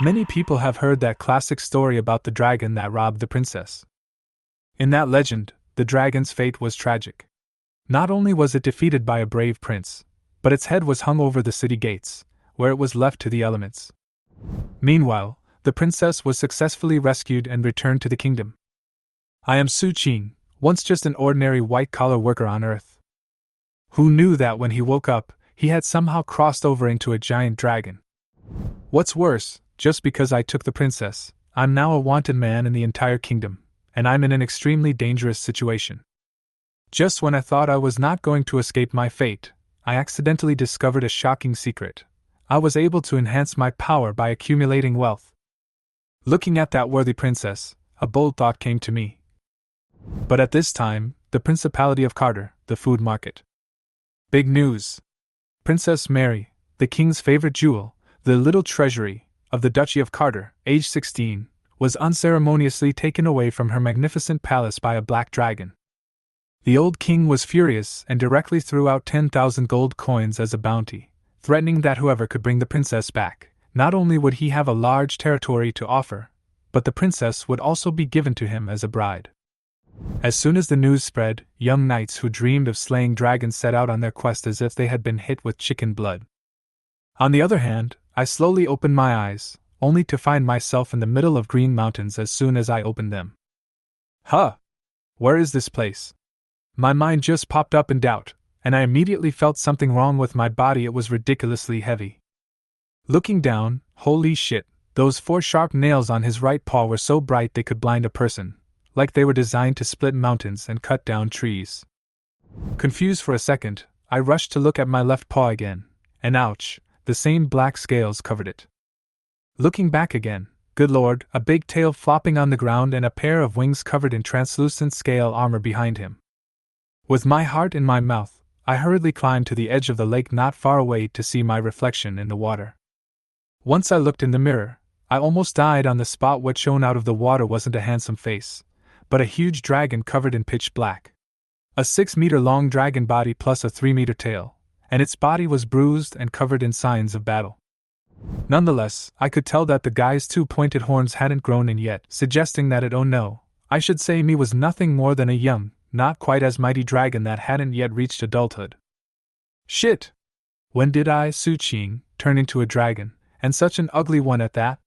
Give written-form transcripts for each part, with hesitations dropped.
Many people have heard that classic story about the dragon that robbed the princess. In that legend, the dragon's fate was tragic. Not only was it defeated by a brave prince, but its head was hung over the city gates, where it was left to the elements. Meanwhile, the princess was successfully rescued and returned to the kingdom. I am Su Qing, once just an ordinary white-collar worker on Earth. Who knew that when he woke up, he had somehow crossed over into a giant dragon? What's worse, just because I took the princess, I'm now a wanted man in the entire kingdom, and I'm in an extremely dangerous situation. Just when I thought I was not going to escape my fate, I accidentally discovered a shocking secret. I was able to enhance my power by accumulating wealth. Looking at that worthy princess, a bold thought came to me. But at this time, the Principality of Carter, the food market. Big news! Princess Mary, the king's favorite jewel, the little treasury of the Duchy of Carter, age 16, was unceremoniously taken away from her magnificent palace by a black dragon. The old king was furious and directly threw out 10,000 gold coins as a bounty, threatening that whoever could bring the princess back, not only would he have a large territory to offer, but the princess would also be given to him as a bride. As soon as the news spread, young knights who dreamed of slaying dragons set out on their quest as if they had been hit with chicken blood. On the other hand, I slowly opened my eyes, only to find myself in the middle of green mountains as soon as I opened them. Huh! Where is this place? My mind just popped up in doubt, and I immediately felt something wrong with my body. It was ridiculously heavy. Looking down, holy shit, those 4 sharp nails on his right paw were so bright they could blind a person, like they were designed to split mountains and cut down trees. Confused for a second, I rushed to look at my left paw again, and ouch, the same black scales covered it. Looking back again, good lord, a big tail flopping on the ground and a pair of wings covered in translucent scale armor behind him. With my heart in my mouth, I hurriedly climbed to the edge of the lake not far away to see my reflection in the water. Once I looked in the mirror, I almost died on the spot. What shone out of the water wasn't a handsome face, but a huge dragon covered in pitch black. A 6-meter-long dragon body plus a 3-meter tail, and its body was bruised and covered in signs of battle. Nonetheless, I could tell that the guy's 2 pointed horns hadn't grown in yet, suggesting that I should say me was nothing more than a young, not quite as mighty dragon that hadn't yet reached adulthood. Shit! When did I, Su Qing, turn into a dragon, and such an ugly one at that?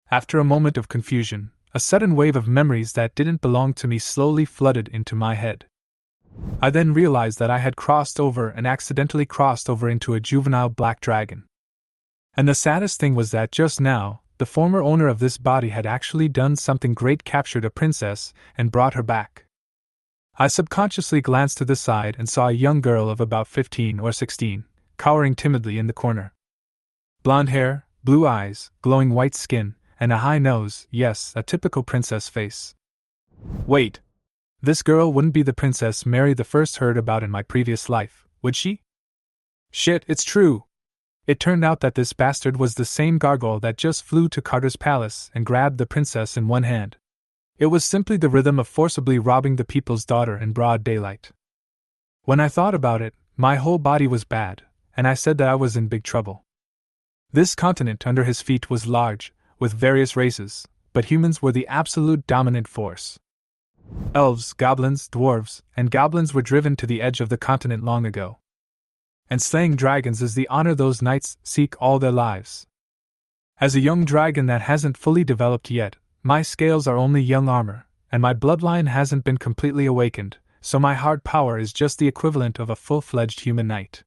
After a moment of confusion, a sudden wave of memories that didn't belong to me slowly flooded into my head. I then realized that I had accidentally crossed over into a juvenile black dragon. And the saddest thing was that just now, the former owner of this body had actually done something great: captured a princess and brought her back. I subconsciously glanced to the side and saw a young girl of about 15 or 16, cowering timidly in the corner. Blonde hair, blue eyes, glowing white skin, and a high nose, yes, a typical princess face. Wait! This girl wouldn't be the Princess Mary the first heard about in my previous life, would she? Shit, it's true! It turned out that this bastard was the same gargoyle that just flew to Carter's palace and grabbed the princess in one hand. It was simply the rhythm of forcibly robbing the people's daughter in broad daylight. When I thought about it, my whole body was bad, and I said that I was in big trouble. This continent under his feet was large, with various races, but humans were the absolute dominant force. Elves, goblins, dwarves, and goblins were driven to the edge of the continent long ago. And slaying dragons is the honor those knights seek all their lives. As a young dragon that hasn't fully developed yet, my scales are only young armor, and my bloodline hasn't been completely awakened, so my hard power is just the equivalent of a full-fledged human knight.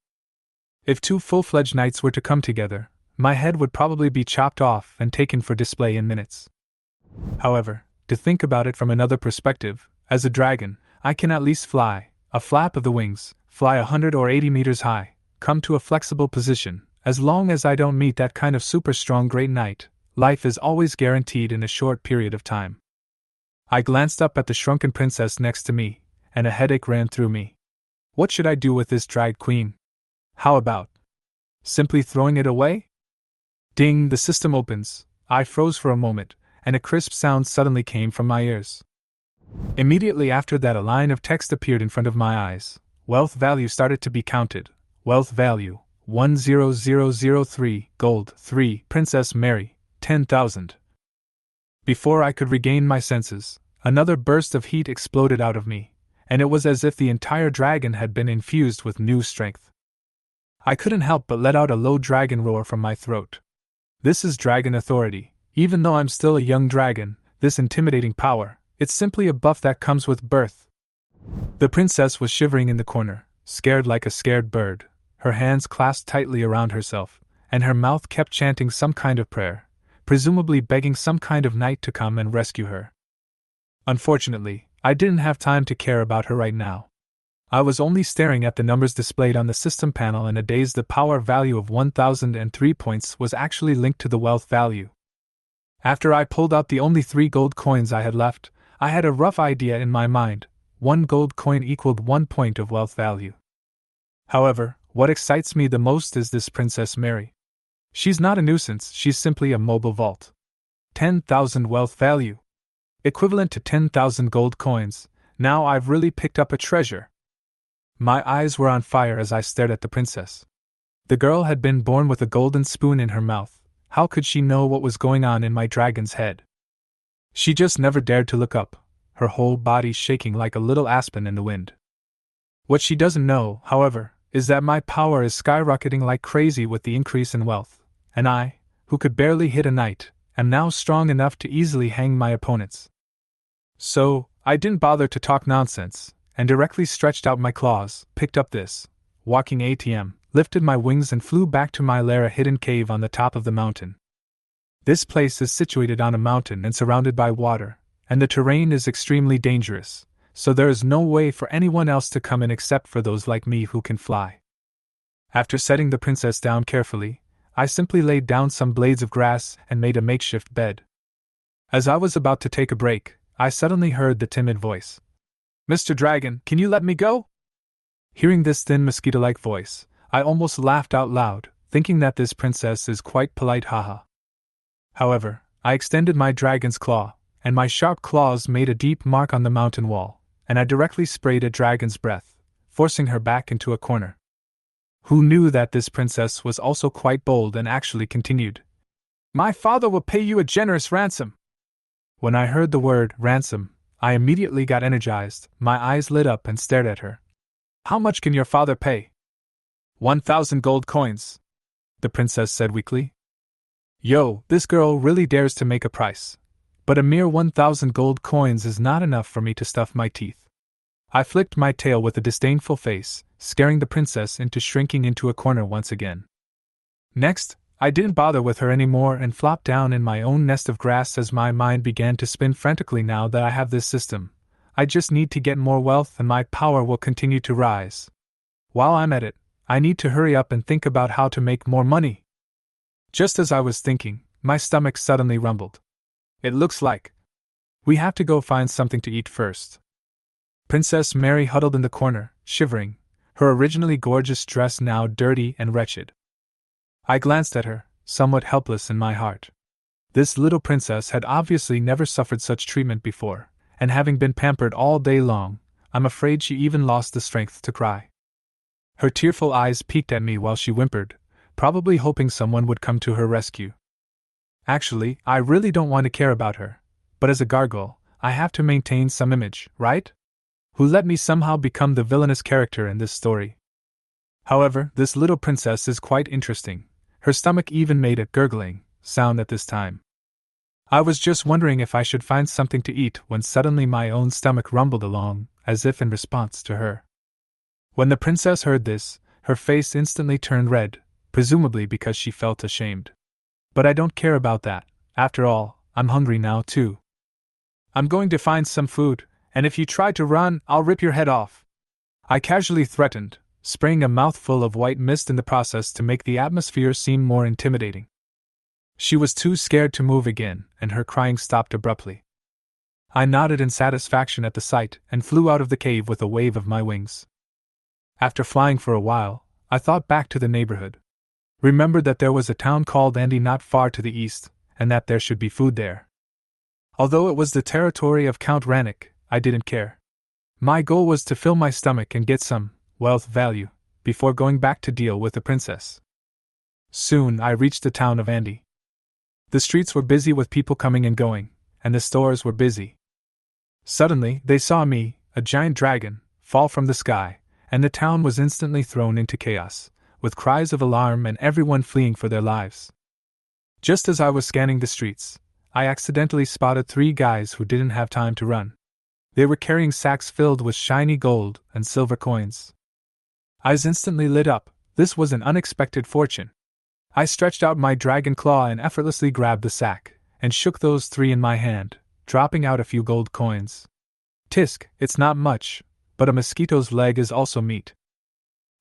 If 2 full-fledged knights were to come together, my head would probably be chopped off and taken for display in minutes. However, to think about it from another perspective, as a dragon, I can at least fly, a flap of the wings, fly 100 or 80 meters high, come to a flexible position. As long as I don't meet that kind of super strong great knight, life is always guaranteed in a short period of time. I glanced up at the shrunken princess next to me, and a headache ran through me. What should I do with this drag queen? How about simply throwing it away? Ding, the system opens. I froze for a moment, and a crisp sound suddenly came from my ears. Immediately after that, a line of text appeared in front of my eyes. Wealth value started to be counted. Wealth value, 10003, gold, 3, Princess Mary, 10,000. Before I could regain my senses, another burst of heat exploded out of me, and it was as if the entire dragon had been infused with new strength. I couldn't help but let out a low dragon roar from my throat. This is dragon authority. Even though I'm still a young dragon, this intimidating power, it's simply a buff that comes with birth. The princess was shivering in the corner, scared like a scared bird, her hands clasped tightly around herself, and her mouth kept chanting some kind of prayer, presumably begging some kind of knight to come and rescue her. Unfortunately, I didn't have time to care about her right now. I was only staring at the numbers displayed on the system panel in a daze. The power value of 1003 points was actually linked to the wealth value. After I pulled out the only 3 gold coins I had left, I had a rough idea in my mind. 1 gold coin equaled 1 point of wealth value. However, what excites me the most is this Princess Mary. She's not a nuisance, she's simply a mobile vault. 10,000 wealth value. Equivalent to 10,000 gold coins. Now I've really picked up a treasure. My eyes were on fire as I stared at the princess. The girl had been born with a golden spoon in her mouth. How could she know what was going on in my dragon's head? She just never dared to look up, her whole body shaking like a little aspen in the wind. What she doesn't know, however, is that my power is skyrocketing like crazy with the increase in wealth, and I, who could barely hit a knight, am now strong enough to easily hang my opponents. So, I didn't bother to talk nonsense, and directly stretched out my claws, picked up this walking ATM, lifted my wings and flew back to my lair, a hidden cave on the top of the mountain. This place is situated on a mountain and surrounded by water, and the terrain is extremely dangerous, so there is no way for anyone else to come in except for those like me who can fly. After setting the princess down carefully, I simply laid down some blades of grass and made a makeshift bed. As I was about to take a break, I suddenly heard the timid voice. "Mr. Dragon, can you let me go?" Hearing this thin mosquito-like voice, I almost laughed out loud, thinking that this princess is quite polite, haha. However, I extended my dragon's claw, and my sharp claws made a deep mark on the mountain wall, and I directly sprayed a dragon's breath, forcing her back into a corner. Who knew that this princess was also quite bold and actually continued, "My father will pay you a generous ransom." When I heard the word ransom, I immediately got energized, my eyes lit up and stared at her. "How much can your father pay?" 1,000 gold coins, the princess said weakly. Yo, this girl really dares to make a price. But a mere 1,000 gold coins is not enough for me to stuff my teeth. I flicked my tail with a disdainful face, scaring the princess into shrinking into a corner once again. Next, I didn't bother with her anymore and flopped down in my own nest of grass as my mind began to spin frantically. Now that I have this system, I just need to get more wealth and my power will continue to rise. While I'm at it, I need to hurry up and think about how to make more money. Just as I was thinking, my stomach suddenly rumbled. It looks like we have to go find something to eat first. Princess Mary huddled in the corner, shivering, her originally gorgeous dress now dirty and wretched. I glanced at her, somewhat helpless in my heart. This little princess had obviously never suffered such treatment before, and having been pampered all day long, I'm afraid she even lost the strength to cry. Her tearful eyes peeked at me while she whimpered, probably hoping someone would come to her rescue. Actually, I really don't want to care about her, but as a gargoyle, I have to maintain some image, right? Who let me somehow become the villainous character in this story? However, this little princess is quite interesting. Her stomach even made a gurgling sound at this time. I was just wondering if I should find something to eat when suddenly my own stomach rumbled along, as if in response to her. When the princess heard this, her face instantly turned red, presumably because she felt ashamed. But I don't care about that. After all, I'm hungry now too. I'm going to find some food, and if you try to run, I'll rip your head off. I casually threatened, spraying a mouthful of white mist in the process to make the atmosphere seem more intimidating. She was too scared to move again, and her crying stopped abruptly. I nodded in satisfaction at the sight and flew out of the cave with a wave of my wings. After flying for a while, I thought back to the neighborhood. Remembered that there was a town called Andy not far to the east, and that there should be food there. Although it was the territory of Count Rannick, I didn't care. My goal was to fill my stomach and get some wealth value before going back to deal with the princess. Soon I reached the town of Andy. The streets were busy with people coming and going, and the stores were busy. Suddenly, they saw me, a giant dragon, fall from the sky, and the town was instantly thrown into chaos, with cries of alarm and everyone fleeing for their lives. Just as I was scanning the streets, I accidentally spotted 3 guys who didn't have time to run. They were carrying sacks filled with shiny gold and silver coins. Eyes instantly lit up. This was an unexpected fortune. I stretched out my dragon claw and effortlessly grabbed the sack, and shook those 3 in my hand, dropping out a few gold coins. Tisk, it's not much, but a mosquito's leg is also meat.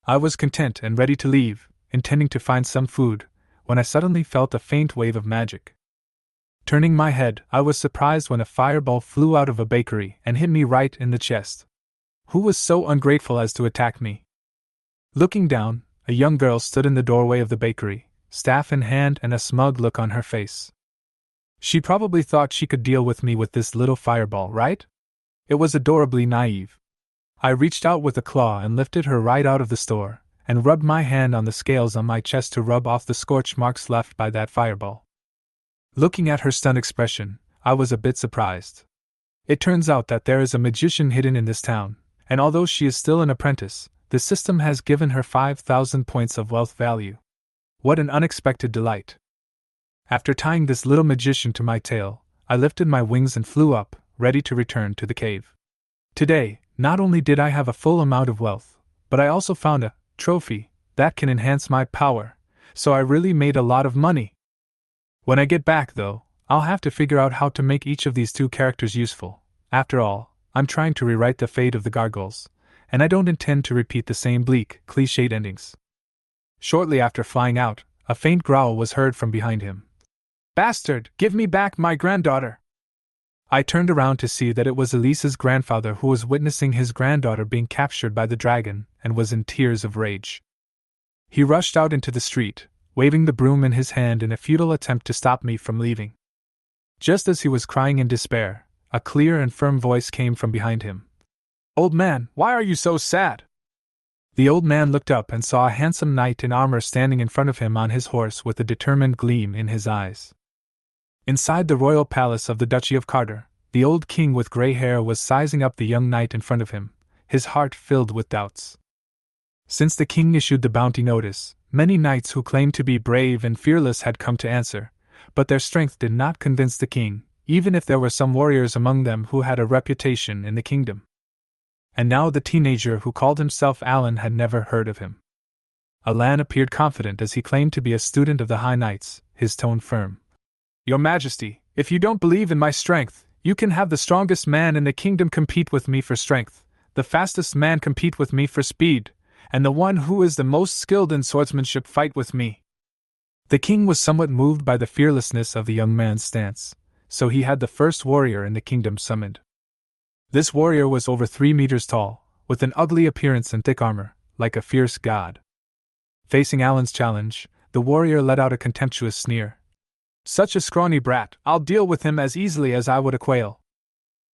I was content and ready to leave, intending to find some food, when I suddenly felt a faint wave of magic. Turning my head, I was surprised when a fireball flew out of a bakery and hit me right in the chest. Who was so ungrateful as to attack me? Looking down, a young girl stood in the doorway of the bakery, staff in hand and a smug look on her face. She probably thought she could deal with me with this little fireball, right? It was adorably naive. I reached out with a claw and lifted her right out of the store, and rubbed my hand on the scales on my chest to rub off the scorch marks left by that fireball. Looking at her stunned expression, I was a bit surprised. It turns out that there is a magician hidden in this town, and although she is still an apprentice, the system has given her 5,000 points of wealth value. What an unexpected delight! After tying this little magician to my tail, I lifted my wings and flew up, ready to return to the cave. Today, not only did I have a full amount of wealth, but I also found a trophy that can enhance my power, so I really made a lot of money. When I get back, though, I'll have to figure out how to make each of these 2 characters useful. After all, I'm trying to rewrite the fate of the gargoyles, and I don't intend to repeat the same bleak, cliched endings. Shortly after flying out, a faint growl was heard from behind him. "Bastard, give me back my granddaughter!" I turned around to see that it was Elise's grandfather who was witnessing his granddaughter being captured by the dragon, and was in tears of rage. He rushed out into the street, waving the broom in his hand in a futile attempt to stop me from leaving. Just as he was crying in despair, a clear and firm voice came from behind him. "Old man, why are you so sad?" The old man looked up and saw a handsome knight in armor standing in front of him on his horse with a determined gleam in his eyes. Inside the royal palace of the Duchy of Carter, the old king with gray hair was sizing up the young knight in front of him, his heart filled with doubts. Since the king issued the bounty notice, many knights who claimed to be brave and fearless had come to answer, but their strength did not convince the king, even if there were some warriors among them who had a reputation in the kingdom. And now the teenager who called himself Alan had never heard of him. Alan appeared confident as he claimed to be a student of the High Knights, his tone firm. "Your Majesty, if you don't believe in my strength, you can have the strongest man in the kingdom compete with me for strength, the fastest man compete with me for speed, and the one who is the most skilled in swordsmanship fight with me." The king was somewhat moved by the fearlessness of the young man's stance, so he had the first warrior in the kingdom summoned. This warrior was over 3 meters tall, with an ugly appearance and thick armor, like a fierce god. Facing Alan's challenge, the warrior let out a contemptuous sneer. "Such a scrawny brat, I'll deal with him as easily as I would a quail."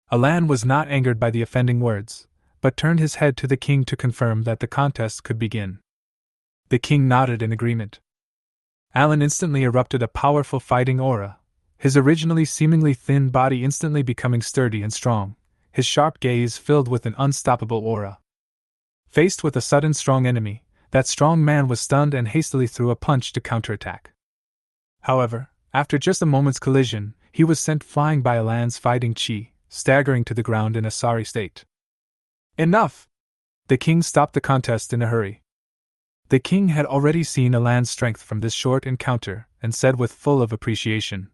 Alan was not angered by the offending words, but turned his head to the king to confirm that the contest could begin. The king nodded in agreement. Alan instantly erupted a powerful fighting aura, his originally seemingly thin body instantly becoming sturdy and strong, his sharp gaze filled with an unstoppable aura. Faced with a sudden strong enemy, that strong man was stunned and hastily threw a punch to counterattack. However, after just a moment's collision, he was sent flying by Alan's fighting chi, staggering to the ground in a sorry state. "Enough!" The king stopped the contest in a hurry. The king had already seen Alan's strength from this short encounter, and said with full of appreciation,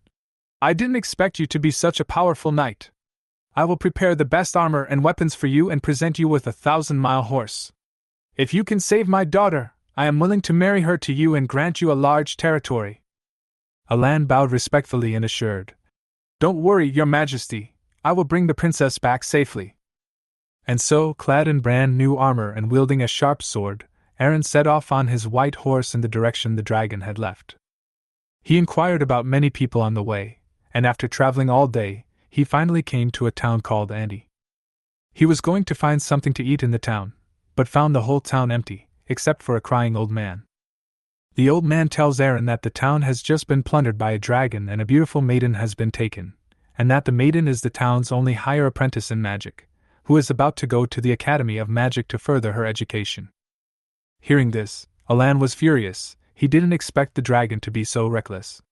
"I didn't expect you to be such a powerful knight. I will prepare the best armor and weapons for you and present you with a 1,000-mile horse. If you can save my daughter, I am willing to marry her to you and grant you a large territory." Alan bowed respectfully and assured, "Don't worry, Your Majesty, I will bring the princess back safely." And so, clad in brand new armor and wielding a sharp sword, Aaron set off on his white horse in the direction the dragon had left. He inquired about many people on the way, and after traveling all day, he finally came to a town called Andy. He was going to find something to eat in the town, but found the whole town empty, except for a crying old man. The old man tells Aaron that the town has just been plundered by a dragon and a beautiful maiden has been taken, and that the maiden is the town's only higher apprentice in magic, who is about to go to the Academy of Magic to further her education. Hearing this, Alan was furious. He didn't expect the dragon to be so reckless.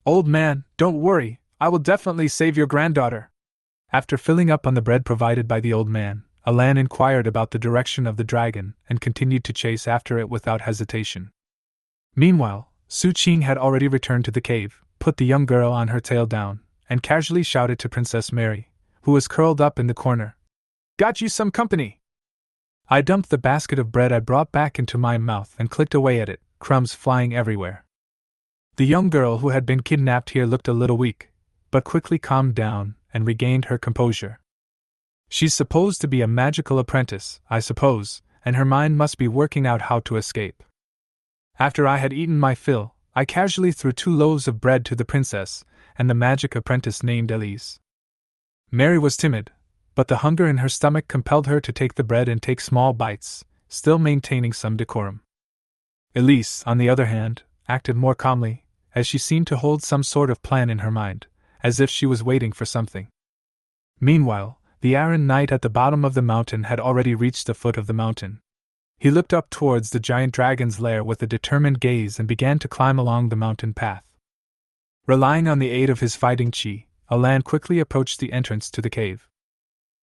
"Old man, don't worry, I will definitely save your granddaughter." After filling up on the bread provided by the old man, Alan inquired about the direction of the dragon and continued to chase after it without hesitation. Meanwhile, Su Qing had already returned to the cave, put the young girl on her tail down, and casually shouted to Princess Mary, who was curled up in the corner, "Got you some company!" I dumped the basket of bread I brought back into my mouth and clicked away at it, crumbs flying everywhere. The young girl who had been kidnapped here looked a little weak, but quickly calmed down and regained her composure. She's supposed to be a magical apprentice, I suppose, and her mind must be working out how to escape. After I had eaten my fill, I casually threw 2 loaves of bread to the princess and the magic apprentice named Elise. Mary was timid, but the hunger in her stomach compelled her to take the bread and take small bites, still maintaining some decorum. Elise, on the other hand, acted more calmly, as she seemed to hold some sort of plan in her mind, as if she was waiting for something. Meanwhile, the Iron Knight at the bottom of the mountain had already reached the foot of the mountain. He looked up towards the giant dragon's lair with a determined gaze and began to climb along the mountain path. Relying on the aid of his fighting chi, Alan quickly approached the entrance to the cave.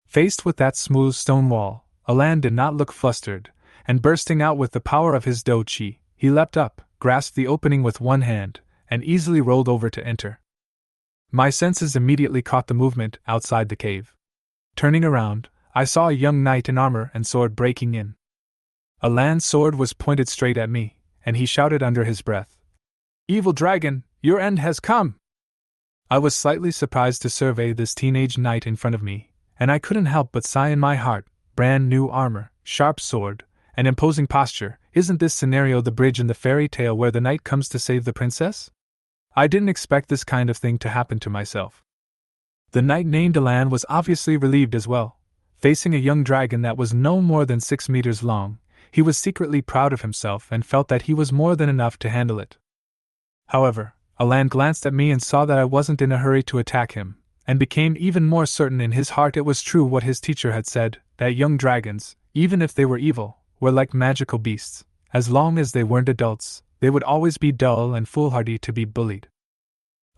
Faced with that smooth stone wall, Alan did not look flustered, and bursting out with the power of his do chi, he leapt up, grasped the opening with one hand, and easily rolled over to enter. My senses immediately caught the movement outside the cave. Turning around, I saw a young knight in armor and sword breaking in. Alan's sword was pointed straight at me, and he shouted under his breath, "Evil dragon, your end has come!" I was slightly surprised to survey this teenage knight in front of me, and I couldn't help but sigh in my heart. Brand new armor, sharp sword, and imposing posture, isn't this scenario the bridge in the fairy tale where the knight comes to save the princess? I didn't expect this kind of thing to happen to myself. The knight named Alan was obviously relieved as well. Facing a young dragon that was no more than 6 meters long, he was secretly proud of himself and felt that he was more than enough to handle it. However, Alan glanced at me and saw that I wasn't in a hurry to attack him, and became even more certain in his heart it was true what his teacher had said, that young dragons, even if they were evil, were like magical beasts. As long as they weren't adults, they would always be dull and foolhardy to be bullied.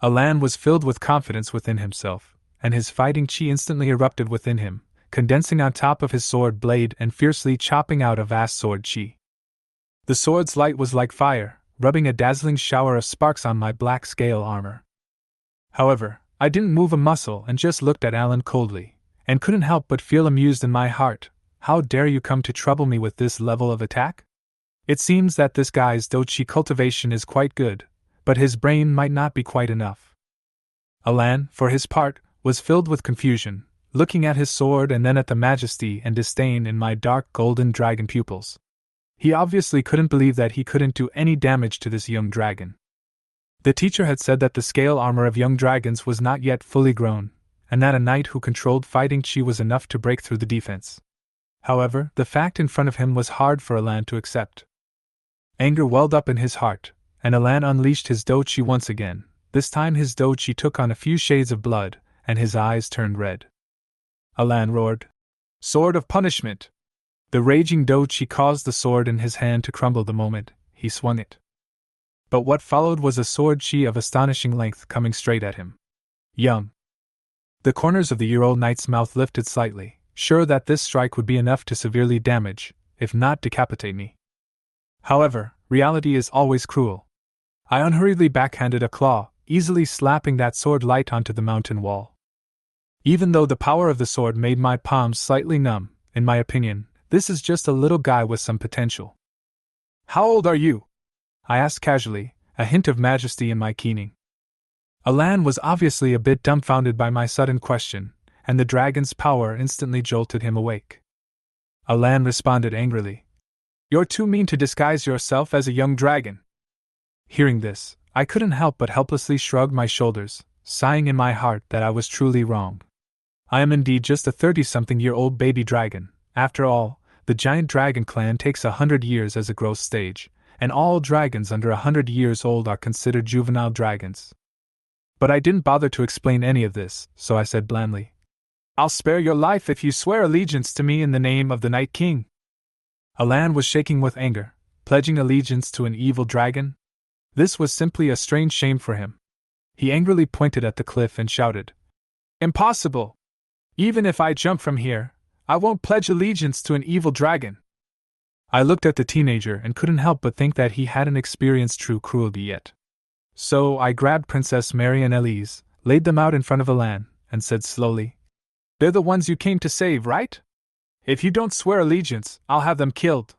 Alan was filled with confidence within himself, and his fighting chi instantly erupted within him, condensing on top of his sword blade and fiercely chopping out a vast sword chi. The sword's light was like fire, rubbing a dazzling shower of sparks on my black scale armor. However, I didn't move a muscle and just looked at Alan coldly, and couldn't help but feel amused in my heart. How dare you come to trouble me with this level of attack? It seems that this guy's dochi cultivation is quite good, but his brain might not be quite enough. Alan, for his part, was filled with confusion, looking at his sword and then at the majesty and disdain in my dark golden dragon pupils. He obviously couldn't believe that he couldn't do any damage to this young dragon. The teacher had said that the scale armor of young dragons was not yet fully grown, and that a knight who controlled fighting chi was enough to break through the defense. However, the fact in front of him was hard for Alan to accept. Anger welled up in his heart, and Alan unleashed his do chi once again. This time his do chi took on a few shades of blood, and his eyes turned red. Alan roared, "Sword of punishment!" The raging do chi caused the sword in his hand to crumble the moment he swung it. But what followed was a sword chi of astonishing length coming straight at him. Yum! The corners of the year-old knight's mouth lifted slightly, sure that this strike would be enough to severely damage, if not decapitate me. However, reality is always cruel. I unhurriedly backhanded a claw, easily slapping that sword light onto the mountain wall. Even though the power of the sword made my palms slightly numb, in my opinion, this is just a little guy with some potential. "How old are you?" I asked casually, a hint of majesty in my keening. Alan was obviously a bit dumbfounded by my sudden question, and the dragon's power instantly jolted him awake. Alan responded angrily, "You're too mean to disguise yourself as a young dragon." Hearing this, I couldn't help but helplessly shrug my shoulders, sighing in my heart that I was truly wrong. I am indeed just a 30-something-year-old baby dragon. After all, the giant dragon clan takes 100 years as a growth stage, and all dragons under 100 years old are considered juvenile dragons. But I didn't bother to explain any of this, so I said blandly, "I'll spare your life if you swear allegiance to me in the name of the Night King." Alan was shaking with anger, pledging allegiance to an evil dragon? This was simply a strange shame for him. He angrily pointed at the cliff and shouted, "Impossible! Even if I jump from here, I won't pledge allegiance to an evil dragon." I looked at the teenager and couldn't help but think that he hadn't experienced true cruelty yet. So I grabbed Princess Mary and Elise, laid them out in front of Alan, and said slowly, "They're the ones you came to save, right? If you don't swear allegiance, I'll have them killed."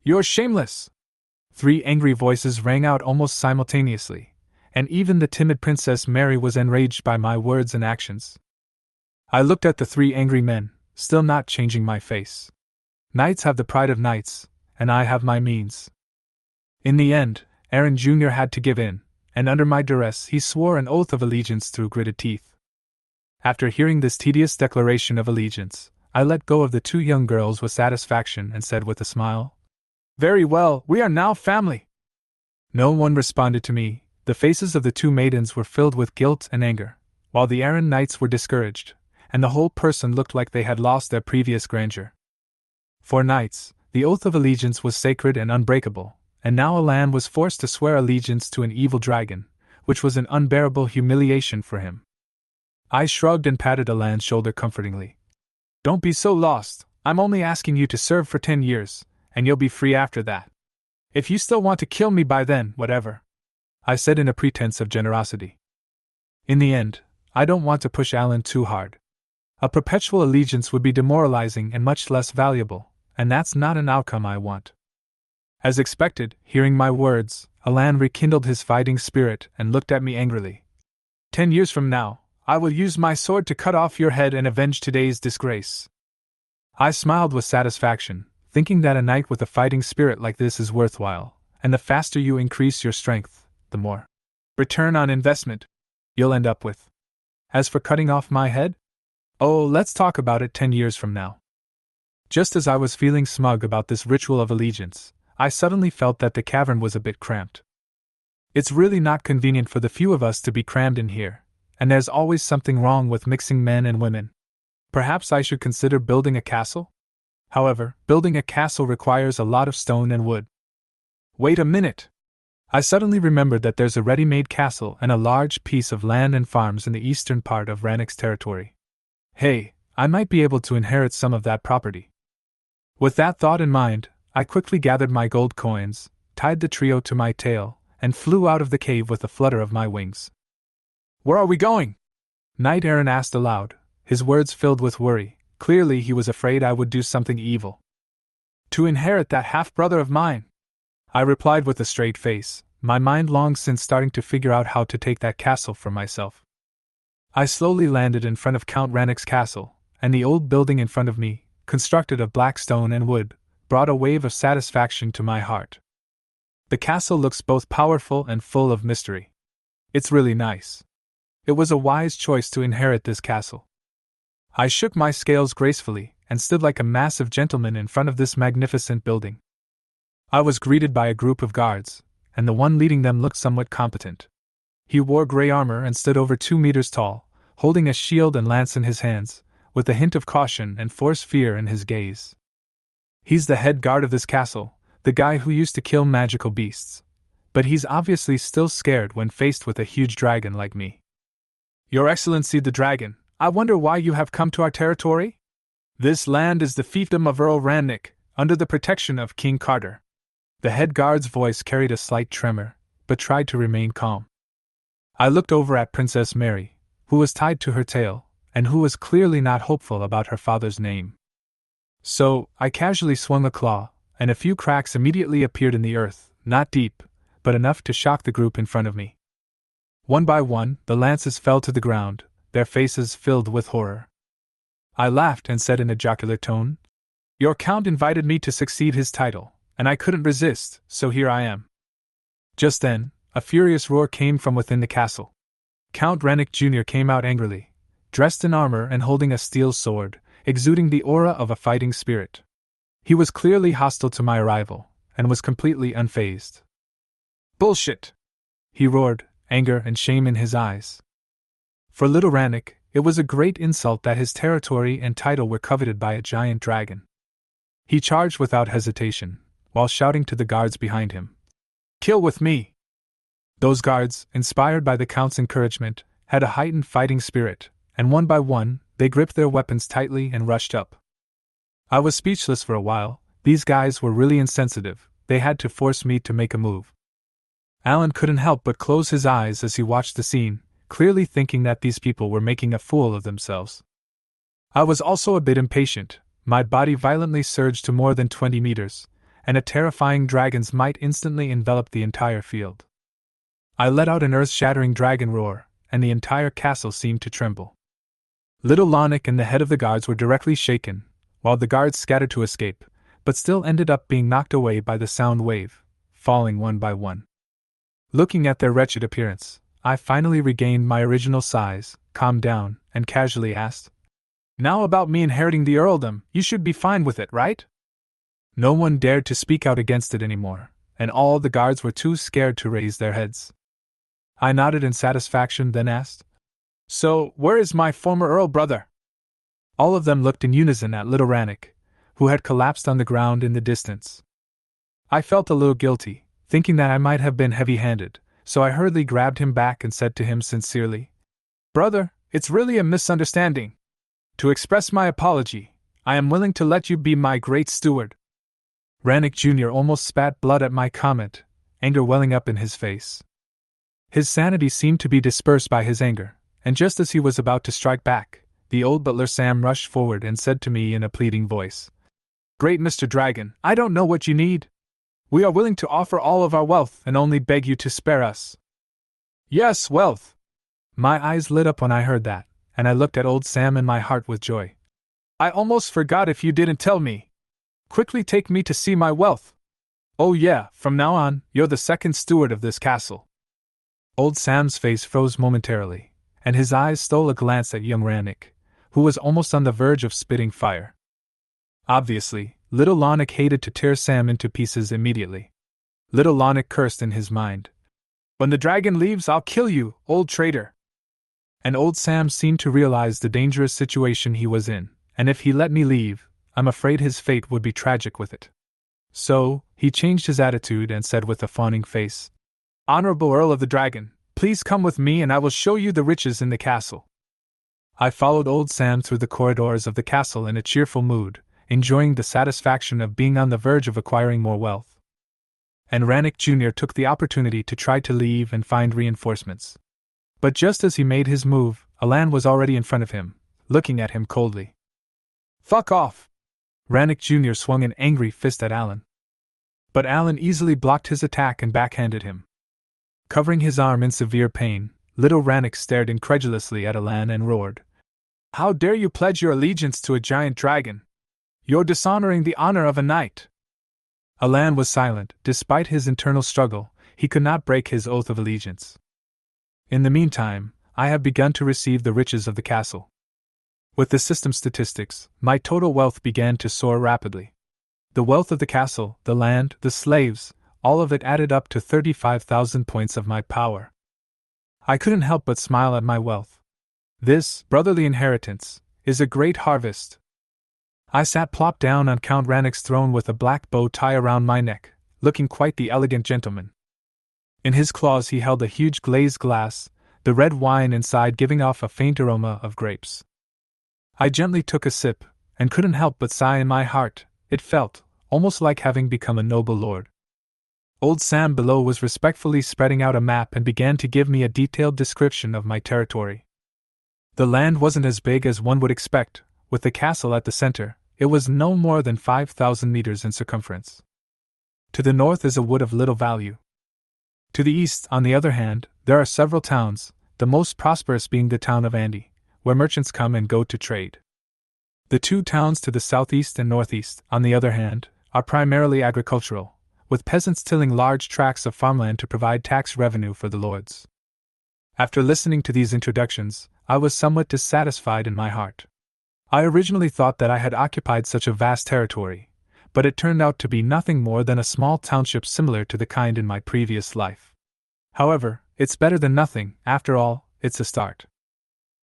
"You're shameless!" 3 angry voices rang out almost simultaneously, and even the timid Princess Mary was enraged by my words and actions. I looked at the 3 angry men, still not changing my face. Knights have the pride of knights, and I have my means. In the end, Aaron Jr. had to give in, and under my duress he swore an oath of allegiance through gritted teeth. After hearing this tedious declaration of allegiance, I let go of the 2 young girls with satisfaction and said with a smile, "Very well, we are now family." No one responded to me. The faces of the 2 maidens were filled with guilt and anger, while the Aaron knights were discouraged, and the whole person looked like they had lost their previous grandeur. For knights, the oath of allegiance was sacred and unbreakable, and now Alan was forced to swear allegiance to an evil dragon, which was an unbearable humiliation for him. I shrugged and patted Alan's shoulder comfortingly. "Don't be so lost, I'm only asking you to serve for 10 years, and you'll be free after that. If you still want to kill me by then, whatever," I said in a pretense of generosity. In the end, I don't want to push Alan too hard. A perpetual allegiance would be demoralizing and much less valuable, and that's not an outcome I want. As expected, hearing my words, Alan rekindled his fighting spirit and looked at me angrily. 10 years from now, I will use my sword to cut off your head and avenge today's disgrace." I smiled with satisfaction, thinking that a knight with a fighting spirit like this is worthwhile, and the faster you increase your strength, the more return on investment you'll end up with. As for cutting off my head? Oh, let's talk about it 10 years from now. Just as I was feeling smug about this ritual of allegiance, I suddenly felt that the cavern was a bit cramped. It's really not convenient for the few of us to be crammed in here, and there's always something wrong with mixing men and women. Perhaps I should consider building a castle? However, building a castle requires a lot of stone and wood. Wait a minute! I suddenly remembered that there's a ready-made castle and a large piece of land and farms in the eastern part of Rannick's territory. Hey, I might be able to inherit some of that property. With that thought in mind, I quickly gathered my gold coins, tied the trio to my tail, and flew out of the cave with a flutter of my wings. "Where are we going?" Knight Aaron asked aloud, his words filled with worry. Clearly he was afraid I would do something evil. "To inherit that half-brother of mine," I replied with a straight face, my mind long since starting to figure out how to take that castle for myself. I slowly landed in front of Count Rannick's castle, and the old building in front of me, constructed of black stone and wood, brought a wave of satisfaction to my heart. The castle looks both powerful and full of mystery. It's really nice. It was a wise choice to inherit this castle. I shook my scales gracefully and stood like a massive gentleman in front of this magnificent building. I was greeted by a group of guards, and the one leading them looked somewhat competent. He wore gray armor and stood over 2 meters tall, holding a shield and lance in his hands, with a hint of caution and forced fear in his gaze. He's the head guard of this castle, the guy who used to kill magical beasts. But he's obviously still scared when faced with a huge dragon like me. "Your Excellency the Dragon, I wonder why you have come to our territory? This land is the fiefdom of Earl Rannick, under the protection of King Carter." The head guard's voice carried a slight tremor, but tried to remain calm. I looked over at Princess Mary, who was tied to her tail, and who was clearly not hopeful about her father's name. So, I casually swung a claw, and a few cracks immediately appeared in the earth, not deep, but enough to shock the group in front of me. One by one, the lances fell to the ground, their faces filled with horror. I laughed and said in a jocular tone, "Your count invited me to succeed his title, and I couldn't resist, so here I am." Just then, a furious roar came from within the castle. Count Rannick Jr. came out angrily, dressed in armor and holding a steel sword, exuding the aura of a fighting spirit. He was clearly hostile to my arrival, and was completely unfazed. "Bullshit!" he roared, anger and shame in his eyes. For little Rannick, it was a great insult that his territory and title were coveted by a giant dragon. He charged without hesitation, while shouting to the guards behind him, "Kill with me!" Those guards, inspired by the Count's encouragement, had a heightened fighting spirit, and one by one, they gripped their weapons tightly and rushed up. I was speechless for a while. These guys were really insensitive. They had to force me to make a move. Alan couldn't help but close his eyes as he watched the scene, clearly thinking that these people were making a fool of themselves. I was also a bit impatient. My body violently surged to more than 20 meters, and a terrifying dragon's might instantly enveloped the entire field. I let out an earth-shattering dragon roar, and the entire castle seemed to tremble. Little Lonnick and the head of the guards were directly shaken, while the guards scattered to escape, but still ended up being knocked away by the sound wave, falling one by one. Looking at their wretched appearance, I finally regained my original size, calmed down, and casually asked, "Now about me inheriting the earldom, you should be fine with it, right?" No one dared to speak out against it anymore, and all the guards were too scared to raise their heads. I nodded in satisfaction, then asked, "So, where is my former earl brother?" All of them looked in unison at little Rannick, who had collapsed on the ground in the distance. I felt a little guilty, thinking that I might have been heavy-handed, so I hurriedly grabbed him back and said to him sincerely, "Brother, it's really a misunderstanding. To express my apology, I am willing to let you be my great steward." Rannick Jr. almost spat blood at my comment, anger welling up in his face. His sanity seemed to be dispersed by his anger, and just as he was about to strike back, the old butler Sam rushed forward and said to me in a pleading voice, "Great Mr. Dragon, I don't know what you need. We are willing to offer all of our wealth and only beg you to spare us." "Yes, wealth!" My eyes lit up when I heard that, and I looked at old Sam in my heart with joy. "I almost forgot if you didn't tell me. Quickly take me to see my wealth. Oh yeah, from now on, you're the second steward of this castle." Old Sam's face froze momentarily, and his eyes stole a glance at young Rannick, who was almost on the verge of spitting fire. Obviously, little Lonnick hated to tear Sam into pieces immediately. Little Lonnick cursed in his mind, "When the dragon leaves, I'll kill you, old traitor." And old Sam seemed to realize the dangerous situation he was in, and if he let me leave, I'm afraid his fate would be tragic with it. So, he changed his attitude and said with a fawning face, "Honorable Earl of the Dragon, please come with me and I will show you the riches in the castle." I followed old Sam through the corridors of the castle in a cheerful mood, enjoying the satisfaction of being on the verge of acquiring more wealth. And Rannick Jr. took the opportunity to try to leave and find reinforcements. But just as he made his move, Alan was already in front of him, looking at him coldly. "Fuck off!" Rannick Jr. swung an angry fist at Alan. But Alan easily blocked his attack and backhanded him. Covering his arm in severe pain, little Rannick stared incredulously at Alan and roared, "How dare you pledge your allegiance to a giant dragon? You're dishonoring the honor of a knight." Alan was silent. Despite his internal struggle, he could not break his oath of allegiance. In the meantime, I have begun to receive the riches of the castle. With the system statistics, my total wealth began to soar rapidly. The wealth of the castle, the land, the slaves, all of it added up to 35,000 points of my power. I couldn't help but smile at my wealth. This, brotherly inheritance, is a great harvest. I sat plopped down on Count Rannick's throne with a black bow tie around my neck, looking quite the elegant gentleman. In his claws he held a huge glazed glass, the red wine inside giving off a faint aroma of grapes. I gently took a sip, and couldn't help but sigh in my heart. It felt almost like having become a noble lord. Old Sam below was respectfully spreading out a map and began to give me a detailed description of my territory. The land wasn't as big as one would expect. With the castle at the center, it was no more than 5,000 meters in circumference. To the north is a wood of little value. To the east, on the other hand, there are several towns, the most prosperous being the town of Andy, where merchants come and go to trade. The two towns to the southeast and northeast, on the other hand, are primarily agricultural, with peasants tilling large tracts of farmland to provide tax revenue for the lords. After listening to these introductions, I was somewhat dissatisfied in my heart. I originally thought that I had occupied such a vast territory, but it turned out to be nothing more than a small township similar to the kind in my previous life. However, it's better than nothing, after all, it's a start.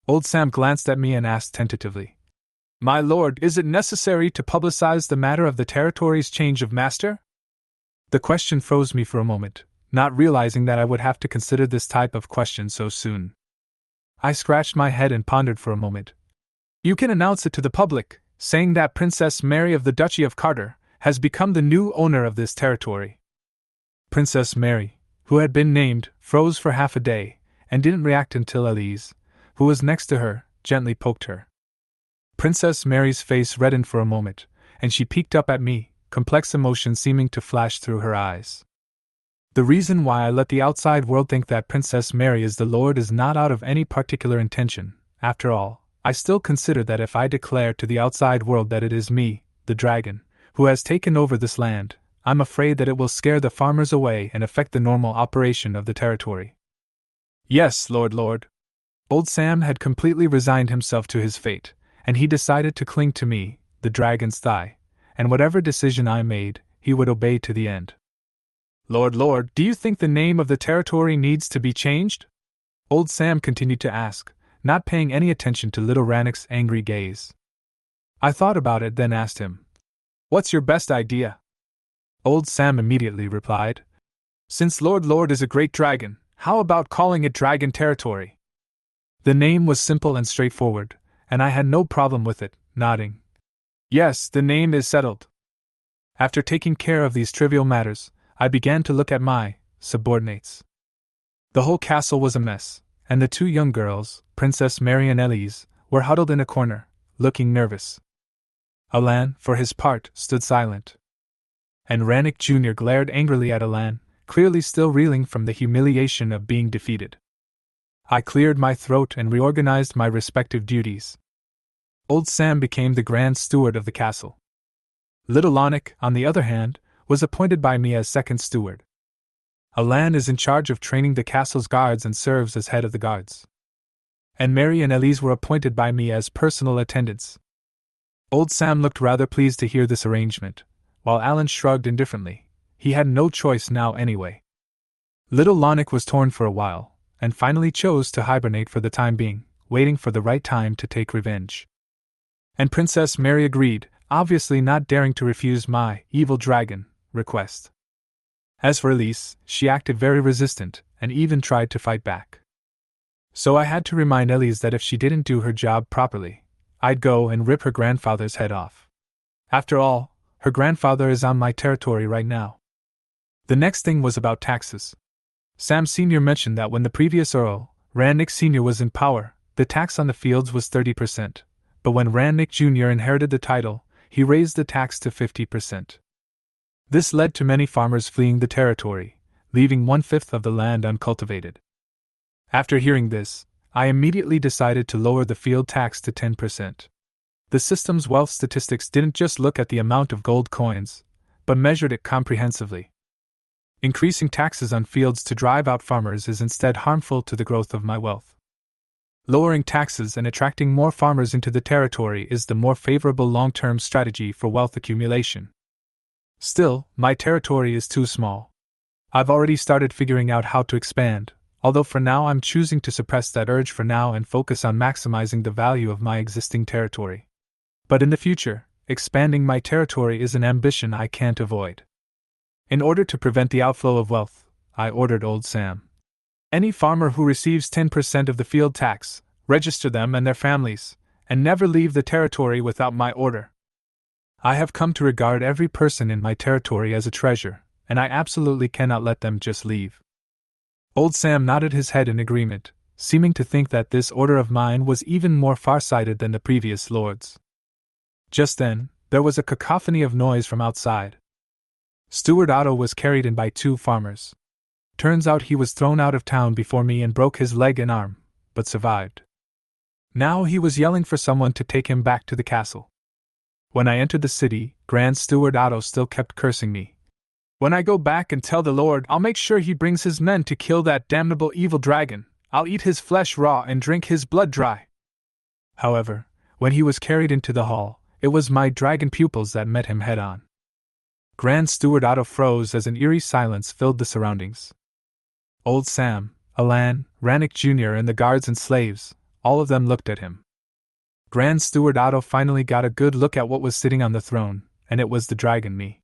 Old Sam glanced at me and asked tentatively, "My lord, is it necessary to publicize the matter of the territory's change of master?" The question froze me for a moment, not realizing that I would have to consider this type of question so soon. I scratched my head and pondered for a moment. "You can announce it to the public, saying that Princess Mary of the Duchy of Carter has become the new owner of this territory." Princess Mary, who had been named, froze for half a day, and didn't react until Elise, who was next to her, gently poked her. Princess Mary's face reddened for a moment, and she peeked up at me, complex emotions seeming to flash through her eyes. The reason why I let the outside world think that Princess Mary is the Lord is not out of any particular intention. After all, I still consider that if I declare to the outside world that it is me, the dragon, who has taken over this land, I'm afraid that it will scare the farmers away and affect the normal operation of the territory. "Yes, Lord." Old Sam had completely resigned himself to his fate, and he decided to cling to me, the dragon's thigh, and whatever decision I made, he would obey to the end. Lord, do you think the name of the territory needs to be changed?" Old Sam continued to ask, not paying any attention to little Rannick's angry gaze. I thought about it, then asked him, "What's your best idea?" Old Sam immediately replied, "Since Lord is a great dragon, how about calling it Dragon Territory?" The name was simple and straightforward, and I had no problem with it, nodding. "Yes, the name is settled." After taking care of these trivial matters, I began to look at my subordinates. The whole castle was a mess, and the two young girls, Princess Mary and Elise, were huddled in a corner, looking nervous. Alan, for his part, stood silent. And Rannick Jr. glared angrily at Alan, clearly still reeling from the humiliation of being defeated. I cleared my throat and reorganized my respective duties. Old Sam became the Grand Steward of the castle. Little Lonnick, on the other hand, was appointed by me as second steward. Alan is in charge of training the castle's guards and serves as head of the guards. And Mary and Elise were appointed by me as personal attendants. Old Sam looked rather pleased to hear this arrangement, while Alan shrugged indifferently. He had no choice now anyway. Little Lonnick was torn for a while, and finally chose to hibernate for the time being, waiting for the right time to take revenge. And Princess Mary agreed, obviously not daring to refuse my evil dragon request. As for Elise, she acted very resistant, and even tried to fight back. So I had to remind Elise that if she didn't do her job properly, I'd go and rip her grandfather's head off. After all, her grandfather is on my territory right now. The next thing was about taxes. Sam Sr. mentioned that when the previous Earl, Rannick Sr. was in power, the tax on the fields was 30%, but when Rannick Jr. inherited the title, he raised the tax to 50%. This led to many farmers fleeing the territory, leaving 1/5 of the land uncultivated. After hearing this, I immediately decided to lower the field tax to 10%. The system's wealth statistics didn't just look at the amount of gold coins, but measured it comprehensively. Increasing taxes on fields to drive out farmers is instead harmful to the growth of my wealth. Lowering taxes and attracting more farmers into the territory is the more favorable long-term strategy for wealth accumulation. Still, my territory is too small. I've already started figuring out how to expand, although for now I'm choosing to suppress that urge for now and focus on maximizing the value of my existing territory. But in the future, expanding my territory is an ambition I can't avoid. In order to prevent the outflow of wealth, I ordered Old Sam. Any farmer who receives 10% of the field tax, register them and their families, and never leave the territory without my order. I have come to regard every person in my territory as a treasure, and I absolutely cannot let them just leave. Old Sam nodded his head in agreement, seeming to think that this order of mine was even more far-sighted than the previous lord's. Just then, there was a cacophony of noise from outside. Steward Otto was carried in by two farmers. Turns out he was thrown out of town before me and broke his leg and arm, but survived. Now he was yelling for someone to take him back to the castle. When I entered the city, Grand Steward Otto still kept cursing me. "When I go back and tell the Lord, I'll make sure he brings his men to kill that damnable evil dragon. I'll eat his flesh raw and drink his blood dry." However, when he was carried into the hall, it was my dragon pupils that met him head-on. Grand Steward Otto froze as an eerie silence filled the surroundings. Old Sam, Alan, Rannick Jr., and the guards and slaves, all of them looked at him. Grand Steward Otto finally got a good look at what was sitting on the throne, and it was the dragon me.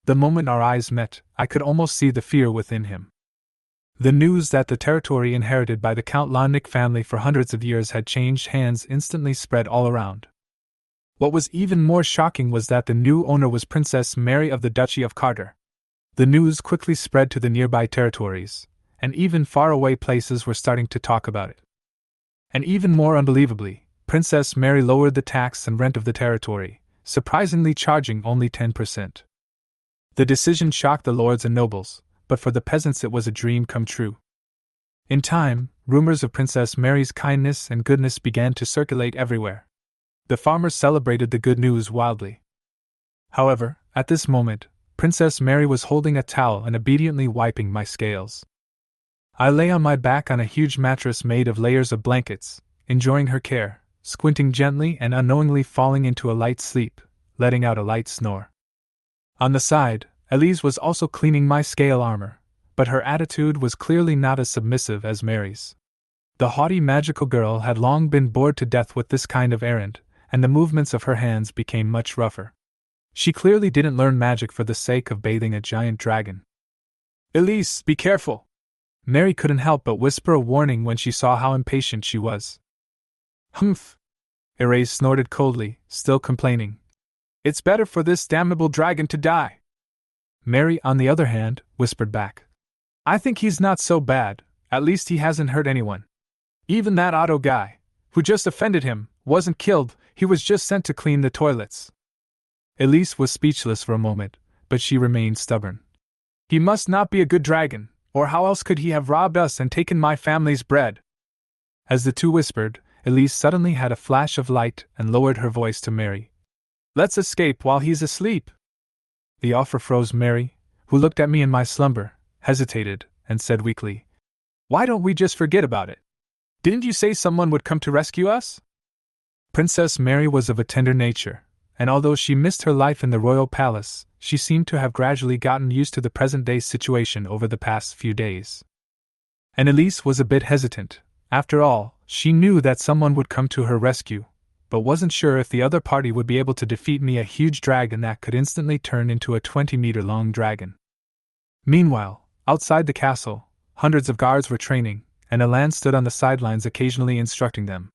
The moment our eyes met, I could almost see the fear within him. The news that the territory inherited by the Count Lonnick family for hundreds of years had changed hands instantly spread all around. What was even more shocking was that the new owner was Princess Mary of the Duchy of Carter. The news quickly spread to the nearby territories, and even faraway places were starting to talk about it. And even more unbelievably, Princess Mary lowered the tax and rent of the territory, surprisingly charging only 10%. The decision shocked the lords and nobles, but for the peasants it was a dream come true. In time, rumors of Princess Mary's kindness and goodness began to circulate everywhere. The farmers celebrated the good news wildly. However, at this moment, Princess Mary was holding a towel and obediently wiping my scales. I lay on my back on a huge mattress made of layers of blankets, enjoying her care, squinting gently and unknowingly falling into a light sleep, letting out a light snore. On the side, Elise was also cleaning my scale armor, but her attitude was clearly not as submissive as Mary's. The haughty magical girl had long been bored to death with this kind of errand, and the movements of her hands became much rougher. She clearly didn't learn magic for the sake of bathing a giant dragon. "Elise, be careful!" Mary couldn't help but whisper a warning when she saw how impatient she was. "Humph!" Erase snorted coldly, still complaining. "It's better for this damnable dragon to die." Mary, on the other hand, whispered back. "I think he's not so bad, at least he hasn't hurt anyone. Even that Otto guy, who just offended him, wasn't killed, he was just sent to clean the toilets." Elise was speechless for a moment, but she remained stubborn. "He must not be a good dragon, or how else could he have robbed us and taken my family's bread?" As the two whispered, Elise suddenly had a flash of light and lowered her voice to Mary. "Let's escape while he's asleep." The offer froze Mary, who looked at me in my slumber, hesitated, and said weakly, "Why don't we just forget about it? Didn't you say someone would come to rescue us?" Princess Mary was of a tender nature, and although she missed her life in the royal palace, she seemed to have gradually gotten used to the present-day situation over the past few days. And Elise was a bit hesitant. After all, she knew that someone would come to her rescue, but wasn't sure if the other party would be able to defeat me, a huge dragon that could instantly turn into a 20-meter-long dragon. Meanwhile, outside the castle, hundreds of guards were training, and Alan stood on the sidelines occasionally instructing them.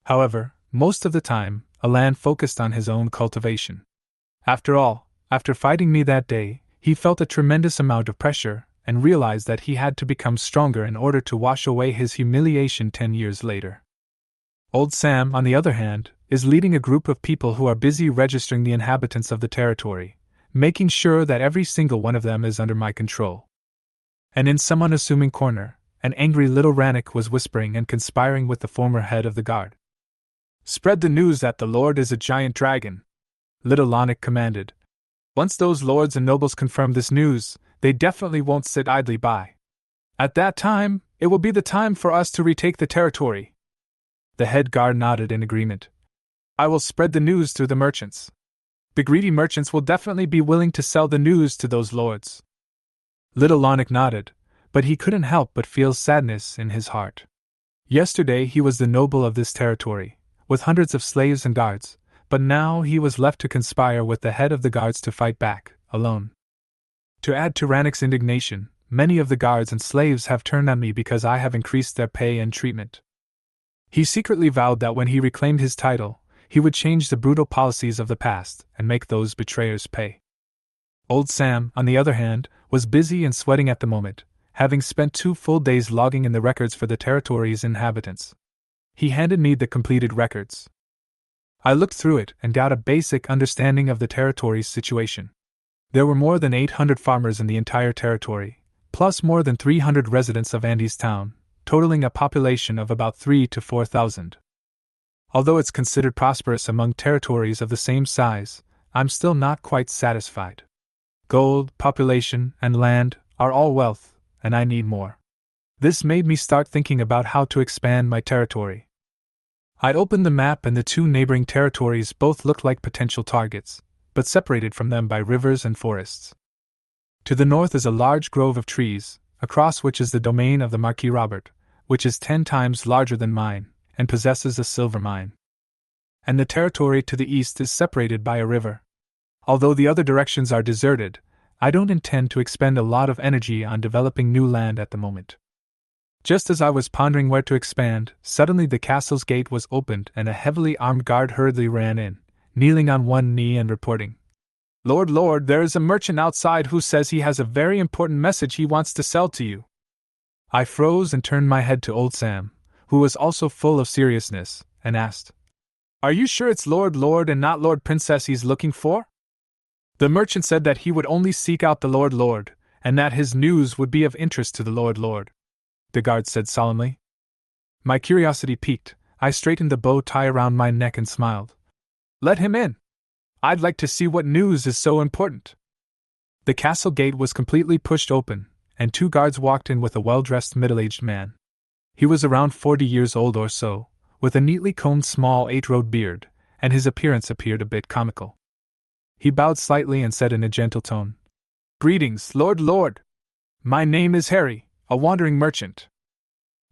However, most of the time, Alan focused on his own cultivation. After all, after fighting me that day, he felt a tremendous amount of pressure, and realized that he had to become stronger in order to wash away his humiliation 10 years later. Old Sam, on the other hand, is leading a group of people who are busy registering the inhabitants of the territory, making sure that every single one of them is under my control. And in some unassuming corner, an angry little Rannick was whispering and conspiring with the former head of the guard. "Spread the news that the lord is a giant dragon," little Lonnick commanded. "Once those lords and nobles confirm this news, they definitely won't sit idly by. At that time, it will be the time for us to retake the territory." The head guard nodded in agreement. "I will spread the news through the merchants. The greedy merchants will definitely be willing to sell the news to those lords." Little Lonnick nodded, but he couldn't help but feel sadness in his heart. Yesterday he was the noble of this territory, with hundreds of slaves and guards, but now he was left to conspire with the head of the guards to fight back, alone. To add to Rannick's indignation, many of the guards and slaves have turned on me because I have increased their pay and treatment. He secretly vowed that when he reclaimed his title, he would change the brutal policies of the past and make those betrayers pay. Old Sam, on the other hand, was busy and sweating at the moment, having spent 2 full days logging in the records for the territory's inhabitants. He handed me the completed records. I looked through it and got a basic understanding of the territory's situation. There were more than 800 farmers in the entire territory, plus more than 300 residents of Andes Town, totaling a population of about 3,000 to 4,000. Although it's considered prosperous among territories of the same size, I'm still not quite satisfied. Gold, population, and land are all wealth, and I need more. This made me start thinking about how to expand my territory. I'd opened the map and the 2 neighboring territories both looked like potential targets, but separated from them by rivers and forests. To the north is a large grove of trees, across which is the domain of the Marquis Robert, which is 10 times larger than mine, and possesses a silver mine. And the territory to the east is separated by a river. Although the other directions are deserted, I don't intend to expend a lot of energy on developing new land at the moment. Just as I was pondering where to expand, suddenly the castle's gate was opened and a heavily armed guard hurriedly ran in, kneeling on one knee and reporting, Lord, there is a merchant outside who says he has a very important message he wants to sell to you." I froze and turned my head to old Sam, who was also full of seriousness, and asked, "Are you sure it's Lord and not Lord Princess he's looking for?" The merchant said that he would only seek out the Lord, and that his news would be of interest to the Lord, the guard said solemnly. My curiosity piqued, I straightened the bow tie around my neck and smiled. "Let him in. I'd like to see what news is so important." The castle gate was completely pushed open, and 2 guards walked in with a well-dressed middle-aged man. He was around 40 years old or so, with a neatly combed small 8-road beard, and his appearance appeared a bit comical. He bowed slightly and said in a gentle tone, "Greetings, Lord. My name is Harry, a wandering merchant."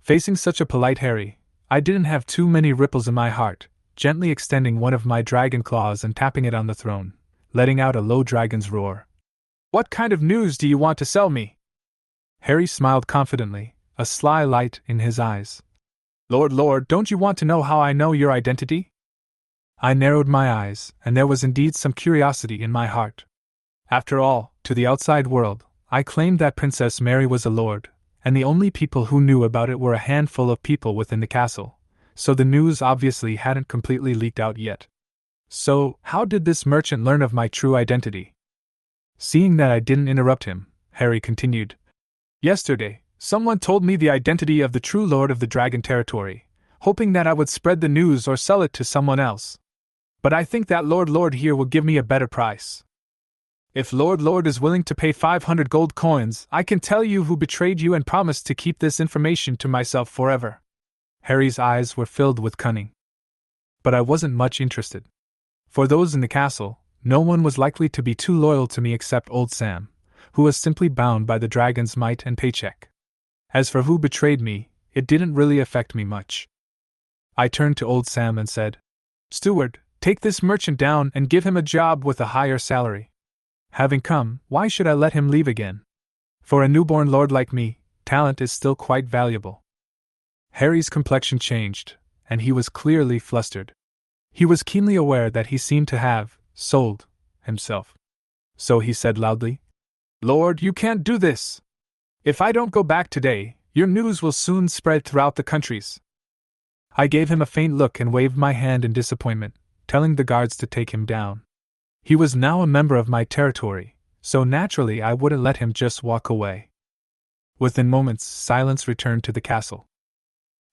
Facing such a polite Harry, I didn't have too many ripples in my heart, gently extending one of my dragon claws and tapping it on the throne, letting out a low dragon's roar. "What kind of news do you want to sell me?" Harry smiled confidently, a sly light in his eyes. Lord, don't you want to know how I know your identity?" I narrowed my eyes, and there was indeed some curiosity in my heart. After all, to the outside world, I claimed that Princess Mary was a lord, and the only people who knew about it were a handful of people within the castle, so the news obviously hadn't completely leaked out yet. So, how did this merchant learn of my true identity? Seeing that I didn't interrupt him, Harry continued. "Yesterday, someone told me the identity of the true lord of the dragon territory, hoping that I would spread the news or sell it to someone else. But I think that Lord here will give me a better price. If Lord is willing to pay 500 gold coins, I can tell you who betrayed you and promised to keep this information to myself forever." Harry's eyes were filled with cunning. But I wasn't much interested. For those in the castle, no one was likely to be too loyal to me except old Sam, who was simply bound by the dragon's might and paycheck. As for who betrayed me, it didn't really affect me much. I turned to old Sam and said, "Steward, take this merchant down and give him a job with a higher salary. Having come, why should I let him leave again? For a newborn lord like me, talent is still quite valuable." Harry's complexion changed, and he was clearly flustered. He was keenly aware that he seemed to have sold himself. So he said loudly, "Lord, you can't do this! If I don't go back today, your news will soon spread throughout the countries." I gave him a faint look and waved my hand in disappointment, telling the guards to take him down. He was now a member of my territory, so naturally I wouldn't let him just walk away. Within moments, silence returned to the castle.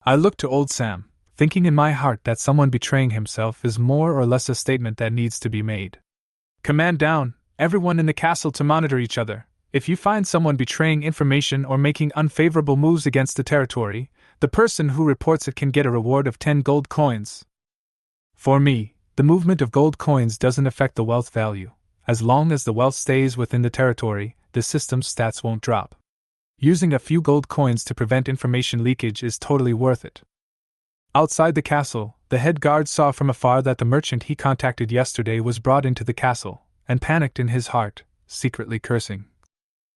I looked to old Sam, thinking in my heart that someone betraying himself is more or less a statement that needs to be made. "Command down, everyone in the castle to monitor each other. If you find someone betraying information or making unfavorable moves against the territory, the person who reports it can get a reward of 10 gold coins." For me, the movement of gold coins doesn't affect the wealth value. As long as the wealth stays within the territory, the system's stats won't drop. Using a few gold coins to prevent information leakage is totally worth it. Outside the castle, the head guard saw from afar that the merchant he contacted yesterday was brought into the castle, and panicked in his heart, secretly cursing.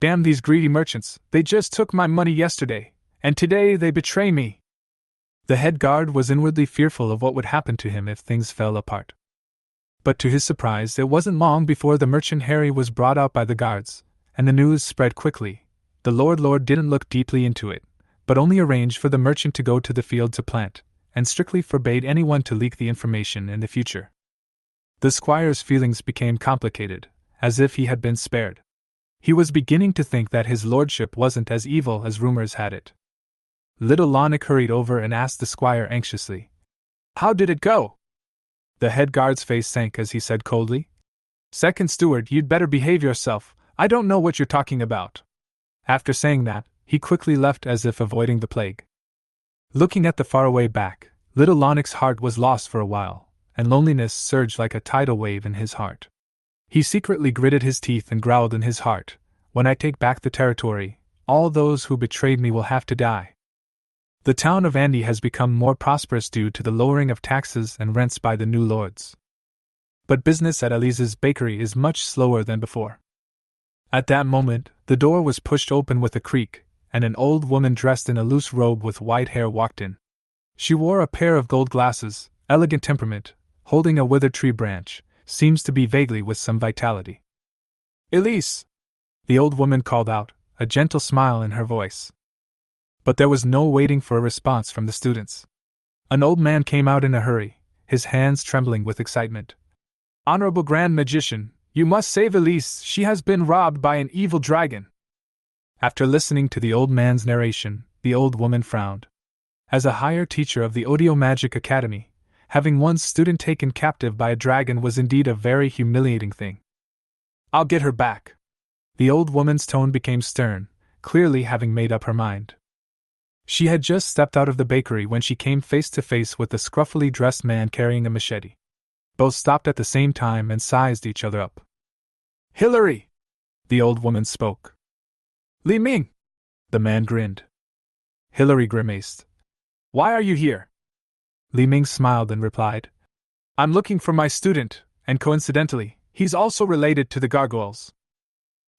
"Damn these greedy merchants, they just took my money yesterday, and today they betray me." The head guard was inwardly fearful of what would happen to him if things fell apart. But to his surprise, it wasn't long before the merchant Harry was brought out by the guards, and the news spread quickly. The Lord didn't look deeply into it, but only arranged for the merchant to go to the field to plant, and strictly forbade anyone to leak the information in the future. The squire's feelings became complicated, as if he had been spared. He was beginning to think that his lordship wasn't as evil as rumors had it. Little Lonnick hurried over and asked the squire anxiously, "How did it go?" The head guard's face sank as he said coldly, "Second steward, you'd better behave yourself, I don't know what you're talking about." After saying that, he quickly left as if avoiding the plague. Looking at the faraway back, little Lonnick's heart was lost for a while, and loneliness surged like a tidal wave in his heart. He secretly gritted his teeth and growled in his heart, "When I take back the territory, all those who betrayed me will have to die." The town of Andy has become more prosperous due to the lowering of taxes and rents by the new lords. But business at Elise's bakery is much slower than before. At that moment, the door was pushed open with a creak, and an old woman dressed in a loose robe with white hair walked in. She wore a pair of gold glasses, elegant temperament, holding a withered tree branch, seems to be vaguely with some vitality. "Elise!" the old woman called out, a gentle smile in her voice. But there was no waiting for a response from the students. An old man came out in a hurry, his hands trembling with excitement. "Honorable Grand Magician, you must save Elise, she has been robbed by an evil dragon." After listening to the old man's narration, the old woman frowned. As a higher teacher of the Audio Magic Academy, having one's student taken captive by a dragon was indeed a very humiliating thing. "I'll get her back." The old woman's tone became stern, clearly having made up her mind. She had just stepped out of the bakery when she came face to face with the scruffily dressed man carrying a machete. Both stopped at the same time and sized each other up. "Hillary!" the old woman spoke. "Li Ming!" the man grinned. Hillary grimaced. "Why are you here?" Li Ming smiled and replied, "I'm looking for my student, and coincidentally, he's also related to the gargoyles."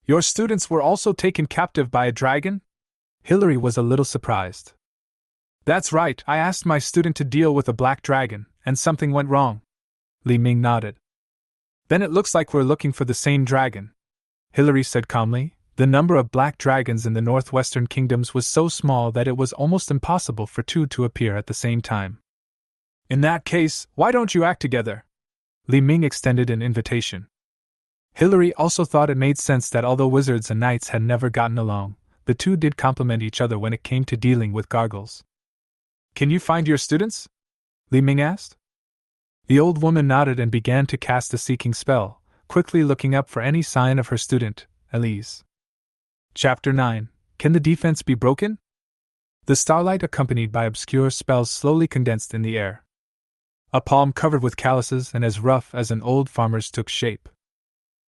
"Your students were also taken captive by a dragon?" Hillary was a little surprised. "That's right, I asked my student to deal with a black dragon, and something went wrong." Li Ming nodded. "Then it looks like we're looking for the same dragon," Hillary said calmly. The number of black dragons in the northwestern kingdoms was so small that it was almost impossible for two to appear at the same time. "In that case, why don't you act together?" Li Ming extended an invitation. Hillary also thought it made sense that although wizards and knights had never gotten along, the two did complement each other when it came to dealing with gargoyles. "Can you find your students?" Li Ming asked. The old woman nodded and began to cast a seeking spell, quickly looking up for any sign of her student, Elise. Chapter 9. Can the defense be broken? The starlight accompanied by obscure spells slowly condensed in the air. A palm covered with calluses and as rough as an old farmer's took shape.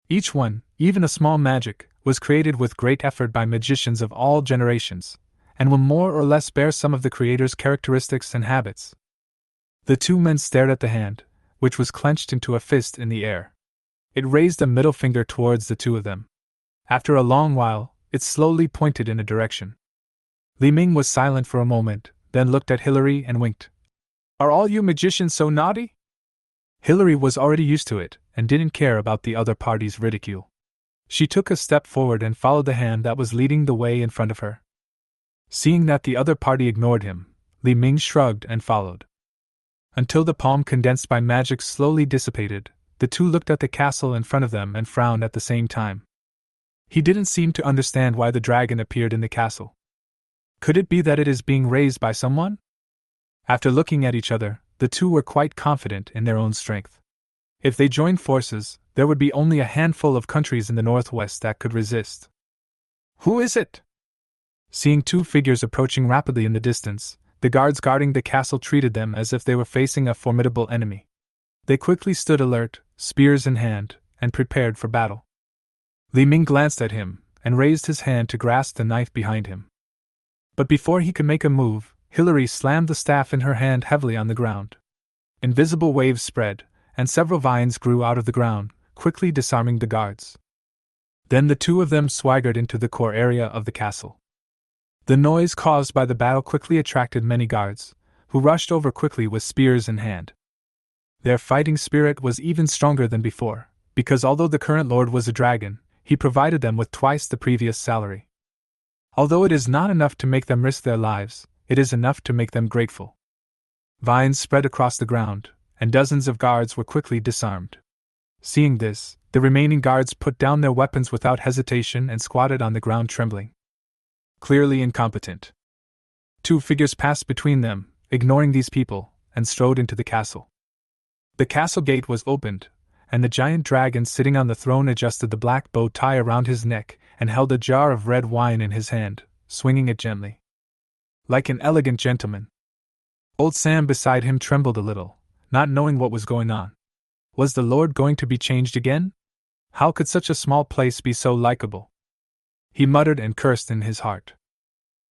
Each one, even a small magic, was created with great effort by magicians of all generations, and will more or less bear some of the creator's characteristics and habits. The two men stared at the hand, which was clenched into a fist in the air. It raised a middle finger towards the two of them. After a long while, it slowly pointed in a direction. Li Ming was silent for a moment, then looked at Hillary and winked. "Are all you magicians so naughty?" Hillary was already used to it, and didn't care about the other party's ridicule. She took a step forward and followed the hand that was leading the way in front of her. Seeing that the other party ignored him, Li Ming shrugged and followed. Until the palm condensed by magic slowly dissipated, the two looked at the castle in front of them and frowned at the same time. He didn't seem to understand why the dragon appeared in the castle. Could it be that it is being raised by someone? After looking at each other, the two were quite confident in their own strength. If they joined forces, there would be only a handful of countries in the northwest that could resist. "Who is it?" Seeing two figures approaching rapidly in the distance, the guards guarding the castle treated them as if they were facing a formidable enemy. They quickly stood alert, spears in hand, and prepared for battle. Li Ming glanced at him, and raised his hand to grasp the knife behind him. But before he could make a move, Hillary slammed the staff in her hand heavily on the ground. Invisible waves spread, and several vines grew out of the ground, quickly disarming the guards. Then the two of them swaggered into the core area of the castle. The noise caused by the battle quickly attracted many guards, who rushed over quickly with spears in hand. Their fighting spirit was even stronger than before, because although the current lord was a dragon, he provided them with twice the previous salary. Although it is not enough to make them risk their lives, it is enough to make them grateful. Vines spread across the ground, and dozens of guards were quickly disarmed. Seeing this, the remaining guards put down their weapons without hesitation and squatted on the ground trembling. Clearly incompetent. Two figures passed between them, ignoring these people, and strode into the castle. The castle gate was opened, and the giant dragon sitting on the throne adjusted the black bow tie around his neck and held a jar of red wine in his hand, swinging it gently. Like an elegant gentleman. Old Sam beside him trembled a little, not knowing what was going on. Was the lord going to be changed again? How could such a small place be so likable? He muttered and cursed in his heart.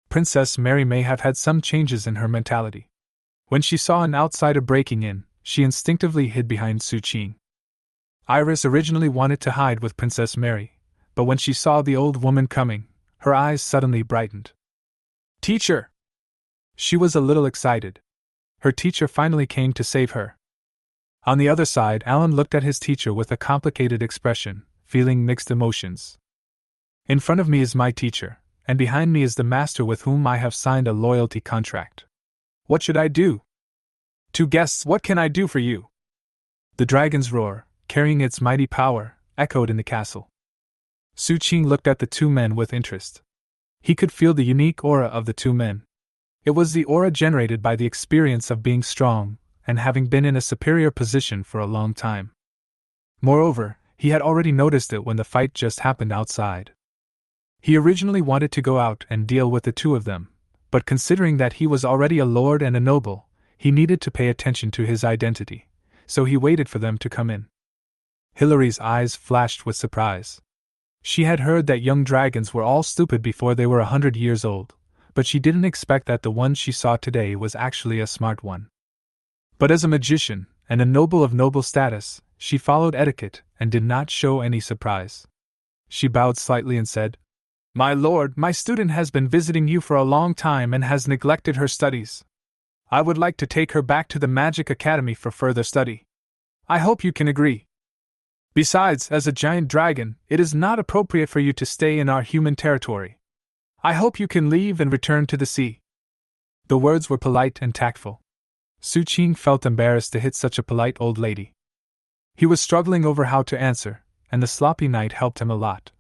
Princess Mary may have had some changes in her mentality. When she saw an outsider breaking in, she instinctively hid behind Su Qing. Iris originally wanted to hide with Princess Mary, but when she saw the old woman coming, her eyes suddenly brightened. Teacher! She was a little excited. Her teacher finally came to save her. On the other side, Alan looked at his teacher with a complicated expression, feeling mixed emotions. In front of me is my teacher, and behind me is the master with whom I have signed a loyalty contract. What should I do? Two guests, what can I do for you? The dragon's roar, carrying its mighty power, echoed in the castle. Su Qing looked at the two men with interest. He could feel the unique aura of the two men. It was the aura generated by the experience of being strong and having been in a superior position for a long time. Moreover, he had already noticed it when the fight just happened outside. He originally wanted to go out and deal with the two of them, but considering that he was already a lord and a noble, he needed to pay attention to his identity, so he waited for them to come in. Hilary's eyes flashed with surprise. She had heard that young dragons were all stupid before they were 100 years old, but she didn't expect that the one she saw today was actually a smart one. But as a magician, and a noble of noble status, she followed etiquette and did not show any surprise. She bowed slightly and said, "My lord, my student has been visiting you for a long time and has neglected her studies. I would like to take her back to the Magic Academy for further study. I hope you can agree. Besides, as a giant dragon, it is not appropriate for you to stay in our human territory. I hope you can leave and return to the sea." The words were polite and tactful. Su Qing felt embarrassed to hit such a polite old lady. He was struggling over how to answer, and the sloppy knight helped him a lot.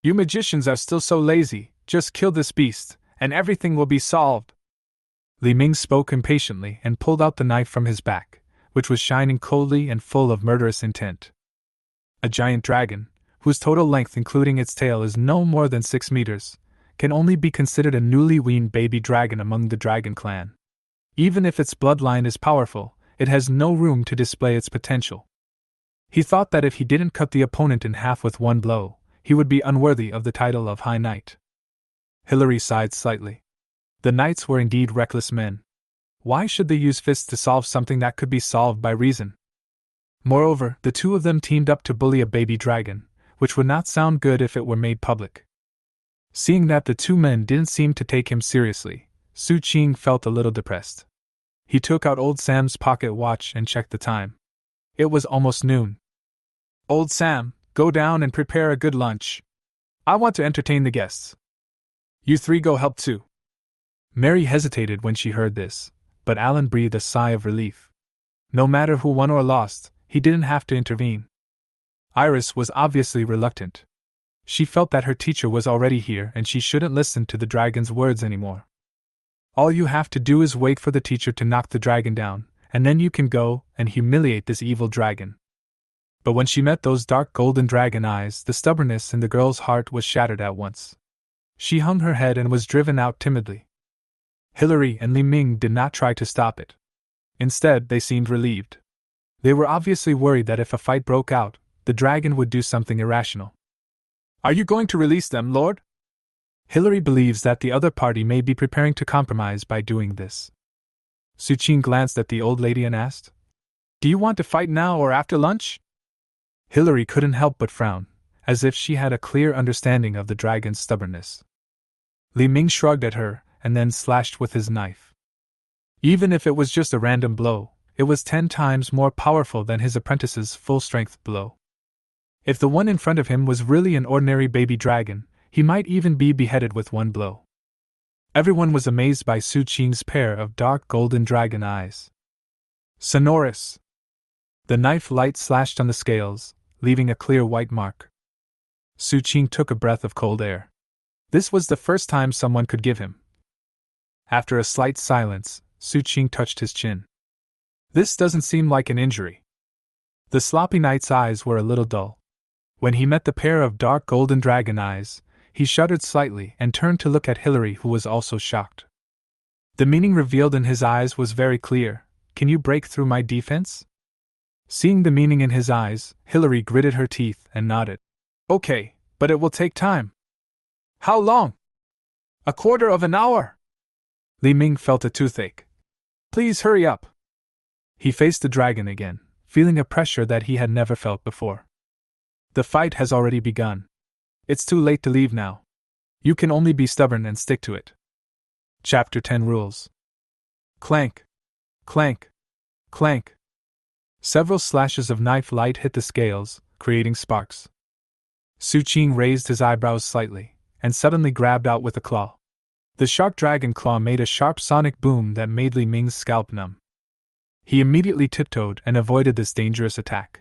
"You magicians are still so lazy, just kill this beast, and everything will be solved." Li Ming spoke impatiently and pulled out the knife from his back, which was shining coldly and full of murderous intent. A giant dragon, whose total length including its tail is no more than 6 meters, can only be considered a newly weaned baby dragon among the dragon clan. Even if its bloodline is powerful, it has no room to display its potential. He thought that if he didn't cut the opponent in half with one blow, he would be unworthy of the title of High Knight. Hilary sighed slightly. The knights were indeed reckless men. Why should they use fists to solve something that could be solved by reason? Moreover, the two of them teamed up to bully a baby dragon, which would not sound good if it were made public. Seeing that the two men didn't seem to take him seriously, Su Qing felt a little depressed. He took out old Sam's pocket watch and checked the time. It was almost noon. "Old Sam, go down and prepare a good lunch. I want to entertain the guests. You three go help too." Mary hesitated when she heard this, but Alan breathed a sigh of relief. No matter who won or lost, he didn't have to intervene. Iris was obviously reluctant. She felt that her teacher was already here and she shouldn't listen to the dragon's words anymore. All you have to do is wait for the teacher to knock the dragon down, and then you can go and humiliate this evil dragon. But when she met those dark golden dragon eyes, the stubbornness in the girl's heart was shattered at once. She hung her head and was driven out timidly. Hilary and Li Ming did not try to stop it. Instead, they seemed relieved. They were obviously worried that if a fight broke out, the dragon would do something irrational. "Are you going to release them, Lord?" Hilary believes that the other party may be preparing to compromise by doing this. Su Qing glanced at the old lady and asked, "Do you want to fight now or after lunch?" Hilary couldn't help but frown, as if she had a clear understanding of the dragon's stubbornness. Li Ming shrugged at her and then slashed with his knife. Even if it was just a random blow, it was 10 times more powerful than his apprentice's full-strength blow. If the one in front of him was really an ordinary baby dragon, he might even be beheaded with one blow. Everyone was amazed by Su Qing's pair of dark golden dragon eyes. Sonorous! The knife light slashed on the scales, leaving a clear white mark. Su Qing took a breath of cold air. This was the first time someone could give him. After a slight silence, Su Qing touched his chin. "This doesn't seem like an injury." The sloppy knight's eyes were a little dull. When he met the pair of dark golden dragon eyes, he shuddered slightly and turned to look at Hilary, who was also shocked. The meaning revealed in his eyes was very clear. "Can you break through my defense?" Seeing the meaning in his eyes, Hillary gritted her teeth and nodded. Okay, but it will take time. How long? A quarter of an hour. Li Ming felt a toothache. Please hurry up. He faced the dragon again, feeling a pressure that he had never felt before. The fight has already begun. It's too late to leave now. You can only be stubborn and stick to it. Chapter 10 Rules. Clank. Clank. Clank. Several slashes of knife light hit the scales, creating sparks. Su Qing raised his eyebrows slightly, and suddenly grabbed out with a claw. The sharp dragon claw made a sharp sonic boom that made Li Ming's scalp numb. He immediately tiptoed and avoided this dangerous attack.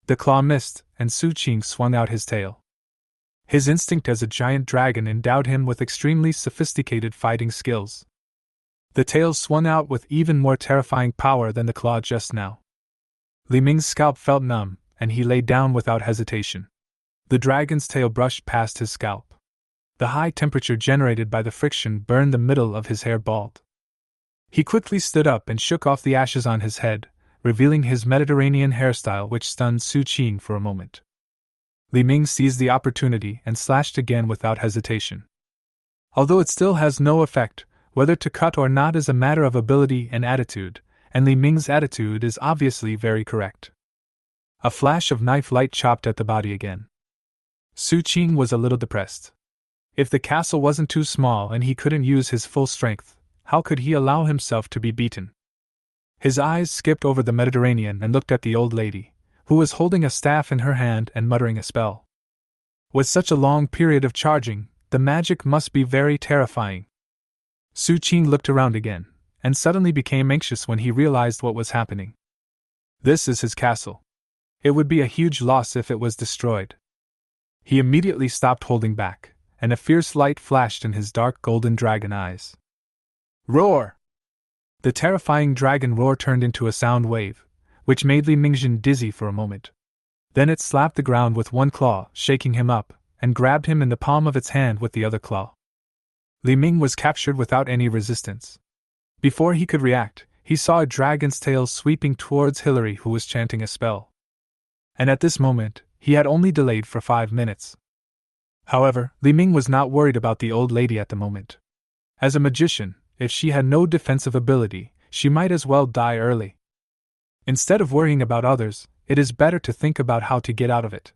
The claw missed, and Su Qing swung out his tail. His instinct as a giant dragon endowed him with extremely sophisticated fighting skills. The tail swung out with even more terrifying power than the claw just now. Li Ming's scalp felt numb, and he lay down without hesitation. The dragon's tail brushed past his scalp. The high temperature generated by the friction burned the middle of his hair bald. He quickly stood up and shook off the ashes on his head, revealing his Mediterranean hairstyle, which stunned Su Qing for a moment. Li Ming seized the opportunity and slashed again without hesitation. Although it still has no effect, whether to cut or not is a matter of ability and attitude, and Li Ming's attitude is obviously very correct. A flash of knife light chopped at the body again. Su Qing was a little depressed. If the castle wasn't too small and he couldn't use his full strength, how could he allow himself to be beaten? His eyes skipped over the Mediterranean and looked at the old lady, who was holding a staff in her hand and muttering a spell. With such a long period of charging, the magic must be very terrifying. Su Qing looked around again, and suddenly became anxious when he realized what was happening. This is his castle. It would be a huge loss if it was destroyed. He immediately stopped holding back, and a fierce light flashed in his dark golden dragon eyes. Roar! The terrifying dragon roar turned into a sound wave, which made Li Mingjin dizzy for a moment. Then it slapped the ground with one claw, shaking him up, and grabbed him in the palm of its hand with the other claw. Li Ming was captured without any resistance. Before he could react, he saw a dragon's tail sweeping towards Hillary, who was chanting a spell. And at this moment, he had only delayed for 5 minutes. However, Li Ming was not worried about the old lady at the moment. As a magician, if she had no defensive ability, she might as well die early. Instead of worrying about others, it is better to think about how to get out of it.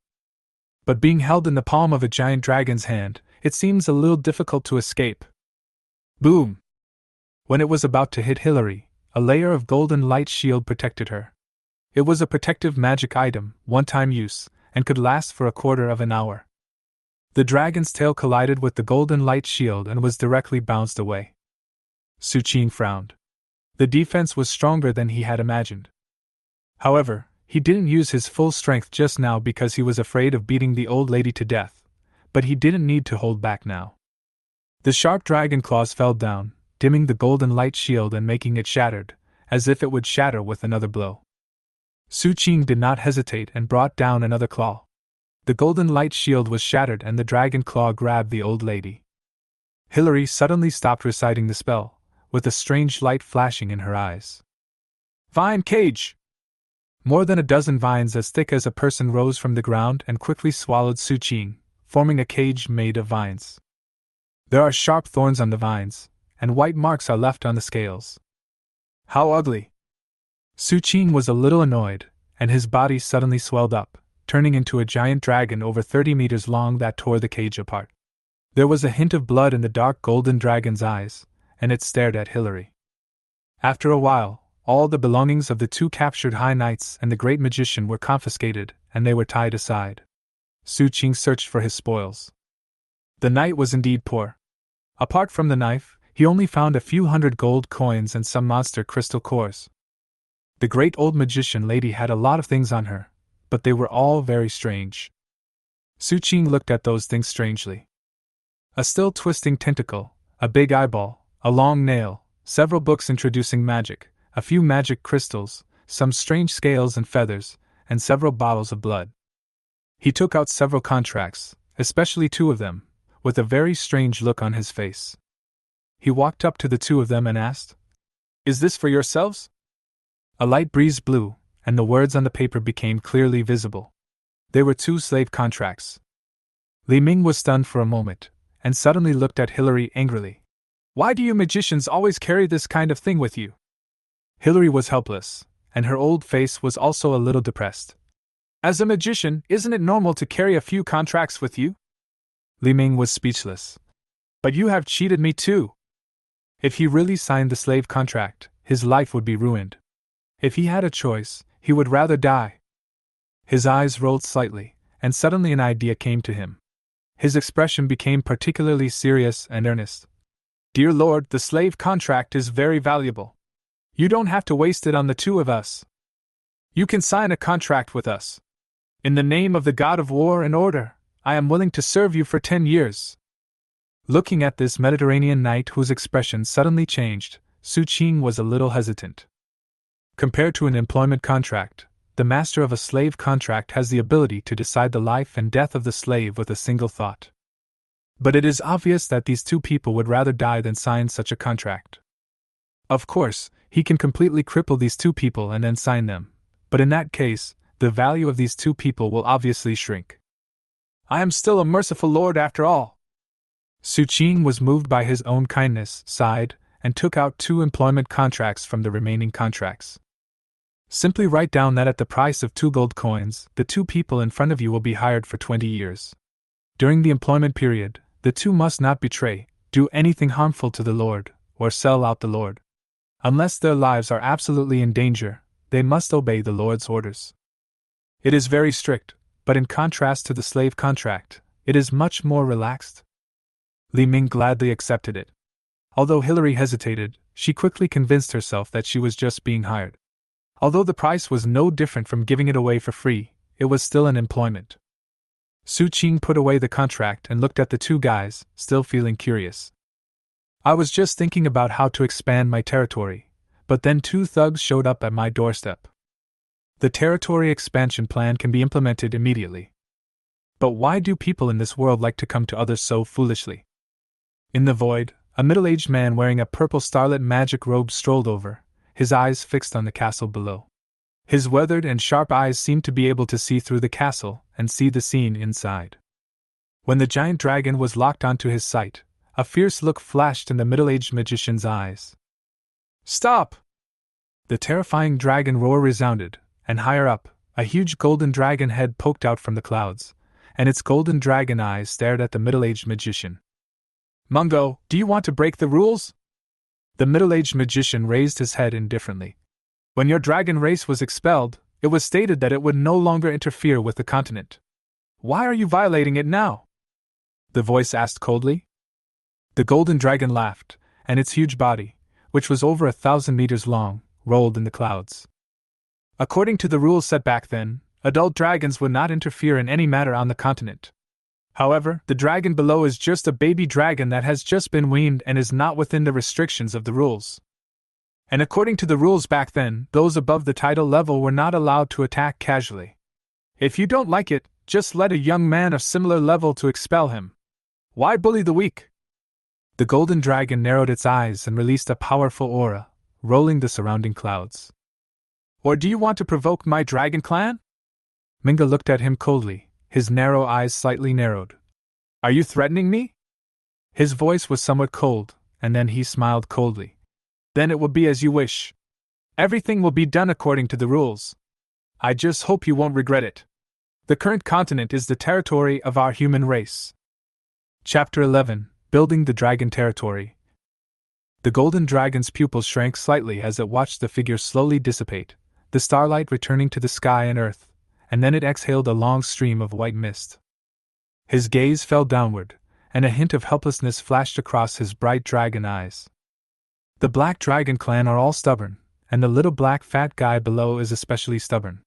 But being held in the palm of a giant dragon's hand, it seems a little difficult to escape. Boom! When it was about to hit Hillary, a layer of golden light shield protected her. It was a protective magic item, one-time use, and could last for a quarter of an hour. The dragon's tail collided with the golden light shield and was directly bounced away. Su Qing frowned. The defense was stronger than he had imagined. However, he didn't use his full strength just now because he was afraid of beating the old lady to death, but he didn't need to hold back now. The sharp dragon claws fell down, dimming the golden light shield and making it shattered, as if it would shatter with another blow. Su Qing did not hesitate and brought down another claw. The golden light shield was shattered and the dragon claw grabbed the old lady. Hillary suddenly stopped reciting the spell, with a strange light flashing in her eyes. Vine cage! More than a dozen vines as thick as a person rose from the ground and quickly swallowed Su Qing, forming a cage made of vines. There are sharp thorns on the vines, and white marks are left on the scales. How ugly! Su Qing was a little annoyed, and his body suddenly swelled up, turning into a giant dragon over 30 meters long that tore the cage apart. There was a hint of blood in the dark golden dragon's eyes, and it stared at Hillary. After a while, all the belongings of the 2 captured high knights and the great magician were confiscated, and they were tied aside. Su Qing searched for his spoils. The knight was indeed poor. Apart from the knife, he only found a few hundred gold coins and some monster crystal cores. The great old magician lady had a lot of things on her, but they were all very strange. Su Qing looked at those things strangely. A still twisting tentacle, a big eyeball, a long nail, several books introducing magic, a few magic crystals, some strange scales and feathers, and several bottles of blood. He took out several contracts, especially 2 of them, with a very strange look on his face. He walked up to the 2 of them and asked, "Is this for yourselves?" A light breeze blew, and the words on the paper became clearly visible. They were 2 slave contracts. Li Ming was stunned for a moment, and suddenly looked at Hillary angrily. "Why do you magicians always carry this kind of thing with you?" Hillary was helpless, and her old face was also a little depressed. "As a magician, isn't it normal to carry a few contracts with you?" Li Ming was speechless. "But you have cheated me too." If he really signed the slave contract, his life would be ruined. If he had a choice, he would rather die. His eyes rolled slightly, and suddenly an idea came to him. His expression became particularly serious and earnest. "Dear Lord, the slave contract is very valuable. You don't have to waste it on the 2 of us. You can sign a contract with us. In the name of the God of War and Order, I am willing to serve you for 10 years. Looking at this Mediterranean knight whose expression suddenly changed, Su Qing was a little hesitant. Compared to an employment contract, the master of a slave contract has the ability to decide the life and death of the slave with a single thought. But it is obvious that these 2 people would rather die than sign such a contract. Of course, he can completely cripple these 2 people and then sign them, but in that case, the value of these 2 people will obviously shrink. I am still a merciful lord after all." Su Qing was moved by his own kindness, sighed, and took out 2 employment contracts from the remaining contracts. "Simply write down that at the price of 2 gold coins, the 2 people in front of you will be hired for 20 years. During the employment period, the 2 must not betray, do anything harmful to the Lord, or sell out the Lord. Unless their lives are absolutely in danger, they must obey the Lord's orders. It is very strict, but in contrast to the slave contract, it is much more relaxed." Li Ming gladly accepted it. Although Hillary hesitated, she quickly convinced herself that she was just being hired. Although the price was no different from giving it away for free, it was still an employment. Su Qing put away the contract and looked at the 2 guys, still feeling curious. "I was just thinking about how to expand my territory, but then 2 thugs showed up at my doorstep. The territory expansion plan can be implemented immediately. But why do people in this world like to come to others so foolishly?" In the void, a middle-aged man wearing a purple starlit magic robe strolled over, his eyes fixed on the castle below. His weathered and sharp eyes seemed to be able to see through the castle and see the scene inside. When the giant dragon was locked onto his sight, a fierce look flashed in the middle-aged magician's eyes. "Stop!" The terrifying dragon roar resounded, and higher up, a huge golden dragon head poked out from the clouds, and its golden dragon eyes stared at the middle-aged magician. "Mungo, do you want to break the rules?" The middle-aged magician raised his head indifferently. "When your dragon race was expelled, it was stated that it would no longer interfere with the continent. Why are you violating it now?" the voice asked coldly. The golden dragon laughed, and its huge body, which was over 1,000 meters long, rolled in the clouds. "According to the rules set back then, adult dragons would not interfere in any matter on the continent. However, the dragon below is just a baby dragon that has just been weaned and is not within the restrictions of the rules. And according to the rules back then, those above the title level were not allowed to attack casually. If you don't like it, just let a young man of similar level to expel him. Why bully the weak?" The golden dragon narrowed its eyes and released a powerful aura, rolling the surrounding clouds. "Or do you want to provoke my dragon clan?" Minga looked at him coldly, his narrow eyes slightly narrowed. "Are you threatening me?" His voice was somewhat cold, and then he smiled coldly. "Then it will be as you wish. Everything will be done according to the rules. I just hope you won't regret it. The current continent is the territory of our human race." Chapter 11: Building the Dragon Territory. The golden dragon's pupils shrank slightly as it watched the figure slowly dissipate, the starlight returning to the sky and earth, and then it exhaled a long stream of white mist. His gaze fell downward, and a hint of helplessness flashed across his bright dragon eyes. The Black Dragon clan are all stubborn, and the little black fat guy below is especially stubborn.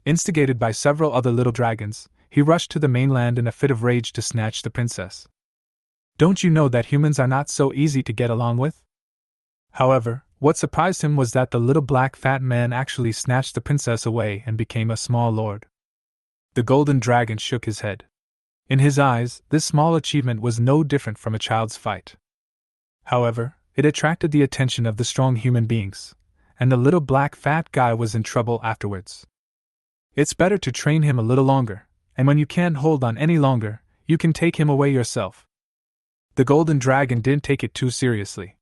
Instigated by several other little dragons, he rushed to the mainland in a fit of rage to snatch the princess. Don't you know that humans are not so easy to get along with? However, what surprised him was that the little black fat man actually snatched the princess away and became a small lord. The golden dragon shook his head. In his eyes, this small achievement was no different from a child's fight. However, it attracted the attention of the strong human beings, and the little black fat guy was in trouble afterwards. It's better to train him a little longer, and when you can't hold on any longer, you can take him away yourself. The golden dragon didn't take it too seriously.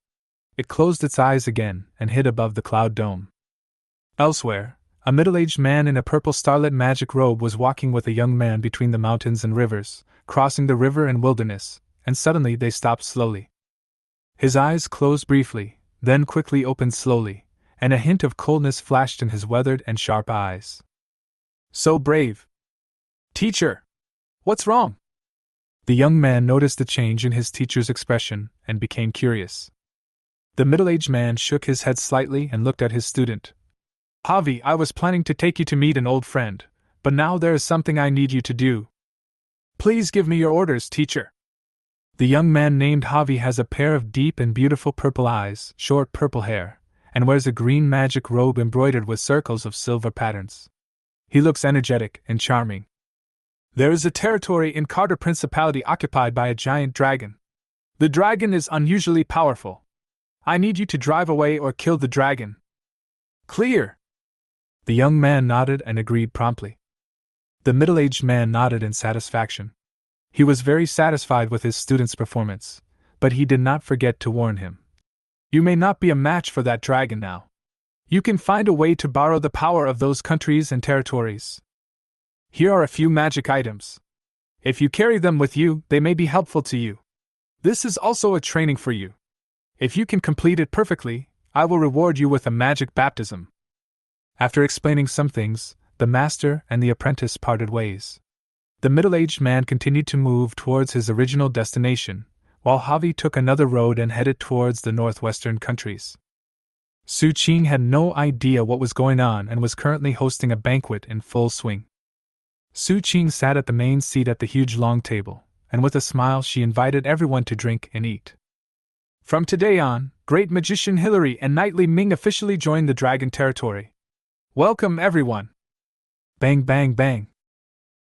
It closed its eyes again and hid above the cloud dome. Elsewhere, a middle-aged man in a purple starlit magic robe was walking with a young man between the mountains and rivers, crossing the river and wilderness, and suddenly they stopped slowly. His eyes closed briefly, then quickly opened slowly, and a hint of coldness flashed in his weathered and sharp eyes. So brave! Teacher! What's wrong? The young man noticed the change in his teacher's expression and became curious. The middle-aged man shook his head slightly and looked at his student. Javi, I was planning to take you to meet an old friend, but now there is something I need you to do. Please give me your orders, teacher. The young man named Javi has a pair of deep and beautiful purple eyes, short purple hair, and wears a green magic robe embroidered with circles of silver patterns. He looks energetic and charming. There is a territory in Carter Principality occupied by a giant dragon. The dragon is unusually powerful. I need you to drive away or kill the dragon. Clear! The young man nodded and agreed promptly. The middle-aged man nodded in satisfaction. He was very satisfied with his student's performance, but he did not forget to warn him. You may not be a match for that dragon now. You can find a way to borrow the power of those countries and territories. Here are a few magic items. If you carry them with you, they may be helpful to you. This is also a training for you. If you can complete it perfectly, I will reward you with a magic baptism. After explaining some things, the master and the apprentice parted ways. The middle-aged man continued to move towards his original destination, while Javi took another road and headed towards the northwestern countries. Su Qing had no idea what was going on and was currently hosting a banquet in full swing. Su Qing sat at the main seat at the huge long table, and with a smile she invited everyone to drink and eat. From today on, Great Magician Hillary and Knight Li Ming officially joined the Dragon Territory. Welcome, everyone! Bang, bang, bang!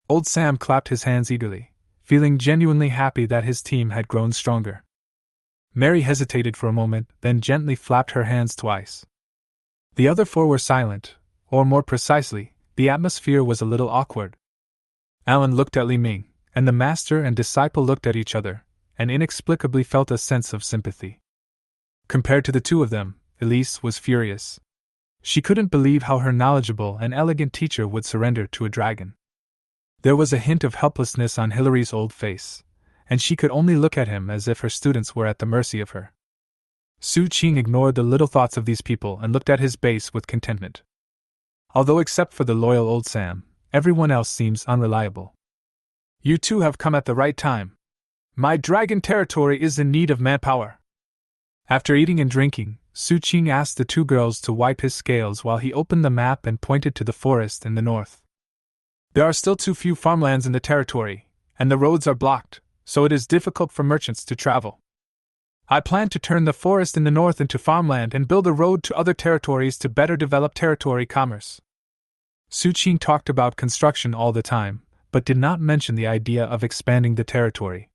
Old Sam clapped his hands eagerly, feeling genuinely happy that his team had grown stronger. Mary hesitated for a moment, then gently flapped her hands twice. The other four were silent, or more precisely, the atmosphere was a little awkward. Alan looked at Li Ming, and the master and disciple looked at each other, and inexplicably felt a sense of sympathy. Compared to the two of them, Elise was furious. She couldn't believe how her knowledgeable and elegant teacher would surrender to a dragon. There was a hint of helplessness on Hilary's old face, and she could only look at him as if her students were at the mercy of her. Su Qing ignored the little thoughts of these people and looked at his base with contentment. Although except for the loyal old Sam, everyone else seems unreliable. You two have come at the right time. My dragon territory is in need of manpower. After eating and drinking, Su Qing asked the two girls to wipe his scales while he opened the map and pointed to the forest in the north. There are still too few farmlands in the territory, and the roads are blocked, so it is difficult for merchants to travel. I plan to turn the forest in the north into farmland and build a road to other territories to better develop territory commerce. Su Qing talked about construction all the time, but did not mention the idea of expanding the territory.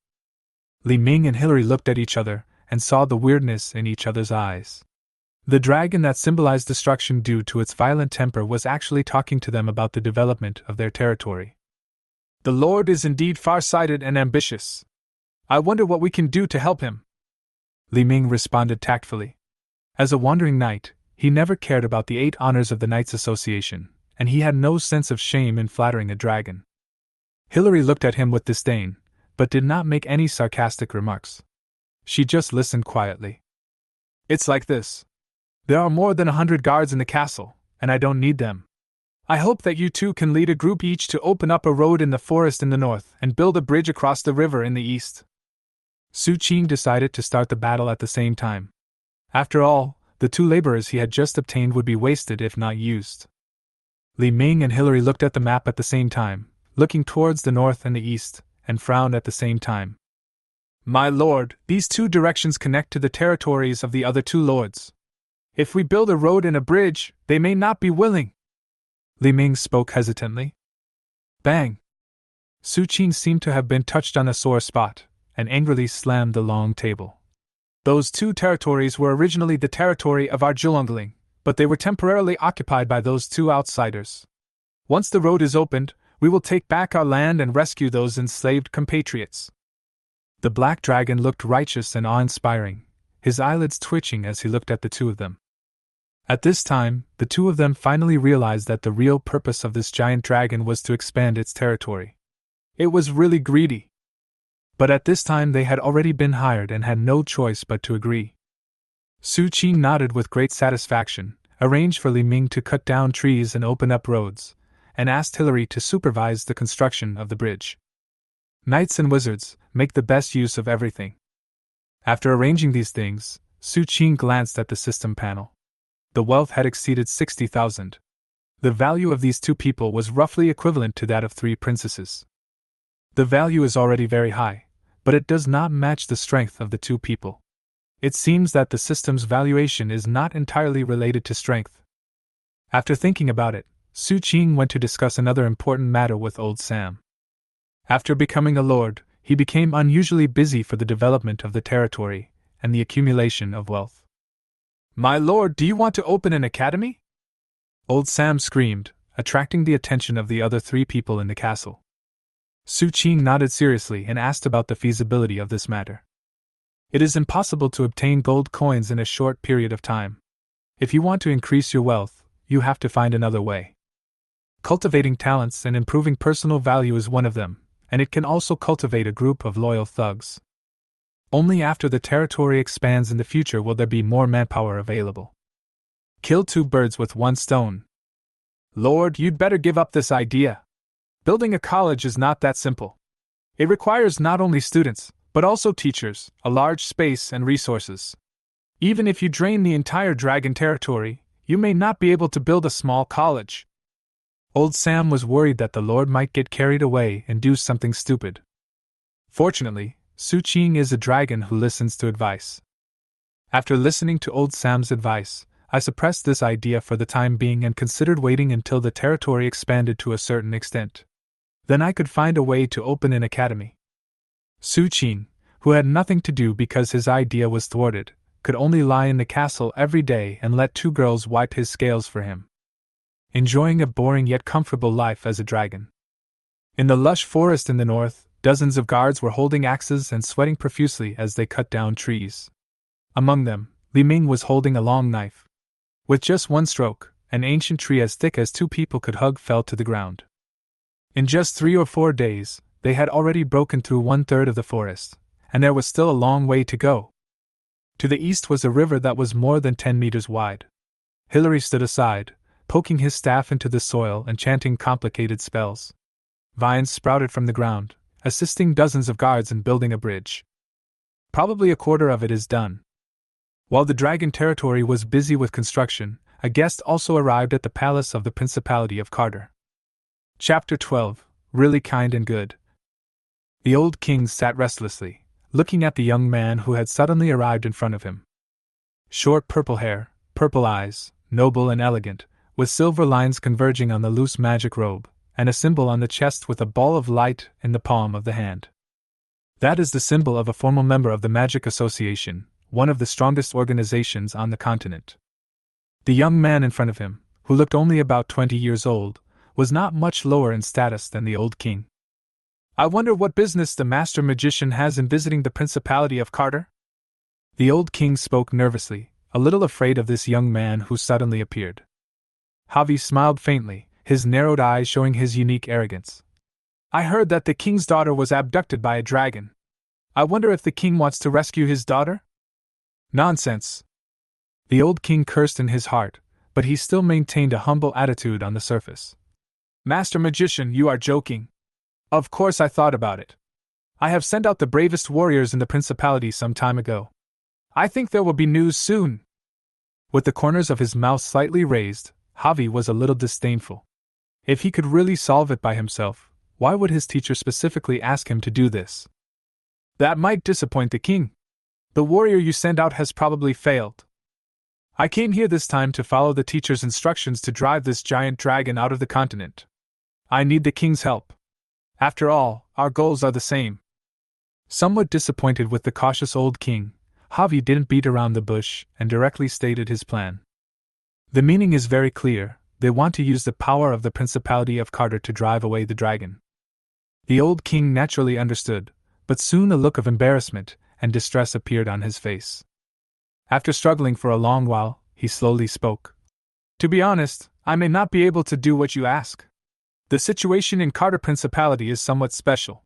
Li Ming and Hillary looked at each other and saw the weirdness in each other's eyes. The dragon that symbolized destruction due to its violent temper was actually talking to them about the development of their territory. The Lord is indeed far-sighted and ambitious. I wonder what we can do to help him. Li Ming responded tactfully. As a wandering knight, he never cared about the 8 honors of the Knights Association, and he had no sense of shame in flattering a dragon. Hillary looked at him with disdain, but did not make any sarcastic remarks. She just listened quietly. It's like this. There are more than 100 guards in the castle, and I don't need them. I hope that you two can lead a group each to open up a road in the forest in the north and build a bridge across the river in the east. Su Qing decided to start the battle at the same time. After all, the 2 laborers he had just obtained would be wasted if not used. Li Ming and Hillary looked at the map at the same time, looking towards the north and the east, and frowned at the same time. My lord, these 2 directions connect to the territories of the other 2 lords. If we build a road and a bridge, they may not be willing. Li Ming spoke hesitantly. Bang! Su Qing seemed to have been touched on a sore spot, and angrily slammed the long table. Those 2 territories were originally the territory of our Julongling, but they were temporarily occupied by those two outsiders. Once the road is opened, we will take back our land and rescue those enslaved compatriots. The black dragon looked righteous and awe-inspiring, his eyelids twitching as he looked at the two of them. At this time, the two of them finally realized that the real purpose of this giant dragon was to expand its territory. It was really greedy. But at this time they had already been hired and had no choice but to agree. Su Qing nodded with great satisfaction, arranged for Li Ming to cut down trees and open up roads, and asked Hilary to supervise the construction of the bridge. Knights and wizards make the best use of everything. After arranging these things, Su Qing glanced at the system panel. The wealth had exceeded 60,000. The value of these two people was roughly equivalent to that of 3 princesses. The value is already very high, but it does not match the strength of the two people. It seems that the system's valuation is not entirely related to strength. After thinking about it, Su Qing went to discuss another important matter with old Sam. After becoming a lord, he became unusually busy for the development of the territory and the accumulation of wealth. "My lord, do you want to open an academy?" Old Sam screamed, attracting the attention of the other 3 people in the castle. Su Qing nodded seriously and asked about the feasibility of this matter. It is impossible to obtain gold coins in a short period of time. If you want to increase your wealth, you have to find another way. Cultivating talents and improving personal value is one of them, and it can also cultivate a group of loyal thugs. Only after the territory expands in the future will there be more manpower available. Kill 2 birds with 1 stone. Lord, you'd better give up this idea. Building a college is not that simple. It requires not only students, but also teachers, a large space and resources. Even if you drain the entire dragon territory, you may not be able to build a small college. Old Sam was worried that the Lord might get carried away and do something stupid. Fortunately, Su Qing is a dragon who listens to advice. After listening to Old Sam's advice, I suppressed this idea for the time being and considered waiting until the territory expanded to a certain extent. Then I could find a way to open an academy. Su Qing, who had nothing to do because his idea was thwarted, could only lie in the castle every day and let 2 girls wipe his scales for him. Enjoying a boring yet comfortable life as a dragon. In the lush forest in the north, dozens of guards were holding axes and sweating profusely as they cut down trees. Among them, Li Ming was holding a long knife. With just 1 stroke, an ancient tree as thick as 2 people could hug fell to the ground. In just 3 or 4 days, they had already broken through 1/3 of the forest, and there was still a long way to go. To the east was a river that was more than 10 meters wide. Hilary stood aside, poking his staff into the soil and chanting complicated spells. Vines sprouted from the ground, assisting dozens of guards in building a bridge. Probably a quarter of it is done. While the dragon territory was busy with construction, a guest also arrived at the palace of the Principality of Carter. Chapter 12, Really Kind and Good. The old king sat restlessly, looking at the young man who had suddenly arrived in front of him. Short purple hair, purple eyes, noble and elegant, with silver lines converging on the loose magic robe, and a symbol on the chest with a ball of light in the palm of the hand. That is the symbol of a formal member of the Magic Association, one of the strongest organizations on the continent. The young man in front of him, who looked only about 20 years old, was not much lower in status than the old king. "I wonder what business the master magician has in visiting the Principality of Carter?" The old king spoke nervously, a little afraid of this young man who suddenly appeared. Javi smiled faintly, his narrowed eyes showing his unique arrogance. "I heard that the king's daughter was abducted by a dragon. I wonder if the king wants to rescue his daughter?" "Nonsense!" The old king cursed in his heart, but he still maintained a humble attitude on the surface. "Master magician, you are joking. Of course I thought about it. I have sent out the bravest warriors in the principality some time ago. I think there will be news soon." With the corners of his mouth slightly raised, Javi was a little disdainful. If he could really solve it by himself, why would his teacher specifically ask him to do this? "That might disappoint the king. The warrior you sent out has probably failed. I came here this time to follow the teacher's instructions to drive this giant dragon out of the continent. I need the king's help. After all, our goals are the same." Somewhat disappointed with the cautious old king, Javi didn't beat around the bush and directly stated his plan. The meaning is very clear: they want to use the power of the Principality of Carter to drive away the dragon. The old king naturally understood, but soon a look of embarrassment and distress appeared on his face. After struggling for a long while, he slowly spoke. To be honest, I may not be able to do what you ask. The situation in Carter Principality is somewhat special.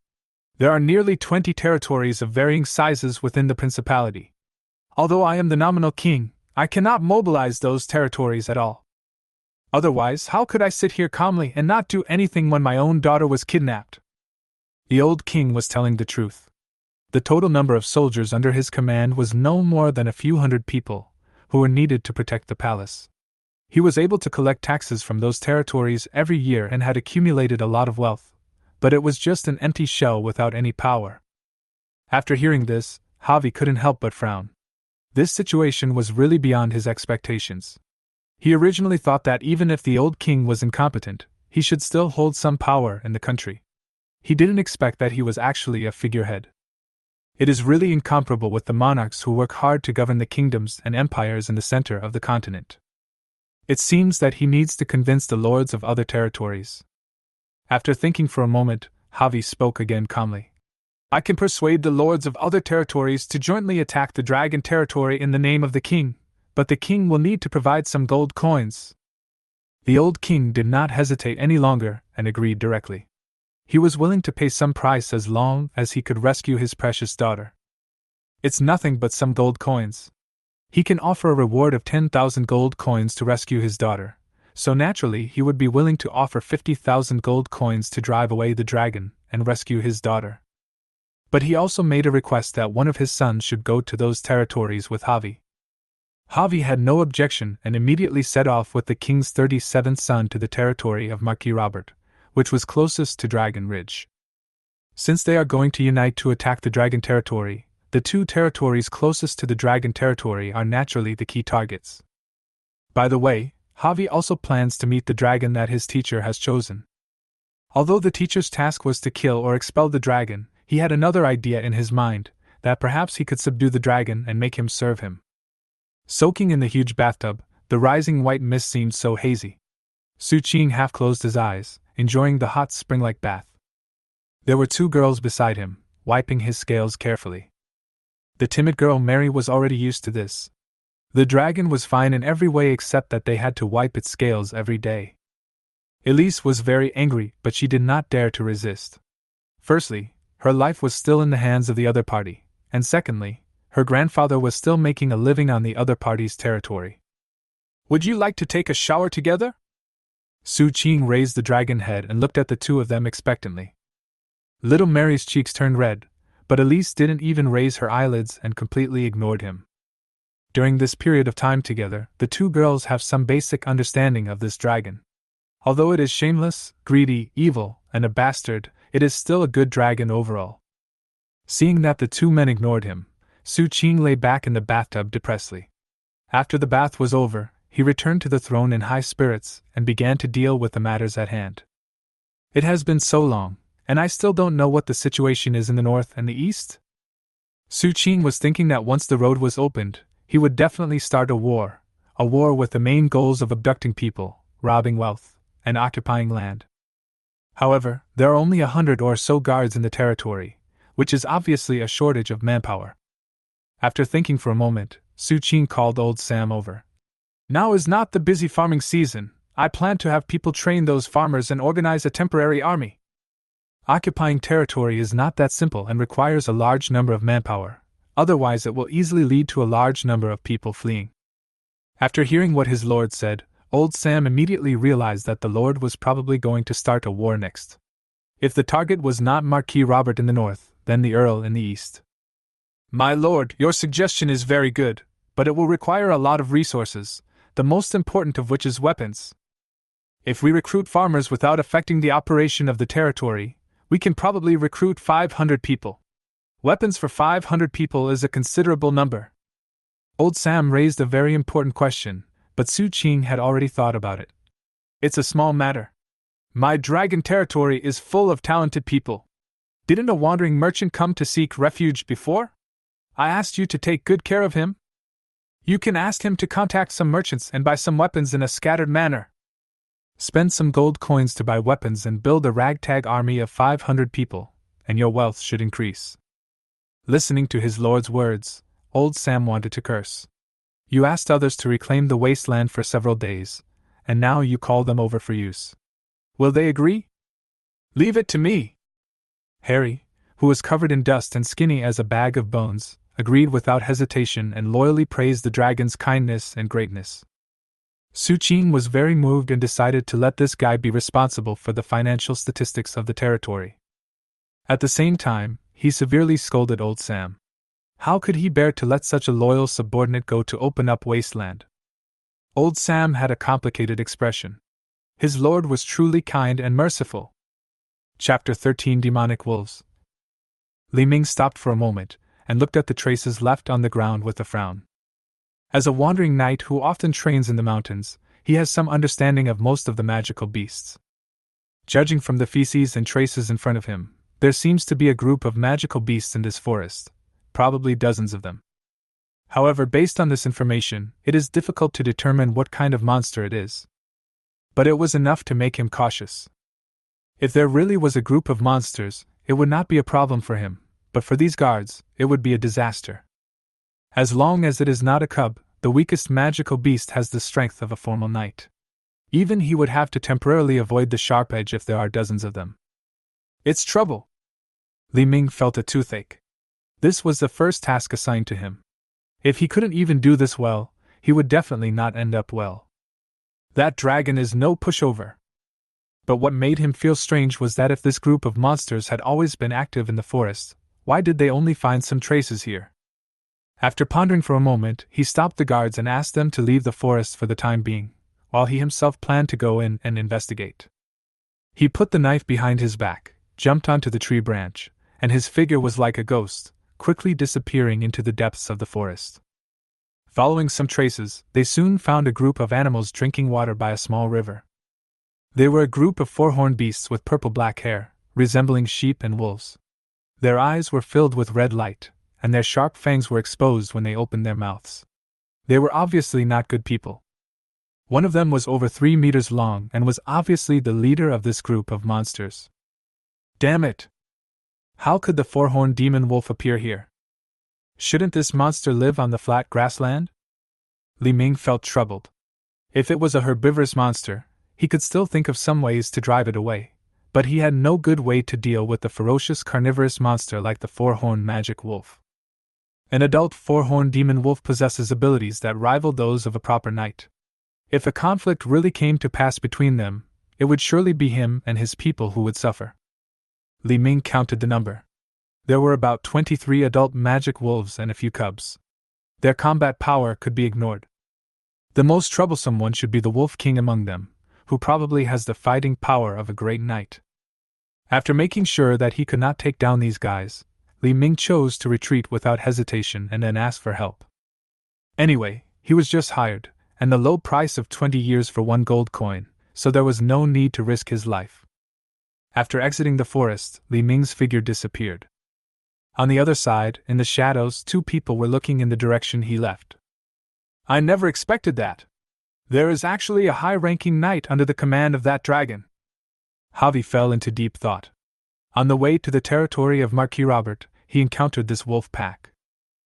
There are nearly 20 territories of varying sizes within the Principality. Although I am the nominal king, I cannot mobilize those territories at all. Otherwise, how could I sit here calmly and not do anything when my own daughter was kidnapped? The old king was telling the truth. The total number of soldiers under his command was no more than a few hundred people, who were needed to protect the palace. He was able to collect taxes from those territories every year and had accumulated a lot of wealth, but it was just an empty shell without any power. After hearing this, Javi couldn't help but frown. This situation was really beyond his expectations. He originally thought that even if the old king was incompetent, he should still hold some power in the country. He didn't expect that he was actually a figurehead. It is really incomparable with the monarchs who work hard to govern the kingdoms and empires in the center of the continent. It seems that he needs to convince the lords of other territories. After thinking for a moment, Javi spoke again calmly. I can persuade the lords of other territories to jointly attack the dragon territory in the name of the king, but the king will need to provide some gold coins. The old king did not hesitate any longer and agreed directly. He was willing to pay some price as long as he could rescue his precious daughter. It's nothing but some gold coins. He can offer a reward of 10,000 gold coins to rescue his daughter, so naturally he would be willing to offer 50,000 gold coins to drive away the dragon and rescue his daughter. But he also made a request that one of his sons should go to those territories with Javi. Javi had no objection and immediately set off with the king's 37th son to the territory of Marquis Robert, which was closest to Dragon Ridge. Since they are going to unite to attack the dragon territory, the two territories closest to the dragon territory are naturally the key targets. By the way, Javi also plans to meet the dragon that his teacher has chosen. Although the teacher's task was to kill or expel the dragon, he had another idea in his mind, that perhaps he could subdue the dragon and make him serve him. Soaking in the huge bathtub, the rising white mist seemed so hazy. Su Qing half closed his eyes, enjoying the hot spring-like bath. There were two girls beside him, wiping his scales carefully. The timid girl Mary was already used to this. The dragon was fine in every way except that they had to wipe its scales every day. Elise was very angry, but she did not dare to resist. Firstly, her life was still in the hands of the other party, and secondly, her grandfather was still making a living on the other party's territory. Would you like to take a shower together? Su Qing raised the dragon head and looked at the two of them expectantly. Little Mary's cheeks turned red, but Elise didn't even raise her eyelids and completely ignored him. During this period of time together, the two girls have some basic understanding of this dragon. Although it is shameless, greedy, evil, and a bastard, it is still a good dragon overall. Seeing that the two men ignored him, Su Qing lay back in the bathtub depressedly. After the bath was over, he returned to the throne in high spirits and began to deal with the matters at hand. It has been so long, and I still don't know what the situation is in the north and the east? Su Qing was thinking that once the road was opened, he would definitely start a war with the main goals of abducting people, robbing wealth, and occupying land. However, there are only 100 or so guards in the territory, which is obviously a shortage of manpower. After thinking for a moment, Su Qing called old Sam over. Now is not the busy farming season. I plan to have people train those farmers and organize a temporary army. Occupying territory is not that simple and requires a large number of manpower, otherwise it will easily lead to a large number of people fleeing. After hearing what his lord said, old Sam immediately realized that the lord was probably going to start a war next. If the target was not Marquis Robert in the north, then the Earl in the east. My lord, your suggestion is very good, but it will require a lot of resources, the most important of which is weapons. If we recruit farmers without affecting the operation of the territory, we can probably recruit 500 people. Weapons for 500 people is a considerable number. Old Sam raised a very important question, but Su Qing had already thought about it. It's a small matter. My dragon territory is full of talented people. Didn't a wandering merchant come to seek refuge before? I asked you to take good care of him. You can ask him to contact some merchants and buy some weapons in a scattered manner. Spend some gold coins to buy weapons and build a ragtag army of 500 people, and your wealth should increase. Listening to his lord's words, old Sam wanted to curse. You asked others to reclaim the wasteland for several days, and now you call them over for use. Will they agree? Leave it to me. Harry, who was covered in dust and skinny as a bag of bones, agreed without hesitation and loyally praised the dragon's kindness and greatness. Su Qing was very moved and decided to let this guy be responsible for the financial statistics of the territory. At the same time, he severely scolded old Sam. How could he bear to let such a loyal subordinate go to open up wasteland? Old Sam had a complicated expression. His lord was truly kind and merciful. Chapter 13 Demonic Wolves. Li Ming stopped for a moment and looked at the traces left on the ground with a frown. As a wandering knight who often trains in the mountains, he has some understanding of most of the magical beasts. Judging from the feces and traces in front of him, there seems to be a group of magical beasts in this forest, probably dozens of them. However, based on this information, it is difficult to determine what kind of monster it is. But it was enough to make him cautious. If there really was a group of monsters, it would not be a problem for him, but for these guards, it would be a disaster. As long as it is not a cub, the weakest magical beast has the strength of a formal knight. Even he would have to temporarily avoid the sharp edge if there are dozens of them. It's trouble. Li Ming felt a toothache. This was the first task assigned to him. If he couldn't even do this well, he would definitely not end up well. That dragon is no pushover. But what made him feel strange was that if this group of monsters had always been active in the forest, why did they only find some traces here? After pondering for a moment, he stopped the guards and asked them to leave the forest for the time being, while he himself planned to go in and investigate. He put the knife behind his back, jumped onto the tree branch, and his figure was like a ghost, quickly disappearing into the depths of the forest. Following some traces, they soon found a group of animals drinking water by a small river. They were a group of four-horned beasts with purple-black hair, resembling sheep and wolves. Their eyes were filled with red light, and their sharp fangs were exposed when they opened their mouths. They were obviously not good people. One of them was over 3 meters long and was obviously the leader of this group of monsters. Damn it! How could the four-horned demon wolf appear here? Shouldn't this monster live on the flat grassland? Li Ming felt troubled. If it was a herbivorous monster, he could still think of some ways to drive it away, but he had no good way to deal with the ferocious carnivorous monster like the four-horned magic wolf. An adult four-horned demon wolf possesses abilities that rival those of a proper knight. If a conflict really came to pass between them, it would surely be him and his people who would suffer. Li Ming counted the number. There were about 23 adult magic wolves and a few cubs. Their combat power could be ignored. The most troublesome one should be the Wolf King among them, who probably has the fighting power of a great knight. After making sure that he could not take down these guys, Li Ming chose to retreat without hesitation and then ask for help. Anyway, he was just hired, and the low price of 20 years for 1 gold coin, so there was no need to risk his life. After exiting the forest, Li Ming's figure disappeared. On the other side, in the shadows, 2 people were looking in the direction he left. I never expected that. There is actually a high-ranking knight under the command of that dragon. Javi fell into deep thought. On the way to the territory of Marquis Robert, he encountered this wolf pack.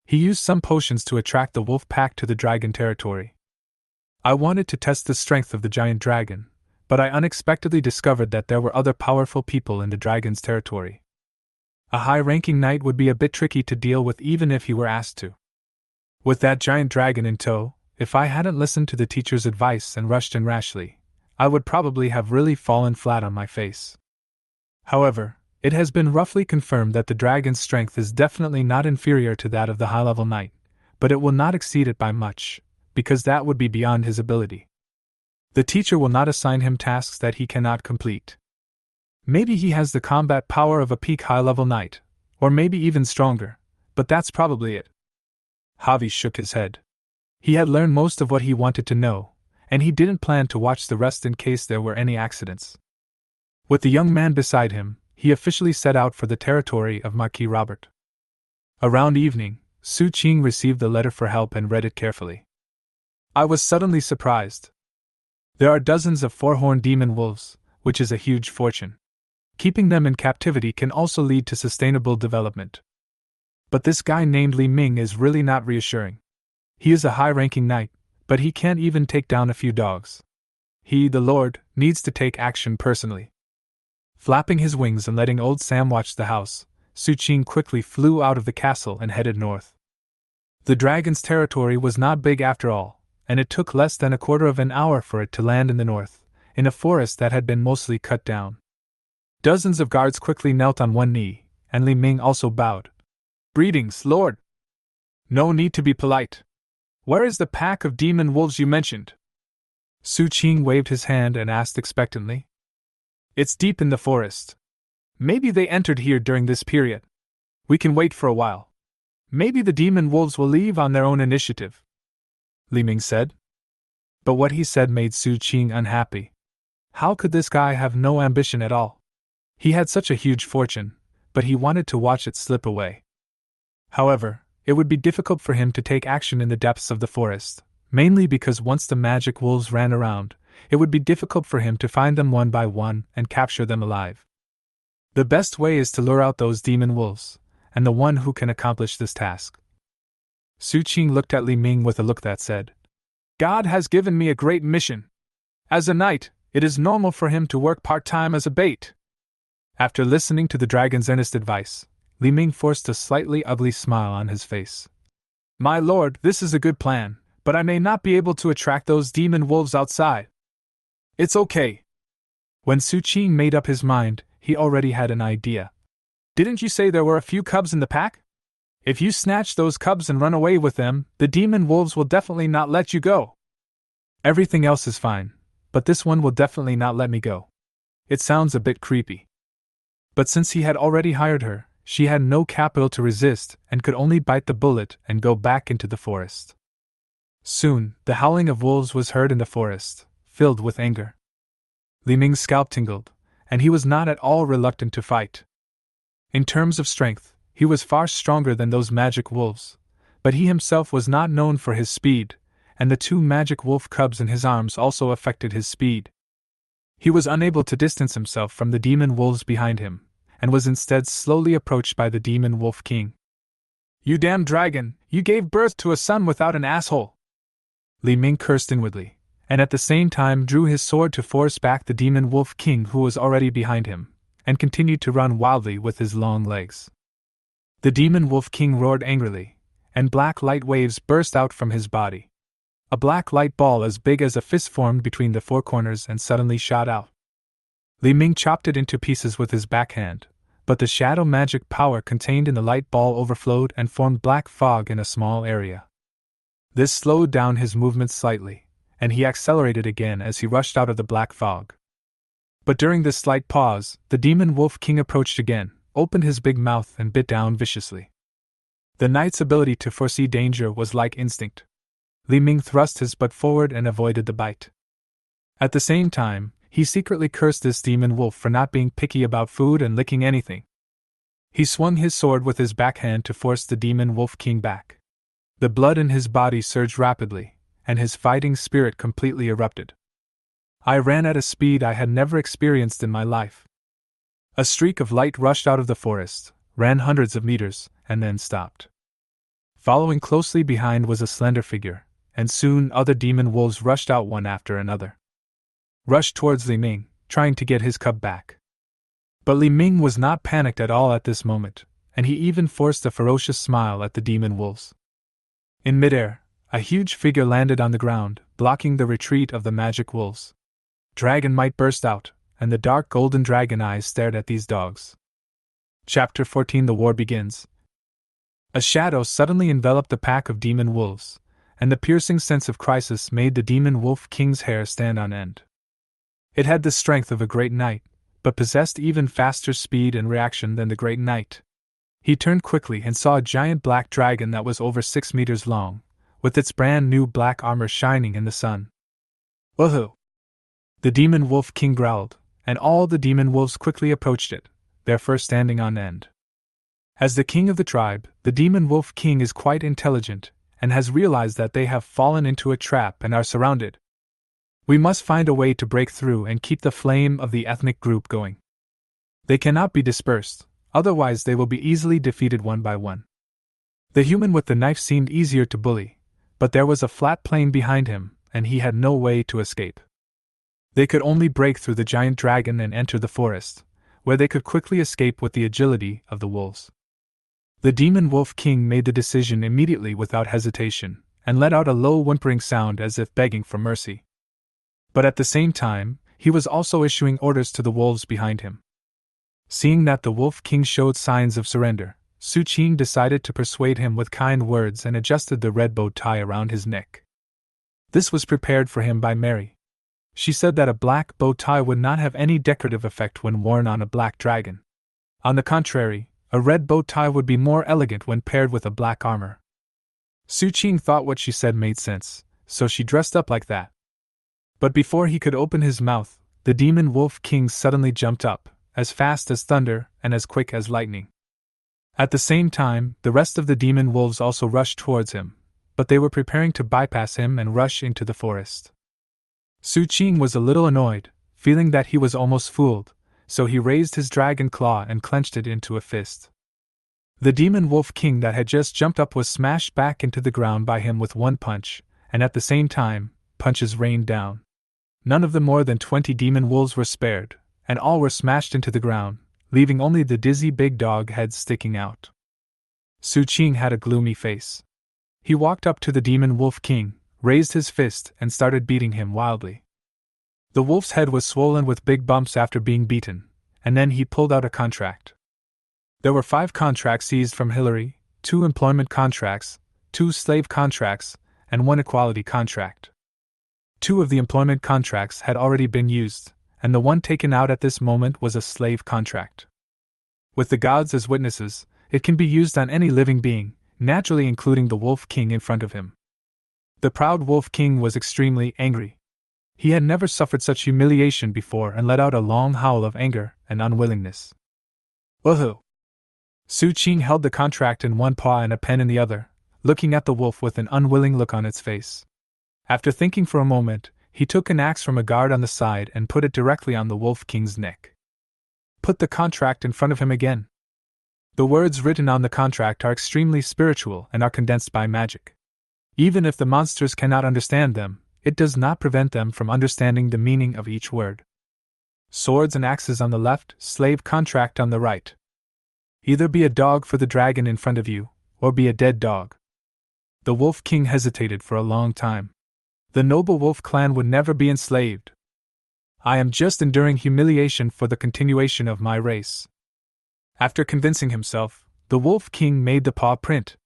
He used some potions to attract the wolf pack to the dragon territory. I wanted to test the strength of the giant dragon, but I unexpectedly discovered that there were other powerful people in the dragon's territory. A high-ranking knight would be a bit tricky to deal with even if he were asked to. With that giant dragon in tow, if I hadn't listened to the teacher's advice and rushed in rashly, I would probably have really fallen flat on my face. However, it has been roughly confirmed that the dragon's strength is definitely not inferior to that of the high-level knight, but it will not exceed it by much, because that would be beyond his ability. The teacher will not assign him tasks that he cannot complete. Maybe he has the combat power of a peak high-level knight, or maybe even stronger, but that's probably it. Javi shook his head. He had learned most of what he wanted to know, and he didn't plan to watch the rest in case there were any accidents. With the young man beside him, he officially set out for the territory of Marquis Robert. Around evening, Su Qing received the letter for help and read it carefully. I was suddenly surprised. There are dozens of four-horned demon wolves, which is a huge fortune. Keeping them in captivity can also lead to sustainable development. But this guy named Li Ming is really not reassuring. He is a high-ranking knight, but he can't even take down a few dogs. He, the Lord, needs to take action personally. Flapping his wings and letting old Sam watch the house, Su Qing quickly flew out of the castle and headed north. The dragon's territory was not big after all, and it took less than a quarter of an hour for it to land in the north, in a forest that had been mostly cut down. Dozens of guards quickly knelt on one knee, and Li Ming also bowed. "Greetings, Lord." "No need to be polite. Where is the pack of demon wolves you mentioned?" Su Qing waved his hand and asked expectantly. "It's deep in the forest. Maybe they entered here during this period. We can wait for a while. Maybe the demon wolves will leave on their own initiative," Li Ming said. But what he said made Su Qing unhappy. How could this guy have no ambition at all? He had such a huge fortune, but he wanted to watch it slip away. However, it would be difficult for him to take action in the depths of the forest, mainly because once the magic wolves ran around, it would be difficult for him to find them one by one and capture them alive. The best way is to lure out those demon wolves, and the one who can accomplish this task. Su Qing looked at Li Ming with a look that said, "God has given me a great mission. As a knight, it is normal for him to work part-time as a bait." After listening to the dragon's earnest advice, Li Ming forced a slightly ugly smile on his face. "My lord, this is a good plan, but I may not be able to attract those demon wolves outside." "It's okay." When Su Qing made up his mind, he already had an idea. "Didn't you say there were a few cubs in the pack? If you snatch those cubs and run away with them, the demon wolves will definitely not let you go." "Everything else is fine, but this one will definitely not let me go." It sounds a bit creepy. But since he had already hired her, she had no capital to resist and could only bite the bullet and go back into the forest. Soon, the howling of wolves was heard in the forest, filled with anger. Li Ming's scalp tingled, and he was not at all reluctant to fight. In terms of strength, he was far stronger than those magic wolves, but he himself was not known for his speed, and the two magic wolf cubs in his arms also affected his speed. He was unable to distance himself from the demon wolves behind him, and was instead slowly approached by the demon wolf king. "You damn dragon, you gave birth to a son without an asshole!" Li Ming cursed inwardly, and at the same time drew his sword to force back the demon wolf king who was already behind him, and continued to run wildly with his long legs. The demon wolf king roared angrily, and black light waves burst out from his body. A black light ball as big as a fist formed between the four corners and suddenly shot out. Li Ming chopped it into pieces with his backhand, but the shadow magic power contained in the light ball overflowed and formed black fog in a small area. This slowed down his movements slightly, and he accelerated again as he rushed out of the black fog. But during this slight pause, the demon wolf king approached again, opened his big mouth and bit down viciously. The knight's ability to foresee danger was like instinct. Li Ming thrust his butt forward and avoided the bite. At the same time, he secretly cursed this demon wolf for not being picky about food and licking anything. He swung his sword with his backhand to force the demon wolf king back. The blood in his body surged rapidly, and his fighting spirit completely erupted. I ran at a speed I had never experienced in my life. A streak of light rushed out of the forest, ran hundreds of meters, and then stopped. Following closely behind was a slender figure, and soon other demon wolves rushed out one after another. Rushed towards Li Ming, trying to get his cub back. But Li Ming was not panicked at all at this moment, and he even forced a ferocious smile at the demon wolves. In midair, a huge figure landed on the ground, blocking the retreat of the magic wolves. Dragon might burst out, and the dark golden dragon eyes stared at these dogs. Chapter 14. The war begins. A shadow suddenly enveloped the pack of demon wolves, and the piercing sense of crisis made the demon wolf king's hair stand on end. It had the strength of a great knight, but possessed even faster speed and reaction than the great knight. He turned quickly and saw a giant black dragon that was over 6 meters long, with its brand new black armor shining in the sun. "Woohoo!" The demon wolf king growled, and all the demon wolves quickly approached it, their fur standing on end. As the king of the tribe, the demon wolf king is quite intelligent, and has realized that they have fallen into a trap and are surrounded. We must find a way to break through and keep the flame of the ethnic group going. They cannot be dispersed, otherwise they will be easily defeated one by one. The human with the knife seemed easier to bully, but there was a flat plain behind him, and he had no way to escape. They could only break through the giant dragon and enter the forest, where they could quickly escape with the agility of the wolves. The demon wolf king made the decision immediately without hesitation, and let out a low whimpering sound as if begging for mercy. But at the same time, he was also issuing orders to the wolves behind him. Seeing that the wolf king showed signs of surrender, Su Qing decided to persuade him with kind words and adjusted the red bow tie around his neck. This was prepared for him by Mary. She said that a black bow tie would not have any decorative effect when worn on a black dragon. On the contrary, a red bow tie would be more elegant when paired with a black armor. Su Qing thought what she said made sense, so she dressed up like that. But before he could open his mouth, the demon wolf king suddenly jumped up, as fast as thunder and as quick as lightning. At the same time, the rest of the demon wolves also rushed towards him, but they were preparing to bypass him and rush into the forest. Su Qing was a little annoyed, feeling that he was almost fooled, so he raised his dragon claw and clenched it into a fist. The demon wolf king that had just jumped up was smashed back into the ground by him with one punch, and at the same time, punches rained down. None of the more than 20 demon wolves were spared, and all were smashed into the ground, leaving only the dizzy big dog head sticking out. Su Qing had a gloomy face. He walked up to the demon wolf king, raised his fist, and started beating him wildly. The wolf's head was swollen with big bumps after being beaten, and then he pulled out a contract. There were 5 contracts seized from Hillary, 2 employment contracts, 2 slave contracts, and 1 equality contract. 2 of the employment contracts had already been used, and the one taken out at this moment was a slave contract. With the gods as witnesses, it can be used on any living being, naturally including the wolf king in front of him. The proud wolf king was extremely angry. He had never suffered such humiliation before and let out a long howl of anger and unwillingness. Woohoo! Su Qing held the contract in one paw and a pen in the other, looking at the wolf with an unwilling look on its face. After thinking for a moment, he took an axe from a guard on the side and put it directly on the wolf king's neck. Put the contract in front of him again. The words written on the contract are extremely spiritual and are condensed by magic. Even if the monsters cannot understand them, it does not prevent them from understanding the meaning of each word. Swords and axes on the left, slave contract on the right. Either be a dog for the dragon in front of you, or be a dead dog. The wolf king hesitated for a long time. The noble wolf clan would never be enslaved. I am just enduring humiliation for the continuation of my race. After convincing himself, the wolf king made the paw print.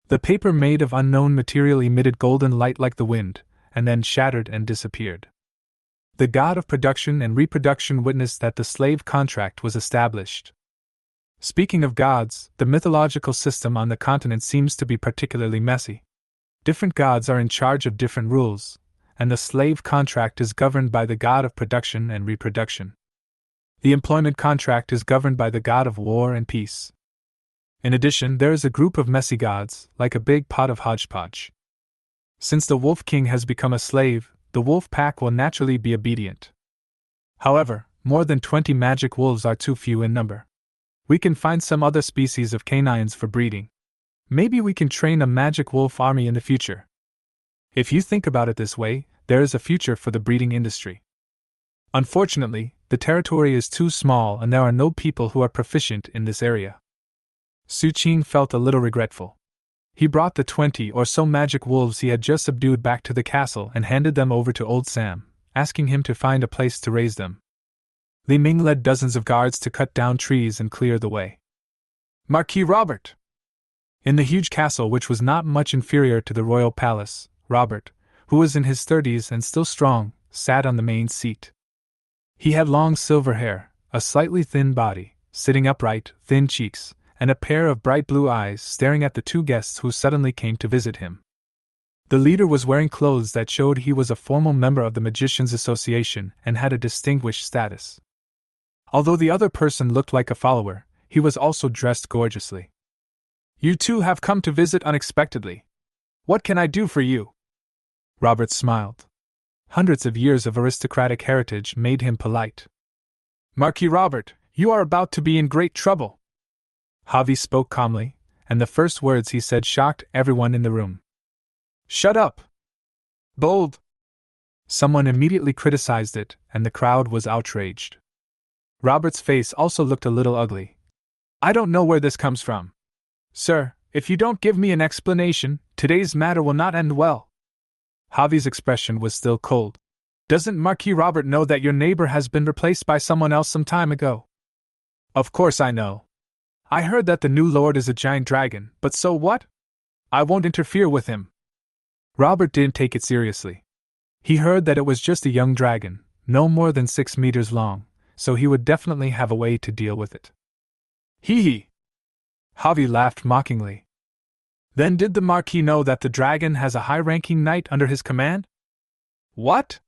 The paper made of unknown material emitted golden light like the wind, and then shattered and disappeared. The god of production and reproduction witnessed that the slave contract was established. Speaking of gods, the mythological system on the continent seems to be particularly messy. Different gods are in charge of different rules, and the slave contract is governed by the god of production and reproduction. The employment contract is governed by the god of war and peace. In addition, there is a group of messy gods, like a big pot of hodgepodge. Since the Wolf King has become a slave, the wolf pack will naturally be obedient. However, more than 20 magic wolves are too few in number. We can find some other species of canines for breeding. Maybe we can train a magic wolf army in the future. If you think about it this way, there is a future for the breeding industry. Unfortunately, the territory is too small and there are no people who are proficient in this area. Su Qing felt a little regretful. He brought the 20 or so magic wolves he had just subdued back to the castle and handed them over to Old Sam, asking him to find a place to raise them. Li Ming led dozens of guards to cut down trees and clear the way. Marquis Robert! In the huge castle, which was not much inferior to the royal palace, Robert, who was in his 30s and still strong, sat on the main seat. He had long silver hair, a slightly thin body, sitting upright, thin cheeks, and a pair of bright blue eyes staring at the 2 guests who suddenly came to visit him. The leader was wearing clothes that showed he was a formal member of the Magicians' Association and had a distinguished status. Although the other person looked like a follower, he was also dressed gorgeously. You two have come to visit unexpectedly. What can I do for you? Robert smiled. Hundreds of years of aristocratic heritage made him polite. Marquis Robert, you are about to be in great trouble. Javi spoke calmly, and the first words he said shocked everyone in the room. Shut up! Bold! Someone immediately criticized it, and the crowd was outraged. Robert's face also looked a little ugly. I don't know where this comes from. Sir, if you don't give me an explanation, today's matter will not end well. Javi's expression was still cold. Doesn't Marquis Robert know that your neighbor has been replaced by someone else some time ago? Of course I know. I heard that the new lord is a giant dragon, but so what? I won't interfere with him. Robert didn't take it seriously. He heard that it was just a young dragon, no more than 6 meters long, so he would definitely have a way to deal with it. Hee hee! Javi laughed mockingly. Then did the Marquis know that the dragon has a high-ranking knight under his command? What?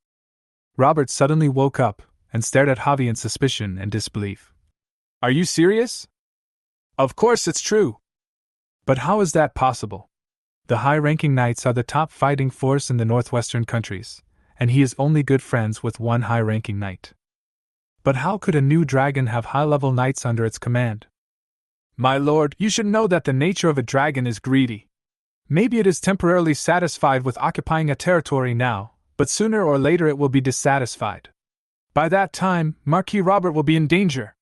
Robert suddenly woke up and stared at Javi in suspicion and disbelief. Are you serious? Of course it's true. But how is that possible? The high-ranking knights are the top fighting force in the northwestern countries, and he is only good friends with one high-ranking knight. But how could a new dragon have high-level knights under its command? My lord, you should know that the nature of a dragon is greedy. Maybe it is temporarily satisfied with occupying a territory now, but sooner or later it will be dissatisfied. By that time, Marquis Robert will be in danger.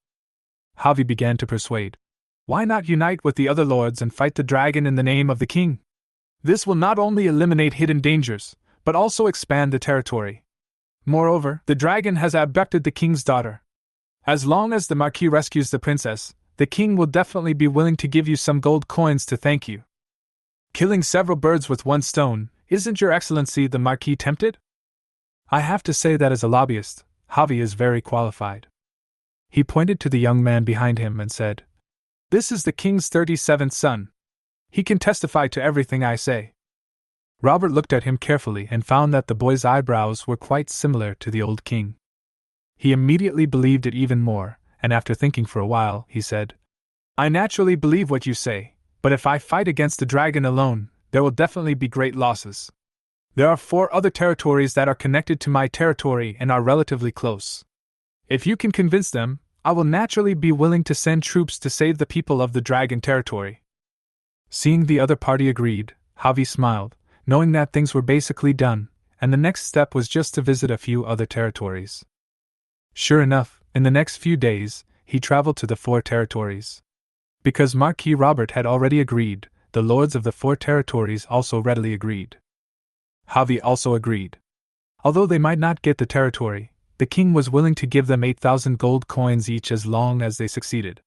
Javi began to persuade. Why not unite with the other lords and fight the dragon in the name of the king? This will not only eliminate hidden dangers, but also expand the territory. Moreover, the dragon has abducted the king's daughter. As long as the Marquis rescues the princess, the king will definitely be willing to give you some gold coins to thank you. Killing several birds with one stone, isn't your excellency the Marquis tempted? I have to say that as a lobbyist, Javi is very qualified. He pointed to the young man behind him and said, This is the king's 37th son. He can testify to everything I say. Robert looked at him carefully and found that the boy's eyebrows were quite similar to the old king. He immediately believed it even more, and after thinking for a while, he said, I naturally believe what you say, but if I fight against the dragon alone, there will definitely be great losses. There are 4 other territories that are connected to my territory and are relatively close. If you can convince them, I will naturally be willing to send troops to save the people of the dragon territory. Seeing the other party agreed, Javi smiled, knowing that things were basically done, and the next step was just to visit a few other territories. Sure enough, in the next few days, he traveled to the 4 territories. Because Marquis Robert had already agreed, the lords of the 4 territories also readily agreed. Javi also agreed. Although they might not get the territory, the king was willing to give them 8,000 gold coins each as long as they succeeded.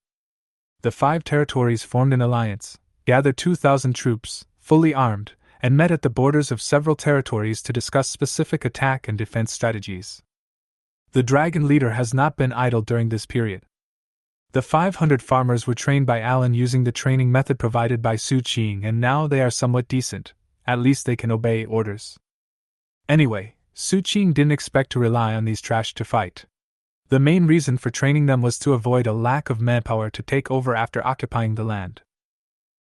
The 5 territories formed an alliance, gathered 2,000 troops, fully armed, and met at the borders of several territories to discuss specific attack and defense strategies. The dragon leader has not been idle during this period. The 500 farmers were trained by Alan using the training method provided by Su Qing, and now they are somewhat decent, at least they can obey orders. Anyway, Su Qing didn't expect to rely on these trash to fight. The main reason for training them was to avoid a lack of manpower to take over after occupying the land.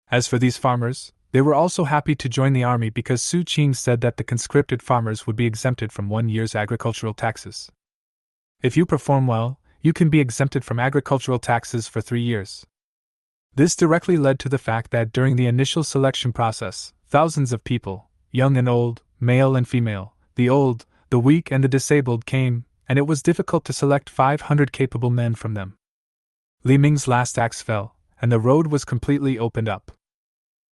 As for these farmers, they were also happy to join the army because Su Qing said that the conscripted farmers would be exempted from 1 year's agricultural taxes. If you perform well, you can be exempted from agricultural taxes for 3 years. This directly led to the fact that during the initial selection process, thousands of people, young and old, male and female, the old, the weak and the disabled came, and it was difficult to select 500 capable men from them. Li Ming's last axe fell, and the road was completely opened up.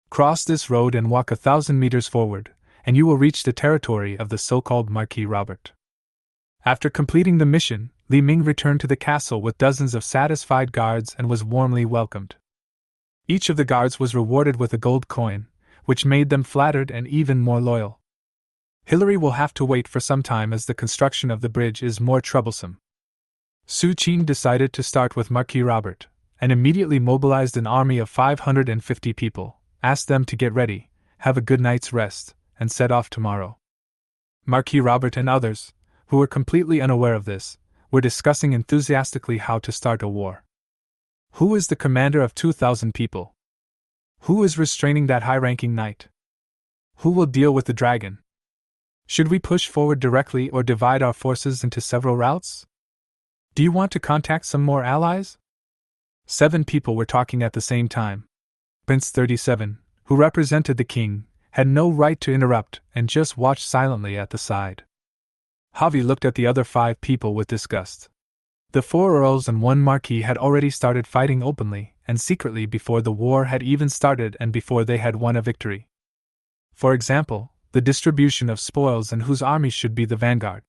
Cross this road and walk 1,000 meters forward, and you will reach the territory of the so-called Marquis Robert. After completing the mission, Li Ming returned to the castle with dozens of satisfied guards and was warmly welcomed. Each of the guards was rewarded with a gold coin, which made them flattered and even more loyal. Hillary will have to wait for some time as the construction of the bridge is more troublesome. Su Qing decided to start with Marquis Robert, and immediately mobilized an army of 550 people, asked them to get ready, have a good night's rest, and set off tomorrow. Marquis Robert and others, who were completely unaware of this, were discussing enthusiastically how to start a war. Who is the commander of 2,000 people? Who is restraining that high-ranking knight? Who will deal with the dragon? Should we push forward directly or divide our forces into several routes? Do you want to contact some more allies? 7 people were talking at the same time. Prince 37, who represented the king, had no right to interrupt and just watched silently at the side. Javi looked at the other 5 people with disgust. The 4 earls and 1 marquis had already started fighting openly and secretly before the war had even started and before they had won a victory. For example, the distribution of spoils and whose army should be the vanguard.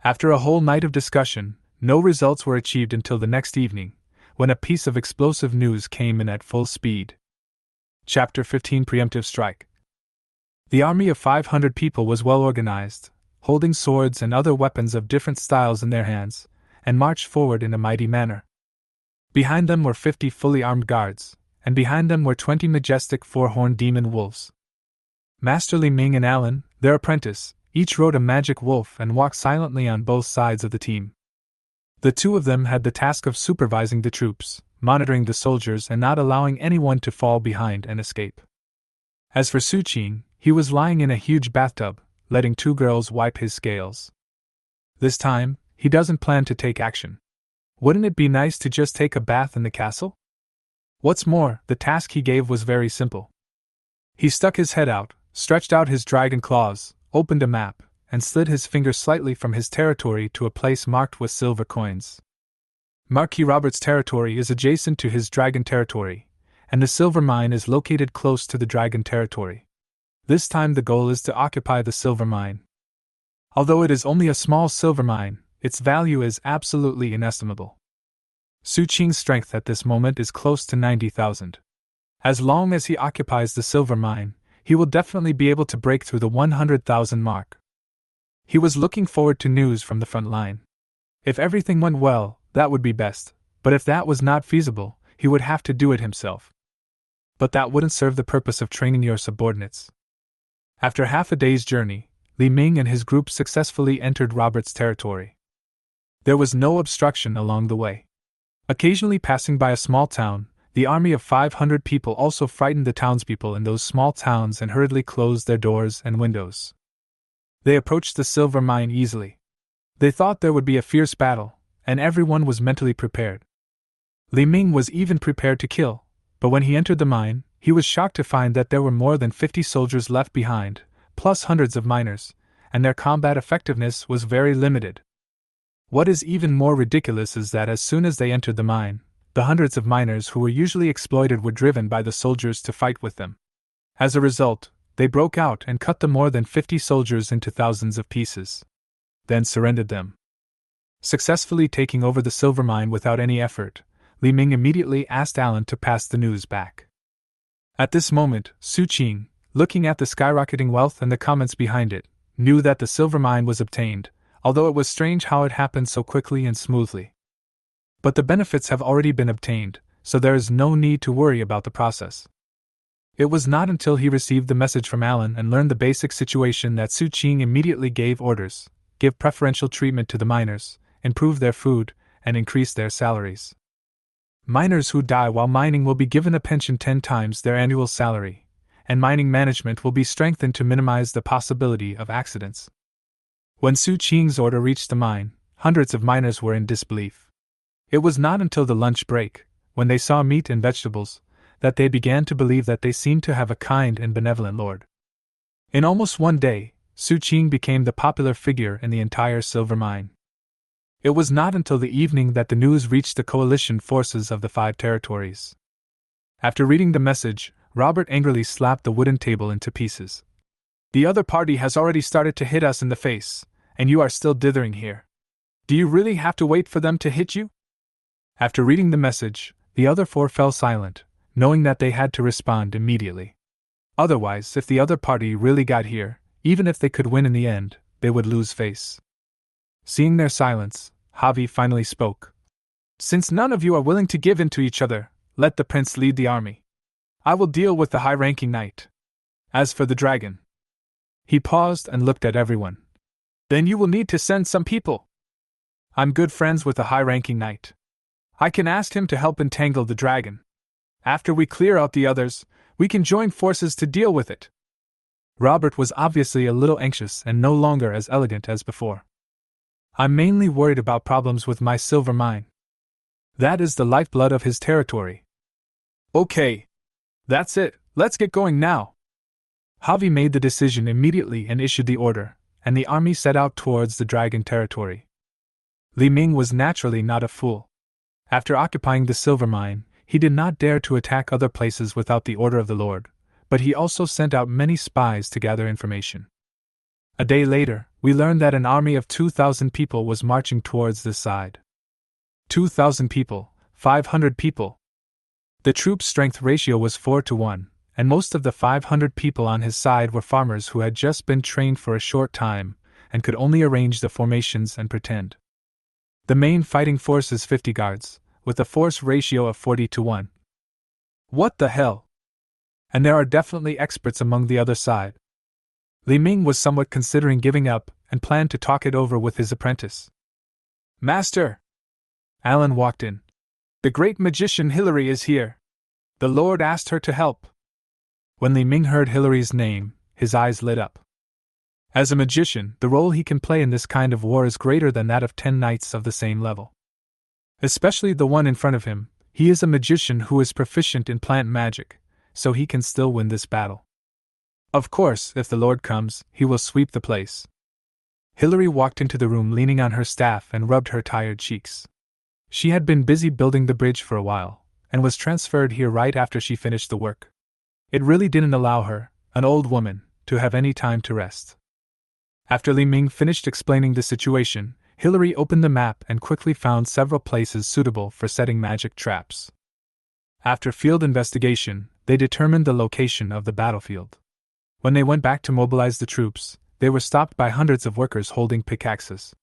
After a whole night of discussion, no results were achieved until the next evening, when a piece of explosive news came in at full speed. Chapter 15: Preemptive Strike. The army of 500 people was well organized, holding swords and other weapons of different styles in their hands, and marched forward in a mighty manner. Behind them were 50 fully armed guards, and behind them were 20 majestic 4-horned demon wolves. Master Li Ming and Alan, their apprentice, each rode a magic wolf and walked silently on both sides of the team. The 2 of them had the task of supervising the troops, monitoring the soldiers and not allowing anyone to fall behind and escape. As for Su Qing, he was lying in a huge bathtub, letting 2 girls wipe his scales. This time, he doesn't plan to take action. Wouldn't it be nice to just take a bath in the castle? What's more, the task he gave was very simple. He stuck his head out, stretched out his dragon claws, opened a map, and slid his finger slightly from his territory to a place marked with silver coins. Marquis Robert's territory is adjacent to his dragon territory, and the silver mine is located close to the dragon territory. This time the goal is to occupy the silver mine. Although it is only a small silver mine, its value is absolutely inestimable. Su Qing's strength at this moment is close to 90,000. As long as he occupies the silver mine, he will definitely be able to break through the 100,000 mark. He was looking forward to news from the front line. If everything went well, that would be best, but if that was not feasible, he would have to do it himself. But that wouldn't serve the purpose of training your subordinates. After half a day's journey, Li Ming and his group successfully entered Robert's territory. There was no obstruction along the way. Occasionally passing by a small town, the army of 500 people also frightened the townspeople in those small towns and hurriedly closed their doors and windows. They approached the silver mine easily. They thought there would be a fierce battle, and everyone was mentally prepared. Li Ming was even prepared to kill, but when he entered the mine, he was shocked to find that there were more than 50 soldiers left behind, plus hundreds of miners, and their combat effectiveness was very limited. What is even more ridiculous is that as soon as they entered the mine, the hundreds of miners who were usually exploited were driven by the soldiers to fight with them. As a result, they broke out and cut the more than 50 soldiers into thousands of pieces. Then surrendered them. Successfully taking over the silver mine without any effort, Li Ming immediately asked Alan to pass the news back. At this moment, Su Qing, looking at the skyrocketing wealth and the comments behind it, knew that the silver mine was obtained, although it was strange how it happened so quickly and smoothly. But the benefits have already been obtained, so there is no need to worry about the process. It was not until he received the message from Alan and learned the basic situation that Su Qing immediately gave orders: give preferential treatment to the miners, improve their food, and increase their salaries. Miners who die while mining will be given a pension 10 times their annual salary, and mining management will be strengthened to minimize the possibility of accidents. When Su Qing's order reached the mine, hundreds of miners were in disbelief. It was not until the lunch break, when they saw meat and vegetables, that they began to believe that they seemed to have a kind and benevolent lord. In almost one day, Su Qing became the popular figure in the entire silver mine. It was not until the evening that the news reached the coalition forces of the 5 territories. After reading the message, Robert angrily slapped the wooden table into pieces. "The other party has already started to hit us in the face, and you are still dithering here. Do you really have to wait for them to hit you?" After reading the message, the other 4 fell silent, knowing that they had to respond immediately. Otherwise, if the other party really got here, even if they could win in the end, they would lose face. Seeing their silence, Javi finally spoke. "Since none of you are willing to give in to each other, let the prince lead the army. I will deal with the high-ranking knight. As for the dragon..." He paused and looked at everyone. "Then you will need to send some people. I'm good friends with the high-ranking knight. I can ask him to help entangle the dragon. After we clear out the others, we can join forces to deal with it." Robert was obviously a little anxious and no longer as elegant as before. "I'm mainly worried about problems with my silver mine. That is the lifeblood of his territory." "Okay. That's it, let's get going now." Javi made the decision immediately and issued the order, and the army set out towards the dragon territory. Li Ming was naturally not a fool. After occupying the silver mine, he did not dare to attack other places without the order of the Lord, but he also sent out many spies to gather information. A day later, we learned that an army of 2,000 people was marching towards this side. 2,000 people, 500 people. The troops' strength ratio was 4-1, and most of the 500 people on his side were farmers who had just been trained for a short time and could only arrange the formations and pretend. The main fighting force is 50 guards, with a force ratio of 40-1. What the hell? And there are definitely experts among the other side. Li Ming was somewhat considering giving up and planned to talk it over with his apprentice. "Master!" Alan walked in. "The great magician Hilary is here. The Lord asked her to help." When Li Ming heard Hilary's name, his eyes lit up. As a magician, the role he can play in this kind of war is greater than that of 10 knights of the same level. Especially the one in front of him, he is a magician who is proficient in plant magic, so he can still win this battle. Of course, if the Lord comes, he will sweep the place. Hilary walked into the room leaning on her staff and rubbed her tired cheeks. She had been busy building the bridge for a while, and was transferred here right after she finished the work. It really didn't allow her, an old woman, to have any time to rest. After Li Ming finished explaining the situation, Hilary opened the map and quickly found several places suitable for setting magic traps. After field investigation, they determined the location of the battlefield. When they went back to mobilize the troops, they were stopped by hundreds of workers holding pickaxes.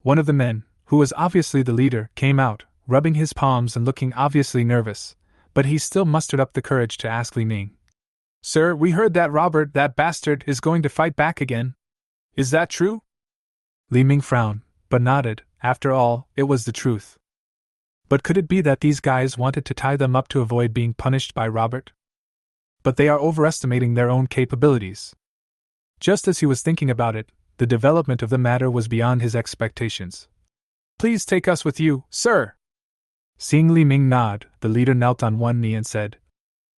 One of the men, who was obviously the leader, came out, rubbing his palms and looking obviously nervous, but he still mustered up the courage to ask Li Ming. "Sir, we heard that Robert, that bastard, is going to fight back again. Is that true?" Li Ming frowned, but nodded. After all, it was the truth. But could it be that these guys wanted to tie them up to avoid being punished by Robert? But they are overestimating their own capabilities. Just as he was thinking about it, the development of the matter was beyond his expectations. "Please take us with you, sir." Seeing Li Ming nod, the leader knelt on one knee and said,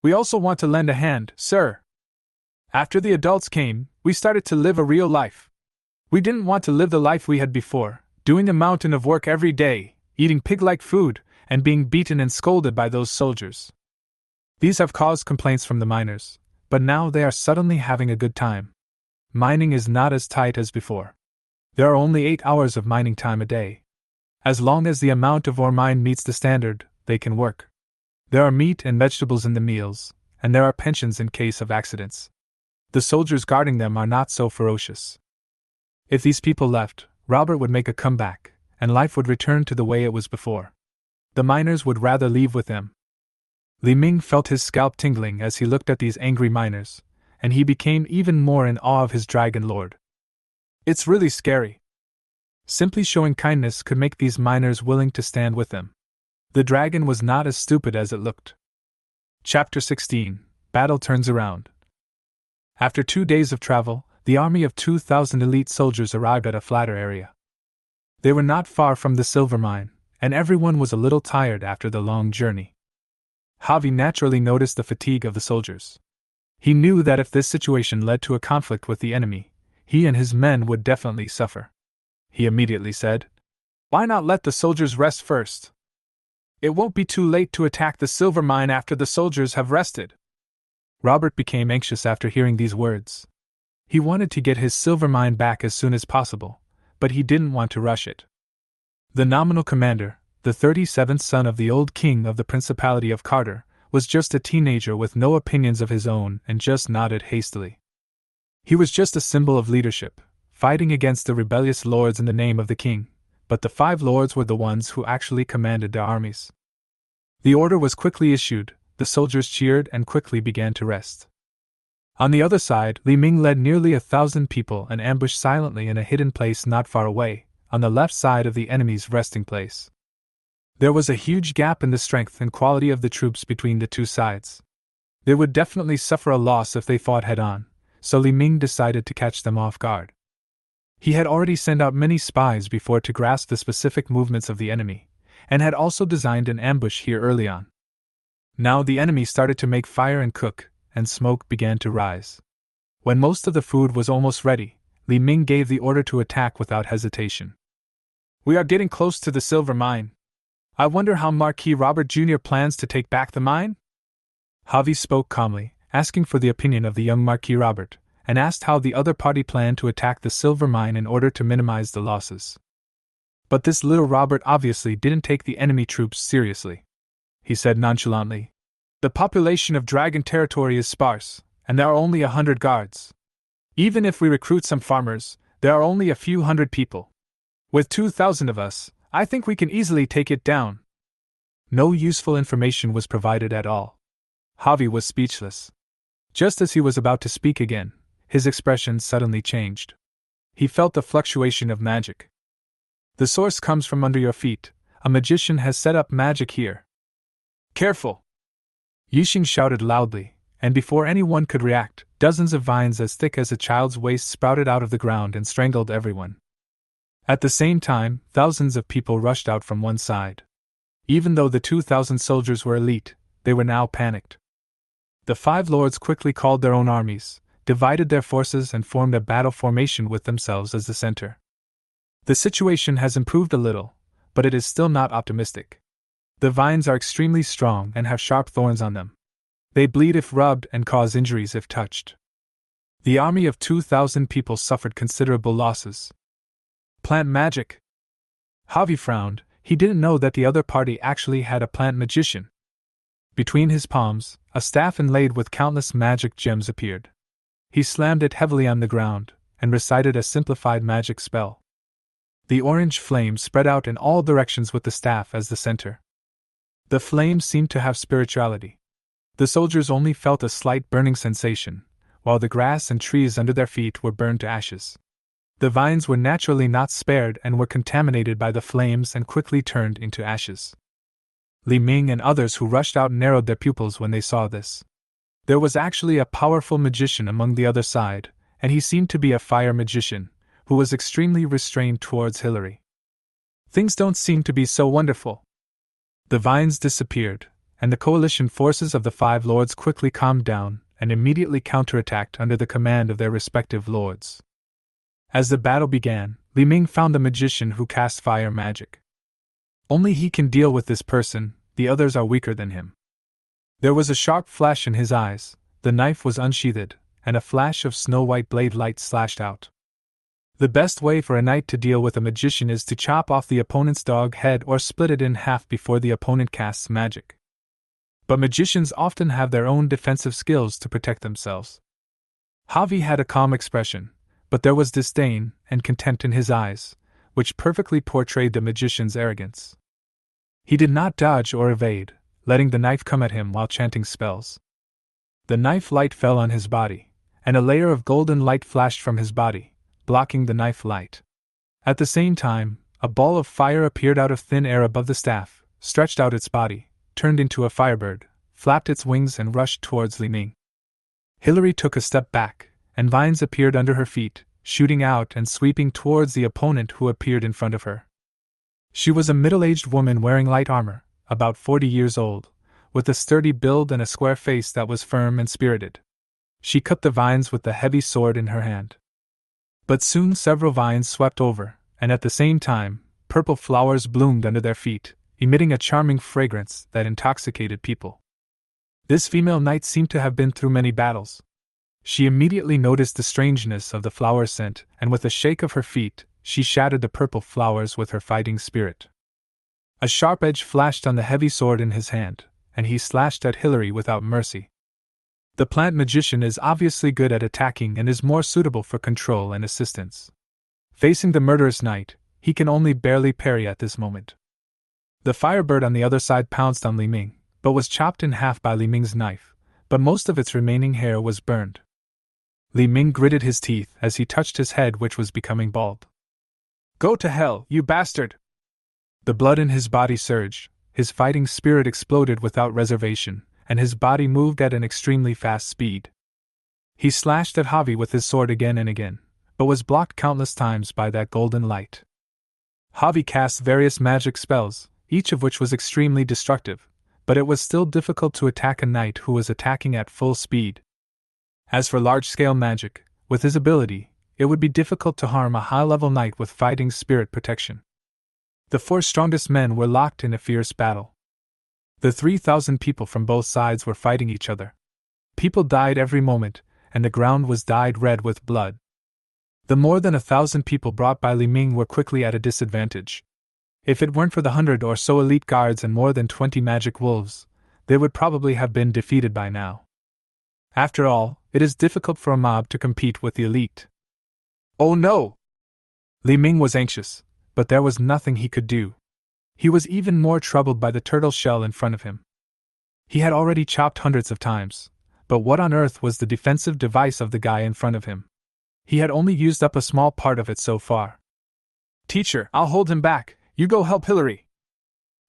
"We also want to lend a hand, sir. After the adults came, we started to live a real life. We didn't want to live the life we had before, doing a mountain of work every day, eating pig-like food, and being beaten and scolded by those soldiers. These have caused complaints from the miners, but now they are suddenly having a good time. Mining is not as tight as before. There are only 8 hours of mining time a day. As long as the amount of ore mined meets the standard, they can work. There are meat and vegetables in the meals, and there are pensions in case of accidents. The soldiers guarding them are not so ferocious. If these people left, Robert would make a comeback, and life would return to the way it was before. The miners would rather leave with him." Li Ming felt his scalp tingling as he looked at these angry miners, and he became even more in awe of his dragon lord. "It's really scary." Simply showing kindness could make these miners willing to stand with them. The dragon was not as stupid as it looked. Chapter 16: Battle Turns Around. After 2 days of travel, the army of 2,000 elite soldiers arrived at a flatter area. They were not far from the silver mine, and everyone was a little tired after the long journey. Javi naturally noticed the fatigue of the soldiers. He knew that if this situation led to a conflict with the enemy, he and his men would definitely suffer. He immediately said, "Why not let the soldiers rest first? It won't be too late to attack the silver mine after the soldiers have rested." Robert became anxious after hearing these words. He wanted to get his silver mine back as soon as possible, but he didn't want to rush it. The nominal commander, the 37th son of the old king of the Principality of Carter, was just a teenager with no opinions of his own and just nodded hastily. He was just a symbol of leadership, fighting against the rebellious lords in the name of the king, but the 5 lords were the ones who actually commanded their armies. The order was quickly issued, the soldiers cheered and quickly began to rest. On the other side, Li Ming led nearly 1,000 people and ambushed silently in a hidden place not far away, on the left side of the enemy's resting place. There was a huge gap in the strength and quality of the troops between the two sides. They would definitely suffer a loss if they fought head-on, so Li Ming decided to catch them off guard. He had already sent out many spies before to grasp the specific movements of the enemy, and had also designed an ambush here early on. Now the enemy started to make fire and cook, and smoke began to rise. When most of the food was almost ready, Li Ming gave the order to attack without hesitation. "We are getting close to the silver mine. I wonder how Marquis Robert Jr. plans to take back the mine?" Javi spoke calmly, asking for the opinion of the young Marquis Robert, and asked how the other party planned to attack the silver mine in order to minimize the losses. But this little Robert obviously didn't take the enemy troops seriously. He said nonchalantly, "The population of Dragon territory is sparse, and there are only 100 guards. Even if we recruit some farmers, there are only a few hundred people. With 2,000 of us, I think we can easily take it down." No useful information was provided at all. Javi was speechless. Just as he was about to speak again, his expression suddenly changed. He felt the fluctuation of magic. "The source comes from under your feet. A magician has set up magic here." "Careful!" Yixing shouted loudly, and before anyone could react, dozens of vines as thick as a child's waist sprouted out of the ground and strangled everyone. At the same time, thousands of people rushed out from one side. Even though the 2,000 soldiers were elite, they were now panicked. The 5 lords quickly called their own armies, divided their forces and formed a battle formation with themselves as the center. The situation has improved a little, but it is still not optimistic. The vines are extremely strong and have sharp thorns on them. They bleed if rubbed and cause injuries if touched. The army of 2,000 people suffered considerable losses. Plant magic. Javi frowned. He didn't know that the other party actually had a plant magician. Between his palms, a staff inlaid with countless magic gems appeared. He slammed it heavily on the ground and recited a simplified magic spell. The orange flame spread out in all directions with the staff as the center. The flame seemed to have spirituality. The soldiers only felt a slight burning sensation, while the grass and trees under their feet were burned to ashes. The vines were naturally not spared and were contaminated by the flames and quickly turned into ashes. Li Ming and others who rushed out narrowed their pupils when they saw this. There was actually a powerful magician among the other side, and he seemed to be a fire magician, who was extremely restrained towards Hillary. Things don't seem to be so wonderful. The vines disappeared, and the coalition forces of the 5 lords quickly calmed down and immediately counterattacked under the command of their respective lords. As the battle began, Li Ming found the magician who cast fire magic. Only he can deal with this person, the others are weaker than him. There was a sharp flash in his eyes, the knife was unsheathed, and a flash of snow-white blade light slashed out. The best way for a knight to deal with a magician is to chop off the opponent's dog head or split it in half before the opponent casts magic. But magicians often have their own defensive skills to protect themselves. Javi had a calm expression, but there was disdain and contempt in his eyes, which perfectly portrayed the magician's arrogance. He did not dodge or evade, letting the knife come at him while chanting spells. The knife light fell on his body, and a layer of golden light flashed from his body, blocking the knife light. At the same time, a ball of fire appeared out of thin air above the staff, stretched out its body, turned into a firebird, flapped its wings and rushed towards Li Ming. Hillary took a step back, and vines appeared under her feet, shooting out and sweeping towards the opponent who appeared in front of her. She was a middle-aged woman wearing light armor, about 40 years old, with a sturdy build and a square face that was firm and spirited. She cut the vines with the heavy sword in her hand. But soon several vines swept over, and at the same time, purple flowers bloomed under their feet, emitting a charming fragrance that intoxicated people. This female knight seemed to have been through many battles. She immediately noticed the strangeness of the flower scent, and with a shake of her feet, she shattered the purple flowers with her fighting spirit. A sharp edge flashed on the heavy sword in his hand, and he slashed at Hillary without mercy. The plant magician is obviously good at attacking and is more suitable for control and assistance. Facing the murderous knight, he can only barely parry at this moment. The firebird on the other side pounced on Li Ming, but was chopped in half by Li Ming's knife, but most of its remaining hair was burned. Li Ming gritted his teeth as he touched his head, which was becoming bald. "Go to hell, you bastard!" The blood in his body surged, his fighting spirit exploded without reservation, and his body moved at an extremely fast speed. He slashed at Javi with his sword again and again, but was blocked countless times by that golden light. Javi cast various magic spells, each of which was extremely destructive, but it was still difficult to attack a knight who was attacking at full speed. As for large-scale magic, with his ability, it would be difficult to harm a high-level knight with fighting spirit protection. The 4 strongest men were locked in a fierce battle. The 3,000 people from both sides were fighting each other. People died every moment, and the ground was dyed red with blood. The more than 1,000 people brought by Li Ming were quickly at a disadvantage. If it weren't for the 100 or so elite guards and more than 20 magic wolves, they would probably have been defeated by now. After all, it is difficult for a mob to compete with the elite. Oh no! Li Ming was anxious, but there was nothing he could do. He was even more troubled by the turtle shell in front of him. He had already chopped hundreds of times, but what on earth was the defensive device of the guy in front of him? He had only used up a small part of it so far. "Teacher, I'll hold him back, you go help Hillary!"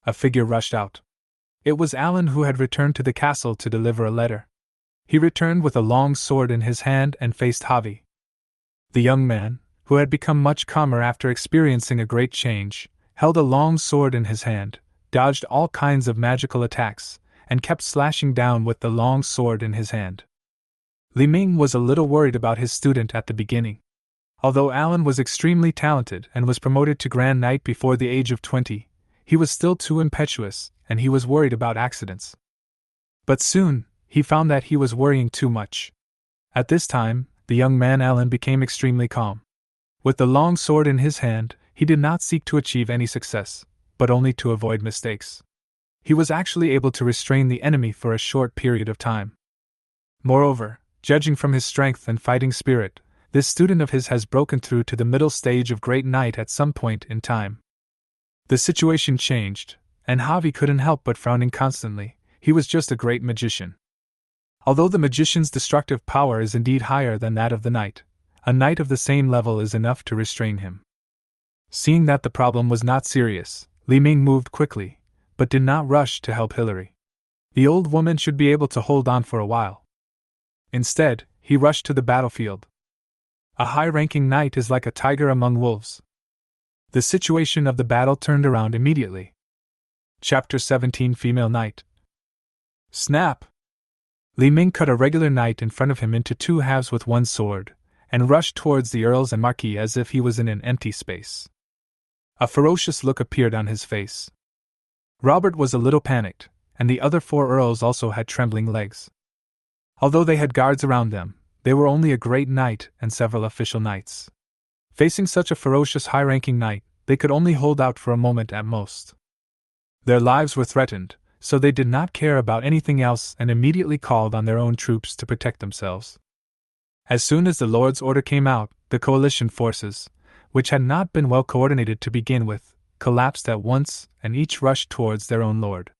A figure rushed out. It was Alan, who had returned to the castle to deliver a letter. He returned with a long sword in his hand and faced Javi. The young man, who had become much calmer after experiencing a great change, held a long sword in his hand, dodged all kinds of magical attacks, and kept slashing down with the long sword in his hand. Li Ming was a little worried about his student at the beginning. Although Alan was extremely talented and was promoted to Grand Knight before the age of 20, he was still too impetuous, and he was worried about accidents. But soon, he found that he was worrying too much. At this time, the young man Alan became extremely calm. With the long sword in his hand, he did not seek to achieve any success, but only to avoid mistakes. He was actually able to restrain the enemy for a short period of time. Moreover, judging from his strength and fighting spirit, this student of his has broken through to the middle stage of Great Knight at some point in time. The situation changed, and Javi couldn't help but frowning constantly. He was just a great magician. Although the magician's destructive power is indeed higher than that of the knight, a knight of the same level is enough to restrain him. Seeing that the problem was not serious, Li Ming moved quickly, but did not rush to help Hillary. The old woman should be able to hold on for a while. Instead, he rushed to the battlefield. A high-ranking knight is like a tiger among wolves. The situation of the battle turned around immediately. Chapter 17 Female Knight. Snap! Li Ming cut a regular knight in front of him into 2 halves with one sword, and rushed towards the earls and marquis as if he was in an empty space. A ferocious look appeared on his face. Robert was a little panicked, and the other 4 earls also had trembling legs. Although they had guards around them, they were only a great knight and several official knights. Facing such a ferocious high-ranking knight, they could only hold out for a moment at most. Their lives were threatened, so they did not care about anything else and immediately called on their own troops to protect themselves. As soon as the Lord's order came out, the coalition forces, which had not been well coordinated to begin with, collapsed at once and each rushed towards their own lord.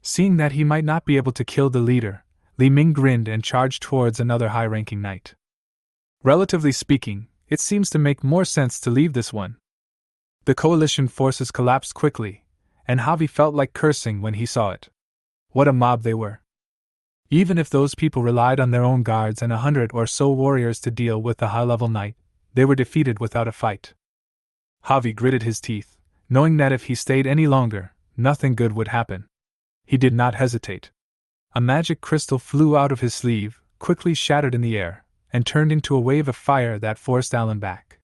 Seeing that he might not be able to kill the leader, Li Ming grinned and charged towards another high-ranking knight. Relatively speaking, it seems to make more sense to leave this one. The coalition forces collapsed quickly, and Javi felt like cursing when he saw it. What a mob they were. Even if those people relied on their own guards and 100 or so warriors to deal with the high-level knight, they were defeated without a fight. Javi gritted his teeth, knowing that if he stayed any longer, nothing good would happen. He did not hesitate. A magic crystal flew out of his sleeve, quickly shattered in the air, and turned into a wave of fire that forced Alan back.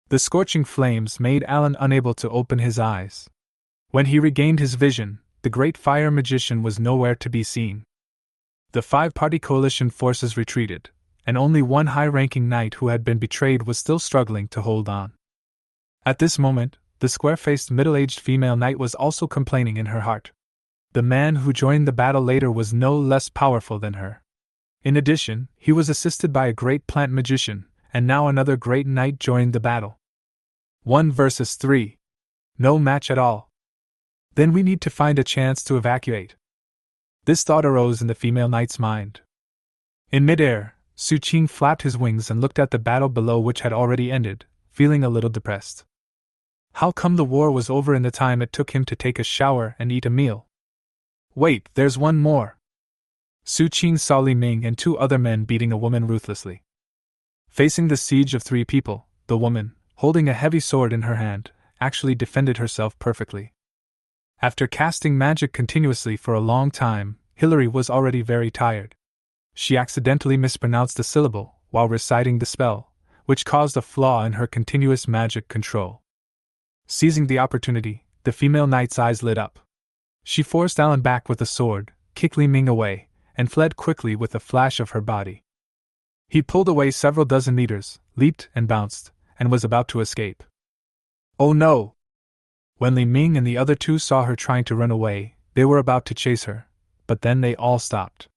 The scorching flames made Alan unable to open his eyes. When he regained his vision, the great fire magician was nowhere to be seen. The 5-party coalition forces retreated, and only one high-ranking knight who had been betrayed was still struggling to hold on. At this moment, the square-faced middle-aged female knight was also complaining in her heart. The man who joined the battle later was no less powerful than her. In addition, he was assisted by a great plant magician, and now another great knight joined the battle. 1 versus 3. No match at all. Then we need to find a chance to evacuate. This thought arose in the female knight's mind. In midair, Su Qing flapped his wings and looked at the battle below, which had already ended, feeling a little depressed. How come the war was over in the time it took him to take a shower and eat a meal? Wait, there's one more. Su Qing saw Li Ming and 2 other men beating a woman ruthlessly. Facing the siege of 3 people, the woman, holding a heavy sword in her hand, actually defended herself perfectly. After casting magic continuously for a long time, Hillary was already very tired. She accidentally mispronounced a syllable while reciting the spell, which caused a flaw in her continuous magic control. Seizing the opportunity, the female knight's eyes lit up. She forced Alan back with a sword, kicked Li Ming away, and fled quickly with a flash of her body. He pulled away several dozen meters, leaped and bounced, and was about to escape. Oh no! When Li Ming and the other 2 saw her trying to run away, they were about to chase her, but then they all stopped.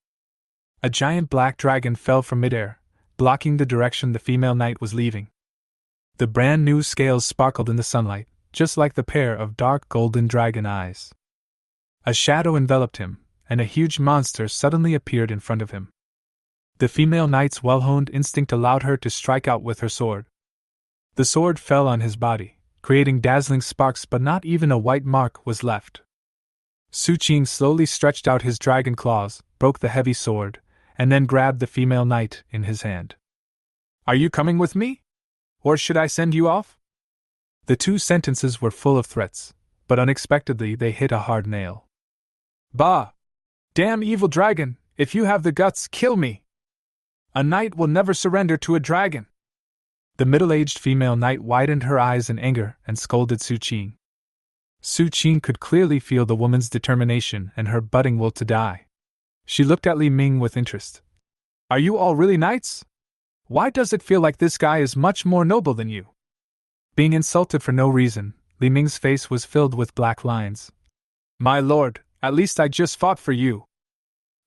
A giant black dragon fell from midair, blocking the direction the female knight was leaving. The brand new scales sparkled in the sunlight, just like the pair of dark golden dragon eyes. A shadow enveloped him, and a huge monster suddenly appeared in front of him. The female knight's well-honed instinct allowed her to strike out with her sword. The sword fell on his body, creating dazzling sparks, but not even a white mark was left. Su Qing slowly stretched out his dragon claws, broke the heavy sword, and then grabbed the female knight in his hand. Are you coming with me? Or should I send you off? The 2 sentences were full of threats, but unexpectedly they hit a hard nail. Bah! Damn evil dragon, if you have the guts, kill me! A knight will never surrender to a dragon! The middle-aged female knight widened her eyes in anger and scolded Su Qing. Su Qing could clearly feel the woman's determination and her budding will to die. She looked at Li Ming with interest. Are you all really knights? Why does it feel like this guy is much more noble than you? Being insulted for no reason, Li Ming's face was filled with black lines. My lord, at least I just fought for you.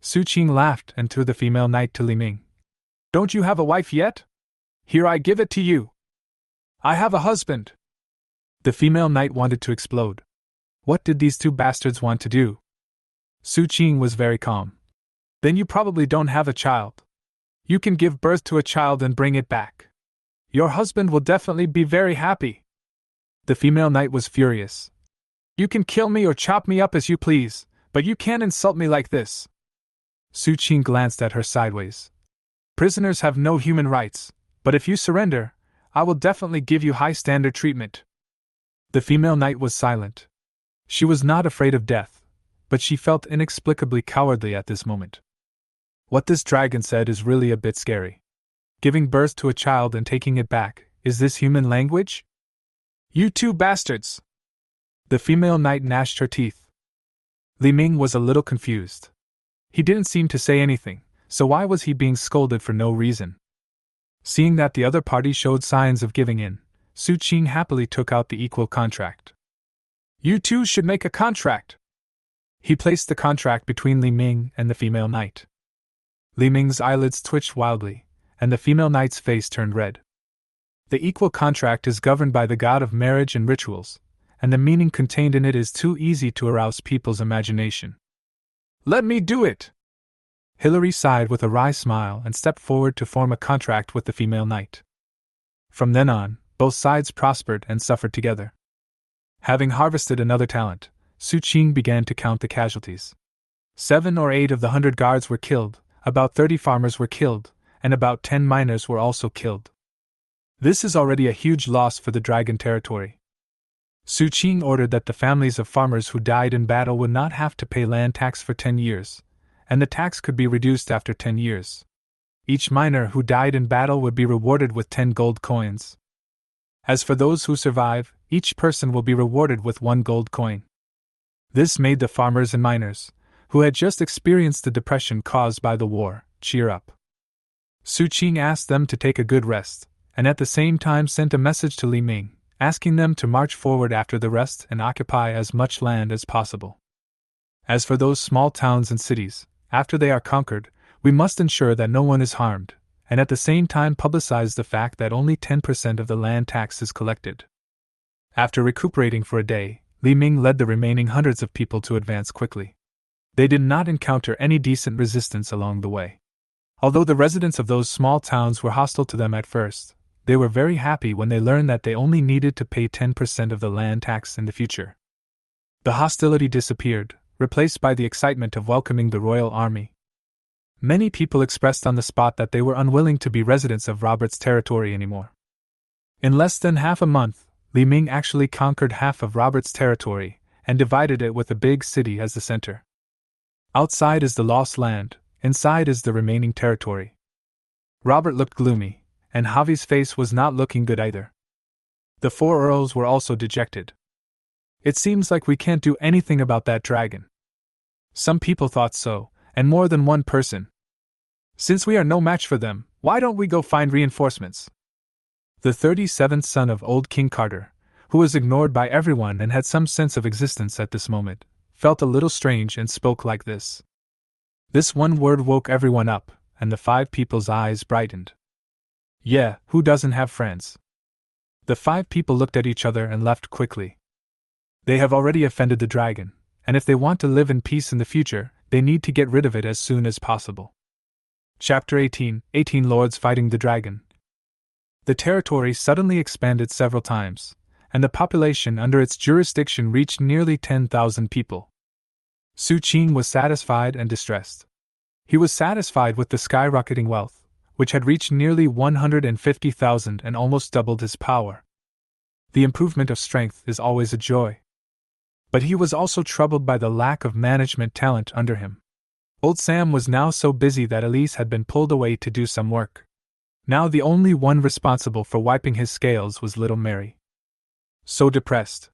Su Qing laughed and threw the female knight to Li Ming. Don't you have a wife yet? Here, I give it to you. I have a husband. The female knight wanted to explode. What did these 2 bastards want to do? Su Qing was very calm. Then you probably don't have a child. You can give birth to a child and bring it back. Your husband will definitely be very happy. The female knight was furious. You can kill me or chop me up as you please, but you can't insult me like this. Su Qing glanced at her sideways. Prisoners have no human rights, but if you surrender, I will definitely give you high-standard treatment. The female knight was silent. She was not afraid of death, but she felt inexplicably cowardly at this moment. What this dragon said is really a bit scary. Giving birth to a child and taking it back, is this human language? You 2 bastards! The female knight gnashed her teeth. Li Ming was a little confused. He didn't seem to say anything, so why was he being scolded for no reason? Seeing that the other party showed signs of giving in, Su Qing happily took out the equal contract. You 2 should make a contract. He placed the contract between Li Ming and the female knight. Li Ming's eyelids twitched wildly, and the female knight's face turned red. The equal contract is governed by the god of marriage and rituals, and the meaning contained in it is too easy to arouse people's imagination. Let me do it! Hillary sighed with a wry smile and stepped forward to form a contract with the female knight. From then on, both sides prospered and suffered together. Having harvested another talent, Su Qing began to count the casualties. 7 or 8 of the 100 guards were killed, about 30 farmers were killed, and about 10 miners were also killed. This is already a huge loss for the dragon territory. Su Qing ordered that the families of farmers who died in battle would not have to pay land tax for 10 years, and the tax could be reduced after 10 years. Each miner who died in battle would be rewarded with 10 gold coins. As for those who survive, each person will be rewarded with 1 gold coin. This made the farmers and miners, who had just experienced the depression caused by the war, cheer up. Su Qing asked them to take a good rest, and at the same time sent a message to Li Ming, asking them to march forward after the rest and occupy as much land as possible. As for those small towns and cities, after they are conquered, we must ensure that no one is harmed, and at the same time publicize the fact that only 10% of the land tax is collected. After recuperating for a day, Li Ming led the remaining hundreds of people to advance quickly. They did not encounter any decent resistance along the way. Although the residents of those small towns were hostile to them at first, they were very happy when they learned that they only needed to pay 10% of the land tax in the future. The hostility disappeared, replaced by the excitement of welcoming the royal army. Many people expressed on the spot that they were unwilling to be residents of Robert's territory anymore. In less than half a month, Li Ming actually conquered half of Robert's territory and divided it with a big city as the center. Outside is the lost land, inside is the remaining territory. Robert looked gloomy, and Javi's face was not looking good either. The four earls were also dejected. It seems like we can't do anything about that dragon. Some people thought so, and more than one person. Since we are no match for them, why don't we go find reinforcements? The 37th son of old King Carter, who was ignored by everyone and had some sense of existence at this moment, felt a little strange and spoke like this. This one word woke everyone up, and the 5 people's eyes brightened. Yeah, who doesn't have friends? The 5 people looked at each other and left quickly. They have already offended the dragon, and if they want to live in peace in the future, they need to get rid of it as soon as possible. Chapter 18 Lords Fighting the Dragon. The territory suddenly expanded several times, and the population under its jurisdiction reached nearly 10,000 people. Su Qing was satisfied and distressed. He was satisfied with the skyrocketing wealth, which had reached nearly 150,000 and almost doubled his power. The improvement of strength is always a joy. But he was also troubled by the lack of management talent under him. Old Sam was now so busy that Elise had been pulled away to do some work. Now the only one responsible for wiping his scales was little Mary. So depressed.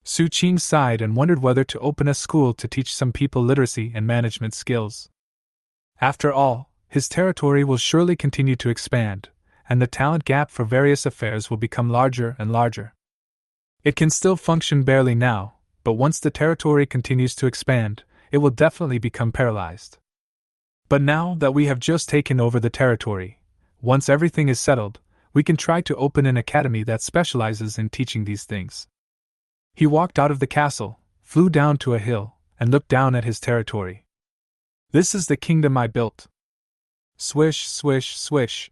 Su Qing sighed and wondered whether to open a school to teach some people literacy and management skills. After all, his territory will surely continue to expand, and the talent gap for various affairs will become larger and larger. It can still function barely now, but once the territory continues to expand, it will definitely become paralyzed. But now that we have just taken over the territory, once everything is settled, we can try to open an academy that specializes in teaching these things. He walked out of the castle, flew down to a hill, and looked down at his territory. This is the kingdom I built. Swish, swish, swish.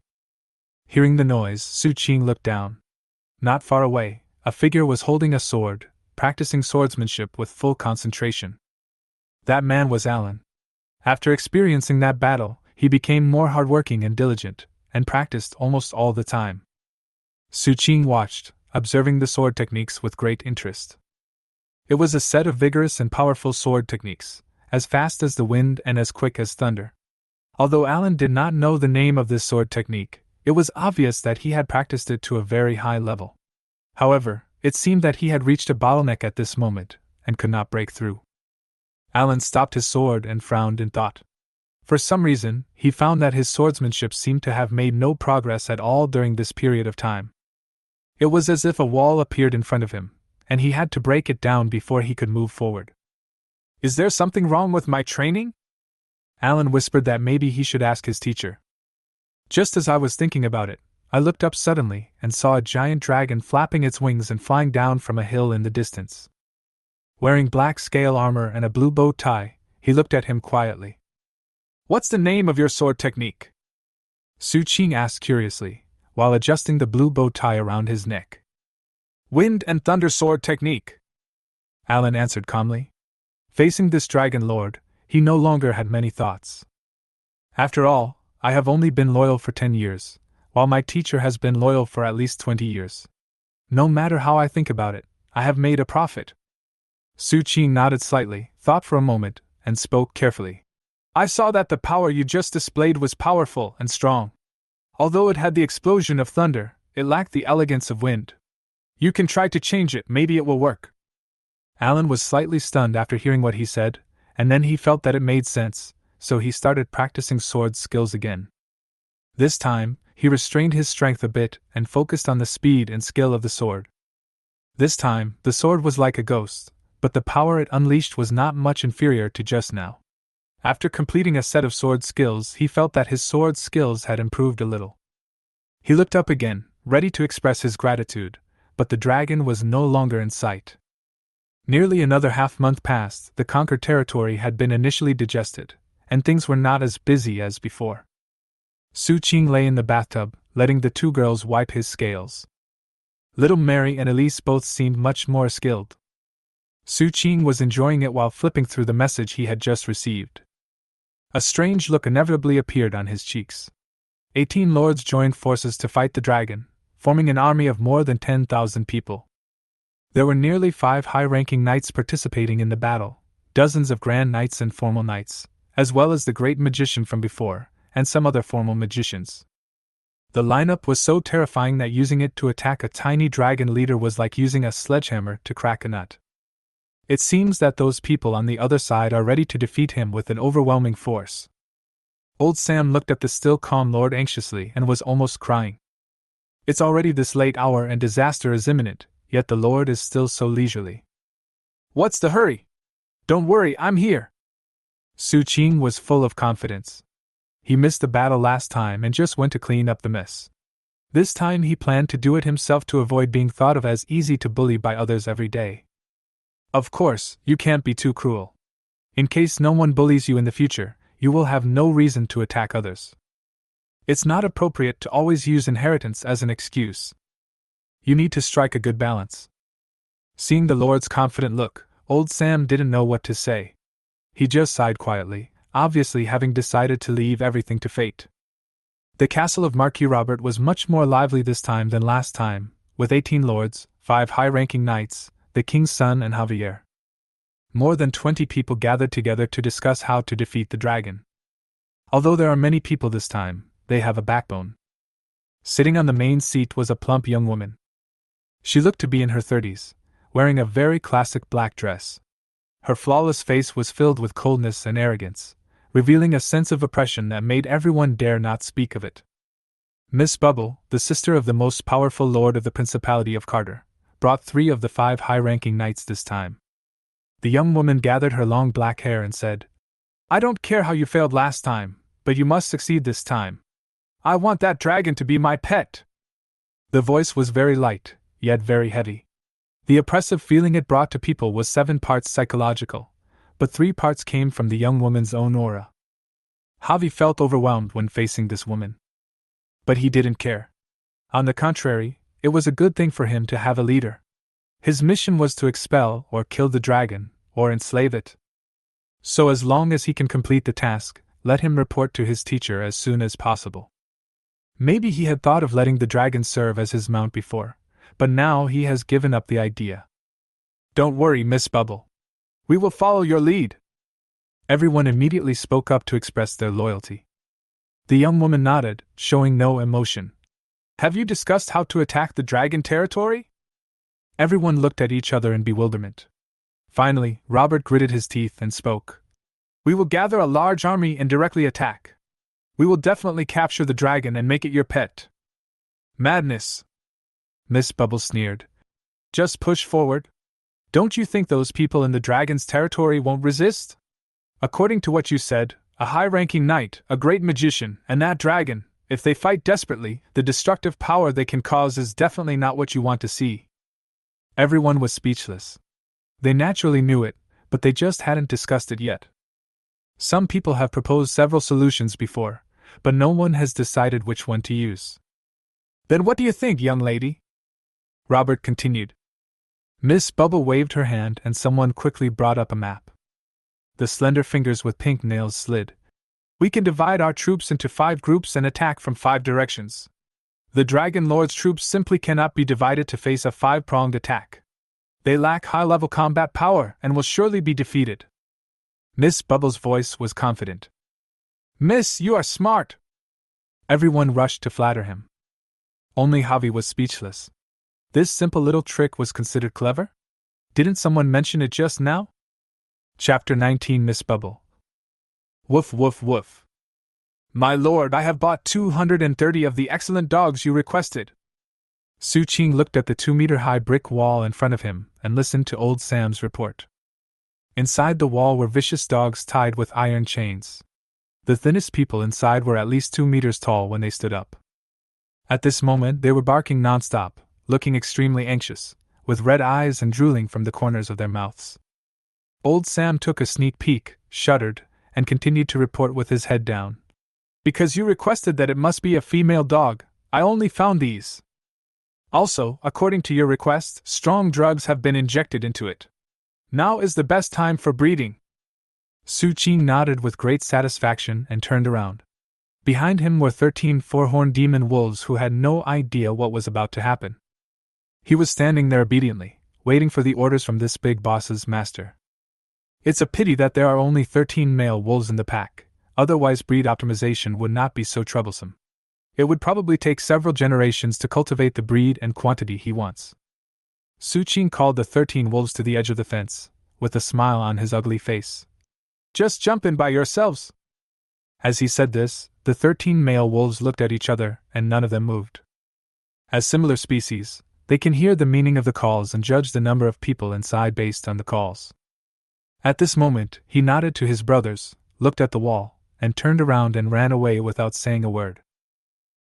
Hearing the noise, Su Qing looked down. Not far away, a figure was holding a sword, practicing swordsmanship with full concentration. That man was Alan. After experiencing that battle, he became more hardworking and diligent, and practiced almost all the time. Su Qing watched, observing the sword techniques with great interest. It was a set of vigorous and powerful sword techniques, as fast as the wind and as quick as thunder. Although Alan did not know the name of this sword technique, it was obvious that he had practiced it to a very high level. However, it seemed that he had reached a bottleneck at this moment, and could not break through. Alan stopped his sword and frowned in thought. For some reason, he found that his swordsmanship seemed to have made no progress at all during this period of time. It was as if a wall appeared in front of him, and he had to break it down before he could move forward. Is there something wrong with my training? Alan whispered that maybe he should ask his teacher. Just as I was thinking about it, I looked up suddenly and saw a giant dragon flapping its wings and flying down from a hill in the distance. Wearing black scale armor and a blue bow tie, he looked at him quietly. What's the name of your sword technique? Su Qing asked curiously, while adjusting the blue bow tie around his neck. Wind and Thunder Sword Technique, Alan answered calmly. Facing this dragon lord, he no longer had many thoughts. After all, I have only been loyal for 10 years, while my teacher has been loyal for at least 20 years. No matter how I think about it, I have made a profit. Su Qing nodded slightly, thought for a moment, and spoke carefully. I saw that the power you just displayed was powerful and strong. Although it had the explosion of thunder, it lacked the elegance of wind. You can try to change it, maybe it will work. Alan was slightly stunned after hearing what he said, and then he felt that it made sense, so he started practicing sword skills again. This time, he restrained his strength a bit and focused on the speed and skill of the sword. This time, the sword was like a ghost, but the power it unleashed was not much inferior to just now. After completing a set of sword skills, he felt that his sword skills had improved a little. He looked up again, ready to express his gratitude, but the dragon was no longer in sight. Nearly another half-month passed. The conquered territory had been initially digested, and things were not as busy as before. Su Qing lay in the bathtub, letting the 2 girls wipe his scales. Little Mary and Elise both seemed much more skilled. Su Qing was enjoying it while flipping through the message he had just received. A strange look inevitably appeared on his cheeks. 18 lords joined forces to fight the dragon, forming an army of more than 10,000 people. There were nearly 5 high-ranking knights participating in the battle, dozens of grand knights and formal knights, as well as the great magician from before, and some other formal magicians. The lineup was so terrifying that using it to attack a tiny dragon leader was like using a sledgehammer to crack a nut. It seems that those people on the other side are ready to defeat him with an overwhelming force. Old Sam looked at the still calm lord anxiously and was almost crying. It's already this late hour and disaster is imminent, yet the lord is still so leisurely. What's the hurry? Don't worry, I'm here. Su Qing was full of confidence. He missed the battle last time and just went to clean up the mess. This time he planned to do it himself to avoid being thought of as easy to bully by others every day. Of course, you can't be too cruel. In case no one bullies you in the future, you will have no reason to attack others. It's not appropriate to always use inheritance as an excuse. You need to strike a good balance. Seeing the lord's confident look, old Sam didn't know what to say. He just sighed quietly, obviously having decided to leave everything to fate. The castle of Marquis Robert was much more lively this time than last time, with 18 lords, 5 high-ranking knights, the king's son and Javier. More than 20 people gathered together to discuss how to defeat the dragon. Although there are many people this time, they have a backbone. Sitting on the main seat was a plump young woman. She looked to be in her 30s, wearing a very classic black dress. Her flawless face was filled with coldness and arrogance, revealing a sense of oppression that made everyone dare not speak of it. Miss Bubble, the sister of the most powerful lord of the Principality of Carter, brought 3 of the 5 high-ranking knights this time. The young woman gathered her long black hair and said, "I don't care how you failed last time, but you must succeed this time. I want that dragon to be my pet." The voice was very light, yet very heavy. The oppressive feeling it brought to people was 7 parts psychological, but 3 parts came from the young woman's own aura. Javi felt overwhelmed when facing this woman. But he didn't care. On the contrary, it was a good thing for him to have a leader. His mission was to expel or kill the dragon, or enslave it. So as long as he can complete the task, let him report to his teacher as soon as possible. Maybe he had thought of letting the dragon serve as his mount before, but now he has given up the idea. "Don't worry, Miss Bubble. We will follow your lead." Everyone immediately spoke up to express their loyalty. The young woman nodded, showing no emotion. "Have you discussed how to attack the dragon territory?" Everyone looked at each other in bewilderment. Finally, Robert gritted his teeth and spoke. "We will gather a large army and directly attack. We will definitely capture the dragon and make it your pet." "Madness!" Miss Bubble sneered. "Just push forward. Don't you think those people in the dragon's territory won't resist? According to what you said, a high-ranking knight, a great magician, and that dragon, if they fight desperately, the destructive power they can cause is definitely not what you want to see." Everyone was speechless. They naturally knew it, but they just hadn't discussed it yet. Some people have proposed several solutions before, but no one has decided which one to use. "Then what do you think, young lady?" Robert continued. Miss Bubble waved her hand and someone quickly brought up a map. The slender fingers with pink nails slid. "We can divide our troops into 5 groups and attack from 5 directions. The Dragon Lord's troops simply cannot be divided to face a 5-pronged attack. They lack high-level combat power and will surely be defeated." Miss Bubble's voice was confident. "Miss, you are smart!" Everyone rushed to flatter him. Only Javi was speechless. This simple little trick was considered clever? Didn't someone mention it just now? Chapter 19. Miss Bubble. Woof woof woof. "My lord, I have bought 230 of the excellent dogs you requested." Su Qing looked at the 2-meter-high brick wall in front of him and listened to old Sam's report. Inside the wall were vicious dogs tied with iron chains. The thinnest people inside were at least 2 meters tall when they stood up. At this moment they were barking nonstop, looking extremely anxious, with red eyes and drooling from the corners of their mouths. Old Sam took a sneak peek, shuddered, and continued to report with his head down. "Because you requested that it must be a female dog, I only found these. Also, according to your request, strong drugs have been injected into it. Now is the best time for breeding." Su Qing nodded with great satisfaction and turned around. Behind him were 13 four-horned demon wolves who had no idea what was about to happen. He was standing there obediently, waiting for the orders from this big boss's master. It's a pity that there are only 13 male wolves in the pack, otherwise breed optimization would not be so troublesome. It would probably take several generations to cultivate the breed and quantity he wants. Su Qing called the 13 wolves to the edge of the fence, with a smile on his ugly face. Just jump in by yourselves. As he said this, the 13 male wolves looked at each other, and none of them moved. As similar species, they can hear the meaning of the calls and judge the number of people inside based on the calls. At this moment, he nodded to his brothers, looked at the wall, and turned around and ran away without saying a word.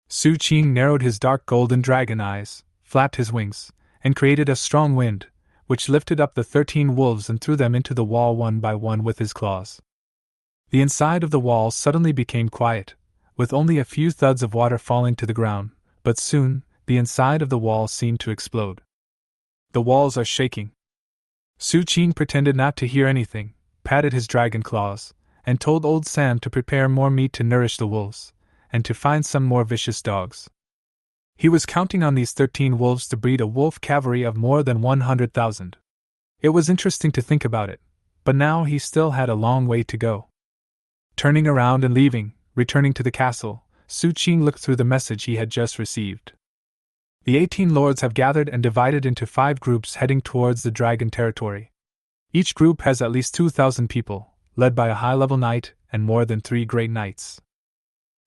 Su Qing narrowed his dark golden dragon eyes, flapped his wings, and created a strong wind, which lifted up the 13 wolves and threw them into the wall one by one with his claws. The inside of the wall suddenly became quiet, with only a few thuds of water falling to the ground, but soon, the inside of the wall seemed to explode. The walls are shaking. Su Qing pretended not to hear anything, patted his dragon claws, and told old Sam to prepare more meat to nourish the wolves, and to find some more vicious dogs. He was counting on these 13 wolves to breed a wolf cavalry of more than 100,000. It was interesting to think about it, but now he still had a long way to go. Turning around and returning to the castle, Su Qing looked through the message he had just received. The 18 lords have gathered and divided into 5 groups heading towards the dragon territory. Each group has at least 2,000 people, led by a high-level knight and more than 3 great knights.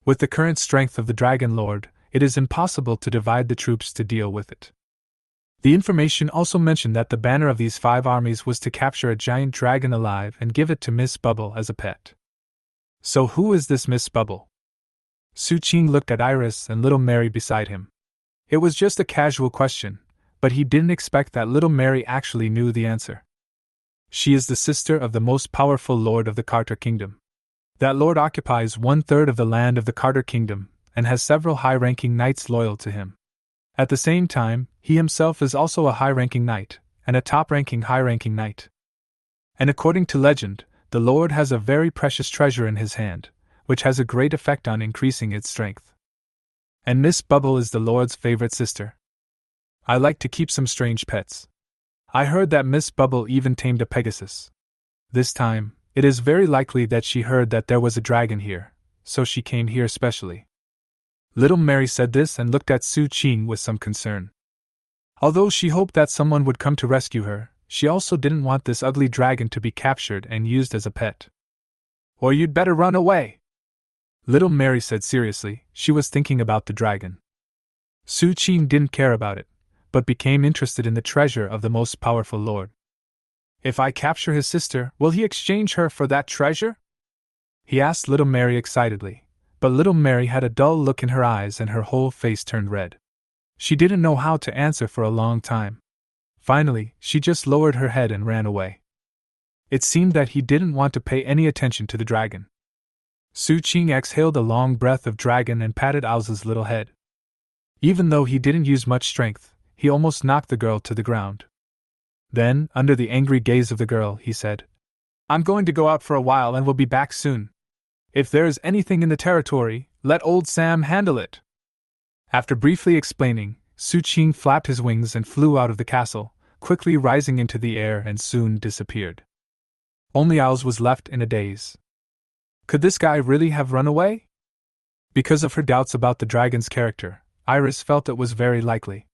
With the current strength of the dragon lord, it is impossible to divide the troops to deal with it. The information also mentioned that the banner of these 5 armies was to capture a giant dragon alive and give it to Miss Bubble as a pet. So who is this Miss Bubble? Su Qing looked at Iris and little Mary beside him. It was just a casual question, but he didn't expect that little Mary actually knew the answer. She is the sister of the most powerful lord of the Carter Kingdom. That lord occupies 1/3 of the land of the Carter Kingdom, and has several high-ranking knights loyal to him. At the same time, he himself is also a high-ranking knight, and a top-ranking high-ranking knight. And according to legend, the lord has a very precious treasure in his hand, which has a great effect on increasing its strength. And Miss Bubble is the lord's favorite sister. I like to keep some strange pets. I heard that Miss Bubble even tamed a Pegasus. This time, it is very likely that she heard that there was a dragon here, so she came here specially. Little Mary said this and looked at Su Qing with some concern. Although she hoped that someone would come to rescue her, she also didn't want this ugly dragon to be captured and used as a pet. Or you'd better run away. Little Mary said seriously, she was thinking about the dragon. Su Qing didn't care about it, but became interested in the treasure of the most powerful lord. If I capture his sister, will he exchange her for that treasure? He asked little Mary excitedly, but little Mary had a dull look in her eyes and her whole face turned red. She didn't know how to answer for a long time. Finally, she just lowered her head and ran away. It seemed that he didn't want to pay any attention to the dragon. Su Qing exhaled a long breath of dragon and patted Owl's little head. Even though he didn't use much strength, he almost knocked the girl to the ground. Then, under the angry gaze of the girl, he said, I'm going to go out for a while and will be back soon. If there is anything in the territory, let old Sam handle it. After briefly explaining, Su Qing flapped his wings and flew out of the castle, quickly rising into the air and soon disappeared. Only Owls was left in a daze. Could this guy really have run away? Because of her doubts about the dragon's character, Iris felt it was very likely.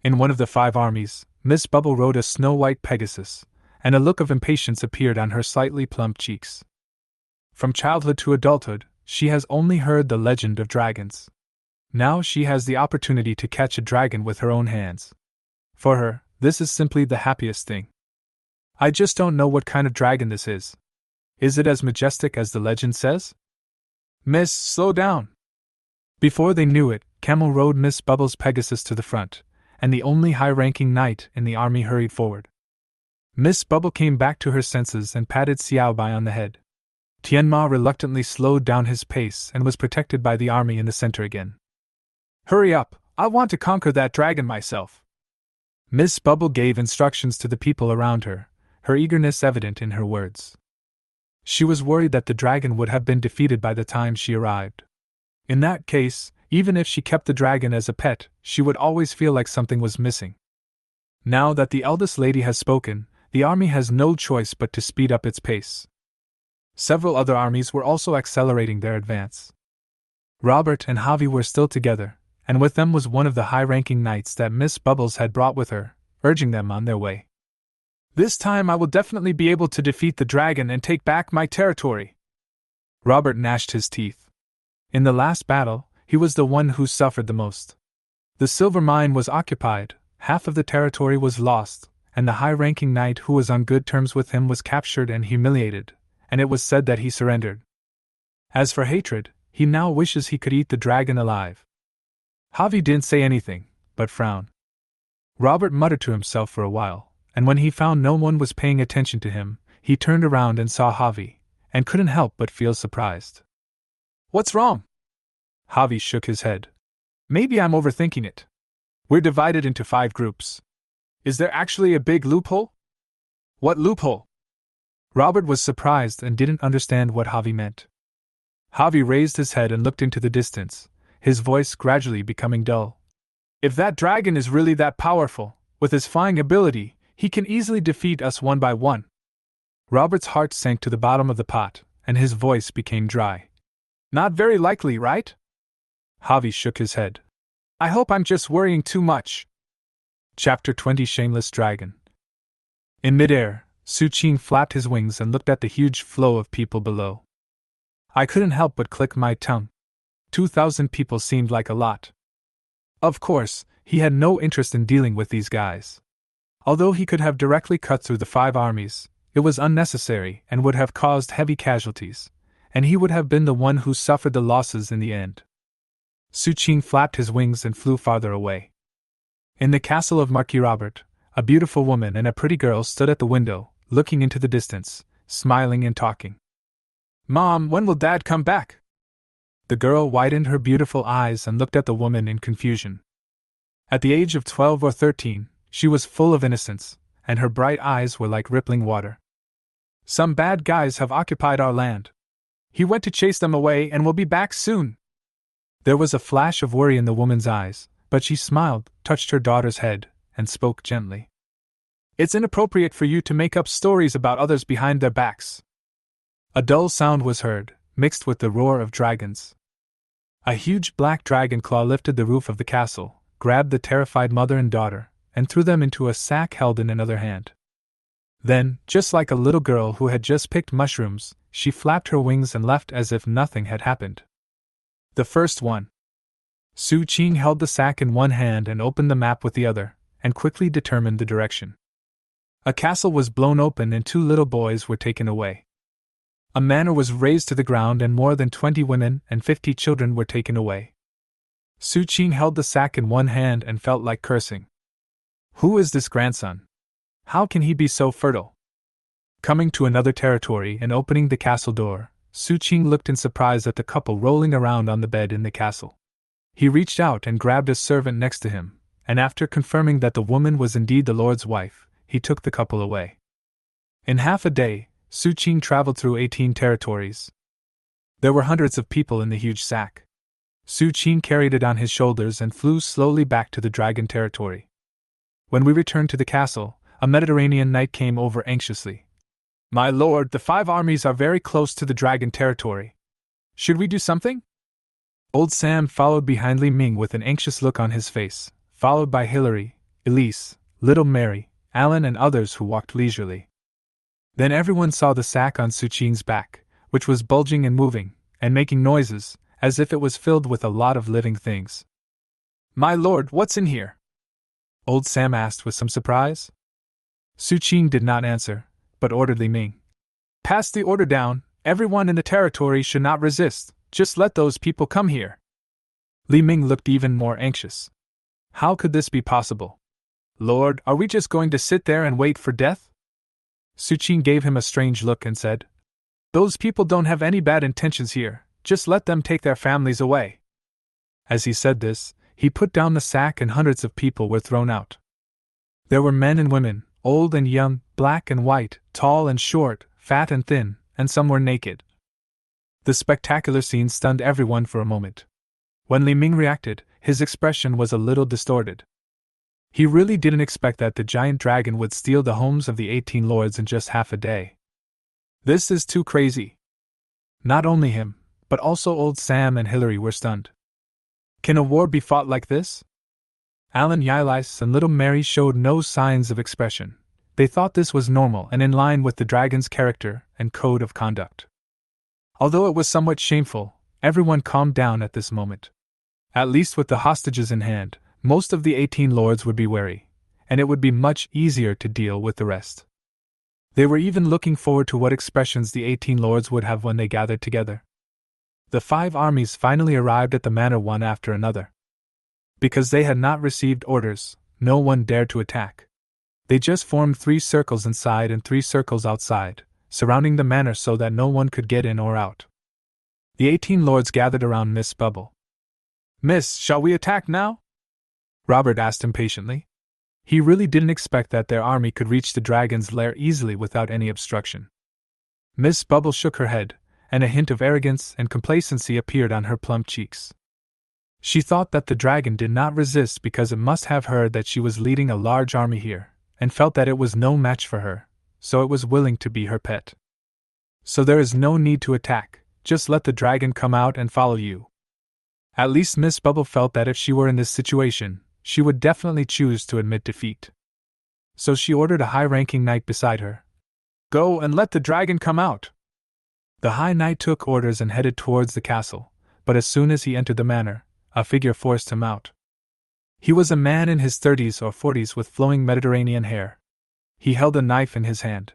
In one of the 5 armies, Miss Bubble rode a snow-white Pegasus, and a look of impatience appeared on her slightly plump cheeks. From childhood to adulthood, she has only heard the legend of dragons. Now she has the opportunity to catch a dragon with her own hands. For her, this is simply the happiest thing. I just don't know what kind of dragon this is. Is it as majestic as the legend says? Miss, slow down! Before they knew it, Camel rode Miss Bubble's Pegasus to the front, and the only high-ranking knight in the army hurried forward. Miss Bubble came back to her senses and patted Xiaobai on the head. Tianma reluctantly slowed down his pace and was protected by the army in the center again. Hurry up, I want to conquer that dragon myself. Miss Bubble gave instructions to the people around her, her eagerness evident in her words. She was worried that the dragon would have been defeated by the time she arrived. In that case, even if she kept the dragon as a pet, she would always feel like something was missing. Now that the eldest lady has spoken, the army has no choice but to speed up its pace. Several other armies were also accelerating their advance. Robert and Javi were still together, and with them was one of the high-ranking knights that Miss Bubbles had brought with her, urging them on their way. "This time I will definitely be able to defeat the dragon and take back my territory." Robert gnashed his teeth. In the last battle, he was the one who suffered the most. The silver mine was occupied, half of the territory was lost, and the high-ranking knight who was on good terms with him was captured and humiliated, and it was said that he surrendered. As for hatred, he now wishes he could eat the dragon alive. Javi didn't say anything, but frowned. Robert muttered to himself for a while, and when he found no one was paying attention to him, he turned around and saw Javi, and couldn't help but feel surprised. "What's wrong?" Javi shook his head. "Maybe I'm overthinking it. We're divided into 5 groups. Is there actually a big loophole?" "What loophole?" Robert was surprised and didn't understand what Javi meant. Javi raised his head and looked into the distance, his voice gradually becoming dull. "If that dragon is really that powerful, with his flying ability, he can easily defeat us one by one." Robert's heart sank to the bottom of the pot, and his voice became dry. "Not very likely, right?" Javi shook his head. "I hope I'm just worrying too much." Chapter 20: Shameless Dragon. In midair, Su Qing flapped his wings and looked at the huge flow of people below. I couldn't help but click my tongue. 2,000 people seemed like a lot. Of course, he had no interest in dealing with these guys. Although he could have directly cut through the 5 armies, it was unnecessary and would have caused heavy casualties, and he would have been the one who suffered the losses in the end. Su Qing flapped his wings and flew farther away. In the castle of Marquis Robert, a beautiful woman and a pretty girl stood at the window, looking into the distance, smiling and talking. "Mom, when will Dad come back?" The girl widened her beautiful eyes and looked at the woman in confusion. At the age of 12 or 13, she was full of innocence, and her bright eyes were like rippling water. "Some bad guys have occupied our land. He went to chase them away and will be back soon." There was a flash of worry in the woman's eyes, but she smiled, touched her daughter's head, and spoke gently. "It's inappropriate for you to make up stories about others behind their backs." A dull sound was heard, mixed with the roar of dragons. A huge black dragon claw lifted the roof of the castle, grabbed the terrified mother and daughter, and threw them into a sack held in another hand. Then, just like a little girl who had just picked mushrooms, she flapped her wings and left as if nothing had happened. The first one. Su Qing held the sack in one hand and opened the map with the other, and quickly determined the direction. A castle was blown open and 2 little boys were taken away. A manor was razed to the ground and more than 20 women and 50 children were taken away. Su Qing held the sack in one hand and felt like cursing. Who is this grandson? How can he be so fertile? Coming to another territory and opening the castle door, Su Qing looked in surprise at the couple rolling around on the bed in the castle. He reached out and grabbed a servant next to him, and after confirming that the woman was indeed the Lord's wife, he took the couple away. In half a day, Su Qing traveled through 18 territories. There were hundreds of people in the huge sack. Su Qing carried it on his shoulders and flew slowly back to the dragon territory. When we returned to the castle, a Mediterranean knight came over anxiously. "My lord, the 5 armies are very close to the dragon territory. Should we do something?" Old Sam followed behind Li Ming with an anxious look on his face, followed by Hilary, Elise, Little Mary, Alan and others who walked leisurely. Then everyone saw the sack on Su Qing's back, which was bulging and moving, and making noises, as if it was filled with a lot of living things. "My lord, what's in here?" Old Sam asked with some surprise. Su Qing did not answer, but ordered Li Ming. "Pass the order down, everyone in the territory should not resist, just let those people come here." Li Ming looked even more anxious. How could this be possible? "Lord, are we just going to sit there and wait for death?" Su Qing gave him a strange look and said, "Those people don't have any bad intentions here, just let them take their families away." As he said this, he put down the sack and hundreds of people were thrown out. There were men and women, old and young, black and white, tall and short, fat and thin, and some were naked. The spectacular scene stunned everyone for a moment. When Li Ming reacted, his expression was a little distorted. He really didn't expect that the giant dragon would steal the homes of the 18 lords in just half a day. This is too crazy. Not only him, but also old Sam and Hillary were stunned. Can a war be fought like this? Alan Yilais and little Mary showed no signs of expression. They thought this was normal and in line with the dragon's character and code of conduct. Although it was somewhat shameful, everyone calmed down at this moment. At least with the hostages in hand, most of the 18 lords would be wary, and it would be much easier to deal with the rest. They were even looking forward to what expressions the 18 lords would have when they gathered together. The 5 armies finally arrived at the manor one after another. Because they had not received orders, no one dared to attack. They just formed 3 circles inside and 3 circles outside, surrounding the manor so that no one could get in or out. The 18 lords gathered around Miss Bubble. "Miss, shall we attack now?" Robert asked impatiently. He really didn't expect that their army could reach the dragon's lair easily without any obstruction. Miss Bubble shook her head, and a hint of arrogance and complacency appeared on her plump cheeks. She thought that the dragon did not resist because it must have heard that she was leading a large army here, and felt that it was no match for her, so it was willing to be her pet. "So there is no need to attack, just let the dragon come out and follow you." At least Miss Bubble felt that if she were in this situation, she would definitely choose to admit defeat. So she ordered a high-ranking knight beside her. "Go and let the dragon come out." The High Knight took orders and headed towards the castle, but as soon as he entered the manor, a figure forced him out. He was a man in his 30s or 40s with flowing Mediterranean hair. He held a knife in his hand.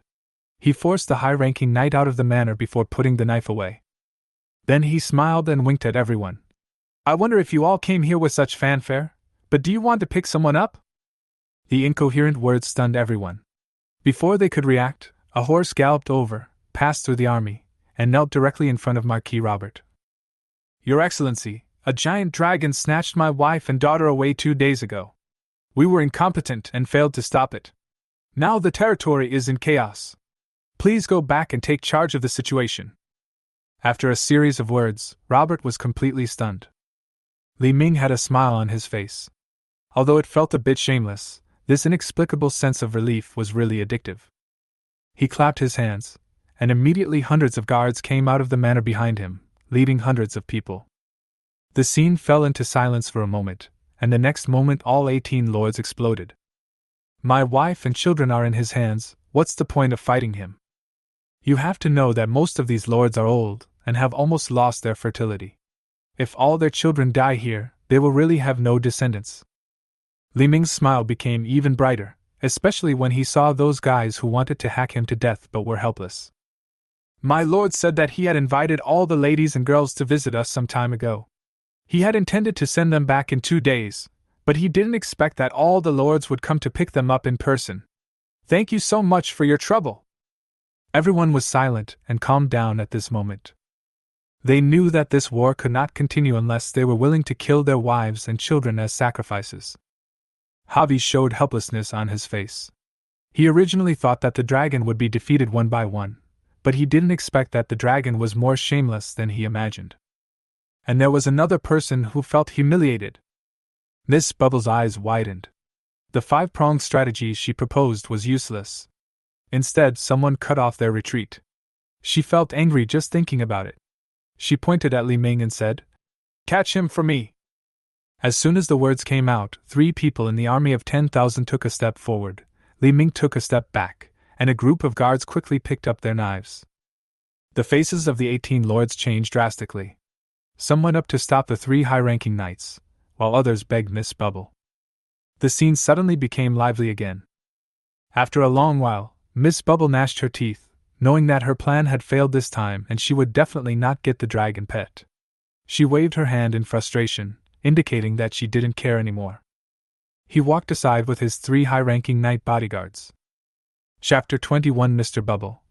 He forced the high-ranking knight out of the manor before putting the knife away. Then he smiled and winked at everyone. "I wonder if you all came here with such fanfare, but do you want to pick someone up?" The incoherent words stunned everyone. Before they could react, a horse galloped over, passed through the army, and knelt directly in front of Marquis Robert. "Your Excellency, a giant dragon snatched my wife and daughter away 2 days ago. We were incompetent and failed to stop it. Now the territory is in chaos. Please go back and take charge of the situation." After a series of words, Robert was completely stunned. Li Ming had a smile on his face. Although it felt a bit shameless, this inexplicable sense of relief was really addictive. He clapped his hands, and immediately hundreds of guards came out of the manor behind him, leading hundreds of people. The scene fell into silence for a moment, and the next moment all 18 lords exploded. "My wife and children are in his hands, what's the point of fighting him? You have to know that most of these lords are old, and have almost lost their fertility. If all their children die here, they will really have no descendants." Li Ming's smile became even brighter, especially when he saw those guys who wanted to hack him to death but were helpless. "My lord said that he had invited all the ladies and girls to visit us some time ago. He had intended to send them back in 2 days, but he didn't expect that all the lords would come to pick them up in person. Thank you so much for your trouble." Everyone was silent and calmed down at this moment. They knew that this war could not continue unless they were willing to kill their wives and children as sacrifices. Javi showed helplessness on his face. He originally thought that the dragon would be defeated one by one, but he didn't expect that the dragon was more shameless than he imagined. And there was another person who felt humiliated. Miss Bubble's eyes widened. The 5-pronged strategy she proposed was useless. Instead, someone cut off their retreat. She felt angry just thinking about it. She pointed at Li Ming and said, "Catch him for me." As soon as the words came out, 3 people in the army of 10,000 took a step forward, Li Ming took a step back, and a group of guards quickly picked up their knives. The faces of the 18 lords changed drastically. Some went up to stop the 3 high-ranking knights, while others begged Miss Bubble. The scene suddenly became lively again. After a long while, Miss Bubble gnashed her teeth, knowing that her plan had failed this time and she would definitely not get the dragon pet. She waved her hand in frustration, indicating that she didn't care anymore. He walked aside with his 3 high-ranking knight bodyguards. Chapter 21 Mr. Bubble.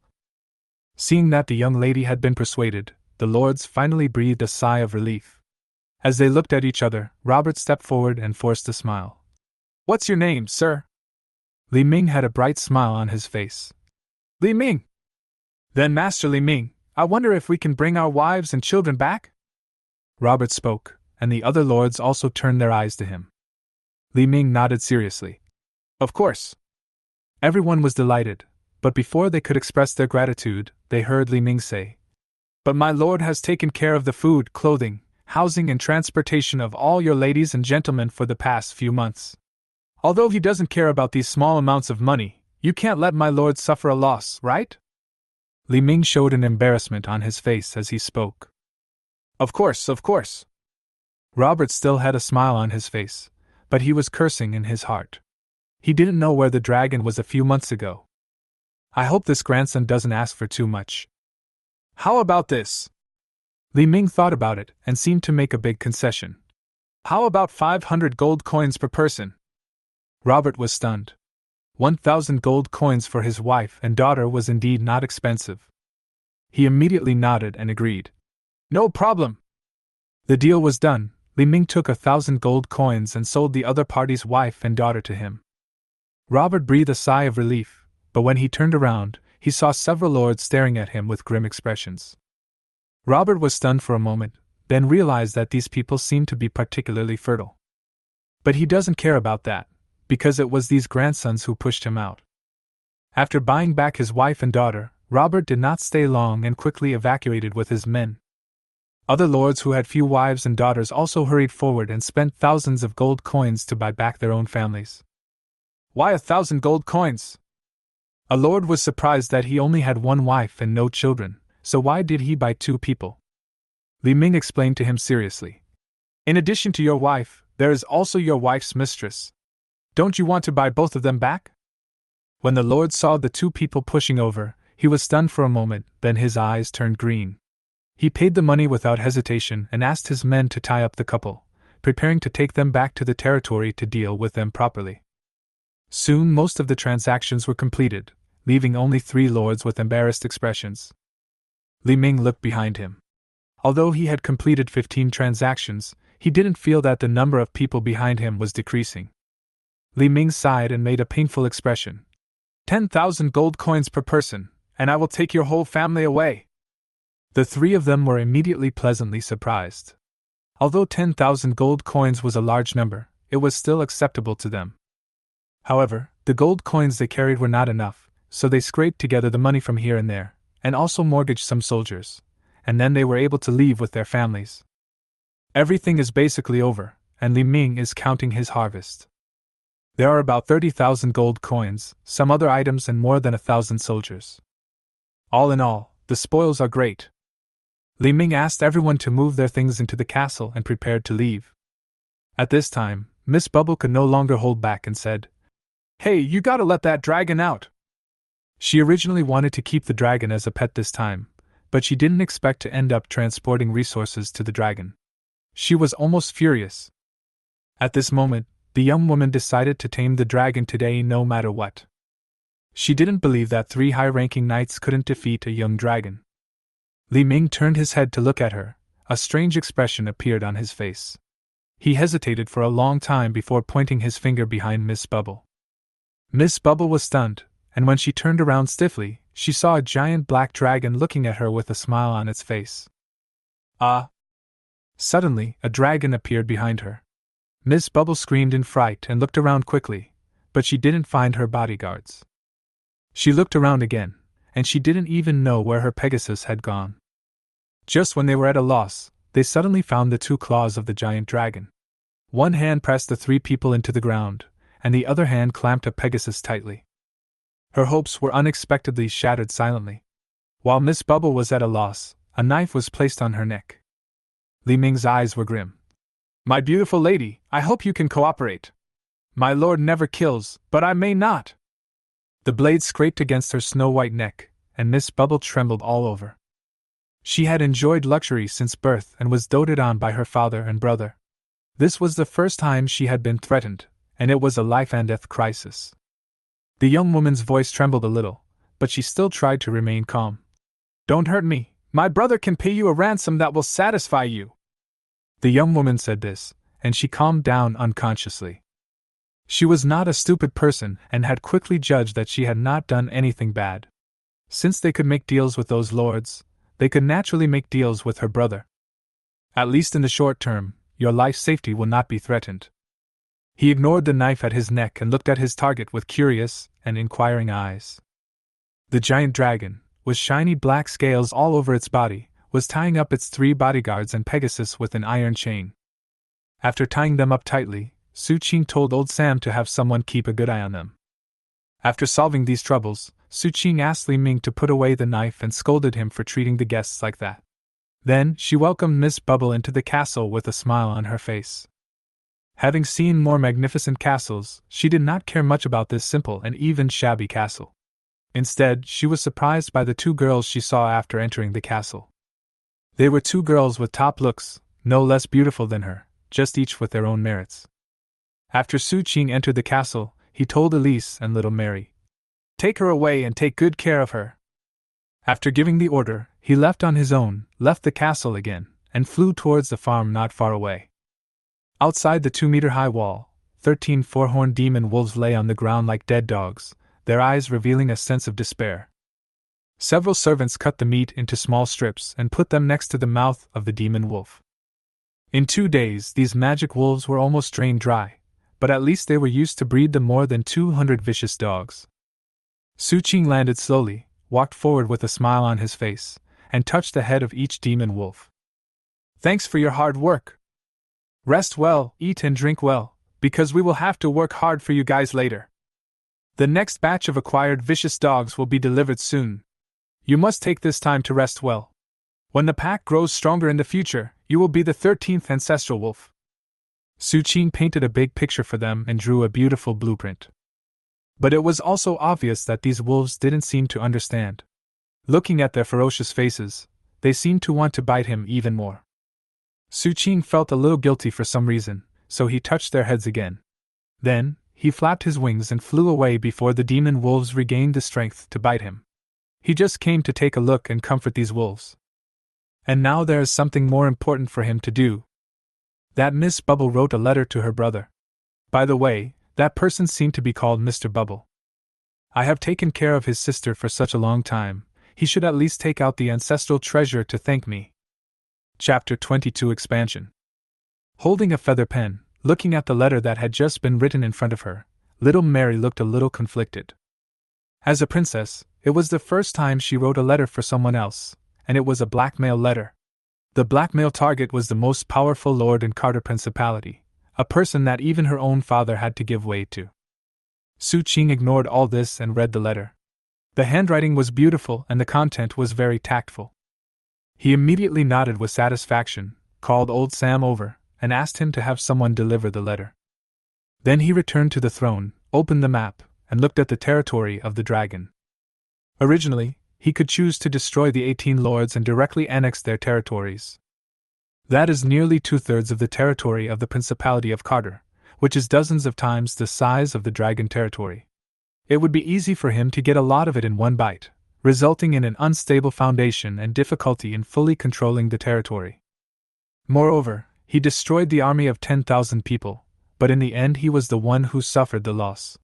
Seeing that the young lady had been persuaded, the lords finally breathed a sigh of relief. As they looked at each other, Robert stepped forward and forced a smile. "What's your name, sir?" Li Ming had a bright smile on his face. "Li Ming." Then Master Li Ming, I wonder if we can bring our wives and children back? Robert spoke, and the other lords also turned their eyes to him. Li Ming nodded seriously. Of course. Everyone was delighted, but before they could express their gratitude, they heard Li Ming say, But my lord has taken care of the food, clothing, housing and transportation of all your ladies and gentlemen for the past few months. Although he doesn't care about these small amounts of money, you can't let my lord suffer a loss, right? Li Ming showed an embarrassment on his face as he spoke. Of course, of course. Robert still had a smile on his face, but he was cursing in his heart. He didn't know where the dragon was a few months ago. I hope this grandson doesn't ask for too much. How about this? Li Ming thought about it and seemed to make a big concession. How about 500 gold coins per person? Robert was stunned. 1,000 gold coins for his wife and daughter was indeed not expensive. He immediately nodded and agreed. No problem. The deal was done. Li Ming took 1,000 gold coins and sold the other party's wife and daughter to him. Robert breathed a sigh of relief, but when he turned around, he saw several lords staring at him with grim expressions. Robert was stunned for a moment, then realized that these people seemed to be particularly fertile. But he doesn't care about that, because it was these grandsons who pushed him out. After buying back his wife and daughter, Robert did not stay long and quickly evacuated with his men. Other lords who had few wives and daughters also hurried forward and spent thousands of gold coins to buy back their own families. Why 1,000 gold coins? A lord was surprised that he only had one wife and no children, so why did he buy 2 people? Li Ming explained to him seriously. In addition to your wife, there is also your wife's mistress. Don't you want to buy both of them back? When the lord saw the 2 people pushing over, he was stunned for a moment, then his eyes turned green. He paid the money without hesitation and asked his men to tie up the couple, preparing to take them back to the territory to deal with them properly. Soon most of the transactions were completed, leaving only 3 lords with embarrassed expressions. Li Ming looked behind him. Although he had completed 15 transactions, he didn't feel that the number of people behind him was decreasing. Li Ming sighed and made a painful expression. 10,000 gold coins per person, and I will take your whole family away. The 3 of them were immediately pleasantly surprised. Although 10,000 gold coins was a large number, it was still acceptable to them. However, the gold coins they carried were not enough, so they scraped together the money from here and there, and also mortgaged some soldiers, and then they were able to leave with their families. Everything is basically over, and Li Ming is counting his harvest. There are about 30,000 gold coins, some other items and more than 1,000 soldiers. All in all, the spoils are great. Li Ming asked everyone to move their things into the castle and prepared to leave. At this time, Miss Bubble could no longer hold back and said, Hey, you gotta let that dragon out! She originally wanted to keep the dragon as a pet this time, but she didn't expect to end up transporting resources to the dragon. She was almost furious. At this moment, the young woman decided to tame the dragon today no matter what. She didn't believe that 3 high-ranking knights couldn't defeat a young dragon. Li Ming turned his head to look at her. A strange expression appeared on his face. He hesitated for a long time before pointing his finger behind Miss Bubble. Miss Bubble was stunned, and when she turned around stiffly, she saw a giant black dragon looking at her with a smile on its face. Ah! Suddenly, a dragon appeared behind her. Miss Bubble screamed in fright and looked around quickly, but she didn't find her bodyguards. She looked around again, and she didn't even know where her Pegasus had gone. Just when they were at a loss, they suddenly found the 2 claws of the giant dragon. One hand pressed the 3 people into the ground, and the other hand clamped a Pegasus tightly. Her hopes were unexpectedly shattered silently. While Miss Bubble was at a loss, a knife was placed on her neck. Li Ming's eyes were grim. My beautiful lady, I hope you can cooperate. My lord never kills, but I may not. The blade scraped against her snow-white neck, and Miss Bubble trembled all over. She had enjoyed luxury since birth and was doted on by her father and brother. This was the first time she had been threatened, and it was a life-and-death crisis. The young woman's voice trembled a little, but she still tried to remain calm. Don't hurt me. My brother can pay you a ransom that will satisfy you. The young woman said this, and she calmed down unconsciously. She was not a stupid person and had quickly judged that she had not done anything bad. Since they could make deals with those lords, they could naturally make deals with her brother. At least in the short term, your life's safety will not be threatened. He ignored the knife at his neck and looked at his target with curious and inquiring eyes. The giant dragon, with shiny black scales all over its body, was tying up its 3 bodyguards and Pegasus with an iron chain. After tying them up tightly, Su Qing told old Sam to have someone keep a good eye on them. After solving these troubles, Su Qing asked Li Ming to put away the knife and scolded him for treating the guests like that. Then, she welcomed Miss Bubble into the castle with a smile on her face. Having seen more magnificent castles, she did not care much about this simple and even shabby castle. Instead, she was surprised by the 2 girls she saw after entering the castle. They were 2 girls with top looks, no less beautiful than her, just each with their own merits. After Su Qing entered the castle, he told Elise and little Mary, "Take her away and take good care of her." After giving the order, he left on his own, left the castle again, and flew towards the farm not far away. Outside the 2-meter-high wall, 13 4-horned demon wolves lay on the ground like dead dogs, their eyes revealing a sense of despair. Several servants cut the meat into small strips and put them next to the mouth of the demon wolf. In 2 days, these magic wolves were almost drained dry, but at least they were used to breed the more than 200 vicious dogs. Su Qing landed slowly, walked forward with a smile on his face, and touched the head of each demon wolf. "Thanks for your hard work. Rest well, eat and drink well, because we will have to work hard for you guys later. The next batch of acquired vicious dogs will be delivered soon. You must take this time to rest well. When the pack grows stronger in the future, you will be the 13th ancestral wolf." Su Qing painted a big picture for them and drew a beautiful blueprint. But it was also obvious that these wolves didn't seem to understand. Looking at their ferocious faces, they seemed to want to bite him even more. Su Qing felt a little guilty for some reason, so he touched their heads again. Then, he flapped his wings and flew away before the demon wolves regained the strength to bite him. He just came to take a look and comfort these wolves. And now there is something more important for him to do. That Miss Bubble wrote a letter to her brother. By the way, that person seemed to be called Mr. Bubble. I have taken care of his sister for such a long time, he should at least take out the ancestral treasure to thank me. Chapter 22 Expansion. Holding a feather pen, looking at the letter that had just been written in front of her, little Mary looked a little conflicted. As a princess, it was the first time she wrote a letter for someone else, and it was a blackmail letter. The blackmail target was the most powerful lord in Carter Principality, a person that even her own father had to give way to. Su Qing ignored all this and read the letter. The handwriting was beautiful and the content was very tactful. He immediately nodded with satisfaction, called old Sam over, and asked him to have someone deliver the letter. Then he returned to the throne, opened the map, and looked at the territory of the dragon. Originally, he could choose to destroy the 18 lords and directly annex their territories. That is nearly 2/3 of the territory of the Principality of Carter, which is dozens of times the size of the dragon territory. It would be easy for him to get a lot of it in one bite, resulting in an unstable foundation and difficulty in fully controlling the territory. Moreover, he destroyed the army of 10,000 people, but in the end he was the one who suffered the loss.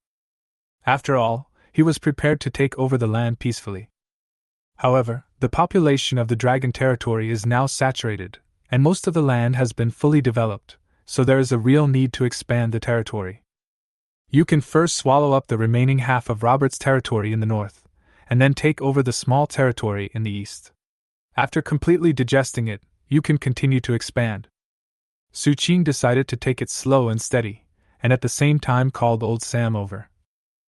After all, he was prepared to take over the land peacefully. However, the population of the dragon territory is now saturated, and most of the land has been fully developed, so there is a real need to expand the territory. You can first swallow up the remaining half of Robert's territory in the north, and then take over the small territory in the east. After completely digesting it, you can continue to expand. Su Qing decided to take it slow and steady, and at the same time called old Sam over.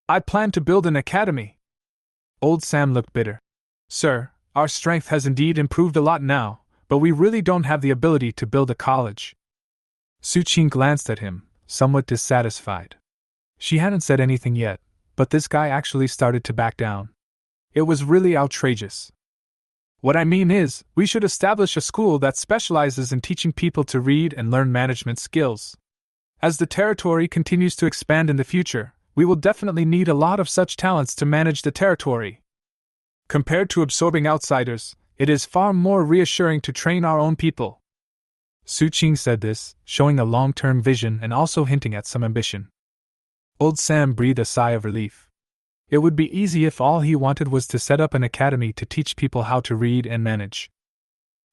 "I plan to build an academy." Old Sam looked bitter. "Sir, our strength has indeed improved a lot now, but we really don't have the ability to build a college." Su Qing glanced at him, somewhat dissatisfied. She hadn't said anything yet, but this guy actually started to back down. It was really outrageous. "What I mean is, we should establish a school that specializes in teaching people to read and learn management skills. As the territory continues to expand in the future, we will definitely need a lot of such talents to manage the territory. Compared to absorbing outsiders, it is far more reassuring to train our own people." Su Qing said this, showing a long-term vision and also hinting at some ambition. Old Sam breathed a sigh of relief. It would be easy if all he wanted was to set up an academy to teach people how to read and manage.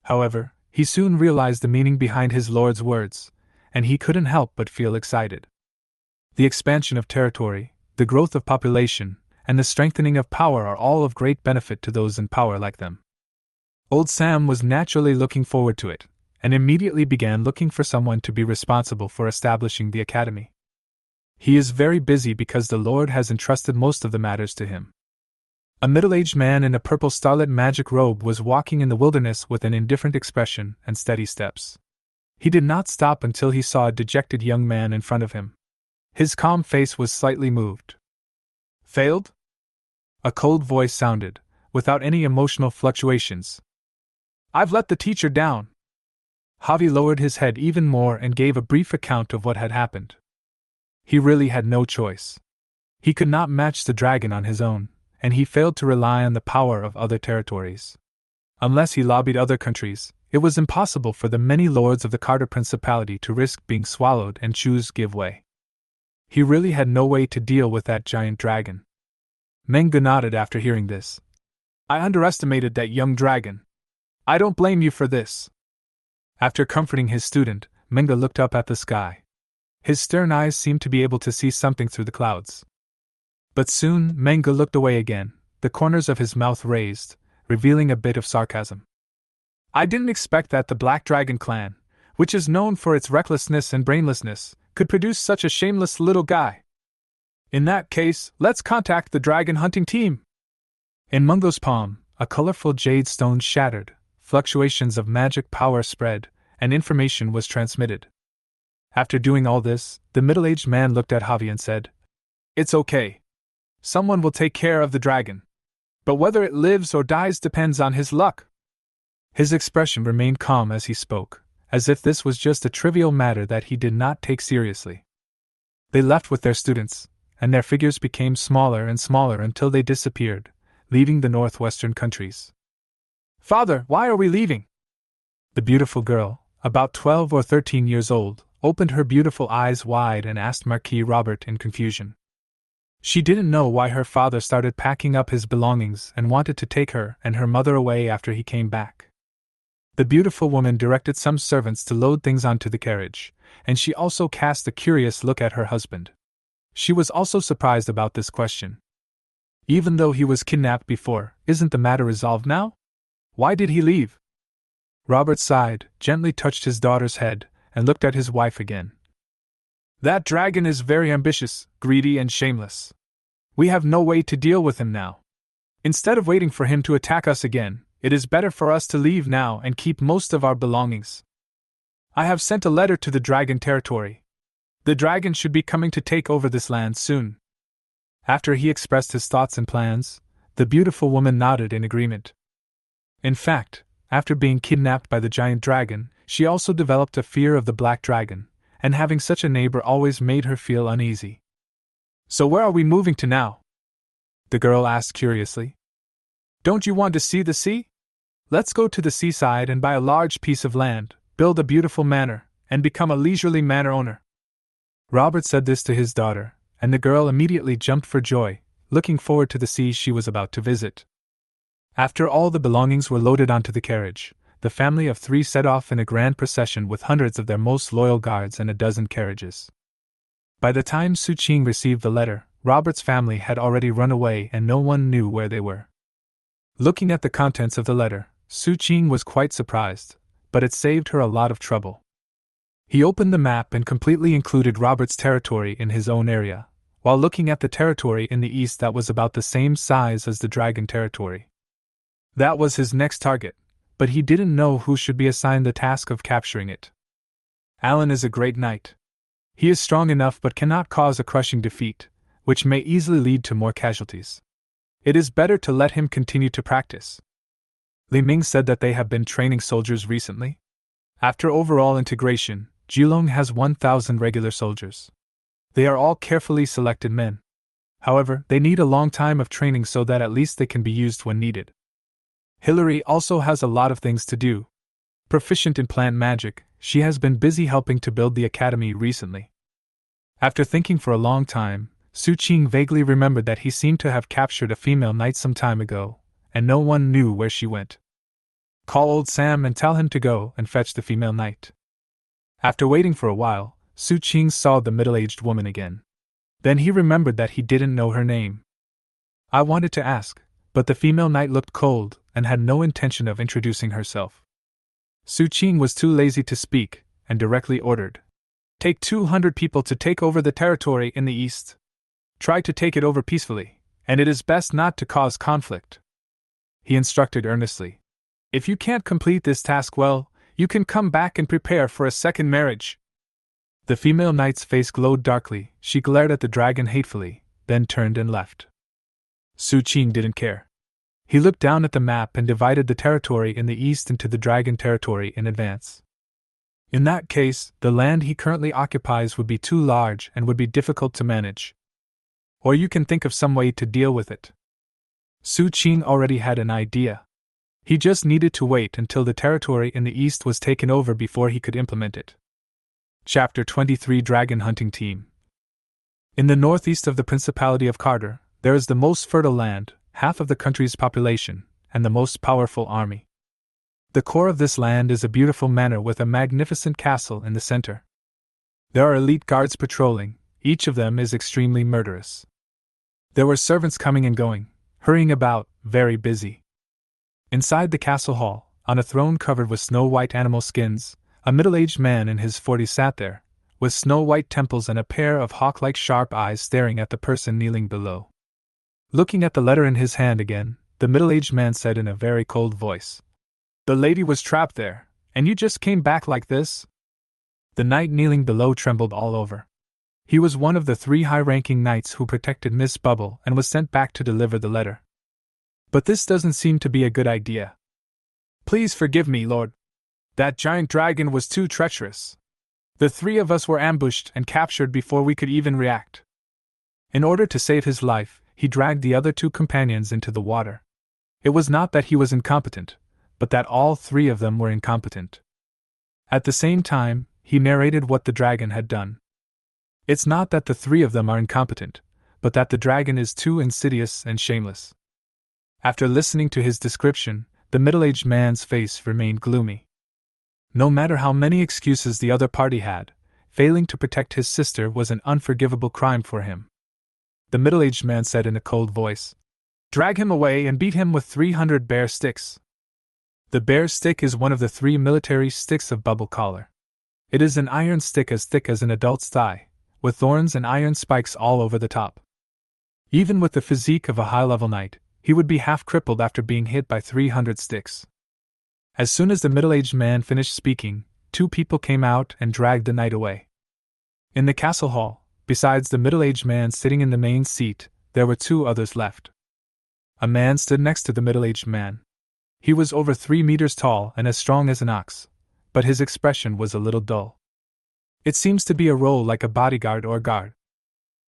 However, he soon realized the meaning behind his lord's words, and he couldn't help but feel excited. The expansion of territory, the growth of population, and the strengthening of power are all of great benefit to those in power like them. Old Sam was naturally looking forward to it, and immediately began looking for someone to be responsible for establishing the academy. He is very busy because the Lord has entrusted most of the matters to him. A middle-aged man in a purple starlit magic robe was walking in the wilderness with an indifferent expression and steady steps. He did not stop until he saw a dejected young man in front of him. His calm face was slightly moved. "Failed?" A cold voice sounded, without any emotional fluctuations. "I've let the teacher down." Javi lowered his head even more and gave a brief account of what had happened. He really had no choice. He could not match the dragon on his own, and he failed to rely on the power of other territories. Unless he lobbied other countries, it was impossible for the many lords of the Carter Principality to risk being swallowed and choose give way. He really had no way to deal with that giant dragon. Manga nodded after hearing this. "I underestimated that young dragon. I don't blame you for this." After comforting his student, Manga looked up at the sky. His stern eyes seemed to be able to see something through the clouds. But soon Manga looked away again, the corners of his mouth raised, revealing a bit of sarcasm. "I didn't expect that the Black Dragon clan, which is known for its recklessness and brainlessness, could produce such a shameless little guy. In that case, let's contact the dragon hunting team." In Mungo's palm, a colorful jade stone shattered, fluctuations of magic power spread, and information was transmitted. After doing all this, the middle-aged man looked at Javi and said, "It's okay. Someone will take care of the dragon. But whether it lives or dies depends on his luck." His expression remained calm as he spoke, as if this was just a trivial matter that he did not take seriously. They left with their students, and their figures became smaller and smaller until they disappeared, leaving the northwestern countries. "Father, why are we leaving?" The beautiful girl, about 12 or 13 years old, opened her beautiful eyes wide and asked Marquis Robert in confusion. She didn't know why her father started packing up his belongings and wanted to take her and her mother away after he came back. The beautiful woman directed some servants to load things onto the carriage, and she also cast a curious look at her husband. She was also surprised about this question. Even though he was kidnapped before, isn't the matter resolved now? Why did he leave? Robert sighed, gently touched his daughter's head, and looked at his wife again. "That dragon is very ambitious, greedy, and shameless. We have no way to deal with him now. Instead of waiting for him to attack us again, it is better for us to leave now and keep most of our belongings. I have sent a letter to the dragon territory. The dragon should be coming to take over this land soon." After he expressed his thoughts and plans, the beautiful woman nodded in agreement. In fact, after being kidnapped by the giant dragon, she also developed a fear of the black dragon, and having such a neighbor always made her feel uneasy. "So where are we moving to now?" the girl asked curiously. "Don't you want to see the sea? Let's go to the seaside and buy a large piece of land, build a beautiful manor, and become a leisurely manor owner." Robert said this to his daughter, and the girl immediately jumped for joy, looking forward to the sea she was about to visit. After all the belongings were loaded onto the carriage, the family of 3 set off in a grand procession with hundreds of their most loyal guards and a dozen carriages. By the time Su Qing received the letter, Robert's family had already run away and no one knew where they were. Looking at the contents of the letter, Su Qing was quite surprised, but it saved her a lot of trouble. He opened the map and completely included Robert's territory in his own area, while looking at the territory in the east that was about the same size as the dragon territory. That was his next target, but he didn't know who should be assigned the task of capturing it. Alan is a great knight. He is strong enough but cannot cause a crushing defeat, which may easily lead to more casualties. It is better to let him continue to practice. Li Ming said that they have been training soldiers recently. After overall integration, Jilong has 1,000 regular soldiers. They are all carefully selected men. However, they need a long time of training so that at least they can be used when needed. Hillary also has a lot of things to do. Proficient in plant magic, she has been busy helping to build the academy recently. After thinking for a long time, Su Qing vaguely remembered that he seemed to have captured a female knight some time ago, and no one knew where she went. Call old Sam and tell him to go and fetch the female knight. After waiting for a while, Su Qing saw the middle-aged woman again. Then he remembered that he didn't know her name. I wanted to ask, but the female knight looked cold and had no intention of introducing herself. Su Qing was too lazy to speak, and directly ordered, "Take 200 people to take over the territory in the east. Try to take it over peacefully, and it is best not to cause conflict." He instructed earnestly, "If you can't complete this task well, you can come back and prepare for a second marriage." The female knight's face glowed darkly. She glared at the dragon hatefully, then turned and left. Su Qing didn't care. He looked down at the map and divided the territory in the east into the dragon territory in advance. In that case, the land he currently occupies would be too large and would be difficult to manage. Or you can think of some way to deal with it. Su Qing already had an idea. He just needed to wait until the territory in the east was taken over before he could implement it. Chapter 23 Dragon Hunting Team. In the northeast of the Principality of Carter, there is the most fertile land, half of the country's population, and the most powerful army. The core of this land is a beautiful manor with a magnificent castle in the center. There are elite guards patrolling, each of them is extremely murderous. There were servants coming and going, hurrying about, very busy. Inside the castle hall, on a throne covered with snow-white animal skins, a middle-aged man in his 40s sat there, with snow-white temples and a pair of hawk-like sharp eyes staring at the person kneeling below. Looking at the letter in his hand again, the middle-aged man said in a very cold voice, "The lady was trapped there, and you just came back like this?" The knight kneeling below trembled all over. He was one of the 3 high-ranking knights who protected Miss Bubble and was sent back to deliver the letter. "But this doesn't seem to be a good idea." "Please forgive me, Lord. That giant dragon was too treacherous. The 3 of us were ambushed and captured before we could even react." In order to save his life, he dragged the other 2 companions into the water. It was not that he was incompetent, but that all 3 of them were incompetent. At the same time, he narrated what the dragon had done. It's not that the 3 of them are incompetent, but that the dragon is too insidious and shameless. After listening to his description, the middle-aged man's face remained gloomy. No matter how many excuses the other party had, failing to protect his sister was an unforgivable crime for him. The middle-aged man said in a cold voice, "Drag him away and beat him with 300 bear sticks." The bear stick is one of the 3 military sticks of Bubble Collar. It is an iron stick as thick as an adult's thigh, with thorns and iron spikes all over the top. Even with the physique of a high-level knight, he would be half crippled after being hit by 300 sticks. As soon as the middle-aged man finished speaking, 2 people came out and dragged the knight away. In the castle hall, besides the middle-aged man sitting in the main seat, there were 2 others left. A man stood next to the middle-aged man. He was over 3 meters tall and as strong as an ox, but his expression was a little dull. It seems to be a role like a bodyguard or guard.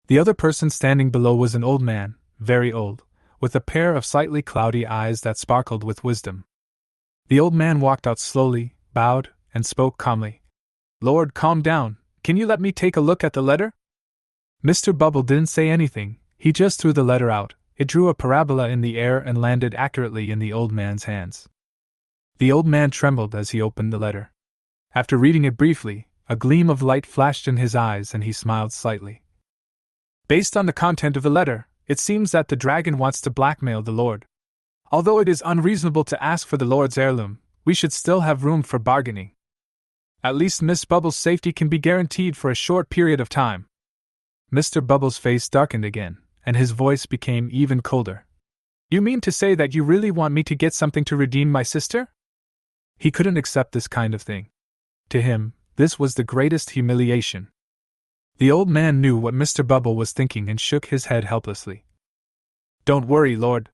The other person standing below was an old man, very old, with a pair of slightly cloudy eyes that sparkled with wisdom. The old man walked out slowly, bowed, and spoke calmly. "Lord, calm down. Can you let me take a look at the letter?" Mr. Bubble didn't say anything, he just threw the letter out. It drew a parabola in the air and landed accurately in the old man's hands. The old man trembled as he opened the letter. After reading it briefly, a gleam of light flashed in his eyes and he smiled slightly. "Based on the content of the letter, it seems that the dragon wants to blackmail the Lord. Although it is unreasonable to ask for the Lord's heirloom, we should still have room for bargaining. At least Miss Bubble's safety can be guaranteed for a short period of time." Mr. Bubble's face darkened again, and his voice became even colder. "You mean to say that you really want me to get something to redeem my sister?" He couldn't accept this kind of thing. To him, this was the greatest humiliation. The old man knew what Mr. Bubble was thinking and shook his head helplessly. "Don't worry, Lord.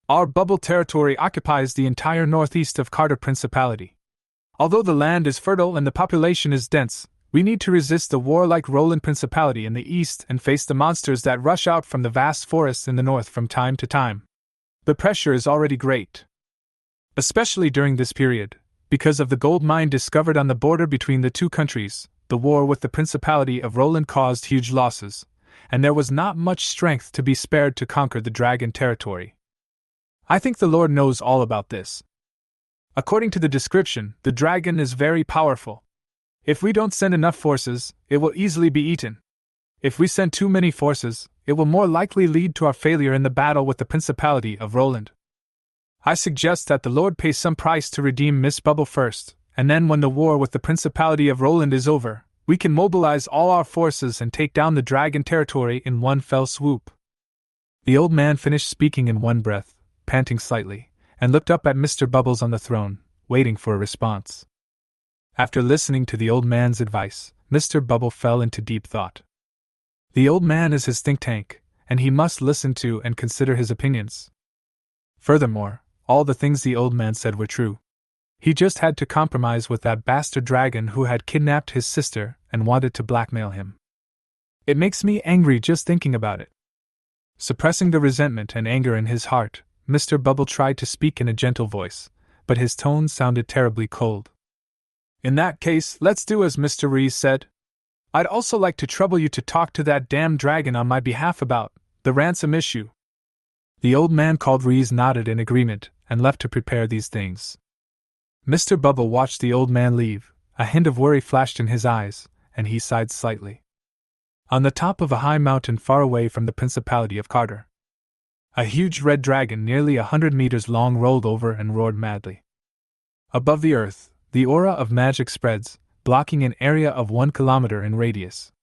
Our Bubble territory occupies the entire northeast of Carter Principality. Although the land is fertile and the population is dense, we need to resist the warlike Roland Principality in the east and face the monsters that rush out from the vast forests in the north from time to time. The pressure is already great. Especially during this period, because of the gold mine discovered on the border between the 2 countries, the war with the Principality of Roland caused huge losses, and there was not much strength to be spared to conquer the dragon territory. I think the Lord knows all about this. According to the description, the dragon is very powerful. If we don't send enough forces, it will easily be eaten. If we send too many forces, it will more likely lead to our failure in the battle with the Principality of Roland. I suggest that the Lord pay some price to redeem Miss Bubble first, and then when the war with the Principality of Roland is over, we can mobilize all our forces and take down the dragon territory in one fell swoop. The old man finished speaking in one breath, panting slightly, and looked up at Mr. Bubbles on the throne, waiting for a response. After listening to the old man's advice, Mr. Bubble fell into deep thought. The old man is his think tank, and he must listen to and consider his opinions. Furthermore, all the things the old man said were true. He just had to compromise with that bastard dragon who had kidnapped his sister and wanted to blackmail him. It makes me angry just thinking about it. Suppressing the resentment and anger in his heart, Mr. Bubble tried to speak in a gentle voice, but his tone sounded terribly cold. In that case, let's do as Mr. Rees said. I'd also like to trouble you to talk to that damn dragon on my behalf about the ransom issue. The old man called Rees nodded in agreement and left to prepare these things. Mr. Bubble watched the old man leave, a hint of worry flashed in his eyes, and he sighed slightly. On the top of a high mountain far away from the Principality of Carter, a huge red dragon nearly 100 meters long rolled over and roared madly. Above the earth, the aura of magic spreads, blocking an area of 1 kilometer in radius.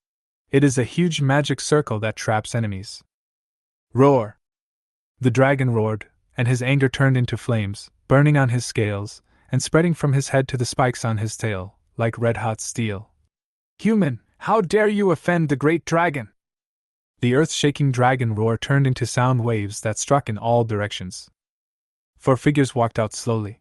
It is a huge magic circle that traps enemies. Roar! The dragon roared, and his anger turned into flames, burning on his scales, and spreading from his head to the spikes on his tail, like red-hot steel. Human, how dare you offend the great dragon! The earth-shaking dragon roar turned into sound waves that struck in all directions. 4 figures walked out slowly.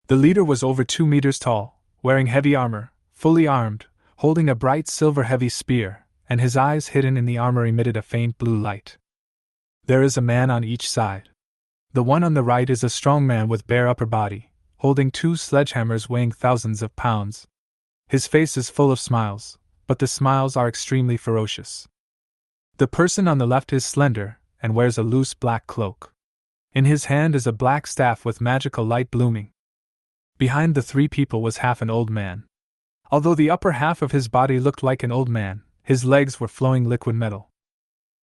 The leader was over 2 meters tall, wearing heavy armor, fully armed, holding a bright silver-heavy spear, and his eyes hidden in the armor emitted a faint blue light. There is a man on each side. The one on the right is a strong man with bare upper body, holding 2 sledgehammers weighing thousands of pounds. His face is full of smiles, but the smiles are extremely ferocious. The person on the left is slender, and wears a loose black cloak. In his hand is a black staff with magical light blooming. Behind the 3 people was half an old man. Although the upper half of his body looked like an old man, his legs were flowing liquid metal.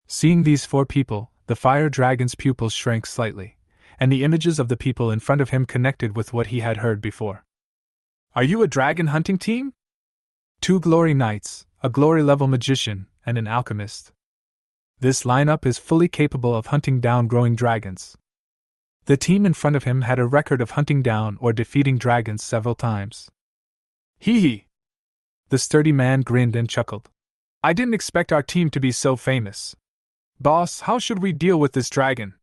Seeing these 4 people, the fire dragon's pupils shrank slightly, and the images of the people in front of him connected with what he had heard before. Are you a dragon hunting team? 2 glory knights, a glory-level magician, and an alchemist. This lineup is fully capable of hunting down growing dragons. The team in front of him had a record of hunting down or defeating dragons several times. Hee hee! The sturdy man grinned and chuckled. I didn't expect our team to be so famous. Boss, how should we deal with this dragon?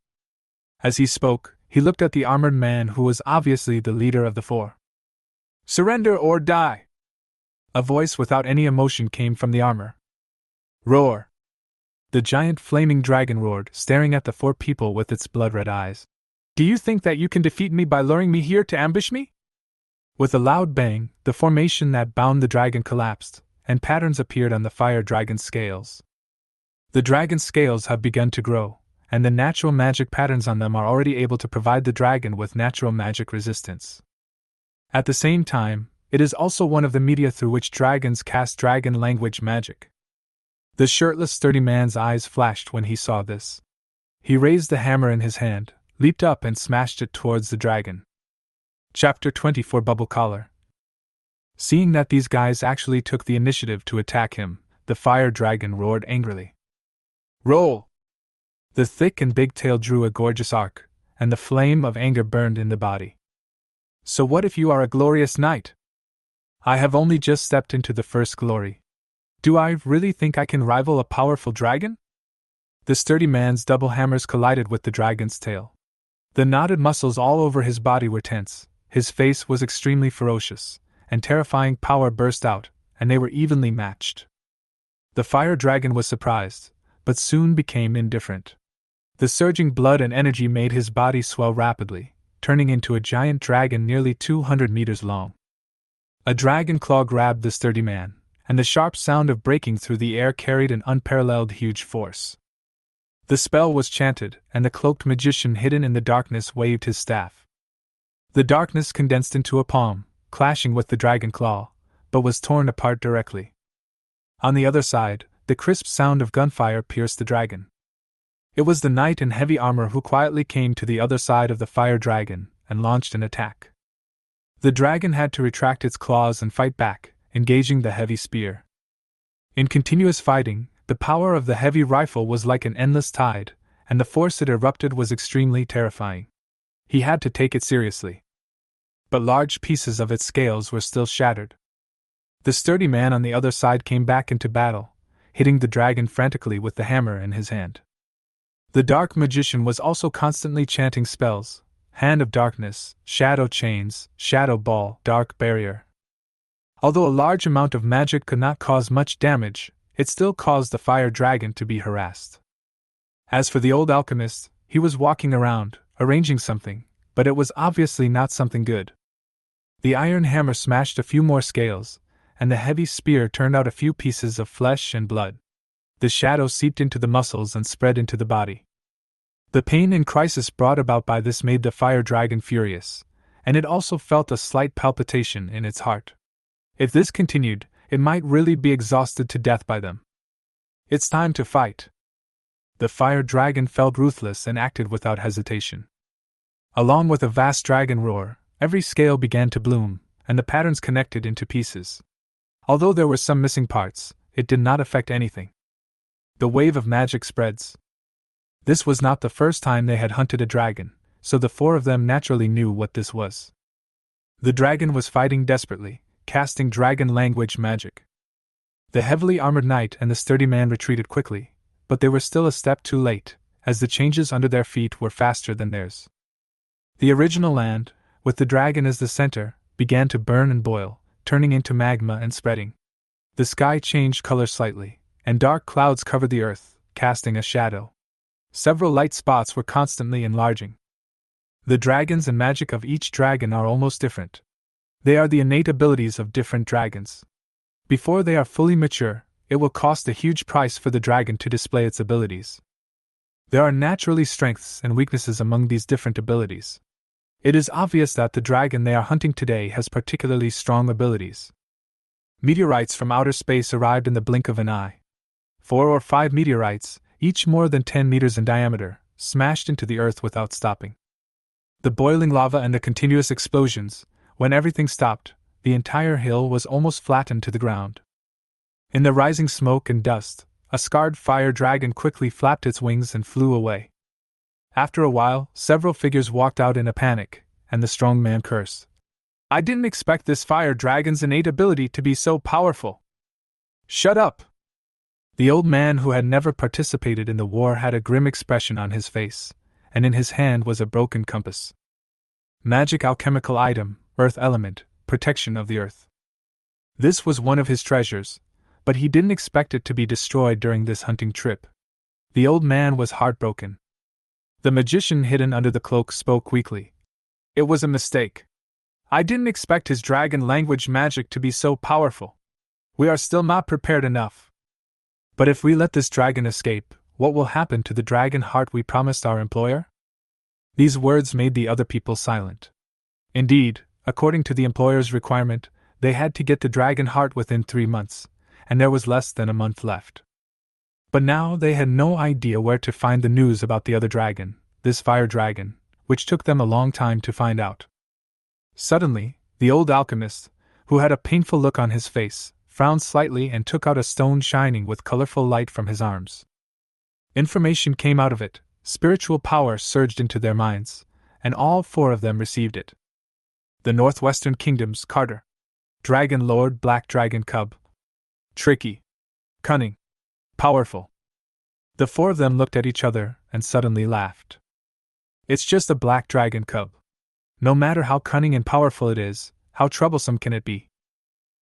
As he spoke, he looked at the armored man who was obviously the leader of the 4. Surrender or die! A voice without any emotion came from the armor. Roar! The giant flaming dragon roared, staring at the 4 people with its blood-red eyes. Do you think that you can defeat me by luring me here to ambush me? With a loud bang, the formation that bound the dragon collapsed, and patterns appeared on the fire dragon's scales. The dragon's scales have begun to grow, and the natural magic patterns on them are already able to provide the dragon with natural magic resistance. At the same time, it is also one of the media through which dragons cast dragon language magic. The shirtless sturdy man's eyes flashed when he saw this. He raised the hammer in his hand, leaped up and smashed it towards the dragon. Chapter 24 Bubble Collar. Seeing that these guys actually took the initiative to attack him, the fire dragon roared angrily. Roll! The thick and big tail drew a gorgeous arc, and the flame of anger burned in the body. So what if you are a glorious knight? I have only just stepped into the first glory. Do I really think I can rival a powerful dragon? The sturdy man's double hammers collided with the dragon's tail. The knotted muscles all over his body were tense, his face was extremely ferocious, and terrifying power burst out, and they were evenly matched. The fire dragon was surprised, but soon became indifferent. The surging blood and energy made his body swell rapidly, turning into a giant dragon nearly 200 meters long. A dragon claw grabbed the sturdy man, and the sharp sound of breaking through the air carried an unparalleled huge force. The spell was chanted, and the cloaked magician hidden in the darkness waved his staff. The darkness condensed into a palm, clashing with the dragon claw, but was torn apart directly. On the other side, the crisp sound of gunfire pierced the dragon. It was the knight in heavy armor who quietly came to the other side of the fire dragon and launched an attack. The dragon had to retract its claws and fight back, engaging the heavy spear. In continuous fighting, the power of the heavy rifle was like an endless tide, and the force it erupted was extremely terrifying. He had to take it seriously. But large pieces of its scales were still shattered. The sturdy man on the other side came back into battle, hitting the dragon frantically with the hammer in his hand. The dark magician was also constantly chanting spells: Hand of Darkness, Shadow Chains, Shadow Ball, Dark Barrier. Although a large amount of magic could not cause much damage, it still caused the fire dragon to be harassed. As for the old alchemist, he was walking around, arranging something, but it was obviously not something good. The iron hammer smashed a few more scales, and the heavy spear turned out a few pieces of flesh and blood. The shadow seeped into the muscles and spread into the body. The pain and crisis brought about by this made the fire dragon furious, and it also felt a slight palpitation in its heart. If this continued, it might really be exhausted to death by them. It's time to fight. The fire dragon felt ruthless and acted without hesitation. Along with a vast dragon roar, every scale began to bloom, and the patterns connected into pieces. Although there were some missing parts, it did not affect anything. The wave of magic spreads. This was not the first time they had hunted a dragon, so the four of them naturally knew what this was. The dragon was fighting desperately, casting dragon language magic. The heavily armored knight and the sturdy man retreated quickly, but they were still a step too late, as the changes under their feet were faster than theirs. The original land, with the dragon as the center, began to burn and boil, turning into magma and spreading. The sky changed color slightly, and dark clouds covered the earth, casting a shadow. Several light spots were constantly enlarging. The dragons and magic of each dragon are almost different. They are the innate abilities of different dragons. Before they are fully mature, it will cost a huge price for the dragon to display its abilities. There are naturally strengths and weaknesses among these different abilities. It is obvious that the dragon they are hunting today has particularly strong abilities. Meteorites from outer space arrived in the blink of an eye. 4 or 5 meteorites, each more than 10 meters in diameter, smashed into the earth without stopping. The boiling lava and the continuous explosions, when everything stopped, the entire hill was almost flattened to the ground. In the rising smoke and dust, a scarred fire dragon quickly flapped its wings and flew away. After a while, several figures walked out in a panic, and the strong man cursed. "I didn't expect this fire dragon's innate ability to be so powerful." "Shut up!" The old man who had never participated in the war had a grim expression on his face, and in his hand was a broken compass. Magic alchemical item, earth element, protection of the earth. This was one of his treasures, but he didn't expect it to be destroyed during this hunting trip. The old man was heartbroken. The magician hidden under the cloak spoke weakly. "It was a mistake. I didn't expect his dragon language magic to be so powerful. We are still not prepared enough. But if we let this dragon escape, what will happen to the dragon heart we promised our employer?" These words made the other people silent. Indeed, according to the employer's requirement, they had to get the dragon heart within 3 months, and there was less than a month left. But now they had no idea where to find the news about the other dragon, this fire dragon, which took them a long time to find out. Suddenly, the old alchemist, who had a painful look on his face, frowned slightly and took out a stone shining with colorful light from his arms. Information came out of it, spiritual power surged into their minds, and all 4 of them received it. The Northwestern Kingdom's Carter. Dragon Lord, Black Dragon Cub. Tricky. Cunning. Powerful. The 4 of them looked at each other and suddenly laughed. It's just a black dragon cub. No matter how cunning and powerful it is, how troublesome can it be?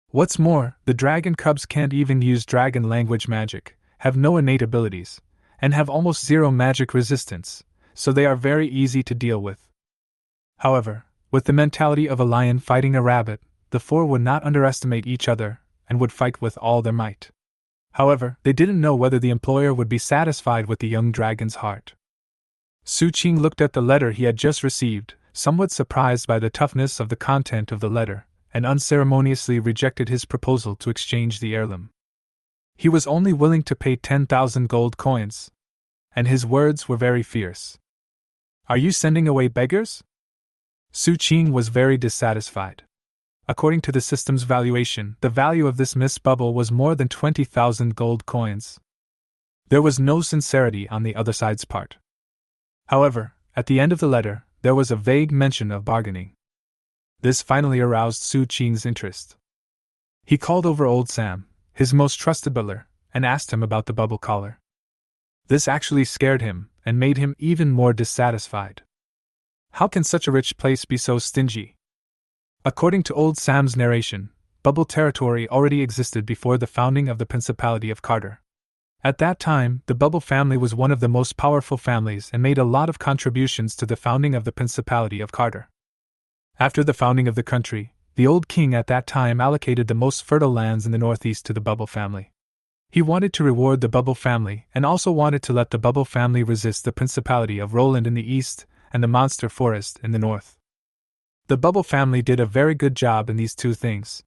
What's more, the dragon cubs can't even use dragon language magic, have no innate abilities, and have almost zero magic resistance, so they are very easy to deal with. However, with the mentality of a lion fighting a rabbit, the 4 would not underestimate each other, and would fight with all their might. However, they didn't know whether the employer would be satisfied with the young dragon's heart. Su Qing looked at the letter he had just received, somewhat surprised by the toughness of the content of the letter, and unceremoniously rejected his proposal to exchange the heirloom. He was only willing to pay 10,000 gold coins. And his words were very fierce. "Are you sending away beggars?" Su Qing was very dissatisfied. According to the system's valuation, the value of this mist bubble was more than 20,000 gold coins. There was no sincerity on the other side's part. However, at the end of the letter, there was a vague mention of bargaining. This finally aroused Su Qing's interest. He called over old Sam, his most trusted butler, and asked him about the bubble collar. This actually scared him, and made him even more dissatisfied. How can such a rich place be so stingy? According to old Sam's narration, bubble territory already existed before the founding of the Principality of Carter. At that time, the Bubble family was one of the most powerful families and made a lot of contributions to the founding of the Principality of Carter. After the founding of the country, the old king at that time allocated the most fertile lands in the northeast to the Bubble family. He wanted to reward the Bubble family and also wanted to let the Bubble family resist the Principality of Roland in the east and the Monster Forest in the north. The Bubble family did a very good job in these two things.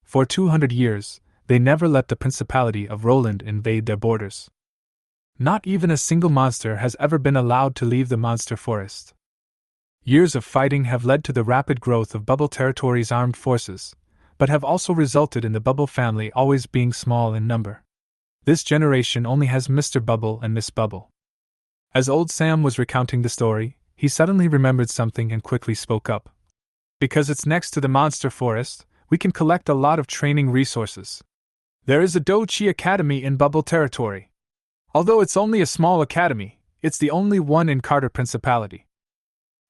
For 200 years, they never let the Principality of Roland invade their borders. Not even a single monster has ever been allowed to leave the Monster Forest. Years of fighting have led to the rapid growth of Bubble Territory's armed forces, but have also resulted in the Bubble family always being small in number. This generation only has Mr. Bubble and Miss Bubble. As old Sam was recounting the story, he suddenly remembered something and quickly spoke up. "Because it's next to the Monster Forest, we can collect a lot of training resources. There is a Do Chi Academy in Bubble Territory. Although it's only a small academy, it's the only one in Carter Principality."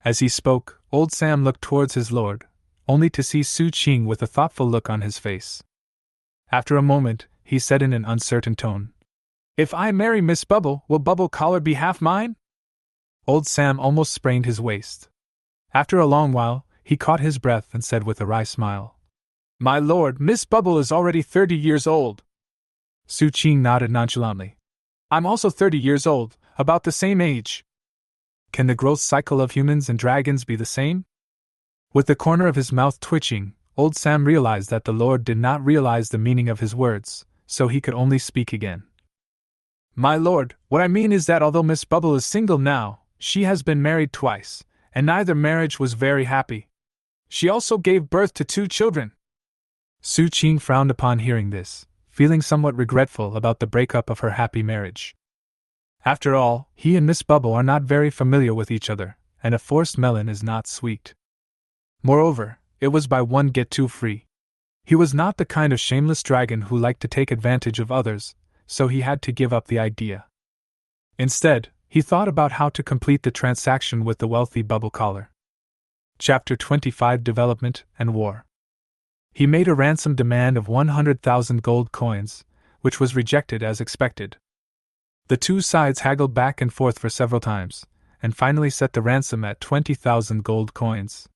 As he spoke, old Sam looked towards his lord, only to see Su Qing with a thoughtful look on his face. After a moment, he said in an uncertain tone, "If I marry Miss Bubble, will Bubble Collar be half mine?" Old Sam almost sprained his waist. After a long while, he caught his breath and said with a wry smile, "My lord, Miss Bubble is already 30 years old." Su Qing nodded nonchalantly. "I'm also 30 years old, about the same age. Can the growth cycle of humans and dragons be the same?" With the corner of his mouth twitching, old Sam realized that the lord did not realize the meaning of his words, so he could only speak again. "My lord, what I mean is that although Miss Bubble is single now, she has been married twice, and neither marriage was very happy. She also gave birth to 2 children." Su Qing frowned upon hearing this, feeling somewhat regretful about the breakup of her happy marriage. After all, he and Miss Bubble are not very familiar with each other, and a forced melon is not sweet. Moreover, it was buy one get two free. He was not the kind of shameless dragon who liked to take advantage of others, so he had to give up the idea. Instead, he thought about how to complete the transaction with the wealthy Bubble Collar. Chapter 25 Development and War. He made a ransom demand of 100,000 gold coins, which was rejected as expected. The two sides haggled back and forth for several times, and finally set the ransom at 20,000 gold coins.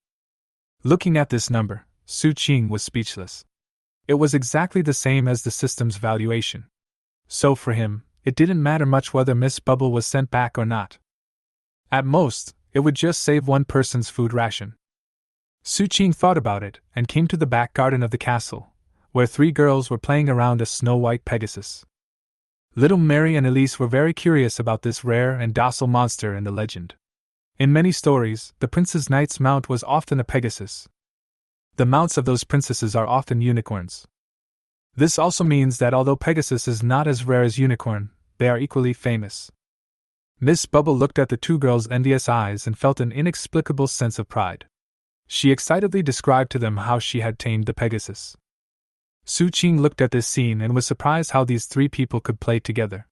Looking at this number, Su Qing was speechless. It was exactly the same as the system's valuation. So for him, it didn't matter much whether Miss Bubble was sent back or not. At most, it would just save one person's food ration. Su Qing thought about it and came to the back garden of the castle, where 3 girls were playing around a snow-white Pegasus. Little Mary and Elise were very curious about this rare and docile monster in the legend. In many stories, the prince's knight's mount was often a Pegasus. The mounts of those princesses are often unicorns. This also means that although Pegasus is not as rare as unicorn, they are equally famous. Miss Bubble looked at the 2 girls' envious eyes and felt an inexplicable sense of pride. She excitedly described to them how she had tamed the Pegasus. Su Qing looked at this scene and was surprised how these 3 people could play together.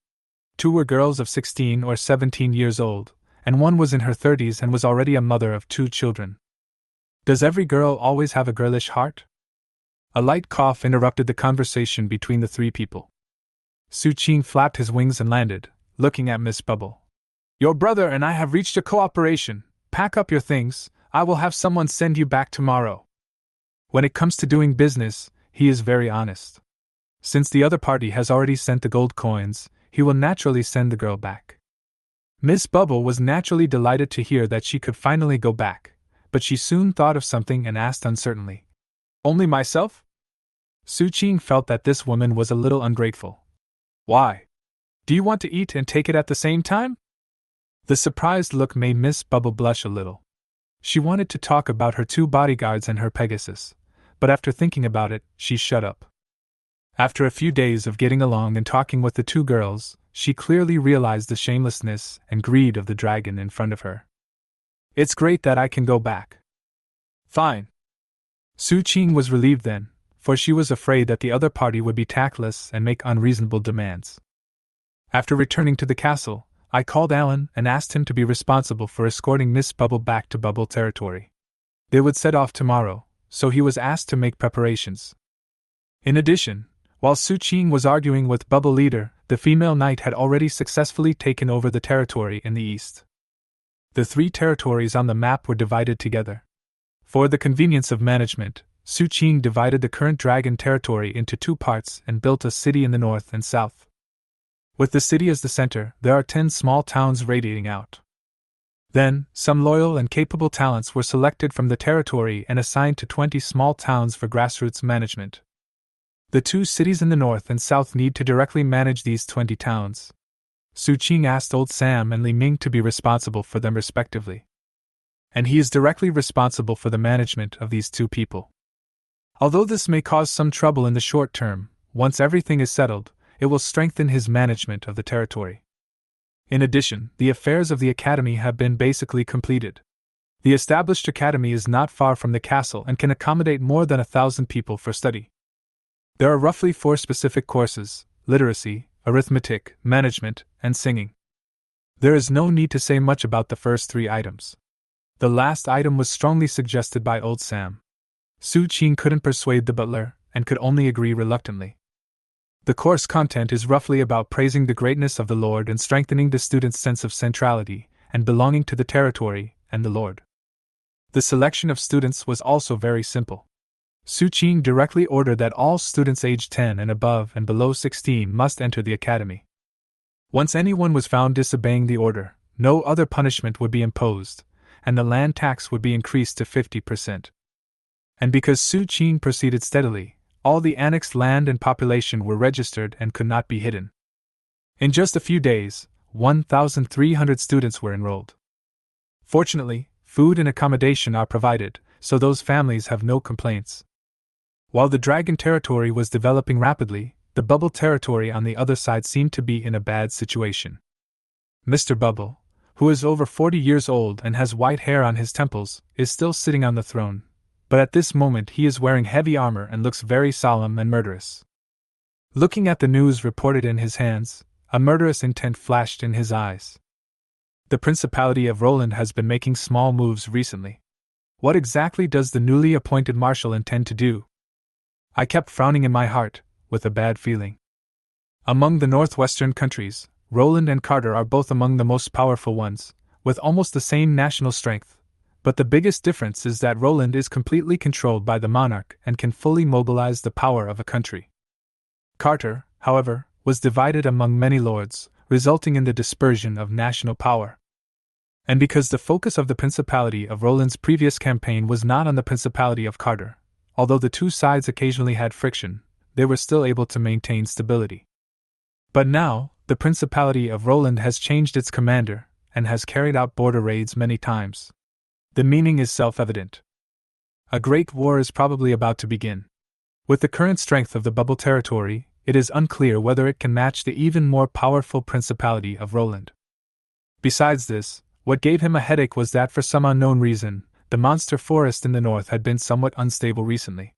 2 were girls of 16 or 17 years old, and one was in her 30s and was already a mother of 2 children. Does every girl always have a girlish heart? A light cough interrupted the conversation between the 3 people. Su Qing flapped his wings and landed, looking at Miss Bubble. "Your brother and I have reached a cooperation. Pack up your things, I will have someone send you back tomorrow." When it comes to doing business, he is very honest. Since the other party has already sent the gold coins, he will naturally send the girl back. Miss Bubble was naturally delighted to hear that she could finally go back, but she soon thought of something and asked uncertainly, "Only myself?" Su Qing felt that this woman was a little ungrateful. "Why? Do you want to eat and take it at the same time?" The surprised look made Miss Bubble blush a little. She wanted to talk about her 2 bodyguards and her Pegasus, but after thinking about it, she shut up. After a few days of getting along and talking with the 2 girls, she clearly realized the shamelessness and greed of the dragon in front of her. "It's great that I can go back." "Fine." Su Qing was relieved then, for she was afraid that the other party would be tactless and make unreasonable demands. After returning to the castle, I called Alan and asked him to be responsible for escorting Miss Bubble back to Bubble territory. They would set off tomorrow, so he was asked to make preparations. In addition, while Su Qing was arguing with Bubble Leader, the female knight had already successfully taken over the territory in the east. The 3 territories on the map were divided together. For the convenience of management, Su Qing divided the current dragon territory into 2 parts and built a city in the north and south. With the city as the center, there are 10 small towns radiating out. Then, some loyal and capable talents were selected from the territory and assigned to 20 small towns for grassroots management. The 2 cities in the north and south need to directly manage these 20 towns. Su Qing asked Old Sam and Li Ming to be responsible for them respectively. And he is directly responsible for the management of these 2 people. Although this may cause some trouble in the short term, once everything is settled, it will strengthen his management of the territory. In addition, the affairs of the academy have been basically completed. The established academy is not far from the castle and can accommodate more than 1,000 people for study. There are roughly 4 specific courses: literacy, arithmetic, management, and singing. There is no need to say much about the first 3 items. The last item was strongly suggested by Old Sam. Su Qing couldn't persuade the butler, and could only agree reluctantly. The course content is roughly about praising the greatness of the Lord and strengthening the student's sense of centrality and belonging to the territory and the Lord. The selection of students was also very simple. Su Qing directly ordered that all students aged 10 and above and below 16 must enter the academy. Once anyone was found disobeying the order, no other punishment would be imposed, and the land tax would be increased to 50%. And because Su Qing proceeded steadily, all the annexed land and population were registered and could not be hidden. In just a few days, 1,300 students were enrolled. Fortunately, food and accommodation are provided, so those families have no complaints. While the dragon territory was developing rapidly, the Bubble territory on the other side seemed to be in a bad situation. Mr. Bubble, who is over 40 years old and has white hair on his temples, is still sitting on the throne, but at this moment he is wearing heavy armor and looks very solemn and murderous. Looking at the news reported in his hands, a murderous intent flashed in his eyes. The Principality of Roland has been making small moves recently. What exactly does the newly appointed marshal intend to do? I kept frowning in my heart, with a bad feeling. Among the northwestern countries, Roland and Carter are both among the most powerful ones, with almost the same national strength, but the biggest difference is that Roland is completely controlled by the monarch and can fully mobilize the power of a country. Carter, however, was divided among many lords, resulting in the dispersion of national power. And because the focus of the Principality of Roland's previous campaign was not on the Principality of Carter, although the 2 sides occasionally had friction, they were still able to maintain stability. But now, the Principality of Roland has changed its commander, and has carried out border raids many times. The meaning is self-evident. A great war is probably about to begin. With the current strength of the Bubble territory, it is unclear whether it can match the even more powerful Principality of Roland. Besides this, what gave him a headache was that for some unknown reason, the monster forest in the north had been somewhat unstable recently.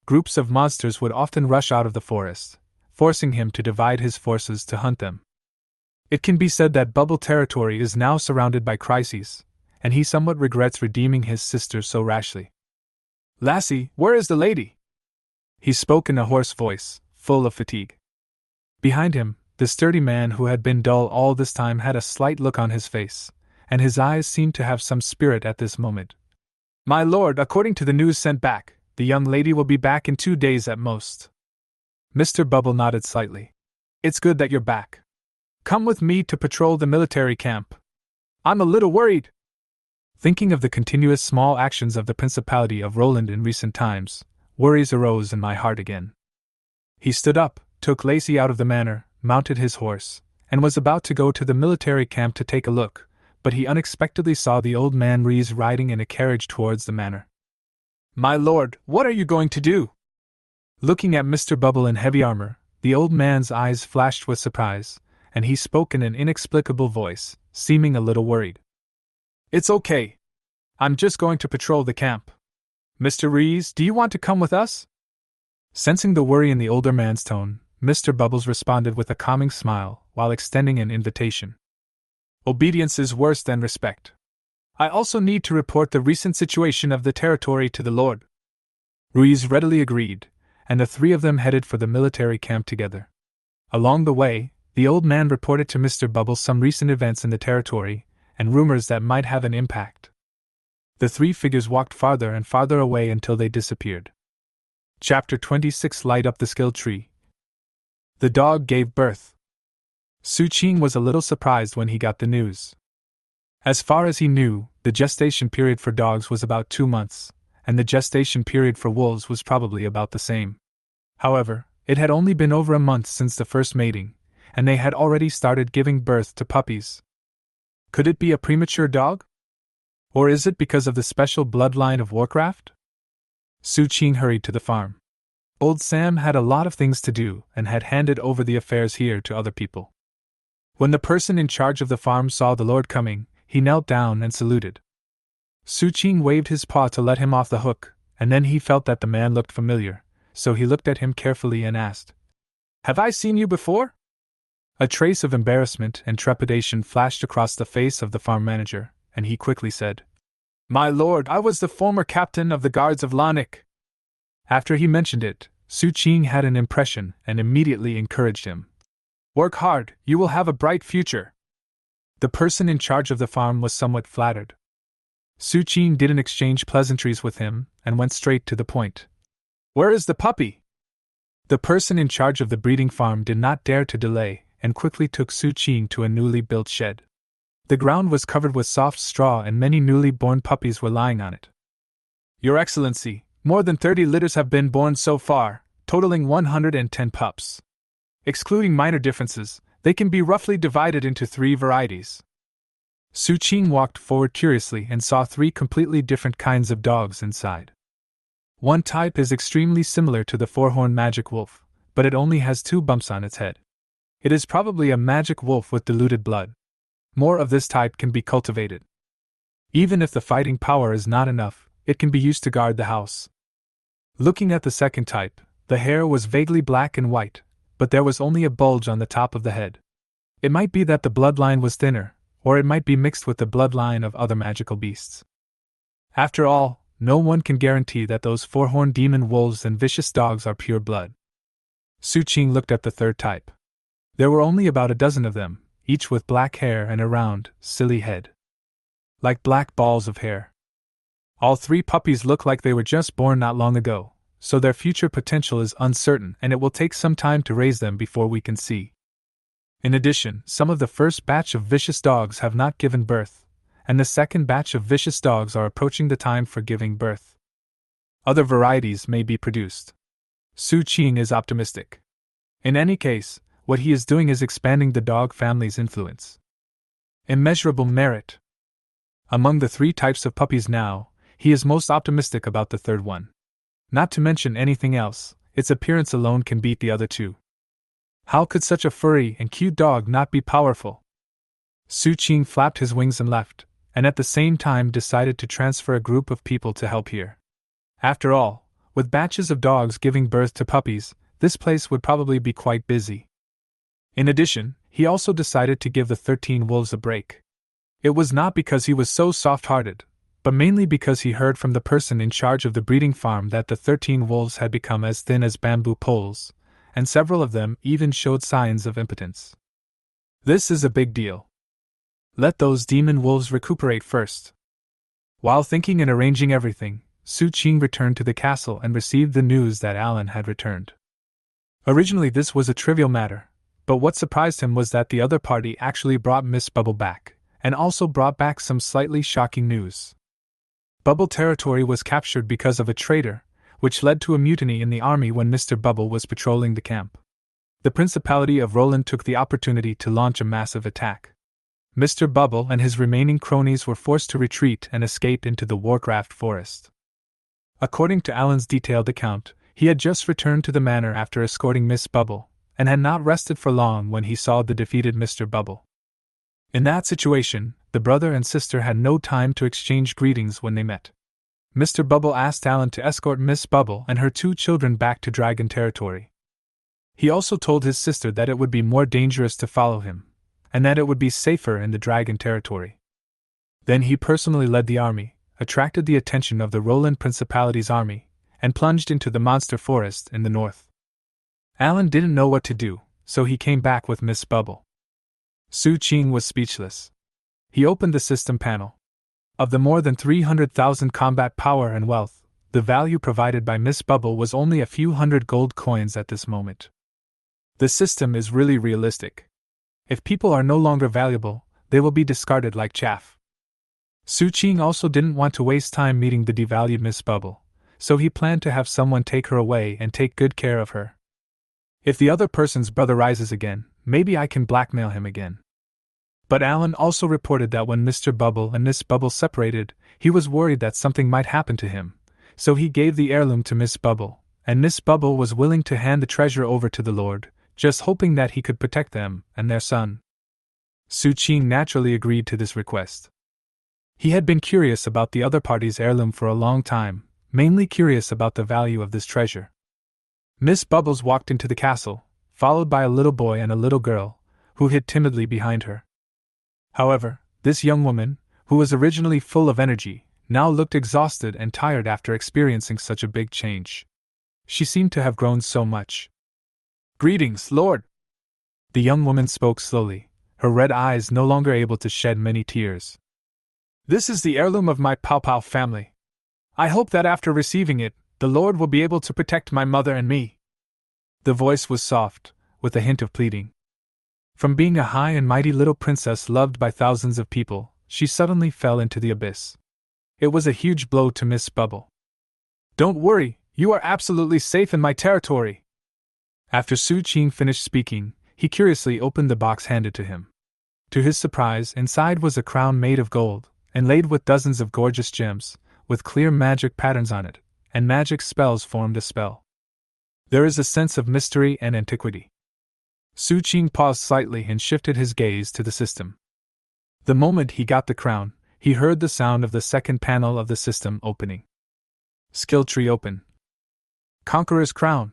Groups of monsters would often rush out of the forest, forcing him to divide his forces to hunt them. It can be said that Bubble territory is now surrounded by crises, and he somewhat regrets redeeming his sister so rashly. "Lassie, where is the lady?" He spoke in a hoarse voice, full of fatigue. Behind him, the sturdy man who had been dull all this time had a slight look on his face, and his eyes seemed to have some spirit at this moment. "My lord, according to the news sent back, the young lady will be back in 2 days at most." Mr. Bubble nodded slightly. It's good that you're back. Come with me to patrol the military camp. I'm a little worried. Thinking of the continuous small actions of the Principality of Roland in recent times, worries arose in my heart again. He stood up, took Lacey out of the manor, mounted his horse, and was about to go to the military camp to take a look, but he unexpectedly saw the old man Rees riding in a carriage towards the manor. My lord, what are you going to do? Looking at Mr. Bubble in heavy armor, the old man's eyes flashed with surprise, and he spoke in an inexplicable voice, seeming a little worried. It's okay. I'm just going to patrol the camp. Mr. Rees, do you want to come with us? Sensing the worry in the older man's tone, Mr. Bubbles responded with a calming smile while extending an invitation. Obedience is worse than respect. I also need to report the recent situation of the territory to the Lord. Rees readily agreed, and the three of them headed for the military camp together. Along the way, the old man reported to Mr. Bubbles some recent events in the territory, and rumors that might have an impact. The three figures walked farther and farther away until they disappeared. Chapter 26 Light Up the Skill Tree. The dog gave birth. Su Qing was a little surprised when he got the news. As far as he knew, the gestation period for dogs was about 2 months, and the gestation period for wolves was probably about the same. However, it had only been over a month since the first mating, and they had already started giving birth to puppies. Could it be a premature dog? Or is it because of the special bloodline of Warcraft? Su Qing hurried to the farm. Old Sam had a lot of things to do and had handed over the affairs here to other people. When the person in charge of the farm saw the Lord coming, he knelt down and saluted. Su Qing waved his paw to let him off the hook, and then he felt that the man looked familiar, so he looked at him carefully and asked, Have I seen you before? A trace of embarrassment and trepidation flashed across the face of the farm manager, and he quickly said, My lord, I was the former captain of the guards of Lannick. After he mentioned it, Su Qing had an impression and immediately encouraged him. Work hard, you will have a bright future. The person in charge of the farm was somewhat flattered. Su Qing didn't exchange pleasantries with him and went straight to the point. Where is the puppy? The person in charge of the breeding farm did not dare to delay and quickly took Su Qing to a newly built shed. The ground was covered with soft straw and many newly born puppies were lying on it. Your Excellency, more than 30 litters have been born so far, totaling 110 pups. Excluding minor differences, they can be roughly divided into 3 varieties. Su Qing walked forward curiously and saw 3 completely different kinds of dogs inside. One type is extremely similar to the 4-horned magic wolf, but it only has 2 bumps on its head. It is probably a magic wolf with diluted blood. More of this type can be cultivated. Even if the fighting power is not enough, it can be used to guard the house. Looking at the second type, the hair was vaguely black and white, but there was only a bulge on the top of the head. It might be that the bloodline was thinner, or it might be mixed with the bloodline of other magical beasts. After all, no one can guarantee that those 4-horned demon wolves and vicious dogs are pure blood. Su Qing looked at the third type. There were only about a dozen of them, each with black hair and a round, silly head. Like black balls of hair. All 3 puppies look like they were just born not long ago, so their future potential is uncertain and it will take some time to raise them before we can see. In addition, some of the first batch of vicious dogs have not given birth, and the second batch of vicious dogs are approaching the time for giving birth. Other varieties may be produced. Su Qing is optimistic. In any case, what he is doing is expanding the dog family's influence. Immeasurable merit. Among the 3 types of puppies now, he is most optimistic about the third one. Not to mention anything else, its appearance alone can beat the other 2. How could such a furry and cute dog not be powerful? Su Qing flapped his wings and left, and at the same time decided to transfer a group of people to help here. After all, with batches of dogs giving birth to puppies, this place would probably be quite busy. In addition, he also decided to give the 13 wolves a break. It was not because he was so soft-hearted, but mainly because he heard from the person in charge of the breeding farm that the 13 wolves had become as thin as bamboo poles, and several of them even showed signs of impotence. This is a big deal. Let those demon wolves recuperate first. While thinking and arranging everything, Su Qing returned to the castle and received the news that Alan had returned. Originally, this was a trivial matter, but what surprised him was that the other party actually brought Miss Bubble back, and also brought back some slightly shocking news. Bubble territory was captured because of a traitor, which led to a mutiny in the army when Mr. Bubble was patrolling the camp. The Principality of Roland took the opportunity to launch a massive attack. Mr. Bubble and his remaining cronies were forced to retreat and escape into the Warcraft forest. According to Alan's detailed account, he had just returned to the manor after escorting Miss Bubble, and had not rested for long when he saw the defeated Mr. Bubble. In that situation, the brother and sister had no time to exchange greetings when they met. Mr. Bubble asked Alan to escort Miss Bubble and her 2 children back to Dragon territory. He also told his sister that it would be more dangerous to follow him, and that it would be safer in the Dragon territory. Then he personally led the army, attracted the attention of the Roland Principality's army, and plunged into the monster forest in the north. Alan didn't know what to do, so he came back with Miss Bubble. Su Qing was speechless. He opened the system panel. Of the more than 300,000 combat power and wealth, the value provided by Miss Bubble was only a few hundred gold coins at this moment. The system is really realistic. If people are no longer valuable, they will be discarded like chaff. Su Qing also didn't want to waste time meeting the devalued Miss Bubble, so he planned to have someone take her away and take good care of her. If the other person's brother rises again, maybe I can blackmail him again. But Alan also reported that when Mr. Bubble and Miss Bubble separated, he was worried that something might happen to him, so he gave the heirloom to Miss Bubble, and Miss Bubble was willing to hand the treasure over to the Lord, just hoping that he could protect them and their son. Su Qing naturally agreed to this request. He had been curious about the other party's heirloom for a long time, mainly curious about the value of this treasure. Miss Bubbles walked into the castle, followed by a little boy and a little girl, who hid timidly behind her. However, this young woman, who was originally full of energy, now looked exhausted and tired after experiencing such a big change. She seemed to have grown so much. "Greetings, Lord!" The young woman spoke slowly, her red eyes no longer able to shed many tears. "This is the heirloom of my Pow Pow family. I hope that after receiving it, the Lord will be able to protect my mother and me." The voice was soft, with a hint of pleading. From being a high and mighty little princess loved by thousands of people, she suddenly fell into the abyss. It was a huge blow to Miss Bubble. "Don't worry, you are absolutely safe in my territory." After Su Qing finished speaking, he curiously opened the box handed to him. To his surprise, inside was a crown made of gold, inlaid with dozens of gorgeous gems, with clear magic patterns on it, and magic spells formed a spell. There is a sense of mystery and antiquity. Su Qing paused slightly and shifted his gaze to the system. The moment he got the crown, he heard the sound of the second panel of the system opening. Skill tree open. Conqueror's crown.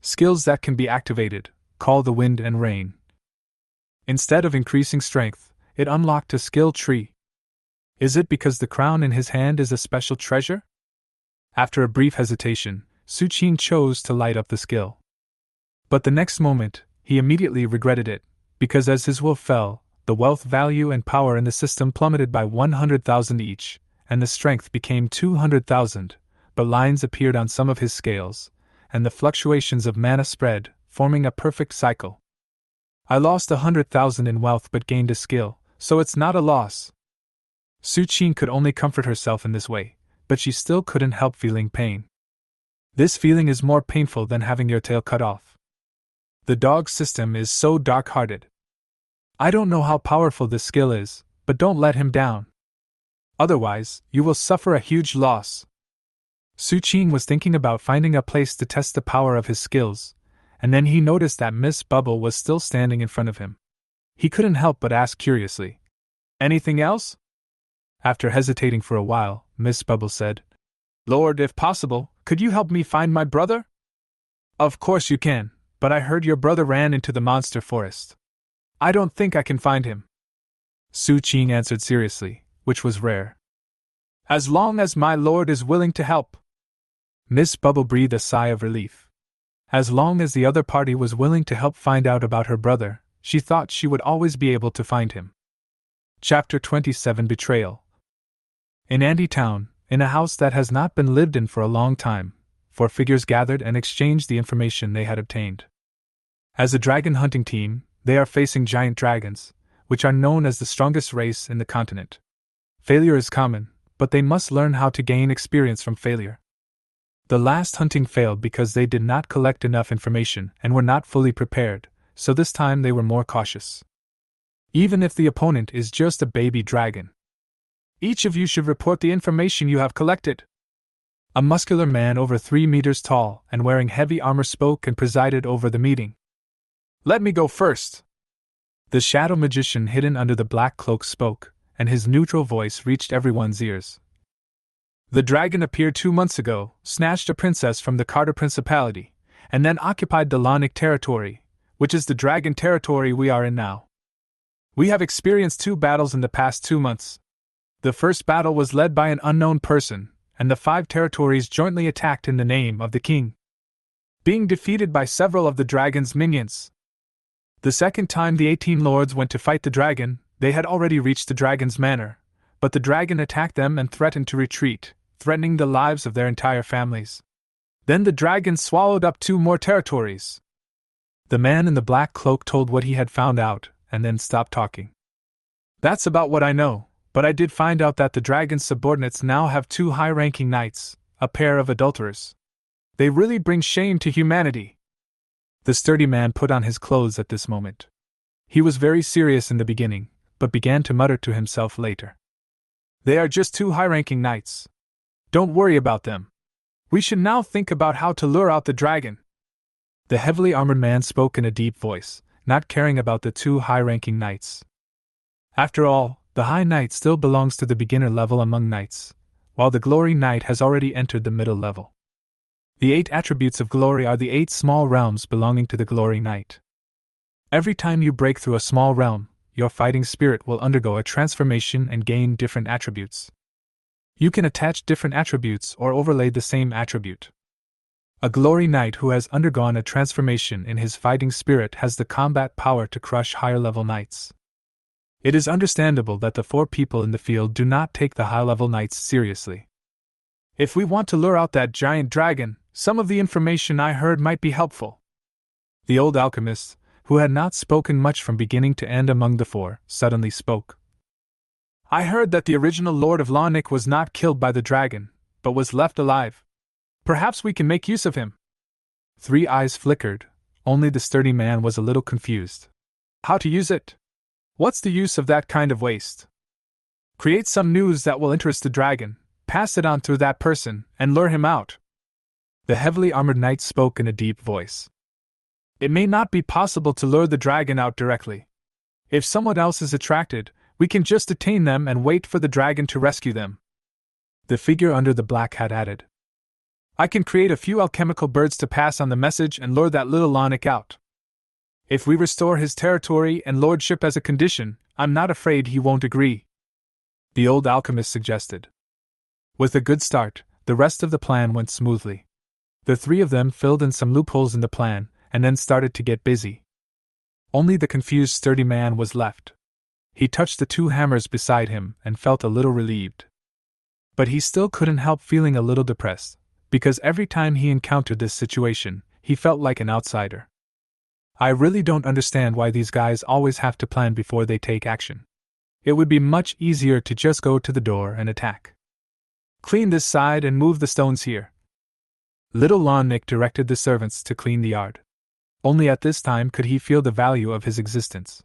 Skills that can be activated, call the wind and rain. Instead of increasing strength, it unlocked a skill tree. Is it because the crown in his hand is a special treasure? After a brief hesitation, Su Qing chose to light up the skill. But the next moment, he immediately regretted it, because as his will fell, the wealth value and power in the system plummeted by 100,000 each, and the strength became 200,000, but lines appeared on some of his scales, and the fluctuations of mana spread, forming a perfect cycle. "I lost 100,000 in wealth but gained a skill, so it's not a loss." Su Qing could only comfort herself in this way, but she still couldn't help feeling pain. This feeling is more painful than having your tail cut off. The dog system is so dark-hearted. I don't know how powerful this skill is, but don't let him down. Otherwise, you will suffer a huge loss. Su Qing was thinking about finding a place to test the power of his skills, and then he noticed that Miss Bubble was still standing in front of him. He couldn't help but ask curiously, "Anything else?" After hesitating for a while, Miss Bubble said, "Lord, if possible, could you help me find my brother?" "Of course you can, but I heard your brother ran into the monster forest. I don't think I can find him." Su Qing answered seriously, which was rare. "As long as my lord is willing to help." Miss Bubble breathed a sigh of relief. As long as the other party was willing to help find out about her brother, she thought she would always be able to find him. Chapter 27 Betrayal. In Andy Town, in a house that has not been lived in for a long time, 4 figures gathered and exchanged the information they had obtained. As a dragon hunting team, they are facing giant dragons, which are known as the strongest race in the continent. Failure is common, but they must learn how to gain experience from failure. The last hunting failed because they did not collect enough information and were not fully prepared, so this time they were more cautious. Even if the opponent is just a baby dragon, each of you should report the information you have collected. A muscular man over 3 meters tall and wearing heavy armor spoke and presided over the meeting. Let me go first. The shadow magician hidden under the black cloak spoke, and his neutral voice reached everyone's ears. The dragon appeared 2 months ago, snatched a princess from the Carter Principality, and then occupied the Lonic territory, which is the dragon territory we are in now. We have experienced 2 battles in the past 2 months. The first battle was led by an unknown person, and the 5 territories jointly attacked in the name of the king, being defeated by several of the dragon's minions. The second time the 18 lords went to fight the dragon, they had already reached the dragon's manor, but the dragon attacked them and threatened to retreat, threatening the lives of their entire families. Then the dragon swallowed up 2 more territories. The man in the black cloak told what he had found out, and then stopped talking. That's about what I know, but I did find out that the dragon's subordinates now have 2 high-ranking knights, a pair of adulterers. They really bring shame to humanity. The sturdy man put on his clothes at this moment. He was very serious in the beginning, but began to mutter to himself later. They are just 2 high-ranking knights. Don't worry about them. We should now think about how to lure out the dragon. The heavily armored man spoke in a deep voice, not caring about the 2 high-ranking knights. After all, the High Knight still belongs to the beginner level among knights, while the Glory Knight has already entered the middle level. The 8 attributes of glory are the 8 small realms belonging to the Glory Knight. Every time you break through a small realm, your fighting spirit will undergo a transformation and gain different attributes. You can attach different attributes or overlay the same attribute. A Glory Knight who has undergone a transformation in his fighting spirit has the combat power to crush higher-level knights. It is understandable that the 4 people in the field do not take the high-level knights seriously. If we want to lure out that giant dragon, some of the information I heard might be helpful. The old alchemist, who had not spoken much from beginning to end among the 4, suddenly spoke. I heard that the original Lord of Lonic was not killed by the dragon, but was left alive. Perhaps we can make use of him. 3 eyes flickered, only the sturdy man was a little confused. How to use it? What's the use of that kind of waste? Create some news that will interest the dragon, pass it on through that person, and lure him out. The heavily armored knight spoke in a deep voice. It may not be possible to lure the dragon out directly. If someone else is attracted, we can just detain them and wait for the dragon to rescue them. The figure under the black hat added. I can create a few alchemical birds to pass on the message and lure that little Lonic out. If we restore his territory and lordship as a condition, I'm not afraid he won't agree. The old alchemist suggested. With a good start, the rest of the plan went smoothly. The 3 of them filled in some loopholes in the plan, and then started to get busy. Only the confused sturdy man was left. He touched the 2 hammers beside him and felt a little relieved. But he still couldn't help feeling a little depressed, because every time he encountered this situation, he felt like an outsider. I really don't understand why these guys always have to plan before they take action. It would be much easier to just go to the door and attack. Clean this side and move the stones here. Little Lonic directed the servants to clean the yard. Only at this time could he feel the value of his existence.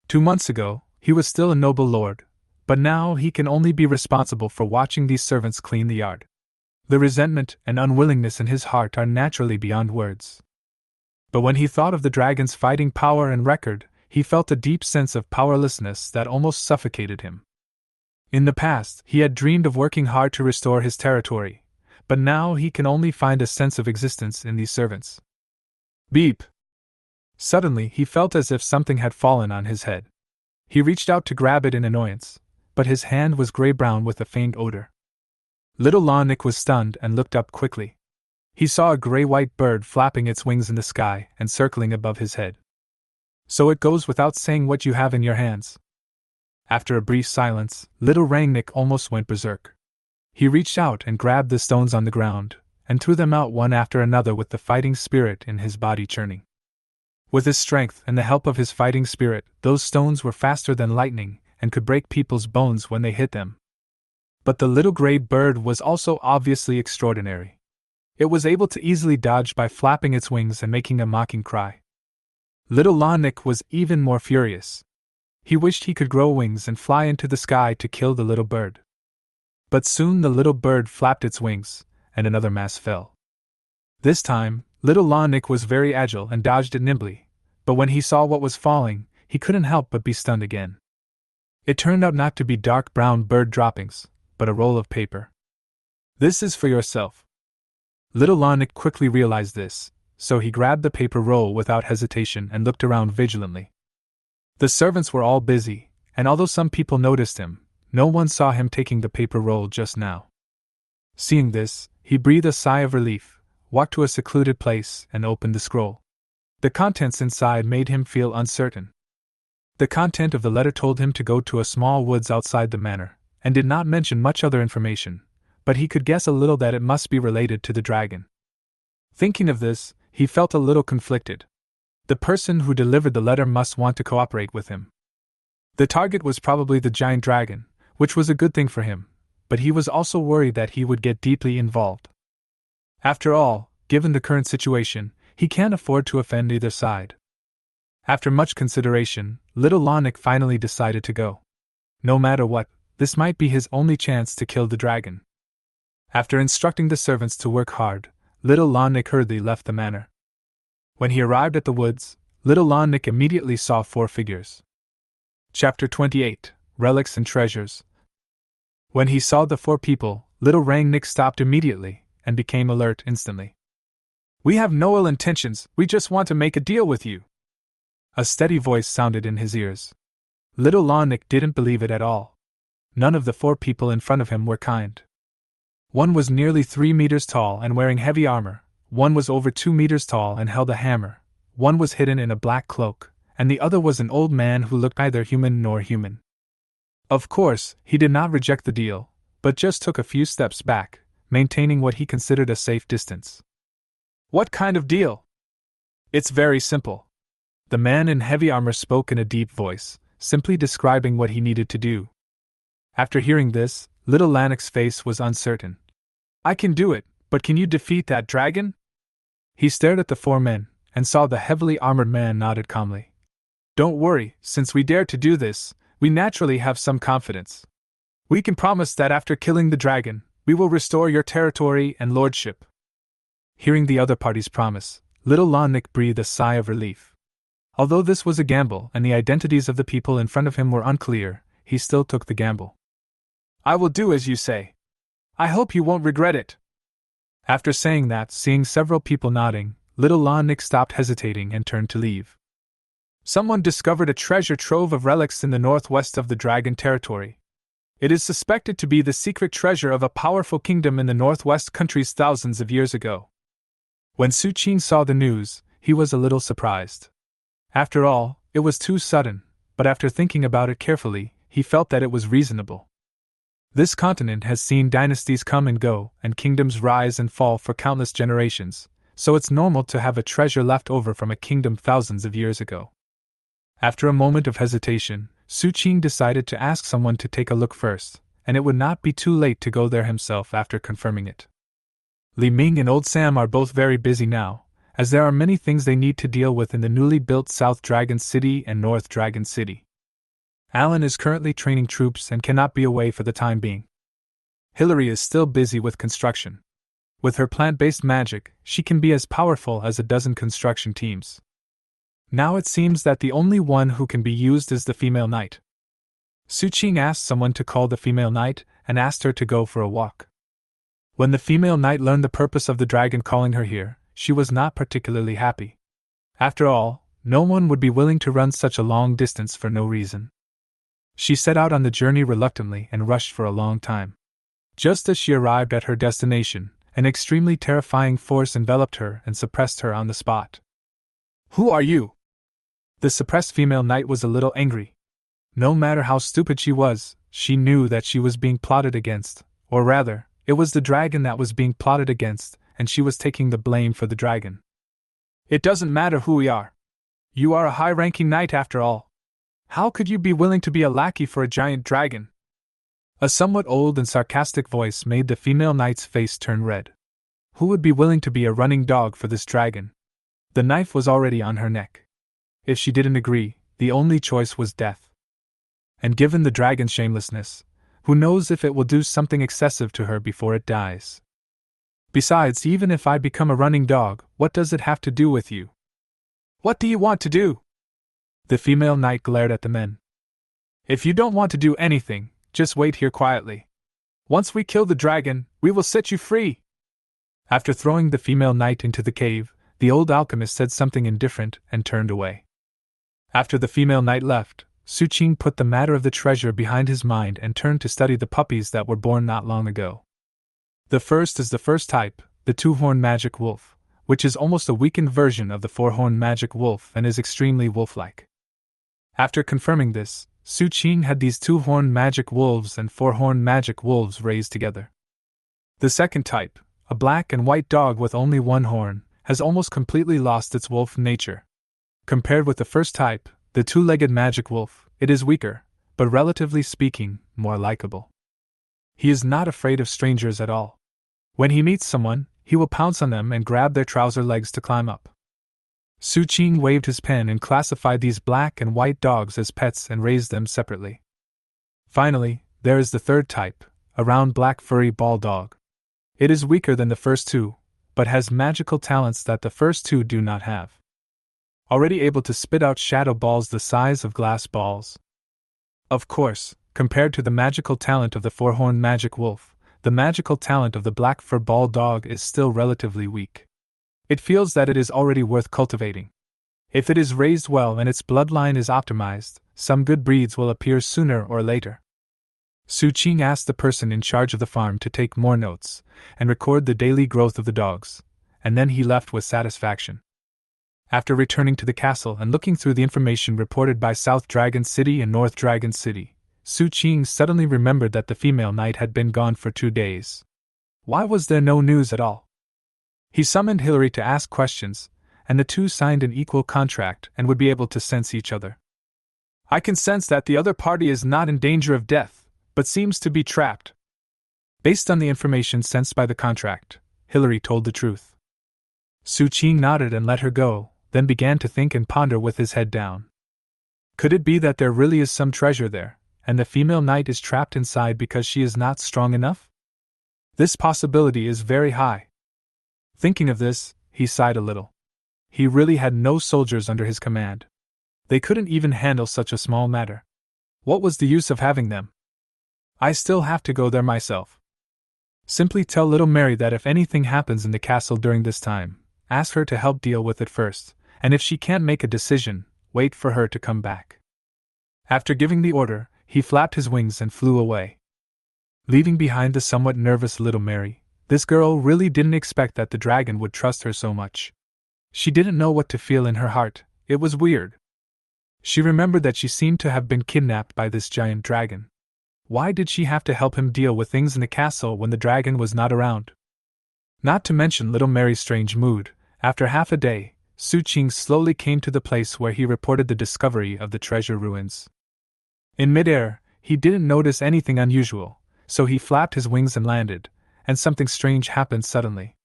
2 months ago, he was still a noble lord, but now he can only be responsible for watching these servants clean the yard. The resentment and unwillingness in his heart are naturally beyond words. But when he thought of the dragon's fighting power and record, he felt a deep sense of powerlessness that almost suffocated him. In the past, he had dreamed of working hard to restore his territory, but now he can only find a sense of existence in these servants. Beep! Suddenly, he felt as if something had fallen on his head. He reached out to grab it in annoyance, but his hand was gray-brown with a faint odor. Little Lonic was stunned and looked up quickly. He saw a gray-white bird flapping its wings in the sky and circling above his head. So it goes without saying what you have in your hands. After a brief silence, little Rangnick almost went berserk. He reached out and grabbed the stones on the ground, and threw them out one after another with the fighting spirit in his body churning. With his strength and the help of his fighting spirit, those stones were faster than lightning and could break people's bones when they hit them. But the little gray bird was also obviously extraordinary. It was able to easily dodge by flapping its wings and making a mocking cry. Little Lanik was even more furious. He wished he could grow wings and fly into the sky to kill the little bird. But soon the little bird flapped its wings, and another mass fell. This time, little Lanik was very agile and dodged it nimbly, but when he saw what was falling, he couldn't help but be stunned again. It turned out not to be dark brown bird droppings, but a roll of paper. "This is for yourself." Little Lanik quickly realized this, so he grabbed the paper roll without hesitation and looked around vigilantly. The servants were all busy, and although some people noticed him, no one saw him taking the paper roll just now. Seeing this, he breathed a sigh of relief, walked to a secluded place, and opened the scroll. The contents inside made him feel uncertain. The content of the letter told him to go to a small woods outside the manor, and did not mention much other information, but he could guess a little that it must be related to the dragon. Thinking of this, he felt a little conflicted. The person who delivered the letter must want to cooperate with him. The target was probably the giant dragon, which was a good thing for him, but he was also worried that he would get deeply involved. After all, given the current situation, he can't afford to offend either side. After much consideration, little Lanik finally decided to go. No matter what, this might be his only chance to kill the dragon. After instructing the servants to work hard, little Lanik hurriedly left the manor. When he arrived at the woods, little Lanik immediately saw 4 figures. Chapter 28, Relics and Treasures. When he saw the 4 people, little Rangnick stopped immediately, and became alert instantly. "We have no ill intentions, we just want to make a deal with you." A steady voice sounded in his ears. Little Lanik didn't believe it at all. None of the 4 people in front of him were kind. One was nearly 3 meters tall and wearing heavy armor, one was over 2 meters tall and held a hammer, one was hidden in a black cloak, and the other was an old man who looked neither human nor human. Of course, he did not reject the deal, but just took a few steps back, maintaining what he considered a safe distance. "What kind of deal?" "It's very simple." The man in heavy armor spoke in a deep voice, simply describing what he needed to do. After hearing this, little Lanik's face was uncertain. "I can do it, but can you defeat that dragon?" He stared at the 4 men, and saw the heavily armored man nodded calmly. "Don't worry, since we dared to do this, we naturally have some confidence. We can promise that after killing the dragon, we will restore your territory and lordship." Hearing the other party's promise, little Lanik breathed a sigh of relief. Although this was a gamble and the identities of the people in front of him were unclear, he still took the gamble. "I will do as you say. I hope you won't regret it." After saying that, seeing several people nodding, little Lanik stopped hesitating and turned to leave. "Someone discovered a treasure trove of relics in the northwest of the dragon territory. It is suspected to be the secret treasure of a powerful kingdom in the northwest countries thousands of years ago." When Su Qing saw the news, he was a little surprised. After all, it was too sudden, but after thinking about it carefully, he felt that it was reasonable. This continent has seen dynasties come and go, and kingdoms rise and fall for countless generations, so it's normal to have a treasure left over from a kingdom thousands of years ago. After a moment of hesitation, Su Qing decided to ask someone to take a look first, and it would not be too late to go there himself after confirming it. Li Ming and Old Sam are both very busy now, as there are many things they need to deal with in the newly built South Dragon City and North Dragon City. Alan is currently training troops and cannot be away for the time being. Hillary is still busy with construction. With her plant-based magic, she can be as powerful as a dozen construction teams. Now it seems that the only one who can be used is the female knight. Su Qing asked someone to call the female knight and asked her to go for a walk. When the female knight learned the purpose of the dragon calling her here, she was not particularly happy. After all, no one would be willing to run such a long distance for no reason. She set out on the journey reluctantly and rushed for a long time. Just as she arrived at her destination, an extremely terrifying force enveloped her and suppressed her on the spot. "Who are you?" The suppressed female knight was a little angry. No matter how stupid she was, she knew that she was being plotted against, or rather, it was the dragon that was being plotted against, and she was taking the blame for the dragon. "It doesn't matter who we are. You are a high-ranking knight after all. How could you be willing to be a lackey for a giant dragon?" A somewhat old and sarcastic voice made the female knight's face turn red. Who would be willing to be a running dog for this dragon? The knife was already on her neck. If she didn't agree, the only choice was death. And given the dragon's shamelessness, who knows if it will do something excessive to her before it dies? Besides, even if I become a running dog, what does it have to do with you? What do you want to do? The female knight glared at the men. If you don't want to do anything, just wait here quietly. Once we kill the dragon, we will set you free. After throwing the female knight into the cave, the old alchemist said something indifferent and turned away. After the female knight left, Su Qing put the matter of the treasure behind his mind and turned to study the puppies that were born not long ago. The first is the first type, the two-horned magic wolf, which is almost a weakened version of the four-horned magic wolf and is extremely wolf-like. After confirming this, Su Qing had these two-horned magic wolves and four-horned magic wolves raised together. The second type, a black and white dog with only one horn, has almost completely lost its wolf nature. Compared with the first type, the two-legged magic wolf, it is weaker, but relatively speaking, more likable. He is not afraid of strangers at all. When he meets someone, he will pounce on them and grab their trouser legs to climb up. Su Qing waved his pen and classified these black and white dogs as pets and raised them separately. Finally, there is the third type, a round black furry ball dog. It is weaker than the first two, but has magical talents that the first two do not have. Already able to spit out shadow balls the size of glass balls. Of course, compared to the magical talent of the four-horned magic wolf, the magical talent of the black fur ball dog is still relatively weak. It feels that it is already worth cultivating. If it is raised well and its bloodline is optimized, some good breeds will appear sooner or later. Su Qing asked the person in charge of the farm to take more notes and record the daily growth of the dogs, and then he left with satisfaction. After returning to the castle and looking through the information reported by South Dragon City and North Dragon City, Su Qing suddenly remembered that the female knight had been gone for 2 days. Why was there no news at all? He summoned Hillary to ask questions, and the two signed an equal contract and would be able to sense each other. "I can sense that the other party is not in danger of death, but seems to be trapped." Based on the information sensed by the contract, Hillary told the truth. Su Qing nodded and let her go, then began to think and ponder with his head down. Could it be that there really is some treasure there, and the female knight is trapped inside because she is not strong enough? This possibility is very high. Thinking of this, he sighed a little. He really had no soldiers under his command. They couldn't even handle such a small matter. What was the use of having them? I still have to go there myself. Simply tell little Mary that if anything happens in the castle during this time, ask her to help deal with it first, and if she can't make a decision, wait for her to come back. After giving the order, he flapped his wings and flew away. Leaving behind the somewhat nervous little Mary, this girl really didn't expect that the dragon would trust her so much. She didn't know what to feel in her heart. It was weird. She remembered that she seemed to have been kidnapped by this giant dragon. Why did she have to help him deal with things in the castle when the dragon was not around? Not to mention little Mary's strange mood, after half a day, Su Qing slowly came to the place where he reported the discovery of the treasure ruins. In midair, he didn't notice anything unusual, so he flapped his wings and landed, and something strange happened suddenly.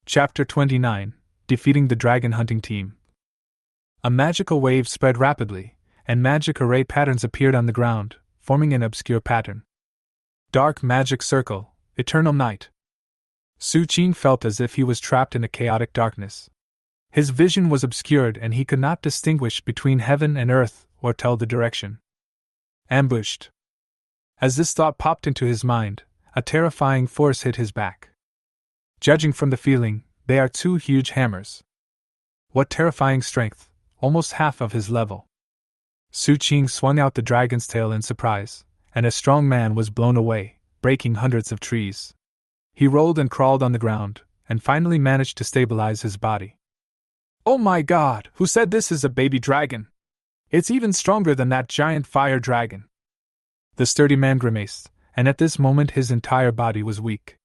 Chapter 29: Defeating the Dragon Hunting Team. A magical wave spread rapidly, and magic array patterns appeared on the ground, forming an obscure pattern. Dark magic circle, eternal night. Su Qing felt as if he was trapped in a chaotic darkness. His vision was obscured and he could not distinguish between heaven and earth or tell the direction. Ambushed. As this thought popped into his mind, a terrifying force hit his back. Judging from the feeling, they are 2 huge hammers. What terrifying strength, almost half of his level. Su Qing swung out the dragon's tail in surprise, and a strong man was blown away, breaking hundreds of trees. He rolled and crawled on the ground, and finally managed to stabilize his body. "Oh my God, who said this is a baby dragon? It's even stronger than that giant fire dragon." The sturdy man grimaced, and at this moment his entire body was weak.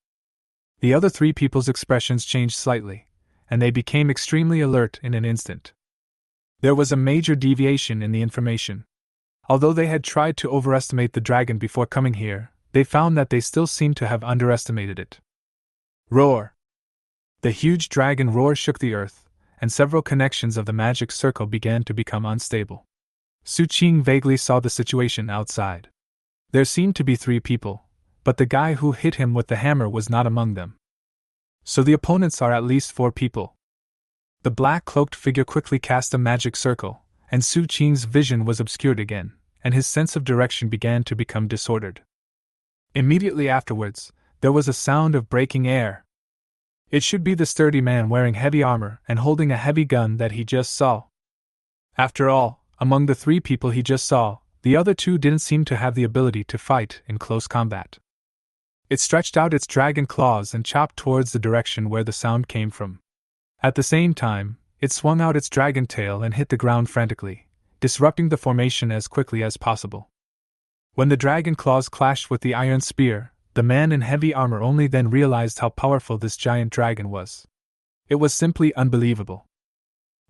The other three people's expressions changed slightly, and they became extremely alert in an instant. There was a major deviation in the information. Although they had tried to overestimate the dragon before coming here, they found that they still seemed to have underestimated it. Roar! The huge dragon roar shook the earth, and several connections of the magic circle began to become unstable. Su Qing vaguely saw the situation outside. There seemed to be 3 people, but the guy who hit him with the hammer was not among them. So the opponents are at least 4 people. The black-cloaked figure quickly cast a magic circle, and Su Qing's vision was obscured again, and his sense of direction began to become disordered. Immediately afterwards, there was a sound of breaking air. It should be the sturdy man wearing heavy armor and holding a heavy gun that he just saw. After all, among the 3 people he just saw, the other 2 didn't seem to have the ability to fight in close combat. It stretched out its dragon claws and chopped towards the direction where the sound came from. At the same time, it swung out its dragon tail and hit the ground frantically, disrupting the formation as quickly as possible. When the dragon claws clashed with the iron spear, the man in heavy armor only then realized how powerful this giant dragon was. It was simply unbelievable.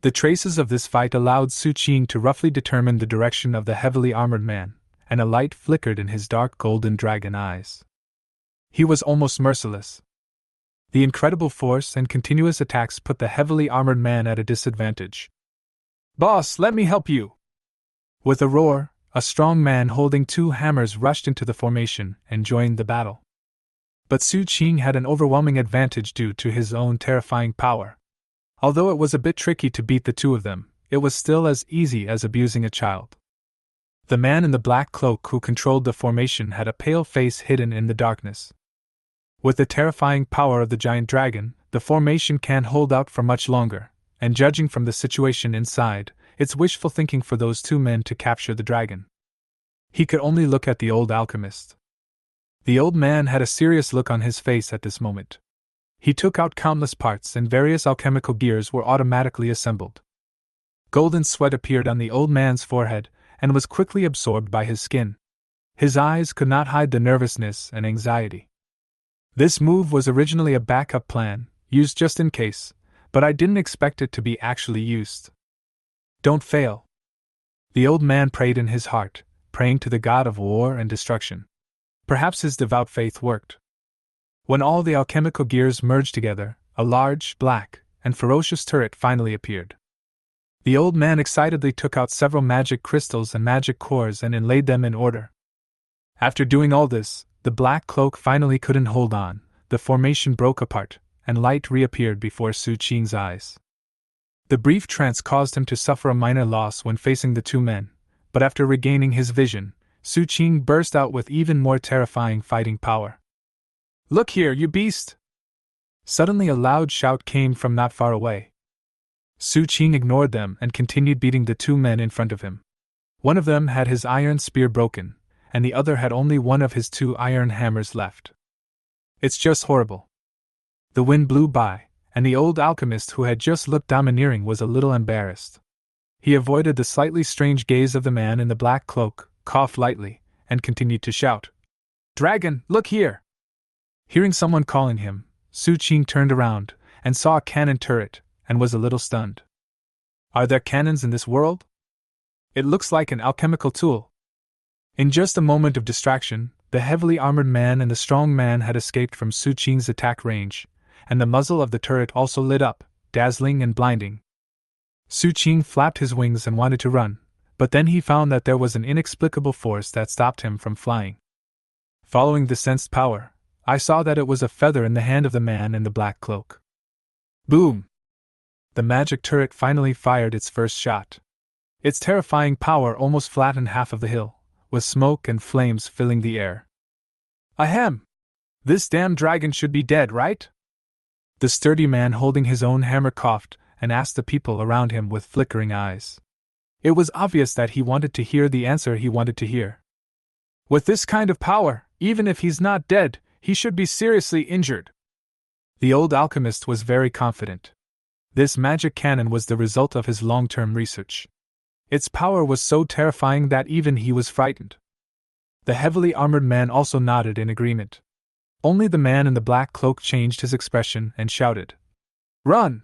The traces of this fight allowed Su Qing to roughly determine the direction of the heavily armored man, and a light flickered in his dark golden dragon eyes. He was almost merciless. The incredible force and continuous attacks put the heavily armored man at a disadvantage. "Boss, let me help you!" With a roar, a strong man holding 2 hammers rushed into the formation and joined the battle. But Su Qing had an overwhelming advantage due to his own terrifying power. Although it was a bit tricky to beat the 2 of them, it was still as easy as abusing a child. The man in the black cloak who controlled the formation had a pale face hidden in the darkness. With the terrifying power of the giant dragon, the formation can't hold out for much longer, and judging from the situation inside, it's wishful thinking for those 2 men to capture the dragon. He could only look at the old alchemist. The old man had a serious look on his face at this moment. He took out countless parts and various alchemical gears were automatically assembled. Golden sweat appeared on the old man's forehead and was quickly absorbed by his skin. His eyes could not hide the nervousness and anxiety. This move was originally a backup plan, used just in case, but I didn't expect it to be actually used. Don't fail. The old man prayed in his heart, praying to the god of war and destruction. Perhaps his devout faith worked. When all the alchemical gears merged together, a large, black, and ferocious turret finally appeared. The old man excitedly took out several magic crystals and magic cores and inlaid them in order. After doing all this, the black cloak finally couldn't hold on, the formation broke apart, and light reappeared before Su Qing's eyes. The brief trance caused him to suffer a minor loss when facing the 2 men, but after regaining his vision, Su Qing burst out with even more terrifying fighting power. "Look here, you beast!" Suddenly a loud shout came from not far away. Su Qing ignored them and continued beating the 2 men in front of him. One of them had his iron spear broken, and the other had only one of his 2 iron hammers left. It's just horrible. The wind blew by, and the old alchemist who had just looked domineering was a little embarrassed. He avoided the slightly strange gaze of the man in the black cloak, coughed lightly, and continued to shout, "Dragon, look here!" Hearing someone calling him, Su Qing turned around and saw a cannon turret, and was a little stunned. Are there cannons in this world? It looks like an alchemical tool. In just a moment of distraction, the heavily armored man and the strong man had escaped from Su Qing's attack range, and the muzzle of the turret also lit up, dazzling and blinding. Su Qing flapped his wings and wanted to run, but then he found that there was an inexplicable force that stopped him from flying. Following the sensed power, I saw that it was a feather in the hand of the man in the black cloak. Boom! The magic turret finally fired its first shot. Its terrifying power almost flattened half of the hill, with smoke and flames filling the air. Ahem! This damn dragon should be dead, right? The sturdy man holding his own hammer coughed and asked the people around him with flickering eyes. It was obvious that he wanted to hear the answer he wanted to hear. With this kind of power, even if he's not dead, he should be seriously injured. The old alchemist was very confident. This magic cannon was the result of his long-term research. Its power was so terrifying that even he was frightened. The heavily armored man also nodded in agreement. Only the man in the black cloak changed his expression and shouted, "Run!"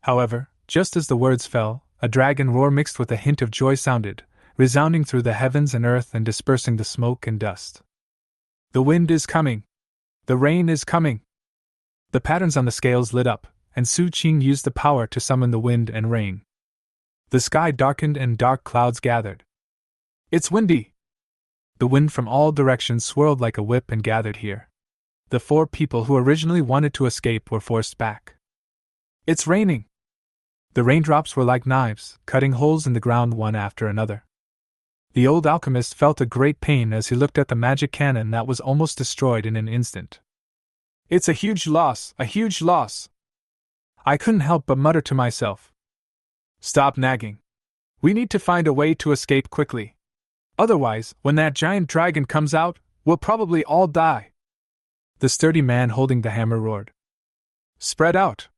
However, just as the words fell, a dragon roar mixed with a hint of joy sounded, resounding through the heavens and earth and dispersing the smoke and dust. "The wind is coming! The rain is coming!" The patterns on the scales lit up, and Su Qing used the power to summon the wind and rain. The sky darkened and dark clouds gathered. "It's windy!" The wind from all directions swirled like a whip and gathered here. The 4 people who originally wanted to escape were forced back. "It's raining!" The raindrops were like knives, cutting holes in the ground one after another. The old alchemist felt a great pain as he looked at the magic cannon that was almost destroyed in an instant. "It's a huge loss, a huge loss!" I couldn't help but mutter to myself. "Stop nagging. We need to find a way to escape quickly. Otherwise, when that giant dragon comes out, we'll probably all die." The sturdy man holding the hammer roared. "Spread out!"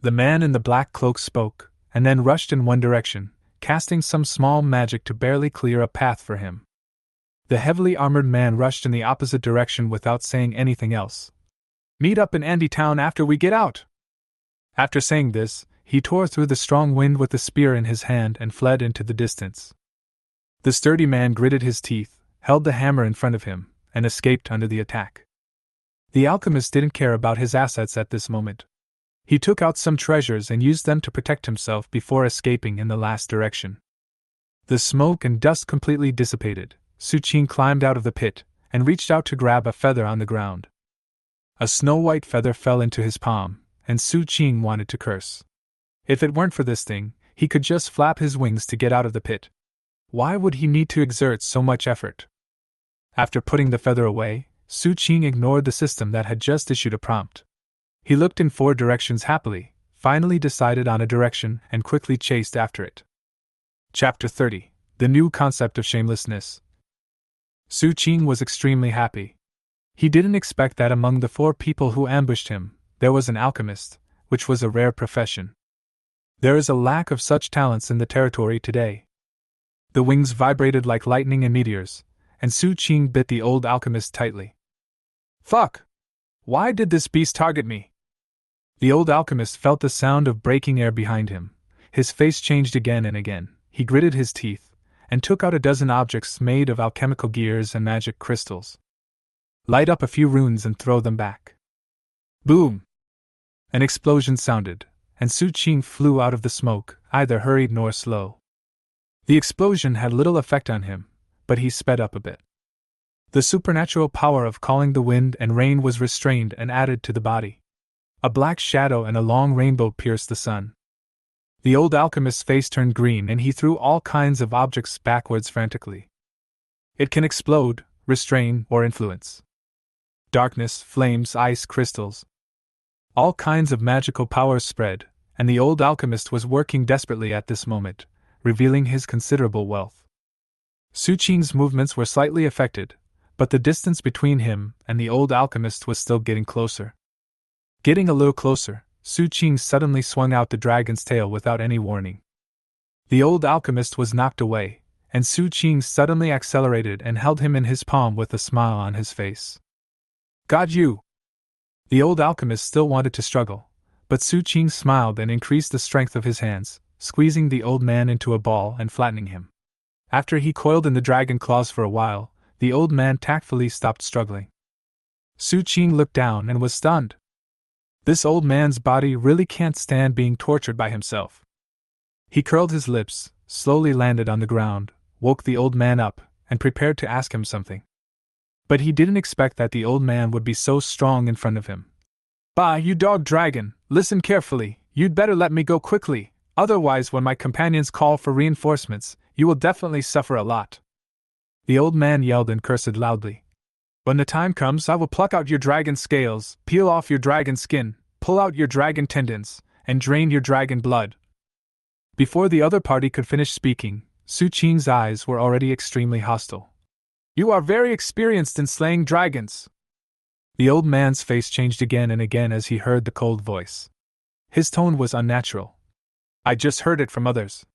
The man in the black cloak spoke, and then rushed in one direction, casting some small magic to barely clear a path for him. The heavily armored man rushed in the opposite direction without saying anything else. "Meet up in Andy Town after we get out!" After saying this, he tore through the strong wind with the spear in his hand and fled into the distance. The sturdy man gritted his teeth, held the hammer in front of him, and escaped under the attack. The alchemist didn't care about his assets at this moment. He took out some treasures and used them to protect himself before escaping in the last direction. The smoke and dust completely dissipated. Su Qing climbed out of the pit and reached out to grab a feather on the ground. A snow-white feather fell into his palm, and Su Qing wanted to curse. If it weren't for this thing, he could just flap his wings to get out of the pit. Why would he need to exert so much effort? After putting the feather away, Su Qing ignored the system that had just issued a prompt. He looked in 4 directions happily, finally decided on a direction and quickly chased after it. Chapter 30: The New Concept of Shamelessness. Su Qing was extremely happy. He didn't expect that among the 4 people who ambushed him, there was an alchemist, which was a rare profession. There is a lack of such talents in the territory today. The wings vibrated like lightning and meteors, and Su Qing bit the old alchemist tightly. "Fuck! Why did this beast target me?" The old alchemist felt the sound of breaking air behind him. His face changed again and again. He gritted his teeth, and took out a dozen objects made of alchemical gears and magic crystals. "Light up a few runes and throw them back." Boom! An explosion sounded, and Su Qing flew out of the smoke, neither hurried nor slow. The explosion had little effect on him, but he sped up a bit. The supernatural power of calling the wind and rain was restrained and added to the body. A black shadow and a long rainbow pierced the sun. The old alchemist's face turned green and he threw all kinds of objects backwards frantically. It can explode, restrain, or influence. Darkness, flames, ice, crystals. All kinds of magical powers spread, and the old alchemist was working desperately at this moment, revealing his considerable wealth. Su Qing's movements were slightly affected, but the distance between him and the old alchemist was still getting closer. Getting a little closer, Su Qing suddenly swung out the dragon's tail without any warning. The old alchemist was knocked away, and Su Qing suddenly accelerated and held him in his palm with a smile on his face. "Got you!" The old alchemist still wanted to struggle, but Su Qing smiled and increased the strength of his hands, squeezing the old man into a ball and flattening him. After he coiled in the dragon claws for a while, the old man tactfully stopped struggling. Su Qing looked down and was stunned. This old man's body really can't stand being tortured by himself. He curled his lips, slowly landed on the ground, woke the old man up, and prepared to ask him something. But he didn't expect that the old man would be so strong in front of him. "Bah, you dog dragon, listen carefully, you'd better let me go quickly, otherwise when my companions call for reinforcements, you will definitely suffer a lot." The old man yelled and cursed loudly. "When the time comes I will pluck out your dragon scales, peel off your dragon skin, pull out your dragon tendons, and drain your dragon blood." Before the other party could finish speaking, Su Qing's eyes were already extremely hostile. "You are very experienced in slaying dragons." The old man's face changed again and again as he heard the cold voice. His tone was unnatural. "I just heard it from others."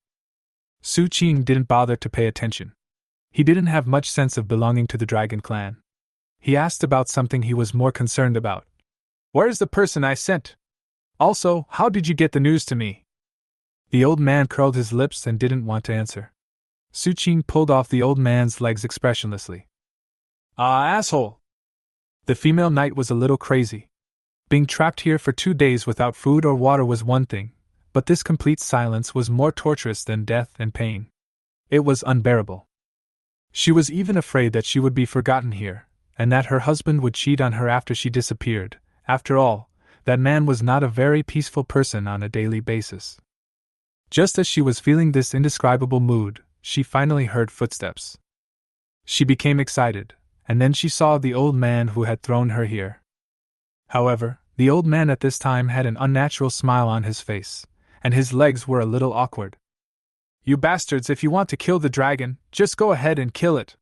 Su Qing didn't bother to pay attention. He didn't have much sense of belonging to the dragon clan. he asked about something he was more concerned about. Where's the person I sent? Also, how did you get the news to me? The old man curled his lips and didn't want to answer. Su Qing pulled off the old man's legs expressionlessly. Ah, asshole! The female knight was a little crazy. Being trapped here for 2 days without food or water was one thing, but this complete silence was more torturous than death and pain. It was unbearable. She was even afraid that she would be forgotten here, and that her husband would cheat on her after she disappeared. After all, that man was not a very peaceful person on a daily basis. Just as she was feeling this indescribable mood, she finally heard footsteps. She became excited, and then she saw the old man who had thrown her here. However, the old man at this time had an unnatural smile on his face, and his legs were a little awkward. You bastards, if you want to kill the dragon, just go ahead and kill it.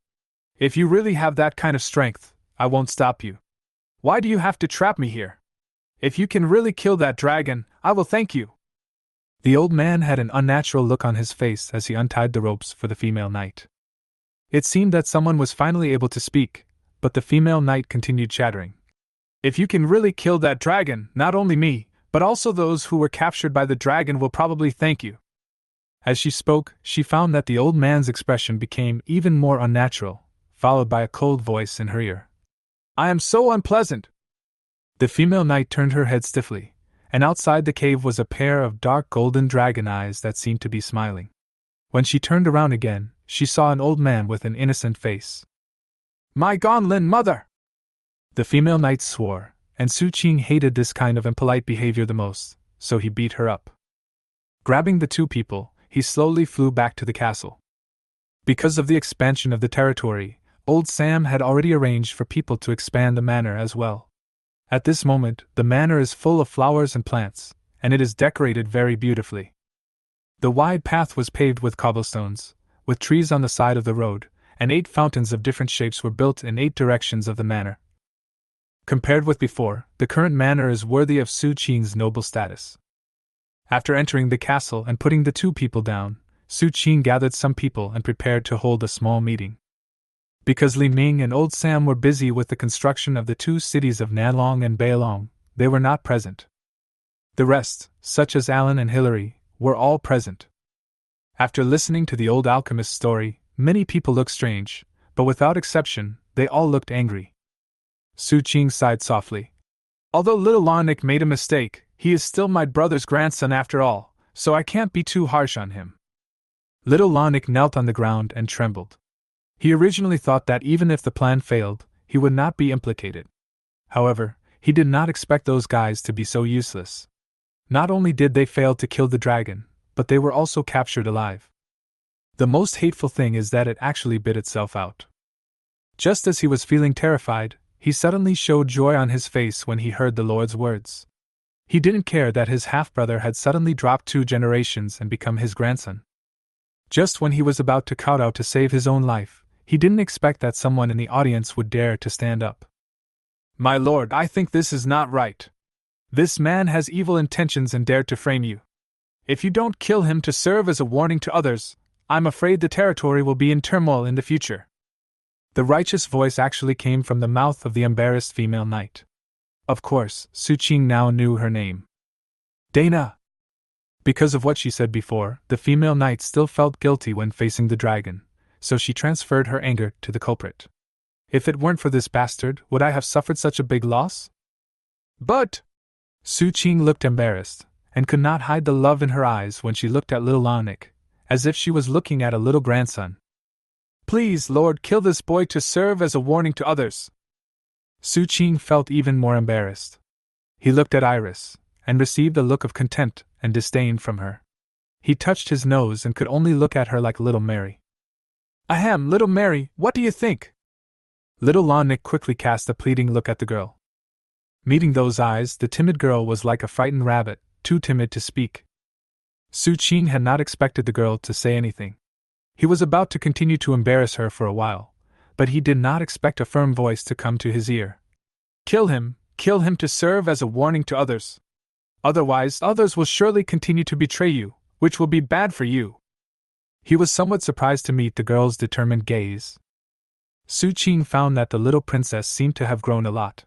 If you really have that kind of strength, I won't stop you. Why do you have to trap me here? If you can really kill that dragon, I will thank you. The old man had an unnatural look on his face as he untied the ropes for the female knight. It seemed that someone was finally able to speak, but the female knight continued chattering. If you can really kill that dragon, not only me, but also those who were captured by the dragon will probably thank you. As she spoke, she found that the old man's expression became even more unnatural, followed by a cold voice in her ear. I am so unpleasant! The female knight turned her head stiffly, and outside the cave was a pair of dark golden dragon eyes that seemed to be smiling. When she turned around again, she saw an old man with an innocent face. My Gonlin mother! The female knight swore, and Su Qing hated this kind of impolite behavior the most, so he beat her up. Grabbing the two people, he slowly flew back to the castle. Because of the expansion of the territory, old Sam had already arranged for people to expand the manor as well. At this moment, the manor is full of flowers and plants, and it is decorated very beautifully. The wide path was paved with cobblestones, with trees on the side of the road, and 8 fountains of different shapes were built in 8 directions of the manor. Compared with before, the current manor is worthy of Su Qing's noble status. After entering the castle and putting the 2 people down, Su Qing gathered some people and prepared to hold a small meeting. Because Li Ming and Old Sam were busy with the construction of the 2 cities of Nanlong and Beilong, they were not present. The rest, such as Alan and Hilary, were all present. After listening to the old alchemist's story, many people looked strange, but without exception, they all looked angry. Su Qing sighed softly. Although little Lanik made a mistake, he is still my brother's grandson after all, so I can't be too harsh on him. Little Lanik knelt on the ground and trembled. He originally thought that even if the plan failed, he would not be implicated. However, he did not expect those guys to be so useless. Not only did they fail to kill the dragon, but they were also captured alive. The most hateful thing is that it actually bit itself out. Just as he was feeling terrified, he suddenly showed joy on his face when he heard the Lord's words. He didn't care that his half-brother had suddenly dropped 2 generations and become his grandson. Just when he was about to kowtow to save his own life, he didn't expect that someone in the audience would dare to stand up. My lord, I think this is not right. This man has evil intentions and dared to frame you. If you don't kill him to serve as a warning to others, I'm afraid the territory will be in turmoil in the future. The righteous voice actually came from the mouth of the embarrassed female knight. Of course, Su Qing now knew her name. Dana! Because of what she said before, the female knight still felt guilty when facing the dragon, so she transferred her anger to the culprit. If it weren't for this bastard, would I have suffered such a big loss? But... Su Qing looked embarrassed, and could not hide the love in her eyes when she looked at little Lanik, as if she was looking at a little grandson. Please, Lord, kill this boy to serve as a warning to others. Su Qing felt even more embarrassed. He looked at Iris, and received a look of contempt and disdain from her. He touched his nose and could only look at her like little Mary. Ahem, little Mary, what do you think? Little Lanik quickly cast a pleading look at the girl. Meeting those eyes, the timid girl was like a frightened rabbit, too timid to speak. Su Qing had not expected the girl to say anything. He was about to continue to embarrass her for a while, but he did not expect a firm voice to come to his ear. Kill him to serve as a warning to others. Otherwise, others will surely continue to betray you, which will be bad for you. He was somewhat surprised to meet the girl's determined gaze. Su Qing found that the little princess seemed to have grown a lot.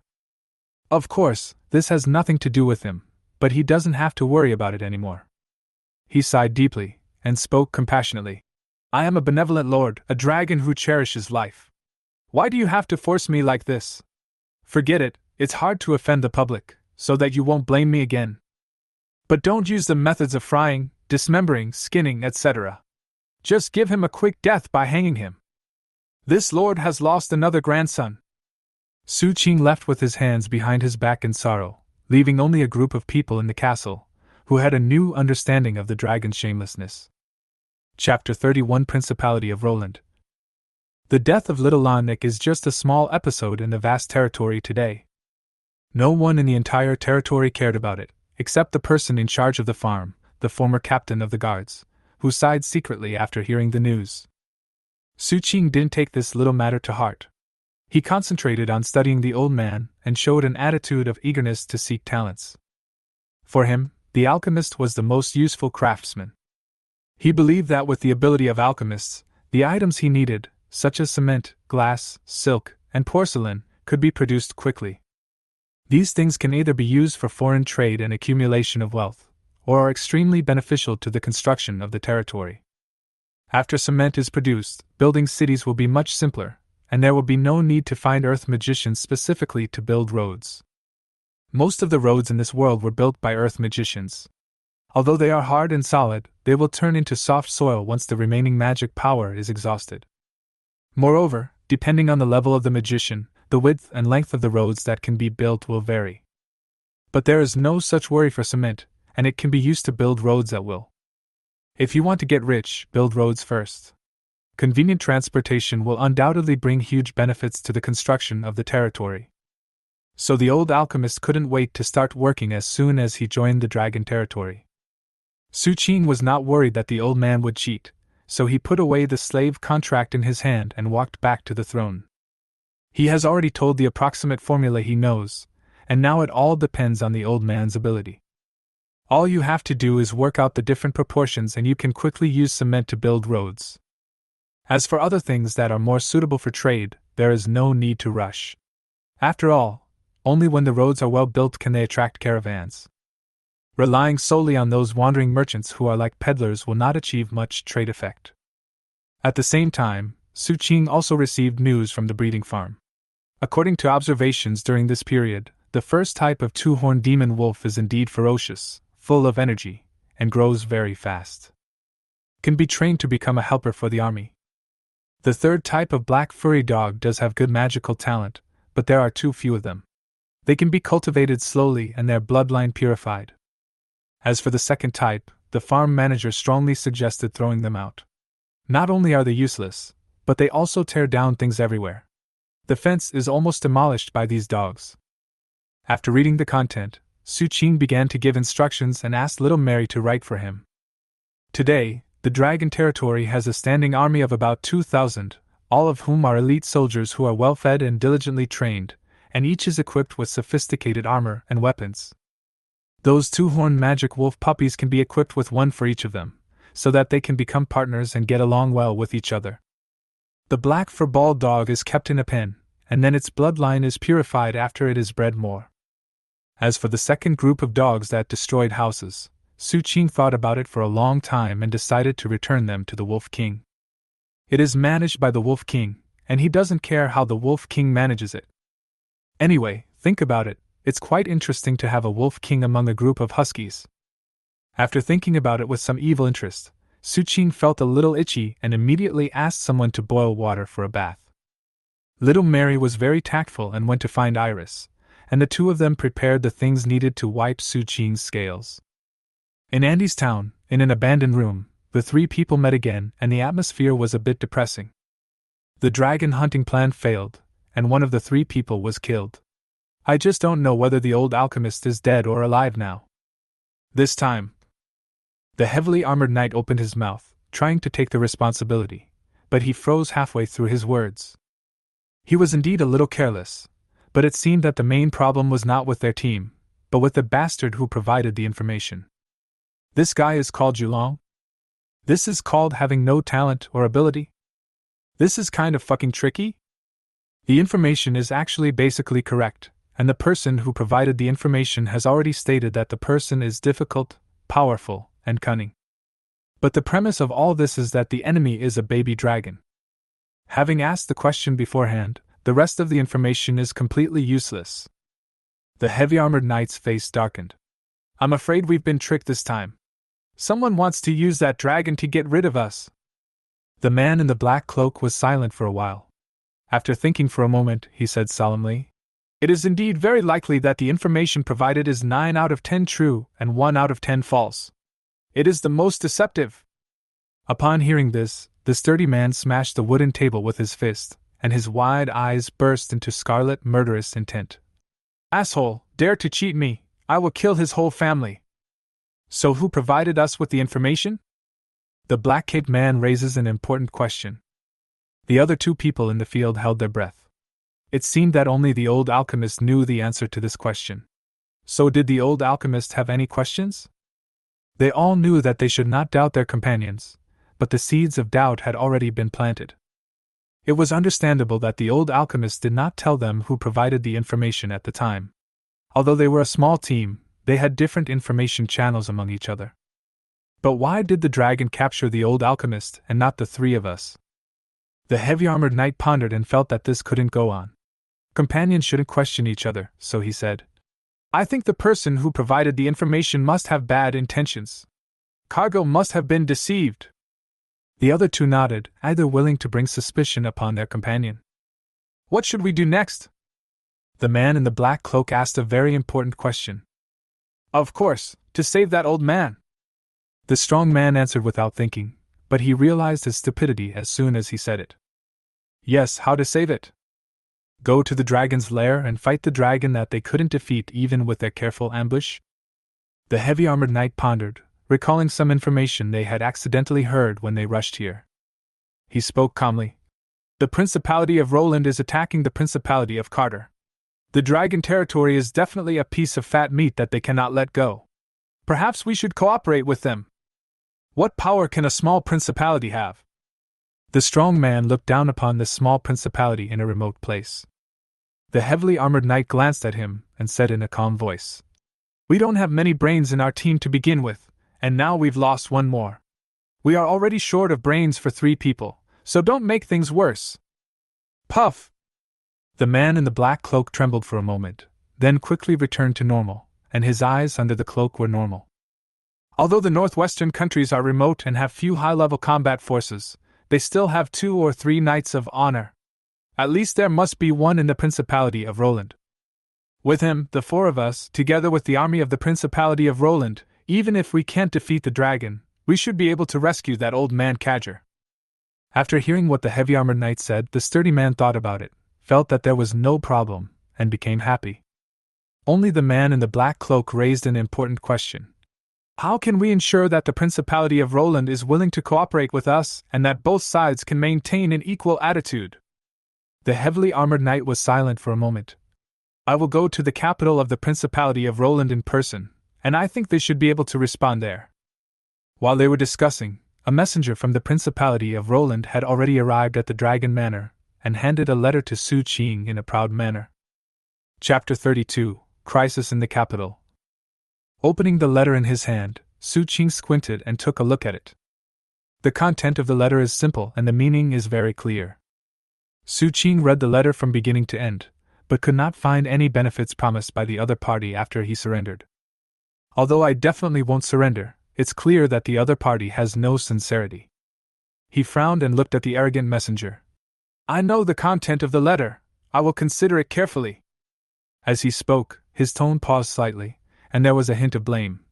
Of course, this has nothing to do with him, but he doesn't have to worry about it anymore. He sighed deeply, and spoke compassionately. I am a benevolent lord, a dragon who cherishes life. Why do you have to force me like this? Forget it, it's hard to offend the public, so that you won't blame me again. But don't use the methods of frying, dismembering, skinning, etc. Just give him a quick death by hanging him. This lord has lost another grandson. Su Qing left with his hands behind his back in sorrow, leaving only a group of people in the castle, who had a new understanding of the dragon's shamelessness. Chapter 31 Principality of Roland. The death of little Lanik is just a small episode in the vast territory today. No one in the entire territory cared about it, except the person in charge of the farm, the former captain of the guards, who sighed secretly after hearing the news. Su Qing didn't take this little matter to heart. He concentrated on studying the old man and showed an attitude of eagerness to seek talents. For him, the alchemist was the most useful craftsman. He believed that with the ability of alchemists, the items he needed, such as cement, glass, silk, and porcelain, could be produced quickly. These things can either be used for foreign trade and accumulation of wealth, or are extremely beneficial to the construction of the territory. After cement is produced, building cities will be much simpler, and there will be no need to find earth magicians specifically to build roads. Most of the roads in this world were built by earth magicians. Although they are hard and solid, they will turn into soft soil once the remaining magic power is exhausted. Moreover, depending on the level of the magician, the width and length of the roads that can be built will vary. But there is no such worry for cement, and it can be used to build roads at will. If you want to get rich, build roads first. Convenient transportation will undoubtedly bring huge benefits to the construction of the territory. So the old alchemist couldn't wait to start working as soon as he joined the dragon territory. Su Qing was not worried that the old man would cheat, so he put away the slave contract in his hand and walked back to the throne. He has already told the approximate formula he knows, and now it all depends on the old man's ability. All you have to do is work out the different proportions and you can quickly use cement to build roads. As for other things that are more suitable for trade, there is no need to rush. After all, only when the roads are well built can they attract caravans. Relying solely on those wandering merchants who are like peddlers will not achieve much trade effect. At the same time, Su Qing also received news from the breeding farm. According to observations during this period, the first type of two-horned demon wolf is indeed ferocious, full of energy, and grows very fast. Can be trained to become a helper for the army. The third type of black furry dog does have good magical talent, but there are too few of them. They can be cultivated slowly and their bloodline purified. As for the second type, the farm manager strongly suggested throwing them out. Not only are they useless, but they also tear down things everywhere. The fence is almost demolished by these dogs. After reading the content, Su Qing began to give instructions and asked little Mary to write for him. Today, the dragon territory has a standing army of about 2,000, all of whom are elite soldiers who are well fed and diligently trained, and each is equipped with sophisticated armor and weapons. Those two-horned magic wolf puppies can be equipped with one for each of them, so that they can become partners and get along well with each other. The black fur-balled dog is kept in a pen, and then its bloodline is purified after it is bred more. As for the second group of dogs that destroyed houses, Su Qing thought about it for a long time and decided to return them to the Wolf King. It is managed by the Wolf King, and he doesn't care how the Wolf King manages it. Anyway, think about it, it's quite interesting to have a Wolf King among a group of huskies. After thinking about it with some evil interest, Su Qing felt a little itchy and immediately asked someone to boil water for a bath. Little Mary was very tactful and went to find Iris, and the two of them prepared the things needed to wipe Su Qing's scales. In Andy's town, in an abandoned room, the three people met again and the atmosphere was a bit depressing. The dragon hunting plan failed, and one of the three people was killed. I just don't know whether the old alchemist is dead or alive now. This time, the heavily armored knight opened his mouth, trying to take the responsibility, but he froze halfway through his words. He was indeed a little careless, but it seemed that the main problem was not with their team, but with the bastard who provided the information. This guy is called Julong? This is called having no talent or ability? This is kind of fucking tricky? The information is actually basically correct, and the person who provided the information has already stated that the person is difficult, powerful, and cunning. But the premise of all this is that the enemy is a baby dragon. Having asked the question beforehand, the rest of the information is completely useless. The heavy-armored knight's face darkened. I'm afraid we've been tricked this time. Someone wants to use that dragon to get rid of us. The man in the black cloak was silent for a while. After thinking for a moment, he said solemnly, "It is indeed very likely that the information provided is 9 out of 10 true and 1 out of 10 false. It is the most deceptive." Upon hearing this, the sturdy man smashed the wooden table with his fist, and his wide eyes burst into scarlet, murderous intent. "Asshole, dare to cheat me, I will kill his whole family." "So who provided us with the information?" The black-caped man raises an important question. The other two people in the field held their breath. It seemed that only the old alchemist knew the answer to this question. So did the old alchemist have any questions? They all knew that they should not doubt their companions, but the seeds of doubt had already been planted. It was understandable that the old alchemist did not tell them who provided the information at the time. Although they were a small team, they had different information channels among each other. But why did the dragon capture the old alchemist and not the three of us? The heavy-armored knight pondered and felt that this couldn't go on. Companions shouldn't question each other, so he said, "I think the person who provided the information must have bad intentions. Cargo must have been deceived." The other two nodded, either willing to bring suspicion upon their companion. "What should we do next?" The man in the black cloak asked a very important question. "Of course, to save that old man." The strong man answered without thinking, but he realized his stupidity as soon as he said it. "Yes, how to save it? Go to the dragon's lair and fight the dragon that they couldn't defeat even with their careful ambush?" The heavy-armored knight pondered, recalling some information they had accidentally heard when they rushed here. He spoke calmly. "The Principality of Roland is attacking the Principality of Carter. The dragon territory is definitely a piece of fat meat that they cannot let go. Perhaps we should cooperate with them. What power can a small principality have?" The strong man looked down upon this small principality in a remote place. The heavily armored knight glanced at him and said in a calm voice, "We don't have many brains in our team to begin with, and now we've lost one more. We are already short of brains for 3 people, so don't make things worse." Puff! The man in the black cloak trembled for a moment, then quickly returned to normal, and his eyes under the cloak were normal. "Although the northwestern countries are remote and have few high-level combat forces, they still have 2 or 3 knights of honor. At least there must be one in the Principality of Roland. With him, the 4 of us, together with the army of the Principality of Roland, even if we can't defeat the dragon, we should be able to rescue that old man Cadger." After hearing what the heavy-armored knight said, the sturdy man thought about it, felt that there was no problem, and became happy. Only the man in the black cloak raised an important question. "How can we ensure that the Principality of Roland is willing to cooperate with us and that both sides can maintain an equal attitude?" The heavily armored knight was silent for a moment. "I will go to the capital of the Principality of Roland in person, and I think they should be able to respond there." While they were discussing, a messenger from the Principality of Roland had already arrived at the Dragon Manor and handed a letter to Su Qing in a proud manner. Chapter 32, Crisis in the Capital. Opening the letter in his hand, Su Qing squinted and took a look at it. The content of the letter is simple and the meaning is very clear. Su Qing read the letter from beginning to end, but could not find any benefits promised by the other party after he surrendered. "Although I definitely won't surrender, it's clear that the other party has no sincerity." He frowned and looked at the arrogant messenger. "I know the content of the letter. I will consider it carefully." As he spoke, his tone paused slightly, and there was a hint of blame.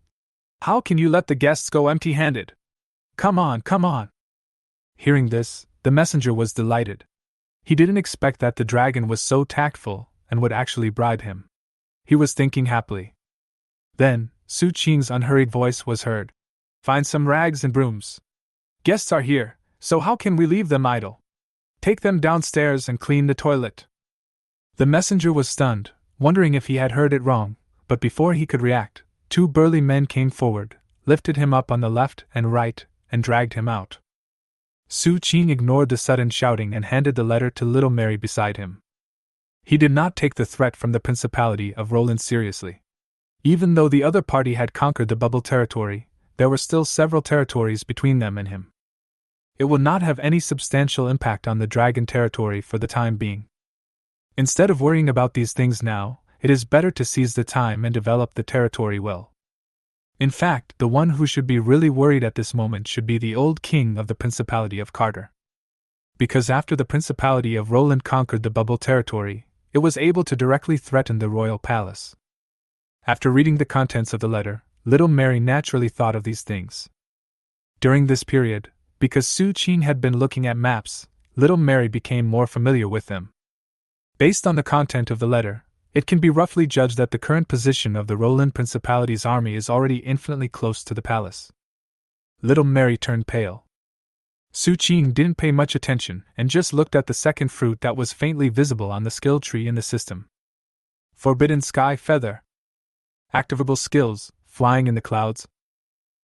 "How can you let the guests go empty-handed? Come on, come on." Hearing this, the messenger was delighted. He didn't expect that the dragon was so tactful and would actually bribe him. He was thinking happily. Then, Su Qing's unhurried voice was heard. "Find some rags and brooms. Guests are here, so how can we leave them idle? Take them downstairs and clean the toilet." The messenger was stunned, wondering if he had heard it wrong, but before he could react, 2 burly men came forward, lifted him up on the left and right, and dragged him out. Su Qing ignored the sudden shouting and handed the letter to little Mary beside him. He did not take the threat from the Principality of Roland seriously. Even though the other party had conquered the bubble territory, there were still several territories between them and him. It would not have any substantial impact on the dragon territory for the time being. Instead of worrying about these things now, it is better to seize the time and develop the territory well. In fact, the one who should be really worried at this moment should be the old king of the Principality of Carter. Because after the Principality of Roland conquered the bubble territory, it was able to directly threaten the royal palace. After reading the contents of the letter, little Mary naturally thought of these things. During this period, because Su Qing had been looking at maps, little Mary became more familiar with them. Based on the content of the letter, it can be roughly judged that the current position of the Roland Principality's army is already infinitely close to the palace. Little Mary turned pale. Su Qing didn't pay much attention and just looked at the second fruit that was faintly visible on the skill tree in the system. Forbidden Sky Feather. Activable skills, flying in the clouds.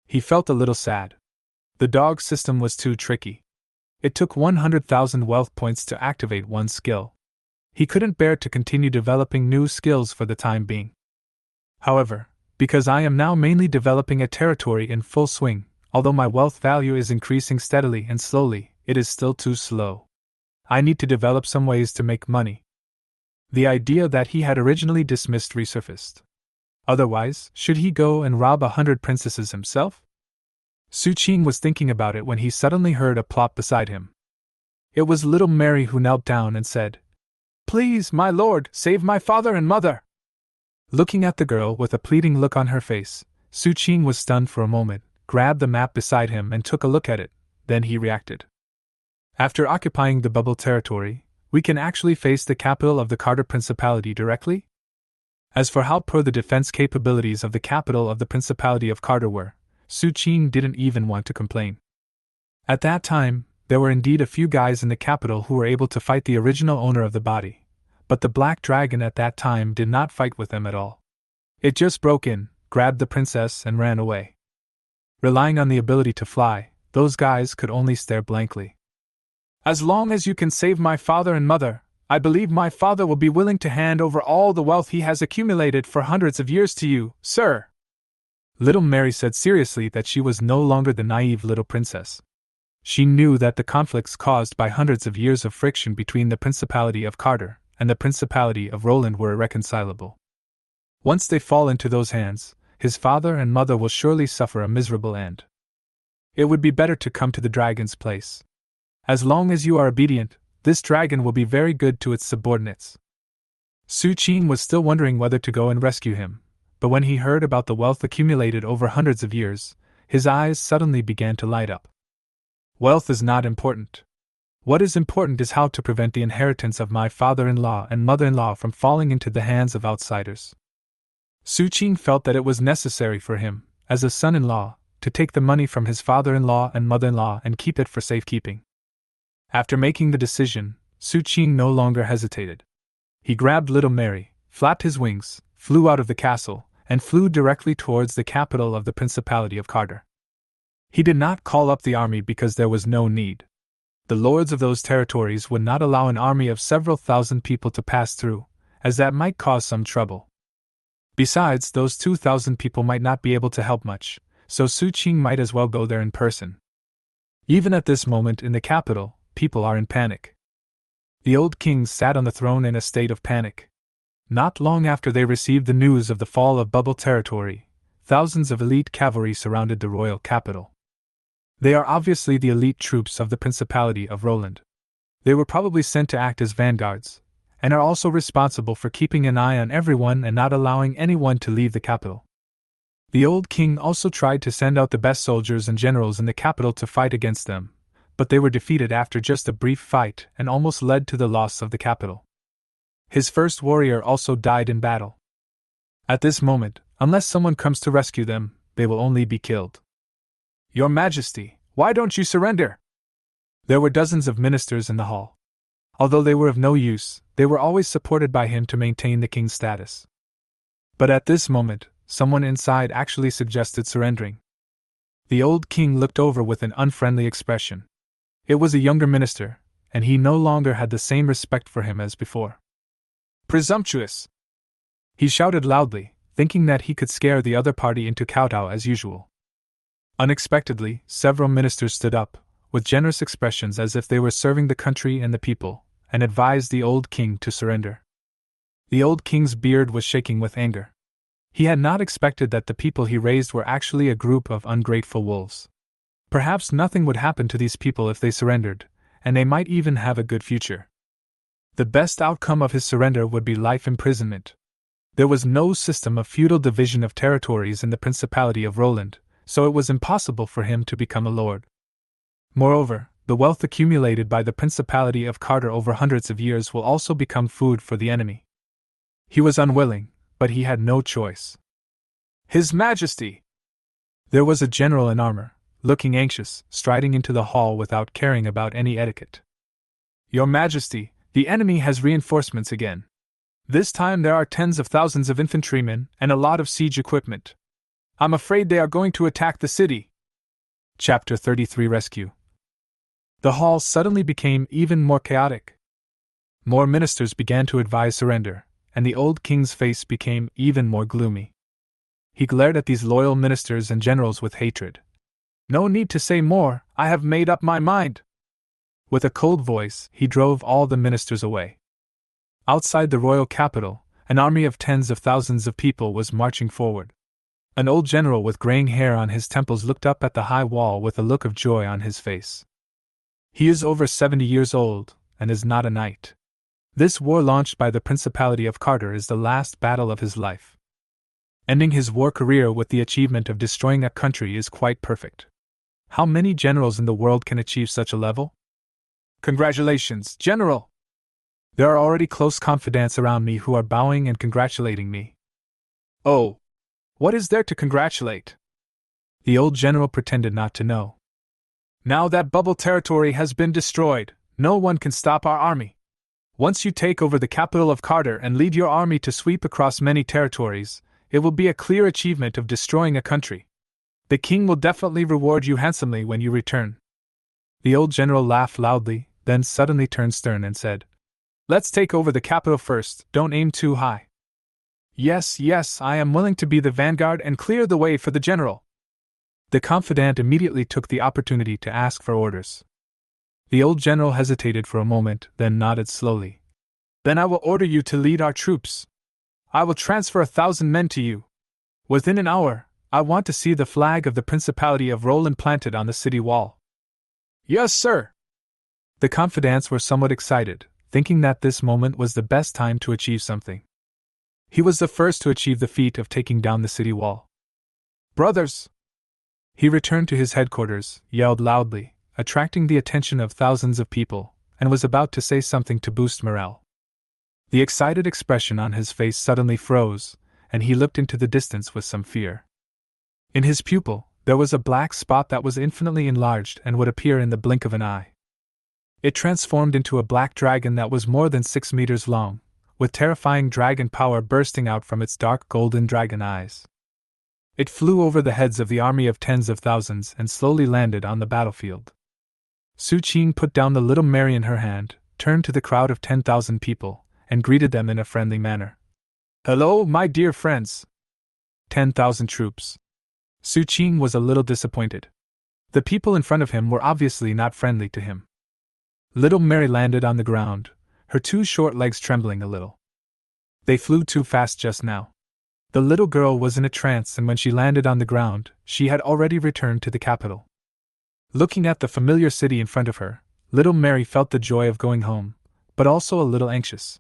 He felt a little sad. The dog system was too tricky. It took 100,000 wealth points to activate one skill. He couldn't bear to continue developing new skills for the time being. However, because I am now mainly developing a territory in full swing, although my wealth value is increasing steadily and slowly, it is still too slow. I need to develop some ways to make money. The idea that he had originally dismissed resurfaced. Otherwise, should he go and rob 100 princesses himself? Su Qing was thinking about it when he suddenly heard a plop beside him. It was little Mary who knelt down and said, "Please, my lord, save my father and mother." Looking at the girl with a pleading look on her face, Su Qing was stunned for a moment, grabbed the map beside him and took a look at it, then he reacted. After occupying the bubble territory, we can actually face the capital of the Carter Principality directly? As for how poor the defense capabilities of the capital of the Principality of Carter were, Su Qing didn't even want to complain. At that time, there were indeed a few guys in the capital who were able to fight the original owner of the body, but the Black Dragon at that time did not fight with them at all. It just broke in, grabbed the princess and ran away. Relying on the ability to fly, those guys could only stare blankly. "As long as you can save my father and mother, I believe my father will be willing to hand over all the wealth he has accumulated for hundreds of years to you, sir." Little Mary said seriously that she was no longer the naive little princess. She knew that the conflicts caused by hundreds of years of friction between the Principality of Carter and the Principality of Roland were irreconcilable. Once they fall into those hands, his father and mother will surely suffer a miserable end. It would be better to come to the dragon's place. As long as you are obedient, this dragon will be very good to its subordinates. Su Qing was still wondering whether to go and rescue him, but when he heard about the wealth accumulated over hundreds of years, his eyes suddenly began to light up. Wealth is not important. What is important is how to prevent the inheritance of my father-in-law and mother-in-law from falling into the hands of outsiders. Su Qing felt that it was necessary for him, as a son-in-law, to take the money from his father-in-law and mother-in-law and keep it for safekeeping. After making the decision, Su Qing no longer hesitated. He grabbed little Mary, flapped his wings, flew out of the castle, and flew directly towards the capital of the Principality of Carter. He did not call up the army because there was no need. The lords of those territories would not allow an army of several thousand people to pass through, as that might cause some trouble. Besides, those 2,000 people might not be able to help much, so Su Qing might as well go there in person. Even at this moment in the capital, people are in panic. The old kings sat on the throne in a state of panic. Not long after they received the news of the fall of Bubble Territory, thousands of elite cavalry surrounded the royal capital. They are obviously the elite troops of the Principality of Roland. They were probably sent to act as vanguards, and are also responsible for keeping an eye on everyone and not allowing anyone to leave the capital. The old king also tried to send out the best soldiers and generals in the capital to fight against them, but they were defeated after just a brief fight and almost led to the loss of the capital. His first warrior also died in battle. At this moment, unless someone comes to rescue them, they will only be killed. "Your Majesty, why don't you surrender?" There were dozens of ministers in the hall. Although they were of no use, they were always supported by him to maintain the king's status. But at this moment, someone inside actually suggested surrendering. The old king looked over with an unfriendly expression. It was a younger minister, and he no longer had the same respect for him as before. Presumptuous! He shouted loudly, thinking that he could scare the other party into kowtow as usual. Unexpectedly, several ministers stood up, with generous expressions as if they were serving the country and the people, and advised the old king to surrender. The old king's beard was shaking with anger. He had not expected that the people he raised were actually a group of ungrateful wolves. Perhaps nothing would happen to these people if they surrendered, and they might even have a good future. The best outcome of his surrender would be life imprisonment. There was no system of feudal division of territories in the Principality of Roland, so it was impossible for him to become a lord. Moreover, the wealth accumulated by the Principality of Carter over hundreds of years will also become food for the enemy. He was unwilling, but he had no choice. His Majesty! There was a general in armor, looking anxious, striding into the hall without caring about any etiquette. Your Majesty, the enemy has reinforcements again. This time there are tens of thousands of infantrymen and a lot of siege equipment. I'm afraid they are going to attack the city. Chapter 33 Rescue. The hall suddenly became even more chaotic. More ministers began to advise surrender, and the old king's face became even more gloomy. He glared at these loyal ministers and generals with hatred. No need to say more, I have made up my mind. With a cold voice, he drove all the ministers away. Outside the royal capital, an army of tens of thousands of people was marching forward. An old general with graying hair on his temples looked up at the high wall with a look of joy on his face. He is over 70 years old, and is not a knight. This war launched by the Principality of Carter is the last battle of his life. Ending his war career with the achievement of destroying a country is quite perfect. How many generals in the world can achieve such a level? Congratulations, General! There are already close confidants around me who are bowing and congratulating me. Oh! What is there to congratulate? The old general pretended not to know. Now that bubble territory has been destroyed, no one can stop our army. Once you take over the capital of Carter and lead your army to sweep across many territories, it will be a clear achievement of destroying a country. The king will definitely reward you handsomely when you return. The old general laughed loudly, then suddenly turned stern and said, Let's take over the capital first, don't aim too high. Yes, I am willing to be the vanguard and clear the way for the general. The confidant immediately took the opportunity to ask for orders. The old general hesitated for a moment, then nodded slowly. Then I will order you to lead our troops. I will transfer 1,000 men to you. Within an hour, I want to see the flag of the Principality of Roland planted on the city wall. Yes, sir. The confidants were somewhat excited, thinking that this moment was the best time to achieve something. He was the first to achieve the feat of taking down the city wall. Brothers! He returned to his headquarters, yelled loudly, attracting the attention of thousands of people, and was about to say something to boost morale. The excited expression on his face suddenly froze, and he looked into the distance with some fear. In his pupil, there was a black spot that was infinitely enlarged and would appear in the blink of an eye. It transformed into a black dragon that was more than 6 meters long, with terrifying dragon power bursting out from its dark golden dragon eyes. It flew over the heads of the army of tens of thousands and slowly landed on the battlefield. Su Qing put down the little Mary in her hand, turned to the crowd of 10,000 people, and greeted them in a friendly manner. Hello, my dear friends! 10,000 troops. Su Qing was a little disappointed. The people in front of him were obviously not friendly to him. Little Mary landed on the ground, her 2 short legs trembling a little. They flew too fast just now. The little girl was in a trance, and when she landed on the ground, she had already returned to the capital. Looking at the familiar city in front of her, little Mary felt the joy of going home, but also a little anxious.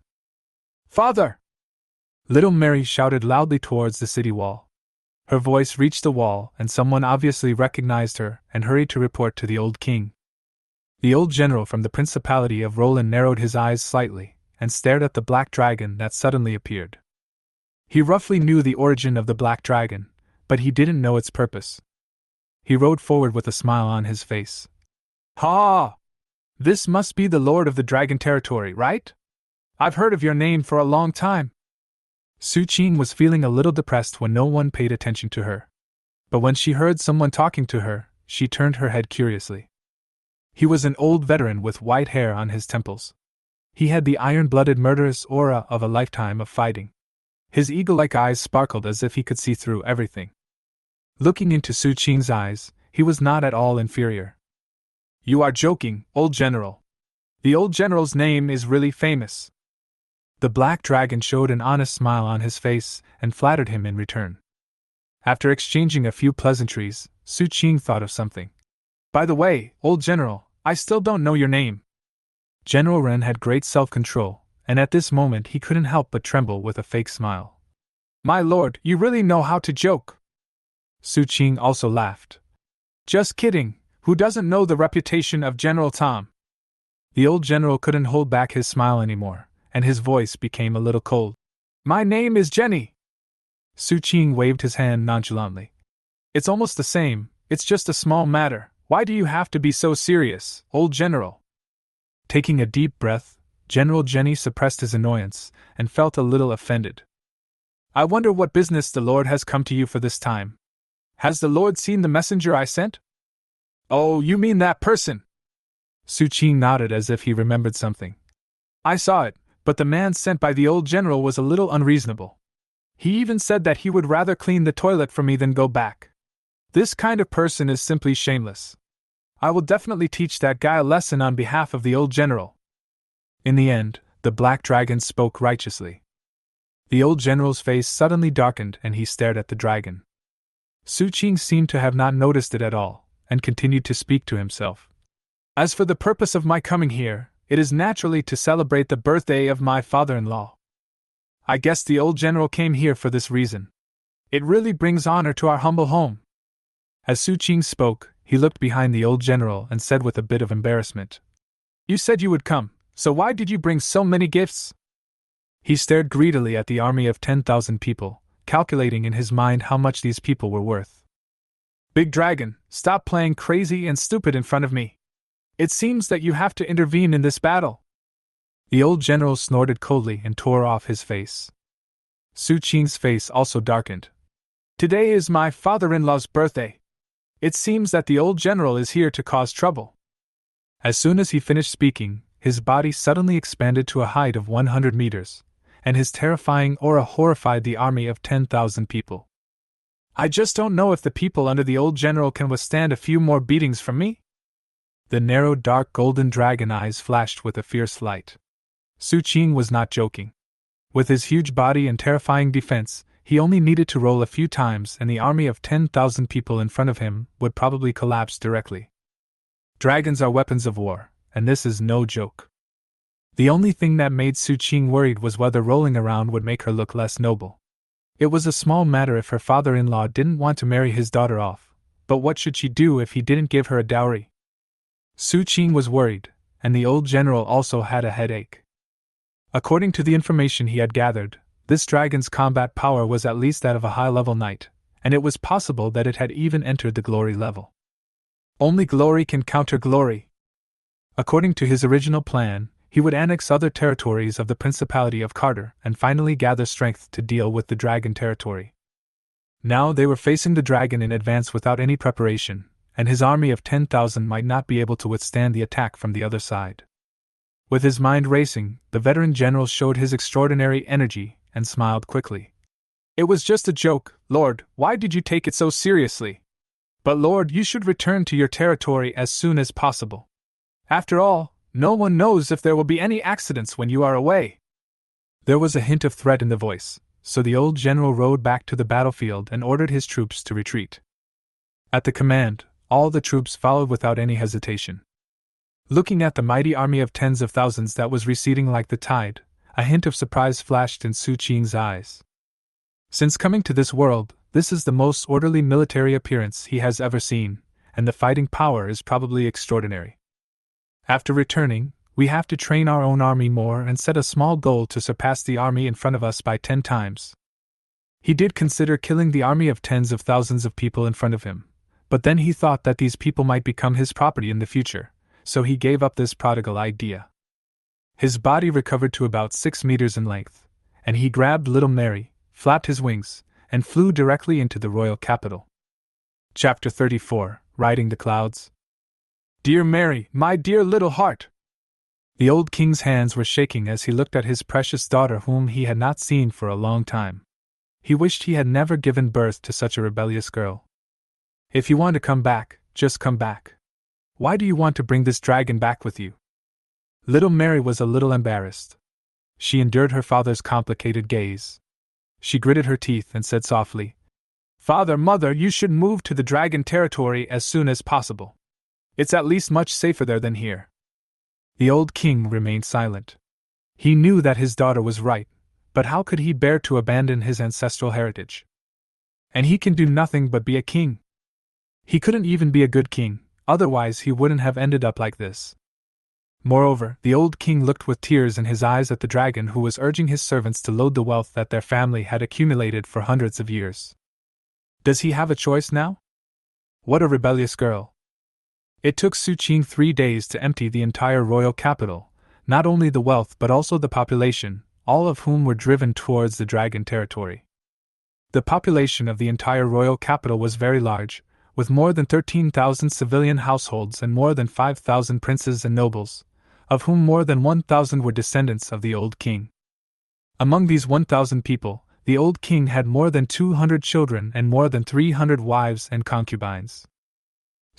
Father! Little Mary shouted loudly towards the city wall. Her voice reached the wall, and someone obviously recognized her and hurried to report to the old king. The old general from the Principality of Roland narrowed his eyes slightly and stared at the black dragon that suddenly appeared. He roughly knew the origin of the black dragon, but he didn't know its purpose. He rode forward with a smile on his face. Ha! This must be the Lord of the Dragon Territory, right? I've heard of your name for a long time. Su Qing was feeling a little depressed when no one paid attention to her. But when she heard someone talking to her, she turned her head curiously. He was an old veteran with white hair on his temples. He had the iron-blooded murderous aura of a lifetime of fighting. His eagle-like eyes sparkled as if he could see through everything. Looking into Su Qing's eyes, he was not at all inferior. "You are joking, old general. The old general's name is really famous." The black dragon showed an honest smile on his face and flattered him in return. After exchanging a few pleasantries, Su Qing thought of something. "By the way, old general, I still don't know your name." General Ren had great self-control, and at this moment he couldn't help but tremble with a fake smile. "My lord, you really know how to joke." Su Qing also laughed. "Just kidding, who doesn't know the reputation of General Tom?" The old general couldn't hold back his smile anymore, and his voice became a little cold. "My name is Jenny." Su Qing waved his hand nonchalantly. "It's almost the same, it's just a small matter. Why do you have to be so serious, old general?" Taking a deep breath, General Jenny suppressed his annoyance and felt a little offended. "I wonder what business the Lord has come to you for this time. Has the Lord seen the messenger I sent?" "Oh, you mean that person?" Su Qing nodded as if he remembered something. "I saw it, but the man sent by the old general was a little unreasonable. He even said that he would rather clean the toilet for me than go back. This kind of person is simply shameless. I will definitely teach that guy a lesson on behalf of the old general." In the end, the black dragon spoke righteously. The old general's face suddenly darkened and he stared at the dragon. Su Qing seemed to have not noticed it at all, and continued to speak to himself. "As for the purpose of my coming here, it is naturally to celebrate the birthday of my father-in-law. I guess the old general came here for this reason. It really brings honor to our humble home." As Su Qing spoke, he looked behind the old general and said with a bit of embarrassment, "You said you would come, so why did you bring so many gifts?" He stared greedily at the army of 10,000 people, calculating in his mind how much these people were worth. "Big Dragon, stop playing crazy and stupid in front of me. It seems that you have to intervene in this battle." The old general snorted coldly and tore off his face. Su Qing's face also darkened. "Today is my father-in-law's birthday. It seems that the old general is here to cause trouble." As soon as he finished speaking, his body suddenly expanded to a height of 100 meters, and his terrifying aura horrified the army of 10,000 people. "I just don't know if the people under the old general can withstand a few more beatings from me." The narrow, dark, golden dragon eyes flashed with a fierce light. Su Qing was not joking. With his huge body and terrifying defense, he only needed to roll a few times and the army of 10,000 people in front of him would probably collapse directly. Dragons are weapons of war, and this is no joke. The only thing that made Su Qing worried was whether rolling around would make her look less noble. It was a small matter if her father-in-law didn't want to marry his daughter off, but what should she do if he didn't give her a dowry? Su Qing was worried, and the old general also had a headache. According to the information he had gathered, this dragon's combat power was at least that of a high-level knight, and it was possible that it had even entered the glory level. Only glory can counter glory. According to his original plan, he would annex other territories of the Principality of Carter and finally gather strength to deal with the dragon territory. Now they were facing the dragon in advance without any preparation, and his army of 10,000 might not be able to withstand the attack from the other side. With his mind racing, the veteran general showed his extraordinary energy and smiled quickly. "It was just a joke, Lord, why did you take it so seriously? But Lord, you should return to your territory as soon as possible. After all, no one knows if there will be any accidents when you are away." There was a hint of threat in the voice, so the old general rode back to the battlefield and ordered his troops to retreat. At the command, all the troops followed without any hesitation. Looking at the mighty army of tens of thousands that was receding like the tide, a hint of surprise flashed in Su Qing's eyes. Since coming to this world, this is the most orderly military appearance he has ever seen, and the fighting power is probably extraordinary. After returning, we have to train our own army more and set a small goal to surpass the army in front of us by 10 times. He did consider killing the army of tens of thousands of people in front of him, but then he thought that these people might become his property in the future, so he gave up this prodigal idea. His body recovered to about 6 meters in length, and he grabbed little Mary, flapped his wings, and flew directly into the royal capital. Chapter 34, Riding the Clouds. "Dear Mary, my dear little heart! The old king's hands were shaking as he looked at his precious daughter whom he had not seen for a long time. He wished he had never given birth to such a rebellious girl. If you want to come back, just come back. Why do you want to bring this dragon back with you? Little Mary was a little embarrassed. She endured her father's complicated gaze. She gritted her teeth and said softly, "Father, Mother, you should move to the dragon territory as soon as possible. It's at least much safer there than here." The old king remained silent. He knew that his daughter was right, but how could he bear to abandon his ancestral heritage? And he can do nothing but be a king. He couldn't even be a good king, otherwise he wouldn't have ended up like this. Moreover, the old king looked with tears in his eyes at the dragon who was urging his servants to load the wealth that their family had accumulated for hundreds of years. Does he have a choice now? What a rebellious girl. It took Su Qing 3 days to empty the entire royal capital, not only the wealth but also the population, all of whom were driven towards the dragon territory. The population of the entire royal capital was very large, with more than 13,000 civilian households and more than 5,000 princes and nobles, of whom more than 1,000 were descendants of the old king. Among these 1,000 people, the old king had more than 200 children and more than 300 wives and concubines.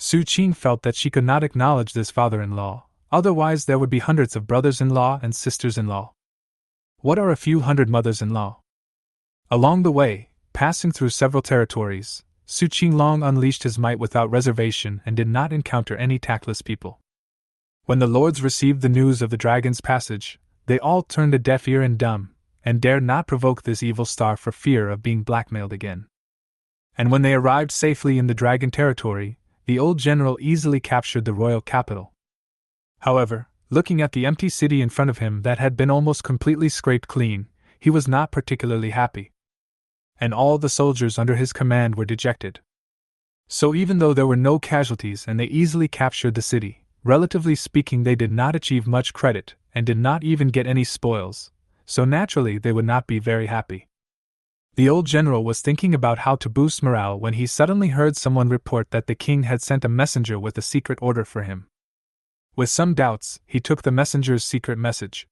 Su Qing felt that she could not acknowledge this father-in-law, otherwise there would be hundreds of brothers-in-law and sisters-in-law. What are a few hundred mothers-in-law? Along the way, passing through several territories, Su Qing long unleashed his might without reservation and did not encounter any tactless people. When the lords received the news of the dragon's passage, they all turned a deaf ear and dumb, and dared not provoke this evil star for fear of being blackmailed again. And when they arrived safely in the dragon territory, the old general easily captured the royal capital. However, looking at the empty city in front of him that had been almost completely scraped clean, he was not particularly happy. And all the soldiers under his command were dejected. So even though there were no casualties and they easily captured the city, relatively speaking they did not achieve much credit and did not even get any spoils, so naturally they would not be very happy. The old general was thinking about how to boost morale when he suddenly heard someone report that the king had sent a messenger with a secret order for him. With some doubts, he took the messenger's secret message.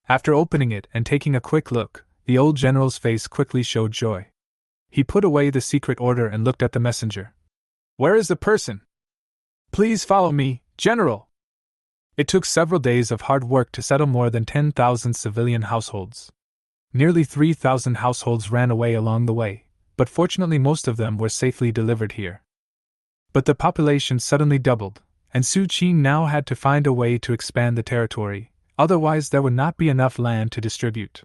After opening it and taking a quick look, the old general's face quickly showed joy. He put away the secret order and looked at the messenger. "Where is the person? Please follow me, General!" It took several days of hard work to settle more than 10,000 civilian households. Nearly 3,000 households ran away along the way, but fortunately most of them were safely delivered here. But the population suddenly doubled, and Su Qing now had to find a way to expand the territory, otherwise there would not be enough land to distribute.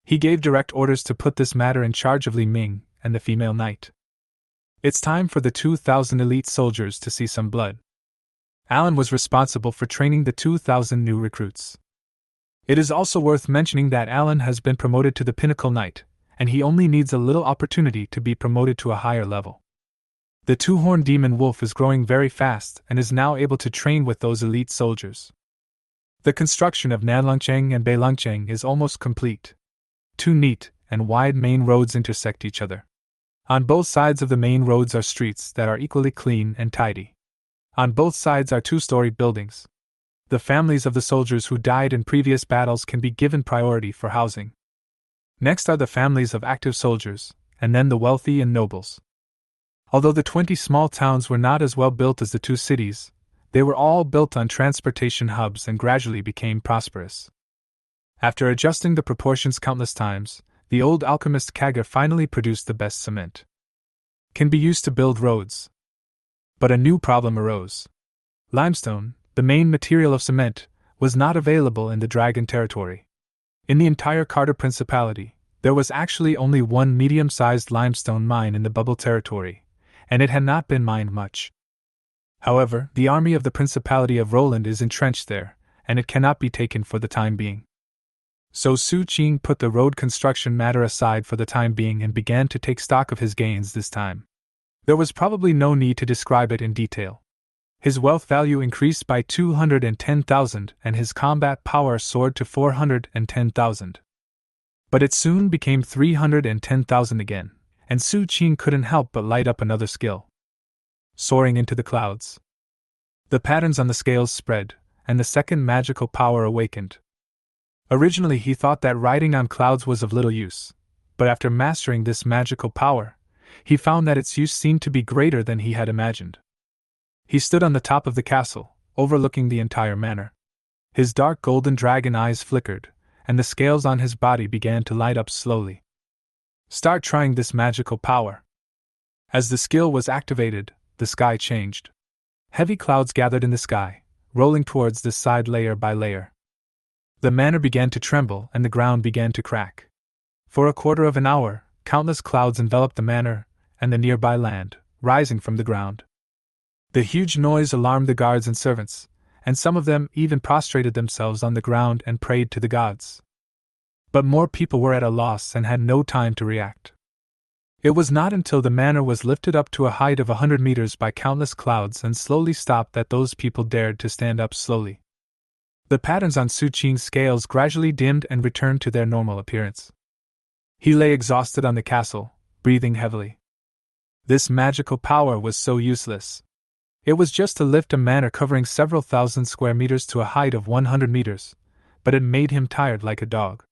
He gave direct orders to put this matter in charge of Li Ming and the female knight. It's time for the 2,000 elite soldiers to see some blood. Alan was responsible for training the 2,000 new recruits. It is also worth mentioning that Alan has been promoted to the pinnacle knight, and he only needs a little opportunity to be promoted to a higher level. The two-horned demon wolf is growing very fast and is now able to train with those elite soldiers. The construction of Nanlongcheng and Beilongcheng is almost complete. 2 neat and wide main roads intersect each other. On both sides of the main roads are streets that are equally clean and tidy. On both sides are 2-story buildings. The families of the soldiers who died in previous battles can be given priority for housing. Next are the families of active soldiers, and then the wealthy and nobles. Although the 20 small towns were not as well built as the 2 cities, they were all built on transportation hubs and gradually became prosperous. After adjusting the proportions countless times, the old alchemist Kaga finally produced the best cement. Can be used to build roads. But a new problem arose. Limestone, the main material of cement, was not available in the dragon territory. In the entire Carter Principality, there was actually only one medium-sized limestone mine in the Bubble territory, and it had not been mined much. However, the army of the Principality of Roland is entrenched there, and it cannot be taken for the time being. So Su Qing put the road construction matter aside for the time being and began to take stock of his gains this time. There was probably no need to describe it in detail. His wealth value increased by 210,000 and his combat power soared to 410,000. But it soon became 310,000 again, and Su Qing couldn't help but light up another skill. Soaring into the clouds. The patterns on the scales spread, and the second magical power awakened. Originally he thought that riding on clouds was of little use, but after mastering this magical power, he found that its use seemed to be greater than he had imagined. He stood on the top of the castle, overlooking the entire manor. His dark golden dragon eyes flickered, and the scales on his body began to light up slowly. Start trying this magical power. As the skill was activated, the sky changed. Heavy clouds gathered in the sky, rolling towards this side layer by layer. The manor began to tremble and the ground began to crack. For a quarter of an hour, countless clouds enveloped the manor and the nearby land, rising from the ground. The huge noise alarmed the guards and servants, and some of them even prostrated themselves on the ground and prayed to the gods. But more people were at a loss and had no time to react. It was not until the manor was lifted up to a height of 100 meters by countless clouds and slowly stopped that those people dared to stand up slowly. The patterns on Su Qing's scales gradually dimmed and returned to their normal appearance. He lay exhausted on the castle, breathing heavily. This magical power was so useless. It was just to lift a manor covering several thousand square meters to a height of 100 meters, but it made him tired like a dog.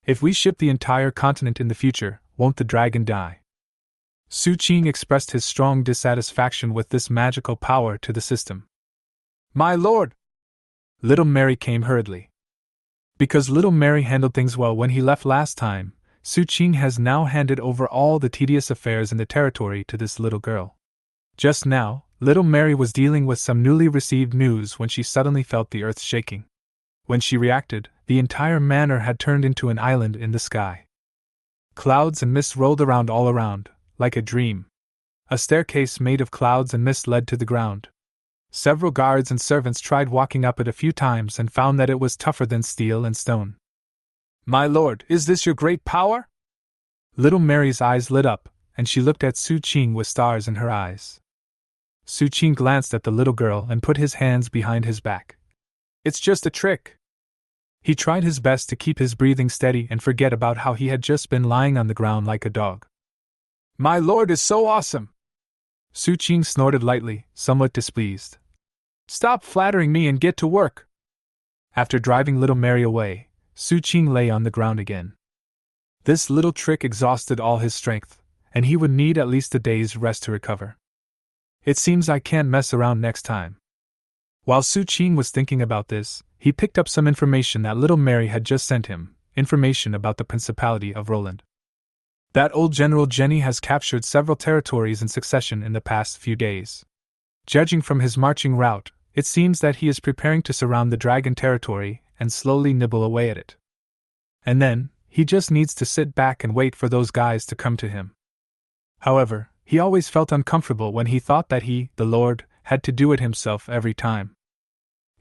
If we ship the entire continent in the future, won't the dragon die? Su Qing expressed his strong dissatisfaction with this magical power to the system. My lord! Little Mary came hurriedly. Because little Mary handled things well when he left last time, Su Qing has now handed over all the tedious affairs in the territory to this little girl. Just now, little Mary was dealing with some newly received news when she suddenly felt the earth shaking. When she reacted, the entire manor had turned into an island in the sky. Clouds and mist rolled around all around, like a dream. A staircase made of clouds and mist led to the ground. Several guards and servants tried walking up it a few times and found that it was tougher than steel and stone. My lord, is this your great power? Little Mary's eyes lit up, and she looked at Su Qing with stars in her eyes. Su Qing glanced at the little girl and put his hands behind his back. It's just a trick. He tried his best to keep his breathing steady and forget about how he had just been lying on the ground like a dog. My lord is so awesome! Su Qing snorted lightly, somewhat displeased. Stop flattering me and get to work! After driving little Mary away, Su Qing lay on the ground again. This little trick exhausted all his strength, and he would need at least a day's rest to recover. It seems I can't mess around next time. While Su Qing was thinking about this, he picked up some information that little Mary had just sent him, information about the Principality of Roland. That old General Jenny has captured several territories in succession in the past few days. Judging from his marching route, it seems that he is preparing to surround the dragon territory and slowly nibble away at it. And then, he just needs to sit back and wait for those guys to come to him. However, he always felt uncomfortable when he thought that he, the Lord, had to do it himself every time.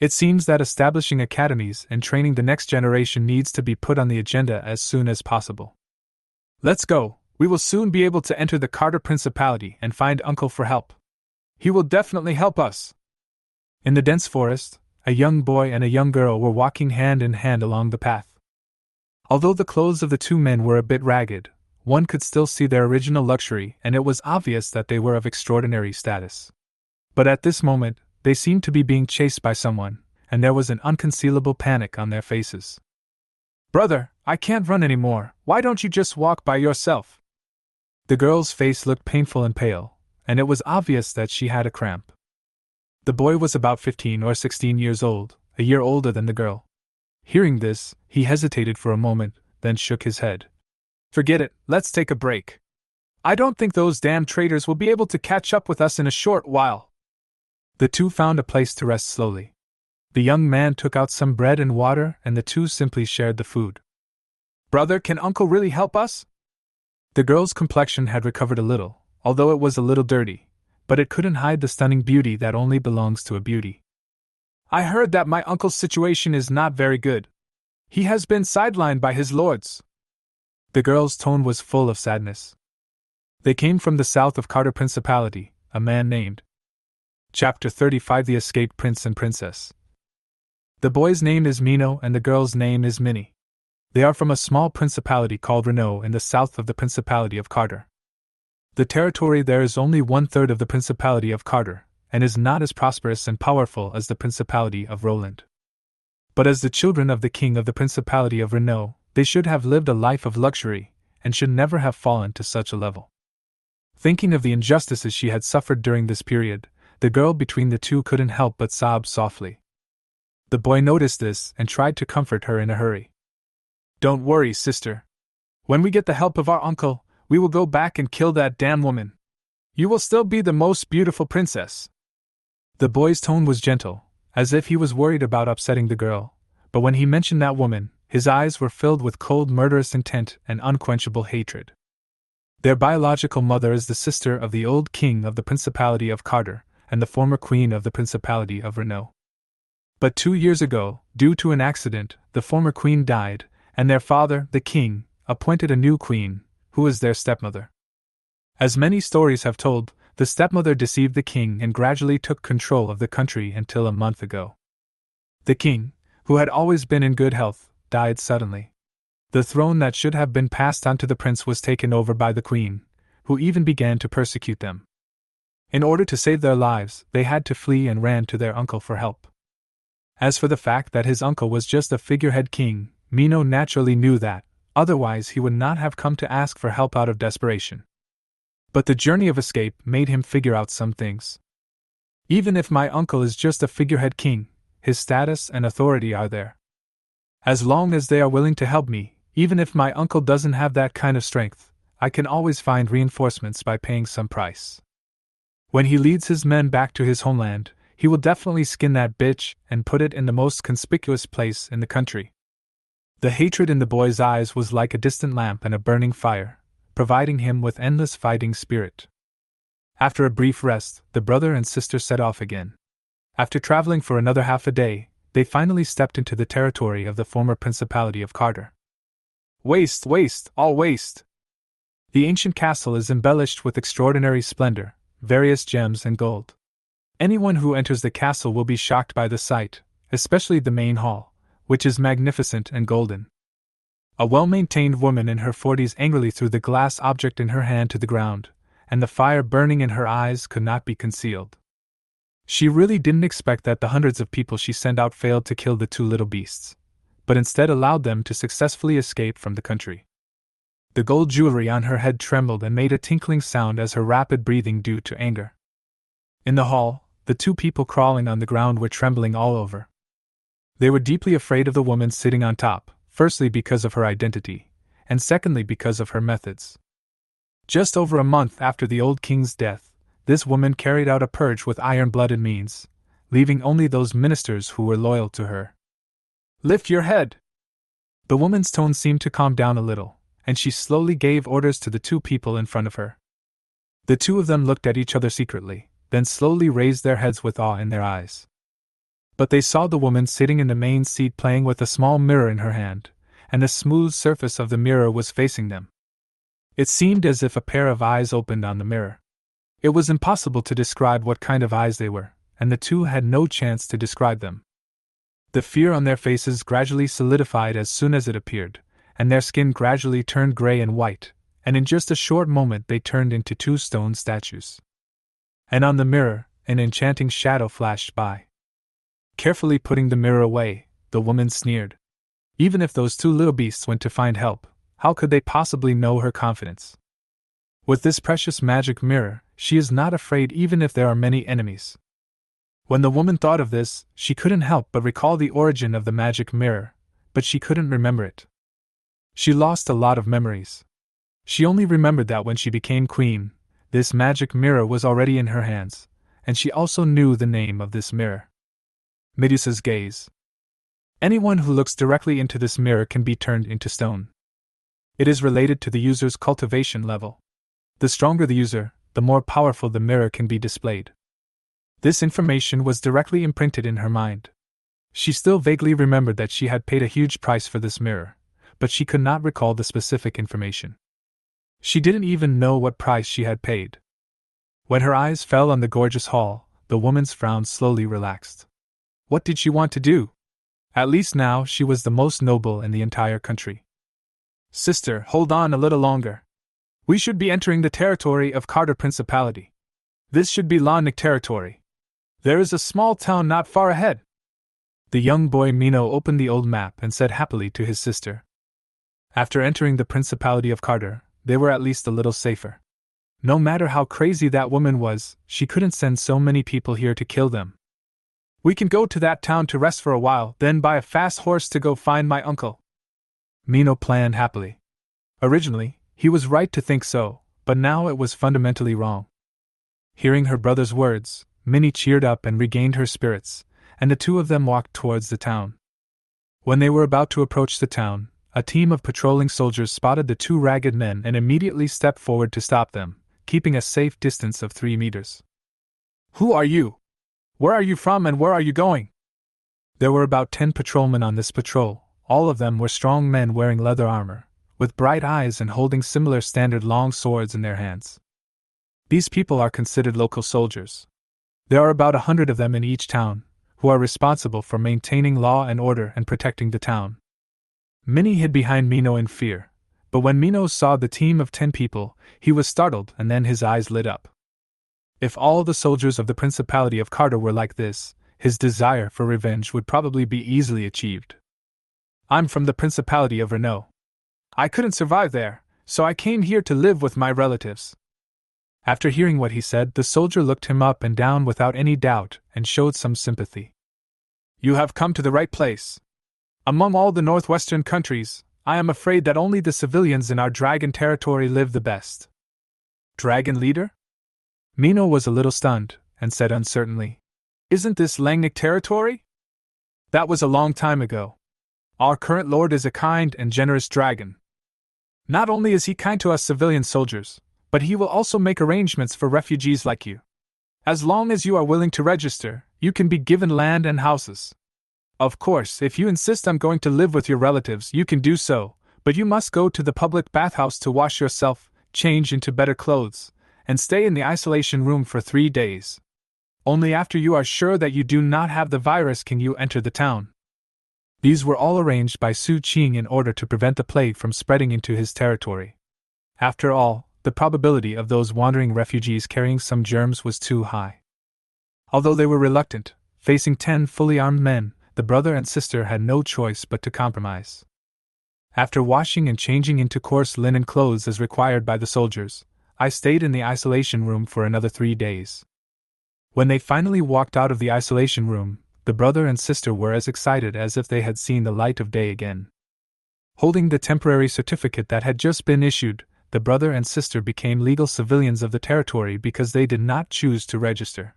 It seems that establishing academies and training the next generation needs to be put on the agenda as soon as possible. Let's go, we will soon be able to enter the Carter Principality and find Uncle for help. He will definitely help us. In the dense forest, a young boy and a young girl were walking hand in hand along the path. Although the clothes of the two men were a bit ragged, one could still see their original luxury, and it was obvious that they were of extraordinary status. But at this moment, they seemed to be being chased by someone, and there was an unconcealable panic on their faces. Brother, I can't run anymore, why don't you just walk by yourself? The girl's face looked painful and pale, and it was obvious that she had a cramp. The boy was about 15 or 16 years old, a year older than the girl. Hearing this, he hesitated for a moment, then shook his head. Forget it, let's take a break. I don't think those damn traitors will be able to catch up with us in a short while. The two found a place to rest slowly. The young man took out some bread and water, and the two simply shared the food. Brother, can Uncle really help us? The girl's complexion had recovered a little, although it was a little dirty, but it couldn't hide the stunning beauty that only belongs to a beauty. I heard that my uncle's situation is not very good. He has been sidelined by his lords. The girl's tone was full of sadness. They came from the south of Carter Principality, a man named. Chapter 35 The Escaped Prince and Princess. The boy's name is Mino and the girl's name is Minnie. They are from a small principality called Renault in the south of the Principality of Carter. The territory there is only 1/3 of the Principality of Carter, and is not as prosperous and powerful as the Principality of Roland. But as the children of the king of the Principality of Renault, they should have lived a life of luxury, and should never have fallen to such a level. Thinking of the injustices she had suffered during this period, the girl between the two couldn't help but sob softly. The boy noticed this and tried to comfort her in a hurry. "Don't worry, sister. When we get the help of our uncle, we will go back and kill that damn woman. You will still be the most beautiful princess." The boy's tone was gentle, as if he was worried about upsetting the girl, but when he mentioned that woman, his eyes were filled with cold, murderous intent and unquenchable hatred. Their biological mother is the sister of the old king of the Principality of Carter and the former queen of the Principality of Renault. But 2 years ago, due to an accident, the former queen died, and their father, the king, appointed a new queen, who is their stepmother. As many stories have told, the stepmother deceived the king and gradually took control of the country until a month ago. The king, who had always been in good health, died suddenly. The throne that should have been passed on to the prince was taken over by the queen, who even began to persecute them. In order to save their lives, they had to flee and ran to their uncle for help. As for the fact that his uncle was just a figurehead king, Mino naturally knew that, otherwise he would not have come to ask for help out of desperation. But the journey of escape made him figure out some things. Even if my uncle is just a figurehead king, his status and authority are there. As long as they are willing to help me, even if my uncle doesn't have that kind of strength, I can always find reinforcements by paying some price. When he leads his men back to his homeland, he will definitely skin that bitch and put it in the most conspicuous place in the country. The hatred in the boy's eyes was like a distant lamp and a burning fire, providing him with endless fighting spirit. After a brief rest, the brother and sister set off again. After traveling for another half a day, they finally stepped into the territory of the former Principality of Carter. Waste, waste, all waste! The ancient castle is embellished with extraordinary splendor, various gems and gold. Anyone who enters the castle will be shocked by the sight, especially the main hall, which is magnificent and golden. A well-maintained woman in her 40s angrily threw the glass object in her hand to the ground, and the fire burning in her eyes could not be concealed. She really didn't expect that the hundreds of people she sent out failed to kill the two little beasts, but instead allowed them to successfully escape from the country. The gold jewelry on her head trembled and made a tinkling sound as her rapid breathing due to anger. In the hall, the two people crawling on the ground were trembling all over. They were deeply afraid of the woman sitting on top, firstly because of her identity, and secondly because of her methods. Just over a month after the old king's death, this woman carried out a purge with iron-blooded means, leaving only those ministers who were loyal to her. "Lift your head!" The woman's tone seemed to calm down a little, and she slowly gave orders to the two people in front of her. The two of them looked at each other secretly, then slowly raised their heads with awe in their eyes. But they saw the woman sitting in the main seat playing with a small mirror in her hand, and the smooth surface of the mirror was facing them. It seemed as if a pair of eyes opened on the mirror. It was impossible to describe what kind of eyes they were, and the two had no chance to describe them. The fear on their faces gradually solidified as soon as it appeared, and their skin gradually turned gray and white, and in just a short moment they turned into two stone statues. And on the mirror, an enchanting shadow flashed by. Carefully putting the mirror away, the woman sneered. Even if those two little beasts went to find help, how could they possibly know her confidence? With this precious magic mirror, she is not afraid even if there are many enemies. When the woman thought of this, she couldn't help but recall the origin of the magic mirror, but she couldn't remember it. She lost a lot of memories. She only remembered that when she became queen, this magic mirror was already in her hands, and she also knew the name of this mirror. Medusa's gaze. Anyone who looks directly into this mirror can be turned into stone. It is related to the user's cultivation level. The stronger the user, the more powerful the mirror can be displayed. This information was directly imprinted in her mind. She still vaguely remembered that she had paid a huge price for this mirror, but she could not recall the specific information. She didn't even know what price she had paid. When her eyes fell on the gorgeous hall, the woman's frown slowly relaxed. What did she want to do? At least now she was the most noble in the entire country. "Sister, hold on a little longer. We should be entering the territory of Carter Principality. This should be Lawnik territory. There is a small town not far ahead. The young boy Mino opened the old map and said happily to his sister. After entering the Principality of Carter, they were at least a little safer. No matter how crazy that woman was, she couldn't send so many people here to kill them. We can go to that town to rest for a while, then buy a fast horse to go find my uncle. Mino planned happily. Originally, he was right to think so, but now it was fundamentally wrong. Hearing her brother's words, Minnie cheered up and regained her spirits, and the two of them walked towards the town. When they were about to approach the town, a team of patrolling soldiers spotted the two ragged men and immediately stepped forward to stop them, keeping a safe distance of 3 meters. Who are you? Where are you from and where are you going? There were about 10 patrolmen on this patrol. All of them were strong men wearing leather armor, with bright eyes and holding similar standard long swords in their hands. These people are considered local soldiers. There are about 100 of them in each town, who are responsible for maintaining law and order and protecting the town. Minnie hid behind Mino in fear, but when Mino saw the team of 10 people, he was startled and then his eyes lit up. If all the soldiers of the Principality of Carter were like this, his desire for revenge would probably be easily achieved. I'm from the Principality of Renault. I couldn't survive there, so I came here to live with my relatives. After hearing what he said, the soldier looked him up and down without any doubt and showed some sympathy. You have come to the right place. Among all the northwestern countries, I am afraid that only the civilians in our dragon territory live the best. Dragon leader? Mino was a little stunned, and said uncertainly, Isn't this Langnick territory? That was a long time ago. Our current lord is a kind and generous dragon. Not only is he kind to us civilian soldiers, but he will also make arrangements for refugees like you. As long as you are willing to register, you can be given land and houses. Of course, if you insist on going to live with your relatives, you can do so, but you must go to the public bathhouse to wash yourself, change into better clothes, and stay in the isolation room for 3 days. Only after you are sure that you do not have the virus can you enter the town. These were all arranged by Su Qing in order to prevent the plague from spreading into his territory. After all, the probability of those wandering refugees carrying some germs was too high. Although they were reluctant, facing 10 fully armed men, the brother and sister had no choice but to compromise. After washing and changing into coarse linen clothes as required by the soldiers, I stayed in the isolation room for another 3 days. When they finally walked out of the isolation room, the brother and sister were as excited as if they had seen the light of day again. Holding the temporary certificate that had just been issued, the brother and sister became legal civilians of the territory because they did not choose to register.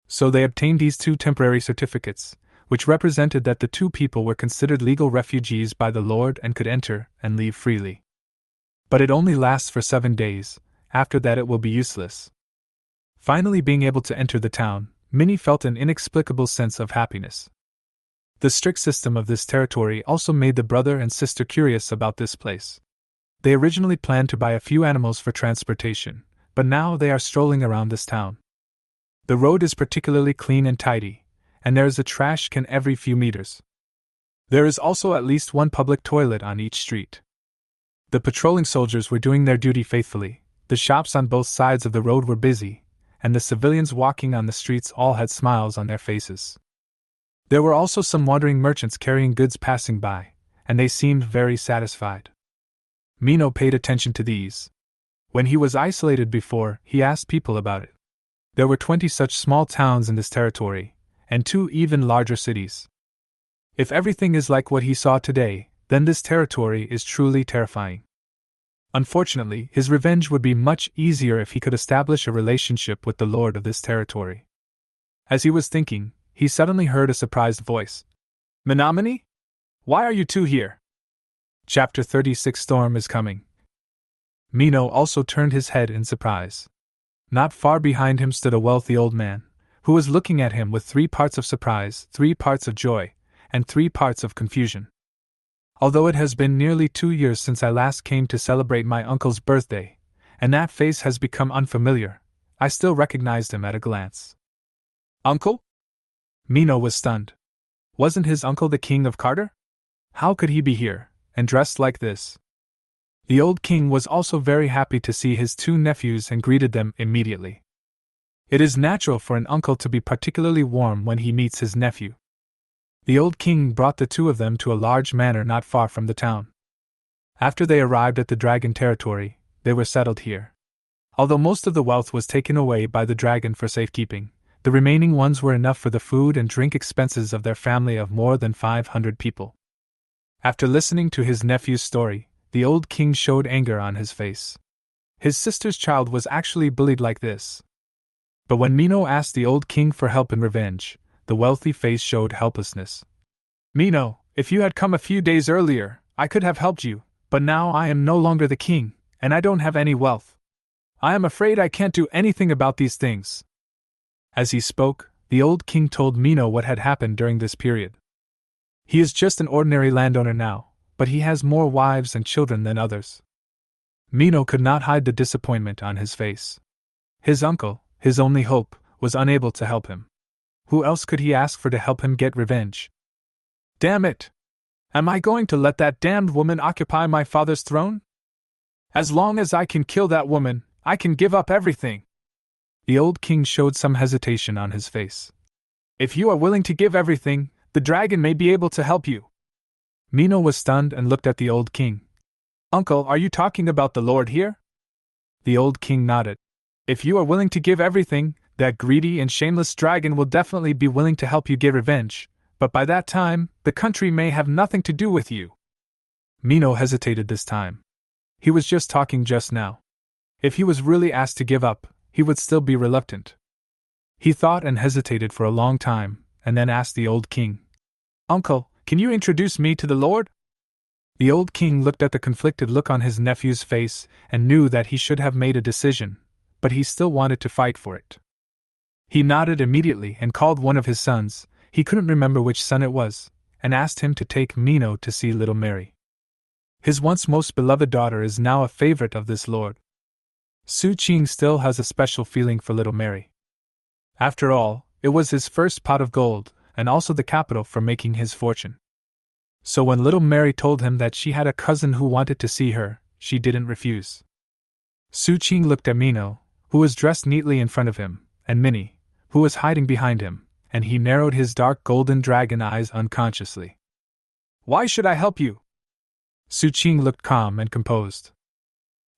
So they obtained these 2 temporary certificates, which represented that the 2 people were considered legal refugees by the Lord and could enter and leave freely. But it only lasts for 7 days, after that it will be useless. Finally being able to enter the town, Minnie felt an inexplicable sense of happiness. The strict system of this territory also made the brother and sister curious about this place. They originally planned to buy a few animals for transportation, but now they are strolling around this town. The road is particularly clean and tidy, and there is a trash can every few meters. There is also at least 1 public toilet on each street. The patrolling soldiers were doing their duty faithfully, the shops on both sides of the road were busy, and the civilians walking on the streets all had smiles on their faces. There were also some wandering merchants carrying goods passing by, and they seemed very satisfied. Mino paid attention to these. When he was isolated before, he asked people about it. There were 20 such small towns in this territory, and 2 even larger cities. If everything is like what he saw today, then this territory is truly terrifying. Unfortunately, his revenge would be much easier if he could establish a relationship with the lord of this territory. As he was thinking, he suddenly heard a surprised voice. Menominee? Why are you 2 here? Chapter 36 Storm is coming. Mino also turned his head in surprise. Not far behind him stood a wealthy old man, who was looking at him with 3 parts of surprise, 3 parts of joy, and 3 parts of confusion. Although it has been nearly 2 years since I last came to celebrate my uncle's birthday, and that face has become unfamiliar, I still recognized him at a glance. Uncle? Mino was stunned. Wasn't his uncle the king of Carter? How could he be here, and dressed like this? The old king was also very happy to see his 2 nephews and greeted them immediately. It is natural for an uncle to be particularly warm when he meets his nephew. The old king brought the two of them to a large manor not far from the town. After they arrived at the dragon territory, they were settled here. Although most of the wealth was taken away by the dragon for safekeeping, the remaining ones were enough for the food and drink expenses of their family of more than 500 people. After listening to his nephew's story, the old king showed anger on his face. His sister's child was actually bullied like this. But when Mino asked the old king for help and revenge, the wealthy face showed helplessness. Mino, if you had come a few days earlier, I could have helped you, but now I am no longer the king, and I don't have any wealth. I am afraid I can't do anything about these things. As he spoke, the old king told Mino what had happened during this period. He is just an ordinary landowner now, but he has more wives and children than others. Mino could not hide the disappointment on his face. His uncle, his only hope, was unable to help him. Who else could he ask for to help him get revenge? Damn it! Am I going to let that damned woman occupy my father's throne? As long as I can kill that woman, I can give up everything. The old king showed some hesitation on his face. If you are willing to give everything, the dragon may be able to help you. Mino was stunned and looked at the old king. Uncle, are you talking about the lord here? The old king nodded. If you are willing to give everything, that greedy and shameless dragon will definitely be willing to help you get revenge, but by that time, the country may have nothing to do with you. Mino hesitated this time. He was just talking just now. If he was really asked to give up, he would still be reluctant. He thought and hesitated for a long time, and then asked the old king, Uncle, can you introduce me to the lord? The old king looked at the conflicted look on his nephew's face and knew that he should have made a decision, but he still wanted to fight for it. He nodded immediately and called one of his sons, he couldn't remember which son it was, and asked him to take Mino to see little Mary. His once most beloved daughter is now a favorite of this lord. Su Qing still has a special feeling for little Mary. After all, it was his first pot of gold, and also the capital for making his fortune. So when little Mary told him that she had a cousin who wanted to see her, she didn't refuse. Su Qing looked at Mino, who was dressed neatly in front of him, and Minnie, who was hiding behind him, and he narrowed his dark golden dragon eyes unconsciously. Why should I help you? Su Qing looked calm and composed.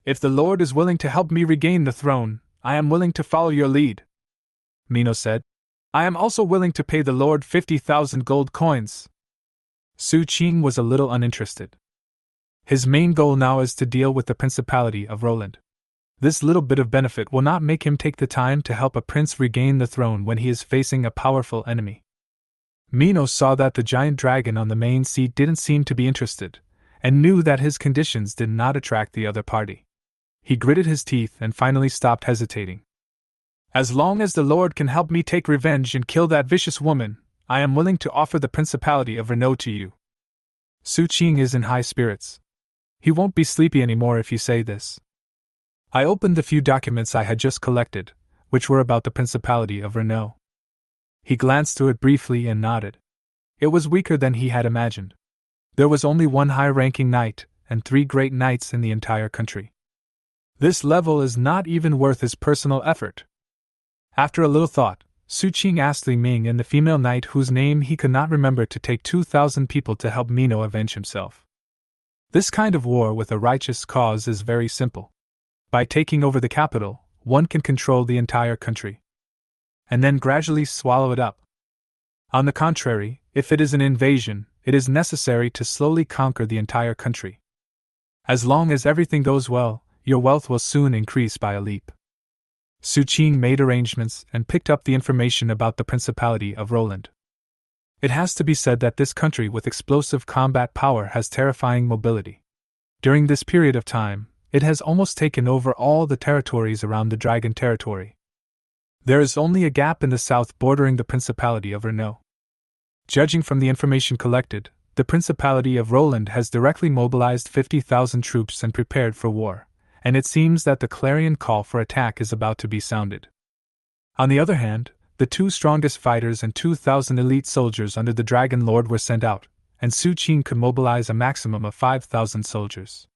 If the Lord is willing to help me regain the throne, I am willing to follow your lead. Mino said. I am also willing to pay the Lord 50,000 gold coins. Su Qing was a little uninterested. His main goal now is to deal with the Principality of Roland. This little bit of benefit will not make him take the time to help a prince regain the throne when he is facing a powerful enemy. Mino saw that the giant dragon on the main seat didn't seem to be interested, and knew that his conditions did not attract the other party. He gritted his teeth and finally stopped hesitating. As long as the Lord can help me take revenge and kill that vicious woman, I am willing to offer the Principality of Renaud to you. Su Qing is in high spirits. He won't be sleepy anymore if you say this. I opened the few documents I had just collected, which were about the Principality of Renaud. He glanced through it briefly and nodded. It was weaker than he had imagined. There was only one high-ranking knight, and 3 great knights in the entire country. This level is not even worth his personal effort. After a little thought, Su Qing asked Li Ming and the female knight whose name he could not remember to take 2,000 people to help Mino avenge himself. This kind of war with a righteous cause is very simple. By taking over the capital, one can control the entire country, and then gradually swallow it up. On the contrary, if it is an invasion, it is necessary to slowly conquer the entire country. As long as everything goes well, your wealth will soon increase by a leap. Su Qing made arrangements and picked up the information about the Principality of Roland. It has to be said that this country with explosive combat power has terrifying mobility. During this period of time, it has almost taken over all the territories around the Dragon Territory. There is only a gap in the south bordering the Principality of Renaud. Judging from the information collected, the Principality of Roland has directly mobilized 50,000 troops and prepared for war, and it seems that the clarion call for attack is about to be sounded. On the other hand, the 2 strongest fighters and 2,000 elite soldiers under the Dragon Lord were sent out, and Su Qing could mobilize a maximum of 5,000 soldiers.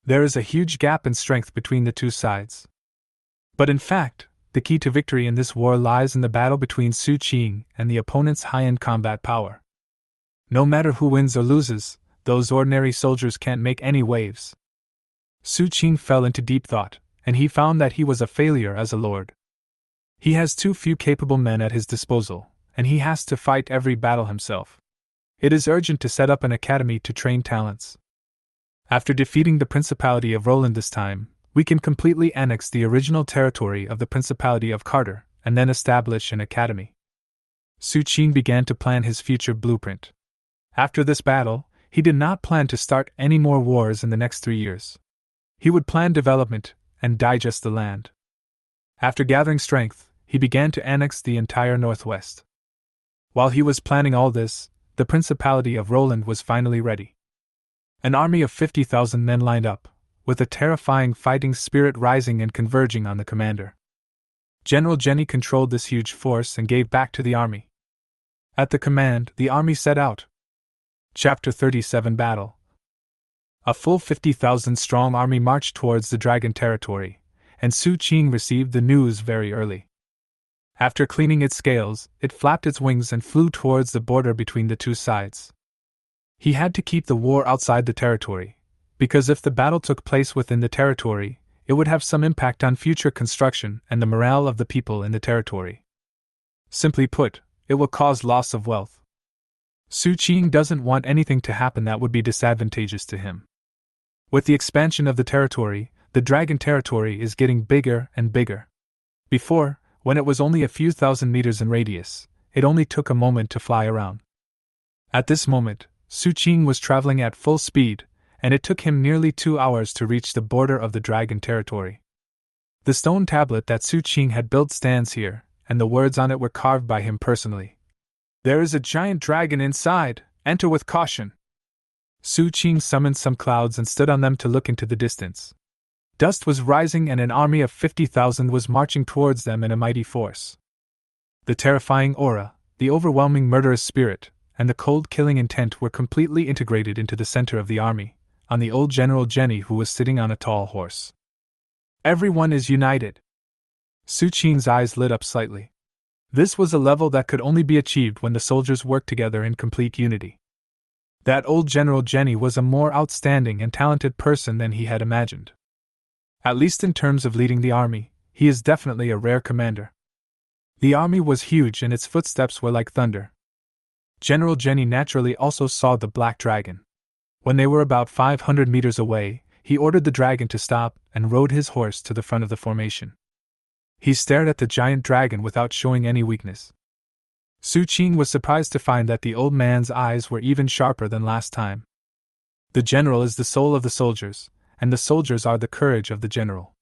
There is a huge gap in strength between the 2 sides. But in fact, the key to victory in this war lies in the battle between Su Qing and the opponent's high-end combat power. No matter who wins or loses, those ordinary soldiers can't make any waves. Su Qing fell into deep thought, and he found that he was a failure as a lord. He has too few capable men at his disposal, and he has to fight every battle himself. It is urgent to set up an academy to train talents. After defeating the Principality of Roland this time, we can completely annex the original territory of the Principality of Carter, and then establish an academy. Su Qing began to plan his future blueprint. After this battle, he did not plan to start any more wars in the next 3 years. He would plan development and digest the land. After gathering strength, he began to annex the entire Northwest. While he was planning all this, the Principality of Roland was finally ready. An army of 50,000 men lined up, with a terrifying fighting spirit rising and converging on the commander. General Jenny controlled this huge force and gave back to the army. At the command, the army set out. Chapter 37 Battle. A full 50,000-strong army marched towards the dragon territory, and Su Qing received the news very early. After cleaning its scales, it flapped its wings and flew towards the border between the two sides. He had to keep the war outside the territory, because if the battle took place within the territory, it would have some impact on future construction and the morale of the people in the territory. Simply put, it will cause loss of wealth. Su Qing doesn't want anything to happen that would be disadvantageous to him. With the expansion of the territory, the dragon territory is getting bigger and bigger. Before, when it was only a few thousand meters in radius, it only took a moment to fly around. At this moment, Su Qing was traveling at full speed, and it took him nearly 2 hours to reach the border of the dragon territory. The stone tablet that Su Qing had built stands here, and the words on it were carved by him personally. "There is a giant dragon inside, enter with caution." Su Qing summoned some clouds and stood on them to look into the distance. Dust was rising and an army of 50,000 was marching towards them in a mighty force. The terrifying aura, the overwhelming murderous spirit, and the cold killing intent were completely integrated into the center of the army, on the old General Jenny who was sitting on a tall horse. Everyone is united. Su Qing's eyes lit up slightly. This was a level that could only be achieved when the soldiers worked together in complete unity. That old General Jenny was a more outstanding and talented person than he had imagined. At least in terms of leading the army, he is definitely a rare commander. The army was huge and its footsteps were like thunder. General Jenny naturally also saw the black dragon. When they were about 500 meters away, he ordered the dragon to stop and rode his horse to the front of the formation. He stared at the giant dragon without showing any weakness. Su Qing was surprised to find that the old man's eyes were even sharper than last time. The general is the soul of the soldiers, and the soldiers are the courage of the general.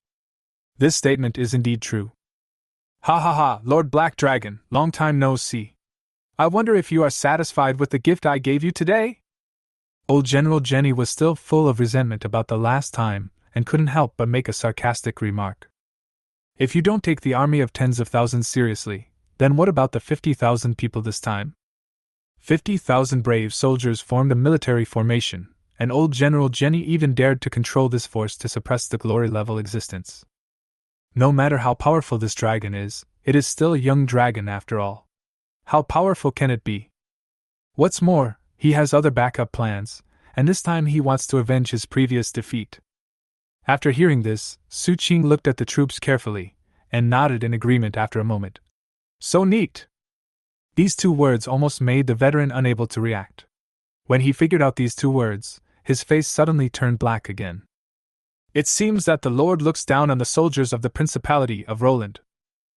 This statement is indeed true. Ha ha ha, Lord Black Dragon, long time no see. I wonder if you are satisfied with the gift I gave you today? Old General Jenny was still full of resentment about the last time, and couldn't help but make a sarcastic remark. If you don't take the army of tens of thousands seriously, then what about the 50,000 people this time? 50,000 brave soldiers formed a military formation, and old General Jenny even dared to control this force to suppress the glory-level existence. No matter how powerful this dragon is, it is still a young dragon after all. How powerful can it be? What's more, he has other backup plans, and this time he wants to avenge his previous defeat. After hearing this, Su Qing looked at the troops carefully, and nodded in agreement after a moment. So neat! These 2 words almost made the veteran unable to react. When he figured out these 2 words, his face suddenly turned black again. It seems that the Lord looks down on the soldiers of the Principality of Roland.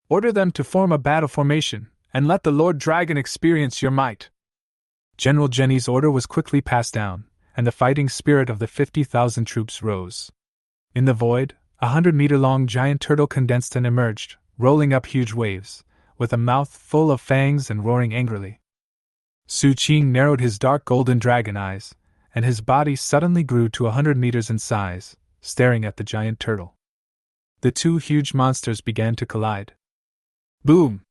Order them to form a battle formation, and let the Lord Dragon experience your might. General Jenny's order was quickly passed down, and the fighting spirit of the 50,000 troops rose. In the void, 100-meter-long giant turtle condensed and emerged, rolling up huge waves, with a mouth full of fangs and roaring angrily. Su Qing narrowed his dark golden dragon eyes, and his body suddenly grew to 100 meters in size, staring at the giant turtle. The 2 huge monsters began to collide. Boom!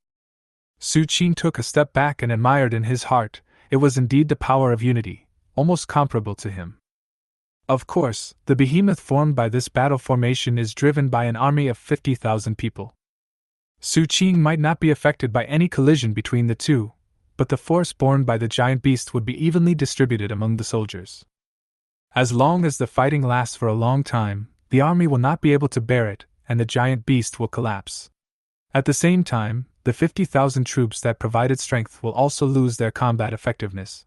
Su Qing took a step back and admired in his heart. It was indeed the power of unity, almost comparable to him. Of course, the behemoth formed by this battle formation is driven by an army of 50,000 people. Su Qing might not be affected by any collision between the two, but the force borne by the giant beast would be evenly distributed among the soldiers. As long as the fighting lasts for a long time, the army will not be able to bear it, and the giant beast will collapse. At the same time, the 50,000 troops that provided strength will also lose their combat effectiveness.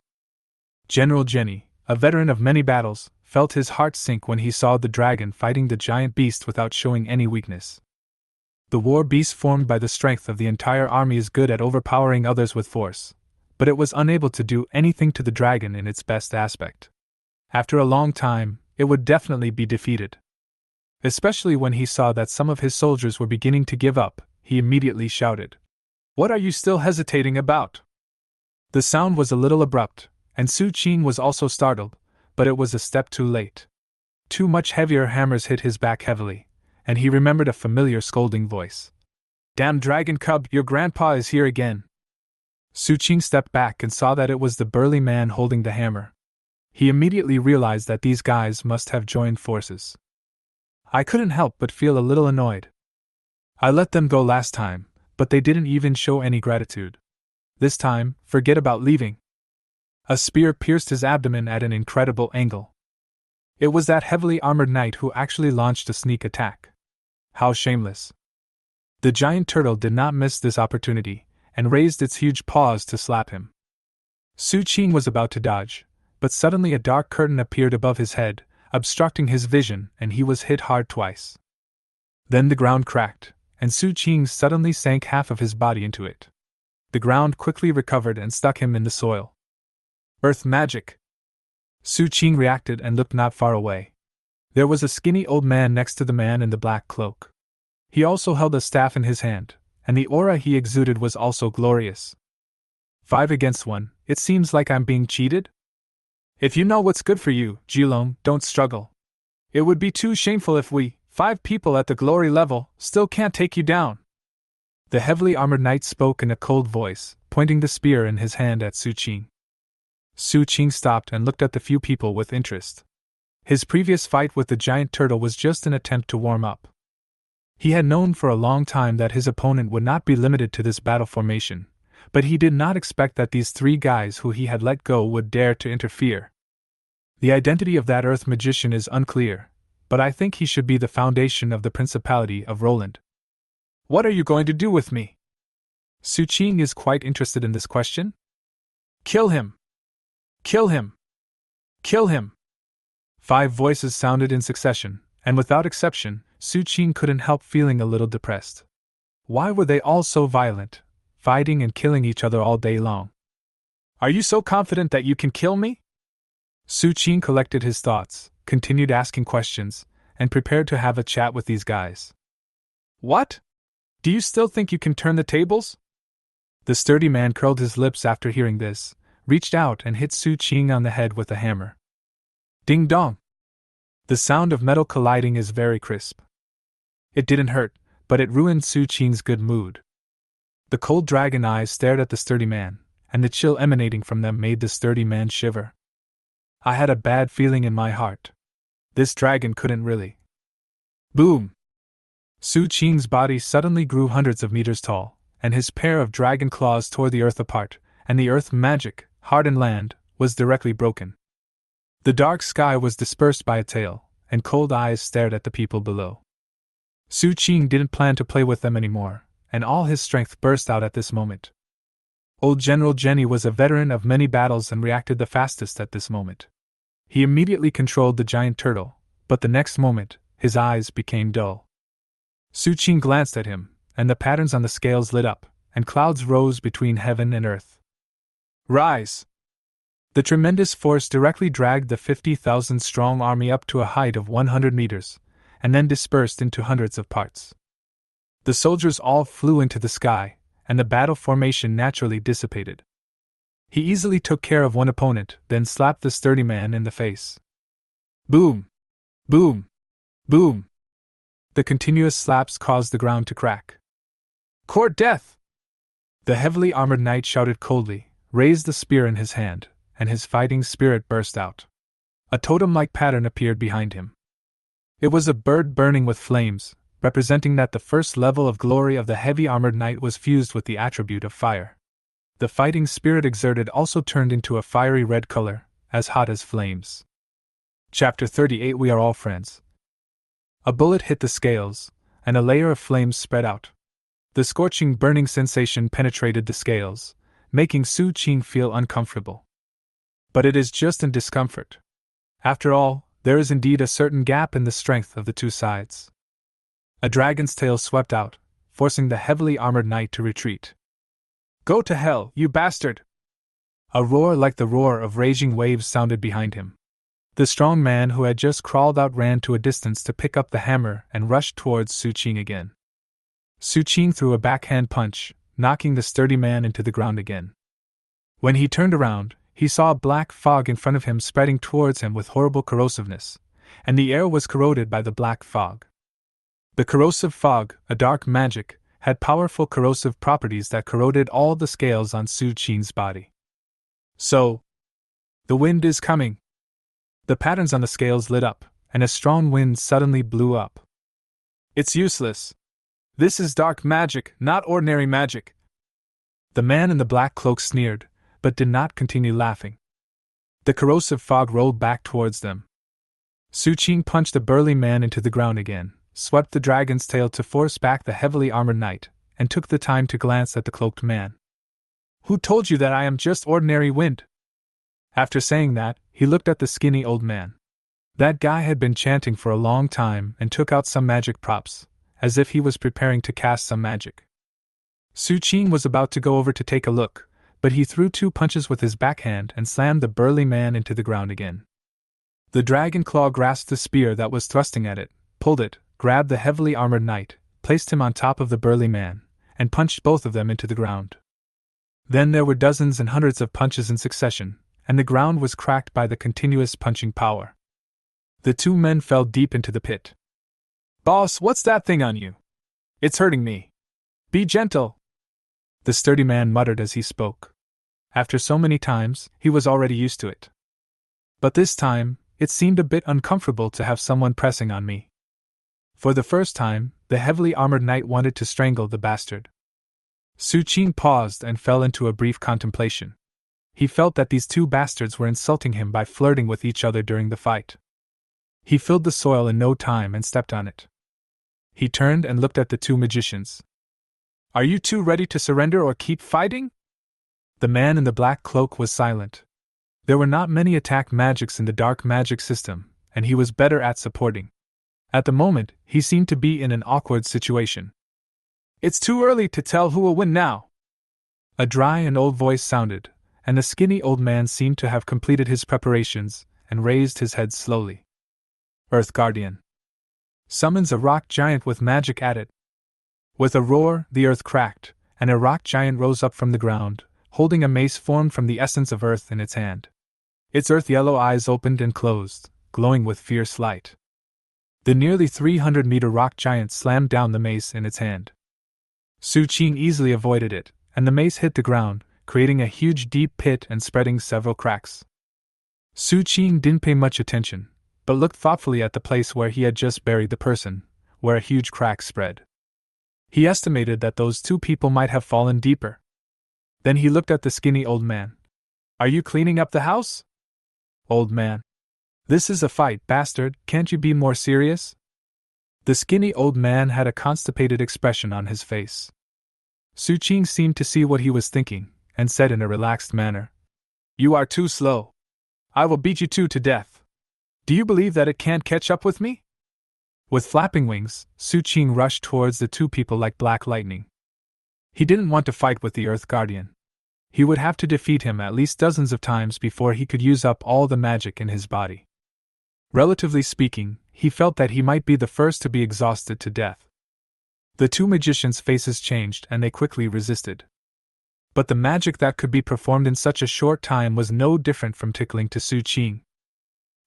General Jenny, a veteran of many battles, felt his heart sink when he saw the dragon fighting the giant beast without showing any weakness. The war beast formed by the strength of the entire army is good at overpowering others with force, but it was unable to do anything to the dragon in its best aspect. After a long time, it would definitely be defeated. Especially when he saw that some of his soldiers were beginning to give up, he immediately shouted, "What are you still hesitating about?" The sound was a little abrupt, and Su Qing was also startled, but it was a step too late. Two much heavier hammers hit his back heavily, and he remembered a familiar scolding voice. "Damn dragon cub, your grandpa is here again." Su Qing stepped back and saw that it was the burly man holding the hammer. He immediately realized that these guys must have joined forces. "I couldn't help but feel a little annoyed. I let them go last time, but they didn't even show any gratitude. This time, forget about leaving." A spear pierced his abdomen at an incredible angle. It was that heavily armored knight who actually launched a sneak attack. How shameless. The giant turtle did not miss this opportunity, and raised its huge paws to slap him. Su Qing was about to dodge, but suddenly a dark curtain appeared above his head, obstructing his vision, and he was hit hard twice. Then the ground cracked, and Su Qing suddenly sank half of his body into it. The ground quickly recovered and stuck him in the soil. "Earth magic!" Su Qing reacted and looked not far away. There was a skinny old man next to the man in the black cloak. He also held a staff in his hand, and the aura he exuded was also glorious. 5 against 1, it seems like I'm being cheated? If you know what's good for you, Jilong, don't struggle. It would be too shameful if we, 5 people at the glory level, still can't take you down. The heavily armored knight spoke in a cold voice, pointing the spear in his hand at Su Qing. Su Qing stopped and looked at the few people with interest. His previous fight with the giant turtle was just an attempt to warm up. He had known for a long time that his opponent would not be limited to this battle formation, but he did not expect that these 3 guys who he had let go would dare to interfere. The identity of that earth magician is unclear, but I think he should be the foundation of the Principality of Roland. What are you going to do with me? Su Qing is quite interested in this question. Kill him! Kill him! Kill him! 5 voices sounded in succession, and without exception, Su Qing couldn't help feeling a little depressed. Why were they all so violent, fighting and killing each other all day long? Are you so confident that you can kill me? Su Qing collected his thoughts, continued asking questions, and prepared to have a chat with these guys. What? Do you still think you can turn the tables? The sturdy man curled his lips after hearing this, reached out and hit Su Qing on the head with a hammer. Ding dong! The sound of metal colliding is very crisp. It didn't hurt, but it ruined Su Qing's good mood. The cold dragon eyes stared at the sturdy man, and the chill emanating from them made the sturdy man shiver. I had a bad feeling in my heart. This dragon couldn't really. Boom! Su Qing's body suddenly grew hundreds of meters tall, and his pair of dragon claws tore the earth apart, and the earth magic, hardened land, was directly broken. The dark sky was dispersed by a tail, and cold eyes stared at the people below. Su Qing didn't plan to play with them anymore, and all his strength burst out at this moment. Old General Jenny was a veteran of many battles and reacted the fastest at this moment. He immediately controlled the giant turtle, but the next moment, his eyes became dull. Su Qing glanced at him, and the patterns on the scales lit up, and clouds rose between heaven and earth. Rise! The tremendous force directly dragged the 50,000-strong army up to a height of 100 meters, and then dispersed into hundreds of parts. The soldiers all flew into the sky, and the battle formation naturally dissipated. He easily took care of one opponent, then slapped the sturdy man in the face. Boom! Boom! Boom! The continuous slaps caused the ground to crack. Court death! The heavily armored knight shouted coldly, raised the spear in his hand, and his fighting spirit burst out. A totem-like pattern appeared behind him. It was a bird burning with flames, representing that the first level of glory of the heavy armored knight was fused with the attribute of fire. The fighting spirit exerted also turned into a fiery red color, as hot as flames. Chapter 38. We are all friends. A bullet hit the scales, and a layer of flames spread out. The scorching, burning sensation penetrated the scales, making Su Qing feel uncomfortable. But it is just in discomfort. After all, there is indeed a certain gap in the strength of the two sides. A dragon's tail swept out, forcing the heavily armored knight to retreat. "Go to hell, you bastard!" A roar like the roar of raging waves sounded behind him. The strong man who had just crawled out ran to a distance to pick up the hammer and rushed towards Su Qing again. Su Qing threw a backhand punch, knocking the sturdy man into the ground again. When he turned around, he saw a black fog in front of him spreading towards him with horrible corrosiveness, and the air was corroded by the black fog. The corrosive fog, a dark magic, had powerful corrosive properties that corroded all the scales on Su Qing's body. So, the wind is coming. The patterns on the scales lit up, and a strong wind suddenly blew up. "It's useless. This is dark magic, not ordinary magic." The man in the black cloak sneered, but did not continue laughing. The corrosive fog rolled back towards them. Su Qing punched the burly man into the ground again, swept the dragon's tail to force back the heavily armored knight, and took the time to glance at the cloaked man. "Who told you that I am just ordinary wind?" After saying that, he looked at the skinny old man. That guy had been chanting for a long time and took out some magic props, as if he was preparing to cast some magic. Su Qing was about to go over to take a look, but he threw 2 punches with his backhand and slammed the burly man into the ground again. The dragon claw grasped the spear that was thrusting at it, pulled it, grabbed the heavily armored knight, placed him on top of the burly man, and punched both of them into the ground. Then there were dozens and hundreds of punches in succession, and the ground was cracked by the continuous punching power. The 2 men fell deep into the pit. "Boss, what's that thing on you? It's hurting me. Be gentle," the sturdy man muttered as he spoke. After so many times, he was already used to it. But this time, it seemed a bit uncomfortable to have someone pressing on me. For the first time, the heavily armored knight wanted to strangle the bastard. Su Qing paused and fell into a brief contemplation. He felt that these 2 bastards were insulting him by flirting with each other during the fight. He filled the soil in no time and stepped on it. He turned and looked at the 2 magicians. "Are you 2 ready to surrender or keep fighting?" The man in the black cloak was silent. There were not many attack magics in the dark magic system, and he was better at supporting. At the moment, he seemed to be in an awkward situation. "It's too early to tell who will win now." A dry and old voice sounded, and the skinny old man seemed to have completed his preparations and raised his head slowly. "Earth Guardian summons a rock giant with magic at it." With a roar, the earth cracked, and a rock giant rose up from the ground, holding a mace formed from the essence of earth in its hand. Its earth-yellow eyes opened and closed, glowing with fierce light. The nearly 300-meter rock giant slammed down the mace in its hand. Su Qing easily avoided it, and the mace hit the ground, creating a huge deep pit and spreading several cracks. Su Qing didn't pay much attention, but looked thoughtfully at the place where he had just buried the person, where a huge crack spread. He estimated that those 2 people might have fallen deeper. Then he looked at the skinny old man. "Are you cleaning up the house?" "Old man. This is a fight, bastard, can't you be more serious?" The skinny old man had a constipated expression on his face. Su Qing seemed to see what he was thinking, and said in a relaxed manner, "You are too slow. I will beat you 2 to death. Do you believe that it can't catch up with me?" With flapping wings, Su Qing rushed towards the 2 people like black lightning. He didn't want to fight with the Earth Guardian. He would have to defeat him at least dozens of times before he could use up all the magic in his body. Relatively speaking, he felt that he might be the first to be exhausted to death. The 2 magicians' faces changed and they quickly resisted. But the magic that could be performed in such a short time was no different from tickling to Su Qing.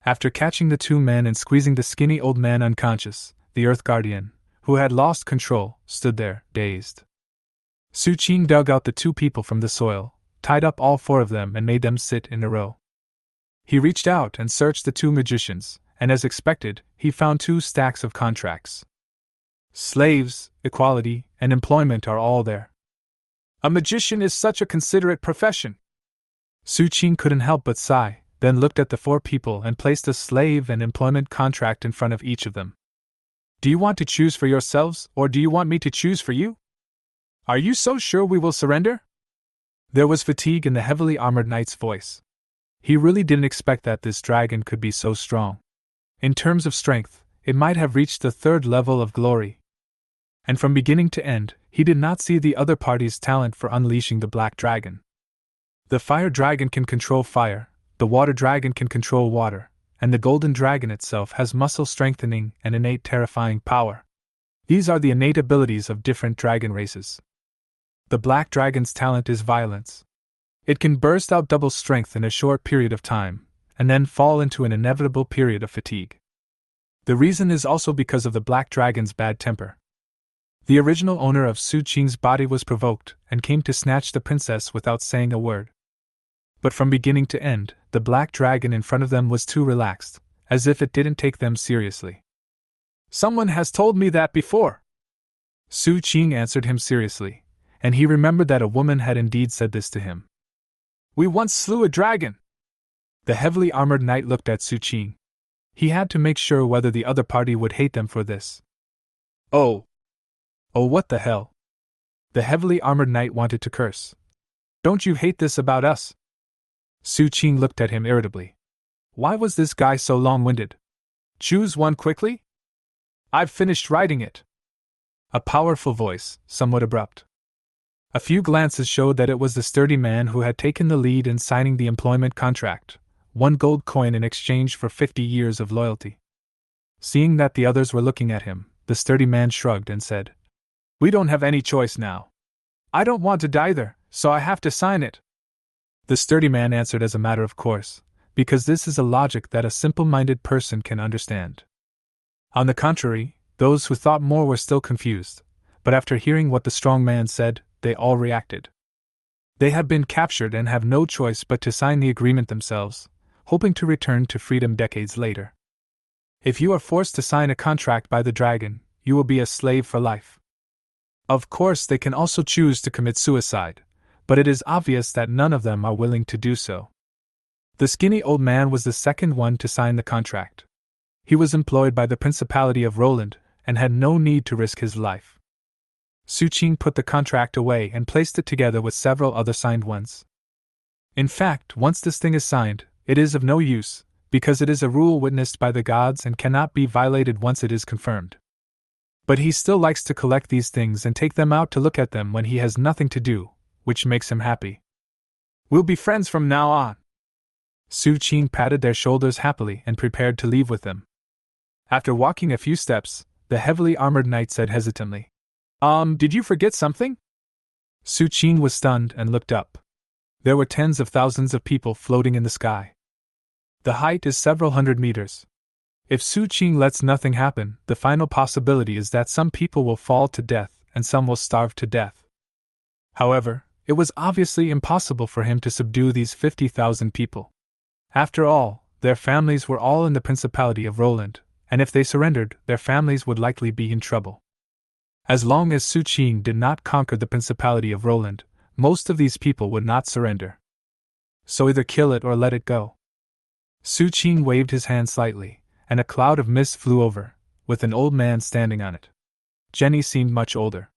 After catching the 2 men and squeezing the skinny old man unconscious, the Earth Guardian, who had lost control, stood there, dazed. Su Qing dug out the 2 people from the soil, tied up all 4 of them and made them sit in a row. He reached out and searched the 2 magicians, and as expected, he found 2 stacks of contracts. Slaves, equality, and employment are all there. A magician is such a considerate profession. Su Qing couldn't help but sigh, then looked at the four people and placed a slave and employment contract in front of each of them. Do you want to choose for yourselves, or do you want me to choose for you? Are you so sure we will surrender? There was fatigue in the heavily armored knight's voice. He really didn't expect that this dragon could be so strong. In terms of strength, it might have reached the third level of glory. And from beginning to end, he did not see the other party's talent for unleashing the black dragon. The fire dragon can control fire, the water dragon can control water, and the golden dragon itself has muscle strengthening and innate terrifying power. These are the innate abilities of different dragon races. The black dragon's talent is violence. It can burst out double strength in a short period of time, and then fall into an inevitable period of fatigue. The reason is also because of the black dragon's bad temper. The original owner of Su Qing's body was provoked and came to snatch the princess without saying a word. But from beginning to end, the black dragon in front of them was too relaxed, as if it didn't take them seriously. Someone has told me that before. Su Qing answered him seriously, and he remembered that a woman had indeed said this to him. We once slew a dragon. The heavily armored knight looked at Su Qing. He had to make sure whether the other party would hate them for this. Oh, what the hell? The heavily armored knight wanted to curse. Don't you hate this about us? Su Qing looked at him irritably. Why was this guy so long-winded? Choose one quickly? I've finished writing it. A powerful voice, somewhat abrupt. A few glances showed that it was the sturdy man who had taken the lead in signing the employment contract, 1 gold coin in exchange for 50 years of loyalty. Seeing that the others were looking at him, the sturdy man shrugged and said, We don't have any choice now. I don't want to die either, so I have to sign it. The sturdy man answered as a matter of course, because this is a logic that a simple-minded person can understand. On the contrary, those who thought more were still confused, but after hearing what the strong man said, they all reacted. They have been captured and have no choice but to sign the agreement themselves, hoping to return to freedom decades later. If you are forced to sign a contract by the dragon, you will be a slave for life. Of course, they can also choose to commit suicide, but it is obvious that none of them are willing to do so. The skinny old man was the second one to sign the contract. He was employed by the Principality of Roland and had no need to risk his life. Su Qing put the contract away and placed it together with several other signed ones. In fact, once this thing is signed, it is of no use, because it is a rule witnessed by the gods and cannot be violated once it is confirmed. But he still likes to collect these things and take them out to look at them when he has nothing to do, which makes him happy. We'll be friends from now on. Su Qing patted their shoulders happily and prepared to leave with them. After walking a few steps, the heavily armored knight said hesitantly, Did you forget something? Su Qing was stunned and looked up. There were tens of thousands of people floating in the sky. The height is several hundred meters. If Su Qing lets nothing happen, the final possibility is that some people will fall to death and some will starve to death. However, it was obviously impossible for him to subdue these 50,000 people. After all, their families were all in the Principality of Roland, and if they surrendered, their families would likely be in trouble. As long as Su Qing did not conquer the Principality of Roland, most of these people would not surrender. So either kill it or let it go. Su Qing waved his hand slightly, and a cloud of mist flew over, with an old man standing on it. Jenny seemed much older.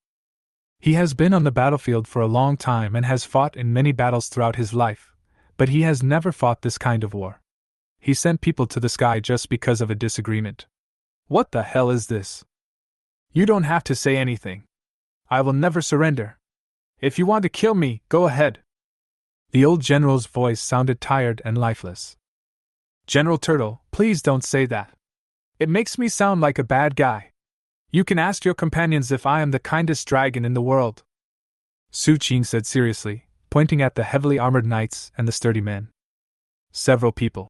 He has been on the battlefield for a long time and has fought in many battles throughout his life, but he has never fought this kind of war. He sent people to the sky just because of a disagreement. What the hell is this? You don't have to say anything. I will never surrender. If you want to kill me, go ahead. The old general's voice sounded tired and lifeless. General Turtle, please don't say that. It makes me sound like a bad guy. You can ask your companions if I am the kindest dragon in the world. Su Qing said seriously, pointing at the heavily armored knights and the sturdy men. Several people.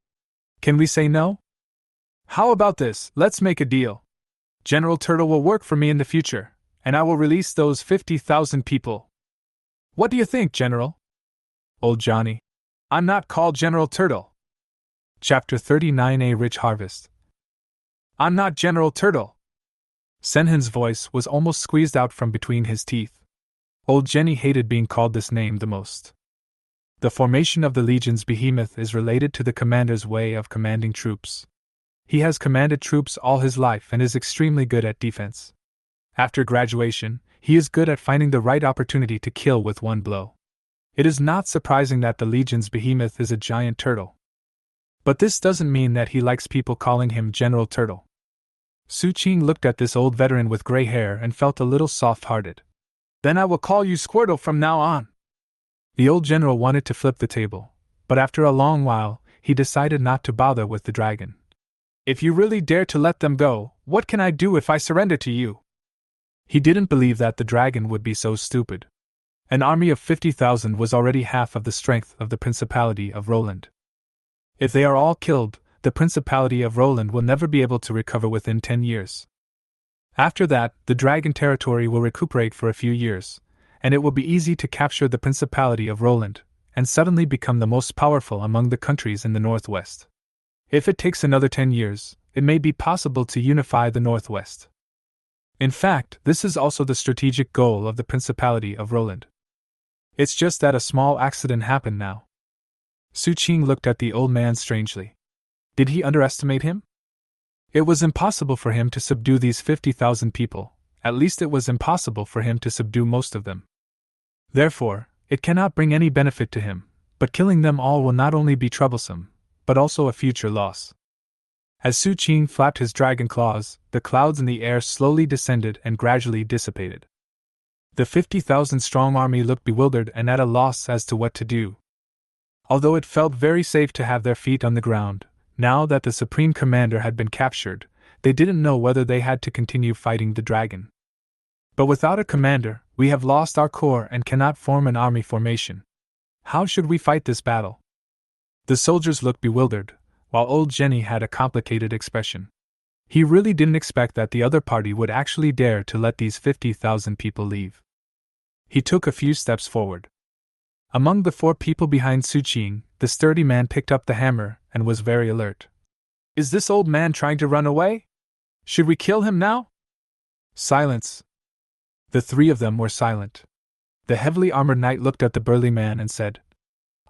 Can we say no? How about this, let's make a deal. General Turtle will work for me in the future, and I will release those 50,000 people. What do you think, General? Old Johnny. I'm not called General Turtle. Chapter 39, A Rich Harvest. I'm not General Turtle. Senhen's voice was almost squeezed out from between his teeth. Old Jenny hated being called this name the most. The formation of the Legion's behemoth is related to the commander's way of commanding troops. He has commanded troops all his life and is extremely good at defense. After graduation, he is good at finding the right opportunity to kill with one blow. It is not surprising that the Legion's behemoth is a giant turtle. But this doesn't mean that he likes people calling him General Turtle. Su Qing looked at this old veteran with gray hair and felt a little soft-hearted. Then I will call you Squirtle from now on. The old general wanted to flip the table, but after a long while, he decided not to bother with the dragon. If you really dare to let them go, what can I do if I surrender to you? He didn't believe that the dragon would be so stupid. An army of 50,000 was already half of the strength of the Principality of Roland. If they are all killed, the Principality of Roland will never be able to recover within 10 years. After that, the dragon territory will recuperate for a few years, and it will be easy to capture the Principality of Roland, and suddenly become the most powerful among the countries in the Northwest. If it takes another 10 years, it may be possible to unify the Northwest. In fact, this is also the strategic goal of the Principality of Roland. It's just that a small accident happened now. Su Qing looked at the old man strangely. Did he underestimate him? It was impossible for him to subdue these 50,000 people, at least it was impossible for him to subdue most of them. Therefore, it cannot bring any benefit to him, but killing them all will not only be troublesome, but also a future loss. As Su Qing flapped his dragon claws, the clouds in the air slowly descended and gradually dissipated. The 50,000-strong army looked bewildered and at a loss as to what to do. Although it felt very safe to have their feet on the ground, now that the Supreme Commander had been captured, they didn't know whether they had to continue fighting the dragon. But without a commander, we have lost our core and cannot form an army formation. How should we fight this battle? The soldiers looked bewildered, while old Jenny had a complicated expression. He really didn't expect that the other party would actually dare to let these 50,000 people leave. He took a few steps forward. Among the 4 people behind Su Qing, the sturdy man picked up the hammer and was very alert. Is this old man trying to run away? Should we kill him now? Silence. The 3 of them were silent. The heavily armored knight looked at the burly man and said,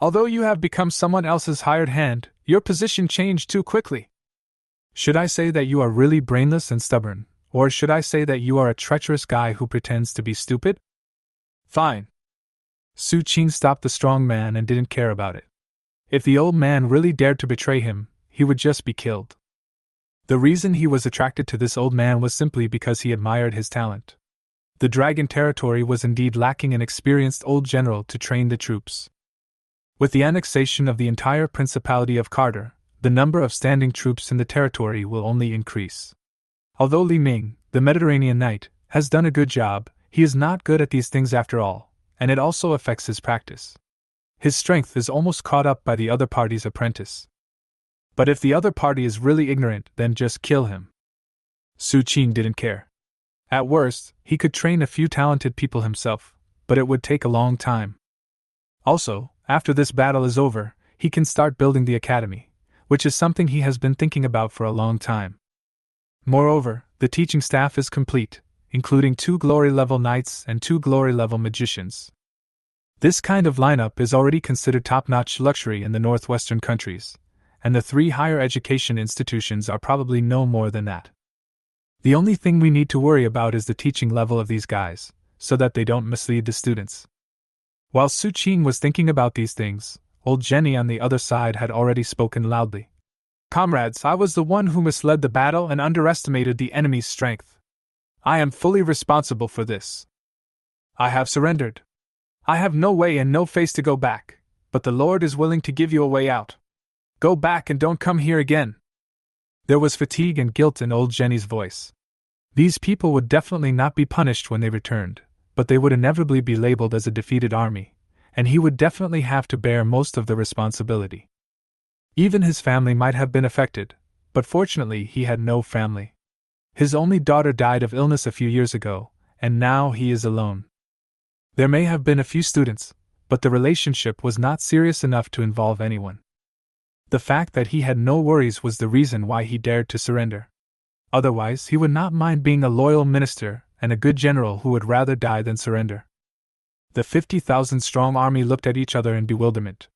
Although you have become someone else's hired hand, your position changed too quickly. Should I say that you are really brainless and stubborn, or should I say that you are a treacherous guy who pretends to be stupid? Fine. Su Qing stopped the strong man and didn't care about it. If the old man really dared to betray him, he would just be killed. The reason he was attracted to this old man was simply because he admired his talent. The dragon territory was indeed lacking an experienced old general to train the troops. With the annexation of the entire Principality of Carter, the number of standing troops in the territory will only increase. Although Li Ming, the Mediterranean knight, has done a good job, he is not good at these things after all, and it also affects his practice. His strength is almost caught up by the other party's apprentice. But if the other party is really ignorant, then just kill him. Su Qing didn't care. At worst, he could train a few talented people himself, but it would take a long time. Also, after this battle is over, he can start building the academy, which is something he has been thinking about for a long time. Moreover, the teaching staff is complete, including 2 glory-level knights and 2 glory-level magicians. This kind of lineup is already considered top-notch luxury in the northwestern countries, and the 3 higher education institutions are probably no more than that. The only thing we need to worry about is the teaching level of these guys, so that they don't mislead the students. While Su Qing was thinking about these things, old Jenny on the other side had already spoken loudly. Comrades, I was the one who misled the battle and underestimated the enemy's strength. I am fully responsible for this. I have surrendered. I have no way and no face to go back, but the Lord is willing to give you a way out. Go back and don't come here again. There was fatigue and guilt in old Jenny's voice. These people would definitely not be punished when they returned, but they would inevitably be labeled as a defeated army, and he would definitely have to bear most of the responsibility. Even his family might have been affected, but fortunately he had no family. His only daughter died of illness a few years ago, and now he is alone. There may have been a few students, but the relationship was not serious enough to involve anyone. The fact that he had no worries was the reason why he dared to surrender. Otherwise, he would not mind being a loyal minister and a good general who would rather die than surrender. The 50,000-strong army looked at each other in bewilderment.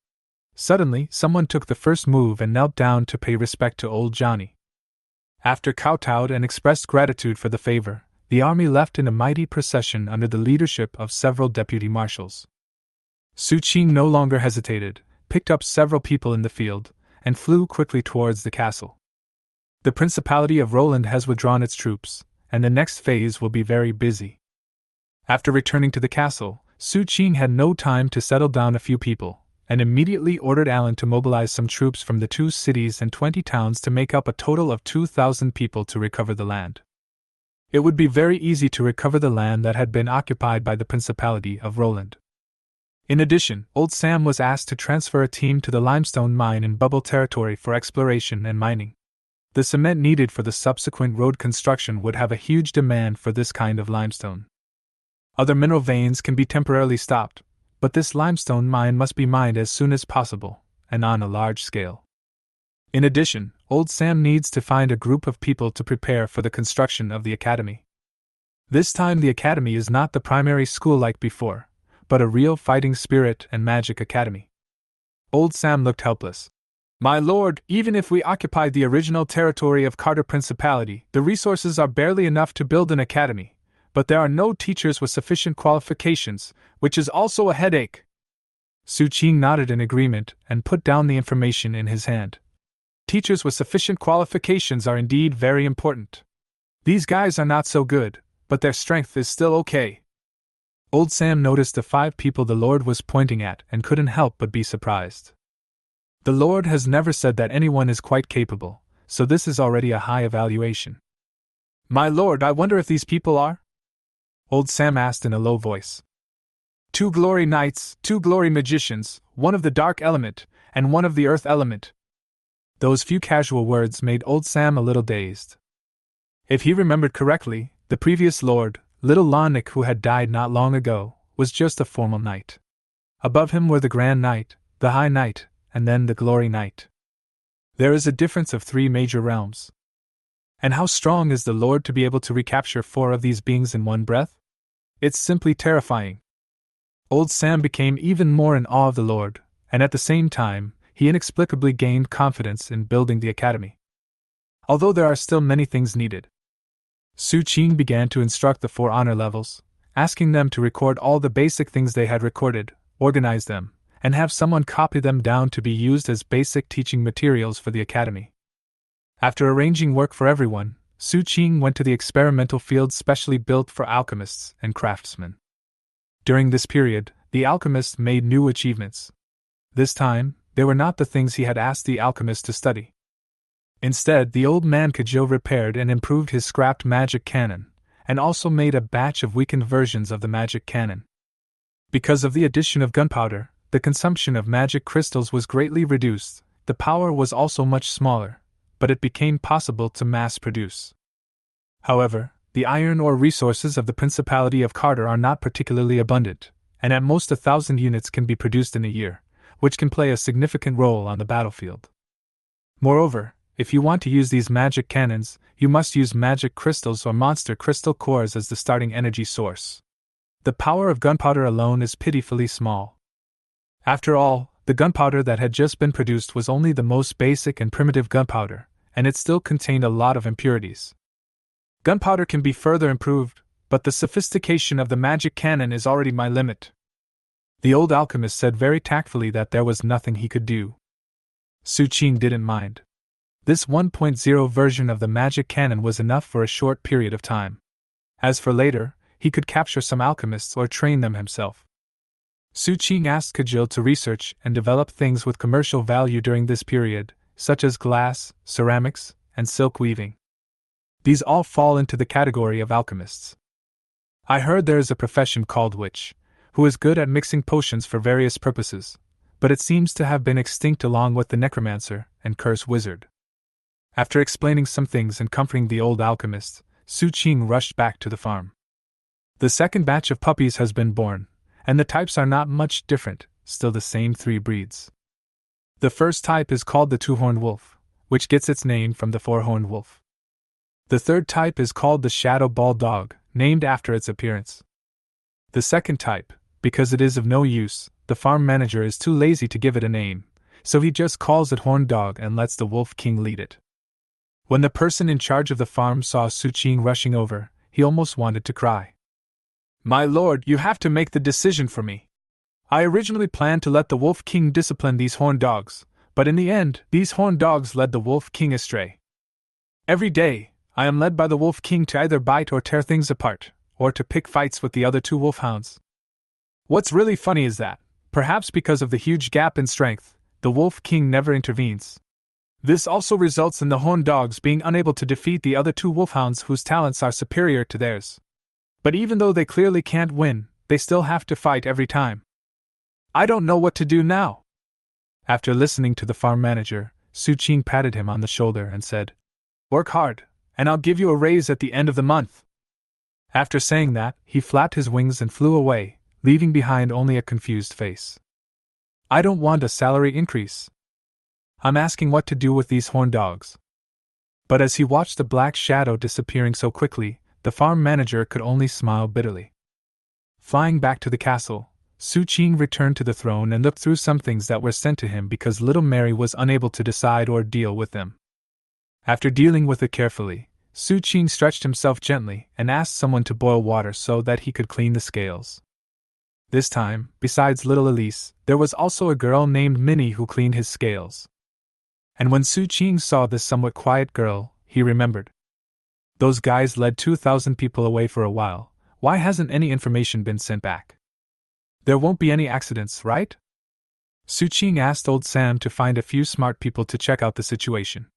Suddenly, someone took the first move and knelt down to pay respect to old Johnny. After kowtowed and expressed gratitude for the favor, the army left in a mighty procession under the leadership of several deputy marshals. Su Qing no longer hesitated, picked up several people in the field, and flew quickly towards the castle. The Principality of Roland has withdrawn its troops, and the next phase will be very busy. After returning to the castle, Su Qing had no time to settle down a few people, and immediately ordered Alan to mobilize some troops from the 2 cities and 20 towns to make up a total of 2,000 people to recover the land. It would be very easy to recover the land that had been occupied by the Principality of Roland. In addition, Old Sam was asked to transfer a team to the limestone mine in Bubble territory for exploration and mining. The cement needed for the subsequent road construction would have a huge demand for this kind of limestone. Other mineral veins can be temporarily stopped, but this limestone mine must be mined as soon as possible, and on a large scale. In addition, Old Sam needs to find a group of people to prepare for the construction of the academy. This time the academy is not the primary school like before, but a real fighting spirit and magic academy. Old Sam looked helpless. "My lord, even if we occupied the original territory of Carter Principality, the resources are barely enough to build an academy. But there are no teachers with sufficient qualifications, which is also a headache." Su Qing nodded in agreement and put down the information in his hand. "Teachers with sufficient qualifications are indeed very important. These guys are not so good, but their strength is still okay." Old Sam noticed the 5 people the Lord was pointing at and couldn't help but be surprised. The Lord has never said that anyone is quite capable, so this is already a high evaluation. "My lord, I wonder if these people are?" Old Sam asked in a low voice. 2 glory knights, 2 glory magicians, 1 of the dark element, and 1 of the earth element." Those few casual words made Old Sam a little dazed. If he remembered correctly, the previous lord, Little Lonnick, who had died not long ago, was just a formal knight. Above him were the Grand Knight, the High Knight, and then the Glory Knight. There is a difference of 3 major realms. And how strong is the Lord to be able to recapture 4 of these beings in one breath? It's simply terrifying. Old Sam became even more in awe of the Lord, and at the same time, he inexplicably gained confidence in building the academy. Although there are still many things needed. Su Qing began to instruct the 4 honor levels, asking them to record all the basic things they had recorded, organize them, and have someone copy them down to be used as basic teaching materials for the academy. After arranging work for everyone, Su Qing went to the experimental field specially built for alchemists and craftsmen. During this period, the alchemists made new achievements. This time, they were not the things he had asked the alchemist to study. Instead, the old man Kajil repaired and improved his scrapped magic cannon, and also made a batch of weakened versions of the magic cannon. Because of the addition of gunpowder, the consumption of magic crystals was greatly reduced. The power was also much smaller, but it became possible to mass produce. However, the iron ore resources of the Principality of Carter are not particularly abundant, and at most 1,000 units can be produced in a year, which can play a significant role on the battlefield. Moreover, if you want to use these magic cannons, you must use magic crystals or monster crystal cores as the starting energy source. The power of gunpowder alone is pitifully small. After all, the gunpowder that had just been produced was only the most basic and primitive gunpowder, and it still contained a lot of impurities. Gunpowder can be further improved, but the sophistication of the magic cannon is already my limit. The old alchemist said very tactfully that there was nothing he could do. Su Qing didn't mind. This 1.0 version of the magic cannon was enough for a short period of time. As for later, he could capture some alchemists or train them himself. Su Qing asked Kajil to research and develop things with commercial value during this period, such as glass, ceramics, and silk weaving. These all fall into the category of alchemists. I heard there is a profession called witch, who is good at mixing potions for various purposes, but it seems to have been extinct along with the necromancer and curse wizard. After explaining some things and comforting the old alchemist, Su Qing rushed back to the farm. The second batch of puppies has been born, and the types are not much different, still the same 3 breeds. The first type is called the 2-horned wolf, which gets its name from the 4-horned wolf. The third type is called the shadow ball dog, named after its appearance. The second type, because it is of no use, the farm manager is too lazy to give it a name, so he just calls it horned dog and lets the Wolf King lead it. When the person in charge of the farm saw Su Qing rushing over, he almost wanted to cry. "My lord, you have to make the decision for me. I originally planned to let the Wolf King discipline these horned dogs, but in the end, these horned dogs led the Wolf King astray. Every day, I am led by the Wolf King to either bite or tear things apart, or to pick fights with the other two wolfhounds. What's really funny is that, perhaps because of the huge gap in strength, the Wolf King never intervenes. This also results in the horned dogs being unable to defeat the other two wolfhounds whose talents are superior to theirs. But even though they clearly can't win, they still have to fight every time. I don't know what to do now." After listening to the farm manager, Su Qing patted him on the shoulder and said, "Work hard, and I'll give you a raise at the end of the month." After saying that, he flapped his wings and flew away, leaving behind only a confused face. "I don't want a salary increase. I'm asking what to do with these horned dogs." But as he watched the black shadow disappearing so quickly, the farm manager could only smile bitterly. Flying back to the castle, Su Qing returned to the throne and looked through some things that were sent to him because little Mary was unable to decide or deal with them. After dealing with it carefully, Su Qing stretched himself gently and asked someone to boil water so that he could clean the scales. This time, besides little Elise, there was also a girl named Minnie who cleaned his scales. And when Su Qing saw this somewhat quiet girl, he remembered. Those guys led 2,000 people away for a while. Why hasn't any information been sent back? There won't be any accidents, right? Su Qing asked old Sam to find a few smart people to check out the situation.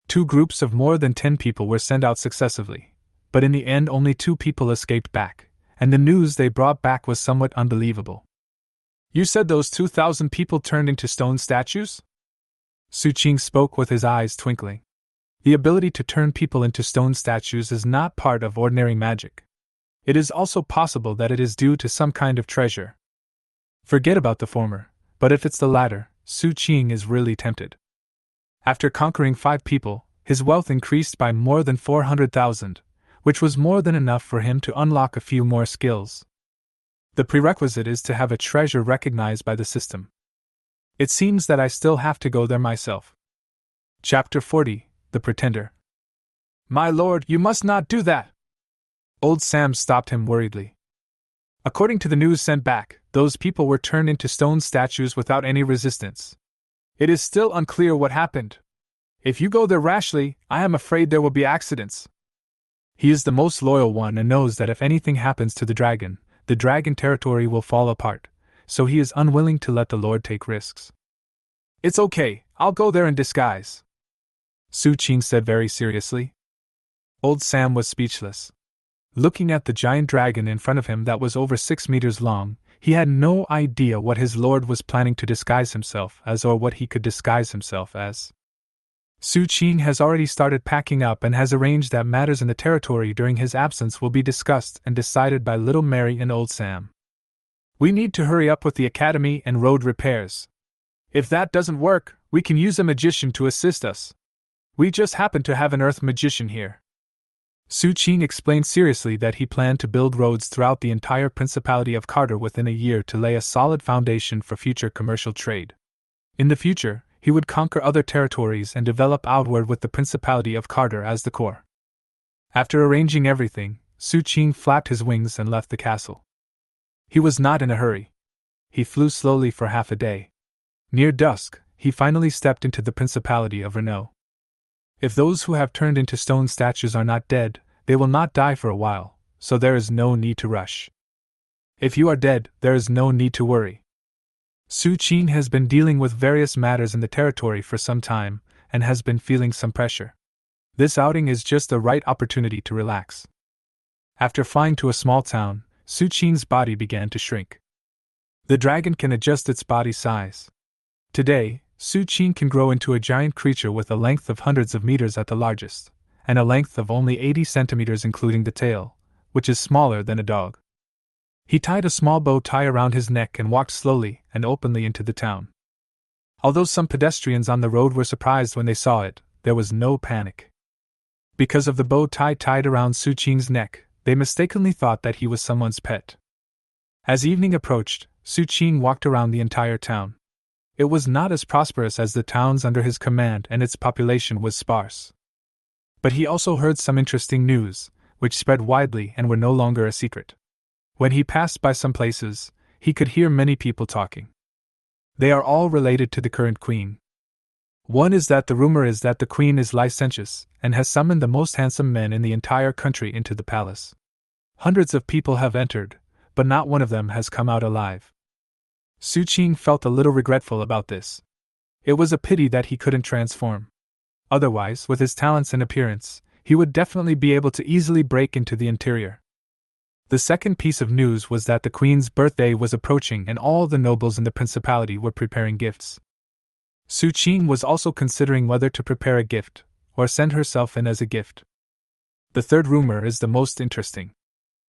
2 groups of more than 10 people were sent out successively, but in the end only 2 people escaped back, and the news they brought back was somewhat unbelievable. "You said those 2,000 people turned into stone statues?" Su Qing spoke with his eyes twinkling. The ability to turn people into stone statues is not part of ordinary magic. It is also possible that it is due to some kind of treasure. Forget about the former, but if it's the latter, Su Qing is really tempted. After conquering 5 people, his wealth increased by more than 400,000, which was more than enough for him to unlock a few more skills. The prerequisite is to have a treasure recognized by the system. It seems that I still have to go there myself. Chapter 40, The Pretender. "My lord, you must not do that!" Old Sam stopped him worriedly. "According to the news sent back, those people were turned into stone statues without any resistance. It is still unclear what happened. If you go there rashly, I am afraid there will be accidents." He is the most loyal one and knows that if anything happens to the dragon territory will fall apart, so he is unwilling to let the Lord take risks. "It's okay, I'll go there in disguise," Su Qing said very seriously. Old Sam was speechless. Looking at the giant dragon in front of him that was over 6 meters long, he had no idea what his lord was planning to disguise himself as or what he could disguise himself as. Su Qing has already started packing up and has arranged that matters in the territory during his absence will be discussed and decided by little Mary and old Sam. "We need to hurry up with the academy and road repairs. If that doesn't work, we can use a magician to assist us. We just happen to have an earth magician here." Su Qing explained seriously that he planned to build roads throughout the entire Principality of Carter within a year to lay a solid foundation for future commercial trade. In the future, he would conquer other territories and develop outward with the Principality of Carter as the core. After arranging everything, Su Qing flapped his wings and left the castle. He was not in a hurry. He flew slowly for half a day. Near dusk, he finally stepped into the Principality of Renault. If those who have turned into stone statues are not dead, they will not die for a while, so there is no need to rush. If you are dead, there is no need to worry. Su Qing has been dealing with various matters in the territory for some time, and has been feeling some pressure. This outing is just the right opportunity to relax. After flying to a small town, Su Qing's body began to shrink. The dragon can adjust its body size. Today, Su Qing can grow into a giant creature with a length of hundreds of meters at the largest, and a length of only 80 centimeters including the tail, which is smaller than a dog. He tied a small bow tie around his neck and walked slowly and openly into the town. Although some pedestrians on the road were surprised when they saw it, there was no panic. Because of the bow tie tied around Su Qing's neck, they mistakenly thought that he was someone's pet. As evening approached, Su Qing walked around the entire town. It was not as prosperous as the towns under his command and its population was sparse. But he also heard some interesting news, which spread widely and were no longer a secret. When he passed by some places, he could hear many people talking. They are all related to the current queen. One is that the rumor is that the queen is licentious and has summoned the most handsome men in the entire country into the palace. Hundreds of people have entered, but not one of them has come out alive. Su Qing felt a little regretful about this. It was a pity that he couldn't transform. Otherwise, with his talents and appearance, he would definitely be able to easily break into the interior. The second piece of news was that the queen's birthday was approaching and all the nobles in the principality were preparing gifts. Su Qing was also considering whether to prepare a gift, or send herself in as a gift. The third rumor is the most interesting.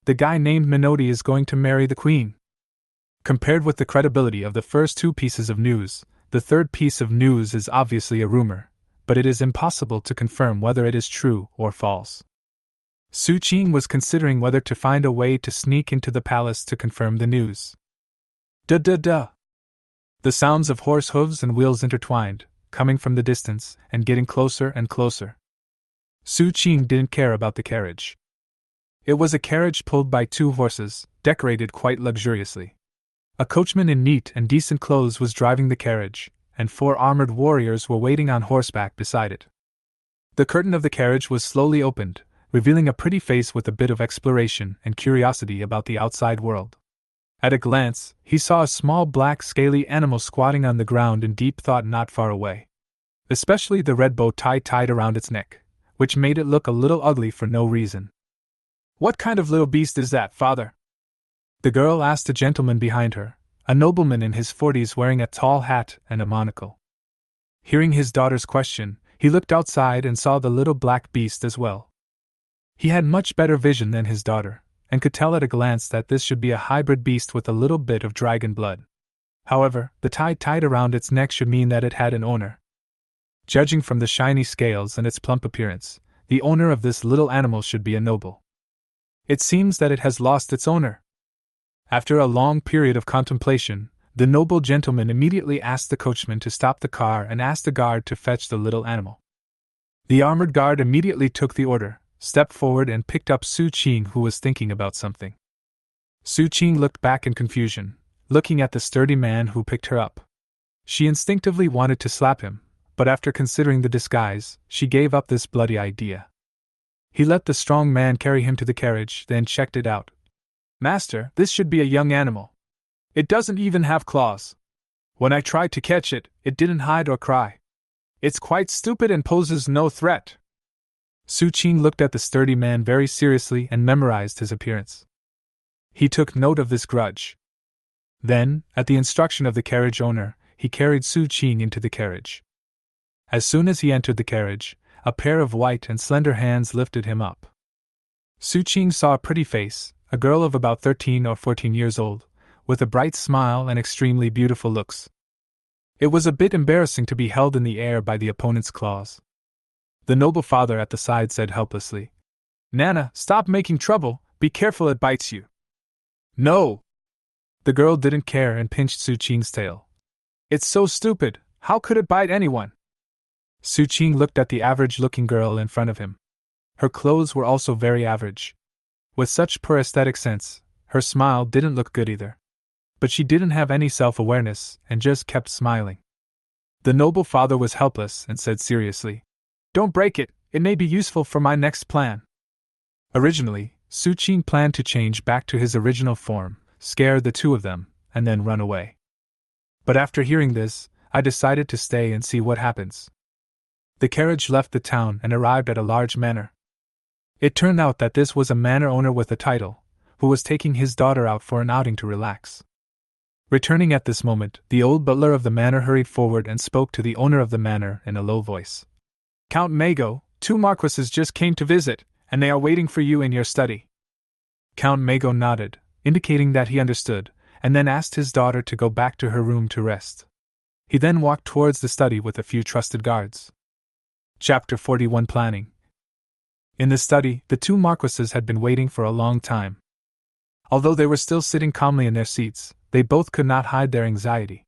The guy named Minotti is going to marry the queen. Compared with the credibility of the first two pieces of news, the third piece of news is obviously a rumor, but it is impossible to confirm whether it is true or false. Su Qing was considering whether to find a way to sneak into the palace to confirm the news. Duh. The sounds of horse hooves and wheels intertwined, coming from the distance and getting closer and closer. Su Qing didn't care about the carriage. It was a carriage pulled by two horses, decorated quite luxuriously. A coachman in neat and decent clothes was driving the carriage, and 4 armored warriors were waiting on horseback beside it. The curtain of the carriage was slowly opened, revealing a pretty face with a bit of exploration and curiosity about the outside world. At a glance, he saw a small black scaly animal squatting on the ground in deep thought not far away. Especially the red bow tie tied around its neck, which made it look a little ugly for no reason. "What kind of little beast is that, father?" the girl asked a gentleman behind her, a nobleman in his 40s wearing a tall hat and a monocle. Hearing his daughter's question, he looked outside and saw the little black beast as well. He had much better vision than his daughter, and could tell at a glance that this should be a hybrid beast with a little bit of dragon blood. However, the tie tied around its neck should mean that it had an owner. Judging from the shiny scales and its plump appearance, the owner of this little animal should be a noble. It seems that it has lost its owner. After a long period of contemplation, the noble gentleman immediately asked the coachman to stop the car and asked the guard to fetch the little animal. The armored guard immediately took the order, stepped forward and picked up Su Qing, who was thinking about something. Su Qing looked back in confusion, looking at the sturdy man who picked her up. She instinctively wanted to slap him, but after considering the disguise, she gave up this bloody idea. He let the strong man carry him to the carriage, then checked it out. "Master, this should be a young animal. It doesn't even have claws. When I tried to catch it, it didn't hide or cry. It's quite stupid and poses no threat." Su Qing looked at the sturdy man very seriously and memorized his appearance. He took note of this grudge. Then, at the instruction of the carriage owner, he carried Su Qing into the carriage. As soon as he entered the carriage, a pair of white and slender hands lifted him up. Su Qing saw a pretty face, a girl of about 13 or 14 years old, with a bright smile and extremely beautiful looks. It was a bit embarrassing to be held in the air by the opponent's claws. The noble father at the side said helplessly, "Nana, stop making trouble, be careful it bites you." "No!" The girl didn't care and pinched Su Qing's tail. "It's so stupid, how could it bite anyone?" Su Qing looked at the average-looking girl in front of him. Her clothes were also very average. With such poor aesthetic sense, her smile didn't look good either. But she didn't have any self-awareness and just kept smiling. The noble father was helpless and said seriously, "Don't break it, it may be useful for my next plan." Originally, Su Qing planned to change back to his original form, scare the two of them, and then run away. But after hearing this, I decided to stay and see what happens. The carriage left the town and arrived at a large manor. It turned out that this was a manor owner with a title, who was taking his daughter out for an outing to relax. Returning at this moment, the old butler of the manor hurried forward and spoke to the owner of the manor in a low voice. "Count Mago, 2 marquises just came to visit, and they are waiting for you in your study." Count Mago nodded, indicating that he understood, and then asked his daughter to go back to her room to rest. He then walked towards the study with a few trusted guards. Chapter 41 Planning. In the study, the two marquises had been waiting for a long time. Although they were still sitting calmly in their seats, they both could not hide their anxiety.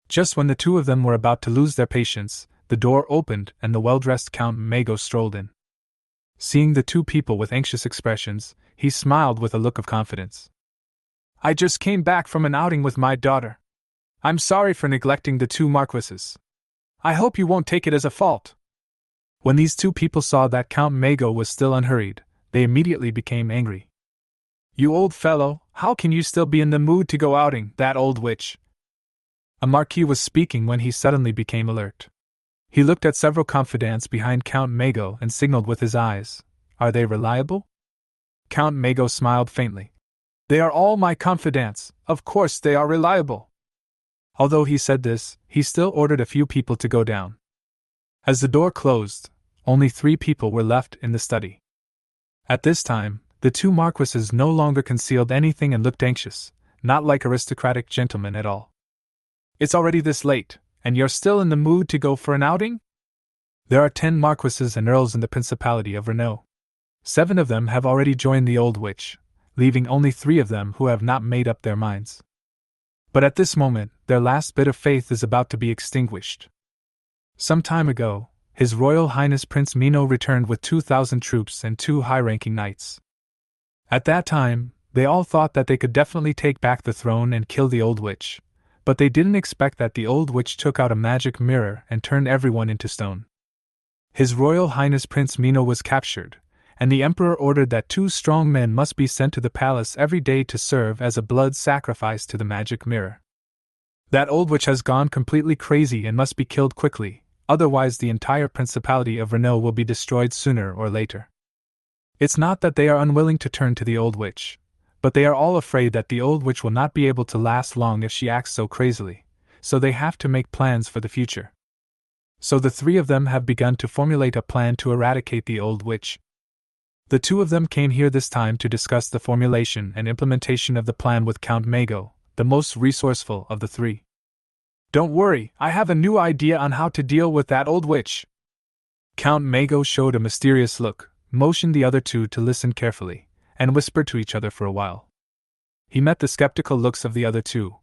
Just when the two of them were about to lose their patience, the door opened and the well-dressed Count Mago strolled in. Seeing the two people with anxious expressions, he smiled with a look of confidence. I just came back from an outing with my daughter. I'm sorry for neglecting the two marquises. I hope you won't take it as a fault. When these two people saw that Count Mago was still unhurried, they immediately became angry. You old fellow, how can you still be in the mood to go outing, that old witch? A marquis was speaking when he suddenly became alert. He looked at several confidants behind Count Mago and signaled with his eyes. Are they reliable? Count Mago smiled faintly. They are all my confidants, of course they are reliable. Although he said this, he still ordered a few people to go down. As the door closed, only 3 people were left in the study. At this time, the two marquises no longer concealed anything and looked anxious, not like aristocratic gentlemen at all. It's already this late, and you're still in the mood to go for an outing? There are 10 marquises and earls in the Principality of Renault. 7 of them have already joined the old witch, leaving only 3 of them who have not made up their minds. But at this moment, their last bit of faith is about to be extinguished. Some time ago, His Royal Highness Prince Mino returned with 2,000 troops and 2 high-ranking knights. At that time, they all thought that they could definitely take back the throne and kill the old witch, but they didn't expect that the old witch took out a magic mirror and turned everyone into stone. His Royal Highness Prince Mino was captured, and the Emperor ordered that 2 strong men must be sent to the palace every day to serve as a blood sacrifice to the magic mirror. That old witch has gone completely crazy and must be killed quickly, otherwise the entire Principality of Renault will be destroyed sooner or later. It's not that they are unwilling to turn to the old witch, but they are all afraid that the old witch will not be able to last long if she acts so crazily, so they have to make plans for the future. So the 3 of them have begun to formulate a plan to eradicate the old witch. The 2 of them came here this time to discuss the formulation and implementation of the plan with Count Mago, the most resourceful of the 3. Don't worry, I have a new idea on how to deal with that old witch. Count Mago showed a mysterious look, motioned the other 2 to listen carefully, and whispered to each other for a while. He met the skeptical looks of the other 2.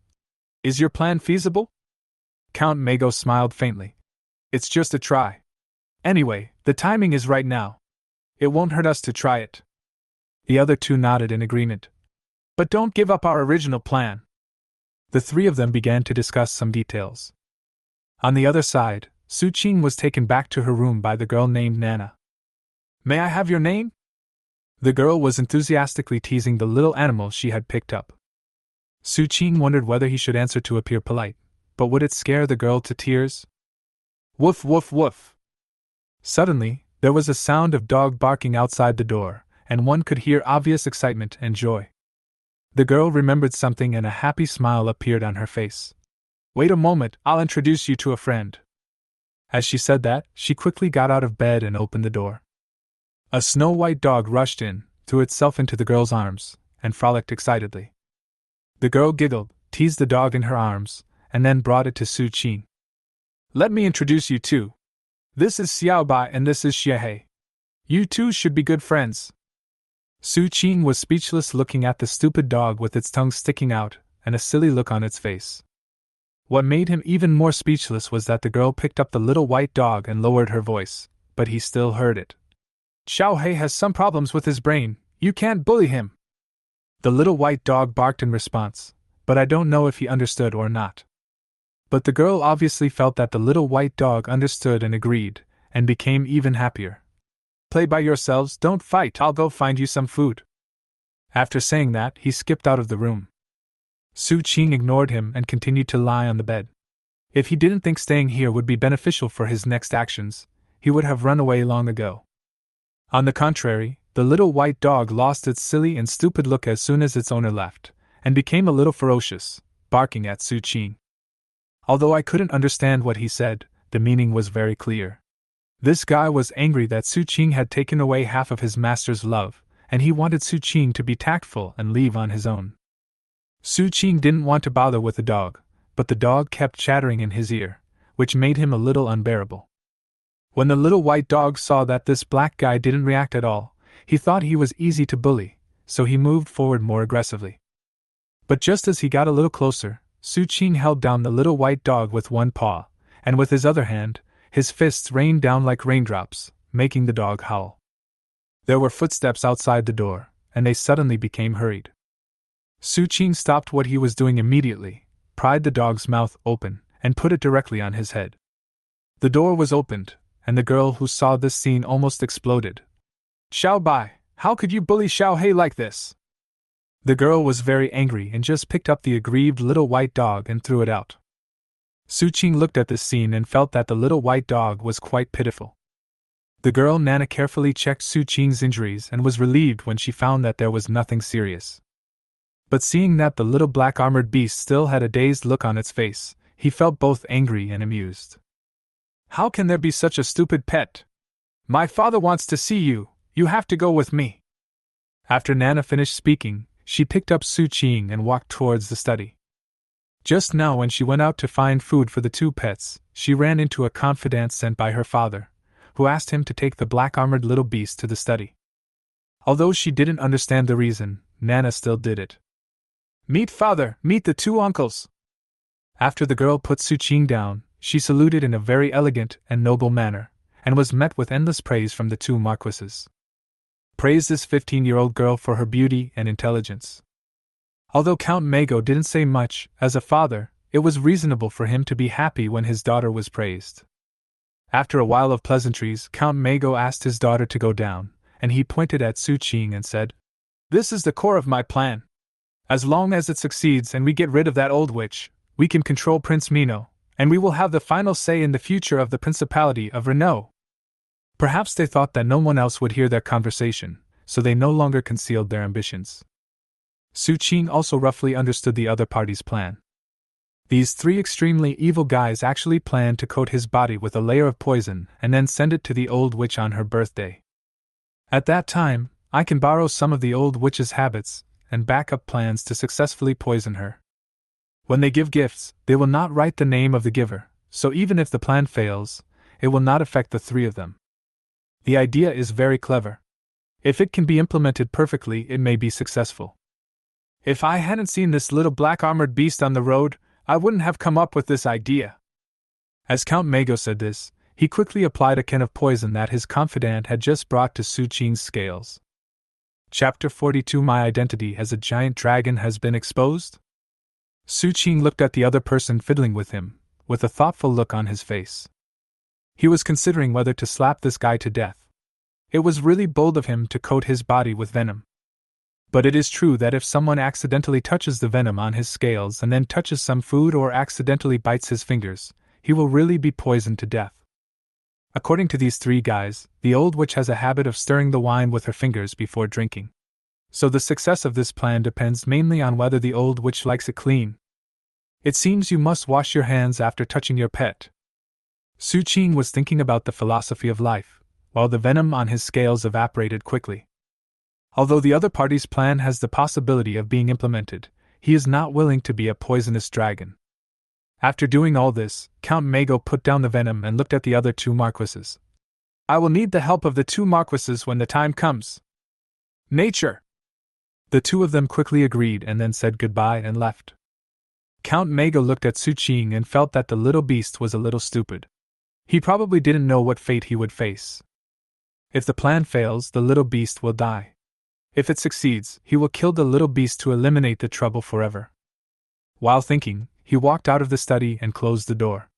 Is your plan feasible? Count Mago smiled faintly. It's just a try. Anyway, the timing is right now. It won't hurt us to try it. The other 2 nodded in agreement. But don't give up our original plan. The 3 of them began to discuss some details. On the other side, Su Qing was taken back to her room by the girl named Nana. May I have your name? The girl was enthusiastically teasing the little animal she had picked up. Su Qing wondered whether he should answer to appear polite, but would it scare the girl to tears? Woof woof woof. Suddenly, there was a sound of dog barking outside the door, and one could hear obvious excitement and joy. The girl remembered something and a happy smile appeared on her face. Wait a moment, I'll introduce you to a friend. As she said that, she quickly got out of bed and opened the door. A snow-white dog rushed in, threw itself into the girl's arms, and frolicked excitedly. The girl giggled, teased the dog in her arms, and then brought it to Su Qing. Let me introduce you two. This is Xiaobai and this is Xiehei. You two should be good friends. Su Qing was speechless, looking at the stupid dog with its tongue sticking out, and a silly look on its face. What made him even more speechless was that the girl picked up the little white dog and lowered her voice, but he still heard it. Xiaohei has some problems with his brain, you can't bully him. The little white dog barked in response, but I don't know if he understood or not. But the girl obviously felt that the little white dog understood and agreed, and became even happier. Play by yourselves, don't fight, I'll go find you some food. After saying that, he skipped out of the room. Su Qing ignored him and continued to lie on the bed. If he didn't think staying here would be beneficial for his next actions, he would have run away long ago. On the contrary, the little white dog lost its silly and stupid look as soon as its owner left, and became a little ferocious, barking at Su Qing. Although I couldn't understand what he said, the meaning was very clear. This guy was angry that Su Qing had taken away half of his master's love, and he wanted Su Qing to be tactful and leave on his own. Su Qing didn't want to bother with the dog, but the dog kept chattering in his ear, which made him a little unbearable. When the little white dog saw that this black guy didn't react at all, he thought he was easy to bully, so he moved forward more aggressively. But just as he got a little closer, Su Qing held down the little white dog with one paw, and with his other hand, his fists rained down like raindrops, making the dog howl. There were footsteps outside the door, and they suddenly became hurried. Su Qing stopped what he was doing immediately, pried the dog's mouth open, and put it directly on his head. The door was opened, and the girl who saw this scene almost exploded. "Xiao Bai, how could you bully Xiao Hei like this?" The girl was very angry and just picked up the aggrieved little white dog and threw it out. Su Qing looked at this scene and felt that the little white dog was quite pitiful. The girl Nana carefully checked Su Qing's injuries and was relieved when she found that there was nothing serious. But seeing that the little black armored beast still had a dazed look on its face, he felt both angry and amused. "How can there be such a stupid pet? My father wants to see you, you have to go with me." After Nana finished speaking, she picked up Su Qing and walked towards the study. Just now, when she went out to find food for the two pets, she ran into a confidant sent by her father, who asked him to take the black-armored little beast to the study. Although she didn't understand the reason, Nana still did it. "Meet father, meet the two uncles." After the girl put Su Qing down, she saluted in a very elegant and noble manner, and was met with endless praise from the two marquises. Praised this 15-year-old girl for her beauty and intelligence. Although Count Mago didn't say much, as a father, it was reasonable for him to be happy when his daughter was praised. After a while of pleasantries, Count Mago asked his daughter to go down, and he pointed at Su Qing and said, "This is the core of my plan. As long as it succeeds and we get rid of that old witch, we can control Prince Mino, and we will have the final say in the future of the Principality of Renault." Perhaps they thought that no one else would hear their conversation, so they no longer concealed their ambitions. Su Qing also roughly understood the other party's plan. These three extremely evil guys actually planned to coat his body with a layer of poison and then send it to the old witch on her birthday. At that time, I can borrow some of the old witch's habits and back up plans to successfully poison her. When they give gifts, they will not write the name of the giver, so even if the plan fails, it will not affect the three of them. The idea is very clever. If it can be implemented perfectly, it may be successful. If I hadn't seen this little black-armored beast on the road, I wouldn't have come up with this idea. As Count Mago said this, he quickly applied a can of poison that his confidant had just brought to Su Qing's scales. Chapter 42. My identity as a giant dragon has been exposed? Su Qing looked at the other person fiddling with him, with a thoughtful look on his face. He was considering whether to slap this guy to death. It was really bold of him to coat his body with venom. But it is true that if someone accidentally touches the venom on his scales and then touches some food or accidentally bites his fingers, he will really be poisoned to death. According to these three guys, the old witch has a habit of stirring the wine with her fingers before drinking. So the success of this plan depends mainly on whether the old witch likes it clean. It seems you must wash your hands after touching your pet. Su Qing was thinking about the philosophy of life, while the venom on his scales evaporated quickly. Although the other party's plan has the possibility of being implemented, he is not willing to be a poisonous dragon. After doing all this, Count Mago put down the venom and looked at the other two marquises. "I will need the help of the two marquises when the time comes." "Nature!" The two of them quickly agreed and then said goodbye and left. Count Mago looked at Su Qing and felt that the little beast was a little stupid. He probably didn't know what fate he would face. If the plan fails, the little beast will die. If it succeeds, he will kill the little beast to eliminate the trouble forever. While thinking, he walked out of the study and closed the door.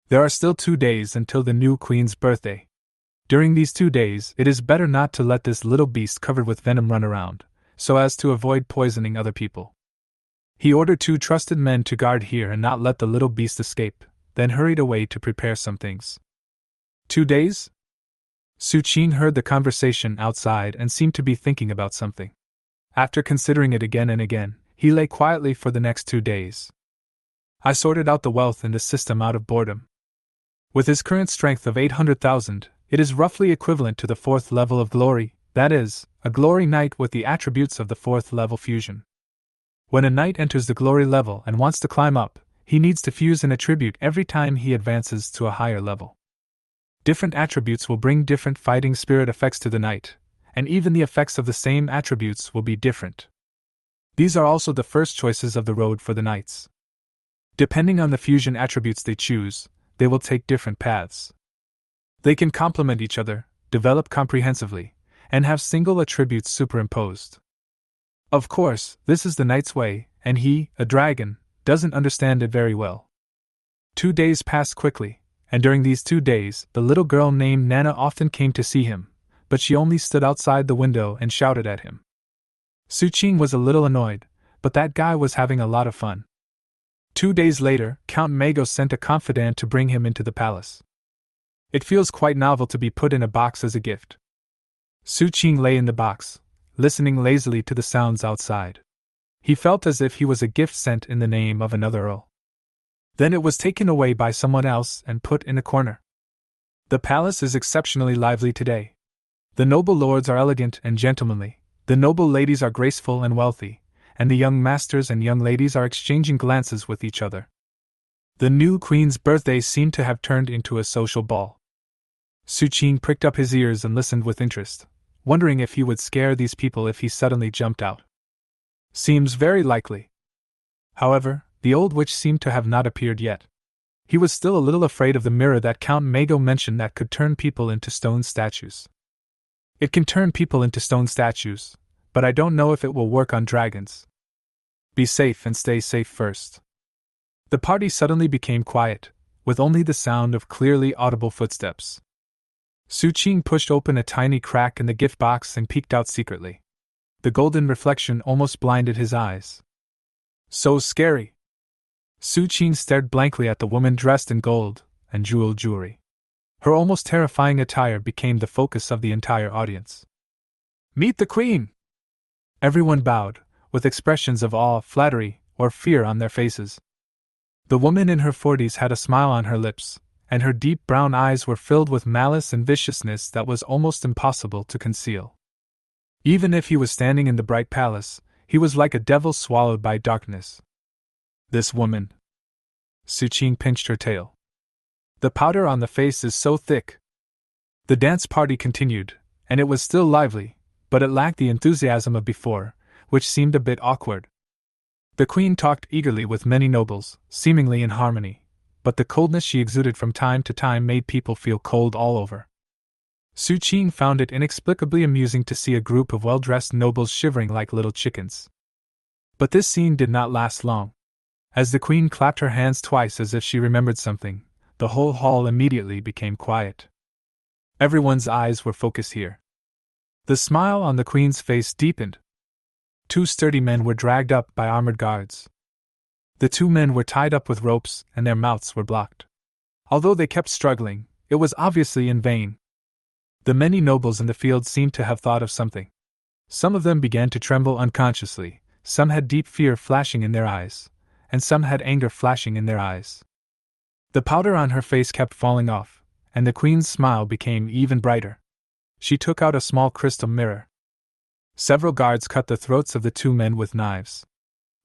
There are still 2 days until the new queen's birthday. During these 2 days, it is better not to let this little beast covered with venom run around, so as to avoid poisoning other people. He ordered 2 trusted men to guard here and not let the little beast escape, then hurried away to prepare some things. 2 days? Su Qing heard the conversation outside and seemed to be thinking about something. After considering it again and again, he lay quietly for the next 2 days. I sorted out the wealth in the system out of boredom. With his current strength of 800,000, it is roughly equivalent to the 4th level of glory, that is, a glory knight with the attributes of the 4th level fusion. When a knight enters the glory level and wants to climb up, he needs to fuse an attribute every time he advances to a higher level. Different attributes will bring different fighting spirit effects to the knight, and even the effects of the same attributes will be different. These are also the first choices of the road for the knights. Depending on the fusion attributes they choose, they will take different paths. They can complement each other, develop comprehensively, and have single attributes superimposed. Of course, this is the knight's way, and he, a dragon, doesn't understand it very well. 2 days passed quickly, and during these 2 days, the little girl named Nana often came to see him, but she only stood outside the window and shouted at him. Su Qing was a little annoyed, but that guy was having a lot of fun. 2 days later, Count Mago sent a confidant to bring him into the palace. It feels quite novel to be put in a box as a gift. Su Qing lay in the box, listening lazily to the sounds outside. He felt as if he was a gift sent in the name of another earl. Then it was taken away by someone else and put in a corner. The palace is exceptionally lively today. The noble lords are elegant and gentlemanly, the noble ladies are graceful and wealthy, and the young masters and young ladies are exchanging glances with each other. The new queen's birthday seemed to have turned into a social ball. Su Qing pricked up his ears and listened with interest, wondering if he would scare these people if he suddenly jumped out. Seems very likely. However, the old witch seemed to have not appeared yet. He was still a little afraid of the mirror that Count Mago mentioned that could turn people into stone statues. It can turn people into stone statues, but I don't know if it will work on dragons. Be safe and stay safe first. The party suddenly became quiet, with only the sound of clearly audible footsteps. Su Qing pushed open a tiny crack in the gift box and peeked out secretly. The golden reflection almost blinded his eyes. So scary! Su Qing stared blankly at the woman dressed in gold and jeweled jewelry. Her almost terrifying attire became the focus of the entire audience. Meet the queen! Everyone bowed, with expressions of awe, flattery, or fear on their faces. The woman in her 40s had a smile on her lips, and her deep brown eyes were filled with malice and viciousness that was almost impossible to conceal. Even if he was standing in the bright palace, he was like a devil swallowed by darkness. This woman. Su Qing pinched her tail. The powder on the face is so thick. The dance party continued, and it was still lively, but it lacked the enthusiasm of before, which seemed a bit awkward. The queen talked eagerly with many nobles, seemingly in harmony, but the coldness she exuded from time to time made people feel cold all over. Su Qing found it inexplicably amusing to see a group of well-dressed nobles shivering like little chickens. But this scene did not last long. As the queen clapped her hands twice as if she remembered something, the whole hall immediately became quiet. Everyone's eyes were focused here. The smile on the queen's face deepened. 2 sturdy men were dragged up by armored guards. The 2 men were tied up with ropes and their mouths were blocked. Although they kept struggling, it was obviously in vain. The many nobles in the field seemed to have thought of something. Some of them began to tremble unconsciously, some had deep fear flashing in their eyes, and some had anger flashing in their eyes. The powder on her face kept falling off, and the queen's smile became even brighter. She took out a small crystal mirror. Several guards cut the throats of the 2 men with knives.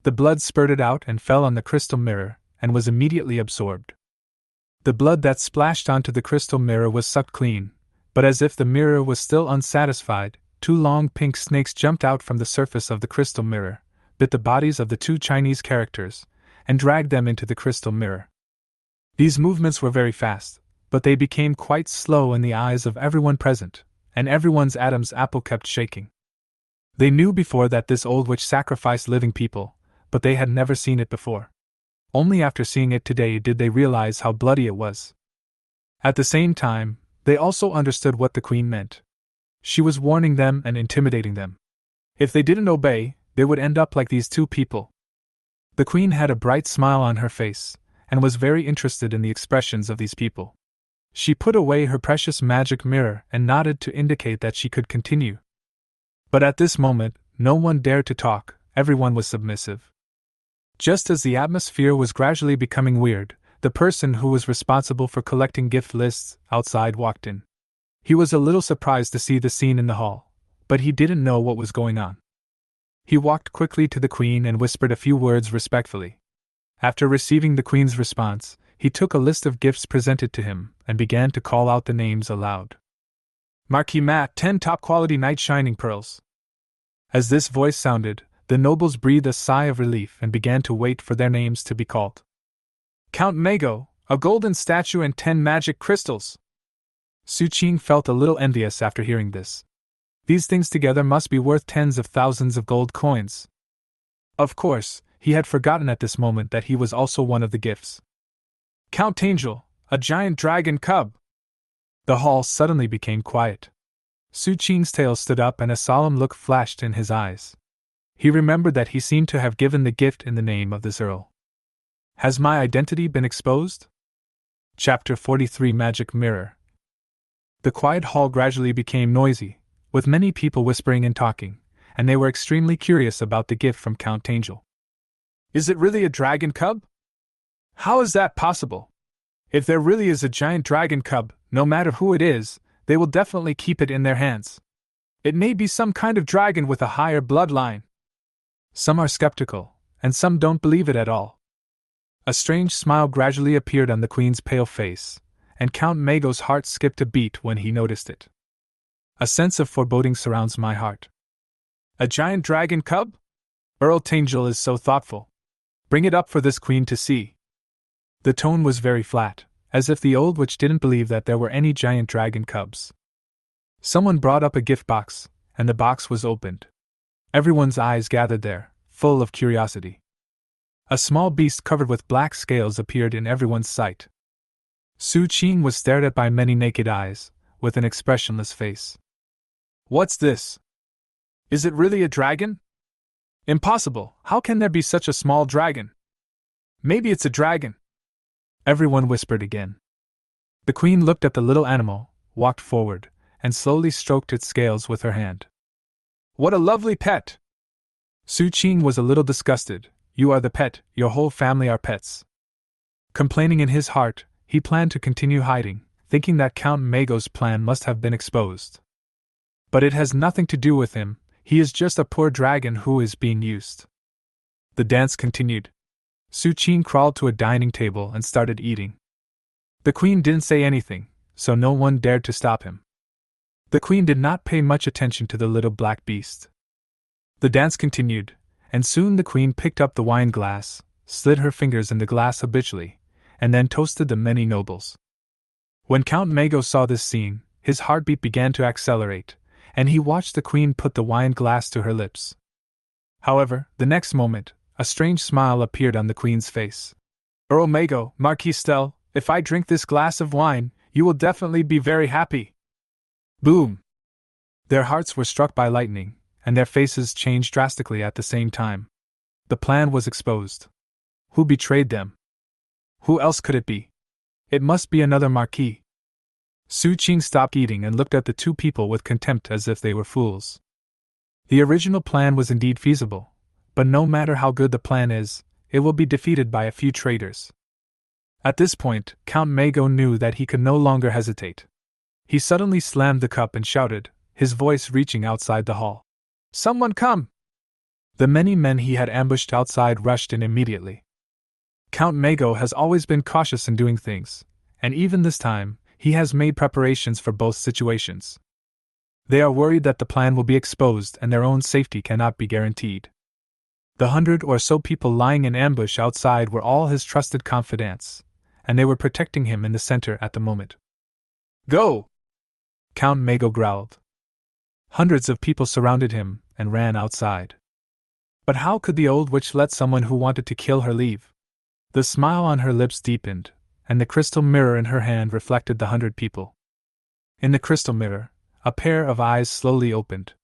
The blood spurted out and fell on the crystal mirror, and was immediately absorbed. The blood that splashed onto the crystal mirror was sucked clean, but as if the mirror was still unsatisfied, 2 long pink snakes jumped out from the surface of the crystal mirror, bit the bodies of the 2 Chinese characters, and dragged them into the crystal mirror. These movements were very fast, but they became quite slow in the eyes of everyone present, and everyone's Adam's apple kept shaking. They knew before that this old witch sacrificed living people, but they had never seen it before. Only after seeing it today did they realize how bloody it was. At the same time, they also understood what the queen meant. She was warning them and intimidating them. If they didn't obey, they would end up like these 2 people. The queen had a bright smile on her face, and was very interested in the expressions of these people. She put away her precious magic mirror and nodded to indicate that she could continue. But at this moment, no one dared to talk, everyone was submissive. Just as the atmosphere was gradually becoming weird, the person who was responsible for collecting gift lists outside walked in. He was a little surprised to see the scene in the hall, but he didn't know what was going on. He walked quickly to the queen and whispered a few words respectfully. After receiving the queen's response, he took a list of gifts presented to him, and began to call out the names aloud. Marquis Matt, 10 top-quality night shining pearls. As this voice sounded, the nobles breathed a sigh of relief and began to wait for their names to be called. Count Mago, a golden statue and 10 magic crystals. Su Qing felt a little envious after hearing this. These things together must be worth tens of thousands of gold coins. Of course, he had forgotten at this moment that he was also one of the gifts. Count Angel, a giant dragon cub. The hall suddenly became quiet. Su Qing's tail stood up and a solemn look flashed in his eyes. He remembered that he seemed to have given the gift in the name of this earl. Has my identity been exposed? Chapter 43 Magic Mirror. The quiet hall gradually became noisy, with many people whispering and talking, and they were extremely curious about the gift from Count Angel. Is it really a dragon cub? How is that possible? If there really is a giant dragon cub, no matter who it is, they will definitely keep it in their hands. It may be some kind of dragon with a higher bloodline. Some are skeptical, and some don't believe it at all. A strange smile gradually appeared on the queen's pale face, and Count Mago's heart skipped a beat when he noticed it. A sense of foreboding surrounds my heart. A giant dragon cub? Earl Tangel is so thoughtful. Bring it up for this queen to see. The tone was very flat, as if the old witch didn't believe that there were any giant dragon cubs. Someone brought up a gift box, and the box was opened. Everyone's eyes gathered there, full of curiosity. A small beast covered with black scales appeared in everyone's sight. Su Qing was stared at by many naked eyes, with an expressionless face. What's this? Is it really a dragon? Impossible, how can there be such a small dragon? Maybe it's a dragon. Everyone whispered again. The queen looked at the little animal, walked forward, and slowly stroked its scales with her hand. What a lovely pet! Su Qing was a little disgusted. You are the pet, your whole family are pets. Complaining in his heart, he planned to continue hiding, thinking that Count Mago's plan must have been exposed. But it has nothing to do with him, he is just a poor dragon who is being used. The dance continued. Su Qing crawled to a dining table and started eating. The queen didn't say anything, so no one dared to stop him. The queen did not pay much attention to the little black beast. The dance continued, and soon the queen picked up the wine glass, slid her fingers in the glass habitually, and then toasted the many nobles. When Count Mago saw this scene, his heartbeat began to accelerate, and he watched the queen put the wine glass to her lips. However, the next moment, a strange smile appeared on the queen's face. Earl Mago, Marquis Stell, if I drink this glass of wine, you will definitely be very happy. Boom! Their hearts were struck by lightning, and their faces changed drastically at the same time. The plan was exposed. Who betrayed them? Who else could it be? It must be another marquis. Su Qing stopped eating and looked at the two people with contempt as if they were fools. The original plan was indeed feasible, but no matter how good the plan is, it will be defeated by a few traitors. At this point, Count Mago knew that he could no longer hesitate. He suddenly slammed the cup and shouted, his voice reaching outside the hall. Someone come! The many men he had ambushed outside rushed in immediately. Count Mago has always been cautious in doing things, and even this time, he has made preparations for both situations. They are worried that the plan will be exposed and their own safety cannot be guaranteed. The 100 or so people lying in ambush outside were all his trusted confidants, and they were protecting him in the center at the moment. Go! Count Mago growled. Hundreds of people surrounded him and ran outside. But how could the old witch let someone who wanted to kill her leave? The smile on her lips deepened, and the crystal mirror in her hand reflected the 100 people. In the crystal mirror, a pair of eyes slowly opened.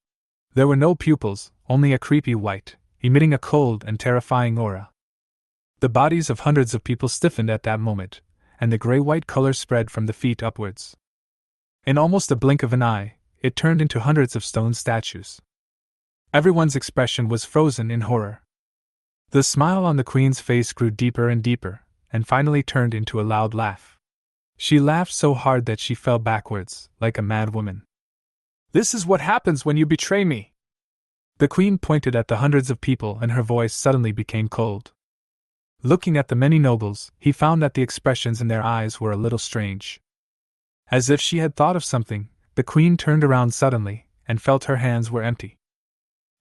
There were no pupils, only a creepy white, emitting a cold and terrifying aura. The bodies of hundreds of people stiffened at that moment, and the gray-white color spread from the feet upwards. In almost a blink of an eye, it turned into hundreds of stone statues. Everyone's expression was frozen in horror. The smile on the queen's face grew deeper and deeper, and finally turned into a loud laugh. She laughed so hard that she fell backwards, like a mad woman. This is what happens when you betray me! The queen pointed at the hundreds of people and her voice suddenly became cold. Looking at the many nobles, he found that the expressions in their eyes were a little strange. As if she had thought of something, the queen turned around suddenly, and felt her hands were empty.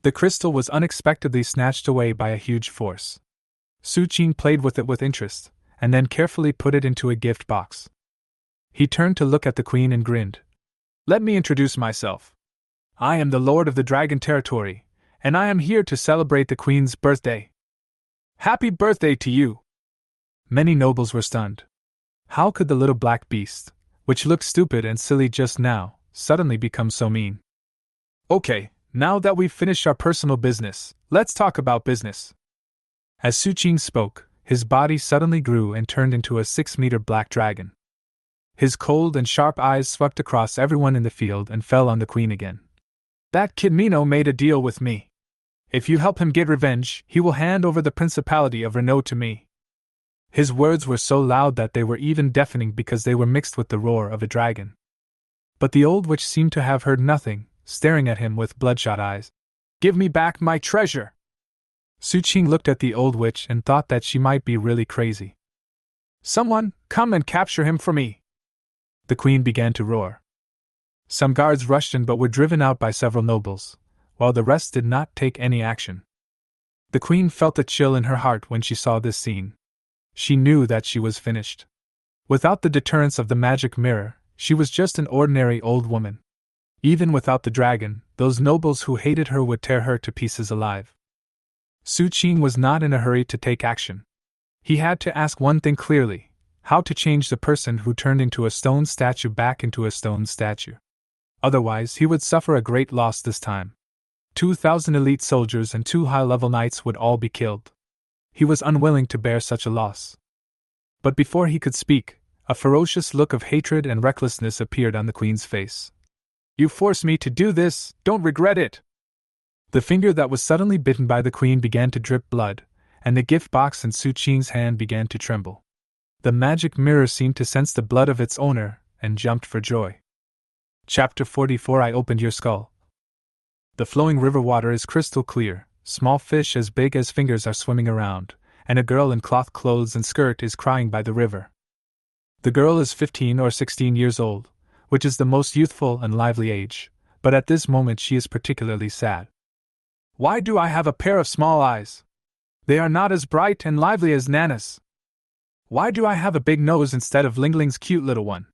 The crystal was unexpectedly snatched away by a huge force. Su Qing played with it with interest, and then carefully put it into a gift box. He turned to look at the queen and grinned. "Let me introduce myself. I am the Lord of the Dragon Territory, and I am here to celebrate the queen's birthday." "Happy birthday to you!" Many nobles were stunned. How could the little black beast, which looked stupid and silly just now, suddenly become so mean? "Okay, now that we've finished our personal business, let's talk about business." As Su Qing spoke, his body suddenly grew and turned into a 6-meter black dragon. His cold and sharp eyes swept across everyone in the field and fell on the queen again. "That kid Mino made a deal with me. If you help him get revenge, he will hand over the Principality of Renault to me." His words were so loud that they were even deafening because they were mixed with the roar of a dragon. But the old witch seemed to have heard nothing, staring at him with bloodshot eyes. "Give me back my treasure!" Su Qing looked at the old witch and thought that she might be really crazy. "Someone, come and capture him for me!" The queen began to roar. Some guards rushed in but were driven out by several nobles, while the rest did not take any action. The queen felt a chill in her heart when she saw this scene. She knew that she was finished. Without the deterrence of the magic mirror, she was just an ordinary old woman. Even without the dragon, those nobles who hated her would tear her to pieces alive. Su Qing was not in a hurry to take action. He had to ask one thing clearly: how to change the person who turned into a stone statue back into a stone statue. Otherwise, he would suffer a great loss this time. 2,000 elite soldiers and 2 high-level knights would all be killed. He was unwilling to bear such a loss. But before he could speak, a ferocious look of hatred and recklessness appeared on the queen's face. "You forced me to do this, don't regret it!" The finger that was suddenly bitten by the queen began to drip blood, and the gift box in Su Qing's hand began to tremble. The magic mirror seemed to sense the blood of its owner, and jumped for joy. Chapter 44. I opened your skull. The flowing river water is crystal clear, small fish as big as fingers are swimming around, and a girl in cloth clothes and skirt is crying by the river. The girl is 15 or 16 years old, which is the most youthful and lively age, but at this moment she is particularly sad. "Why do I have a pair of small eyes? They are not as bright and lively as Nana's. Why do I have a big nose instead of Ling Ling's cute little one?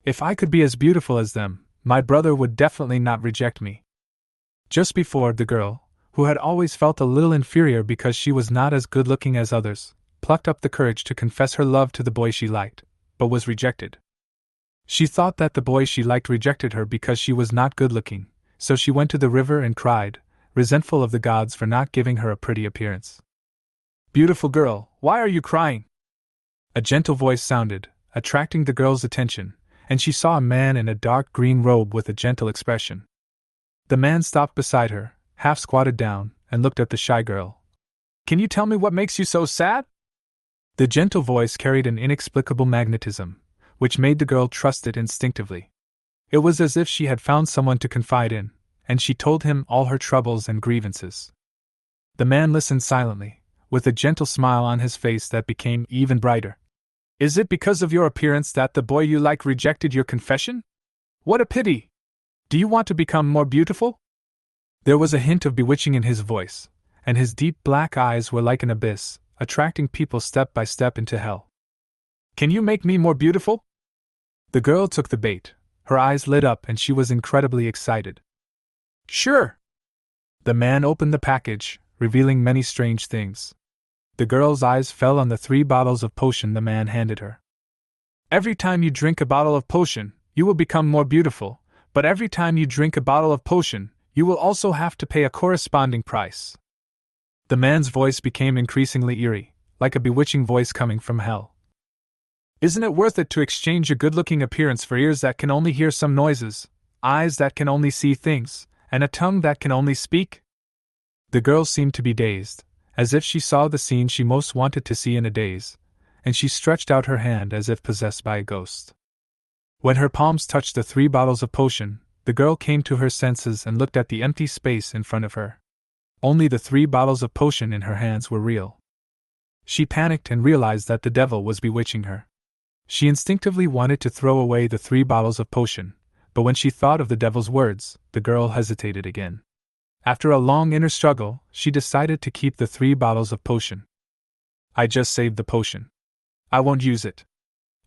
If I could be as beautiful as them, my brother would definitely not reject me." Just before, the girl, who had always felt a little inferior because she was not as good-looking as others, plucked up the courage to confess her love to the boy she liked, but was rejected. She thought that the boy she liked rejected her because she was not good-looking, so she went to the river and cried, resentful of the gods for not giving her a pretty appearance. "Beautiful girl, why are you crying?" A gentle voice sounded, attracting the girl's attention, and she saw a man in a dark green robe with a gentle expression. The man stopped beside her, half squatted down, and looked at the shy girl. "Can you tell me what makes you so sad?" The gentle voice carried an inexplicable magnetism, which made the girl trust it instinctively. It was as if she had found someone to confide in, and she told him all her troubles and grievances. The man listened silently, with a gentle smile on his face that became even brighter. "Is it because of your appearance that the boy you like rejected your confession? What a pity! Do you want to become more beautiful?" There was a hint of bewitching in his voice, and his deep black eyes were like an abyss, attracting people step by step into hell. "Can you make me more beautiful?" The girl took the bait, her eyes lit up and she was incredibly excited. "Sure!" The man opened the package, revealing many strange things. The girl's eyes fell on the 3 bottles of potion the man handed her. "Every time you drink a bottle of potion, you will become more beautiful, but every time you drink a bottle of potion, you will also have to pay a corresponding price." The man's voice became increasingly eerie, like a bewitching voice coming from hell. "Isn't it worth it to exchange your good-looking appearance for ears that can only hear some noises, eyes that can only see things, and a tongue that can only speak?" The girl seemed to be dazed, as if she saw the scene she most wanted to see in a daze, and she stretched out her hand as if possessed by a ghost. When her palms touched the 3 bottles of potion, the girl came to her senses and looked at the empty space in front of her. Only the 3 bottles of potion in her hands were real. She panicked and realized that the devil was bewitching her. She instinctively wanted to throw away the 3 bottles of potion, but when she thought of the devil's words, the girl hesitated again. After a long inner struggle, she decided to keep the 3 bottles of potion. I just saved the potion. I won't use it.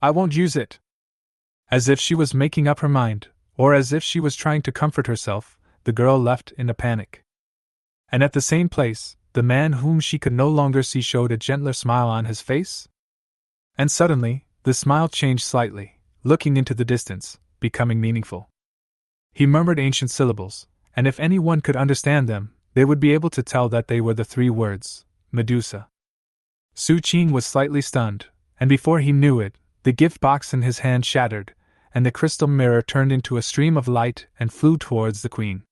I won't use it. As if she was making up her mind, or as if she was trying to comfort herself, the girl left in a panic. And at the same place, the man whom she could no longer see showed a gentler smile on his face. And suddenly, the smile changed slightly, looking into the distance, becoming meaningful. He murmured ancient syllables, and if anyone could understand them, they would be able to tell that they were the 3 words, Medusa. Su Qing was slightly stunned, and before he knew it, the gift box in his hand shattered, and the crystal mirror turned into a stream of light and flew towards the queen.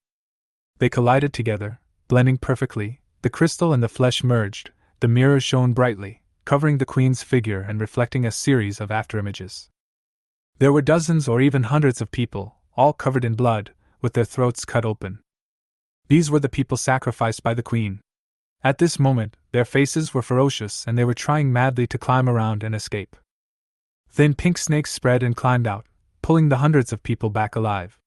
They collided together, blending perfectly, the crystal and the flesh merged, the mirror shone brightly, covering the queen's figure and reflecting a series of afterimages. There were dozens or even hundreds of people, all covered in blood, with their throats cut open. These were the people sacrificed by the queen. At this moment, their faces were ferocious and they were trying madly to climb around and escape. Thin pink snakes spread and climbed out, pulling the hundreds of people back alive.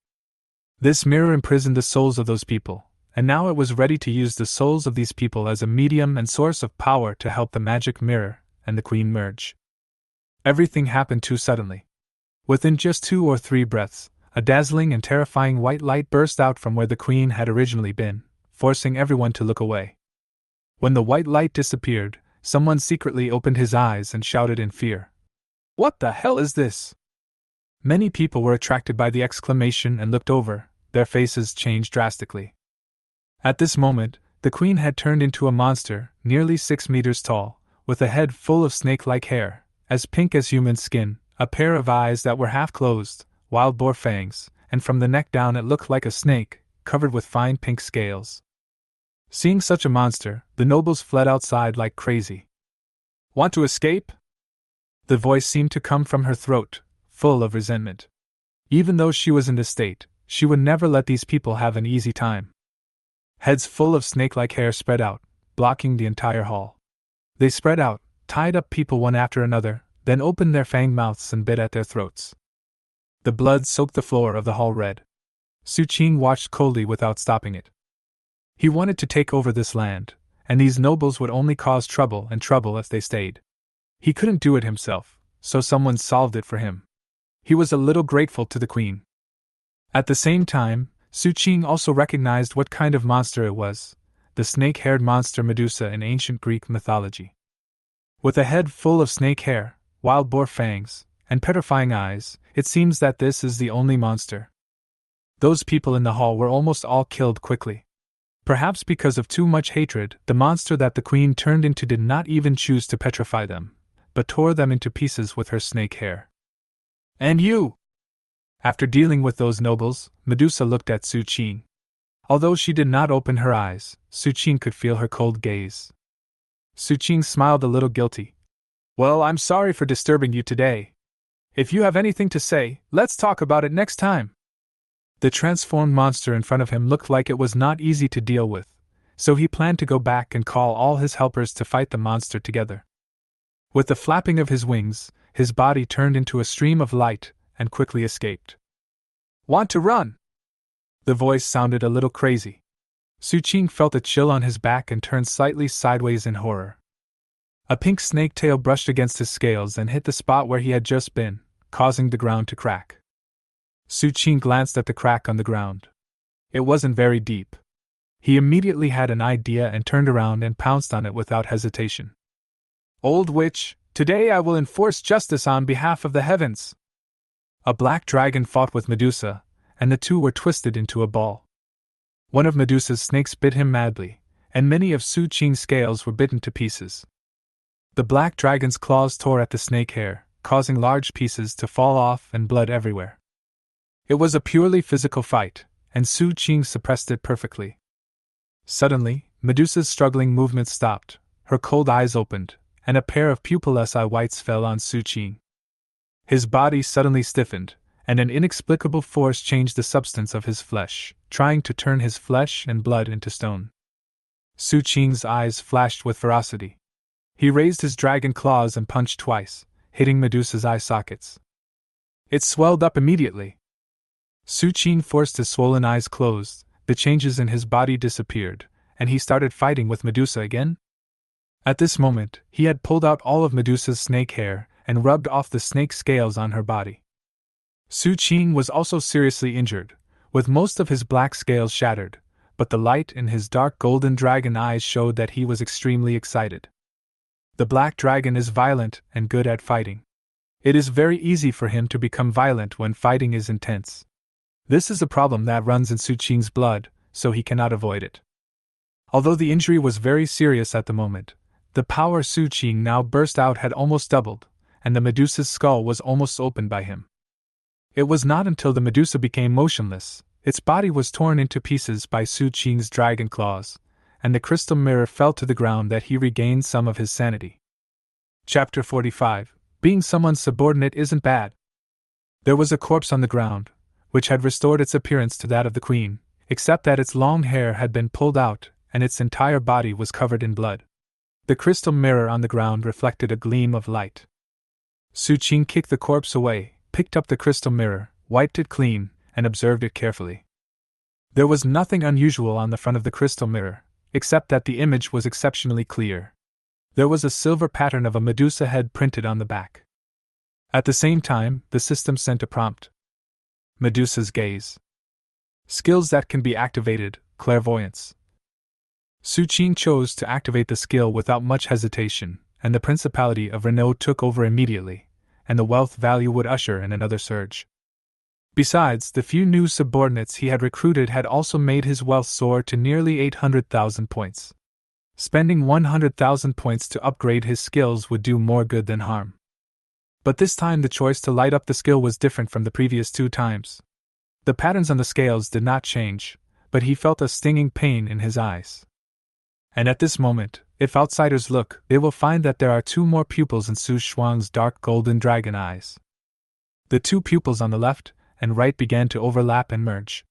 This mirror imprisoned the souls of those people, and now it was ready to use the souls of these people as a medium and source of power to help the magic mirror and the queen merge. Everything happened too suddenly. Within just 2 or 3 breaths, a dazzling and terrifying white light burst out from where the queen had originally been, forcing everyone to look away. When the white light disappeared, someone secretly opened his eyes and shouted in fear, "What the hell is this?" Many people were attracted by the exclamation and looked over, their faces changed drastically. At this moment, the queen had turned into a monster, nearly 6 meters tall, with a head full of snake-like hair, as pink as human skin, a pair of eyes that were half closed, wild boar fangs, and from the neck down it looked like a snake, covered with fine pink scales. Seeing such a monster, the nobles fled outside like crazy. "Want to escape?" The voice seemed to come from her throat, full of resentment. Even though she was in this state, she would never let these people have an easy time. Heads full of snake-like hair spread out, blocking the entire hall. They spread out, tied up people one after another, then opened their fanged mouths and bit at their throats. The blood soaked the floor of the hall red. Su Qing watched coldly without stopping it. He wanted to take over this land, and these nobles would only cause trouble and trouble if they stayed. He couldn't do it himself, so someone solved it for him. He was a little grateful to the queen. At the same time, Su Qing also recognized what kind of monster it was, the snake-haired monster Medusa in ancient Greek mythology. With a head full of snake hair, wild boar fangs, and petrifying eyes, it seems that this is the only monster. Those people in the hall were almost all killed quickly. Perhaps because of too much hatred, the monster that the queen turned into did not even choose to petrify them, but tore them into pieces with her snake hair. "And you!" After dealing with those nobles, Medusa looked at Su Qing. Although she did not open her eyes, Su Qing could feel her cold gaze. Su Qing smiled a little guilty. "Well, I'm sorry for disturbing you today. If you have anything to say, let's talk about it next time." The transformed monster in front of him looked like it was not easy to deal with, so he planned to go back and call all his helpers to fight the monster together. With the flapping of his wings, his body turned into a stream of light and quickly escaped. "Want to run?" The voice sounded a little crazy. Su Qing felt a chill on his back and turned slightly sideways in horror. A pink snake tail brushed against his scales and hit the spot where he had just been, causing the ground to crack. Su Qing glanced at the crack on the ground. It wasn't very deep. He immediately had an idea and turned around and pounced on it without hesitation. "Old witch, today I will enforce justice on behalf of the heavens!" A black dragon fought with Medusa, and the two were twisted into a ball. One of Medusa's snakes bit him madly, and many of Su Qing's scales were bitten to pieces. The black dragon's claws tore at the snake hair, causing large pieces to fall off and blood everywhere. It was a purely physical fight, and Su Qing suppressed it perfectly. Suddenly, Medusa's struggling movements stopped, her cold eyes opened, and a pair of pupilless eye whites fell on Su Qing. His body suddenly stiffened, and an inexplicable force changed the substance of his flesh, trying to turn his flesh and blood into stone. Su Qing's eyes flashed with ferocity. He raised his dragon claws and punched twice, hitting Medusa's eye sockets. It swelled up immediately. Su Qing forced his swollen eyes closed, the changes in his body disappeared, and he started fighting with Medusa again. At this moment, he had pulled out all of Medusa's snake hair and rubbed off the snake scales on her body. Su Qing was also seriously injured, with most of his black scales shattered, but the light in his dark golden dragon eyes showed that he was extremely excited. The black dragon is violent and good at fighting. It is very easy for him to become violent when fighting is intense. This is a problem that runs in Su Qing's blood, so he cannot avoid it. Although the injury was very serious at the moment, the power Su Qing now burst out had almost doubled, and the Medusa's skull was almost opened by him. It was not until the Medusa became motionless, its body was torn into pieces by Su Qing's dragon claws, and the crystal mirror fell to the ground that he regained some of his sanity. Chapter 45. Being someone's subordinate isn't bad. There was a corpse on the ground, which had restored its appearance to that of the queen, except that its long hair had been pulled out and its entire body was covered in blood. The crystal mirror on the ground reflected a gleam of light. Su Qing kicked the corpse away, picked up the crystal mirror, wiped it clean, and observed it carefully. There was nothing unusual on the front of the crystal mirror, except that the image was exceptionally clear. There was a silver pattern of a Medusa head printed on the back. At the same time, the system sent a prompt. Medusa's gaze. Skills that can be activated, clairvoyance. Su Qing chose to activate the skill without much hesitation, and the Principality of Renault took over immediately, and the wealth value would usher in another surge. Besides, the few new subordinates he had recruited had also made his wealth soar to nearly 800,000 points. Spending 100,000 points to upgrade his skills would do more good than harm. But this time the choice to light up the skill was different from the previous 2 times. The patterns on the scales did not change, but he felt a stinging pain in his eyes. And at this moment, if outsiders look, they will find that there are 2 more pupils in Su Shuang's dark golden dragon eyes. The 2 pupils on the left and right began to overlap and merge.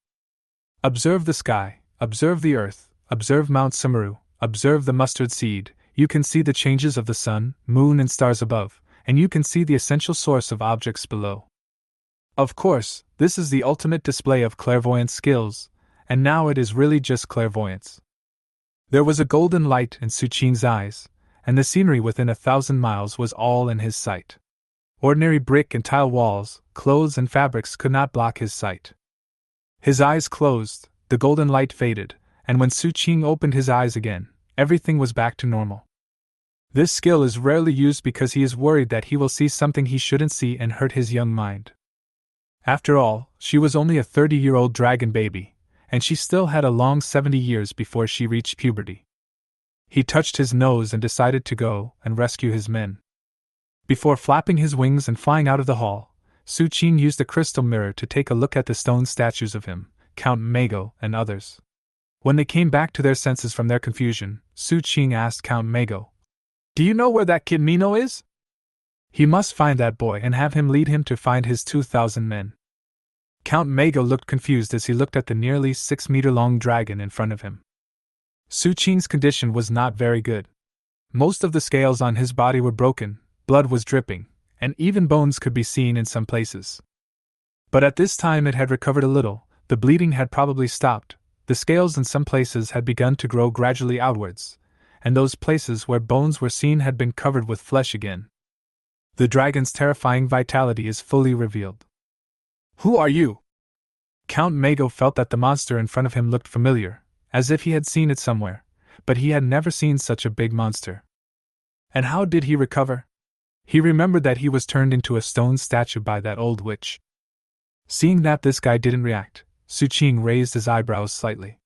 Observe the sky, observe the earth, observe Mount Sumeru, observe the mustard seed. You can see the changes of the sun, moon and stars above, and you can see the essential source of objects below. Of course, this is the ultimate display of clairvoyant skills, and now it is really just clairvoyance. There was a golden light in Su Qing's eyes, and the scenery within 1,000 miles was all in his sight. Ordinary brick and tile walls, clothes and fabrics could not block his sight. His eyes closed, the golden light faded, and when Su Qing opened his eyes again, everything was back to normal. This skill is rarely used because he is worried that he will see something he shouldn't see and hurt his young mind. After all, she was only a 30-year-old dragon baby, and she still had a long 70 years before she reached puberty. He touched his nose and decided to go and rescue his men. Before flapping his wings and flying out of the hall, Su Qing used the crystal mirror to take a look at the stone statues of him, Count Mago, and others. When they came back to their senses from their confusion, Su Qing asked Count Mago, "Do you know where that kid Mino is? He must find that boy and have him lead him to find his 2,000 men." Count Mago looked confused as he looked at the nearly 6-meter-long dragon in front of him. Su Qing's condition was not very good. Most of the scales on his body were broken, blood was dripping, and even bones could be seen in some places. But at this time it had recovered a little, the bleeding had probably stopped, the scales in some places had begun to grow gradually outwards, and those places where bones were seen had been covered with flesh again. The dragon's terrifying vitality is fully revealed. "Who are you?" Count Mago felt that the monster in front of him looked familiar, as if he had seen it somewhere, but he had never seen such a big monster. And how did he recover? He remembered that he was turned into a stone statue by that old witch. Seeing that this guy didn't react, Su Qing raised his eyebrows slightly.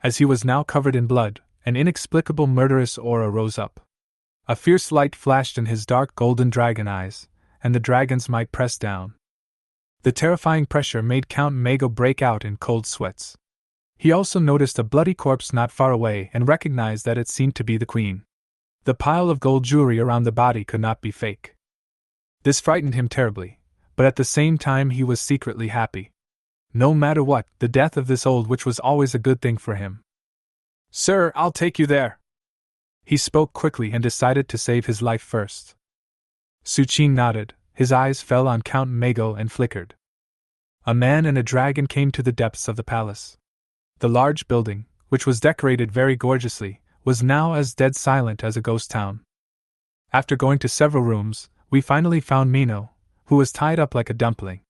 As he was now covered in blood, an inexplicable murderous aura rose up. A fierce light flashed in his dark golden dragon eyes, and the dragon's might pressed down. The terrifying pressure made Count Mago break out in cold sweats. He also noticed a bloody corpse not far away and recognized that it seemed to be the queen. The pile of gold jewelry around the body could not be fake. This frightened him terribly, but at the same time he was secretly happy. No matter what, the death of this old witch was always a good thing for him. "Sir, I'll take you there." He spoke quickly and decided to save his life first. Su Qing nodded, his eyes fell on Count Mago and flickered. A man and a dragon came to the depths of the palace. The large building, which was decorated very gorgeously, was now as dead silent as a ghost town. After going to several rooms, we finally found Mino, who was tied up like a dumpling.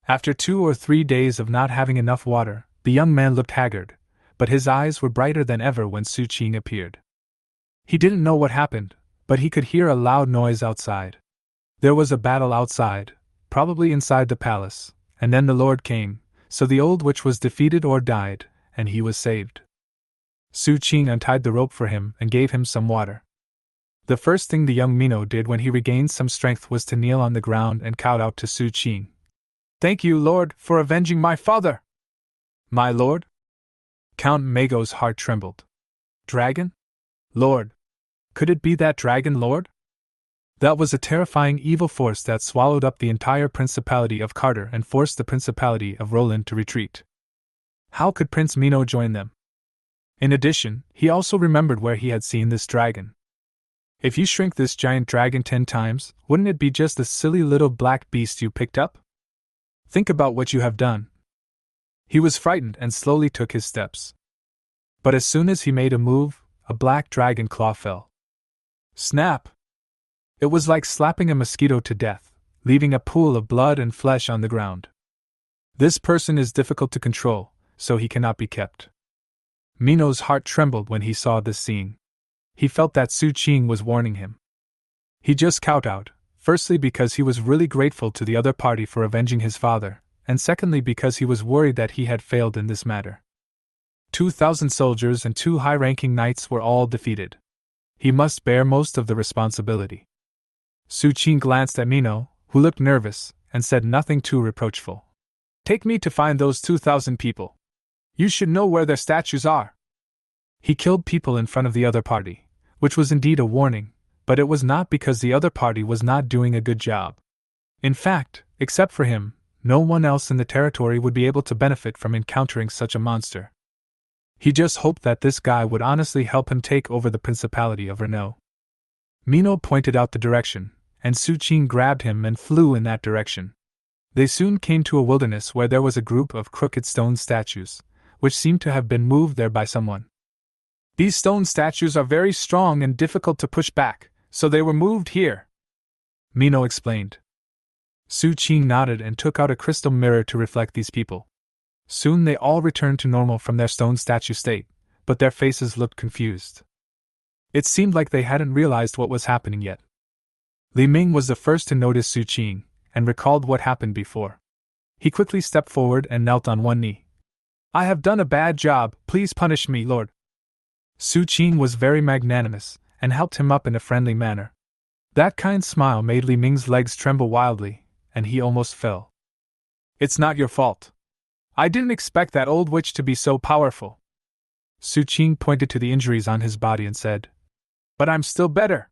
After 2 or 3 days of not having enough water, the young man looked haggard, but his eyes were brighter than ever when Su Qing appeared. He didn't know what happened, but he could hear a loud noise outside. There was a battle outside, probably inside the palace, and then the Lord came, so the old witch was defeated or died, and he was saved. Su Qing untied the rope for him and gave him some water. The first thing the young Mino did when he regained some strength was to kneel on the ground and kowed out to Su Qing. "Thank you, Lord, for avenging my father!" "My lord?" Count Mago's heart trembled. "Dragon? Lord? Could it be that dragon lord?" That was a terrifying evil force that swallowed up the entire Principality of Carter and forced the Principality of Roland to retreat. How could Prince Mino join them? In addition, he also remembered where he had seen this dragon. If you shrink this giant dragon 10 times, wouldn't it be just the silly little black beast you picked up? Think about what you have done. He was frightened and slowly took his steps. But as soon as he made a move, a black dragon claw fell. Snap! It was like slapping a mosquito to death, leaving a pool of blood and flesh on the ground. This person is difficult to control, so he cannot be kept. Mino's heart trembled when he saw this scene. He felt that Su Qing was warning him. He just kowtowed, firstly because he was really grateful to the other party for avenging his father, and secondly because he was worried that he had failed in this matter. 2,000 soldiers and 2 high-ranking knights were all defeated. He must bear most of the responsibility. Su Qing glanced at Mino, who looked nervous, and said nothing too reproachful. "Take me to find those 2,000 people. You should know where their statues are." He killed people in front of the other party, which was indeed a warning, but it was not because the other party was not doing a good job. In fact, except for him, no one else in the territory would be able to benefit from encountering such a monster. He just hoped that this guy would honestly help him take over the Principality of Renault. Mino pointed out the direction, and Su Qing grabbed him and flew in that direction. They soon came to a wilderness where there was a group of crooked stone statues, which seemed to have been moved there by someone. "These stone statues are very strong and difficult to push back, so they were moved here," Mino explained. Su Qing nodded and took out a crystal mirror to reflect these people. Soon they all returned to normal from their stone statue state, but their faces looked confused. It seemed like they hadn't realized what was happening yet. Li Ming was the first to notice Su Qing, and recalled what happened before. He quickly stepped forward and knelt on one knee. "I have done a bad job, please punish me, Lord." Su Qing was very magnanimous, and helped him up in a friendly manner. That kind smile made Li Ming's legs tremble wildly, and he almost fell. "It's not your fault. I didn't expect that old witch to be so powerful." Su Qing pointed to the injuries on his body and said, "But I'm still better.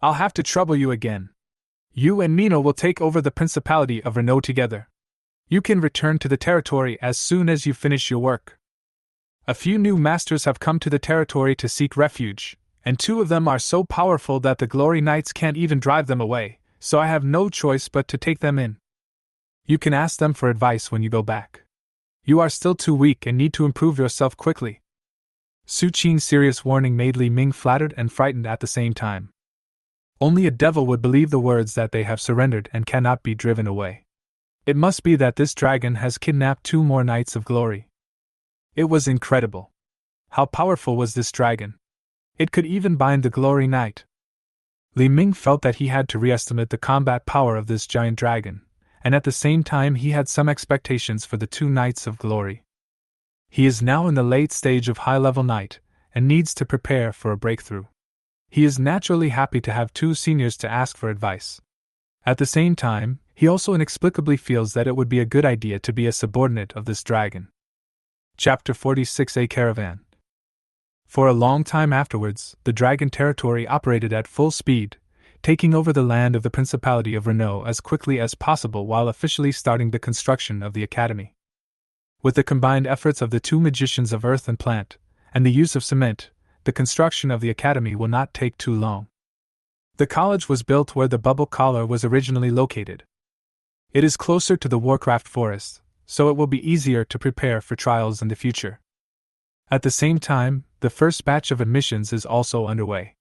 I'll have to trouble you again. You and Mino will take over the Principality of Renault together. You can return to the territory as soon as you finish your work. A few new masters have come to the territory to seek refuge, and 2 of them are so powerful that the Glory Knights can't even drive them away, so I have no choice but to take them in. You can ask them for advice when you go back. You are still too weak and need to improve yourself quickly." Su Qing's serious warning made Li Ming flattered and frightened at the same time. Only a devil would believe the words that they have surrendered and cannot be driven away. It must be that this dragon has kidnapped 2 more Knights of Glory. It was incredible. How powerful was this dragon? It could even bind the Glory Knight. Li Ming felt that he had to reestimate the combat power of this giant dragon, and at the same time he had some expectations for the 2 Knights of Glory. He is now in the late stage of high-level knight, and needs to prepare for a breakthrough. He is naturally happy to have 2 seniors to ask for advice. At the same time, he also inexplicably feels that it would be a good idea to be a subordinate of this dragon. Chapter 46: A Caravan. For a long time afterwards, the dragon territory operated at full speed, taking over the land of the Principality of Renault as quickly as possible while officially starting the construction of the academy. With the combined efforts of the 2 magicians of earth and plant, and the use of cement, the construction of the academy will not take too long. The college was built where the bubble collar was originally located. It is closer to the Warcraft forest, so it will be easier to prepare for trials in the future. At the same time, the first batch of admissions is also underway.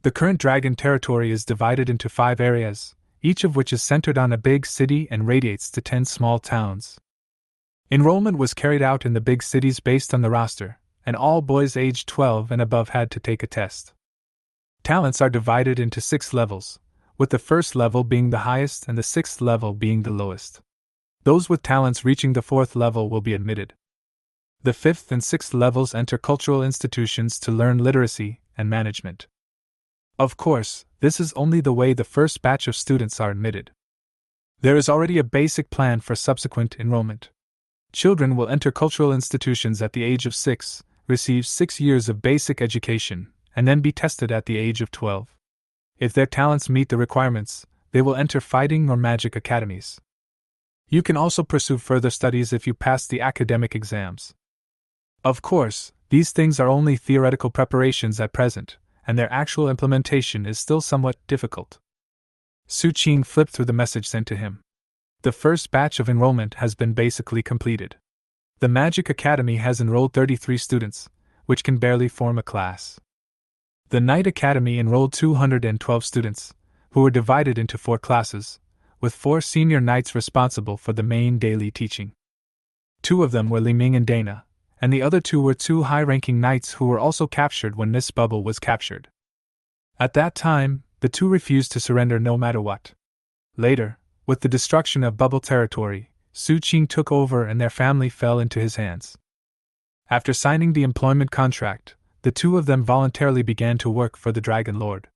The current dragon territory is divided into 5 areas, each of which is centered on a big city and radiates to 10 small towns. Enrollment was carried out in the big cities based on the roster, and all boys aged 12 and above had to take a test. Talents are divided into 6 levels, with the first level being the highest and the 6th level being the lowest. Those with talents reaching the 4th level will be admitted. The 5th and 6th levels enter cultural institutions to learn literacy and management. Of course, this is only the way the first batch of students are admitted. There is already a basic plan for subsequent enrollment. Children will enter cultural institutions at the age of 6, receive 6 years of basic education, and then be tested at the age of 12. If their talents meet the requirements, they will enter fighting or magic academies. You can also pursue further studies if you pass the academic exams. Of course, these things are only theoretical preparations at present, and their actual implementation is still somewhat difficult. Su Qing flipped through the message sent to him. The first batch of enrollment has been basically completed. The Magic Academy has enrolled 33 students, which can barely form a class. The Knight Academy enrolled 212 students, who were divided into 4 classes, with 4 senior knights responsible for the main daily teaching. 2 of them were Li Ming and Dana, and the other 2 were 2 high-ranking knights who were also captured when this bubble was captured. At that time, the 2 refused to surrender no matter what. Later, with the destruction of bubble territory, Su Qing took over and their family fell into his hands. After signing the employment contract, the 2 of them voluntarily began to work for the Dragon Lord.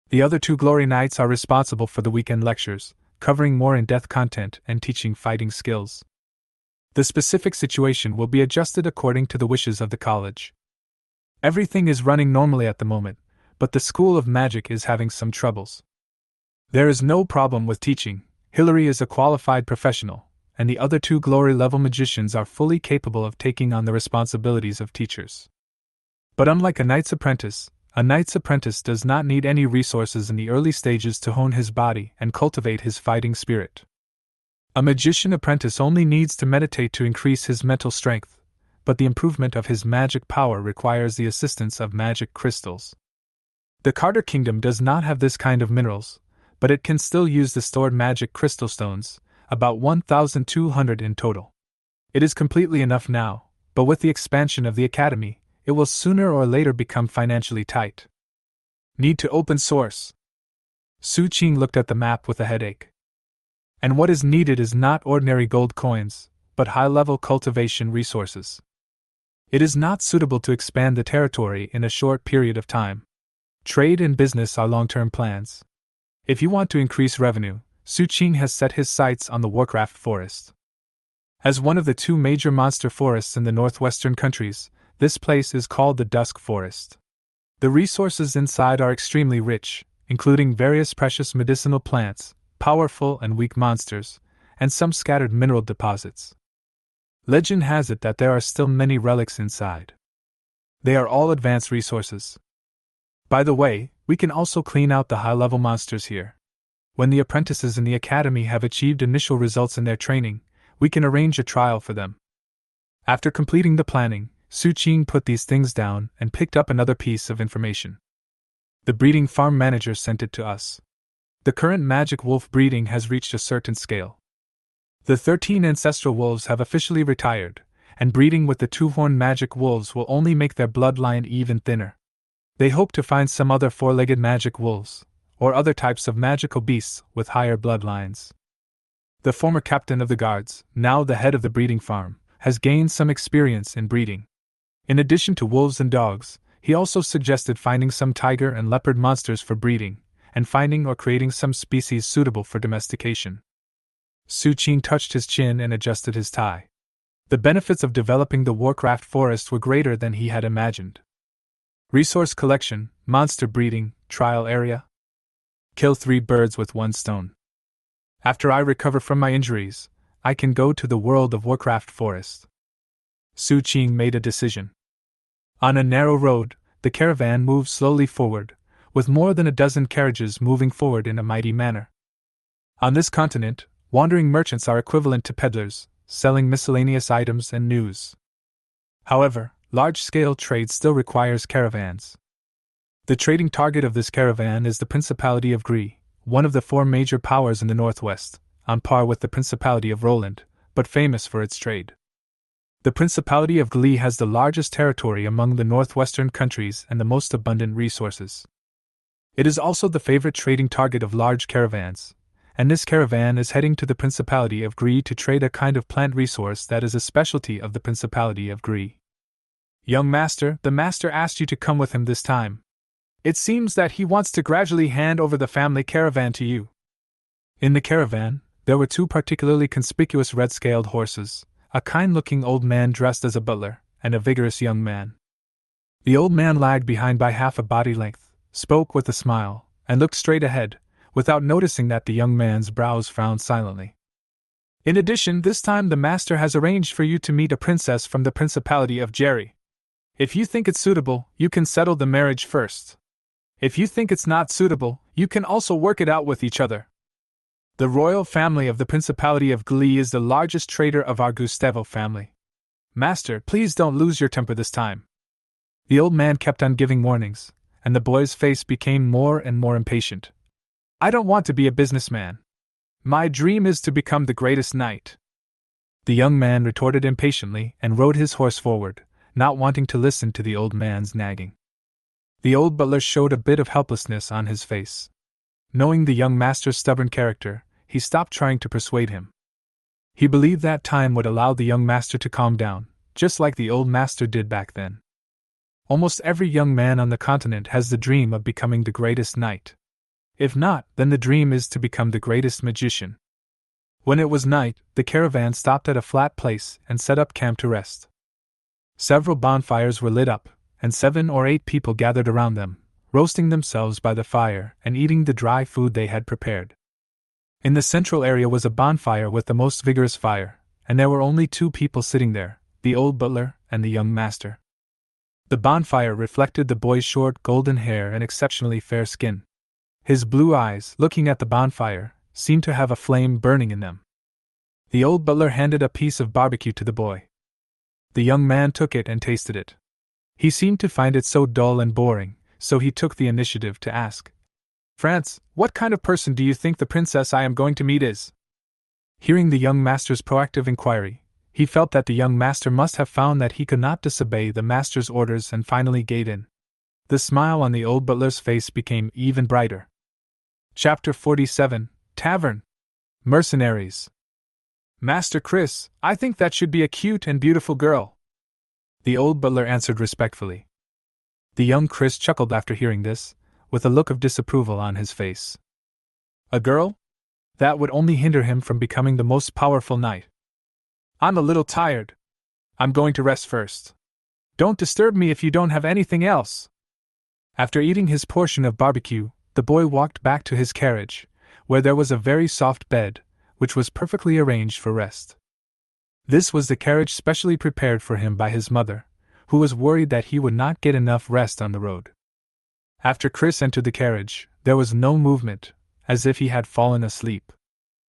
The other 2 Glory Knights are responsible for the weekend lectures, covering more in-depth content and teaching fighting skills. The specific situation will be adjusted according to the wishes of the college. Everything is running normally at the moment, but the School of Magic is having some troubles. There is no problem with teaching. Hillary is a qualified professional, and the other 2 glory-level magicians are fully capable of taking on the responsibilities of teachers. But unlike a knight's apprentice does not need any resources in the early stages to hone his body and cultivate his fighting spirit. A magician apprentice only needs to meditate to increase his mental strength, but the improvement of his magic power requires the assistance of magic crystals. The Carter Kingdom does not have this kind of minerals, but it can still use the stored magic crystal stones, about 1,200 in total. It is completely enough now, but with the expansion of the academy, it will sooner or later become financially tight. Need to open source. Su Qing looked at the map with a headache. And what is needed is not ordinary gold coins, but high-level cultivation resources. It is not suitable to expand the territory in a short period of time. Trade and business are long-term plans. If you want to increase revenue, Su Qing has set his sights on the Warcraft forest. As one of the 2 major monster forests in the northwestern countries, this place is called the Dusk Forest. The resources inside are extremely rich, including various precious medicinal plants, powerful and weak monsters, and some scattered mineral deposits. Legend has it that there are still many relics inside. They are all advanced resources. By the way, we can also clean out the high-level monsters here. When the apprentices in the academy have achieved initial results in their training, we can arrange a trial for them. After completing the planning, Su Qing put these things down and picked up another piece of information. The breeding farm manager sent it to us. The current magic wolf breeding has reached a certain scale. The 13 ancestral wolves have officially retired, and breeding with the 2-horned magic wolves will only make their bloodline even thinner. They hope to find some other 4-legged magic wolves, or other types of magical beasts with higher bloodlines. The former captain of the guards, now the head of the breeding farm, has gained some experience in breeding. In addition to wolves and dogs, he also suggested finding some tiger and leopard monsters for breeding, and finding or creating some species suitable for domestication. Su Qing touched his chin and adjusted his tie. The benefits of developing the Warcraft forest were greater than he had imagined. Resource collection, monster breeding, trial area. Kill 3 birds with 1 stone. After I recover from my injuries, I can go to the world of Warcraft forest. Su Qing made a decision. On a narrow road, the caravan moved slowly forward, with more than a dozen carriages moving forward in a mighty manner. On this continent, wandering merchants are equivalent to peddlers, selling miscellaneous items and news. However, large-scale trade still requires caravans. The trading target of this caravan is the Principality of Grimm, one of the four major powers in the northwest, on par with the Principality of Roland, but famous for its trade. The Principality of Grimm has the largest territory among the northwestern countries and the most abundant resources. It is also the favorite trading target of large caravans, and this caravan is heading to the Principality of Grimm to trade a kind of plant resource that is a specialty of the Principality of Grimm. Young master, the master asked you to come with him this time. It seems that he wants to gradually hand over the family caravan to you. In the caravan, there were two particularly conspicuous red-scaled horses, a kind-looking old man dressed as a butler, and a vigorous young man. The old man lagged behind by half a body length, spoke with a smile, and looked straight ahead, without noticing that the young man's brows frowned silently. In addition, this time the master has arranged for you to meet a princess from the Principality of Jerry. If you think it's suitable, you can settle the marriage first. If you think it's not suitable, you can also work it out with each other. The royal family of the Principality of Grimm is the largest trader of our Gustavo family. Master, please don't lose your temper this time. The old man kept on giving warnings, and the boy's face became more and more impatient. I don't want to be a businessman. My dream is to become the greatest knight. The young man retorted impatiently and rode his horse forward, not wanting to listen to the old man's nagging. The old butler showed a bit of helplessness on his face. Knowing the young master's stubborn character, he stopped trying to persuade him. He believed that time would allow the young master to calm down, just like the old master did back then. Almost every young man on the continent has the dream of becoming the greatest knight. If not, then the dream is to become the greatest magician. When it was night, the caravan stopped at a flat place and set up camp to rest. Several bonfires were lit up, and 7 or 8 people gathered around them, roasting themselves by the fire and eating the dry food they had prepared. In the central area was a bonfire with the most vigorous fire, and there were only 2 people sitting there, the old butler and the young master. The bonfire reflected the boy's short golden hair and exceptionally fair skin. His blue eyes, looking at the bonfire, seemed to have a flame burning in them. The old butler handed a piece of barbecue to the boy. The young man took it and tasted it. He seemed to find it so dull and boring, so he took the initiative to ask, "France, what kind of person do you think the princess I am going to meet is?" Hearing the young master's proactive inquiry, he felt that the young master must have found that he could not disobey the master's orders and finally gave in. The smile on the old butler's face became even brighter. Chapter 47, Tavern. Mercenaries. Master Chris, I think that should be a cute and beautiful girl. The old butler answered respectfully. The young Chris chuckled after hearing this, with a look of disapproval on his face. A girl? That would only hinder him from becoming the most powerful knight. I'm a little tired. I'm going to rest first. Don't disturb me if you don't have anything else. After eating his portion of barbecue, the boy walked back to his carriage, where there was a very soft bed, which was perfectly arranged for rest. This was the carriage specially prepared for him by his mother, who was worried that he would not get enough rest on the road. After Chris entered the carriage, there was no movement, as if he had fallen asleep.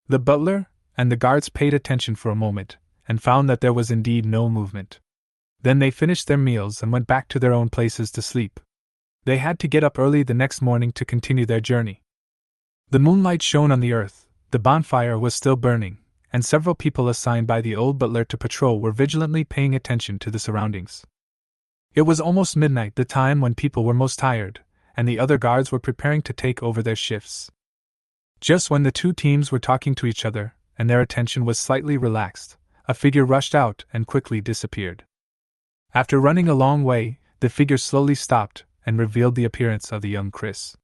The butler and the guards paid attention for a moment, and found that there was indeed no movement. Then they finished their meals and went back to their own places to sleep. They had to get up early the next morning to continue their journey. The moonlight shone on the earth, the bonfire was still burning, and several people assigned by the old butler to patrol were vigilantly paying attention to the surroundings. It was almost midnight, the time when people were most tired, and the other guards were preparing to take over their shifts. Just when the 2 teams were talking to each other, and their attention was slightly relaxed, a figure rushed out and quickly disappeared. After running a long way, the figure slowly stopped and revealed the appearance of the young Chris.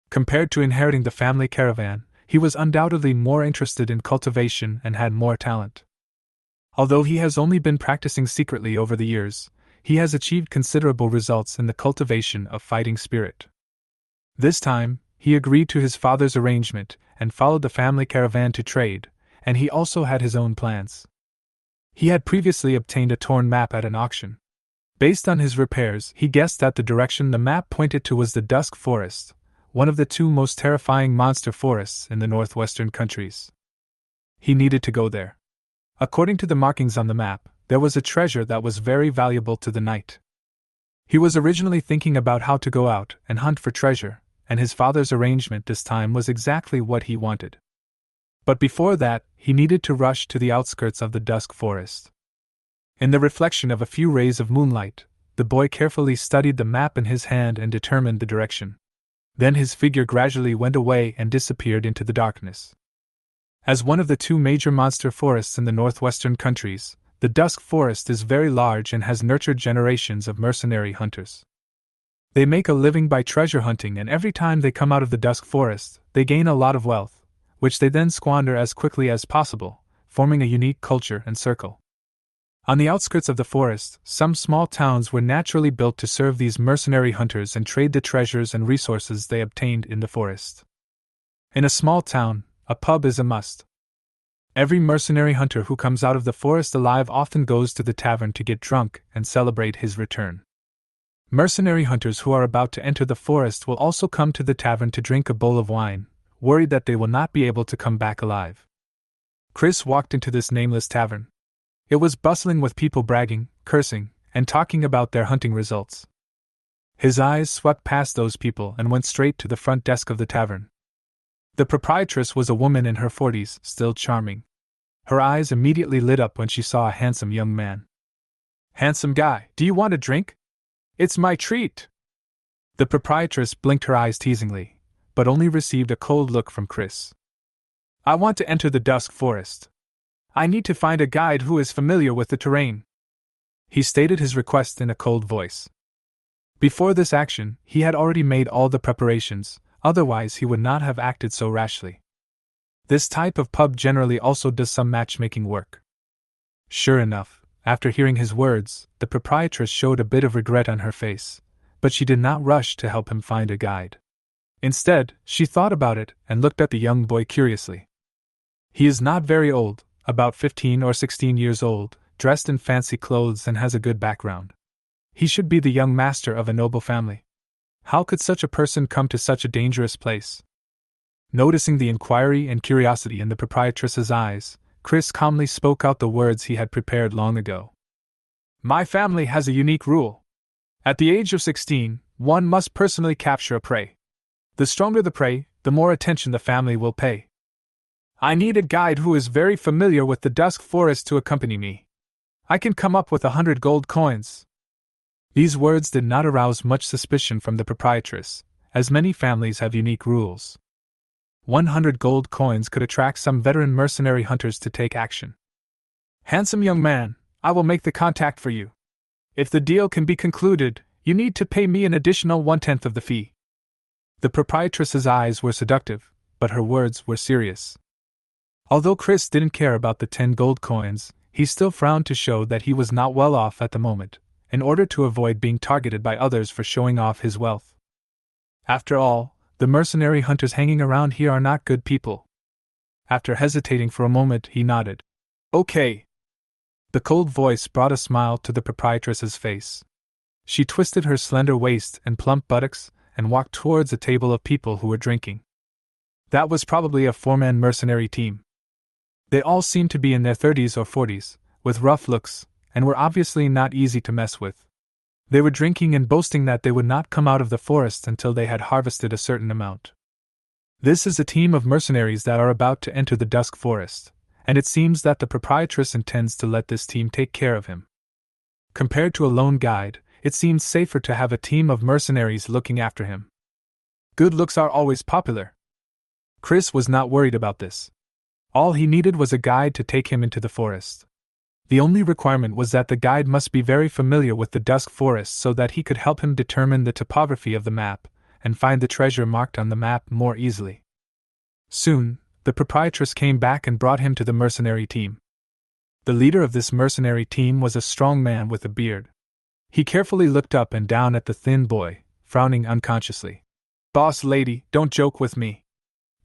Compared to inheriting the family caravan, he was undoubtedly more interested in cultivation and had more talent. Although he has only been practicing secretly over the years, he has achieved considerable results in the cultivation of fighting spirit. This time, he agreed to his father's arrangement and followed the family caravan to trade, and he also had his own plans. He had previously obtained a torn map at an auction. Based on his repairs, he guessed that the direction the map pointed to was the Dusk Forest, one of the two most terrifying monster forests in the northwestern countries. He needed to go there. According to the markings on the map, there was a treasure that was very valuable to the knight. He was originally thinking about how to go out and hunt for treasure, and his father's arrangement this time was exactly what he wanted. But before that, he needed to rush to the outskirts of the Dusk Forest. In the reflection of a few rays of moonlight, the boy carefully studied the map in his hand and determined the direction. Then his figure gradually went away and disappeared into the darkness. As one of the two major monster forests in the northwestern countries, the Dusk Forest is very large and has nurtured generations of mercenary hunters. They make a living by treasure hunting, and every time they come out of the Dusk Forest, they gain a lot of wealth, which they then squander as quickly as possible, forming a unique culture and circle. On the outskirts of the forest, some small towns were naturally built to serve these mercenary hunters and trade the treasures and resources they obtained in the forest. In a small town, a pub is a must. Every mercenary hunter who comes out of the forest alive often goes to the tavern to get drunk and celebrate his return. Mercenary hunters who are about to enter the forest will also come to the tavern to drink a bowl of wine, worried that they will not be able to come back alive. Chris walked into this nameless tavern. It was bustling with people bragging, cursing, and talking about their hunting results. His eyes swept past those people and went straight to the front desk of the tavern. The proprietress was a woman in her 40s, still charming. Her eyes immediately lit up when she saw a handsome young man. "Handsome guy, do you want a drink? It's my treat." The proprietress blinked her eyes teasingly, but only received a cold look from Chris. "I want to enter the Dusk Forest. I need to find a guide who is familiar with the terrain." He stated his request in a cold voice. Before this action, he had already made all the preparations, otherwise he would not have acted so rashly. This type of pub generally also does some matchmaking work. Sure enough, after hearing his words, the proprietress showed a bit of regret on her face, but she did not rush to help him find a guide. Instead, she thought about it and looked at the young boy curiously. He is not very old, about 15 or 16 years old, dressed in fancy clothes and has a good background. He should be the young master of a noble family. How could such a person come to such a dangerous place? Noticing the inquiry and curiosity in the proprietress's eyes, Chris calmly spoke out the words he had prepared long ago. "My family has a unique rule. At the age of 16, one must personally capture a prey. The stronger the prey, the more attention the family will pay. I need a guide who is very familiar with the Dusk Forest to accompany me. I can come up with 100 gold coins." These words did not arouse much suspicion from the proprietress, as many families have unique rules. 100 gold coins could attract some veteran mercenary hunters to take action. "Handsome young man, I will make the contact for you. If the deal can be concluded, you need to pay me an additional 1/10 of the fee." The proprietress's eyes were seductive, but her words were serious. Although Chris didn't care about the 10 gold coins, he still frowned to show that he was not well off at the moment, in order to avoid being targeted by others for showing off his wealth. After all, the mercenary hunters hanging around here are not good people. After hesitating for a moment, he nodded. "Okay." The cold voice brought a smile to the proprietress's face. She twisted her slender waist and plump buttocks and walked towards a table of people who were drinking. That was probably a 4-man mercenary team. They all seemed to be in their 30s or 40s, with rough looks, and were obviously not easy to mess with. They were drinking and boasting that they would not come out of the forest until they had harvested a certain amount. This is a team of mercenaries that are about to enter the Dusk Forest, and it seems that the proprietress intends to let this team take care of him. Compared to a lone guide, it seems safer to have a team of mercenaries looking after him. Good looks are always popular. Chris was not worried about this. All he needed was a guide to take him into the forest. The only requirement was that the guide must be very familiar with the Dusk Forest so that he could help him determine the topography of the map and find the treasure marked on the map more easily. Soon, the proprietress came back and brought him to the mercenary team. The leader of this mercenary team was a strong man with a beard. He carefully looked up and down at the thin boy, frowning unconsciously. "Boss lady, don't joke with me.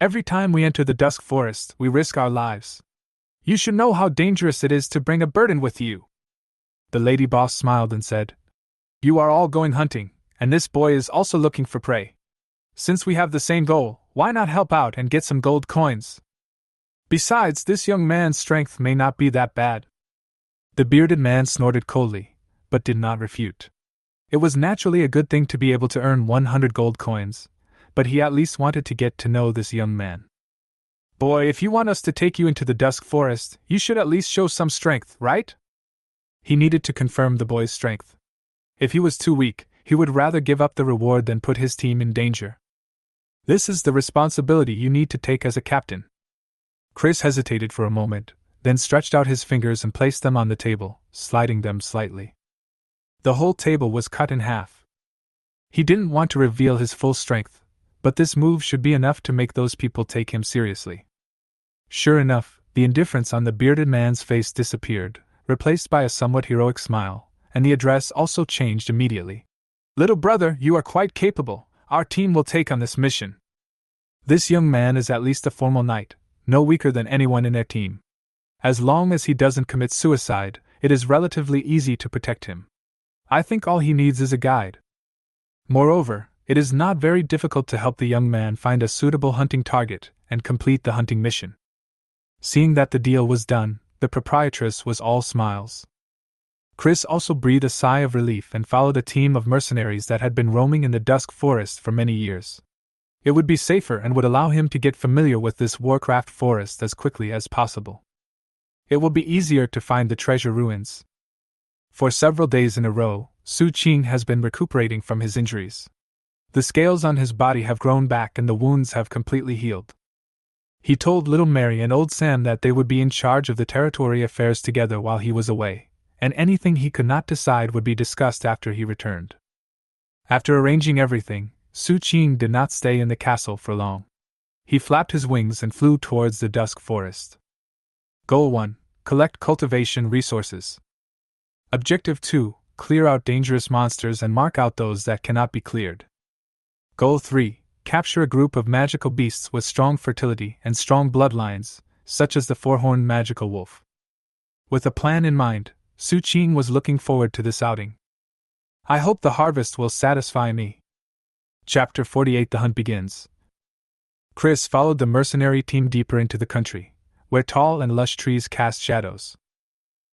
Every time we enter the Dusk Forest, we risk our lives. You should know how dangerous it is to bring a burden with you." The lady boss smiled and said, You are all going hunting, and this boy is also looking for prey. Since we have the same goal, why not help out and get some gold coins? Besides, this young man's strength may not be that bad." The bearded man snorted coldly, but did not refute. It was naturally a good thing to be able to earn 100 gold coins, but he at least wanted to get to know this young man. "Boy, if you want us to take you into the dusk forest, you should at least show some strength, right?" He needed to confirm the boy's strength. If he was too weak, he would rather give up the reward than put his team in danger. "This is the responsibility you need to take as a captain." Chris hesitated for a moment, then stretched out his fingers and placed them on the table, sliding them slightly. The whole table was cut in half. He didn't want to reveal his full strength, but this move should be enough to make those people take him seriously. Sure enough, the indifference on the bearded man's face disappeared, replaced by a somewhat heroic smile, and the address also changed immediately. "Little brother, you are quite capable. Our team will take on this mission. This young man is at least a formal knight, no weaker than anyone in their team. As long as he doesn't commit suicide, it is relatively easy to protect him. I think all he needs is a guide. Moreover, it is not very difficult to help the young man find a suitable hunting target and complete the hunting mission." Seeing that the deal was done, the proprietress was all smiles. Chris also breathed a sigh of relief and followed a team of mercenaries that had been roaming in the dusk forest for many years. It would be safer and would allow him to get familiar with this warcraft forest as quickly as possible. It will be easier to find the treasure ruins. For several days in a row, Su Qing has been recuperating from his injuries. The scales on his body have grown back and the wounds have completely healed. He told little Mary and old Sam that they would be in charge of the territory affairs together while he was away, and anything he could not decide would be discussed after he returned. After arranging everything, Su Qing did not stay in the castle for long. He flapped his wings and flew towards the dusk forest. Goal 1. Collect cultivation resources. Objective 2. Clear out dangerous monsters and mark out those that cannot be cleared. Goal 3. Capture a group of magical beasts with strong fertility and strong bloodlines, such as the four-horned magical wolf. With a plan in mind, Su Qing was looking forward to this outing. "I hope the harvest will satisfy me." Chapter 48. The hunt begins. Chris followed the mercenary team deeper into the country, where tall and lush trees cast shadows.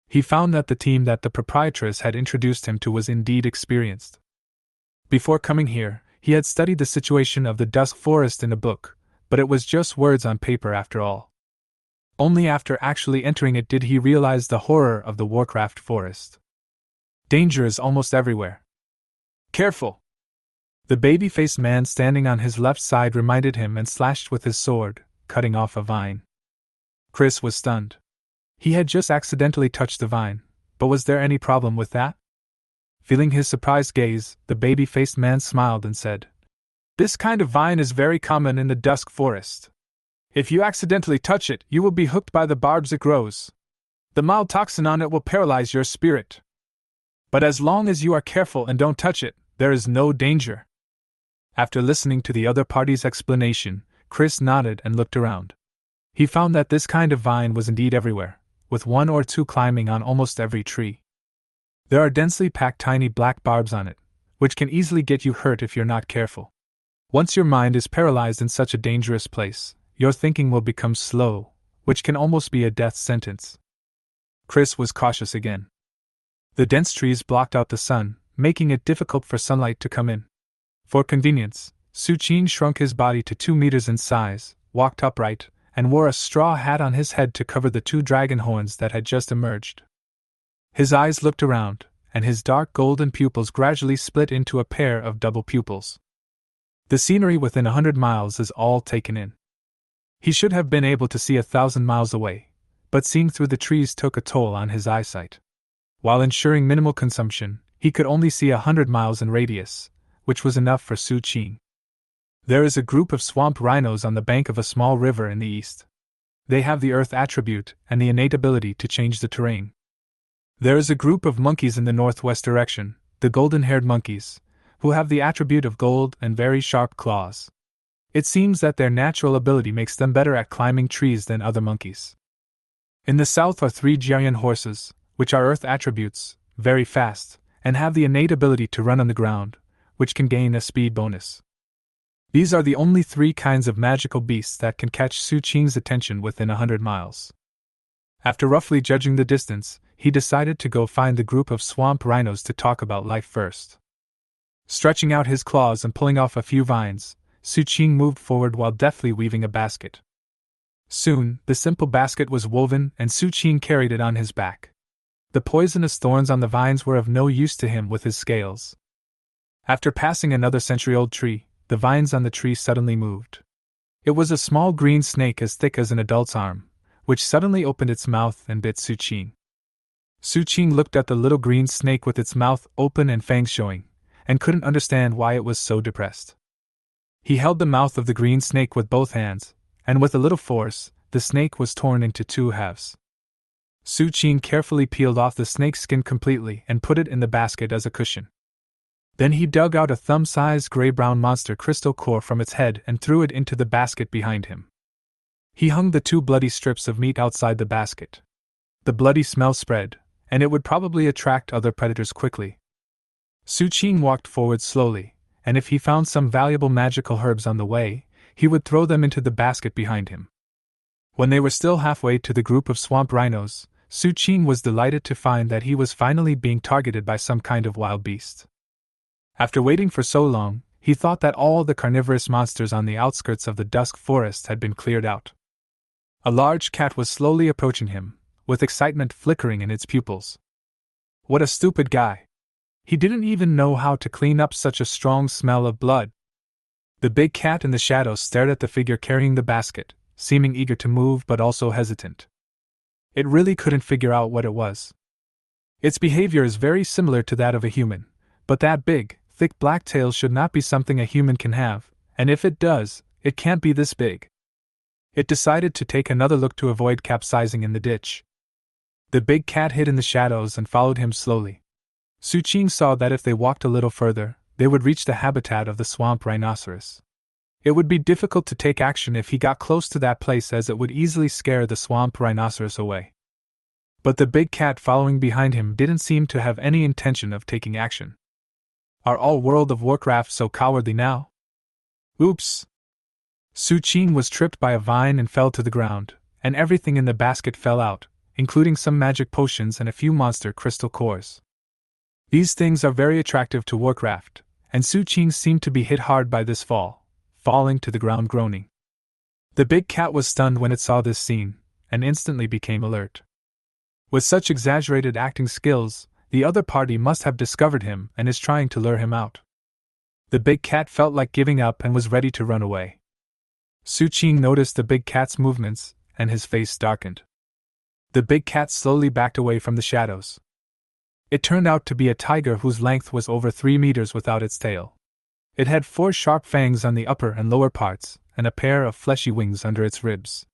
He found that the team that the proprietress had introduced him to was indeed experienced. Before coming here, he had studied the situation of the dusk forest in a book, but it was just words on paper after all. Only after actually entering it did he realize the horror of the Warcraft forest. Danger is almost everywhere. "Careful!" The baby-faced man standing on his left side reminded him and slashed with his sword, cutting off a vine. Chris was stunned. He had just accidentally touched the vine, but was there any problem with that? Feeling his surprised gaze, the baby-faced man smiled and said, "This kind of vine is very common in the dusk forest. If you accidentally touch it, you will be hooked by the barbs it grows. The mild toxin on it will paralyze your spirit. But as long as you are careful and don't touch it, there is no danger." After listening to the other party's explanation, Chris nodded and looked around. He found that this kind of vine was indeed everywhere, with one or two climbing on almost every tree. There are densely packed tiny black barbs on it, which can easily get you hurt if you're not careful. Once your mind is paralyzed in such a dangerous place, your thinking will become slow, which can almost be a death sentence. Chris was cautious again. The dense trees blocked out the sun, making it difficult for sunlight to come in. For convenience, Su Qing shrunk his body to 2 meters in size, walked upright, and wore a straw hat on his head to cover the 2 dragon horns that had just emerged. His eyes looked around, and his dark golden pupils gradually split into a pair of double pupils. The scenery within 100 miles is all taken in. He should have been able to see 1,000 miles away, but seeing through the trees took a toll on his eyesight. While ensuring minimal consumption, he could only see 100 miles in radius, which was enough for Su Qing. There is a group of swamp rhinos on the bank of a small river in the east. They have the earth attribute and the innate ability to change the terrain. There is a group of monkeys in the northwest direction, the golden-haired monkeys, who have the attribute of gold and very sharp claws. It seems that their natural ability makes them better at climbing trees than other monkeys. In the south are 3 giant horses, which are earth attributes, very fast, and have the innate ability to run on the ground, which can gain a speed bonus. These are the only 3 kinds of magical beasts that can catch Su Qing's attention within 100 miles. After roughly judging the distance, he decided to go find the group of swamp rhinos to talk about life first. Stretching out his claws and pulling off a few vines, Su Qing moved forward while deftly weaving a basket. Soon, the simple basket was woven and Su Qing carried it on his back. The poisonous thorns on the vines were of no use to him with his scales. After passing another century-old tree, the vines on the tree suddenly moved. It was a small green snake as thick as an adult's arm, which suddenly opened its mouth and bit Su Qing. Su Qing looked at the little green snake with its mouth open and fangs showing, and couldn't understand why it was so depressed. He held the mouth of the green snake with both hands, and with a little force, the snake was torn into 2 halves. Su Qing carefully peeled off the snake's skin completely and put it in the basket as a cushion. Then he dug out a thumb-sized gray-brown monster crystal core from its head and threw it into the basket behind him. He hung the 2 bloody strips of meat outside the basket. The bloody smell spread, and it would probably attract other predators quickly. Su Qing walked forward slowly, and if he found some valuable magical herbs on the way, he would throw them into the basket behind him. When they were still halfway to the group of swamp rhinos, Su Qing was delighted to find that he was finally being targeted by some kind of wild beast. After waiting for so long, he thought that all the carnivorous monsters on the outskirts of the dusk forest had been cleared out. A large cat was slowly approaching him, with excitement flickering in its pupils. What a stupid guy! He didn't even know how to clean up such a strong smell of blood. The big cat in the shadows stared at the figure carrying the basket, seeming eager to move but also hesitant. It really couldn't figure out what it was. Its behavior is very similar to that of a human, but that big, thick black tail should not be something a human can have, and if it does, it can't be this big. It decided to take another look to avoid capsizing in the ditch. The big cat hid in the shadows and followed him slowly. Su Qing saw that if they walked a little further, they would reach the habitat of the swamp rhinoceros. It would be difficult to take action if he got close to that place, as it would easily scare the swamp rhinoceros away. But the big cat following behind him didn't seem to have any intention of taking action. Are all World of Warcraft so cowardly now? Oops! Su Qing was tripped by a vine and fell to the ground, and everything in the basket fell out, including some magic potions and a few monster crystal cores. These things are very attractive to Warcraft, and Su Qing seemed to be hit hard by this fall, falling to the ground groaning. The big cat was stunned when it saw this scene, and instantly became alert. With such exaggerated acting skills, the other party must have discovered him and is trying to lure him out. The big cat felt like giving up and was ready to run away. Su Qing noticed the big cat's movements, and his face darkened. The big cat slowly backed away from the shadows. It turned out to be a tiger whose length was over 3 meters without its tail. It had 4 sharp fangs on the upper and lower parts, and a pair of fleshy wings under its ribs.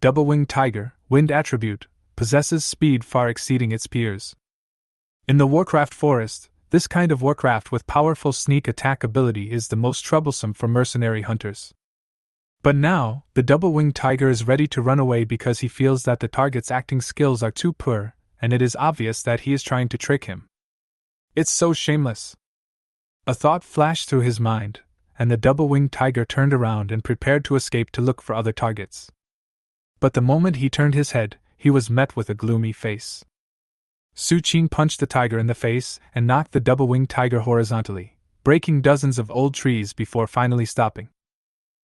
Double-winged tiger, wind attribute, possesses speed far exceeding its peers. In the Warcraft forest, this kind of Warcraft with powerful sneak attack ability is the most troublesome for mercenary hunters. But now, the double-winged tiger is ready to run away because he feels that the target's acting skills are too poor, and it is obvious that he is trying to trick him. It's so shameless. A thought flashed through his mind, and the double-winged tiger turned around and prepared to escape to look for other targets. But the moment he turned his head, he was met with a gloomy face. Su Qing punched the tiger in the face and knocked the double-winged tiger horizontally, breaking dozens of old trees before finally stopping.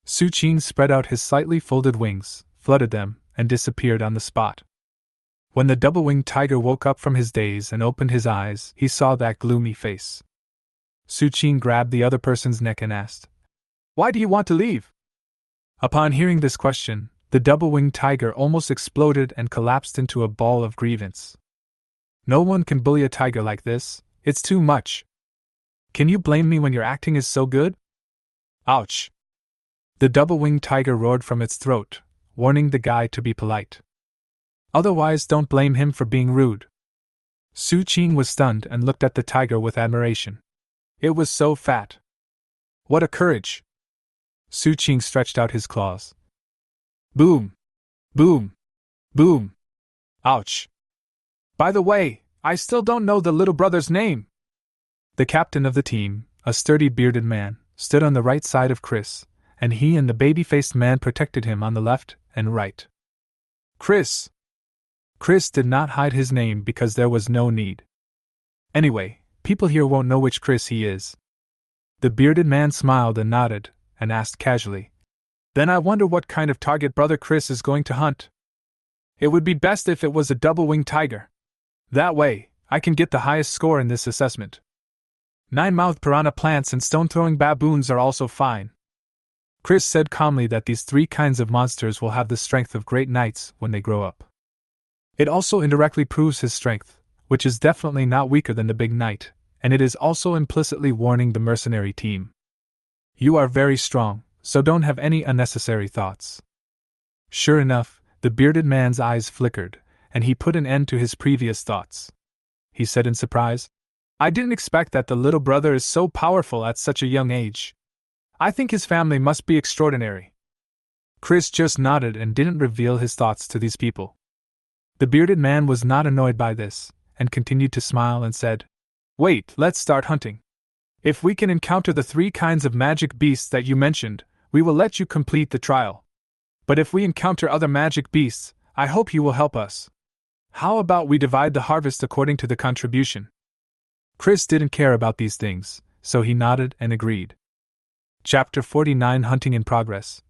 Su Qing spread out his slightly folded wings, fluttered them, and disappeared on the spot. When the double-winged tiger woke up from his daze and opened his eyes, he saw that gloomy face. Su Qing grabbed the other person's neck and asked, "Why do you want to leave?" Upon hearing this question, the double-winged tiger almost exploded and collapsed into a ball of grievance. No one can bully a tiger like this, it's too much. Can you blame me when your acting is so good? Ouch! The double-winged tiger roared from its throat, warning the guy to be polite. Otherwise, don't blame him for being rude. Su Qing was stunned and looked at the tiger with admiration. It was so fat. What a courage! Su Qing stretched out his claws. Boom! Boom! Boom! Ouch! By the way, I still don't know the little brother's name. The captain of the team, a sturdy bearded man, stood on the right side of Chris, and he and the baby-faced man protected him on the left and right. Chris! Chris did not hide his name because there was no need. Anyway, people here won't know which Chris he is. The bearded man smiled and nodded, and asked casually, "Then I wonder what kind of target Brother Chris is going to hunt. It would be best if it was a double-winged tiger. That way, I can get the highest score in this assessment. Nine-mouthed piranha plants and stone-throwing baboons are also fine." Chris said calmly that these three kinds of monsters will have the strength of great knights when they grow up. It also indirectly proves his strength, which is definitely not weaker than the big knight, and it is also implicitly warning the mercenary team. You are very strong, so don't have any unnecessary thoughts. Sure enough, the bearded man's eyes flickered, and he put an end to his previous thoughts. He said in surprise, "I didn't expect that the little brother is so powerful at such a young age. I think his family must be extraordinary." Chris just nodded and didn't reveal his thoughts to these people. The bearded man was not annoyed by this, and continued to smile and said, "Wait, let's start hunting. If we can encounter the three kinds of magic beasts that you mentioned, we will let you complete the trial. But if we encounter other magic beasts, I hope you will help us. How about we divide the harvest according to the contribution?" Chris didn't care about these things, so he nodded and agreed. Chapter 49 Hunting in Progress.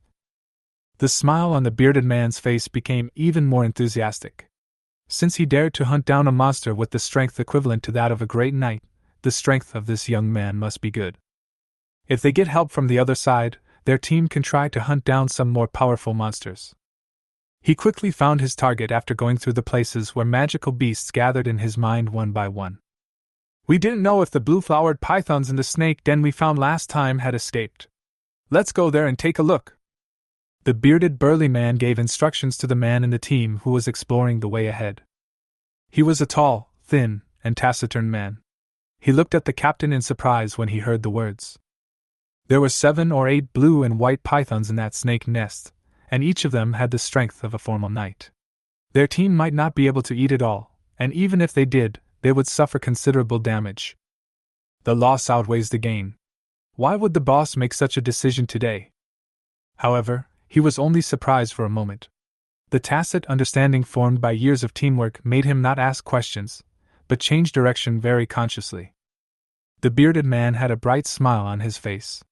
The smile on the bearded man's face became even more enthusiastic. Since he dared to hunt down a monster with the strength equivalent to that of a great knight, the strength of this young man must be good. If they get help from the other side, their team can try to hunt down some more powerful monsters. He quickly found his target after going through the places where magical beasts gathered in his mind one by one. "We didn't know if the blue-flowered pythons in the snake den we found last time had escaped. Let's go there and take a look." The bearded burly man gave instructions to the man in the team who was exploring the way ahead. He was a tall, thin, and taciturn man. He looked at the captain in surprise when he heard the words. There were 7 or 8 blue and white pythons in that snake nest, and each of them had the strength of a formal knight. Their team might not be able to eat it all, and even if they did, they would suffer considerable damage. The loss outweighs the gain. Why would the boss make such a decision today? However, he was only surprised for a moment. The tacit understanding formed by years of teamwork made him not ask questions, but change direction very consciously. The bearded man had a bright smile on his face.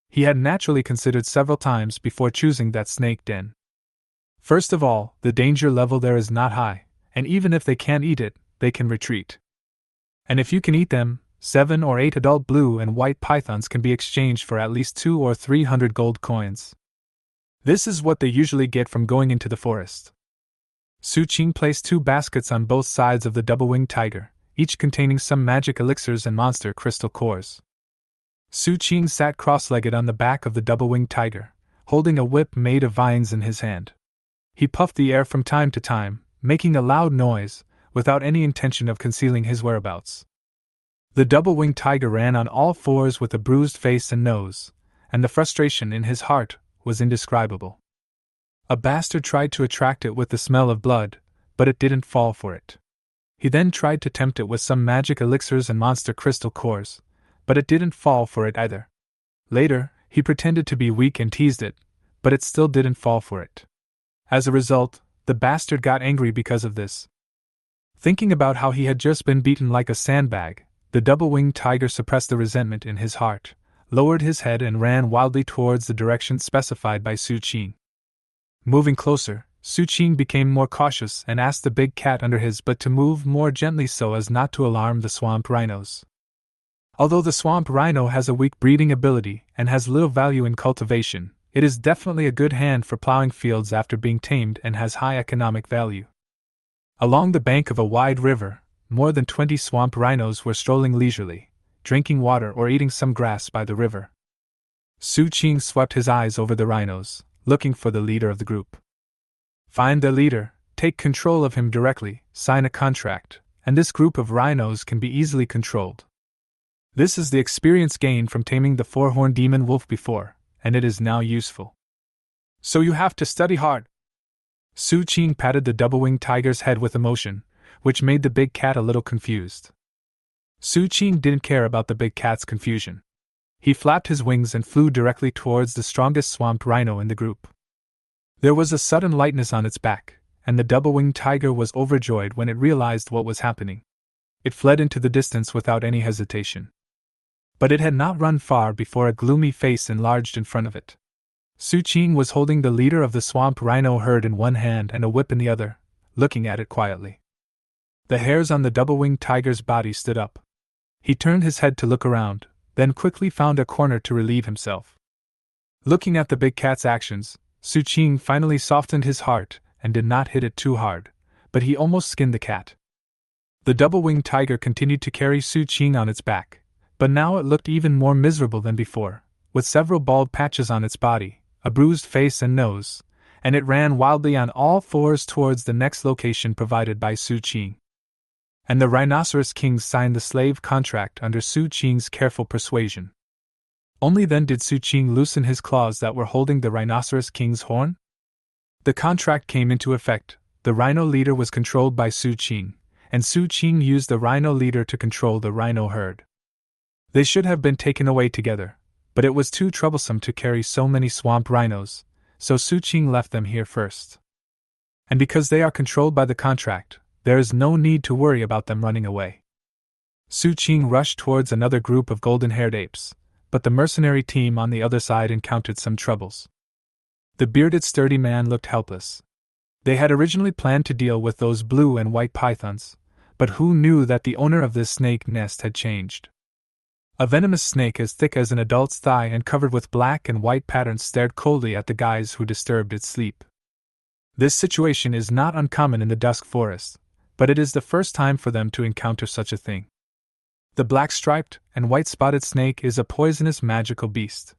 He had naturally considered several times before choosing that snake den. First of all, the danger level there is not high, and even if they can't eat it, they can retreat. And if you can eat them, 7 or 8 adult blue and white pythons can be exchanged for at least 200 or 300 gold coins. This is what they usually get from going into the forest. Su Qing placed 2 baskets on both sides of the double-winged tiger, each containing some magic elixirs and monster crystal cores. Su Qing sat cross-legged on the back of the double-winged tiger, holding a whip made of vines in his hand. He puffed the air from time to time, making a loud noise, without any intention of concealing his whereabouts. The double-winged tiger ran on all fours with a bruised face and nose, and the frustration in his heart was indescribable. A bastard tried to attract it with the smell of blood, but it didn't fall for it. He then tried to tempt it with some magic elixirs and monster crystal cores, but it didn't fall for it either. Later, he pretended to be weak and teased it, but it still didn't fall for it. As a result, the bastard got angry because of this. Thinking about how he had just been beaten like a sandbag, the double-winged tiger suppressed the resentment in his heart, lowered his head and ran wildly towards the direction specified by Su Qing. Moving closer, Su Qing became more cautious and asked the big cat under his butt to move more gently so as not to alarm the swamp rhinos. Although the swamp rhino has a weak breeding ability and has little value in cultivation, it is definitely a good hand for plowing fields after being tamed and has high economic value. Along the bank of a wide river, more than 20 swamp rhinos were strolling leisurely, drinking water or eating some grass by the river. Su Qing swept his eyes over the rhinos, looking for the leader of the group. Find the leader, take control of him directly, sign a contract, and this group of rhinos can be easily controlled. This is the experience gained from taming the 4-horned demon wolf before, and it is now useful. So you have to study hard. Su Qing patted the double-winged tiger's head with emotion, which made the big cat a little confused. Su Qing didn't care about the big cat's confusion. He flapped his wings and flew directly towards the strongest swamped rhino in the group. There was a sudden lightness on its back, and the double-winged tiger was overjoyed when it realized what was happening. It fled into the distance without any hesitation. But it had not run far before a gloomy face enlarged in front of it. Su Qing was holding the leader of the swamp rhino herd in one hand and a whip in the other, looking at it quietly. The hairs on the double-winged tiger's body stood up. He turned his head to look around, then quickly found a corner to relieve himself. Looking at the big cat's actions, Su Qing finally softened his heart and did not hit it too hard, but he almost skinned the cat. The double-winged tiger continued to carry Su Qing on its back, but now it looked even more miserable than before, with several bald patches on its body, a bruised face and nose, and it ran wildly on all fours towards the next location provided by Su Qing. And the rhinoceros kings signed the slave contract under Su Qing's careful persuasion. Only then did Su Qing loosen his claws that were holding the rhinoceros king's horn. The contract came into effect. The rhino leader was controlled by Su Qing, and Su Qing used the rhino leader to control the rhino herd. They should have been taken away together, but it was too troublesome to carry so many swamp rhinos, so Su Qing left them here first. And because they are controlled by the contract, there is no need to worry about them running away. Su Qing rushed towards another group of golden-haired apes, but the mercenary team on the other side encountered some troubles. The bearded sturdy man looked helpless. They had originally planned to deal with those blue and white pythons, but who knew that the owner of this snake nest had changed? A venomous snake as thick as an adult's thigh and covered with black and white patterns stared coldly at the guys who disturbed its sleep. This situation is not uncommon in the dusk forest, but it is the first time for them to encounter such a thing. The black-striped and white-spotted snake is a poisonous magical beast.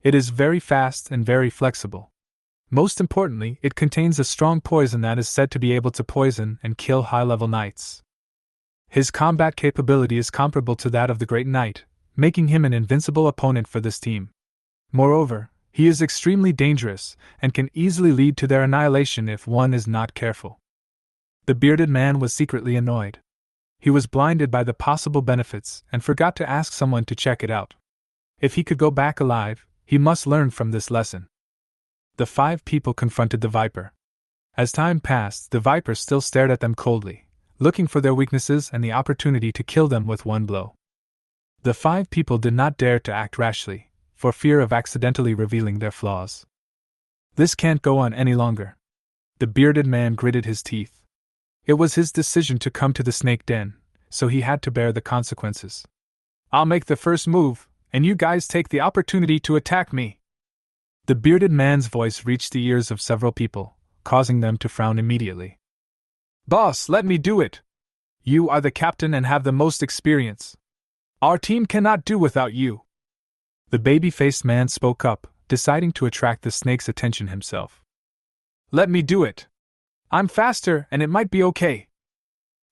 It is very fast and very flexible. Most importantly, it contains a strong poison that is said to be able to poison and kill high-level knights. His combat capability is comparable to that of the Great Knight, making him an invincible opponent for this team. Moreover, he is extremely dangerous and can easily lead to their annihilation if one is not careful. The bearded man was secretly annoyed. He was blinded by the possible benefits and forgot to ask someone to check it out. If he could go back alive, he must learn from this lesson. The 5 people confronted the viper. As time passed, the viper still stared at them coldly, looking for their weaknesses and the opportunity to kill them with one blow. The 5 people did not dare to act rashly, for fear of accidentally revealing their flaws. This can't go on any longer. The bearded man gritted his teeth. It was his decision to come to the snake den, so he had to bear the consequences. I'll make the first move, and you guys take the opportunity to attack me. The bearded man's voice reached the ears of several people, causing them to frown immediately. Boss, let me do it. You are the captain and have the most experience. Our team cannot do without you. The baby-faced man spoke up, deciding to attract the snake's attention himself. Let me do it. I'm faster and it might be okay.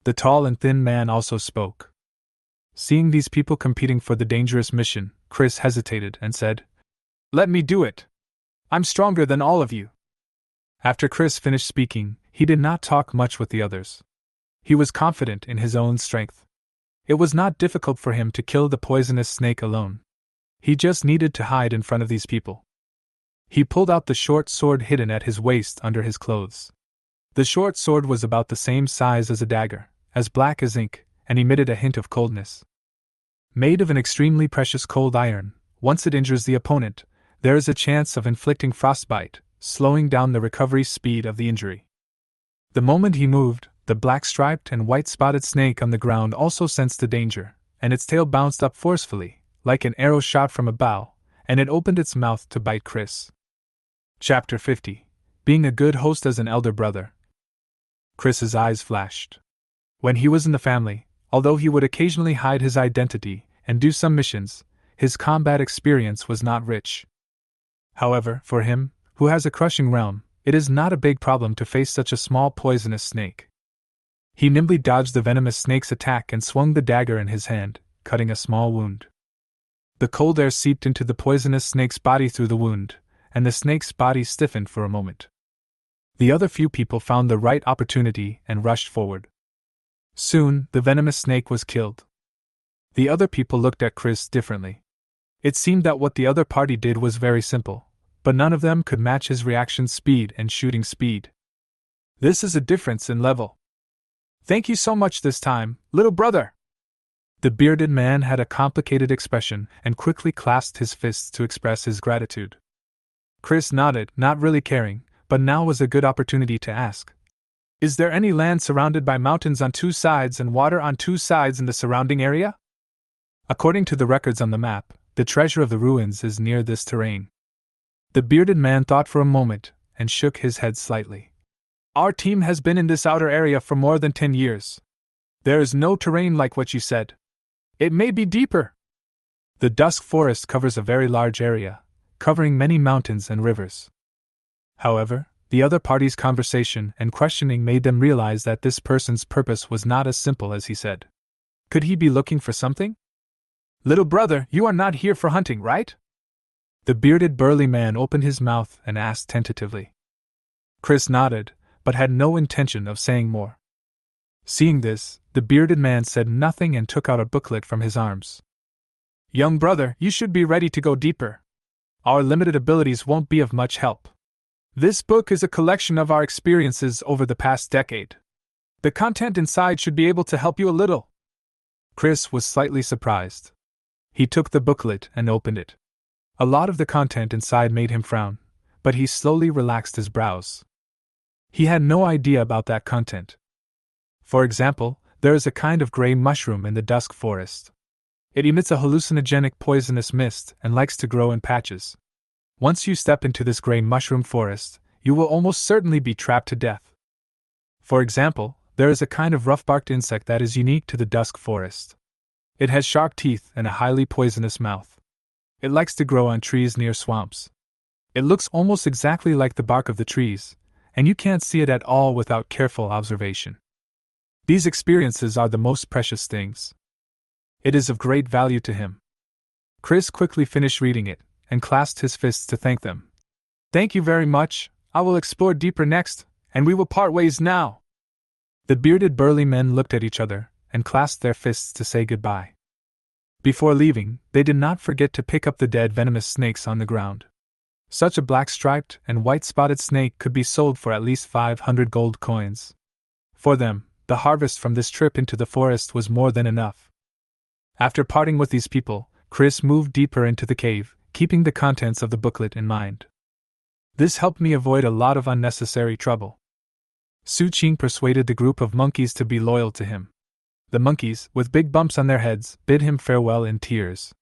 The tall and thin man also spoke. Seeing these people competing for the dangerous mission, Chris hesitated and said, Let me do it. I'm stronger than all of you. After Chris finished speaking, he did not talk much with the others. He was confident in his own strength. It was not difficult for him to kill the poisonous snake alone. He just needed to hide in front of these people. He pulled out the short sword hidden at his waist under his clothes. The short sword was about the same size as a dagger, as black as ink, and emitted a hint of coldness. Made of an extremely precious cold iron, once it injures the opponent, there is a chance of inflicting frostbite, slowing down the recovery speed of the injury. The moment he moved, the black-striped and white-spotted snake on the ground also sensed the danger, and its tail bounced up forcefully, like an arrow shot from a bow, and it opened its mouth to bite Chris. Chapter 50. Being a good host as an elder brother. Chris's eyes flashed. When he was in the family, although he would occasionally hide his identity and do some missions, his combat experience was not rich. However, for him, who has a crushing realm, it is not a big problem to face such a small poisonous snake. He nimbly dodged the venomous snake's attack and swung the dagger in his hand, cutting a small wound. The cold air seeped into the poisonous snake's body through the wound, and the snake's body stiffened for a moment. The other few people found the right opportunity and rushed forward. Soon, the venomous snake was killed. The other people looked at Chris differently. It seemed that what the other party did was very simple, but none of them could match his reaction speed and shooting speed. This is a difference in level. Thank you so much this time, little brother. The bearded man had a complicated expression and quickly clasped his fists to express his gratitude. Chris nodded, not really caring, but now was a good opportunity to ask. Is there any land surrounded by mountains on two sides and water on two sides in the surrounding area? According to the records on the map, the treasure of the ruins is near this terrain. The bearded man thought for a moment and shook his head slightly. Our team has been in this outer area for more than 10 years. There is no terrain like what you said. It may be deeper. The dusk forest covers a very large area, covering many mountains and rivers. However, the other party's conversation and questioning made them realize that this person's purpose was not as simple as he said. Could he be looking for something? Little brother, you are not here for hunting, right? The bearded burly man opened his mouth and asked tentatively. Chris nodded, but had no intention of saying more. Seeing this, the bearded man said nothing and took out a booklet from his arms. Young brother, you should be ready to go deeper. Our limited abilities won't be of much help. This book is a collection of our experiences over the past decade. The content inside should be able to help you a little. Chris was slightly surprised. He took the booklet and opened it. A lot of the content inside made him frown, but he slowly relaxed his brows. He had no idea about that content. For example, there is a kind of gray mushroom in the dusk forest. It emits a hallucinogenic poisonous mist and likes to grow in patches. Once you step into this gray mushroom forest, you will almost certainly be trapped to death. For example, there is a kind of rough-barked insect that is unique to the dusk forest. It has sharp teeth and a highly poisonous mouth. It likes to grow on trees near swamps. It looks almost exactly like the bark of the trees, and you can't see it at all without careful observation. These experiences are the most precious things. It is of great value to him. Chris quickly finished reading it and clasped his fists to thank them. Thank you very much. I will explore deeper next, and we will part ways now. The bearded burly men looked at each other and clasped their fists to say goodbye. Before leaving, they did not forget to pick up the dead venomous snakes on the ground. Such a black-striped and white-spotted snake could be sold for at least 500 gold coins. For them, the harvest from this trip into the forest was more than enough. After parting with these people, Chris moved deeper into the cave, keeping the contents of the booklet in mind. This helped me avoid a lot of unnecessary trouble. Su Qing persuaded the group of monkeys to be loyal to him. The monkeys, with big bumps on their heads, bid him farewell in tears.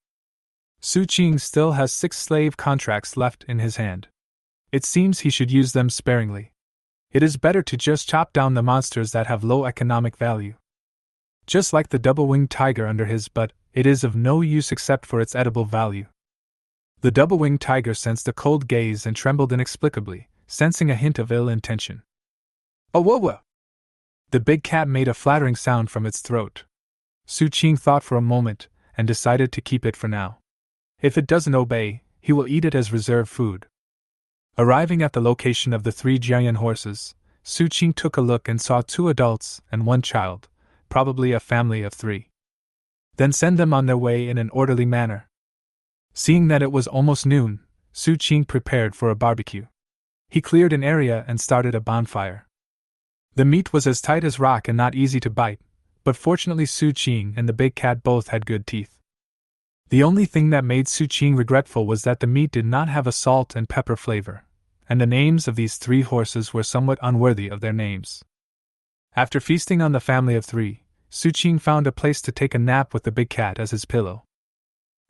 Su Qing still has 6 slave contracts left in his hand. It seems he should use them sparingly. It is better to just chop down the monsters that have low economic value. Just like the double-winged tiger under his butt, it is of no use except for its edible value. The double-winged tiger sensed a cold gaze and trembled inexplicably, sensing a hint of ill intention. Oh, whoa, whoa! The big cat made a flattering sound from its throat. Su Qing thought for a moment and decided to keep it for now. If it doesn't obey, he will eat it as reserve food. Arriving at the location of the 3 giant horses, Su Qing took a look and saw 2 adults and 1 child, probably a family of 3. Then send them on their way in an orderly manner. Seeing that it was almost noon, Su Qing prepared for a barbecue. He cleared an area and started a bonfire. The meat was as tight as rock and not easy to bite, but fortunately Su Qing and the big cat both had good teeth. The only thing that made Su Qing regretful was that the meat did not have a salt and pepper flavor, and the names of these 3 horses were somewhat unworthy of their names. After feasting on the family of 3, Su Qing found a place to take a nap with the big cat as his pillow.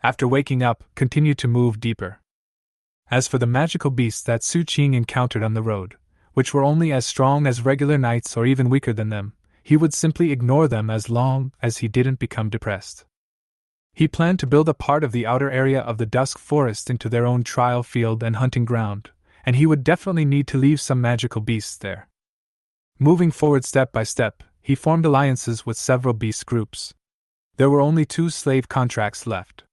After waking up, continued to move deeper. As for the magical beasts that Su Qing encountered on the road, which were only as strong as regular knights or even weaker than them, he would simply ignore them as long as he didn't become depressed. He planned to build a part of the outer area of the dusk forest into their own trial field and hunting ground, and he would definitely need to leave some magical beasts there. Moving forward step by step, he formed alliances with several beast groups. There were only 2 slave contracts left.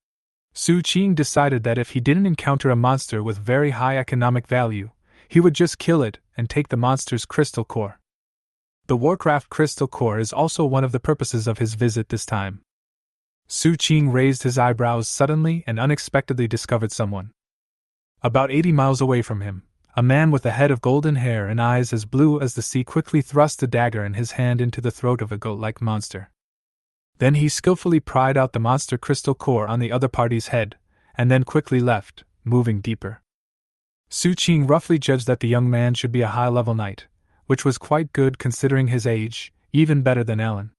Su Qing decided that if he didn't encounter a monster with very high economic value, he would just kill it and take the monster's crystal core. The Warcraft crystal core is also one of the purposes of his visit this time. Su Qing raised his eyebrows suddenly and unexpectedly discovered someone. About 80 miles away from him, a man with a head of golden hair and eyes as blue as the sea quickly thrust a dagger in his hand into the throat of a goat-like monster. Then he skillfully pried out the monster crystal core on the other party's head, and then quickly left, moving deeper. Su Qing roughly judged that the young man should be a high-level knight, which was quite good considering his age, even better than Ellen.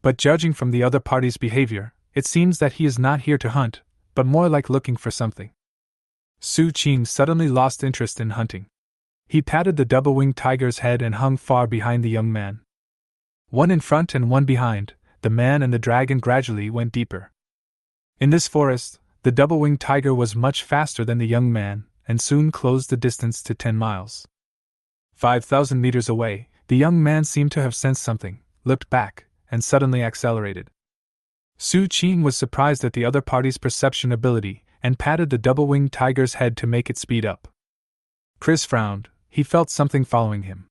But judging from the other party's behavior, it seems that he is not here to hunt, but more like looking for something. Su Qing suddenly lost interest in hunting. He patted the double-winged tiger's head and hung far behind the young man. One in front and one behind, the man and the dragon gradually went deeper. In this forest, the double-winged tiger was much faster than the young man, and soon closed the distance to 10 miles. 5,000 meters away, the young man seemed to have sensed something, looked back, and suddenly accelerated. Su Qing was surprised at the other party's perception ability, and patted the double-winged tiger's head to make it speed up. Chris frowned. He felt something following him.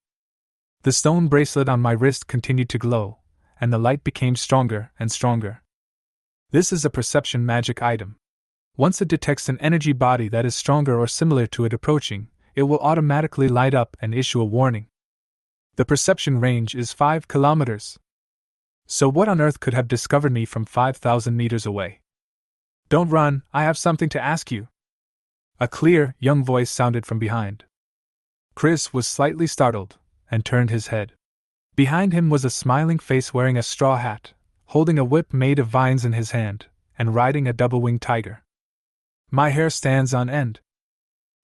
The stone bracelet on my wrist continued to glow, and the light became stronger and stronger. This is a perception magic item. Once it detects an energy body that is stronger or similar to it approaching, it will automatically light up and issue a warning. The perception range is 5 kilometers. So what on earth could have discovered me from 5,000 meters away? Don't run, I have something to ask you. A clear, young voice sounded from behind. Chris was slightly startled, and turned his head. Behind him was a smiling face wearing a straw hat, holding a whip made of vines in his hand, and riding a double-winged tiger. My hair stands on end.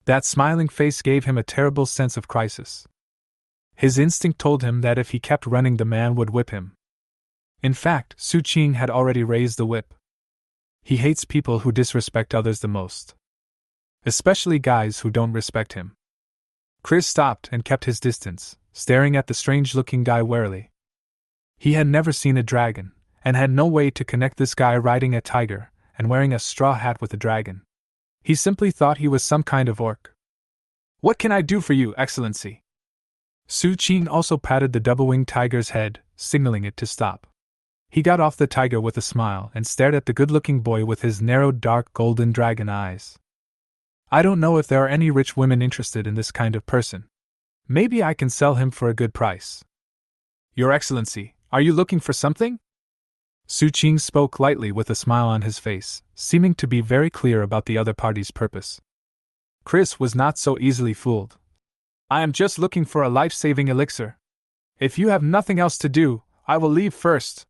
That smiling face gave him a terrible sense of crisis. His instinct told him that if he kept running the man would whip him. In fact, Su Qing had already raised the whip. He hates people who disrespect others the most. Especially guys who don't respect him. Chris stopped and kept his distance, staring at the strange-looking guy warily. He had never seen a dragon, and had no way to connect this guy riding a tiger and wearing a straw hat with a dragon. He simply thought he was some kind of orc. What can I do for you, Excellency? Su Qing also patted the double-winged tiger's head, signaling it to stop. He got off the tiger with a smile and stared at the good-looking boy with his narrow, dark, golden dragon eyes. I don't know if there are any rich women interested in this kind of person. Maybe I can sell him for a good price. Your Excellency, are you looking for something? Su Qing spoke lightly with a smile on his face, seeming to be very clear about the other party's purpose. Chris was not so easily fooled. I am just looking for a life-saving elixir. If you have nothing else to do, I will leave first.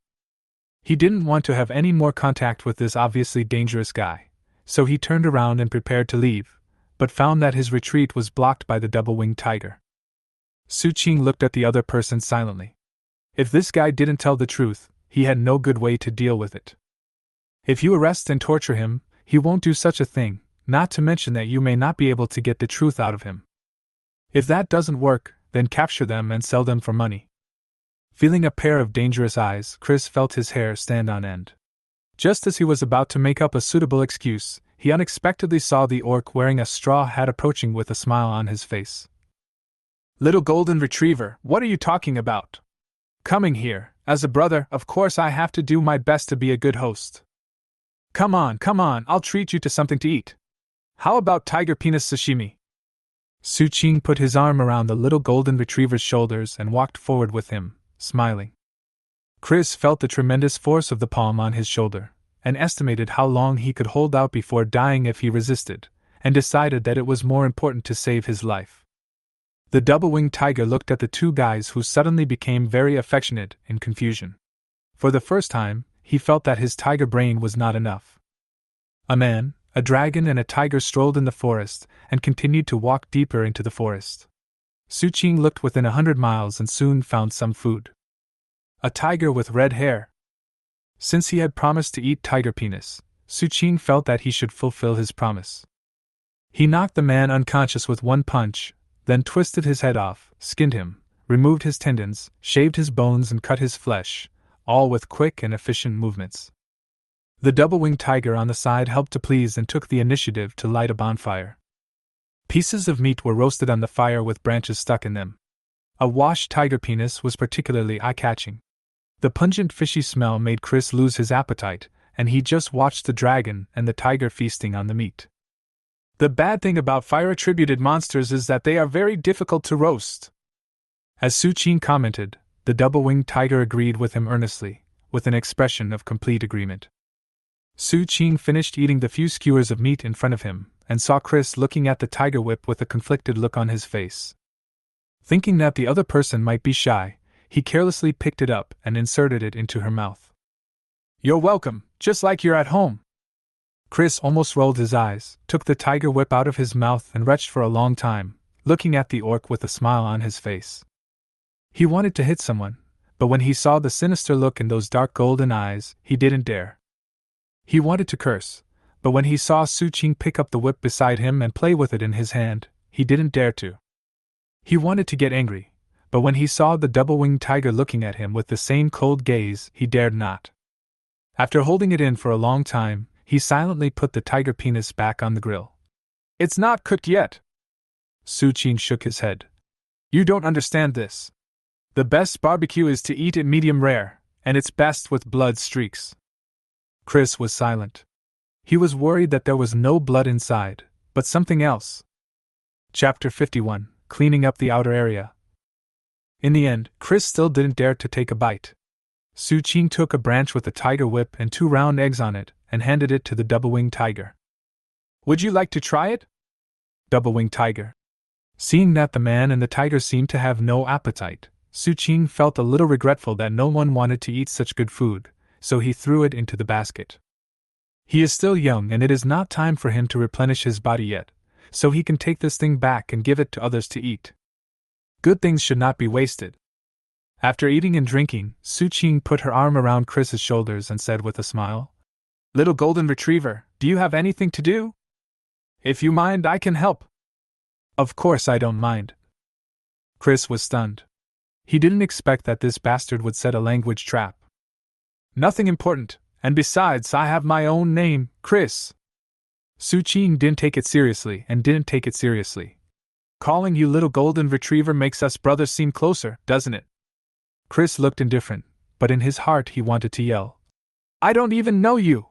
He didn't want to have any more contact with this obviously dangerous guy, so he turned around and prepared to leave, but found that his retreat was blocked by the double-winged tiger. Su Qing looked at the other person silently. If this guy didn't tell the truth, he had no good way to deal with it. If you arrest and torture him, he won't do such a thing, not to mention that you may not be able to get the truth out of him. If that doesn't work, then capture them and sell them for money. Feeling a pair of dangerous eyes, Chris felt his hair stand on end. Just as he was about to make up a suitable excuse, he unexpectedly saw the orc wearing a straw hat approaching with a smile on his face. Little golden retriever, what are you talking about? Coming here, as a brother, of course I have to do my best to be a good host. Come on, I'll treat you to something to eat. How about tiger penis sashimi? Su Qing put his arm around the little golden retriever's shoulders and walked forward with him, smiling. Chris felt the tremendous force of the palm on his shoulder, and estimated how long he could hold out before dying if he resisted, and decided that it was more important to save his life. The double-winged tiger looked at the two guys who suddenly became very affectionate in confusion. For the first time, he felt that his tiger brain was not enough. A man, a dragon and a tiger strolled in the forest, and continued to walk deeper into the forest. Su Qing looked within 100 miles and soon found some food. A tiger with red hair. Since he had promised to eat tiger penis, Su Qing felt that he should fulfill his promise. He knocked the man unconscious with one punch, then twisted his head off, skinned him, removed his tendons, shaved his bones and cut his flesh, all with quick and efficient movements. The double-winged tiger on the side helped to please and took the initiative to light a bonfire. Pieces of meat were roasted on the fire with branches stuck in them. A washed tiger penis was particularly eye-catching. The pungent fishy smell made Chris lose his appetite, and he just watched the dragon and the tiger feasting on the meat. The bad thing about fire-attributed monsters is that they are very difficult to roast. As Su Qing commented, the double-winged tiger agreed with him earnestly, with an expression of complete agreement. Su Qing finished eating the few skewers of meat in front of him, and saw Chris looking at the tiger whip with a conflicted look on his face. Thinking that the other person might be shy, he carelessly picked it up and inserted it into her mouth. "You're welcome, just like you're at home." Chris almost rolled his eyes, took the tiger whip out of his mouth and retched for a long time, looking at the orc with a smile on his face. He wanted to hit someone, but when he saw the sinister look in those dark golden eyes, he didn't dare. He wanted to curse, but when he saw Su Qing pick up the whip beside him and play with it in his hand, he didn't dare to. He wanted to get angry, but when he saw the double-winged tiger looking at him with the same cold gaze, he dared not. After holding it in for a long time, he silently put the tiger penis back on the grill. "It's not cooked yet." Su Qing shook his head. "You don't understand this. The best barbecue is to eat it medium rare, and it's best with blood streaks." Chris was silent. He was worried that there was no blood inside, but something else. Chapter 51, Cleaning Up the Outer Area. In the end, Chris still didn't dare to take a bite. Su Qing took a branch with a tiger whip and 2 round eggs on it, and handed it to the double-winged tiger. "Would you like to try it?" Double-winged tiger. Seeing that the man and the tiger seemed to have no appetite, Su Qing felt a little regretful that no one wanted to eat such good food, so he threw it into the basket. He is still young and it is not time for him to replenish his body yet, so he can take this thing back and give it to others to eat. Good things should not be wasted. After eating and drinking, Su Qing put her arm around Chris's shoulders and said with a smile, "Little golden retriever, do you have anything to do? If you mind, I can help." "Of course I don't mind." Chris was stunned. He didn't expect that this bastard would set a language trap. "Nothing important, and besides I have my own name, Chris." Su Qing didn't take it seriously and didn't take it seriously. "Calling you little golden retriever makes us brothers seem closer, doesn't it?" Chris looked indifferent, but in his heart he wanted to yell, "I don't even know you!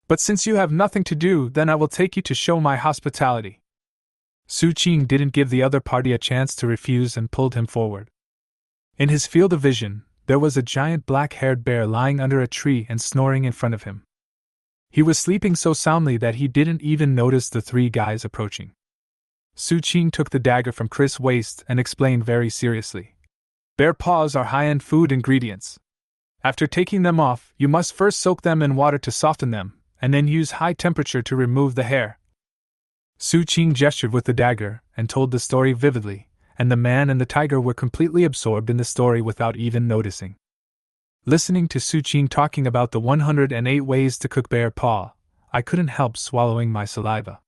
But since you have nothing to do, then I will take you to show my hospitality." Su Qing didn't give the other party a chance to refuse and pulled him forward. In his field of vision, there was a giant black-haired bear lying under a tree and snoring in front of him. He was sleeping so soundly that he didn't even notice the 3 guys approaching. Su Qing took the dagger from Chris' waist and explained very seriously, "Bear paws are high-end food ingredients. After taking them off, you must first soak them in water to soften them, and then use high temperature to remove the hair." Su Qing gestured with the dagger and told the story vividly, and the man and the tiger were completely absorbed in the story without even noticing. Listening to Su Qing talking about the 108 ways to cook bear paw, I couldn't help swallowing my saliva.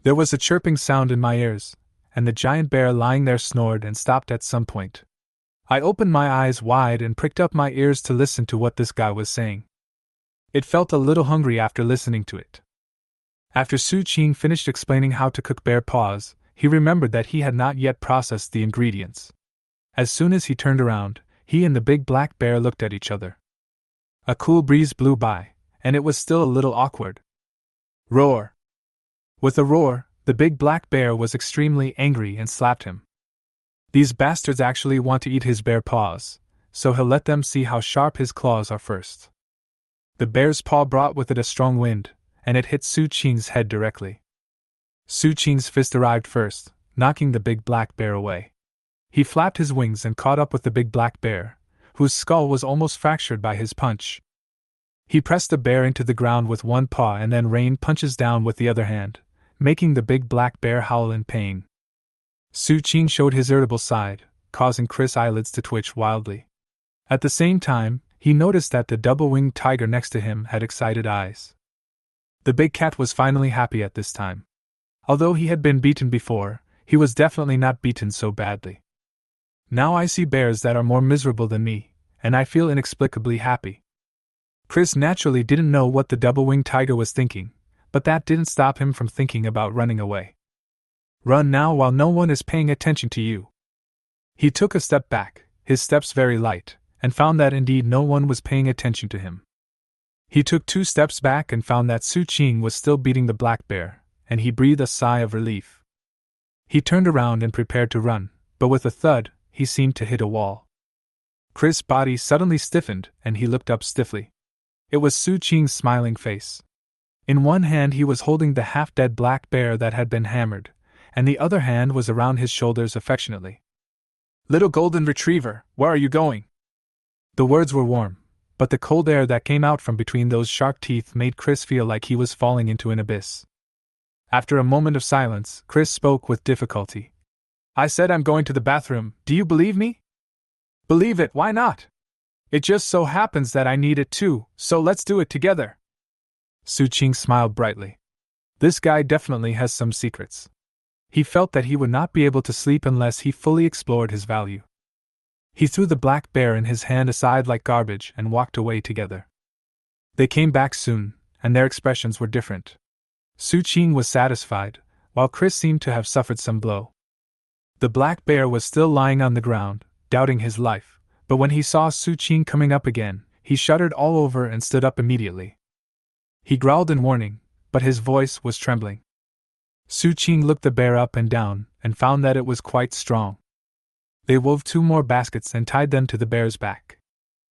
There was a chirping sound in my ears, and the giant bear lying there snored and stopped at some point. I opened my eyes wide and pricked up my ears to listen to what this guy was saying. It felt a little hungry after listening to it. After Su Qing finished explaining how to cook bear paws, he remembered that he had not yet processed the ingredients. As soon as he turned around, he and the big black bear looked at each other. A cool breeze blew by, and it was still a little awkward. Roar! With a roar, the big black bear was extremely angry and slapped him. These bastards actually want to eat his bear paws, so he'll let them see how sharp his claws are first. The bear's paw brought with it a strong wind, and it hit Su Qing's head directly. Su Qing's fist arrived first, knocking the big black bear away. He flapped his wings and caught up with the big black bear, whose skull was almost fractured by his punch. He pressed the bear into the ground with one paw and then rained punches down with the other hand, making the big black bear howl in pain. Su Qing showed his irritable side, causing Chris' eyelids to twitch wildly. At the same time, he noticed that the double-winged tiger next to him had excited eyes. The big cat was finally happy at this time. Although he had been beaten before, he was definitely not beaten so badly. Now I see bears that are more miserable than me, and I feel inexplicably happy. Chris naturally didn't know what the double-winged tiger was thinking, but that didn't stop him from thinking about running away. Run now while no one is paying attention to you. He took a step back, his steps very light, and found that indeed no one was paying attention to him. He took 2 steps back and found that Su Qing was still beating the black bear, and he breathed a sigh of relief. He turned around and prepared to run, but with a thud, he seemed to hit a wall. Chris' body suddenly stiffened, and he looked up stiffly. It was Su Qing's smiling face. In one hand he was holding the half-dead black bear that had been hammered, and the other hand was around his shoulders affectionately. "Little golden retriever, where are you going?" The words were warm, but the cold air that came out from between those sharp teeth made Chris feel like he was falling into an abyss. After a moment of silence, Chris spoke with difficulty. "I said I'm going to the bathroom, do you believe me?" "Believe it, why not? It just so happens that I need it too, so let's do it together." Su Qing smiled brightly. This guy definitely has some secrets. He felt that he would not be able to sleep unless he fully explored his value. He threw the black bear in his hand aside like garbage and walked away together. They came back soon, and their expressions were different. Su Qing was satisfied, while Chris seemed to have suffered some blow. The black bear was still lying on the ground, doubting his life, but when he saw Su Qing coming up again, he shuddered all over and stood up immediately. He growled in warning, but his voice was trembling. Su Qing looked the bear up and down, and found that it was quite strong. They wove 2 more baskets and tied them to the bear's back.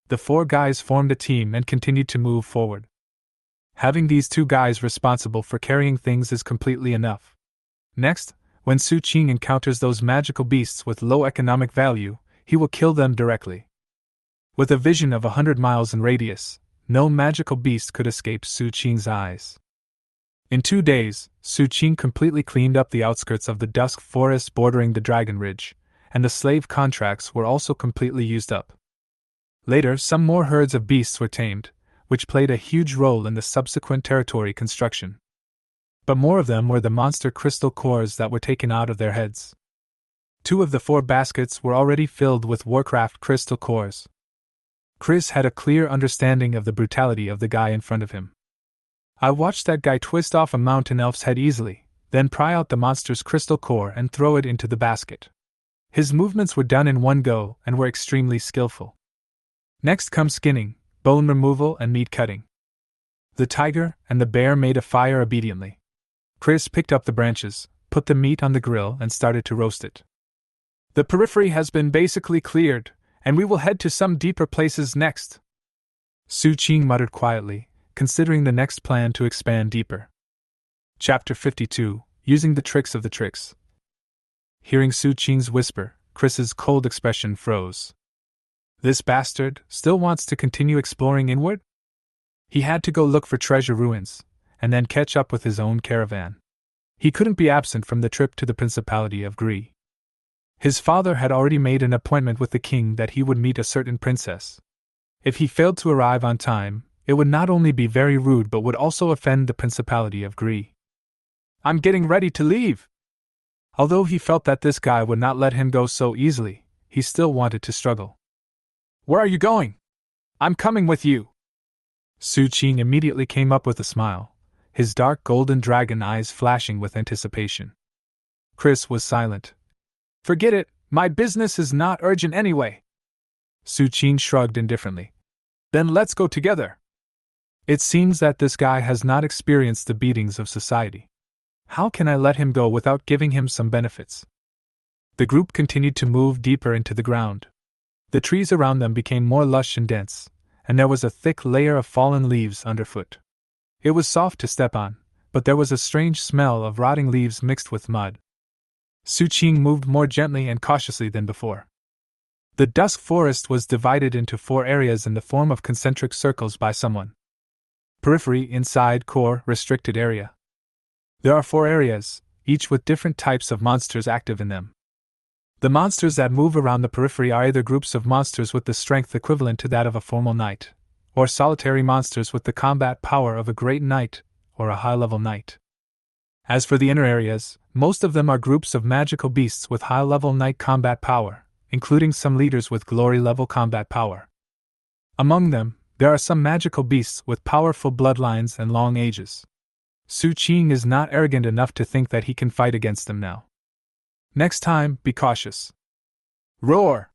The 4 guys formed a team and continued to move forward. Having these 2 guys responsible for carrying things is completely enough. Next, when Su Qing encounters those magical beasts with low economic value, he will kill them directly. With a vision of 100 miles in radius, no magical beast could escape Su Qing's eyes. In 2 days, Su Qing completely cleaned up the outskirts of the dusk forest bordering the Dragon Ridge, and the slave contracts were also completely used up. Later, some more herds of beasts were tamed, which played a huge role in the subsequent territory construction. But more of them were the monster crystal cores that were taken out of their heads. 2 of the 4 baskets were already filled with Warcraft crystal cores. Chris had a clear understanding of the brutality of the guy in front of him. I watched that guy twist off a mountain elf's head easily, then pry out the monster's crystal core and throw it into the basket. His movements were done in one go and were extremely skillful. Next comes skinning, bone removal, and meat cutting. The tiger and the bear made a fire obediently. Chris picked up the branches, put the meat on the grill, and started to roast it. "The periphery has been basically cleared, and we will head to some deeper places next," Su Qing muttered quietly, considering the next plan to expand deeper. Chapter 52, Using the Tricks of the Tricks. Hearing Su Qing's whisper, Chris's cold expression froze. This bastard still wants to continue exploring inward? He had to go look for treasure ruins, and then catch up with his own caravan. He couldn't be absent from the trip to the Principality of Grimm. His father had already made an appointment with the king that he would meet a certain princess. If he failed to arrive on time, it would not only be very rude but would also offend the Principality of Grimm. "I'm getting ready to leave." Although he felt that this guy would not let him go so easily, he still wanted to struggle. "Where are you going?" "I'm coming with you." Su Qing immediately came up with a smile, his dark golden dragon eyes flashing with anticipation. Chris was silent. "Forget it, my business is not urgent anyway." Su Qing shrugged indifferently. "Then let's go together." It seems that this guy has not experienced the beatings of society. How can I let him go without giving him some benefits? The group continued to move deeper into the ground. The trees around them became more lush and dense, and there was a thick layer of fallen leaves underfoot. It was soft to step on, but there was a strange smell of rotting leaves mixed with mud. Su Qing moved more gently and cautiously than before. The dusk forest was divided into 4 areas in the form of concentric circles by someone. Periphery, inside, core, restricted area. There are 4 areas, each with different types of monsters active in them. The monsters that move around the periphery are either groups of monsters with the strength equivalent to that of a formal knight, or solitary monsters with the combat power of a great knight or a high-level knight. As for the inner areas, most of them are groups of magical beasts with high-level knight combat power, including some leaders with glory-level combat power. Among them, there are some magical beasts with powerful bloodlines and long ages. Su Qing is not arrogant enough to think that he can fight against them now. Next time, be cautious. Roar!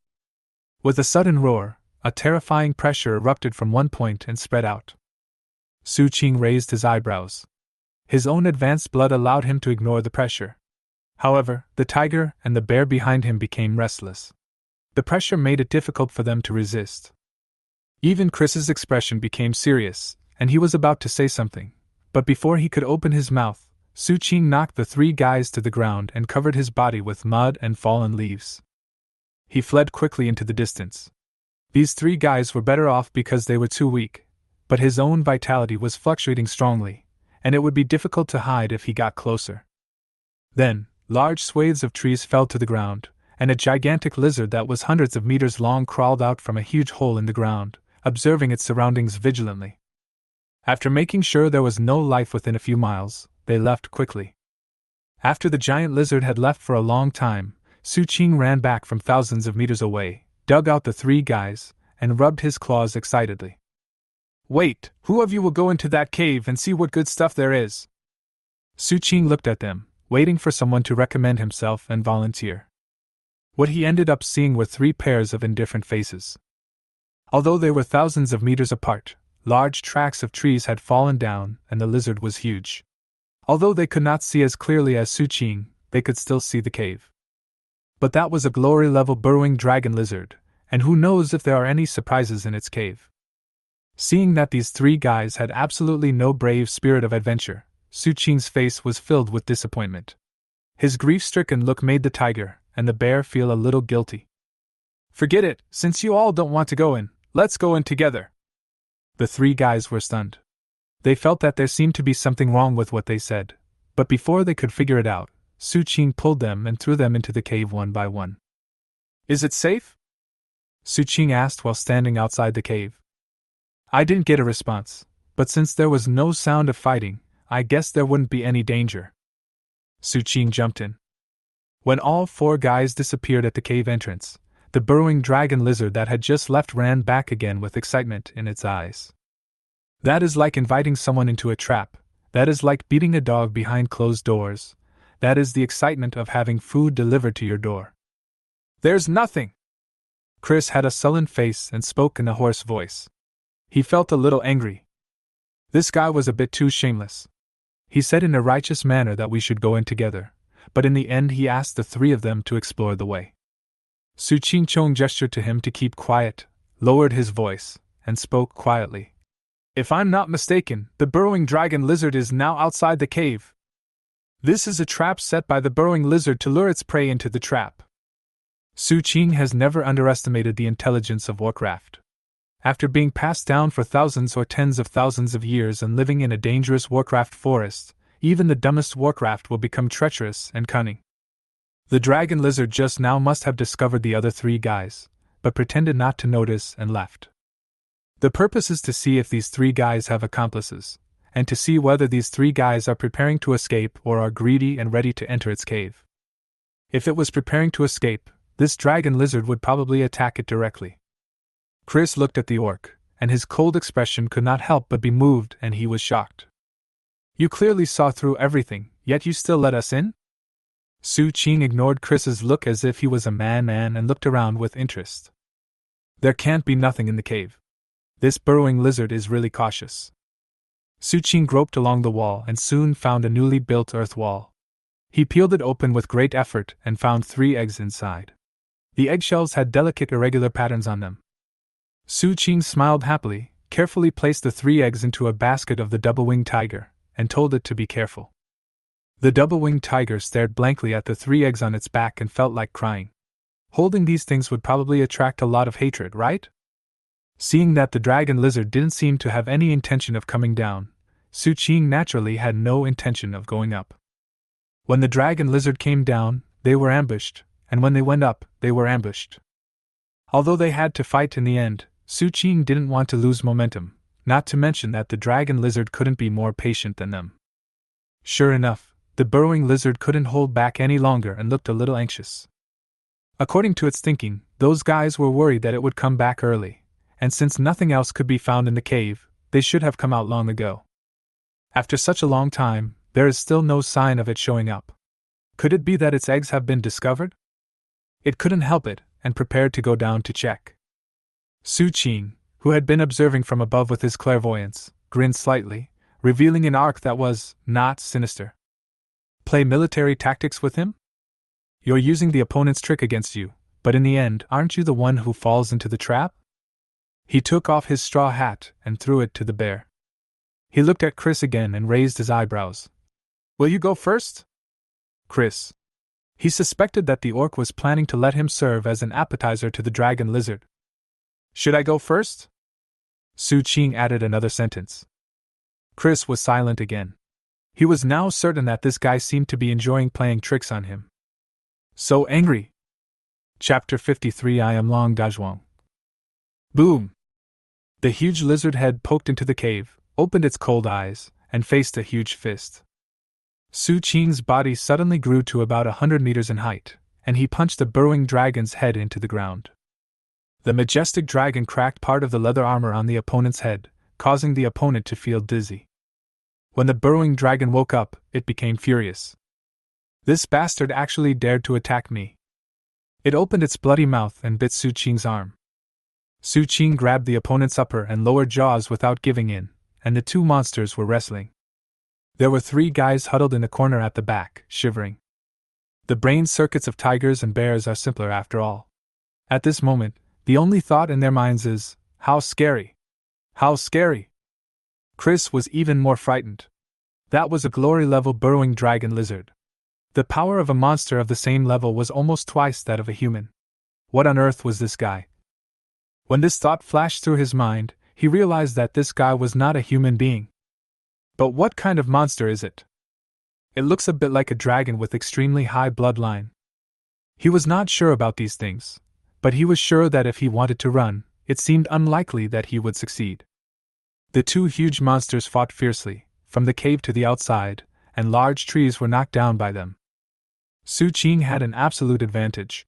With a sudden roar, a terrifying pressure erupted from one point and spread out. Su Qing raised his eyebrows. His own advanced blood allowed him to ignore the pressure. However, the tiger and the bear behind him became restless. The pressure made it difficult for them to resist. Even Chris's expression became serious, and he was about to say something, but before he could open his mouth, Su Qing knocked the three guys to the ground and covered his body with mud and fallen leaves. He fled quickly into the distance. These three guys were better off because they were too weak, but his own vitality was fluctuating strongly, and it would be difficult to hide if he got closer. Then, large swathes of trees fell to the ground, and a gigantic lizard that was hundreds of meters long crawled out from a huge hole in the ground, observing its surroundings vigilantly. After making sure there was no life within a few miles, they left quickly. After the giant lizard had left for a long time, Su Qing ran back from thousands of meters away, dug out the three guys, and rubbed his claws excitedly. "Wait, who of you will go into that cave and see what good stuff there is?" Su Qing looked at them, waiting for someone to recommend himself and volunteer. What he ended up seeing were three pairs of indifferent faces. Although they were thousands of meters apart, large tracts of trees had fallen down and the lizard was huge. Although they could not see as clearly as Su Qing, they could still see the cave. But that was a glory-level burrowing dragon lizard, and who knows if there are any surprises in its cave. Seeing that these three guys had absolutely no brave spirit of adventure, Su Qing's face was filled with disappointment. His grief-stricken look made the tiger and the bear feel a little guilty. "Forget it, since you all don't want to go in, let's go in together." The three guys were stunned. They felt that there seemed to be something wrong with what they said, but before they could figure it out, Su Qing pulled them and threw them into the cave one by one. "Is it safe?" Su Qing asked while standing outside the cave. I didn't get a response, but since there was no sound of fighting, I guess there wouldn't be any danger. Su Qing jumped in. When all four guys disappeared at the cave entrance, the burrowing dragon lizard that had just left ran back again with excitement in its eyes. That is like inviting someone into a trap. That is like beating a dog behind closed doors. That is the excitement of having food delivered to your door. "There's nothing!" Chris had a sullen face and spoke in a hoarse voice. He felt a little angry. This guy was a bit too shameless. He said in a righteous manner that we should go in together, but in the end he asked the three of them to explore the way. Su Qing gestured to him to keep quiet, lowered his voice, and spoke quietly. "If I'm not mistaken, the burrowing dragon lizard is now outside the cave. This is a trap set by the burrowing lizard to lure its prey into the trap." Su Qing has never underestimated the intelligence of Warcraft. After being passed down for thousands or tens of thousands of years and living in a dangerous Warcraft forest, even the dumbest Warcraft will become treacherous and cunning. The dragon lizard just now must have discovered the other three guys, but pretended not to notice and left. The purpose is to see if these three guys have accomplices, and to see whether these three guys are preparing to escape or are greedy and ready to enter its cave. If it was preparing to escape, this dragon lizard would probably attack it directly. Chris looked at the orc, and his cold expression could not help but be moved, and he was shocked. "You clearly saw through everything, yet you still let us in?" Su Qing ignored Chris's look as if he was a man and looked around with interest. "There can't be nothing in the cave. This burrowing lizard is really cautious." Su Qing groped along the wall and soon found a newly built earth wall. He peeled it open with great effort and found 3 eggs inside. The eggshells had delicate irregular patterns on them. Su Qing smiled happily, carefully placed the 3 eggs into a basket of the double-winged tiger, and told it to be careful. The double-winged tiger stared blankly at the 3 eggs on its back and felt like crying. Holding these things would probably attract a lot of hatred, right? Seeing that the dragon lizard didn't seem to have any intention of coming down, Su Qing naturally had no intention of going up. When the dragon lizard came down, they were ambushed, and when they went up, they were ambushed. Although they had to fight in the end, Su Qing didn't want to lose momentum, not to mention that the dragon lizard couldn't be more patient than them. Sure enough, the burrowing lizard couldn't hold back any longer and looked a little anxious. According to its thinking, those guys were worried that it would come back early, and since nothing else could be found in the cave, they should have come out long ago. After such a long time, there is still no sign of it showing up. Could it be that its eggs have been discovered? It couldn't help it, and prepared to go down to check. Su Qing, who had been observing from above with his clairvoyance, grinned slightly, revealing an arc that was not sinister. Play military tactics with him? You're using the opponent's trick against you, but in the end, aren't you the one who falls into the trap? He took off his straw hat and threw it to the bear. He looked at Chris again and raised his eyebrows. Will you go first? Chris. He suspected that the orc was planning to let him serve as an appetizer to the dragon lizard. Should I go first? Su Qing added another sentence. Chris was silent again. He was now certain that this guy seemed to be enjoying playing tricks on him. So angry. Chapter 53 I am Long Dazhuang. Boom! The huge lizard head poked into the cave, opened its cold eyes, and faced a huge fist. Su Qing's body suddenly grew to about 100 meters in height, and he punched the burrowing dragon's head into the ground. The majestic dragon cracked part of the leather armor on the opponent's head, causing the opponent to feel dizzy. When the burrowing dragon woke up, it became furious. This bastard actually dared to attack me. It opened its bloody mouth and bit Su Qing's arm. Su Qing grabbed the opponent's upper and lower jaws without giving in, and the two monsters were wrestling. There were 3 guys huddled in a corner at the back, shivering. The brain circuits of tigers and bears are simpler after all. At this moment, the only thought in their minds is, how scary! How scary! Chris was even more frightened. That was a glory-level burrowing dragon lizard. The power of a monster of the same level was almost twice that of a human. What on earth was this guy? When this thought flashed through his mind, he realized that this guy was not a human being. But what kind of monster is it? It looks a bit like a dragon with extremely high bloodline. He was not sure about these things, but he was sure that if he wanted to run, it seemed unlikely that he would succeed. The 2 huge monsters fought fiercely, from the cave to the outside, and large trees were knocked down by them. Su Qing had an absolute advantage.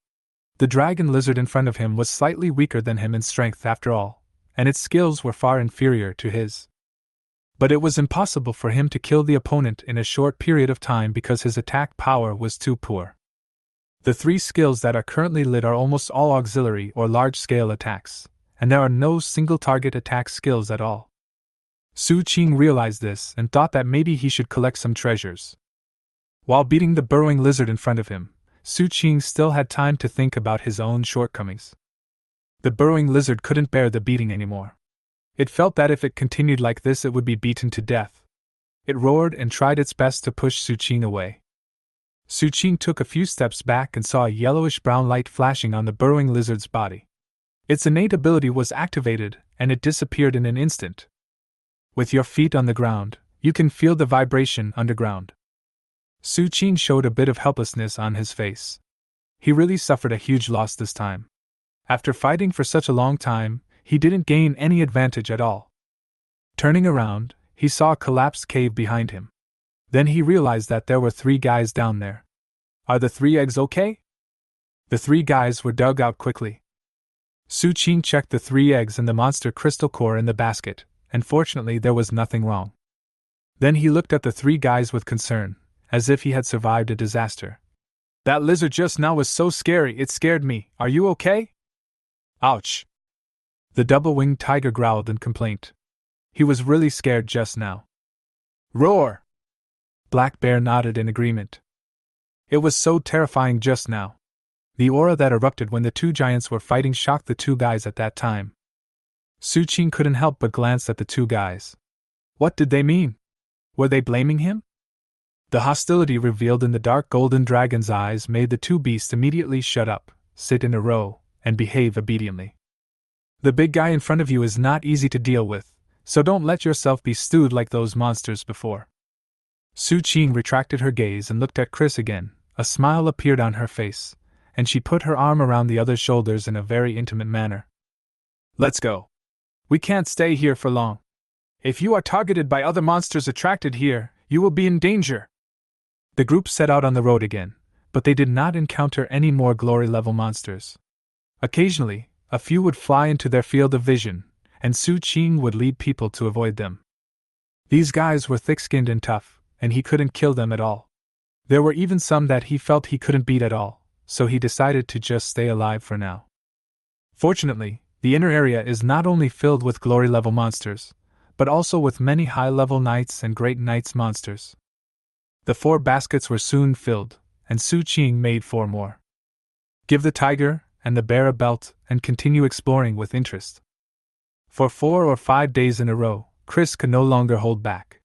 The dragon lizard in front of him was slightly weaker than him in strength after all, and its skills were far inferior to his. But it was impossible for him to kill the opponent in a short period of time because his attack power was too poor. The 3 skills that are currently lit are almost all auxiliary or large-scale attacks, and there are no single-target attack skills at all. Su Qing realized this and thought that maybe he should collect some treasures. While beating the burrowing lizard in front of him, Su Qing still had time to think about his own shortcomings. The burrowing lizard couldn't bear the beating anymore. It felt that if it continued like this it would be beaten to death. It roared and tried its best to push Su Qing away. Su Qing took a few steps back and saw a yellowish-brown light flashing on the burrowing lizard's body. Its innate ability was activated, and it disappeared in an instant. With your feet on the ground, you can feel the vibration underground. Su Qing showed a bit of helplessness on his face. He really suffered a huge loss this time. After fighting for such a long time, he didn't gain any advantage at all. Turning around, he saw a collapsed cave behind him. Then he realized that there were 3 guys down there. Are the 3 eggs okay? The 3 guys were dug out quickly. Su Qing checked the 3 eggs and the monster crystal core in the basket, and fortunately there was nothing wrong. Then he looked at the 3 guys with concern, as if he had survived a disaster. That lizard just now was so scary it scared me. Are you okay? Ouch! The double-winged tiger growled in complaint. He was really scared just now. Roar! Black Bear nodded in agreement. It was so terrifying just now. The aura that erupted when the 2 giants were fighting shocked the 2 guys at that time. Su Qing couldn't help but glance at the 2 guys. What did they mean? Were they blaming him? The hostility revealed in the dark golden dragon's eyes made the 2 beasts immediately shut up, sit in a row, and behave obediently. The big guy in front of you is not easy to deal with, so don't let yourself be stewed like those monsters before. Su Qing retracted her gaze and looked at Chris again. A smile appeared on her face, and she put her arm around the other's shoulders in a very intimate manner. Let's go. We can't stay here for long. If you are targeted by other monsters attracted here, you will be in danger. The group set out on the road again, but they did not encounter any more glory-level monsters. Occasionally, a few would fly into their field of vision, and Su Qing would lead people to avoid them. These guys were thick-skinned and tough, and he couldn't kill them at all. There were even some that he felt he couldn't beat at all, so he decided to just stay alive for now. Fortunately, the inner area is not only filled with glory-level monsters, but also with many high-level knights and great knights monsters. The 4 baskets were soon filled, and Su Qing made 4 more. Give the tiger and the bear a belt and continue exploring with interest. For 4 or 5 days in a row, Chris could no longer hold back.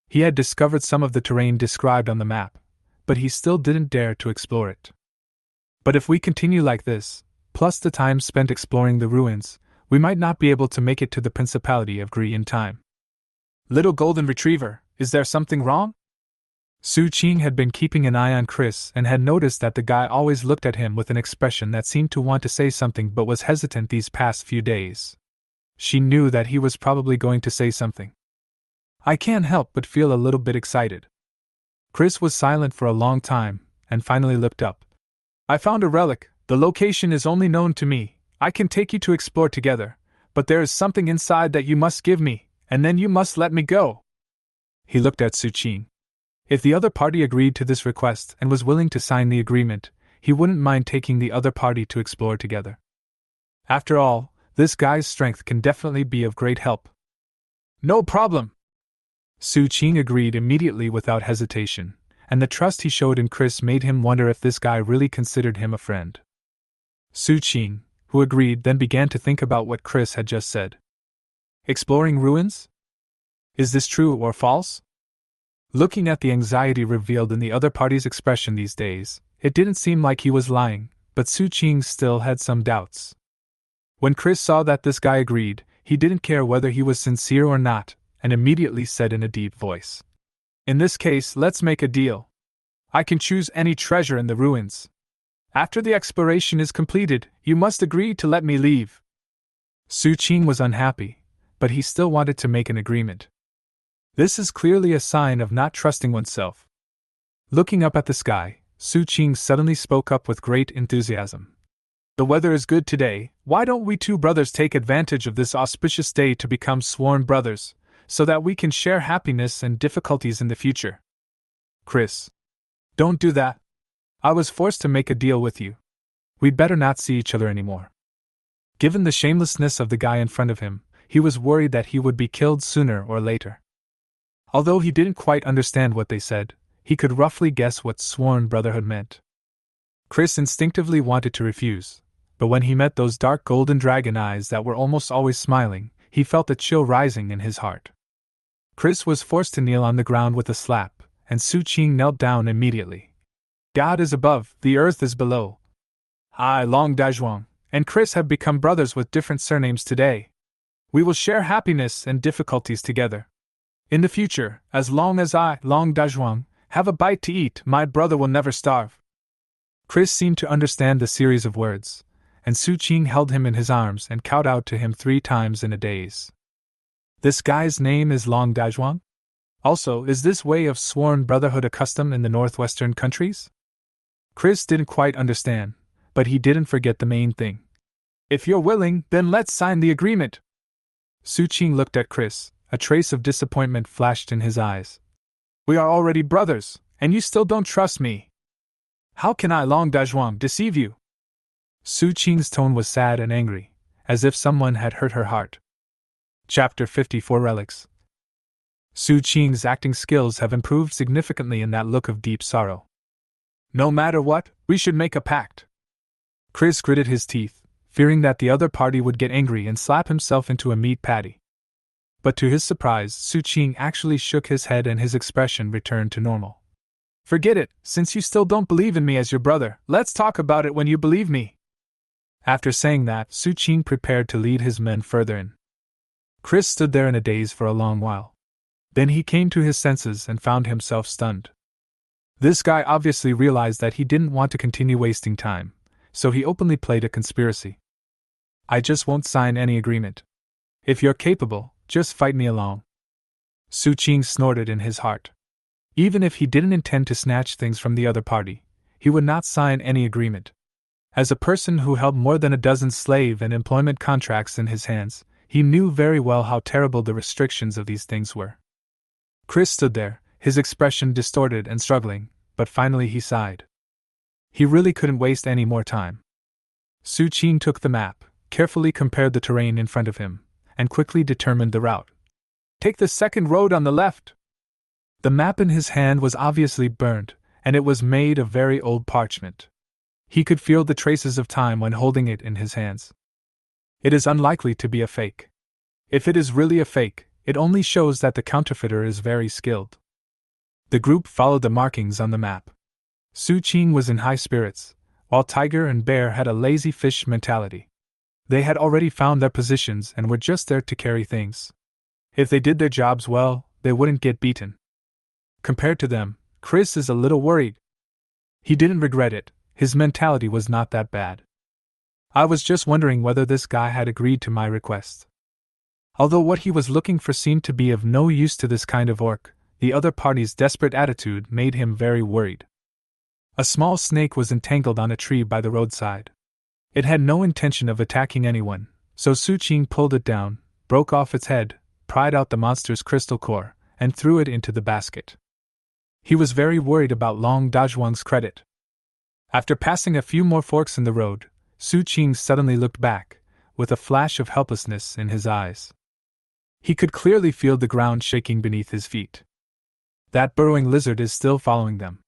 He had discovered some of the terrain described on the map, but he still didn't dare to explore it. But if we continue like this, plus the time spent exploring the ruins, we might not be able to make it to the Principality of Grimm in time. Little golden retriever, is there something wrong? Su Qing had been keeping an eye on Chris and had noticed that the guy always looked at him with an expression that seemed to want to say something but was hesitant these past few days. She knew that he was probably going to say something. I can't help but feel a little bit excited. Chris was silent for a long time, and finally looked up. I found a relic. The location is only known to me. I can take you to explore together, but there is something inside that you must give me, and then you must let me go. He looked at Su Qing. If the other party agreed to this request and was willing to sign the agreement, he wouldn't mind taking the other party to explore together. After all, this guy's strength can definitely be of great help. No problem. Su Qing agreed immediately without hesitation, and the trust he showed in Chris made him wonder if this guy really considered him a friend. Su Qing, who agreed, then began to think about what Chris had just said. Exploring ruins? Is this true or false? Looking at the anxiety revealed in the other party's expression these days, it didn't seem like he was lying, but Su Qing still had some doubts. When Chris saw that this guy agreed, he didn't care whether he was sincere or not, and immediately said in a deep voice, In this case, let's make a deal. I can choose any treasure in the ruins. After the exploration is completed, you must agree to let me leave. Su Qing was unhappy, but he still wanted to make an agreement. This is clearly a sign of not trusting oneself. Looking up at the sky, Su Qing suddenly spoke up with great enthusiasm. The weather is good today. Why don't we 2 brothers take advantage of this auspicious day to become sworn brothers, so that we can share happiness and difficulties in the future? Chris. Don't do that. I was forced to make a deal with you. We'd better not see each other anymore. Given the shamelessness of the guy in front of him, he was worried that he would be killed sooner or later. Although he didn't quite understand what they said, he could roughly guess what sworn brotherhood meant. Chris instinctively wanted to refuse, but when he met those dark golden dragon eyes that were almost always smiling, he felt a chill rising in his heart. Chris was forced to kneel on the ground with a slap, and Su Qing knelt down immediately. God is above, the earth is below. I, Long Dazhuang, and Chris have become brothers with different surnames today. We will share happiness and difficulties together. In the future, as long as I, Long Dazhuang, have a bite to eat, my brother will never starve. Chris seemed to understand the series of words, and Su Qing held him in his arms and kowtowed to him 3 times in a daze. This guy's name is Long Dazhuang? Also, is this way of sworn brotherhood a custom in the northwestern countries? Chris didn't quite understand, but he didn't forget the main thing. If you're willing, then let's sign the agreement. Su Qing looked at Chris, a trace of disappointment flashed in his eyes. We are already brothers, and you still don't trust me. How can I, Long Dazhuang, deceive you? Su Qing's tone was sad and angry, as if someone had hurt her heart. Chapter 54 Relics. Su Qing's acting skills have improved significantly in that look of deep sorrow. No matter what, we should make a pact. Chris gritted his teeth, fearing that the other party would get angry and slap himself into a meat patty. But to his surprise, Su Qing actually shook his head and his expression returned to normal. Forget it, since you still don't believe in me as your brother, let's talk about it when you believe me. After saying that, Su Qing prepared to lead his men further in. Chris stood there in a daze for a long while. Then he came to his senses and found himself stunned. This guy obviously realized that he didn't want to continue wasting time, so he openly played a conspiracy. I just won't sign any agreement. If you're capable, just fight me along. Su Qing snorted in his heart. Even if he didn't intend to snatch things from the other party, he would not sign any agreement. As a person who held more than a dozen slave and employment contracts in his hands, he knew very well how terrible the restrictions of these things were. Chris stood there, his expression distorted and struggling, but finally he sighed. He really couldn't waste any more time. Su Qing took the map, carefully compared the terrain in front of him, and quickly determined the route. Take the second road on the left. The map in his hand was obviously burned, and it was made of very old parchment. He could feel the traces of time when holding it in his hands. It is unlikely to be a fake. If it is really a fake, it only shows that the counterfeiter is very skilled. The group followed the markings on the map. Su Qing was in high spirits, while Tiger and Bear had a lazy fish mentality. They had already found their positions and were just there to carry things. If they did their jobs well, they wouldn't get beaten. Compared to them, Chris is a little worried. He didn't regret it, his mentality was not that bad. I was just wondering whether this guy had agreed to my request. Although what he was looking for seemed to be of no use to this kind of orc, the other party's desperate attitude made him very worried. A small snake was entangled on a tree by the roadside. It had no intention of attacking anyone, so Su Qing pulled it down, broke off its head, pried out the monster's crystal core, and threw it into the basket. He was very worried about Long Dazhuang's credit. After passing a few more forks in the road, Su Qing suddenly looked back, with a flash of helplessness in his eyes. He could clearly feel the ground shaking beneath his feet. That burrowing lizard is still following them.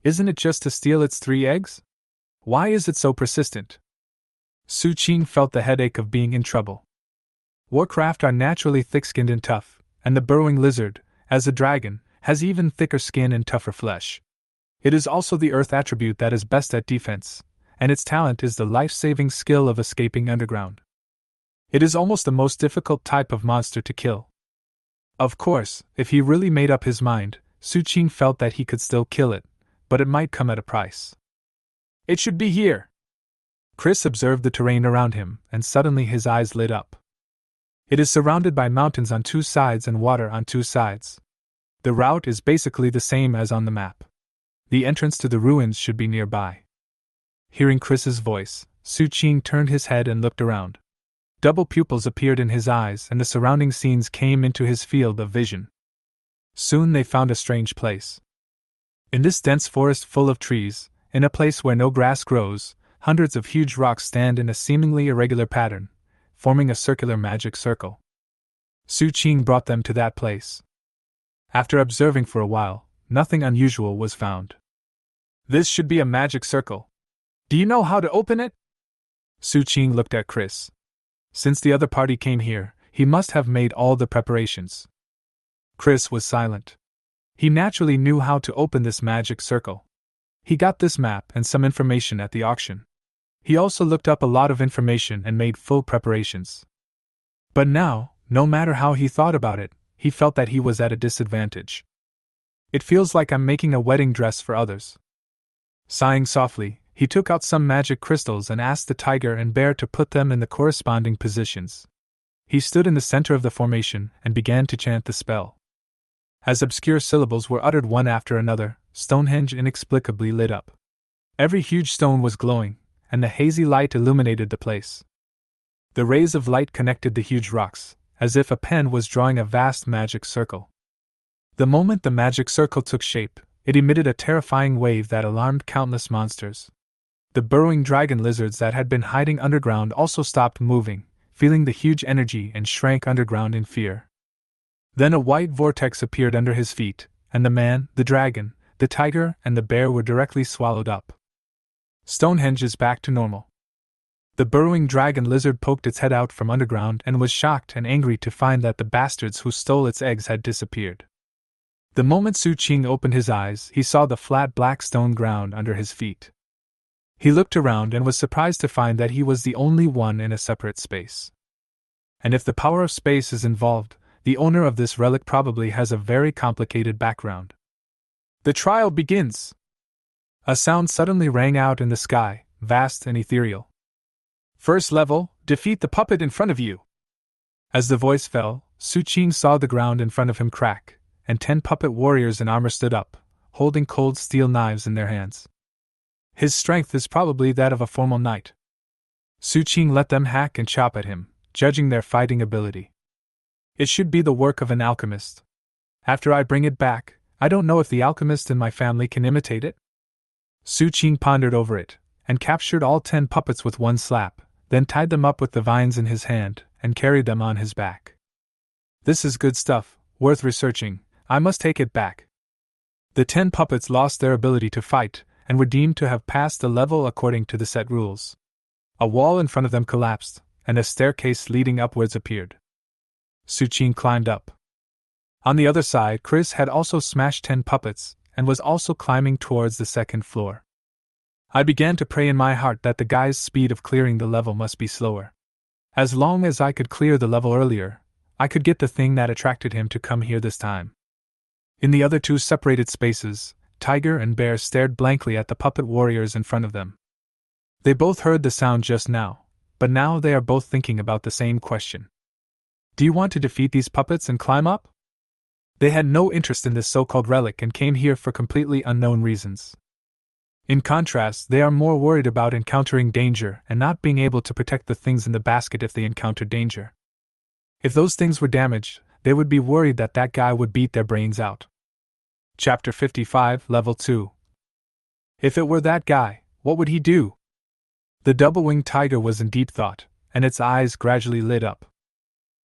Isn't it just to steal its 3 eggs? Why is it so persistent? Su Qing felt the headache of being in trouble. Warcraft are naturally thick-skinned and tough, and the burrowing lizard, as a dragon, has even thicker skin and tougher flesh. It is also the earth attribute that is best at defense, and its talent is the life-saving skill of escaping underground. It is almost the most difficult type of monster to kill. Of course, if he really made up his mind, Su Qing felt that he could still kill it, but it might come at a price. It should be here. Chris observed the terrain around him, and suddenly his eyes lit up. It is surrounded by mountains on 2 sides and water on 2 sides. The route is basically the same as on the map. The entrance to the ruins should be nearby. Hearing Chris's voice, Su Qing turned his head and looked around. Double pupils appeared in his eyes and the surrounding scenes came into his field of vision. Soon they found a strange place. In this dense forest full of trees, in a place where no grass grows, hundreds of huge rocks stand in a seemingly irregular pattern, forming a circular magic circle. Su Qing brought them to that place. After observing for a while, nothing unusual was found. This should be a magic circle. Do you know how to open it? Su Qing looked at Chris. Since the other party came here, he must have made all the preparations. Chris was silent. He naturally knew how to open this magic circle. He got this map and some information at the auction. He also looked up a lot of information and made full preparations. But now, no matter how he thought about it, he felt that he was at a disadvantage. It feels like I'm making a wedding dress for others. Sighing softly, he took out some magic crystals and asked the tiger and bear to put them in the corresponding positions. He stood in the center of the formation and began to chant the spell. As obscure syllables were uttered one after another, Stonehenge inexplicably lit up. Every huge stone was glowing, and the hazy light illuminated the place. The rays of light connected the huge rocks, as if a pen was drawing a vast magic circle. The moment the magic circle took shape, it emitted a terrifying wave that alarmed countless monsters. The burrowing dragon lizards that had been hiding underground also stopped moving, feeling the huge energy and shrank underground in fear. Then a white vortex appeared under his feet, and the man, the dragon, the tiger, and the bear were directly swallowed up. Stonehenge is back to normal. The burrowing dragon lizard poked its head out from underground and was shocked and angry to find that the bastards who stole its eggs had disappeared. The moment Su Qing opened his eyes, he saw the flat black stone ground under his feet. He looked around and was surprised to find that he was the only one in a separate space. And if the power of space is involved, the owner of this relic probably has a very complicated background. The trial begins! A sound suddenly rang out in the sky, vast and ethereal. First level, defeat the puppet in front of you. As the voice fell, Su Qing saw the ground in front of him crack, and 10 puppet warriors in armor stood up, holding cold steel knives in their hands. His strength is probably that of a formal knight. Su Qing let them hack and chop at him, judging their fighting ability. It should be the work of an alchemist. After I bring it back, I don't know if the alchemist in my family can imitate it. Su Qing pondered over it, and captured all 10 puppets with one slap, then tied them up with the vines in his hand, and carried them on his back. This is good stuff, worth researching. I must take it back. The 10 puppets lost their ability to fight and were deemed to have passed the level according to the set rules. A wall in front of them collapsed, and a staircase leading upwards appeared. Su Qing climbed up. On the other side, Chris had also smashed 10 puppets and was also climbing towards the second floor. I began to pray in my heart that the guy's speed of clearing the level must be slower. As long as I could clear the level earlier, I could get the thing that attracted him to come here this time. In the other 2 separated spaces, Tiger and Bear stared blankly at the puppet warriors in front of them. They both heard the sound just now, but now they are both thinking about the same question. Do you want to defeat these puppets and climb up? They had no interest in this so-called relic and came here for completely unknown reasons. In contrast, they are more worried about encountering danger and not being able to protect the things in the basket if they encountered danger. If those things were damaged, they would be worried that that guy would beat their brains out. Chapter 55, Level 2. If it were that guy, what would he do? The double-winged tiger was in deep thought, and its eyes gradually lit up.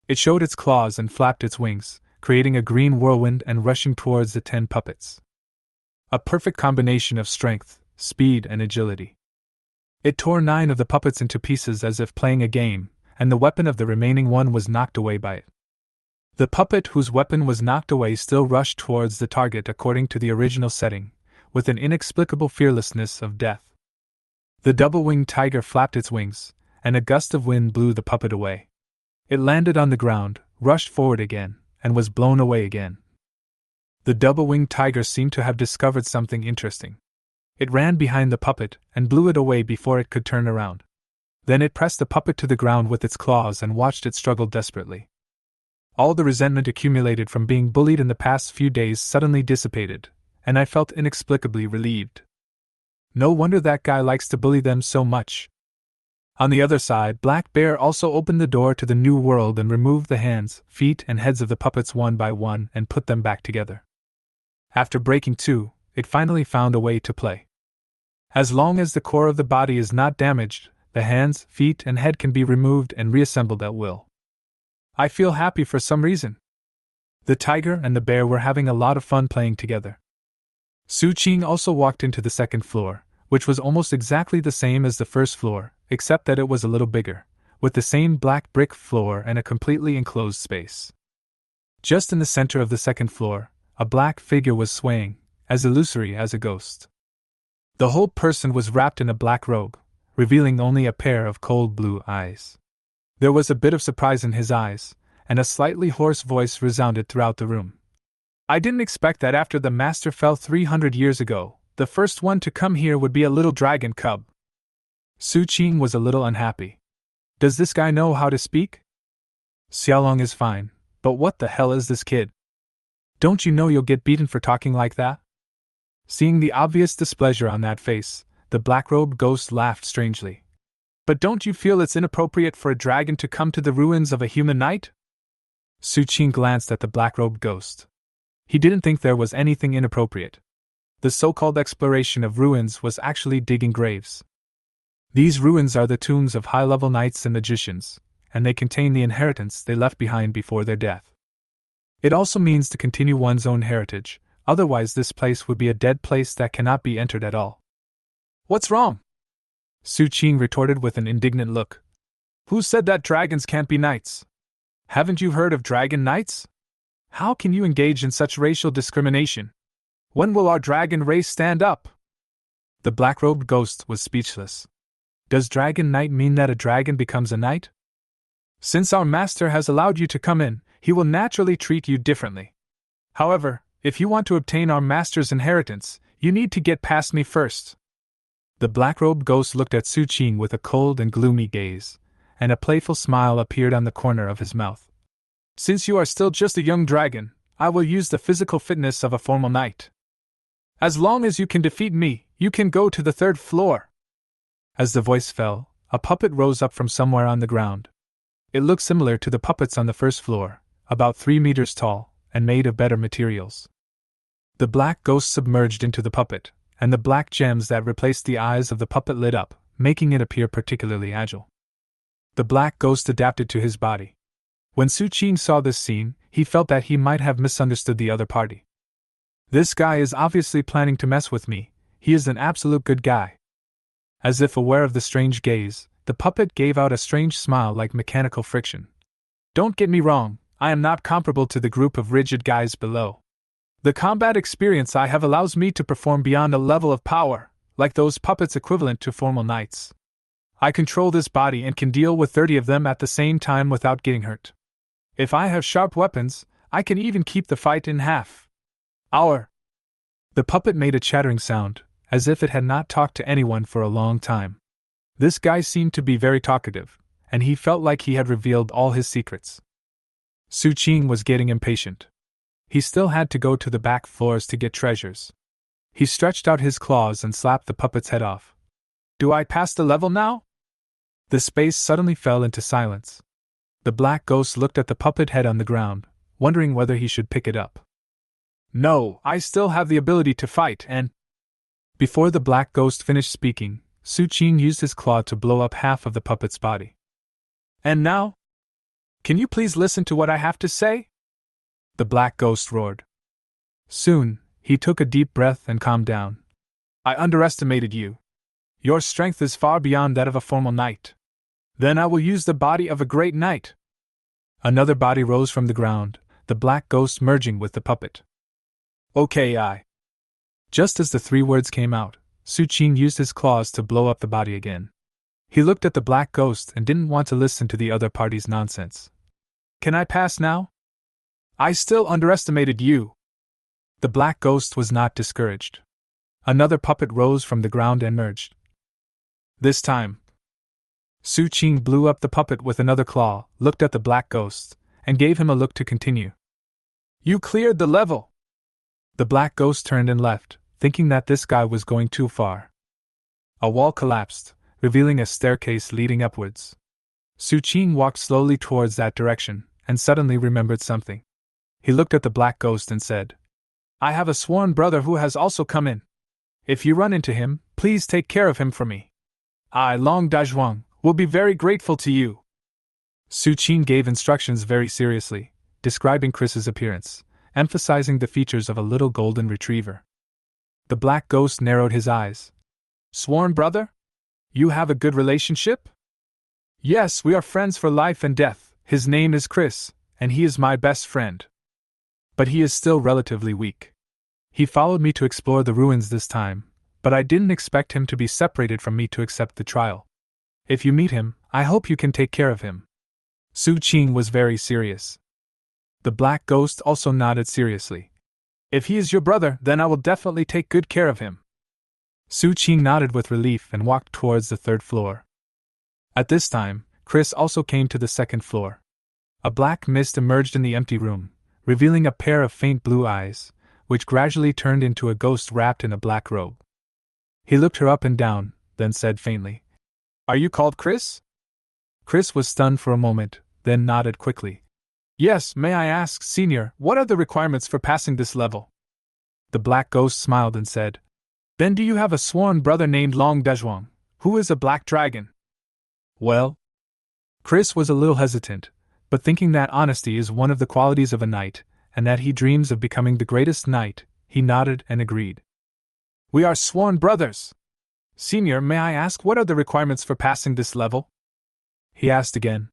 It showed its claws and flapped its wings, creating a green whirlwind and rushing towards the 10 puppets. A perfect combination of strength, speed, and agility. It tore 9 of the puppets into pieces as if playing a game, and the weapon of the remaining one was knocked away by it. The puppet whose weapon was knocked away still rushed towards the target according to the original setting, with an inexplicable fearlessness of death. The double-winged tiger flapped its wings, and a gust of wind blew the puppet away. It landed on the ground, rushed forward again, and was blown away again. The double-winged tiger seemed to have discovered something interesting. It ran behind the puppet and blew it away before it could turn around. Then it pressed the puppet to the ground with its claws and watched it struggle desperately. All the resentment accumulated from being bullied in the past few days suddenly dissipated, and I felt inexplicably relieved. No wonder that guy likes to bully them so much. On the other side, Black Bear also opened the door to the new world and removed the hands, feet, and heads of the puppets one by one and put them back together. After breaking 2, it finally found a way to play. As long as the core of the body is not damaged, the hands, feet, and head can be removed and reassembled at will. I feel happy for some reason. The tiger and the bear were having a lot of fun playing together. Su Qing also walked into the second floor, which was almost exactly the same as the first floor, except that it was a little bigger, with the same black brick floor and a completely enclosed space. Just in the center of the second floor, a black figure was swaying, as illusory as a ghost. The whole person was wrapped in a black robe, revealing only a pair of cold blue eyes. There was a bit of surprise in his eyes, and a slightly hoarse voice resounded throughout the room. I didn't expect that after the master fell 300 years ago, the first one to come here would be a little dragon cub. Su Qing was a little unhappy. Does this guy know how to speak? Xiaolong is fine, but what the hell is this kid? Don't you know you'll get beaten for talking like that? Seeing the obvious displeasure on that face, the black-robed ghost laughed strangely. But don't you feel it's inappropriate for a dragon to come to the ruins of a human knight? Su Qing glanced at the black-robed ghost. He didn't think there was anything inappropriate. The so-called exploration of ruins was actually digging graves. These ruins are the tombs of high-level knights and magicians, and they contain the inheritance they left behind before their death. It also means to continue one's own heritage, otherwise this place would be a dead place that cannot be entered at all. What's wrong? Su Qing retorted with an indignant look. Who said that dragons can't be knights? Haven't you heard of dragon knights? How can you engage in such racial discrimination? When will our dragon race stand up? The black-robed ghost was speechless. Does dragon knight mean that a dragon becomes a knight? Since our master has allowed you to come in, he will naturally treat you differently. However, if you want to obtain our master's inheritance, you need to get past me first. The black-robed ghost looked at Su Qing with a cold and gloomy gaze, and a playful smile appeared on the corner of his mouth. Since you are still just a young dragon, I will use the physical fitness of a formal knight. As long as you can defeat me, you can go to the 3rd floor. As the voice fell, a puppet rose up from somewhere on the ground. It looked similar to the puppets on the 1st floor, about 3 meters tall, and made of better materials. The black ghost submerged into the puppet, and the black gems that replaced the eyes of the puppet lit up, making it appear particularly agile. The black ghost adapted to his body. When Su Qing saw this scene, he felt that he might have misunderstood the other party. This guy is obviously planning to mess with me, he is an absolute good guy. As if aware of the strange gaze, the puppet gave out a strange smile like mechanical friction. Don't get me wrong, I am not comparable to the group of rigid guys below. The combat experience I have allows me to perform beyond a level of power, like those puppets equivalent to formal knights. I control this body and can deal with 30 of them at the same time without getting hurt. If I have sharp weapons, I can even keep the fight in half. The puppet made a chattering sound, as if it had not talked to anyone for a long time. This guy seemed to be very talkative, and he felt like he had revealed all his secrets. Su Qing was getting impatient. He still had to go to the back floors to get treasures. He stretched out his claws and slapped the puppet's head off. Do I pass the level now? The space suddenly fell into silence. The black ghost looked at the puppet head on the ground, wondering whether he should pick it up. No, I still have the ability to fight and… Before the black ghost finished speaking, Su Qing used his claw to blow up half of the puppet's body. And now? Can you please listen to what I have to say? The black ghost roared. Soon, he took a deep breath and calmed down. I underestimated you. Your strength is far beyond that of a formal knight. Then I will use the body of a great knight. Another body rose from the ground, the black ghost merging with the puppet. Okay, Just as the 3 words came out, Su Qing used his claws to blow up the body again. He looked at the black ghost and didn't want to listen to the other party's nonsense. Can I pass now? I still underestimated you. The black ghost was not discouraged. Another puppet rose from the ground and merged. This time, Su Qing blew up the puppet with another claw, looked at the black ghost, and gave him a look to continue. You cleared the level! The black ghost turned and left, thinking that this guy was going too far. A wall collapsed, revealing a staircase leading upwards. Su Qing walked slowly towards that direction, and suddenly remembered something. He looked at the black ghost and said, I have a sworn brother who has also come in. If you run into him, please take care of him for me. I, Long Dazhuang, will be very grateful to you. Su Qing gave instructions very seriously, describing Chris's appearance, emphasizing the features of a little golden retriever. The black ghost narrowed his eyes. Sworn brother? You have a good relationship? Yes, we are friends for life and death. His name is Chris, and he is my best friend. But he is still relatively weak. He followed me to explore the ruins this time, but I didn't expect him to be separated from me to accept the trial. If you meet him, I hope you can take care of him. Su Qing was very serious. The black ghost also nodded seriously. If he is your brother, then I will definitely take good care of him. Su Qing nodded with relief and walked towards the 3rd floor. At this time, Chris also came to the 2nd floor. A black mist emerged in the empty room, revealing a pair of faint blue eyes, which gradually turned into a ghost wrapped in a black robe. He looked her up and down, then said faintly, Are you called Chris? Chris was stunned for a moment, then nodded quickly. Yes, may I ask, Senior, what are the requirements for passing this level? The black ghost smiled and said, Then do you have a sworn brother named Long Dazhuang, who is a black dragon? Well? Chris was a little hesitant, but thinking that honesty is one of the qualities of a knight, and that he dreams of becoming the greatest knight, he nodded and agreed. We are sworn brothers. Senior, may I ask what are the requirements for passing this level? He asked again.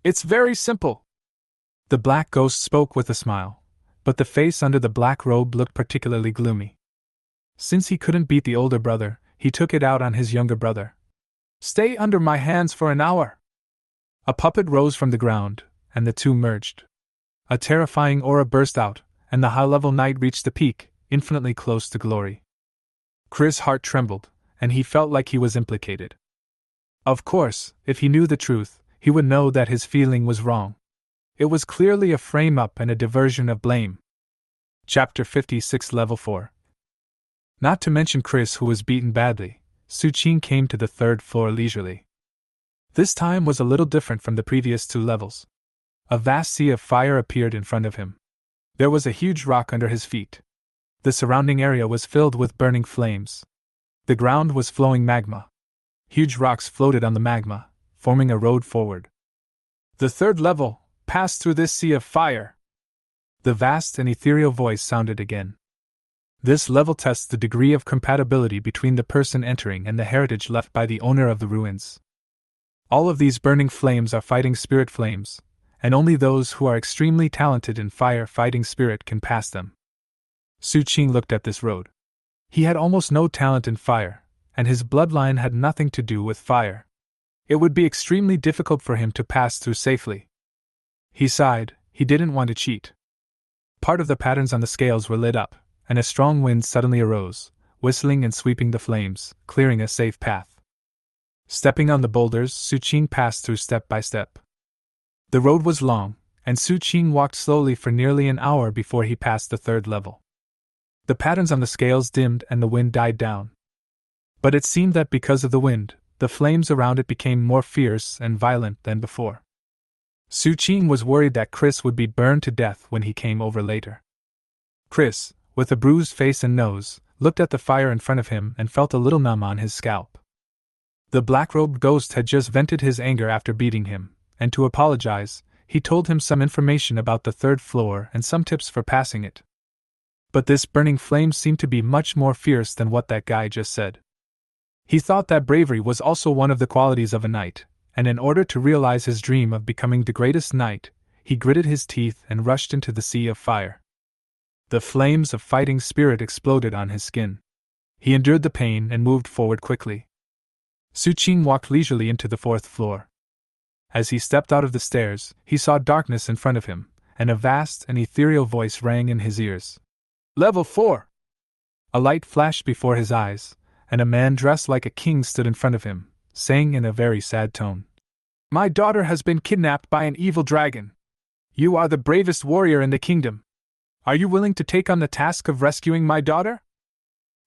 It's very simple. The black ghost spoke with a smile, but the face under the black robe looked particularly gloomy. Since he couldn't beat the older brother, he took it out on his younger brother. Stay under my hands for an hour. A puppet rose from the ground, and the two merged. A terrifying aura burst out, and the high-level knight reached the peak, infinitely close to glory. Chris' heart trembled, and he felt like he was implicated. Of course, if he knew the truth, he would know that his feeling was wrong. It was clearly a frame-up and a diversion of blame. Chapter 56, Level 4. Not to mention Chris, who was beaten badly, Su Qing came to the 3rd floor leisurely. This time was a little different from the previous 2 levels. A vast sea of fire appeared in front of him. There was a huge rock under his feet. The surrounding area was filled with burning flames. The ground was flowing magma. Huge rocks floated on the magma, forming a road forward. The 3rd level, pass through this sea of fire, The vast and ethereal voice sounded again. This level tests the degree of compatibility between the person entering and the heritage left by the owner of the ruins. All of these burning flames are fighting spirit flames, and only those who are extremely talented in fire fighting spirit can pass them. Su Qing looked at this road. He had almost no talent in fire, and his bloodline had nothing to do with fire. It would be extremely difficult for him to pass through safely. He sighed. He didn't want to cheat. Part of the patterns on the scales were lit up, and a strong wind suddenly arose, whistling and sweeping the flames, clearing a safe path. Stepping on the boulders, Su Qing passed through step by step. The road was long, and Su Qing walked slowly for nearly an hour before he passed the third level. The patterns on the scales dimmed and the wind died down. But it seemed that because of the wind, the flames around it became more fierce and violent than before. Su Qing was worried that Chris would be burned to death when he came over later. Chris, with a bruised face and nose, looked at the fire in front of him and felt a little numb on his scalp. The black-robed ghost had just vented his anger after beating him, and to apologize, he told him some information about the third floor and some tips for passing it. But this burning flame seemed to be much more fierce than what that guy just said. He thought that bravery was also one of the qualities of a knight, and in order to realize his dream of becoming the greatest knight, he gritted his teeth and rushed into the sea of fire. The flames of fighting spirit exploded on his skin. He endured the pain and moved forward quickly. Su Qing walked leisurely into the fourth floor. As he stepped out of the stairs, he saw darkness in front of him, and a vast and ethereal voice rang in his ears. Level 4! A light flashed before his eyes, and a man dressed like a king stood in front of him, saying in a very sad tone, My daughter has been kidnapped by an evil dragon. You are the bravest warrior in the kingdom. Are you willing to take on the task of rescuing my daughter?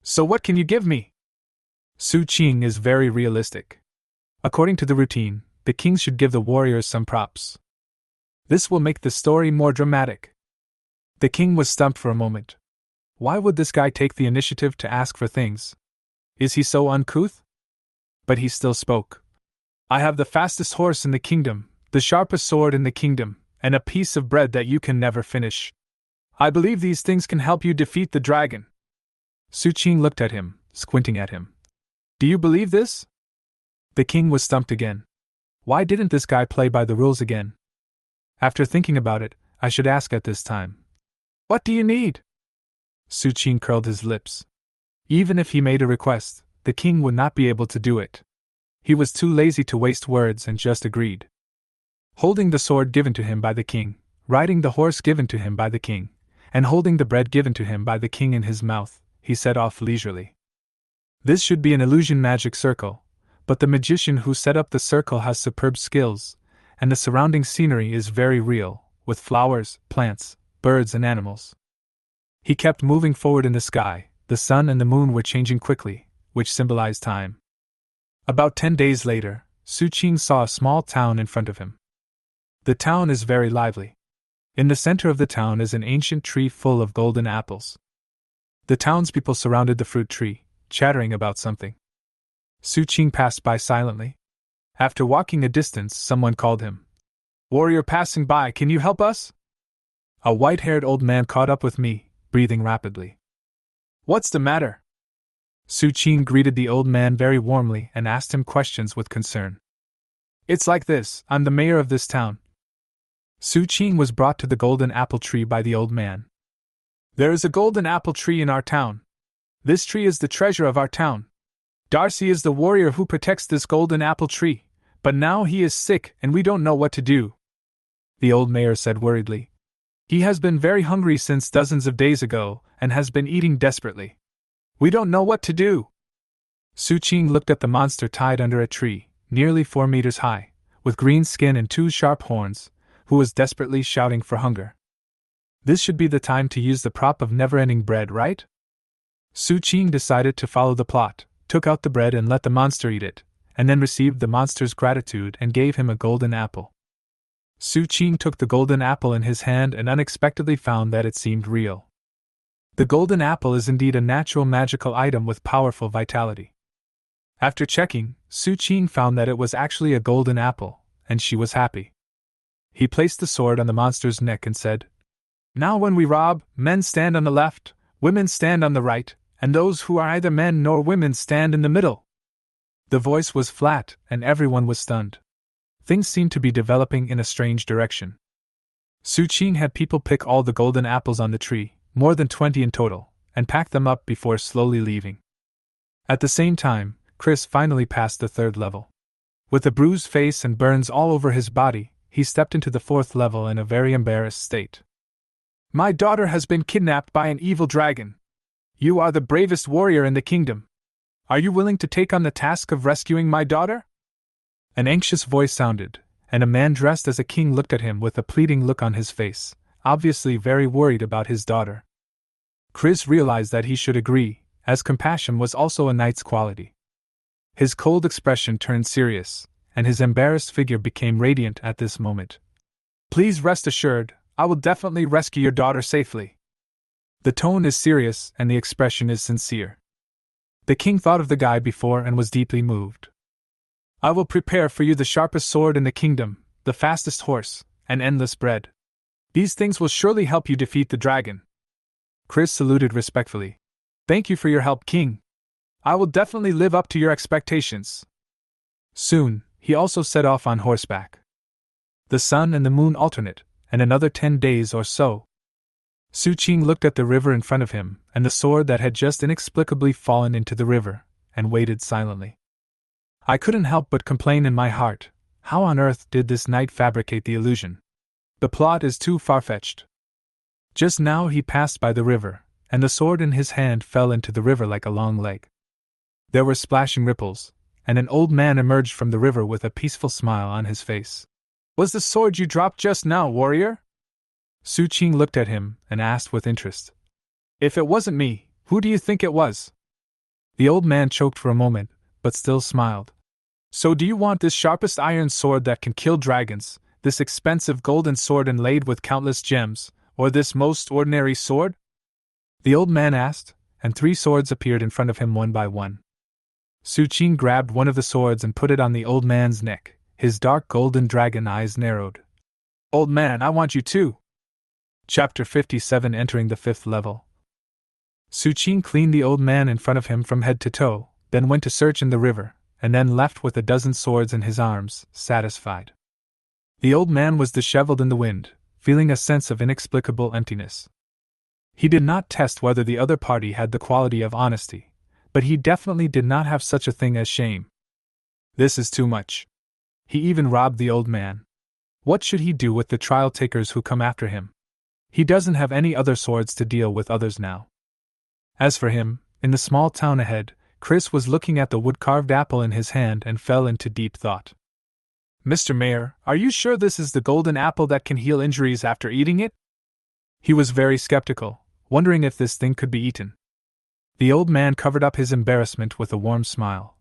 So what can you give me? Su Qing is very realistic. According to the routine, the king should give the warriors some props. This will make the story more dramatic. The king was stumped for a moment. Why would this guy take the initiative to ask for things? Is he so uncouth? But he still spoke. I have the fastest horse in the kingdom, the sharpest sword in the kingdom, and a piece of bread that you can never finish. I believe these things can help you defeat the dragon. Su Qing looked at him, squinting at him. Do you believe this? The king was stumped again. Why didn't this guy play by the rules again? After thinking about it, I should ask at this time. What do you need? Su Qing curled his lips. Even if he made a request, the king would not be able to do it. He was too lazy to waste words and just agreed. Holding the sword given to him by the king, riding the horse given to him by the king, and holding the bread given to him by the king in his mouth, he set off leisurely. This should be an illusion magic circle, but the magician who set up the circle has superb skills, and the surrounding scenery is very real, with flowers, plants, birds and animals. He kept moving forward in the sky. The sun and the moon were changing quickly, which symbolized time. About 10 days later, Su Qing saw a small town in front of him. The town is very lively. In the center of the town is an ancient tree full of golden apples. The townspeople surrounded the fruit tree, chattering about something. Su Qing passed by silently. After walking a distance, someone called him. Warrior passing by, can you help us? A white-haired old man caught up with me, breathing rapidly. What's the matter? Su Qing greeted the old man very warmly and asked him questions with concern. It's like this, I'm the mayor of this town. Su Qing was brought to the golden apple tree by the old man. There is a golden apple tree in our town. This tree is the treasure of our town. Darcy is the warrior who protects this golden apple tree, but now he is sick and we don't know what to do. The old mayor said worriedly. He has been very hungry since dozens of days ago and has been eating desperately. We don't know what to do. Su Qing looked at the monster tied under a tree, nearly 4 meters high, with green skin and 2 sharp horns, who was desperately shouting for hunger. This should be the time to use the prop of never-ending bread, right? Su Qing decided to follow the plot, took out the bread and let the monster eat it, and then received the monster's gratitude and gave him a golden apple. Su Qing took the golden apple in his hand and unexpectedly found that it seemed real. The golden apple is indeed a natural magical item with powerful vitality. After checking, Su Qing found that it was actually a golden apple, and she was happy. He placed the sword on the monster's neck and said, Now when we rob, men stand on the left, women stand on the right, and those who are either men nor women stand in the middle." The voice was flat, and everyone was stunned. Things seemed to be developing in a strange direction. Su Qing had people pick all the golden apples on the tree, more than 20 in total, and pack them up before slowly leaving. At the same time, Chris finally passed the 3rd level. With a bruised face and burns all over his body, he stepped into the 4th level in a very embarrassed state. "My daughter has been kidnapped by an evil dragon. You are the bravest warrior in the kingdom. Are you willing to take on the task of rescuing my daughter?" An anxious voice sounded, and a man dressed as a king looked at him with a pleading look on his face, obviously very worried about his daughter. Chris realized that he should agree, as compassion was also a knight's quality. His cold expression turned serious, and his embarrassed figure became radiant at this moment. "Please rest assured, I will definitely rescue your daughter safely." The tone is serious and the expression is sincere. The king thought of the guy before and was deeply moved. "I will prepare for you the sharpest sword in the kingdom, the fastest horse, and endless bread. These things will surely help you defeat the dragon." Chris saluted respectfully. "Thank you for your help, King. I will definitely live up to your expectations." Soon, he also set off on horseback. The sun and the moon alternate, and another 10 days or so. Su Qing looked at the river in front of him, and the sword that had just inexplicably fallen into the river, and waited silently. I couldn't help but complain in my heart, how on earth did this knight fabricate the illusion? The plot is too far-fetched. Just now he passed by the river, and the sword in his hand fell into the river like a long leg. There were splashing ripples, and an old man emerged from the river with a peaceful smile on his face. "Was the sword you dropped just now, warrior?" Su Qing looked at him and asked with interest. "If it wasn't me, who do you think it was?" The old man choked for a moment, but still smiled. "So do you want this sharpest iron sword that can kill dragons, this expensive golden sword inlaid with countless gems, or this most ordinary sword?" The old man asked, and 3 swords appeared in front of him one by one. Su Qing grabbed one of the swords and put it on the old man's neck, his dark golden dragon eyes narrowed. "Old man, I want you too." Chapter 57, Entering the 5th level. Su Qing cleaned the old man in front of him from head to toe, then went to search in the river, and then left with a dozen swords in his arms, satisfied. The old man was disheveled in the wind, feeling a sense of inexplicable emptiness. He did not test whether the other party had the quality of honesty, but he definitely did not have such a thing as shame. This is too much. He even robbed the old man. What should he do with the trial takers who come after him? He doesn't have any other swords to deal with others now. As for him, in the small town ahead, Chris was looking at the wood-carved apple in his hand and fell into deep thought. "Mr. Mayor, are you sure this is the golden apple that can heal injuries after eating it?" He was very skeptical, wondering if this thing could be eaten. The old man covered up his embarrassment with a warm smile.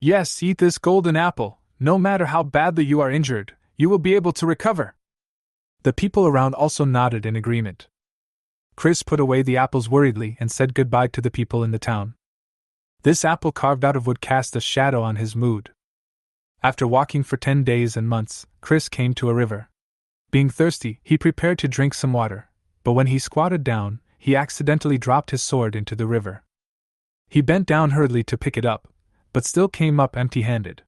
"Yes, eat this golden apple. No matter how badly you are injured, you will be able to recover." The people around also nodded in agreement. Chris put away the apples worriedly and said goodbye to the people in the town. This apple carved out of wood cast a shadow on his mood. After walking for 10 days and months, Chris came to a river. Being thirsty, he prepared to drink some water, but when he squatted down, he accidentally dropped his sword into the river. He bent down hurriedly to pick it up, but still came up empty-handed.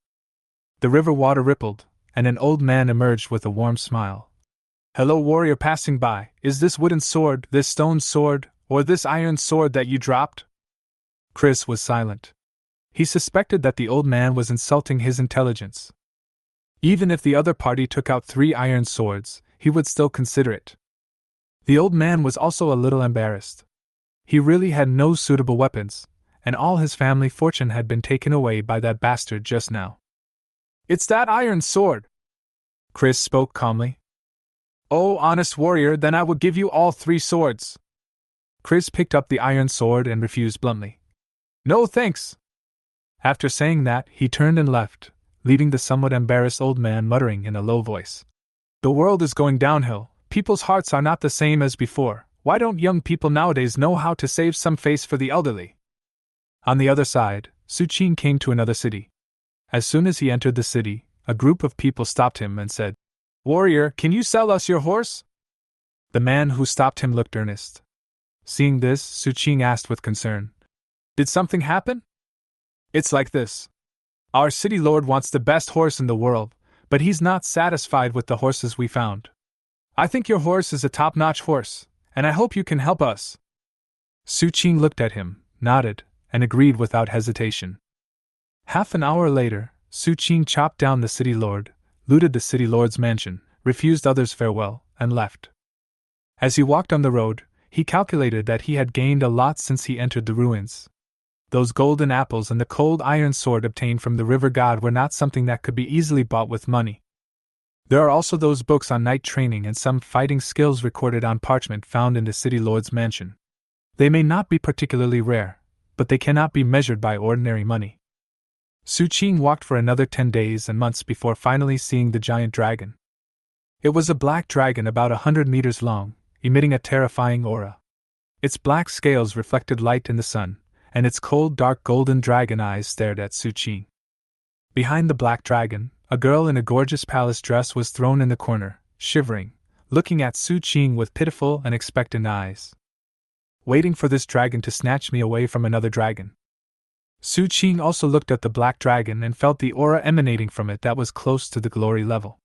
The river water rippled, and an old man emerged with a warm smile. "Hello, warrior passing by, is this wooden sword, this stone sword, or this iron sword that you dropped?" Chris was silent. He suspected that the old man was insulting his intelligence. Even if the other party took out 3 iron swords, he would still consider it. The old man was also a little embarrassed. He really had no suitable weapons, and all his family fortune had been taken away by that bastard just now. "It's that iron sword," Chris spoke calmly. "Oh, honest warrior, then I will give you all 3 swords." Chris picked up the iron sword and refused bluntly. "No thanks." After saying that, he turned and left, leaving the somewhat embarrassed old man muttering in a low voice. "The world is going downhill, people's hearts are not the same as before, why don't young people nowadays know how to save some face for the elderly?" On the other side, Su Qing came to another city. As soon as he entered the city, a group of people stopped him and said, "Warrior, can you sell us your horse?" The man who stopped him looked earnest. Seeing this, Su Qing asked with concern, "Did something happen?" "It's like this. Our city lord wants the best horse in the world, but he's not satisfied with the horses we found. I think your horse is a top-notch horse, and I hope you can help us." Su Qing looked at him, nodded, and agreed without hesitation. Half an hour later, Su Qing chopped down the city lord, looted the city lord's mansion, refused others farewell, and left. As he walked on the road, he calculated that he had gained a lot since he entered the ruins. Those golden apples and the cold iron sword obtained from the river god were not something that could be easily bought with money. There are also those books on knight training and some fighting skills recorded on parchment found in the city lord's mansion. They may not be particularly rare, but they cannot be measured by ordinary money. Su Qing walked for another 10 days and months before finally seeing the giant dragon. It was a black dragon about 100 meters long, emitting a terrifying aura. Its black scales reflected light in the sun, and its cold dark golden dragon eyes stared at Su Qing. Behind the black dragon, a girl in a gorgeous palace dress was thrown in the corner, shivering, looking at Su Qing with pitiful and expectant eyes. "Waiting for this dragon to snatch me away from another dragon." Su Qing also looked at the black dragon and felt the aura emanating from it that was close to the glory level.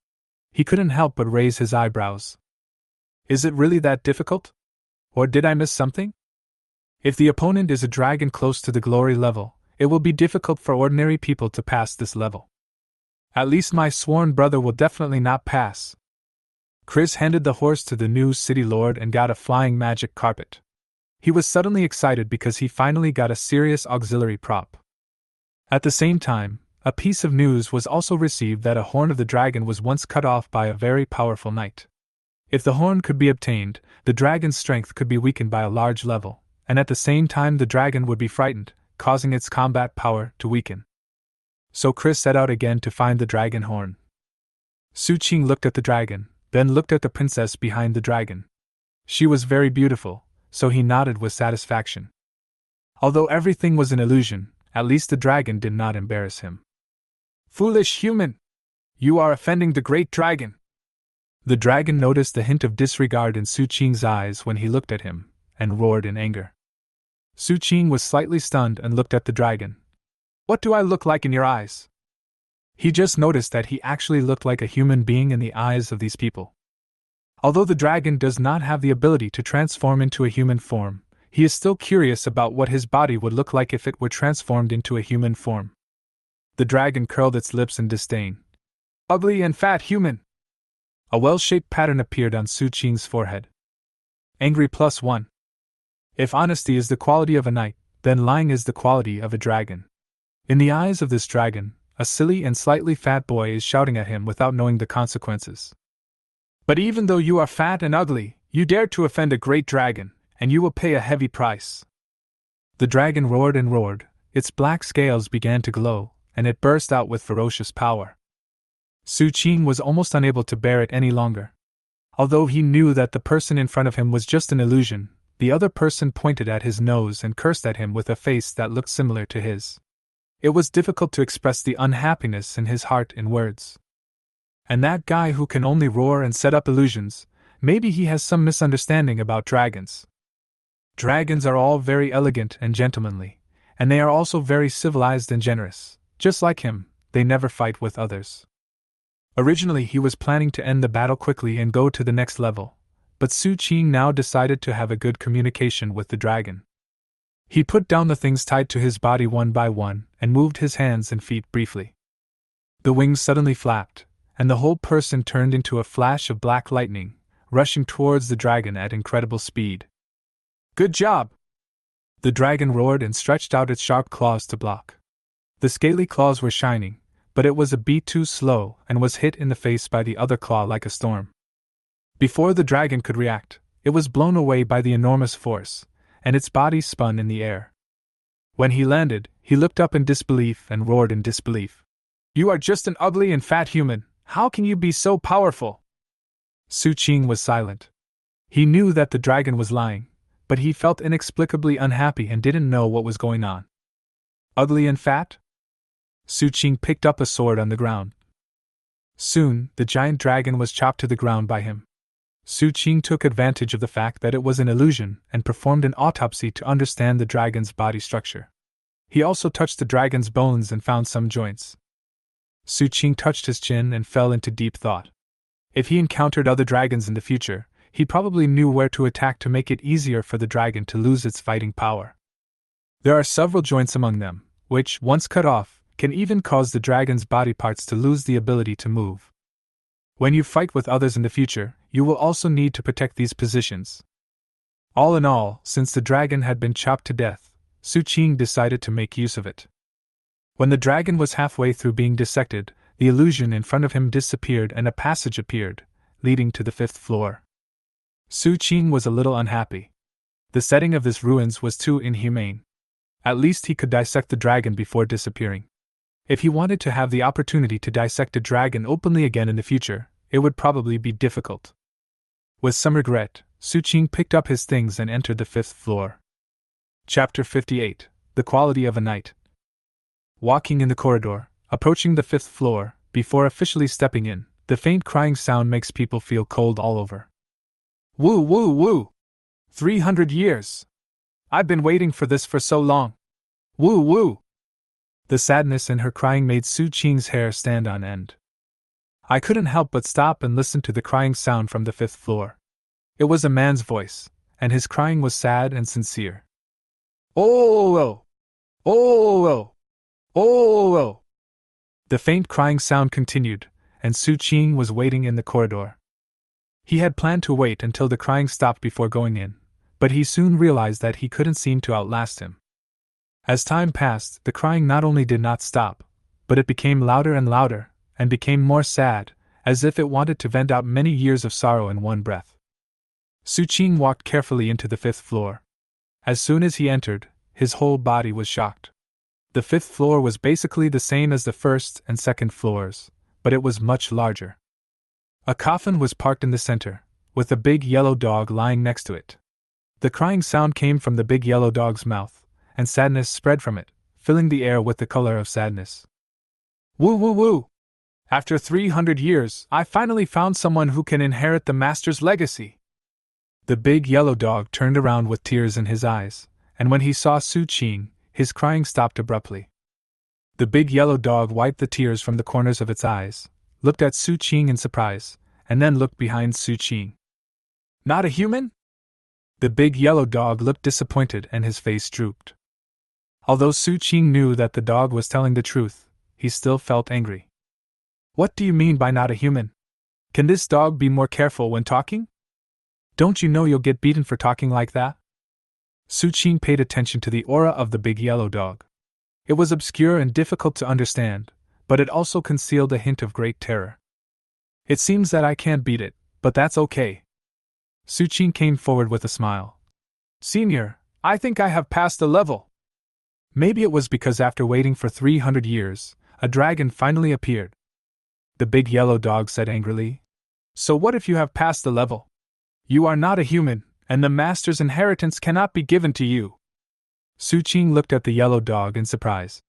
He couldn't help but raise his eyebrows. Is it really that difficult? Or did I miss something? If the opponent is a dragon close to the glory level, it will be difficult for ordinary people to pass this level. At least my sworn brother will definitely not pass. Chris handed the horse to the new city lord and got a flying magic carpet. He was suddenly excited because he finally got a serious auxiliary prop. At the same time, a piece of news was also received that a horn of the dragon was once cut off by a very powerful knight. If the horn could be obtained, the dragon's strength could be weakened by a large level, and at the same time the dragon would be frightened, causing its combat power to weaken. So Chris set out again to find the dragon horn. Su Qing looked at the dragon, then looked at the princess behind the dragon. She was very beautiful, so he nodded with satisfaction. Although everything was an illusion, at least the dragon did not embarrass him. "Foolish human! You are offending the great dragon!" The dragon noticed the hint of disregard in Su Qing's eyes when he looked at him, and roared in anger. Su Qing was slightly stunned and looked at the dragon. "What do I look like in your eyes?" He just noticed that he actually looked like a human being in the eyes of these people. Although the dragon does not have the ability to transform into a human form, he is still curious about what his body would look like if it were transformed into a human form. The dragon curled its lips in disdain. "Ugly and fat human!" A well-shaped pattern appeared on Su Qing's forehead. Angry +1. If honesty is the quality of a knight, then lying is the quality of a dragon. In the eyes of this dragon, a silly and slightly fat boy is shouting at him without knowing the consequences. "But even though you are fat and ugly, you dared to offend a great dragon, and you will pay a heavy price." The dragon roared and roared, its black scales began to glow, and it burst out with ferocious power. Su Qing was almost unable to bear it any longer. Although he knew that the person in front of him was just an illusion, the other person pointed at his nose and cursed at him with a face that looked similar to his. It was difficult to express the unhappiness in his heart in words. And that guy who can only roar and set up illusions, maybe he has some misunderstanding about dragons. Dragons are all very elegant and gentlemanly, and they are also very civilized and generous. Just like him, they never fight with others. Originally he was planning to end the battle quickly and go to the next level, but Su Qing now decided to have a good communication with the dragon. He put down the things tied to his body one by one and moved his hands and feet briefly. The wings suddenly flapped, and the whole person turned into a flash of black lightning, rushing towards the dragon at incredible speed. "Good job!" The dragon roared and stretched out its sharp claws to block. The scaly claws were shining, but it was a bit too slow and was hit in the face by the other claw like a storm. Before the dragon could react, it was blown away by the enormous force, and its body spun in the air. When he landed, he looked up in disbelief and roared in disbelief. "You are just an ugly and fat human, how can you be so powerful?" Su Qing was silent. He knew that the dragon was lying, but he felt inexplicably unhappy and didn't know what was going on. Ugly and fat? Su Qing picked up a sword on the ground. Soon, the giant dragon was chopped to the ground by him. Su Qing took advantage of the fact that it was an illusion and performed an autopsy to understand the dragon's body structure. He also touched the dragon's bones and found some joints. Su Qing touched his chin and fell into deep thought. If he encountered other dragons in the future, he probably knew where to attack to make it easier for the dragon to lose its fighting power. There are several joints among them, which, once cut off, can even cause the dragon's body parts to lose the ability to move. When you fight with others in the future, you will also need to protect these positions. All in all, since the dragon had been chopped to death, Su Qing decided to make use of it. When the dragon was halfway through being dissected, the illusion in front of him disappeared and a passage appeared, leading to the 5th floor. Su Qing was a little unhappy. The setting of this ruins was too inhumane. At least he could dissect the dragon before disappearing. If he wanted to have the opportunity to dissect a dragon openly again in the future, it would probably be difficult. With some regret, Su Qing picked up his things and entered the 5th floor. Chapter 58: The Quality of a Knight. Walking in the corridor, approaching the 5th floor, before officially stepping in, the faint crying sound makes people feel cold all over. Woo woo woo! 300 years! I've been waiting for this for so long! Woo woo! The sadness in her crying made Su Qing's hair stand on end. I couldn't help but stop and listen to the crying sound from the 5th floor. It was a man's voice, and his crying was sad and sincere. Oh oh! Oh oh! Oh oh! The faint crying sound continued, and Su Qing was waiting in the corridor. He had planned to wait until the crying stopped before going in, but he soon realized that he couldn't seem to outlast him. As time passed, the crying not only did not stop, but it became louder and louder, and became more sad, as if it wanted to vent out many years of sorrow in one breath. Su Qing walked carefully into the 5th floor. As soon as he entered, his whole body was shocked. The 5th floor was basically the same as the 1st and 2nd floors, but it was much larger. A coffin was parked in the center, with a big yellow dog lying next to it. The crying sound came from the big yellow dog's mouth, and sadness spread from it, filling the air with the color of sadness. Woo woo woo! After 300 years, I finally found someone who can inherit the master's legacy. The big yellow dog turned around with tears in his eyes, and when he saw Su Qing, his crying stopped abruptly. The big yellow dog wiped the tears from the corners of its eyes, looked at Su Qing in surprise, and then looked behind Su Qing. Not a human? The big yellow dog looked disappointed and his face drooped. Although Su Qing knew that the dog was telling the truth, he still felt angry. What do you mean by not a human? Can this dog be more careful when talking? Don't you know you'll get beaten for talking like that? Su Qing paid attention to the aura of the big yellow dog. It was obscure and difficult to understand, but it also concealed a hint of great terror. It seems that I can't beat it, but that's okay. Su Qing came forward with a smile. Senior, I think I have passed the level. Maybe it was because after waiting for 300 years, a dragon finally appeared. The big yellow dog said angrily. So what if you have passed the level? You are not a human, and the master's inheritance cannot be given to you. Su Qing looked at the yellow dog in surprise.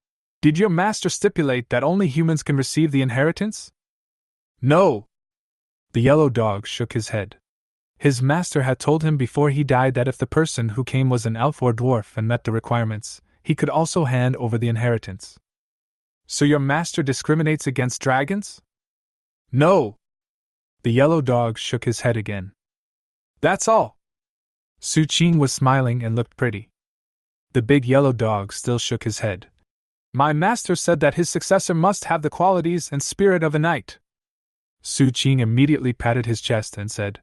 Did your master stipulate that only humans can receive the inheritance? No. The yellow dog shook his head. His master had told him before he died that if the person who came was an elf or dwarf and met the requirements, he could also hand over the inheritance. So your master discriminates against dragons? No. The yellow dog shook his head again. That's all. Su Qing was smiling and looked pretty. The big yellow dog still shook his head. My master said that his successor must have the qualities and spirit of a knight. Su Qing immediately patted his chest and said,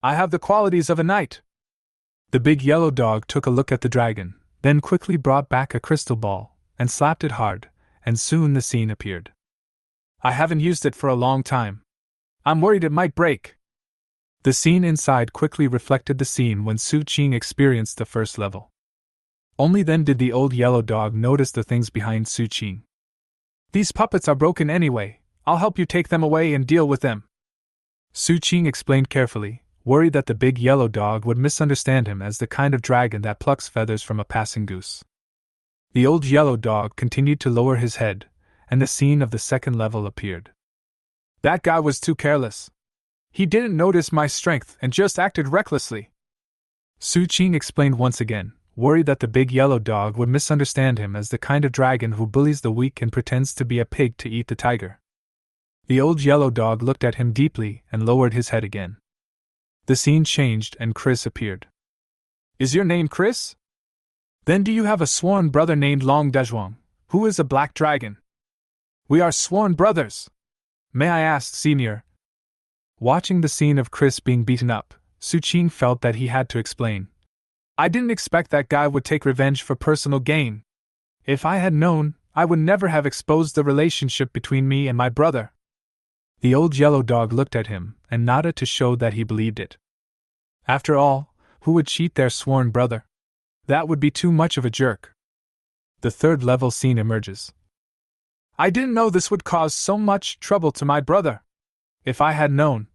I have the qualities of a knight. The big yellow dog took a look at the dragon, then quickly brought back a crystal ball, and slapped it hard, and soon the scene appeared. I haven't used it for a long time. I'm worried it might break. The scene inside quickly reflected the scene when Su Qing experienced the first level. Only then did the old yellow dog notice the things behind Su Qing. These puppets are broken anyway, I'll help you take them away and deal with them. Su Qing explained carefully, worried that the big yellow dog would misunderstand him as the kind of dragon that plucks feathers from a passing goose. The old yellow dog continued to lower his head, and the scene of the second level appeared. That guy was too careless. He didn't notice my strength and just acted recklessly. Su Qing explained once again, worried that the big yellow dog would misunderstand him as the kind of dragon who bullies the weak and pretends to be a pig to eat the tiger. The old yellow dog looked at him deeply and lowered his head again. The scene changed and Chris appeared. Is your name Chris? Then do you have a sworn brother named Long Dezhuang, who is a black dragon? We are sworn brothers. May I ask, Senior? Watching the scene of Chris being beaten up, Su Qing felt that he had to explain. I didn't expect that guy would take revenge for personal gain. If I had known, I would never have exposed the relationship between me and my brother. The old yellow dog looked at him and nodded to show that he believed it. After all, who would cheat their sworn brother? That would be too much of a jerk. The third level scene emerges. I didn't know this would cause so much trouble to my brother. If I had known.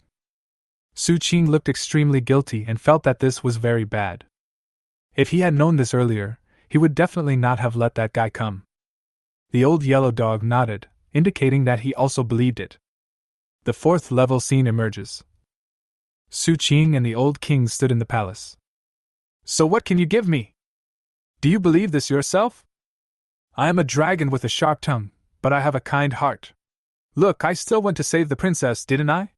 Su Qing looked extremely guilty and felt that this was very bad. If he had known this earlier, he would definitely not have let that guy come. The old yellow dog nodded, indicating that he also believed it. The fourth level scene emerges. Su Qing and the old king stood in the palace. So what can you give me? Do you believe this yourself? I am a dragon with a sharp tongue, but I have a kind heart. Look, I still went to save the princess, didn't I?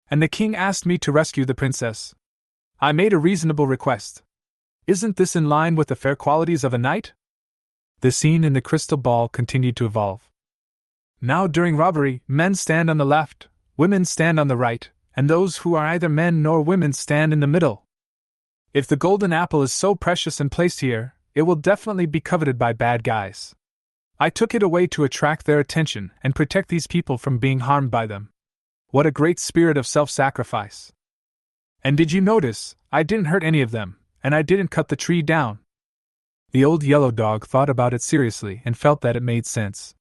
And the king asked me to rescue the princess. I made a reasonable request. Isn't this in line with the fair qualities of a knight? The scene in the crystal ball continued to evolve. Now during robbery, men stand on the left, women stand on the right, and those who are either men nor women stand in the middle. If the golden apple is so precious and placed here, it will definitely be coveted by bad guys. I took it away to attract their attention and protect these people from being harmed by them. What a great spirit of self-sacrifice. And did you notice, I didn't hurt any of them, and I didn't cut the tree down. The old yellow dog thought about it seriously and felt that it made sense.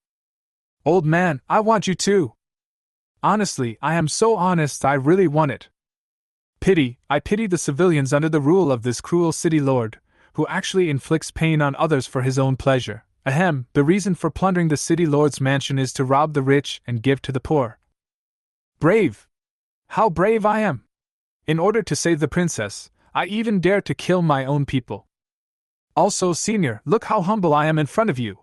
Old man, I want you too. Honestly, I am so honest, I really want it. I pity the civilians under the rule of this cruel city lord, who actually inflicts pain on others for his own pleasure. Ahem, the reason for plundering the city lord's mansion is to rob the rich and give to the poor. Brave! How brave I am! In order to save the princess, I even dare to kill my own people. Also, Senior, look how humble I am in front of you.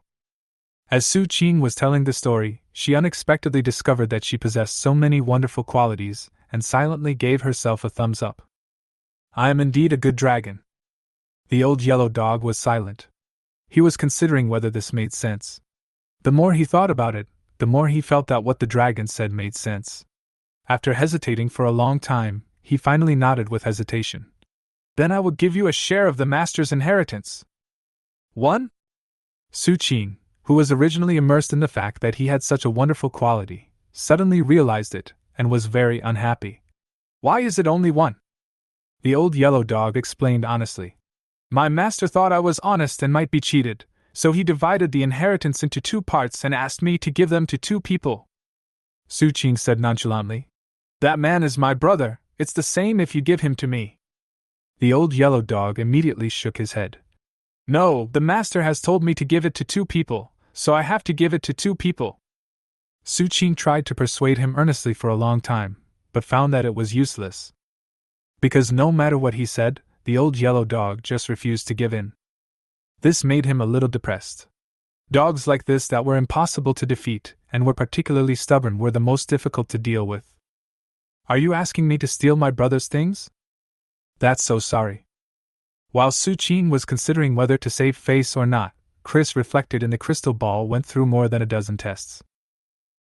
As Su Qing was telling the story, she unexpectedly discovered that she possessed so many wonderful qualities, and silently gave herself a thumbs up. I am indeed a good dragon. The old yellow dog was silent. He was considering whether this made sense. The more he thought about it, the more he felt that what the dragon said made sense. After hesitating for a long time, he finally nodded with hesitation. Then I will give you a share of the master's inheritance. 1. Su Qing, who was originally immersed in the fact that he had such a wonderful quality, suddenly realized it, and was very unhappy. Why is it only 1? The old yellow dog explained honestly. My master thought I was honest and might be cheated, so he divided the inheritance into 2 parts and asked me to give them to 2 people. Su Qing said nonchalantly. That man is my brother, it's the same if you give him to me. The old yellow dog immediately shook his head. No, the master has told me to give it to 2 people, so I have to give it to 2 people. Su Qing tried to persuade him earnestly for a long time, but found that it was useless. Because no matter what he said, the old yellow dog just refused to give in. This made him a little depressed. Dogs like this that were impossible to defeat, and were particularly stubborn, were the most difficult to deal with. Are you asking me to steal my brother's things? That's so sorry. While Su Qing was considering whether to save face or not, Chris reflected in the crystal ball went through more than a dozen tests.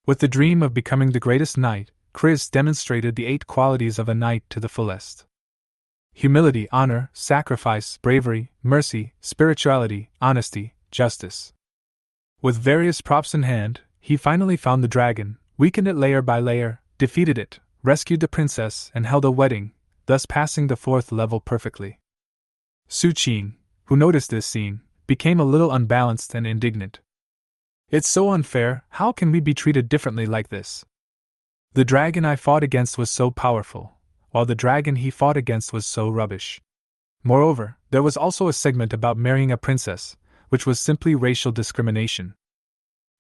With the dream of becoming the greatest knight, Chris demonstrated the 8 qualities of a knight to the fullest. Humility, honor, sacrifice, bravery, mercy, spirituality, honesty, justice. With various props in hand, he finally found the dragon, weakened it layer by layer, defeated it, rescued the princess, and held a wedding, thus passing the 4th level perfectly. Su Qing, who noticed this scene, became a little unbalanced and indignant. It's so unfair, how can we be treated differently like this? The dragon I fought against was so powerful, while the dragon he fought against was so rubbish. Moreover, there was also a segment about marrying a princess, which was simply racial discrimination.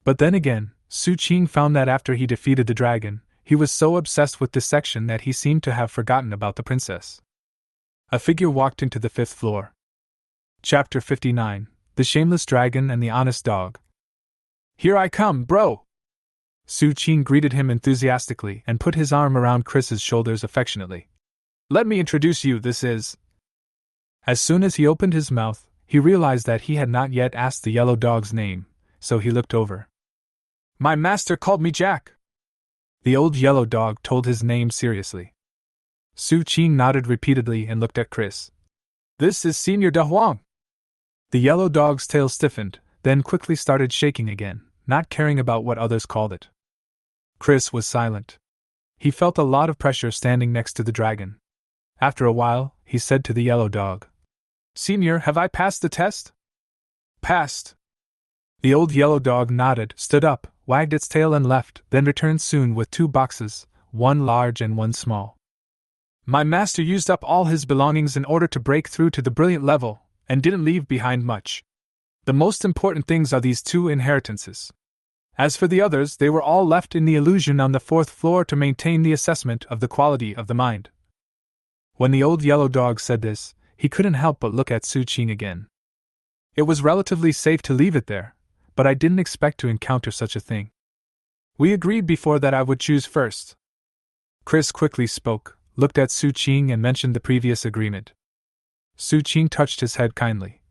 But then again, Su Qing found that after he defeated the dragon, He was so obsessed with dissection that he seemed to have forgotten about the princess. A figure walked into the 5th floor. Chapter 59: The Shameless Dragon and the Honest Dog. "Here I come, bro!" Su Qing greeted him enthusiastically and put his arm around Chris's shoulders affectionately. "Let me introduce you, this is..." As soon as he opened his mouth, he realized that he had not yet asked the yellow dog's name, so he looked over. "My master called me Jack." The old yellow dog told his name seriously. Su Qing nodded repeatedly and looked at Chris. "This is Senior De Huang." The yellow dog's tail stiffened, then quickly started shaking again, not caring about what others called it. Chris was silent. He felt a lot of pressure standing next to the dragon. After a while, he said to the yellow dog, "Senior, have I passed the test?" "Passed." The old yellow dog nodded, stood up, wagged its tail and left, then returned soon with 2 boxes, one large and one small. "My master used up all his belongings in order to break through to the brilliant level, and didn't leave behind much. The most important things are these 2 inheritances. As for the others, they were all left in the illusion on the 4th floor to maintain the assessment of the quality of the mind." When the old yellow dog said this, he couldn't help but look at Su Qing again. "It was relatively safe to leave it there, but I didn't expect to encounter such a thing. We agreed before that I would choose first." Chris quickly spoke, looked at Su Qing and mentioned the previous agreement. Su Qing touched his head kindly.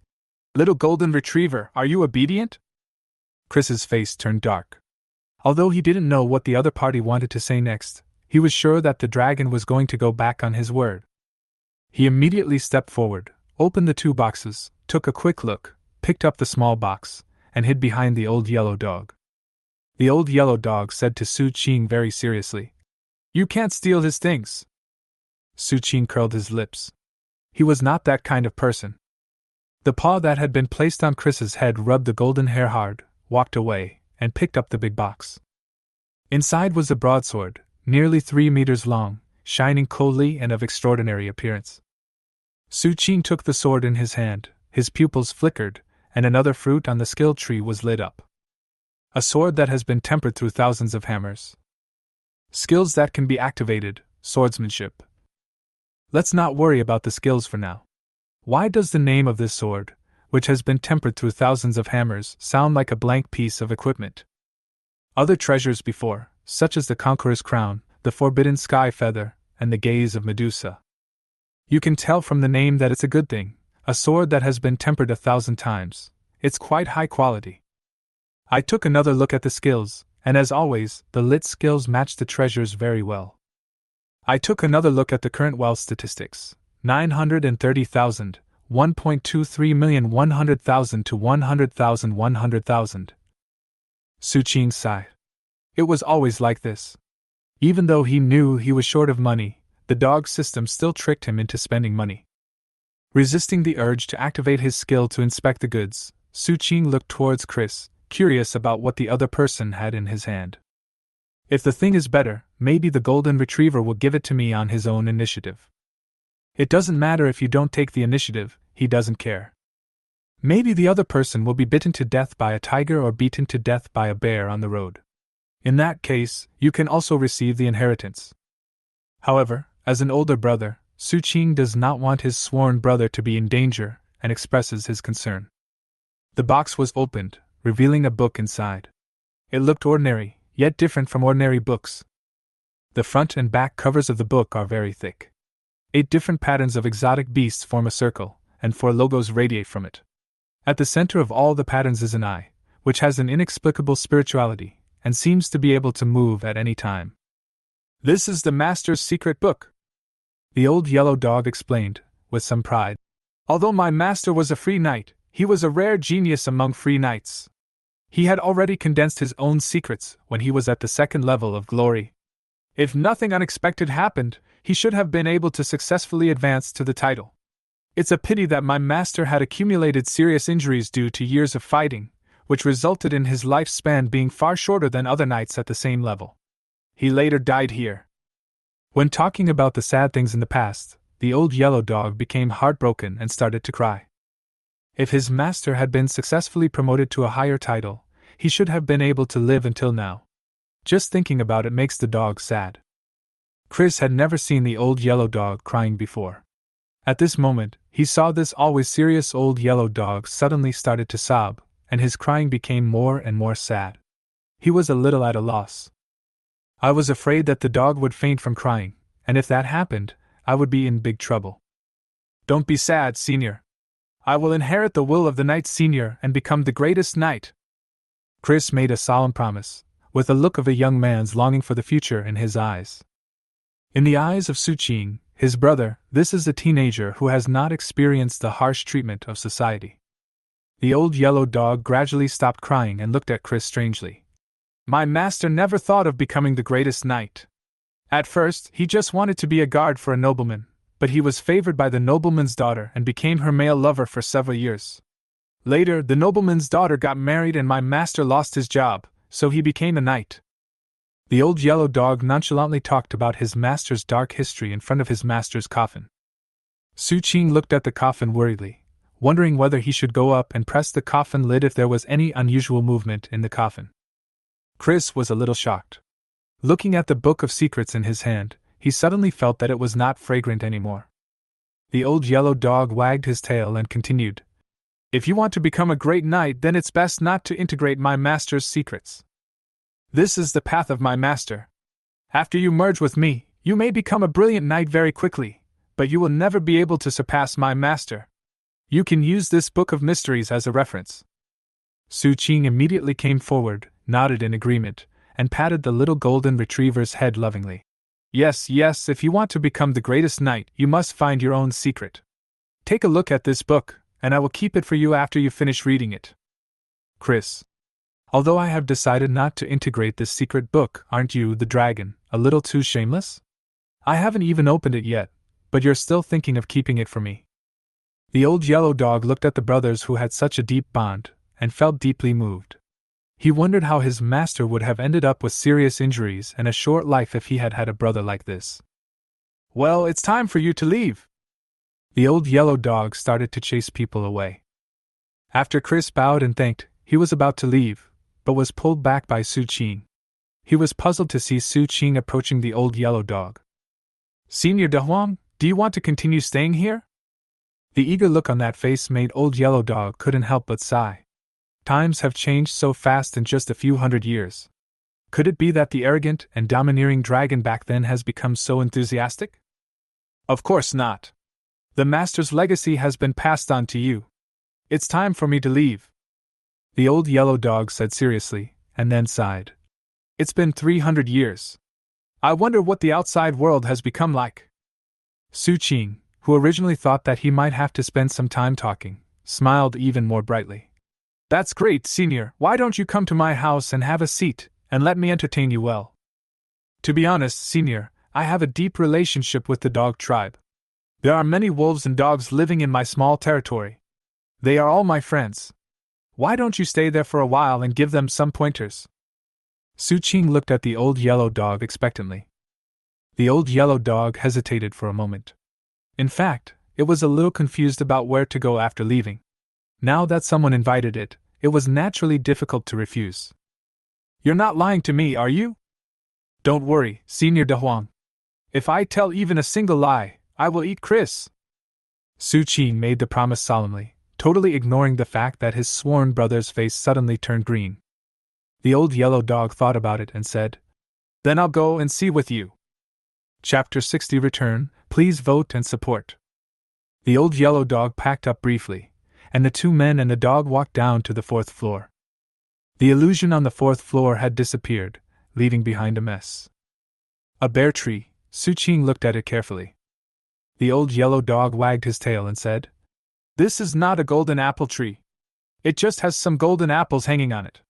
"Little golden retriever, are you obedient?" Chris's face turned dark. Although he didn't know what the other party wanted to say next, he was sure that the dragon was going to go back on his word. He immediately stepped forward, opened the 2 boxes, took a quick look, picked up the small box, and hid behind the old yellow dog. The old yellow dog said to Su Qing very seriously, "You can't steal his things." Su Qing curled his lips. He was not that kind of person. The paw that had been placed on Chris's head rubbed the golden hair hard, walked away, and picked up the big box. Inside was a broadsword, nearly 3 meters long, shining coldly and of extraordinary appearance. Su Qing took the sword in his hand, his pupils flickered, and another fruit on the skill tree was lit up. A sword that has been tempered through thousands of hammers. Skills that can be activated, swordsmanship. Let's not worry about the skills for now. Why does the name of this sword, which has been tempered through thousands of hammers, sound like a blank piece of equipment? Other treasures before, such as the Conqueror's Crown, the Forbidden Sky Feather, and the Gaze of Medusa. You can tell from the name that it's a good thing, a sword that has been tempered 1,000 times. It's quite high quality. I took another look at the skills, and as always, the lit skills matched the treasures very well. I took another look at the current wealth statistics. 930,000, 1.23 million, 100,000 to 100,000, 100,000. Su Qing sighed. It was always like this. Even though he knew he was short of money, the dog system still tricked him into spending money. Resisting the urge to activate his skill to inspect the goods, Su Qing looked towards Chris, curious about what the other person had in his hand. If the thing is better, maybe the golden retriever will give it to me on his own initiative. It doesn't matter if you don't take the initiative, he doesn't care. Maybe the other person will be bitten to death by a tiger or beaten to death by a bear on the road. In that case, you can also receive the inheritance. However, as an older brother, Su Qing does not want his sworn brother to be in danger, and expresses his concern. The box was opened, revealing a book inside. It looked ordinary, yet different from ordinary books. The front and back covers of the book are very thick. 8 different patterns of exotic beasts form a circle, and 4 logos radiate from it. At the center of all the patterns is an eye, which has an inexplicable spirituality, and seems to be able to move at any time. This is the Master's secret book, the old yellow dog explained, with some pride. Although my master was a free knight, he was a rare genius among free knights. He had already condensed his own secrets when he was at the 2nd level of glory. If nothing unexpected happened, he should have been able to successfully advance to the title. It's a pity that my master had accumulated serious injuries due to years of fighting, which resulted in his lifespan being far shorter than other knights at the same level. He later died here. When talking about the sad things in the past, the old yellow dog became heartbroken and started to cry. If his master had been successfully promoted to a higher title, he should have been able to live until now. Just thinking about it makes the dog sad. Chris had never seen the old yellow dog crying before. At this moment, he saw this always serious old yellow dog suddenly started to sob, and his crying became more and more sad. He was a little at a loss. I was afraid that the dog would faint from crying, and if that happened, I would be in big trouble. Don't be sad, Senior. I will inherit the will of the knight, Senior, and become the greatest knight. Chris made a solemn promise, with a look of a young man's longing for the future in his eyes. In the eyes of Su Qing, his brother, this is a teenager who has not experienced the harsh treatment of society. The old yellow dog gradually stopped crying and looked at Chris strangely. My master never thought of becoming the greatest knight. At first, he just wanted to be a guard for a nobleman, but he was favored by the nobleman's daughter and became her male lover for several years. Later, the nobleman's daughter got married and my master lost his job, so he became a knight. The old yellow dog nonchalantly talked about his master's dark history in front of his master's coffin. Su Qing looked at the coffin worriedly, wondering whether he should go up and press the coffin lid if there was any unusual movement in the coffin. Chris was a little shocked. Looking at the book of secrets in his hand, he suddenly felt that it was not fragrant anymore. The old yellow dog wagged his tail and continued, If you want to become a great knight, then it's best not to integrate my master's secrets. This is the path of my master. After you merge with me, you may become a brilliant knight very quickly, but you will never be able to surpass my master. You can use this book of mysteries as a reference. Su Qing immediately came forward, nodded in agreement, and patted the little golden retriever's head lovingly. Yes, if you want to become the greatest knight, you must find your own secret. Take a look at this book, and I will keep it for you after you finish reading it. Chris. Although I have decided not to integrate this secret book, aren't you, the dragon, a little too shameless? I haven't even opened it yet, but you're still thinking of keeping it for me. The old yellow dog looked at the brothers who had such a deep bond, and felt deeply moved. He wondered how his master would have ended up with serious injuries and a short life if he had had a brother like this. Well, it's time for you to leave. The old yellow dog started to chase people away. After Chris bowed and thanked, he was about to leave, but was pulled back by Su Qing. He was puzzled to see Su Qing approaching the old yellow dog. Senior De Huang, do you want to continue staying here? The eager look on that face made old yellow dog couldn't help but sigh. Times have changed so fast in just a few hundred years. Could it be that the arrogant and domineering dragon back then has become so enthusiastic? Of course not. The master's legacy has been passed on to you. It's time for me to leave. The old yellow dog said seriously, and then sighed. It's been 300 years. I wonder what the outside world has become like. Su Qing, who originally thought that he might have to spend some time talking, smiled even more brightly. That's great, Senior. Why don't you come to my house and have a seat, and let me entertain you well? To be honest, Senior, I have a deep relationship with the dog tribe. There are many wolves and dogs living in my small territory. They are all my friends. Why don't you stay there for a while and give them some pointers? Su Qing looked at the old yellow dog expectantly. The old yellow dog hesitated for a moment. In fact, it was a little confused about where to go after leaving. Now that someone invited it, it was naturally difficult to refuse. You're not lying to me, are you? Don't worry, Senior De Huang. If I tell even a single lie, I will eat Chris. Su Qing made the promise solemnly, totally ignoring the fact that his sworn brother's face suddenly turned green. The old yellow dog thought about it and said, Then I'll go and see with you. Chapter 60 Return, please vote and support. The old yellow dog packed up briefly, and the two men and the dog walked down to the 4th floor. The illusion on the 4th floor had disappeared, leaving behind a mess. A bare tree. Su Qing looked at it carefully. The old yellow dog wagged his tail and said, This is not a golden apple tree. It just has some golden apples hanging on it.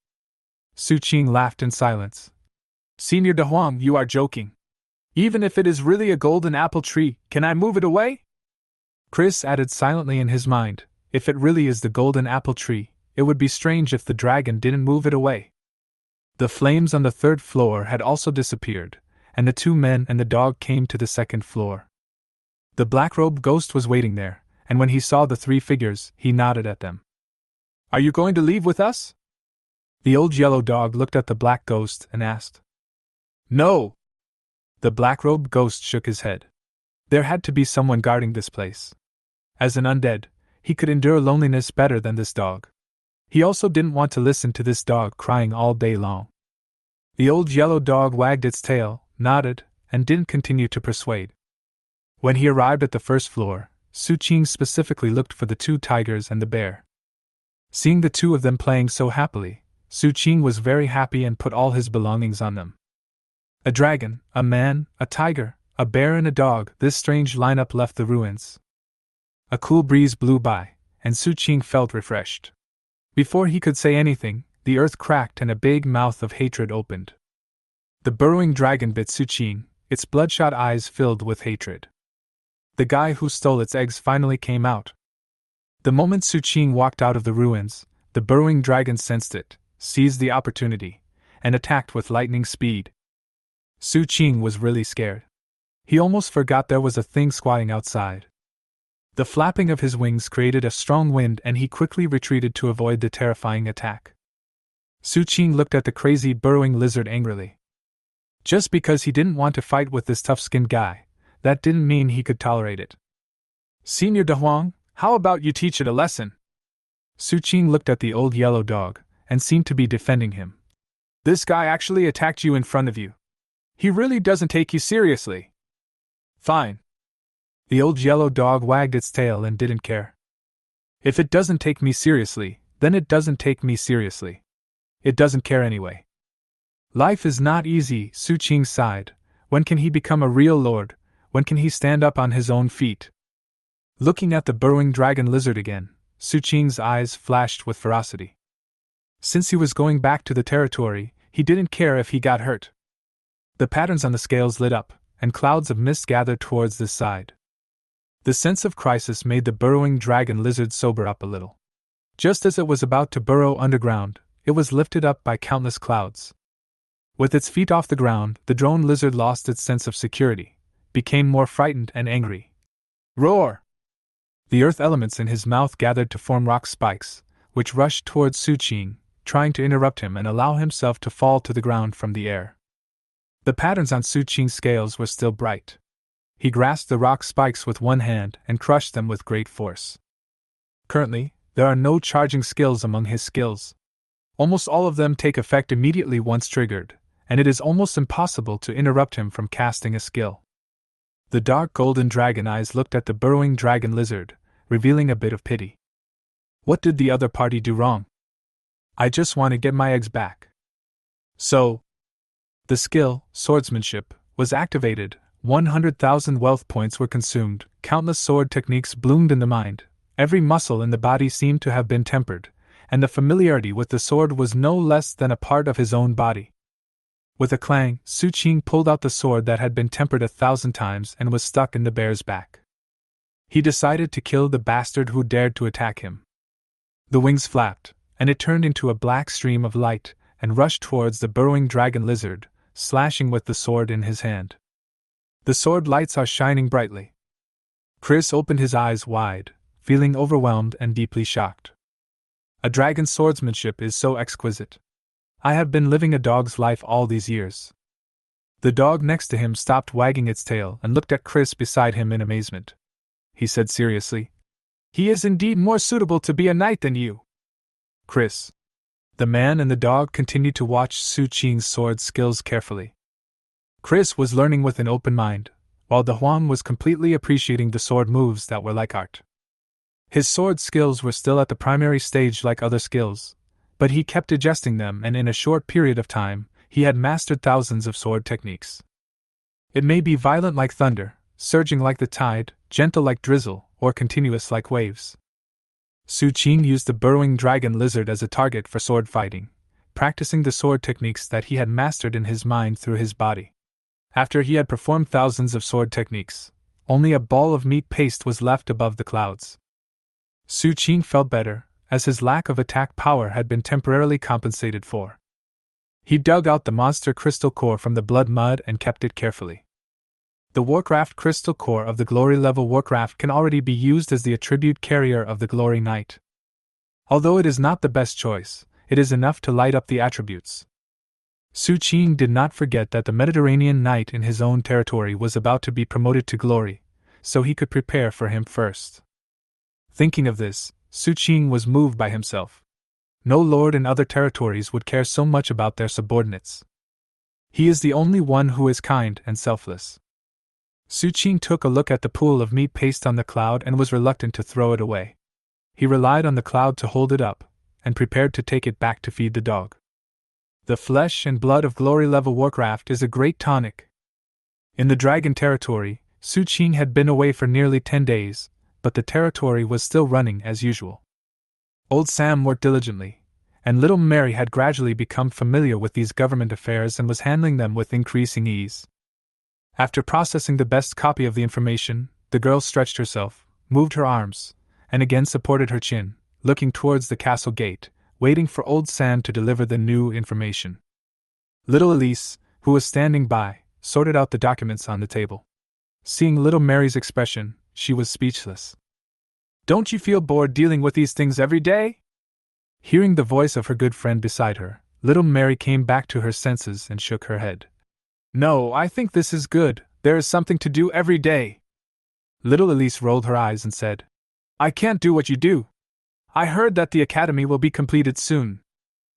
Su Qing laughed in silence. Senior De Huang, you are joking. Even if it is really a golden apple tree, can I move it away? Chris added silently in his mind, If it really is the golden apple tree, it would be strange if the dragon didn't move it away. The flames on the 3rd floor had also disappeared, and the two men and the dog came to the 2nd floor. The black-robed ghost was waiting there, and when he saw the 3 figures, he nodded at them. Are you going to leave with us? The old yellow dog looked at the black ghost and asked. No! The black-robed ghost shook his head. There had to be someone guarding this place. As an undead, he could endure loneliness better than this dog. He also didn't want to listen to this dog crying all day long. The old yellow dog wagged its tail, nodded, and didn't continue to persuade. When he arrived at the first floor, Su Qing specifically looked for the two tigers and the bear. Seeing the two of them playing so happily, Su Qing was very happy and put all his belongings on them. A dragon, a man, a tiger, a bear and a dog, this strange lineup left the ruins. A cool breeze blew by, and Su Qing felt refreshed. Before he could say anything, the earth cracked and a big mouth of hatred opened. The burrowing dragon bit Su Qing, its bloodshot eyes filled with hatred. The guy who stole its eggs finally came out. The moment Su Qing walked out of the ruins, the burrowing dragon sensed it, seized the opportunity, and attacked with lightning speed. Su Qing was really scared. He almost forgot there was a thing squatting outside. The flapping of his wings created a strong wind and he quickly retreated to avoid the terrifying attack. Su Qing looked at the crazy burrowing lizard angrily. Just because he didn't want to fight with this tough-skinned guy, that didn't mean he could tolerate it. Senior De Huang, how about you teach it a lesson? Su Qing looked at the old yellow dog, and seemed to be defending him. This guy actually attacked you in front of you. He really doesn't take you seriously. Fine. The old yellow dog wagged its tail and didn't care. If it doesn't take me seriously, then it doesn't take me seriously. It doesn't care anyway. Life is not easy, Su Qing sighed. When can he become a real lord? When can he stand up on his own feet? Looking at the burrowing dragon lizard again, Su Qing's eyes flashed with ferocity. Since he was going back to the territory, he didn't care if he got hurt. The patterns on the scales lit up, and clouds of mist gathered towards this side. The sense of crisis made the burrowing dragon lizard sober up a little. Just as it was about to burrow underground, it was lifted up by countless clouds. With its feet off the ground, the drone lizard lost its sense of security, became more frightened and angry. Roar! The earth elements in his mouth gathered to form rock spikes, which rushed towards Su Qing, trying to interrupt him and allow himself to fall to the ground from the air. The patterns on Su Qing's scales were still bright. He grasped the rock spikes with one hand and crushed them with great force. Currently, there are no charging skills among his skills. Almost all of them take effect immediately once triggered, and it is almost impossible to interrupt him from casting a skill. The dark golden dragon eyes looked at the burrowing dragon lizard, revealing a bit of pity. What did the other party do wrong? I just want to get my eggs back. So, the skill, swordsmanship, was activated, 100,000 wealth points were consumed, countless sword techniques bloomed in the mind, every muscle in the body seemed to have been tempered, and the familiarity with the sword was no less than a part of his own body. With a clang, Su Qing pulled out the sword that had been tempered 1,000 times and was stuck in the bear's back. He decided to kill the bastard who dared to attack him. The wings flapped, and it turned into a black stream of light, and rushed towards the burrowing dragon lizard, slashing with the sword in his hand. The sword lights are shining brightly. Chris opened his eyes wide, feeling overwhelmed and deeply shocked. A dragon's swordsmanship is so exquisite. I have been living a dog's life all these years. The dog next to him stopped wagging its tail and looked at Chris beside him in amazement. He said seriously, "He is indeed more suitable to be a knight than you." Chris. The man and the dog continued to watch Su Qing's sword skills carefully. Chris was learning with an open mind, while De Huang was completely appreciating the sword moves that were like art. His sword skills were still at the primary stage like other skills, but he kept adjusting them, and in a short period of time, he had mastered thousands of sword techniques. It may be violent like thunder, surging like the tide, gentle like drizzle, or continuous like waves. Su Qing used the burrowing dragon lizard as a target for sword fighting, practicing the sword techniques that he had mastered in his mind through his body. After he had performed thousands of sword techniques, only a ball of meat paste was left above the clouds. Su Qing felt better, as his lack of attack power had been temporarily compensated for. He dug out the monster crystal core from the blood mud and kept it carefully. The Warcraft crystal core of the Glory level Warcraft can already be used as the attribute carrier of the Glory Knight. Although it is not the best choice, it is enough to light up the attributes. Su Qing did not forget that the Mediterranean knight in his own territory was about to be promoted to glory, so he could prepare for him first. Thinking of this, Su Qing was moved by himself. No lord in other territories would care so much about their subordinates. He is the only one who is kind and selfless. Su Qing took a look at the pool of meat paste on the cloud and was reluctant to throw it away. He relied on the cloud to hold it up, and prepared to take it back to feed the dog. The flesh and blood of glory level Warcraft is a great tonic. In the dragon territory, Su Qing had been away for nearly 10 days, but the territory was still running as usual. Old Sam worked diligently, and little Mary had gradually become familiar with these government affairs and was handling them with increasing ease. After processing the best copy of the information, the girl stretched herself, moved her arms, and again supported her chin, looking towards the castle gate, waiting for old Sam to deliver the new information. Little Elise, who was standing by, sorted out the documents on the table. Seeing little Mary's expression, she was speechless. "Don't you feel bored dealing with these things every day?" Hearing the voice of her good friend beside her, little Mary came back to her senses and shook her head. "No, I think this is good, there is something to do every day." Little Elise rolled her eyes and said, "I can't do what you do. I heard that the academy will be completed soon.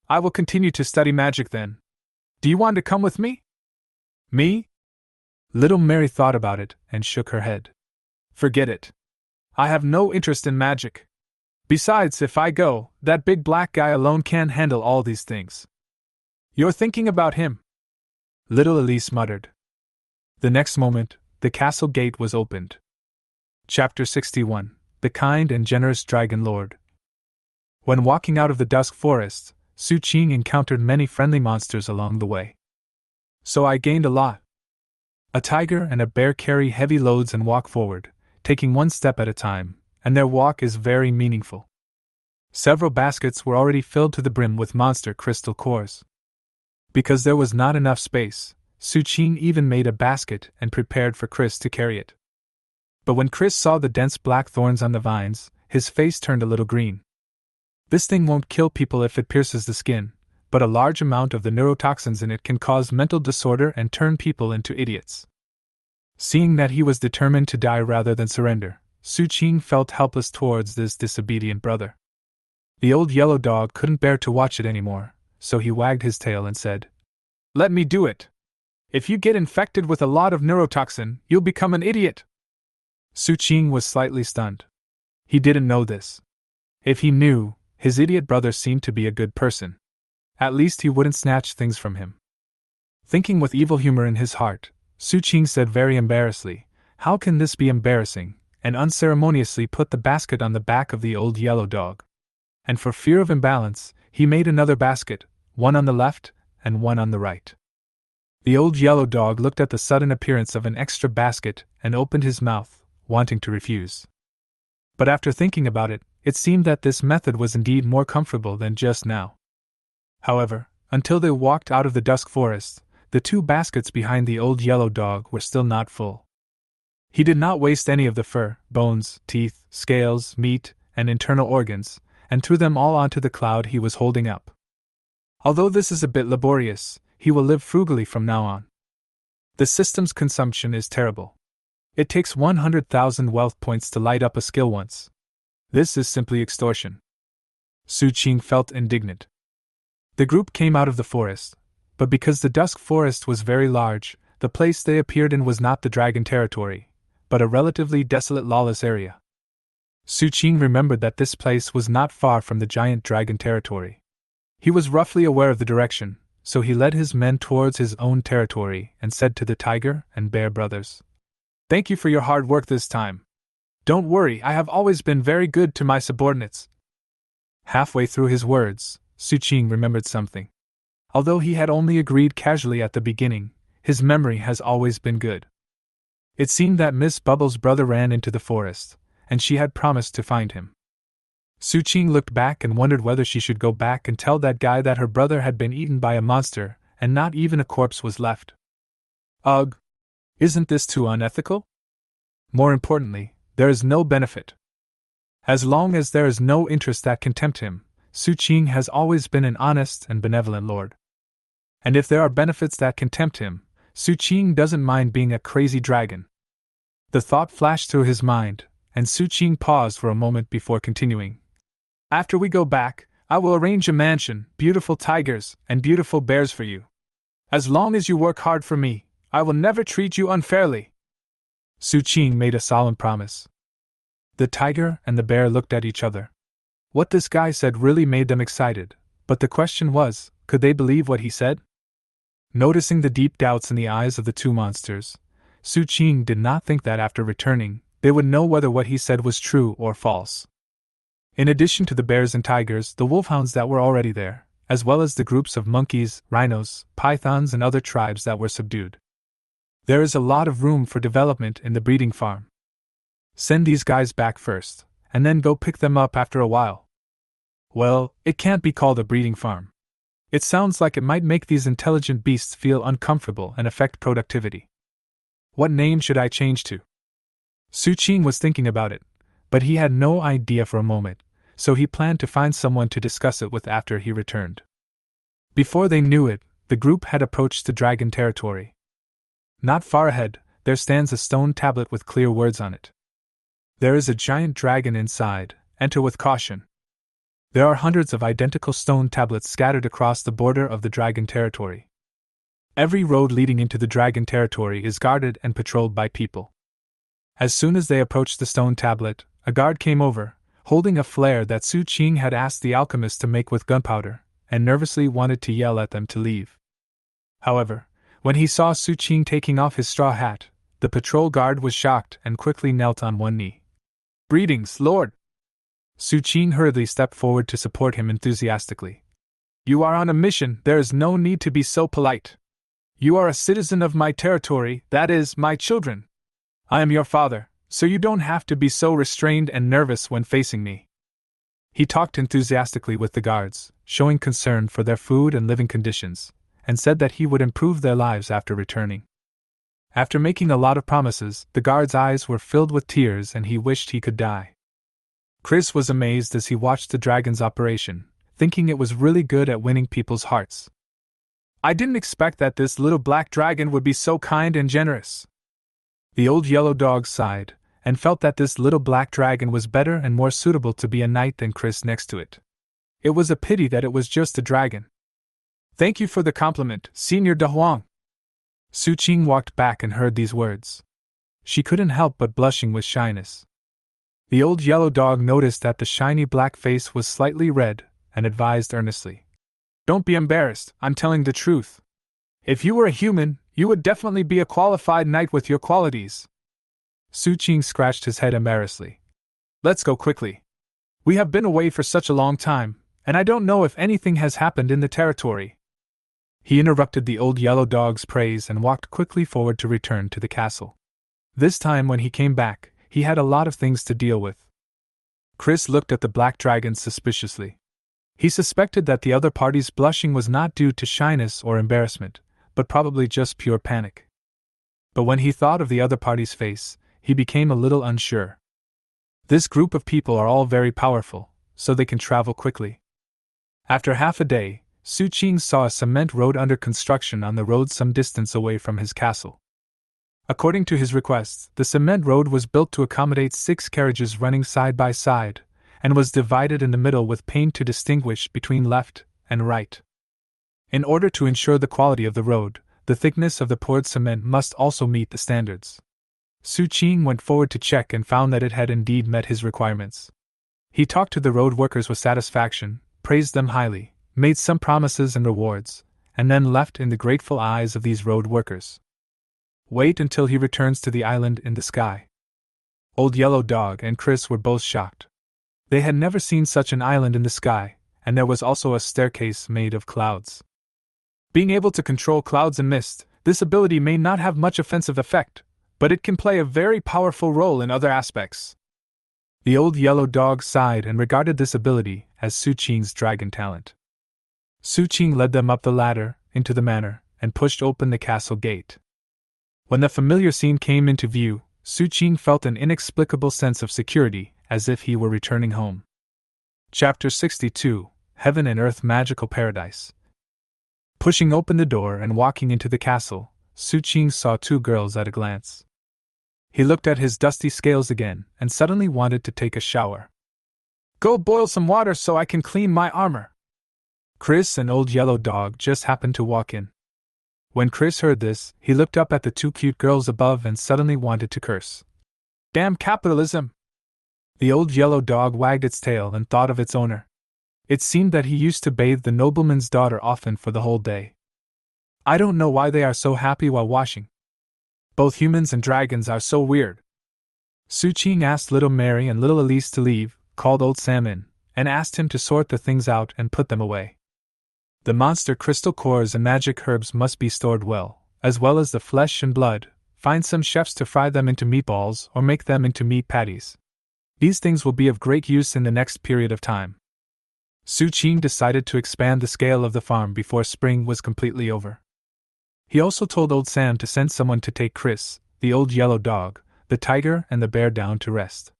I will continue to study magic then. Do you want to come with me?" "Me?" Little Mary thought about it and shook her head. "Forget it. I have no interest in magic. Besides, if I go, that big black guy alone can't handle all these things." "You're thinking about him," little Elise muttered. The next moment, the castle gate was opened. Chapter 61: The Kind and Generous Dragon Lord. When walking out of the dusk forest, Su Qing encountered many friendly monsters along the way. "So I gained a lot." A tiger and a bear carry heavy loads and walk forward, taking one step at a time, and their walk is very meaningful. Several baskets were already filled to the brim with monster crystal cores. Because there was not enough space, Su Qing even made a basket and prepared for Chris to carry it. But when Chris saw the dense black thorns on the vines, his face turned a little green. "This thing won't kill people if it pierces the skin, but a large amount of the neurotoxins in it can cause mental disorder and turn people into idiots." Seeing that he was determined to die rather than surrender, Su Qing felt helpless towards this disobedient brother. The old yellow dog couldn't bear to watch it anymore, so he wagged his tail and said, "Let me do it. If you get infected with a lot of neurotoxin, you'll become an idiot." Su Qing was slightly stunned. He didn't know this. If he knew, his idiot brother seemed to be a good person. At least he wouldn't snatch things from him. Thinking with evil humor in his heart, Su Qing said very embarrassedly, "How can this be embarrassing?" and unceremoniously put the basket on the back of the old yellow dog. And for fear of imbalance, he made another basket, one on the left and one on the right. The old yellow dog looked at the sudden appearance of an extra basket and opened his mouth, wanting to refuse. But after thinking about it, it seemed that this method was indeed more comfortable than just now. However, until they walked out of the dusk forest, the two baskets behind the old yellow dog were still not full. He did not waste any of the fur, bones, teeth, scales, meat, and internal organs, and threw them all onto the cloud he was holding up. Although this is a bit laborious, he will live frugally from now on. The system's consumption is terrible. It takes 100,000 wealth points to light up a skill once. This is simply extortion. Su Qing felt indignant. The group came out of the forest, but because the dusk forest was very large, the place they appeared in was not the dragon territory, but a relatively desolate lawless area. Su Qing remembered that this place was not far from the giant dragon territory. He was roughly aware of the direction, so he led his men towards his own territory and said to the tiger and bear brothers, "Thank you for your hard work this time. Don't worry, I have always been very good to my subordinates." Halfway through his words, Su Qing remembered something. Although he had only agreed casually at the beginning, his memory has always been good. It seemed that Miss Bubble's brother ran into the forest, and she had promised to find him. Su Qing looked back and wondered whether she should go back and tell that guy that her brother had been eaten by a monster, and not even a corpse was left. Ugh! Isn't this too unethical? More importantly, there is no benefit. As long as there is no interest that can tempt him, Su Qing has always been an honest and benevolent lord. And if there are benefits that can tempt him, Su Qing doesn't mind being a crazy dragon. The thought flashed through his mind, and Su Qing paused for a moment before continuing. After we go back, I will arrange a mansion, beautiful tigers, and beautiful bears for you. As long as you work hard for me, I will never treat you unfairly. Su Qing made a solemn promise. The tiger and the bear looked at each other. What this guy said really made them excited, but the question was, could they believe what he said? Noticing the deep doubts in the eyes of the two monsters, Su Qing did not think that after returning, they would know whether what he said was true or false. In addition to the bears and tigers, the wolfhounds that were already there, as well as the groups of monkeys, rhinos, pythons, and other tribes that were subdued. There is a lot of room for development in the breeding farm. Send these guys back first, and then go pick them up after a while. Well, it can't be called a breeding farm. It sounds like it might make these intelligent beasts feel uncomfortable and affect productivity. What name should I change to? Su Qing was thinking about it, but he had no idea for a moment, so he planned to find someone to discuss it with after he returned. Before they knew it, the group had approached the dragon territory. Not far ahead, there stands a stone tablet with clear words on it. There is a giant dragon inside, enter with caution. There are hundreds of identical stone tablets scattered across the border of the dragon territory. Every road leading into the dragon territory is guarded and patrolled by people. As soon as they approached the stone tablet, a guard came over, holding a flare that Su Qing had asked the alchemist to make with gunpowder, and nervously wanted to yell at them to leave. However, when he saw Su Qing taking off his straw hat, the patrol guard was shocked and quickly knelt on one knee. "Greetings, Lord!" Su Qing hurriedly stepped forward to support him enthusiastically. "You are on a mission, there is no need to be so polite. You are a citizen of my territory, that is, my children. I am your father, so you don't have to be so restrained and nervous when facing me." He talked enthusiastically with the guards, showing concern for their food and living conditions, and said that he would improve their lives after returning. After making a lot of promises, the guard's eyes were filled with tears and he wished he could die. Chris was amazed as he watched the dragon's operation, thinking it was really good at winning people's hearts. "I didn't expect that this little black dragon would be so kind and generous." The old yellow dog sighed, and felt that this little black dragon was better and more suitable to be a knight than Chris next to it. It was a pity that it was just a dragon. "Thank you for the compliment, Senior De Huang." Su Qing walked back and heard these words. She couldn't help but blushing with shyness. The old yellow dog noticed that the shiny black face was slightly red, and advised earnestly. "Don't be embarrassed, I'm telling the truth. If you were a human, you would definitely be a qualified knight with your qualities." Su Qing scratched his head embarrassedly. "Let's go quickly. We have been away for such a long time, and I don't know if anything has happened in the territory." He interrupted the old yellow dog's praise and walked quickly forward to return to the castle. This time when he came back, he had a lot of things to deal with. Chris looked at the black dragon suspiciously. He suspected that the other party's blushing was not due to shyness or embarrassment, but probably just pure panic. But when he thought of the other party's face, he became a little unsure. This group of people are all very powerful, so they can travel quickly. After half a day, Su Qing saw a cement road under construction on the road some distance away from his castle. According to his request, the cement road was built to accommodate 6 carriages running side by side, and was divided in the middle with paint to distinguish between left and right. In order to ensure the quality of the road, the thickness of the poured cement must also meet the standards. Su Qing went forward to check and found that it had indeed met his requirements. He talked to the road workers with satisfaction, praised them highly, made some promises and rewards, and then left in the grateful eyes of these road workers. Wait until he returns to the island in the sky. Old Yellow Dog and Chris were both shocked. They had never seen such an island in the sky, and there was also a staircase made of clouds. Being able to control clouds and mist, this ability may not have much offensive effect, but it can play a very powerful role in other aspects. The old yellow dog sighed and regarded this ability as Su Qing's dragon talent. Su Qing led them up the ladder, into the manor, and pushed open the castle gate. When the familiar scene came into view, Su Qing felt an inexplicable sense of security, as if he were returning home. Chapter 62, Heaven and Earth Magical Paradise. Pushing open the door and walking into the castle, Su Qing saw two girls at a glance. He looked at his dusty scales again and suddenly wanted to take a shower. Go boil some water so I can clean my armor. Chris, an old yellow dog, just happened to walk in. When Chris heard this, he looked up at the two cute girls above and suddenly wanted to curse. Damn capitalism! The old yellow dog wagged its tail and thought of its owner. It seemed that he used to bathe the nobleman's daughter often for the whole day. I don't know why they are so happy while washing. Both humans and dragons are so weird. Su Qing asked little Mary and little Elise to leave, called old Sam in, and asked him to sort the things out and put them away. The monster crystal cores and magic herbs must be stored well as the flesh and blood. Find some chefs to fry them into meatballs or make them into meat patties. These things will be of great use in the next period of time. Su Qing decided to expand the scale of the farm before spring was completely over. He also told old Sam to send someone to take Chris, the old yellow dog, the tiger and the bear down to rest.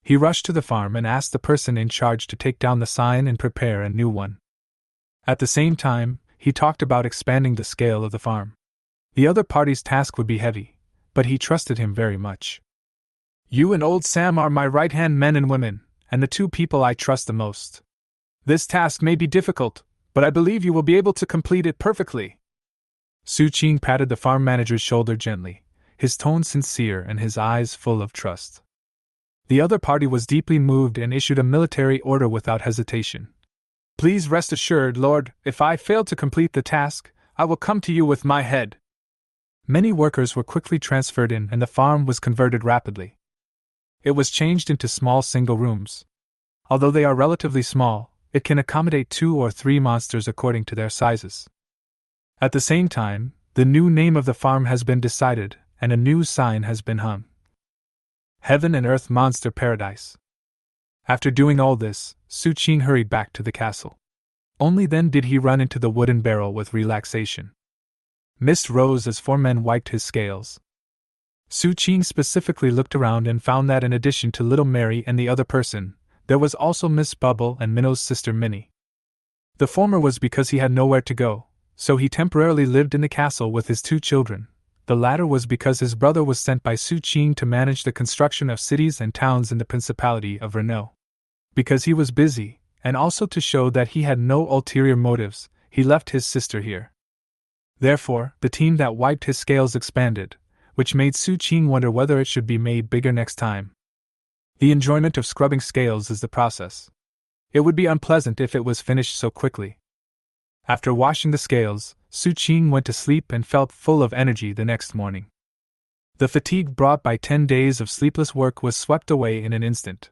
He rushed to the farm and asked the person in charge to take down the sign and prepare a new one. At the same time, he talked about expanding the scale of the farm. The other party's task would be heavy, but he trusted him very much. You and old Sam are my right-hand men and women, and the two people I trust the most. This task may be difficult, but I believe you will be able to complete it perfectly. Su Qing patted the farm manager's shoulder gently, his tone sincere and his eyes full of trust. The other party was deeply moved and issued a military order without hesitation. Please rest assured, Lord, if I fail to complete the task, I will come to you with my head. Many workers were quickly transferred in and the farm was converted rapidly. It was changed into small single rooms. Although they are relatively small, it can accommodate 2 or 3 monsters according to their sizes. At the same time, the new name of the farm has been decided, and a new sign has been hung. Heaven and Earth Monster Paradise. After doing all this, Su Qing hurried back to the castle. Only then did he run into the wooden barrel with relaxation. Mist rose as 4 men wiped his scales. Su Qing specifically looked around and found that in addition to little Mary and the other person, there was also Miss Bubble and Minnow's sister Minnie. The former was because he had nowhere to go, so he temporarily lived in the castle with his 2 children. The latter was because his brother was sent by Su Qing to manage the construction of cities and towns in the Principality of Renault. Because he was busy, and also to show that he had no ulterior motives, he left his sister here. Therefore, the team that wiped his scales expanded, which made Su Qing wonder whether it should be made bigger next time. The enjoyment of scrubbing scales is the process. It would be unpleasant if it was finished so quickly. After washing the scales, Su Qing went to sleep and felt full of energy the next morning. The fatigue brought by 10 days of sleepless work was swept away in an instant.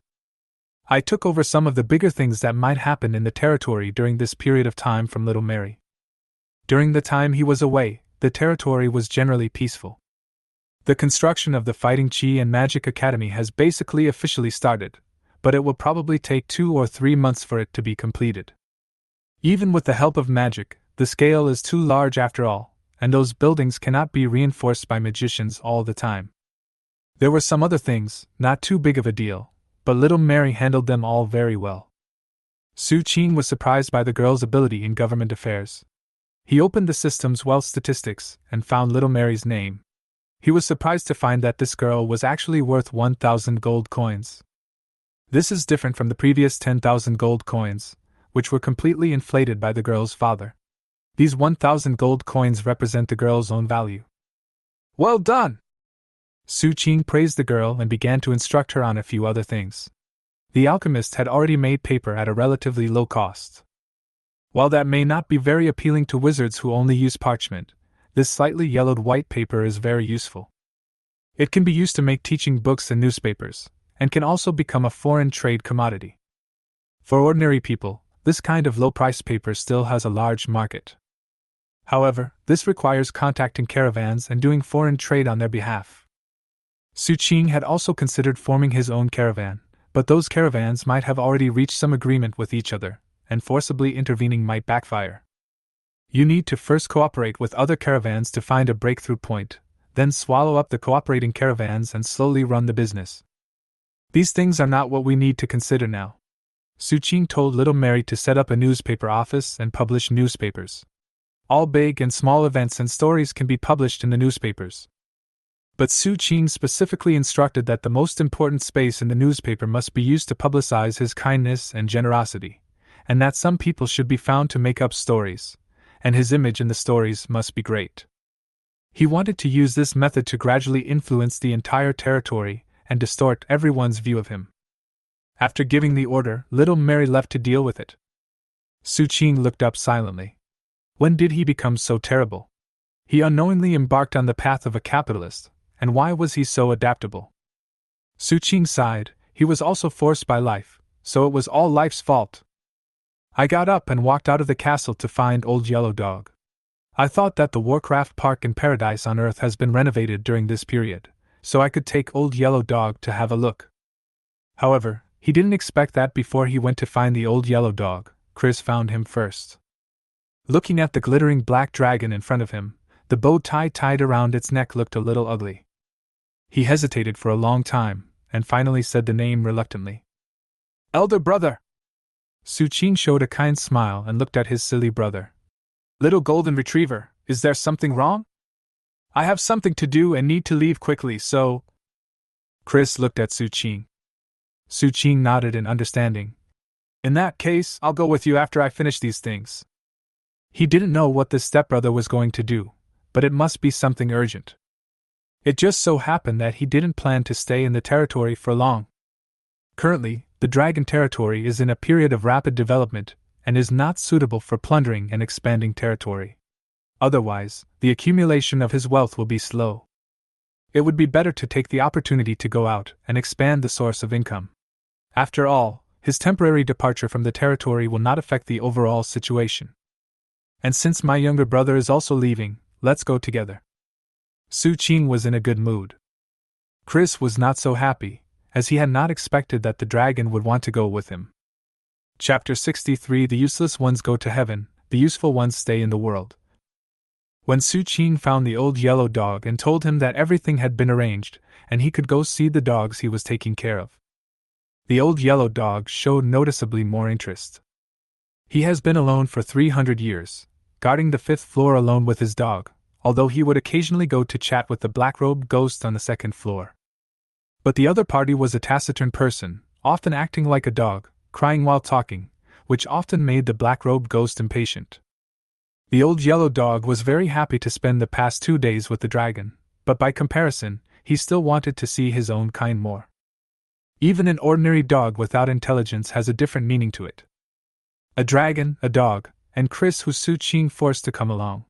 I took over some of the bigger things that might happen in the territory during this period of time from little Mary. During the time he was away, the territory was generally peaceful. The construction of the Fighting Qi and Magic Academy has basically officially started, but it will probably take 2 or 3 months for it to be completed. Even with the help of magic, the scale is too large after all, and those buildings cannot be reinforced by magicians all the time. There were some other things, not too big of a deal, but little Mary handled them all very well. Su Qing was surprised by the girl's ability in government affairs. He opened the system's wealth statistics and found little Mary's name. He was surprised to find that this girl was actually worth 1,000 gold coins. This is different from the previous 10,000 gold coins, which were completely inflated by the girl's father. These 1,000 gold coins represent the girl's own value. Well done! Su Qing praised the girl and began to instruct her on a few other things. The alchemist had already made paper at a relatively low cost. While that may not be very appealing to wizards who only use parchment, this slightly yellowed white paper is very useful. It can be used to make teaching books and newspapers, and can also become a foreign trade commodity. For ordinary people, this kind of low-priced paper still has a large market. However, this requires contacting caravans and doing foreign trade on their behalf. Su Qing had also considered forming his own caravan, but those caravans might have already reached some agreement with each other, and forcibly intervening might backfire. You need to first cooperate with other caravans to find a breakthrough point, then swallow up the cooperating caravans and slowly run the business. These things are not what we need to consider now. Su Qing told little Mary to set up a newspaper office and publish newspapers. All big and small events and stories can be published in the newspapers. But Su Qing specifically instructed that the most important space in the newspaper must be used to publicize his kindness and generosity, and that some people should be found to make up stories, and his image in the stories must be great. He wanted to use this method to gradually influence the entire territory and distort everyone's view of him. After giving the order, little Mary left to deal with it. Su Qing looked up silently. When did he become so terrible? He unknowingly embarked on the path of a capitalist, and why was he so adaptable? Su Qing sighed. He was also forced by life, so it was all life's fault. I got up and walked out of the castle to find Old Yellow Dog. I thought that the Warcraft Park in Paradise on Earth has been renovated during this period, so I could take Old Yellow Dog to have a look. However, he didn't expect that before he went to find the Old Yellow Dog, Chris found him first. Looking at the glittering black dragon in front of him, the bow tie tied around its neck looked a little ugly. He hesitated for a long time, and finally said the name reluctantly. Elder brother! Su Qing showed a kind smile and looked at his silly brother. Little golden retriever, is there something wrong? I have something to do and need to leave quickly, so... Chris looked at Su Qing. Su Qing nodded in understanding. In that case, I'll go with you after I finish these things. He didn't know what this stepbrother was going to do, but it must be something urgent. It just so happened that he didn't plan to stay in the territory for long. Currently, the dragon territory is in a period of rapid development and is not suitable for plundering and expanding territory. Otherwise, the accumulation of his wealth will be slow. It would be better to take the opportunity to go out and expand the source of income. After all, his temporary departure from the territory will not affect the overall situation. And since my younger brother is also leaving, let's go together. Su Qing was in a good mood. Chris was not so happy, as he had not expected that the dragon would want to go with him. Chapter 63 The useless ones go to heaven, the useful ones stay in the world. When Su Qing found the Old Yellow Dog and told him that everything had been arranged, and he could go see the dogs he was taking care of, the Old Yellow Dog showed noticeably more interest. He has been alone for 300 years, guarding the 5th floor alone with his dog, although he would occasionally go to chat with the black-robed ghost on the 2nd floor. But the other party was a taciturn person, often acting like a dog, crying while talking, which often made the black-robed ghost impatient. The Old Yellow Dog was very happy to spend the past 2 days with the dragon, but by comparison, he still wanted to see his own kind more. Even an ordinary dog without intelligence has a different meaning to it. A dragon, a dog, and Chris, who Su Qing forced to come along.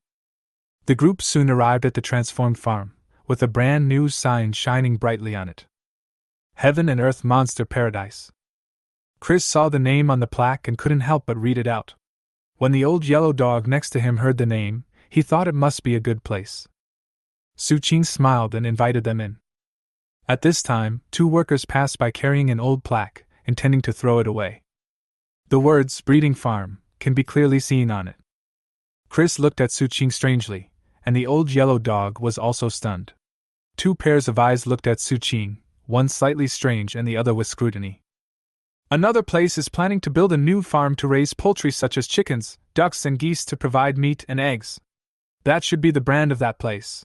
The group soon arrived at the transformed farm, with a brand new sign shining brightly on it. Heaven and Earth Monster Paradise. Chris saw the name on the plaque and couldn't help but read it out. When the Old Yellow Dog next to him heard the name, he thought it must be a good place. Su Qing smiled and invited them in. At this time, 2 workers passed by carrying an old plaque, intending to throw it away. The words, Breeding Farm, can be clearly seen on it. Chris looked at Su Qing strangely, and the Old Yellow Dog was also stunned. 2 pairs of eyes looked at Su Qing, one slightly strange and the other with scrutiny. Another place is planning to build a new farm to raise poultry such as chickens, ducks and geese to provide meat and eggs. That should be the brand of that place.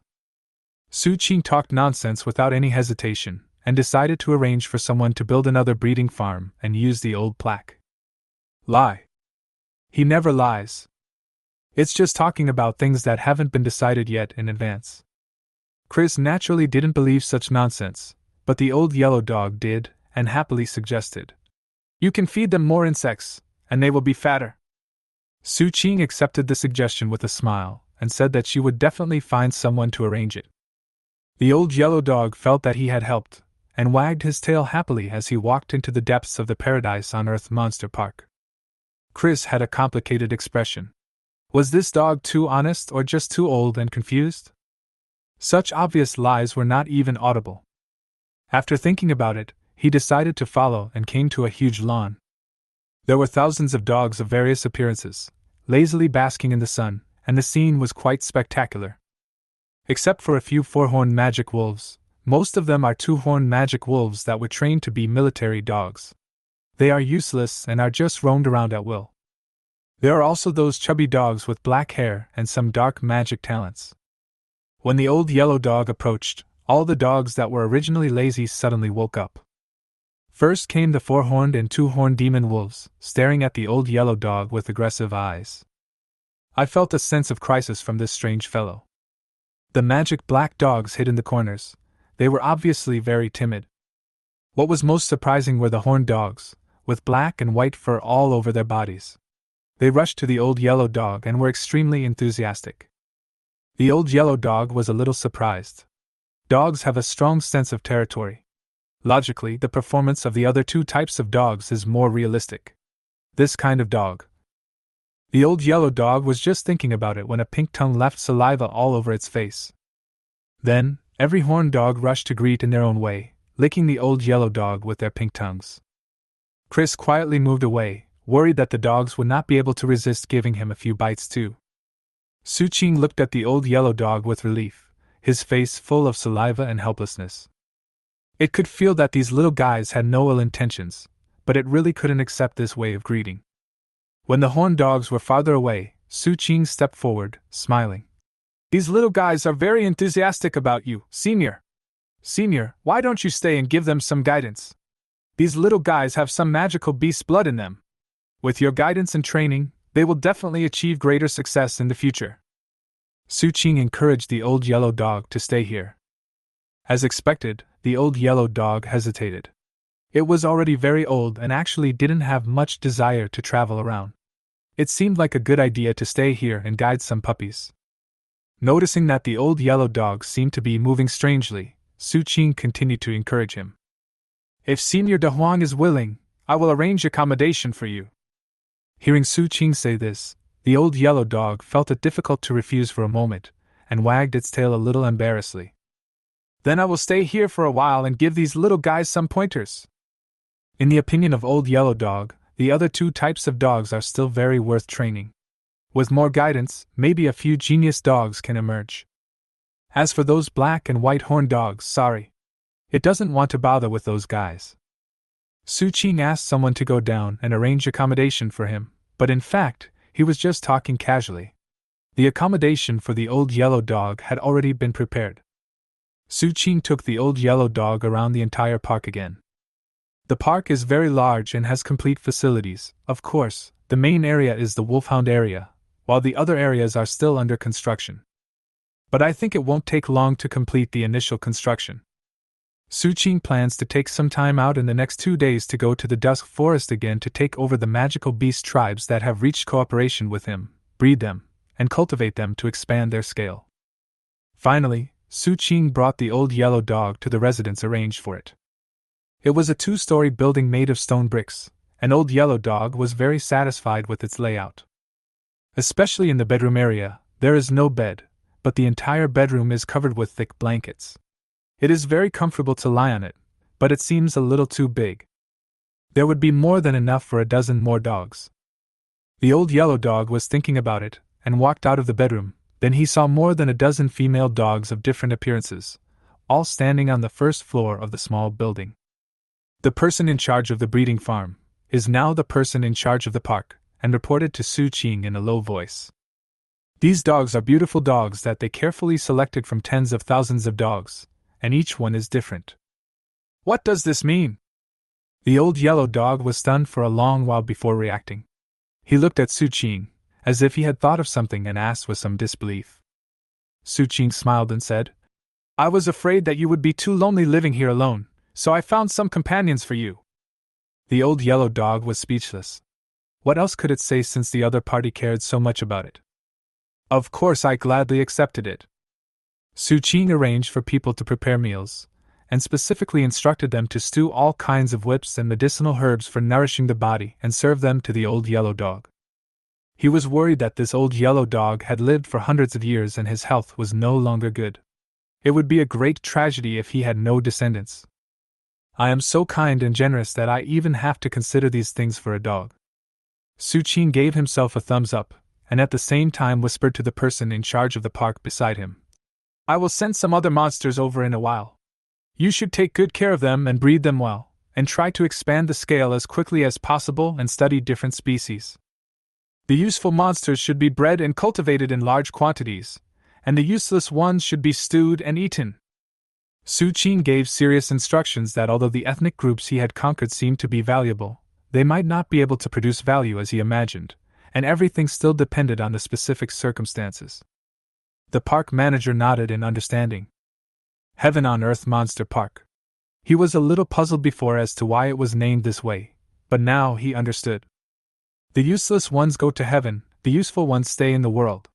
Su Qing talked nonsense without any hesitation, and decided to arrange for someone to build another breeding farm and use the old plaque. Lie. He never lies. It's just talking about things that haven't been decided yet in advance. Chris naturally didn't believe such nonsense, but the Old Yellow Dog did, and happily suggested. You can feed them more insects, and they will be fatter. Su Qing accepted the suggestion with a smile, and said that she would definitely find someone to arrange it. The Old Yellow Dog felt that he had helped, and wagged his tail happily as he walked into the depths of the Paradise on Earth Monster Park. Chris had a complicated expression. Was this dog too honest or just too old and confused? Such obvious lies were not even audible. After thinking about it, he decided to follow and came to a huge lawn. There were thousands of dogs of various appearances, lazily basking in the sun, and the scene was quite spectacular. Except for a few 4-horned magic wolves, most of them are 2-horned magic wolves that were trained to be military dogs. They are useless and are just roamed around at will. There are also those chubby dogs with black hair and some dark magic talents. When the old yellow dog approached, all the dogs that were originally lazy suddenly woke up. First came the 4-horned and 2-horned demon wolves, staring at the old yellow dog with aggressive eyes. I felt a sense of crisis from this strange fellow. The magic black dogs hid in the corners. They were obviously very timid. What was most surprising were the horned dogs, with black and white fur all over their bodies. They rushed to the old yellow dog and were extremely enthusiastic. The old yellow dog was a little surprised. Dogs have a strong sense of territory. Logically, the performance of the other two types of dogs is more realistic. This kind of dog. The old yellow dog was just thinking about it when a pink tongue left saliva all over its face. Then, every horned dog rushed to greet in their own way, licking the old yellow dog with their pink tongues. Chris quietly moved away, worried that the dogs would not be able to resist giving him a few bites too. Su Qing looked at the old yellow dog with relief, his face full of saliva and helplessness. It could feel that these little guys had no ill intentions, but it really couldn't accept this way of greeting. When the horned dogs were farther away, Su Qing stepped forward, smiling. "These little guys are very enthusiastic about you, Senior. Senior, why don't you stay and give them some guidance? These little guys have some magical beast blood in them. With your guidance and training, they will definitely achieve greater success in the future." Su Qing encouraged the old yellow dog to stay here. As expected, the old yellow dog hesitated. It was already very old and actually didn't have much desire to travel around. It seemed like a good idea to stay here and guide some puppies. Noticing that the old yellow dog seemed to be moving strangely, Su Qing continued to encourage him. "If Senior De Huang is willing, I will arrange accommodation for you." Hearing Su Qing say this, the old yellow dog felt it difficult to refuse for a moment, and wagged its tail a little embarrassedly. "Then I will stay here for a while and give these little guys some pointers." In the opinion of Old Yellow Dog, the other two types of dogs are still very worth training. With more guidance, maybe a few genius dogs can emerge. As for those black and white horned dogs, sorry. It doesn't want to bother with those guys. Su Qing asked someone to go down and arrange accommodation for him, but in fact, he was just talking casually. The accommodation for the Old Yellow Dog had already been prepared. Su Qing took the Old Yellow Dog around the entire park again. The park is very large and has complete facilities. Of course, the main area is the Wolfhound area, while the other areas are still under construction. But I think it won't take long to complete the initial construction. Su Qing plans to take some time out in the next 2 days to go to the Dusk Forest again to take over the magical beast tribes that have reached cooperation with him, breed them, and cultivate them to expand their scale. Finally, Su Qing brought the Old Yellow Dog to the residence arranged for it. It was a 2-story building made of stone bricks, and Old Yellow Dog was very satisfied with its layout. Especially in the bedroom area, there is no bed, but the entire bedroom is covered with thick blankets. It is very comfortable to lie on it, but it seems a little too big. There would be more than enough for a dozen more dogs. The Old Yellow Dog was thinking about it, and walked out of the bedroom. Then he saw more than a dozen female dogs of different appearances, all standing on the first floor of the small building. The person in charge of the breeding farm is now the person in charge of the park, and reported to Su Qing in a low voice. "These dogs are beautiful dogs that they carefully selected from tens of thousands of dogs, and each one is different." "What does this mean?" The Old Yellow Dog was stunned for a long while before reacting. He looked at Su Qing, as if he had thought of something, and asked with some disbelief. Su Qing smiled and said, "I was afraid that you would be too lonely living here alone, so I found some companions for you." The Old Yellow Dog was speechless. What else could it say since the other party cared so much about it? Of course I gladly accepted it. Su Qing arranged for people to prepare meals, and specifically instructed them to stew all kinds of whips and medicinal herbs for nourishing the body and serve them to the Old Yellow Dog. He was worried that this Old Yellow Dog had lived for hundreds of years and his health was no longer good. It would be a great tragedy if he had no descendants. "I am so kind and generous that I even have to consider these things for a dog." Su Qing gave himself a thumbs up, and at the same time whispered to the person in charge of the park beside him, "I will send some other monsters over in a while. You should take good care of them and breed them well, and try to expand the scale as quickly as possible and study different species." The useful monsters should be bred and cultivated in large quantities, and the useless ones should be stewed and eaten. Su Qing gave serious instructions that although the ethnic groups he had conquered seemed to be valuable, they might not be able to produce value as he imagined, and everything still depended on the specific circumstances. The park manager nodded in understanding. Heaven on Earth Monster Park. He was a little puzzled before as to why it was named this way, but now he understood. The useless ones go to heaven, the useful ones stay in the world.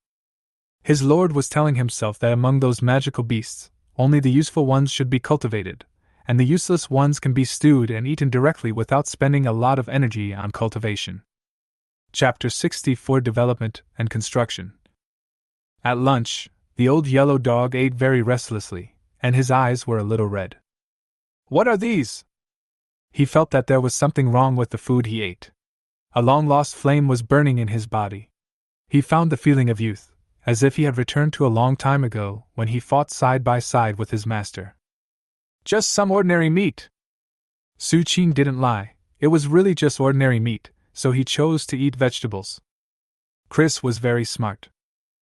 His lord was telling himself that among those magical beasts, only the useful ones should be cultivated, and the useless ones can be stewed and eaten directly without spending a lot of energy on cultivation. Chapter 64 Development and Construction. At lunch, the old yellow dog ate very restlessly, and his eyes were a little red. What are these? He felt that there was something wrong with the food he ate. A long-lost flame was burning in his body. He found the feeling of youth, as if he had returned to a long time ago when he fought side by side with his master. Just some ordinary meat. Su Qing didn't lie, it was really just ordinary meat, so he chose to eat vegetables. Chris was very smart.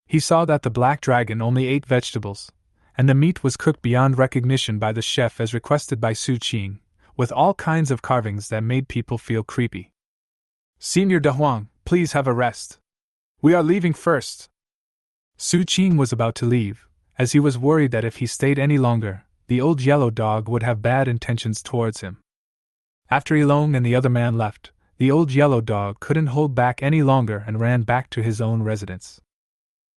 He saw that the black dragon only ate vegetables, and the meat was cooked beyond recognition by the chef as requested by Su Qing, with all kinds of carvings that made people feel creepy. Senior De Huang, please have a rest. We are leaving first. Su Qing was about to leave, as he was worried that if he stayed any longer, the old yellow dog would have bad intentions towards him. After Ilong and the other man left, the old yellow dog couldn't hold back any longer and ran back to his own residence.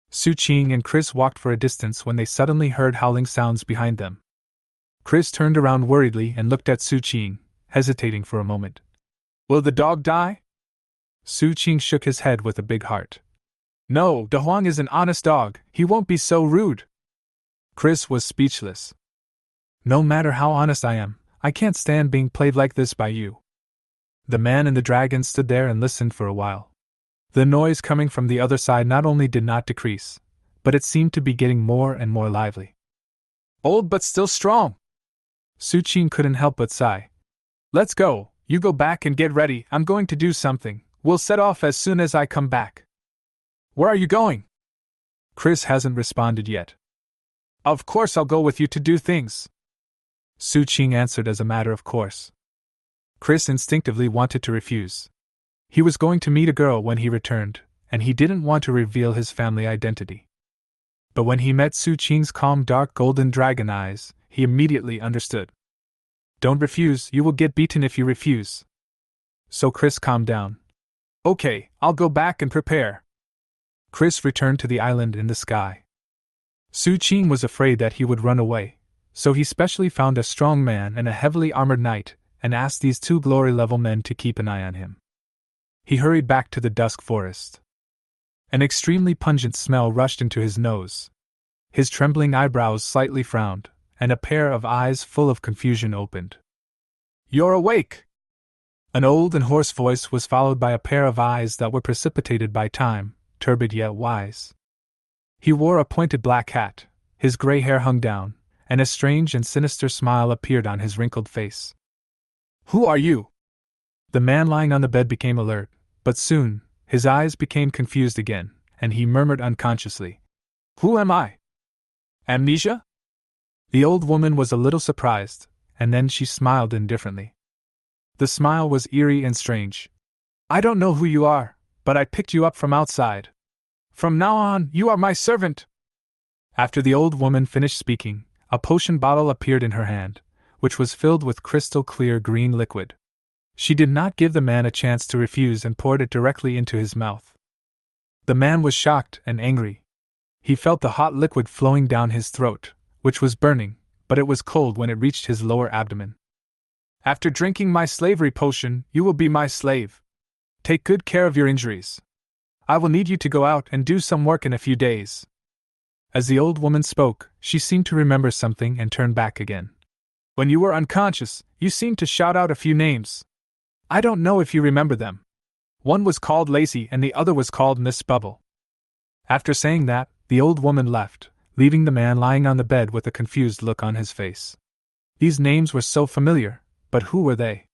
Su Qing and Chris walked for a distance when they suddenly heard howling sounds behind them. Chris turned around worriedly and looked at Su Qing, hesitating for a moment. Will the dog die? Su Qing shook his head with a big heart. No, De Huang is an honest dog, he won't be so rude. Chris was speechless. No matter how honest I am, I can't stand being played like this by you. The man and the dragon stood there and listened for a while. The noise coming from the other side not only did not decrease, but it seemed to be getting more and more lively. Old but still strong. Su Qing couldn't help but sigh. Let's go, you go back and get ready, I'm going to do something, we'll set off as soon as I come back. Where are you going? Chris hasn't responded yet. Of course I'll go with you to do things. Su Qing answered as a matter of course. Chris instinctively wanted to refuse. He was going to meet a girl when he returned, and he didn't want to reveal his family identity. But when he met Su Qing's calm dark golden dragon eyes, he immediately understood. Don't refuse, you will get beaten if you refuse. So Chris calmed down. Okay, I'll go back and prepare. Chris returned to the island in the sky. Su Qing was afraid that he would run away, so he specially found a strong man and a heavily armored knight, and asked these two glory-level men to keep an eye on him. He hurried back to the dusk forest. An extremely pungent smell rushed into his nose. His trembling eyebrows slightly frowned, and a pair of eyes full of confusion opened. You're awake! An old and hoarse voice was followed by a pair of eyes that were precipitated by time, turbid yet wise. He wore a pointed black hat, his gray hair hung down, and a strange and sinister smile appeared on his wrinkled face. Who are you? The man lying on the bed became alert, but soon, his eyes became confused again, and he murmured unconsciously, Who am I? Amnesia? The old woman was a little surprised, and then she smiled indifferently. The smile was eerie and strange. I don't know who you are, but I picked you up from outside. From now on, you are my servant. After the old woman finished speaking, a potion bottle appeared in her hand, which was filled with crystal clear green liquid. She did not give the man a chance to refuse and poured it directly into his mouth. The man was shocked and angry. He felt the hot liquid flowing down his throat, which was burning, but it was cold when it reached his lower abdomen. After drinking my slavery potion, you will be my slave. Take good care of your injuries. I will need you to go out and do some work in a few days. As the old woman spoke, she seemed to remember something and turned back again. When you were unconscious, you seemed to shout out a few names. I don't know if you remember them. One was called Lacey and the other was called Miss Bubble. After saying that, the old woman left, leaving the man lying on the bed with a confused look on his face. These names were so familiar, but who were they?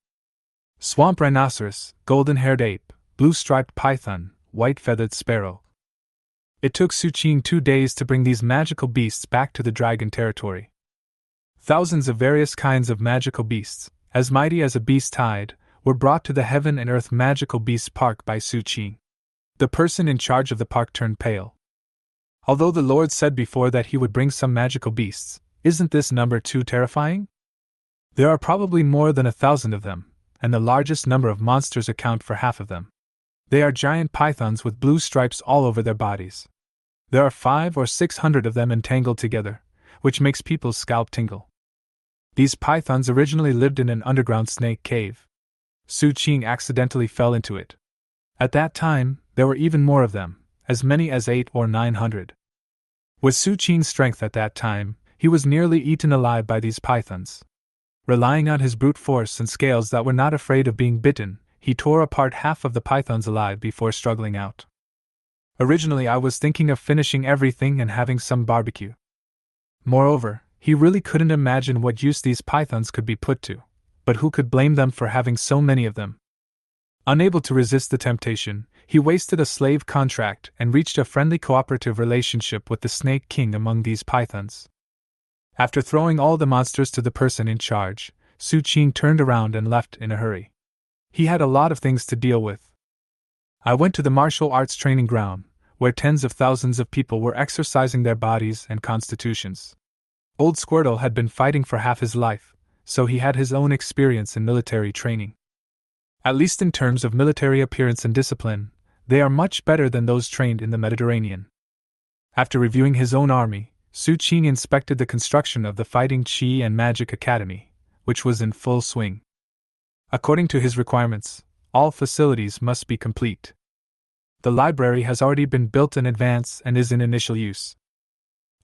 Swamp rhinoceros, golden-haired ape, blue-striped python, white-feathered sparrow. It took Su Qing 2 days to bring these magical beasts back to the dragon territory. Thousands of various kinds of magical beasts, as mighty as a beast tide, were brought to the Heaven and Earth Magical Beasts Park by Su Qing. The person in charge of the park turned pale. Although the Lord said before that he would bring some magical beasts, isn't this number too terrifying? There are probably more than 1,000 of them, and the largest number of monsters account for half of them. They are giant pythons with blue stripes all over their bodies. There are 500 or 600 of them entangled together, which makes people's scalp tingle. These pythons originally lived in an underground snake cave. Su Qing accidentally fell into it. At that time, there were even more of them, as many as 800 or 900. With Su Qing's strength at that time, he was nearly eaten alive by these pythons. Relying on his brute force and scales that were not afraid of being bitten, he tore apart half of the pythons alive before struggling out. Originally, I was thinking of finishing everything and having some barbecue. Moreover, he really couldn't imagine what use these pythons could be put to, but who could blame them for having so many of them? Unable to resist the temptation, he wasted a slave contract and reached a friendly cooperative relationship with the Snake King among these pythons. After throwing all the monsters to the person in charge, Su Qing turned around and left in a hurry. He had a lot of things to deal with. I went to the martial arts training ground, where tens of thousands of people were exercising their bodies and constitutions. Old Squirtle had been fighting for half his life, so he had his own experience in military training. At least in terms of military appearance and discipline, they are much better than those trained in the Mediterranean. After reviewing his own army, Su Qing inspected the construction of the Fighting Qi and Magic Academy, which was in full swing. According to his requirements, all facilities must be complete. The library has already been built in advance and is in initial use.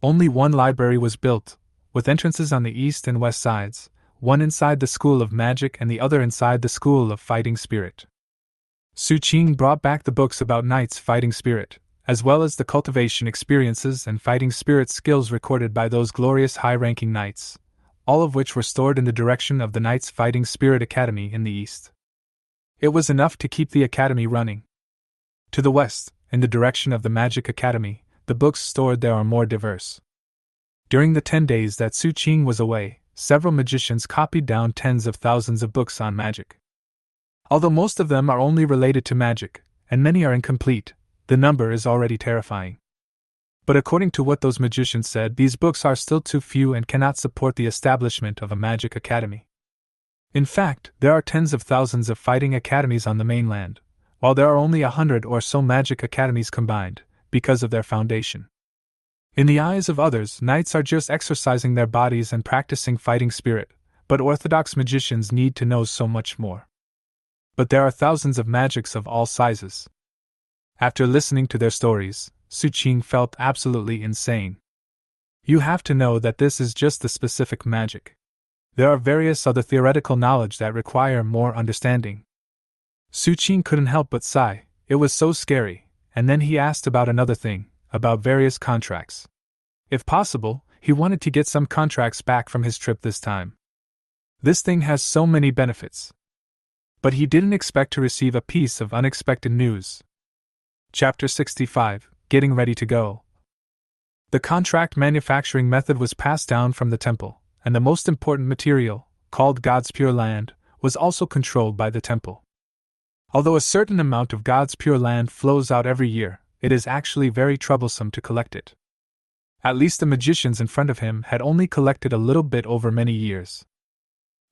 Only one library was built, with entrances on the east and west sides, one inside the School of Magic and the other inside the School of Fighting Spirit. Su Qing brought back the books about knights' fighting spirit, as well as the cultivation experiences and fighting spirit skills recorded by those glorious high-ranking knights, all of which were stored in the direction of the Knights Fighting Spirit Academy in the east. It was enough to keep the academy running. To the west, in the direction of the Magic Academy, the books stored there are more diverse. During the 10 days that Su Qing was away, several magicians copied down tens of thousands of books on magic. Although most of them are only related to magic, and many are incomplete, the number is already terrifying. But according to what those magicians said, these books are still too few and cannot support the establishment of a magic academy. In fact, there are tens of thousands of fighting academies on the mainland, while there are only 100 or so magic academies combined, because of their foundation. In the eyes of others, knights are just exercising their bodies and practicing fighting spirit, but orthodox magicians need to know so much more. But there are thousands of magics of all sizes. After listening to their stories, Su Qing felt absolutely insane. You have to know that this is just the specific magic. There are various other theoretical knowledge that require more understanding. Su Qing couldn't help but sigh, it was so scary, and then he asked about another thing, about various contracts. If possible, he wanted to get some contracts back from his trip this time. This thing has so many benefits. But he didn't expect to receive a piece of unexpected news. Chapter 65, Getting Ready to Go. The contract manufacturing method was passed down from the temple, and the most important material, called God's Pure Land, was also controlled by the temple. Although a certain amount of God's Pure Land flows out every year, it is actually very troublesome to collect it. At least the magicians in front of him had only collected a little bit over many years.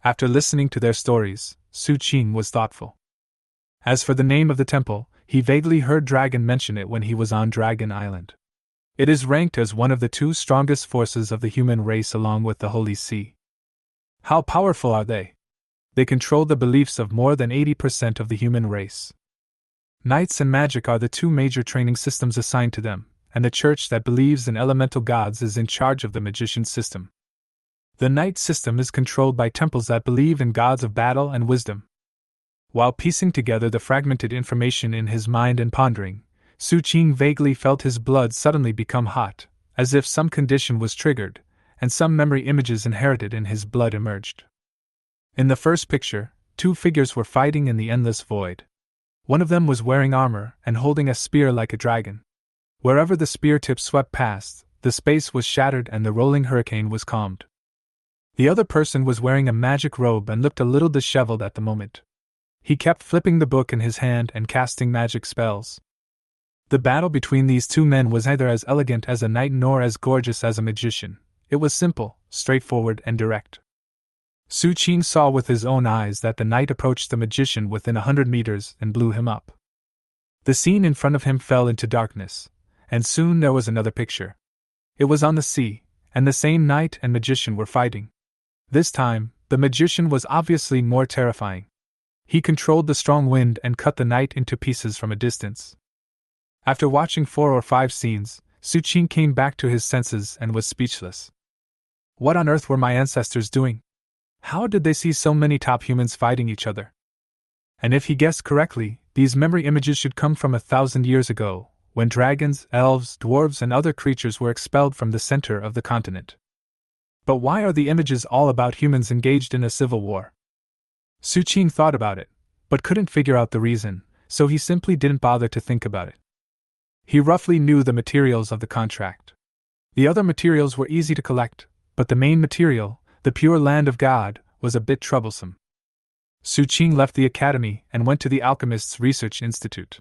After listening to their stories, Su Qing was thoughtful. As for the name of the temple, he vaguely heard Dragon mention it when he was on Dragon Island. It is ranked as one of the 2 strongest forces of the human race along with the Holy See. How powerful are they? They control the beliefs of more than 80% of the human race. Knights and magic are the 2 major training systems assigned to them, and the church that believes in elemental gods is in charge of the magician system. The knight system is controlled by temples that believe in gods of battle and wisdom. While piecing together the fragmented information in his mind and pondering, Su Qing vaguely felt his blood suddenly become hot, as if some condition was triggered, and some memory images inherited in his blood emerged. In the first picture, 2 figures were fighting in the endless void. One of them was wearing armor and holding a spear like a dragon. Wherever the spear tip swept past, the space was shattered and the rolling hurricane was calmed. The other person was wearing a magic robe and looked a little disheveled at the moment. He kept flipping the book in his hand and casting magic spells. The battle between these two men was neither as elegant as a knight nor as gorgeous as a magician. It was simple, straightforward, and direct. Su Qing saw with his own eyes that the knight approached the magician within 100 meters and blew him up. The scene in front of him fell into darkness, and soon there was another picture. It was on the sea, and the same knight and magician were fighting. This time, the magician was obviously more terrifying. He controlled the strong wind and cut the knight into pieces from a distance. After watching 4 or 5 scenes, Su Qing came back to his senses and was speechless. What on earth were my ancestors doing? How did they see so many top humans fighting each other? And if he guessed correctly, these memory images should come from 1,000 years ago, when dragons, elves, dwarves, and other creatures were expelled from the center of the continent. But why are the images all about humans engaged in a civil war? Su Qing thought about it, but couldn't figure out the reason, so he simply didn't bother to think about it. He roughly knew the materials of the contract. The other materials were easy to collect, but the main material, the pure land of God, was a bit troublesome. Su Qing left the academy and went to the Alchemist's Research Institute.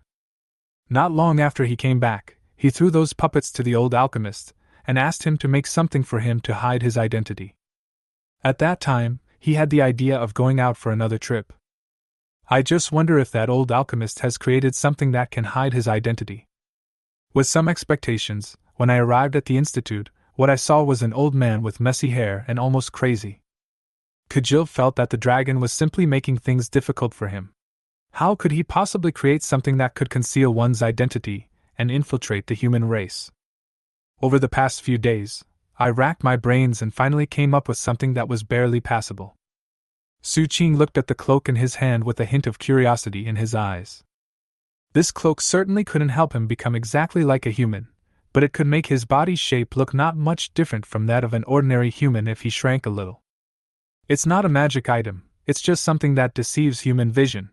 Not long after he came back, he threw those puppets to the old alchemist and asked him to make something for him to hide his identity. At that time, he had the idea of going out for another trip. I just wonder if that old alchemist has created something that can hide his identity. With some expectations, when I arrived at the institute, what I saw was an old man with messy hair and almost crazy. Kajil felt that the dragon was simply making things difficult for him. How could he possibly create something that could conceal one's identity and infiltrate the human race? Over the past few days, I racked my brains and finally came up with something that was barely passable. Su Qing looked at the cloak in his hand with a hint of curiosity in his eyes. This cloak certainly couldn't help him become exactly like a human, but it could make his body's shape look not much different from that of an ordinary human if he shrank a little. It's not a magic item, it's just something that deceives human vision.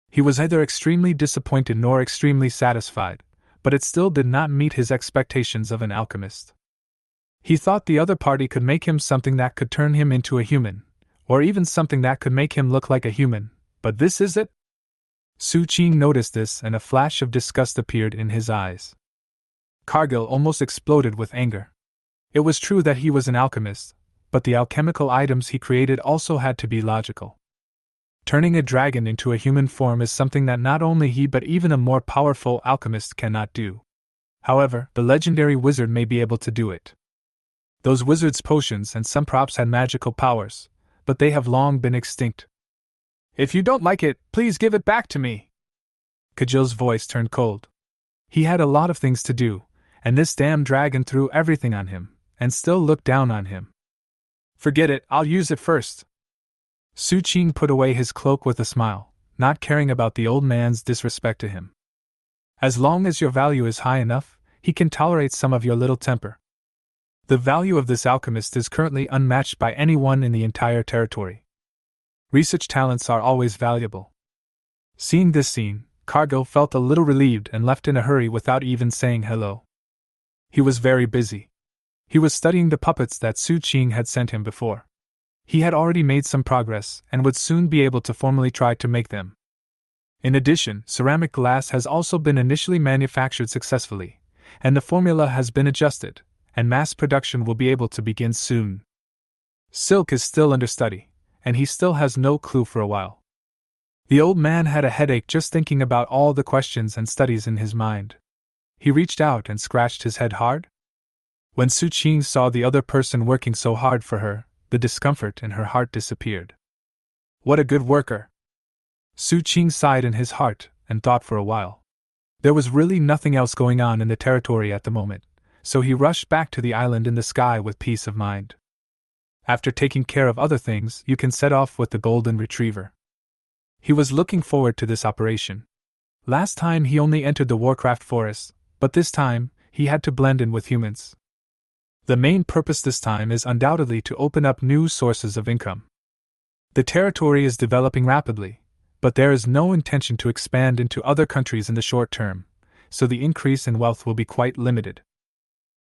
He was either extremely disappointed nor extremely satisfied, but it still did not meet his expectations of an alchemist. He thought the other party could make him something that could turn him into a human, or even something that could make him look like a human, but this is it? Su Qing noticed this and a flash of disgust appeared in his eyes. Cargill almost exploded with anger. It was true that he was an alchemist, but the alchemical items he created also had to be logical. Turning a dragon into a human form is something that not only he but even a more powerful alchemist cannot do. However, the legendary wizard may be able to do it. Those wizards' potions and some props had magical powers, but they have long been extinct. If you don't like it, please give it back to me. Kajil's voice turned cold. He had a lot of things to do, and this damn dragon threw everything on him, and still looked down on him. Forget it, I'll use it first. Su Qing put away his cloak with a smile, not caring about the old man's disrespect to him. As long as your value is high enough, he can tolerate some of your little temper. The value of this alchemist is currently unmatched by anyone in the entire territory. Research talents are always valuable. Seeing this scene, Cargill felt a little relieved and left in a hurry without even saying hello. He was very busy. He was studying the puppets that Su Qing had sent him before. He had already made some progress and would soon be able to formally try to make them. In addition, ceramic glass has also been initially manufactured successfully, and the formula has been adjusted, and mass production will be able to begin soon. Silk is still under study, and he still has no clue for a while. The old man had a headache just thinking about all the questions and studies in his mind. He reached out and scratched his head hard. When Su Qing saw the other person working so hard for her, the discomfort in her heart disappeared. What a good worker! Su Qing sighed in his heart and thought for a while. There was really nothing else going on in the territory at the moment, so he rushed back to the island in the sky with peace of mind. After taking care of other things, you can set off with the golden retriever. He was looking forward to this operation. Last time he only entered the Warcraft forest, but this time, he had to blend in with humans. The main purpose this time is undoubtedly to open up new sources of income. The territory is developing rapidly, but there is no intention to expand into other countries in the short term, so the increase in wealth will be quite limited.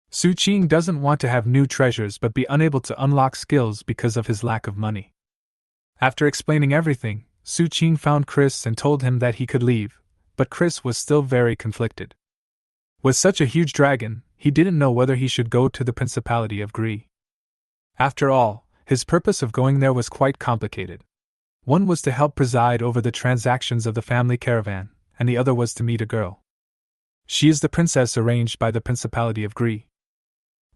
Su Qing doesn't want to have new treasures but be unable to unlock skills because of his lack of money. After explaining everything, Su Qing found Chris and told him that he could leave, but Chris was still very conflicted. With such a huge dragon, he didn't know whether he should go to the Principality of Grimm. After all, his purpose of going there was quite complicated. One was to help preside over the transactions of the family caravan, and the other was to meet a girl. She is the princess arranged by the Principality of Grimm.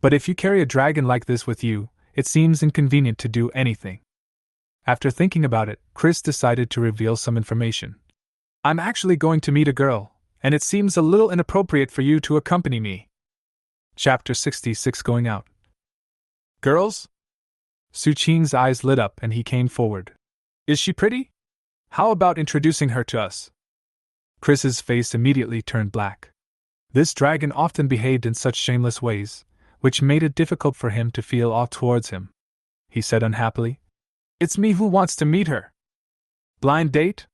But if you carry a dragon like this with you, it seems inconvenient to do anything. After thinking about it, Chris decided to reveal some information. I'm actually going to meet a girl, and it seems a little inappropriate for you to accompany me. Chapter 66 Going Out. Girls? Su Qing's eyes lit up and he came forward. Is she pretty? How about introducing her to us? Chris's face immediately turned black. This dragon often behaved in such shameless ways, which made it difficult for him to feel awe towards him. He said unhappily, It's me who wants to meet her. Blind date?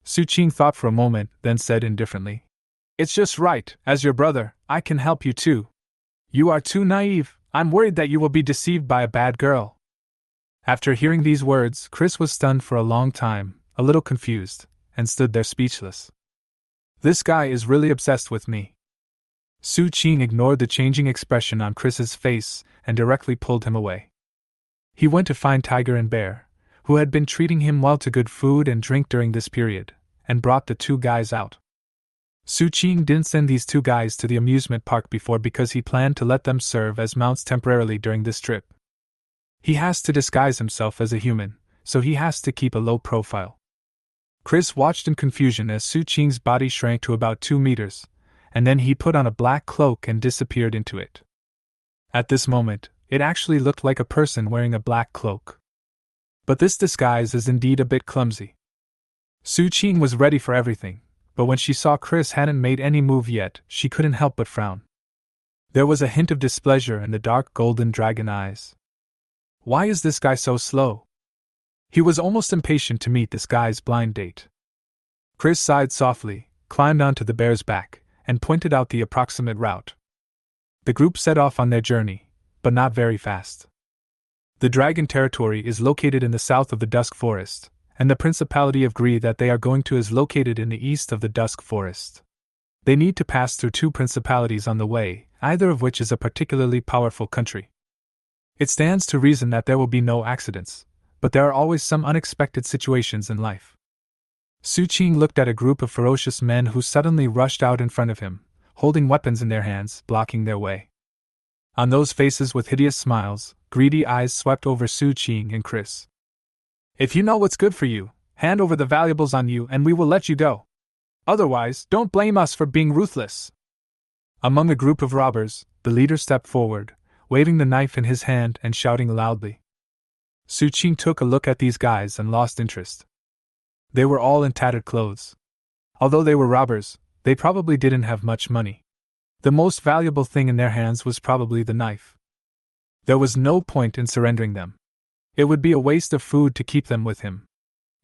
Su Qing thought for a moment, then said indifferently, It's just right, as your brother, I can help you too. You are too naive, I'm worried that you will be deceived by a bad girl. After hearing these words, Chris was stunned for a long time, a little confused, and stood there speechless. This guy is really obsessed with me. Su Qing ignored the changing expression on Chris's face and directly pulled him away. He went to find Tiger and Bear, who had been treating him well to good food and drink during this period, and brought the two guys out. Su Qing didn't send these two guys to the amusement park before because he planned to let them serve as mounts temporarily during this trip. He has to disguise himself as a human, so he has to keep a low profile. Chris watched in confusion as Su Qing's body shrank to about 2 meters, and then he put on a black cloak and disappeared into it. At this moment, it actually looked like a person wearing a black cloak. But this disguise is indeed a bit clumsy. Su Qing was ready for everything, but when she saw Chris hadn't made any move yet, she couldn't help but frown. There was a hint of displeasure in the dark golden dragon eyes. Why is this guy so slow? He was almost impatient to meet this guy's blind date. Chris sighed softly, climbed onto the bear's back, and pointed out the approximate route. The group set off on their journey, but not very fast. The dragon territory is located in the south of the Dusk Forest, and the Principality of Grimm that they are going to is located in the east of the Dusk Forest. They need to pass through 2 principalities on the way, either of which is a particularly powerful country. It stands to reason that there will be no accidents, but there are always some unexpected situations in life. Su Qing looked at a group of ferocious men who suddenly rushed out in front of him, holding weapons in their hands, blocking their way. On those faces with hideous smiles, greedy eyes swept over Su Qing and Chris. If you know what's good for you, hand over the valuables on you and we will let you go. Otherwise, don't blame us for being ruthless. Among a group of robbers, the leader stepped forward, waving the knife in his hand and shouting loudly. Su Qing took a look at these guys and lost interest. They were all in tattered clothes. Although they were robbers, they probably didn't have much money. The most valuable thing in their hands was probably the knife. There was no point in surrendering them. It would be a waste of food to keep them with him.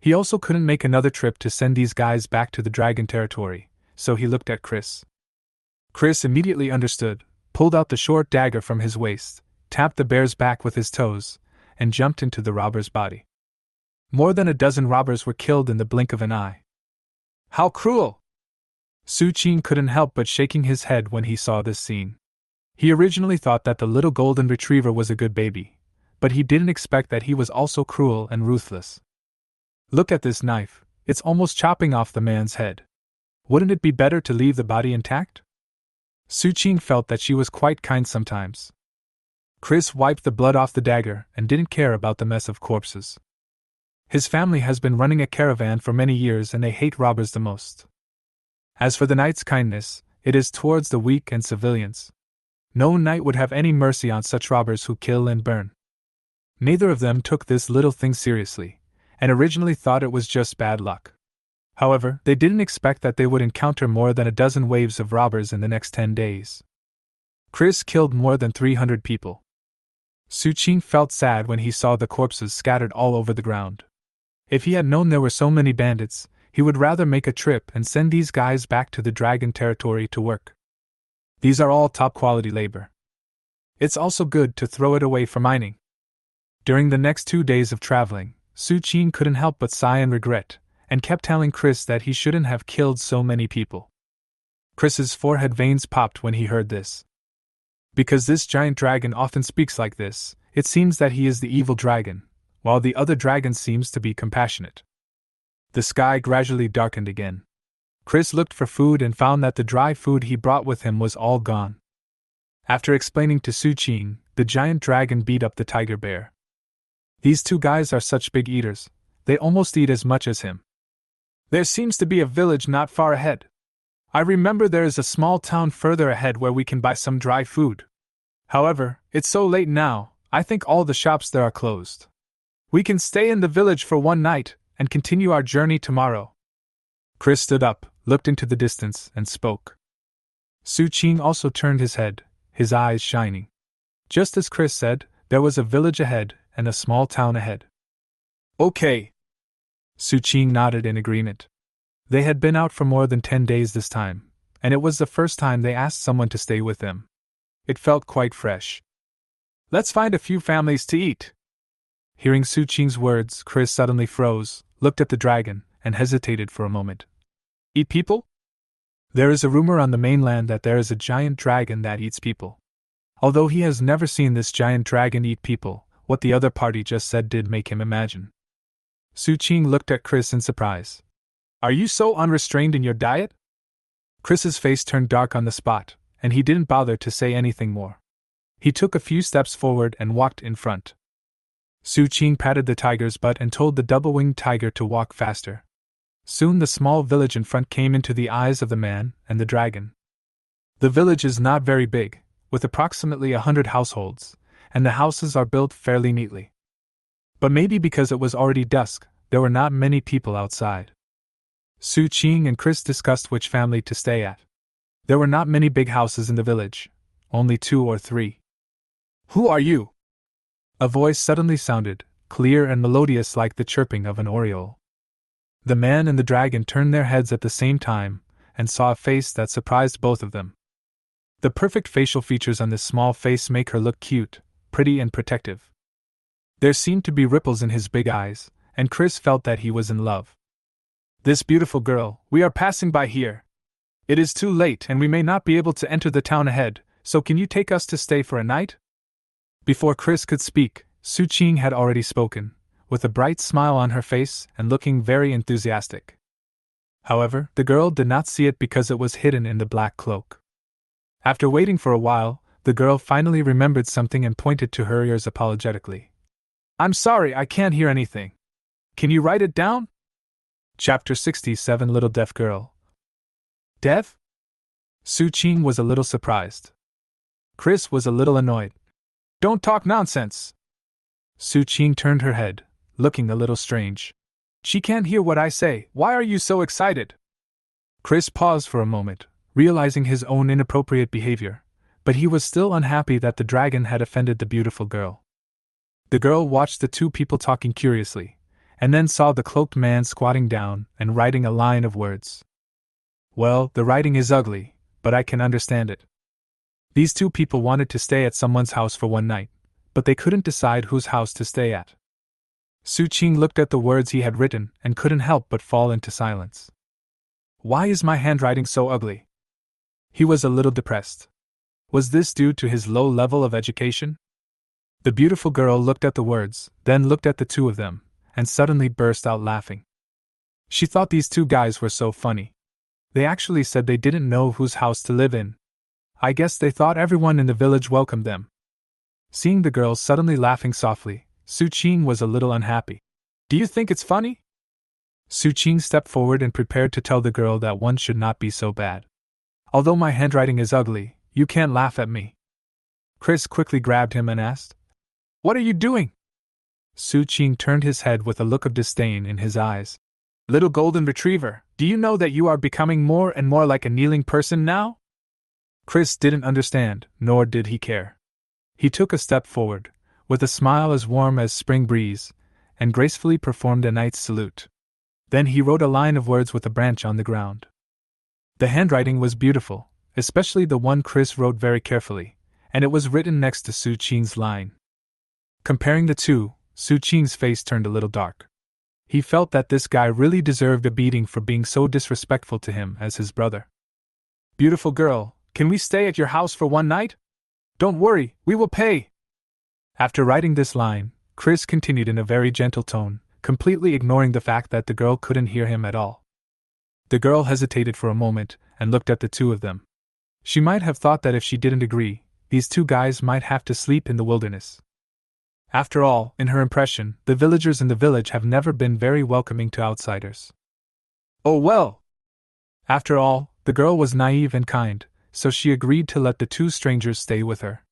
He also couldn't make another trip to send these guys back to the dragon territory, so he looked at Chris. Chris immediately understood, pulled out the short dagger from his waist, tapped the bear's back with his toes, and jumped into the robber's body. More than a dozen robbers were killed in the blink of an eye. How cruel! Su Qing couldn't help but shaking his head when he saw this scene. He originally thought that the little golden retriever was a good baby, but he didn't expect that he was also cruel and ruthless. Look at this knife, it's almost chopping off the man's head. Wouldn't it be better to leave the body intact? Su Qing felt that she was quite kind sometimes. Chris wiped the blood off the dagger and didn't care about the mess of corpses. His family has been running a caravan for many years and they hate robbers the most. As for the knight's kindness, it is towards the weak and civilians. No knight would have any mercy on such robbers who kill and burn. Neither of them took this little thing seriously, and originally thought it was just bad luck. However, they didn't expect that they would encounter more than a dozen waves of robbers in the next 10 days. Chris killed more than 300 people. Su Qing felt sad when he saw the corpses scattered all over the ground. If he had known there were so many bandits, he would rather make a trip and send these guys back to the dragon territory to work. These are all top-quality labor. It's also good to throw it away for mining. During the next 2 days of traveling, Su Qing couldn't help but sigh in regret, and kept telling Chris that he shouldn't have killed so many people. Chris's forehead veins popped when he heard this. Because this giant dragon often speaks like this, it seems that he is the evil dragon, while the other dragon seems to be compassionate. The sky gradually darkened again. Chris looked for food and found that the dry food he brought with him was all gone. After explaining to Su Qing, the giant dragon beat up the tiger bear. These two guys are such big eaters, they almost eat as much as him. There seems to be a village not far ahead. I remember there is a small town further ahead where we can buy some dry food. However, it's so late now, I think all the shops there are closed. We can stay in the village for one night, and continue our journey tomorrow. Chris stood up, looked into the distance, and spoke. Su Qing also turned his head, his eyes shining. Just as Chris said, there was a village ahead, and a small town ahead. Okay. Su Qing nodded in agreement. They had been out for more than 10 days this time, and it was the first time they asked someone to stay with them. It felt quite fresh. Let's find a few families to eat. Hearing Su Qing's words, Chris suddenly froze, looked at the dragon, and hesitated for a moment. Eat people? There is a rumor on the mainland that there is a giant dragon that eats people. Although he has never seen this giant dragon eat people, what the other party just said did make him imagine. Su Qing looked at Chris in surprise. Are you so unrestrained in your diet? Chris's face turned dark on the spot, and he didn't bother to say anything more. He took a few steps forward and walked in front. Su Qing patted the tiger's butt and told the double-winged tiger to walk faster. Soon the small village in front came into the eyes of the man and the dragon. The village is not very big, with approximately 100 households, and the houses are built fairly neatly. But maybe because it was already dusk, there were not many people outside. Su Qing and Chris discussed which family to stay at. There were not many big houses in the village, only 2 or 3. Who are you? A voice suddenly sounded, clear and melodious like the chirping of an oriole. The man and the dragon turned their heads at the same time, and saw a face that surprised both of them. The perfect facial features on this small face make her look cute, pretty and protective. There seemed to be ripples in his big eyes, and Chris felt that he was in love. This beautiful girl, we are passing by here. It is too late and we may not be able to enter the town ahead, so can you take us to stay for a night? Before Chris could speak, Su Qing had already spoken, with a bright smile on her face and looking very enthusiastic. However, the girl did not see it because it was hidden in the black cloak. After waiting for a while, the girl finally remembered something and pointed to her ears apologetically. I'm sorry, I can't hear anything. Can you write it down? Chapter 67 Little Deaf Girl. Deaf? Su Qing was a little surprised. Chris was a little annoyed. Don't talk nonsense. Su Qing turned her head, looking a little strange. She can't hear what I say, why are you so excited? Chris paused for a moment, realizing his own inappropriate behavior, but he was still unhappy that the dragon had offended the beautiful girl. The girl watched the two people talking curiously, and then saw the cloaked man squatting down and writing a line of words. Well, the writing is ugly, but I can understand it. These two people wanted to stay at someone's house for one night, but they couldn't decide whose house to stay at. Su Qing looked at the words he had written and couldn't help but fall into silence. Why is my handwriting so ugly? He was a little depressed. Was this due to his low level of education? The beautiful girl looked at the words, then looked at the two of them, and suddenly burst out laughing. She thought these two guys were so funny. They actually said they didn't know whose house to live in. I guess they thought everyone in the village welcomed them. Seeing the girls suddenly laughing softly, Su Qing was a little unhappy. Do you think it's funny? Su Qing stepped forward and prepared to tell the girl that one should not be so bad. Although my handwriting is ugly, you can't laugh at me. Chris quickly grabbed him and asked, What are you doing? Su Qing turned his head with a look of disdain in his eyes. Little golden retriever, do you know that you are becoming more and more like a kneeling person now? Chris didn't understand, nor did he care. He took a step forward, with a smile as warm as spring breeze, and gracefully performed a knight's salute. Then he wrote a line of words with a branch on the ground. The handwriting was beautiful, especially the one Chris wrote very carefully, and it was written next to Su Qing's line. Comparing the two, Su Qing's face turned a little dark. He felt that this guy really deserved a beating for being so disrespectful to him as his brother. "Beautiful girl, can we stay at your house for one night? Don't worry, we will pay." After writing this line, Chris continued in a very gentle tone, completely ignoring the fact that the girl couldn't hear him at all. The girl hesitated for a moment and looked at the two of them. She might have thought that if she didn't agree, these two guys might have to sleep in the wilderness. After all, in her impression, the villagers in the village have never been very welcoming to outsiders. Oh well! After all, the girl was naive and kind, so she agreed to let the two strangers stay with her.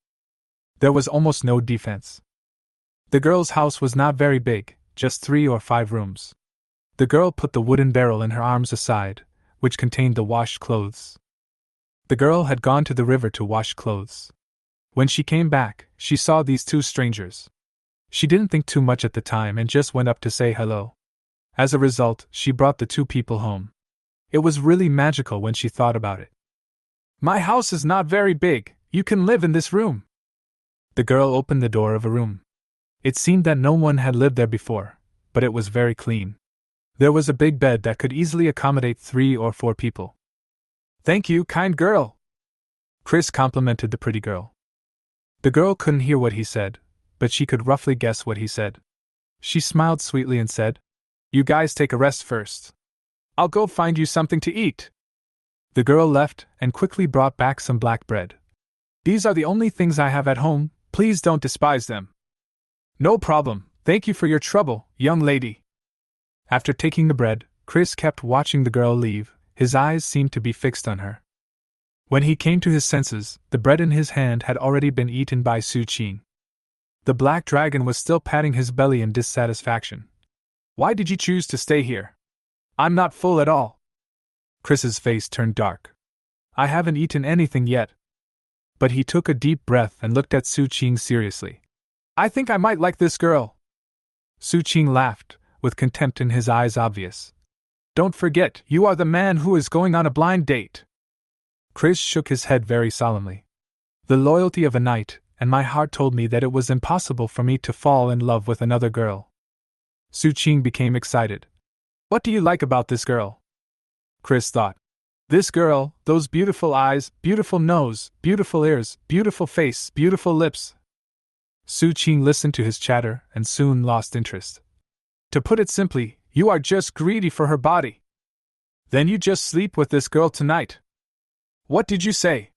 There was almost no defense. The girl's house was not very big, just 3 or 5 rooms. The girl put the wooden barrel in her arms aside, which contained the washed clothes. The girl had gone to the river to wash clothes. When she came back, she saw these two strangers. She didn't think too much at the time and just went up to say hello. As a result, she brought the two people home. It was really magical when she thought about it. "My house is not very big, you can live in this room." The girl opened the door of a room. It seemed that no one had lived there before, but it was very clean. There was a big bed that could easily accommodate 3 or 4 people. "Thank you, kind girl," Chris complimented the pretty girl. The girl couldn't hear what he said, but she could roughly guess what he said. She smiled sweetly and said, "You guys take a rest first. I'll go find you something to eat." The girl left and quickly brought back some black bread. "These are the only things I have at home, please don't despise them." "No problem, thank you for your trouble, young lady." After taking the bread, Chris kept watching the girl leave, his eyes seemed to be fixed on her. When he came to his senses, the bread in his hand had already been eaten by Su Qing. The black dragon was still patting his belly in dissatisfaction. "Why did you choose to stay here? I'm not full at all." Chris's face turned dark. "I haven't eaten anything yet." But he took a deep breath and looked at Su Qing seriously. "I think I might like this girl." Su Qing laughed, with contempt in his eyes obvious. "Don't forget, you are the man who is going on a blind date." Chris shook his head very solemnly. "The loyalty of a knight, and my heart told me that it was impossible for me to fall in love with another girl." Su Qing became excited. "What do you like about this girl?" Chris thought. "This girl, those beautiful eyes, beautiful nose, beautiful ears, beautiful face, beautiful lips." Su Qing listened to his chatter and soon lost interest. "To put it simply, you are just greedy for her body. Then you just sleep with this girl tonight." "What did you say?"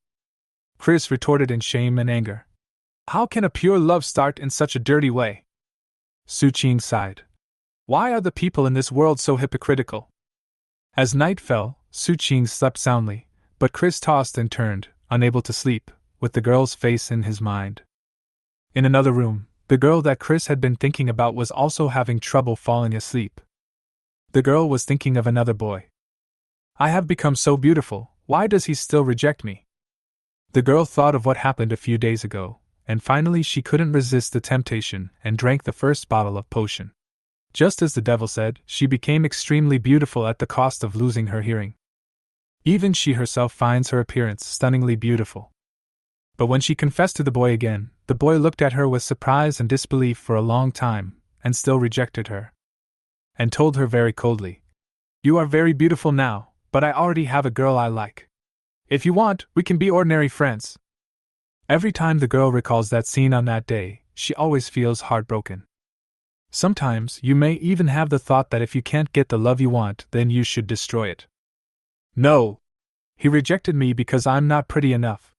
Chris retorted in shame and anger. "How can a pure love start in such a dirty way?" Su Qing sighed. "Why are the people in this world so hypocritical?" As night fell, Su Qing slept soundly, but Chris tossed and turned, unable to sleep, with the girl's face in his mind. In another room, the girl that Chris had been thinking about was also having trouble falling asleep. The girl was thinking of another boy. "I have become so beautiful, why does he still reject me?" The girl thought of what happened a few days ago, and finally she couldn't resist the temptation and drank the first bottle of potion. Just as the devil said, she became extremely beautiful at the cost of losing her hearing. Even she herself finds her appearance stunningly beautiful. But when she confessed to the boy again, the boy looked at her with surprise and disbelief for a long time, and still rejected her. And told her very coldly, "You are very beautiful now, but I already have a girl I like. If you want, we can be ordinary friends." Every time the girl recalls that scene on that day, she always feels heartbroken. Sometimes you may even have the thought that if you can't get the love you want, then you should destroy it. "No! He rejected me because I'm not pretty enough."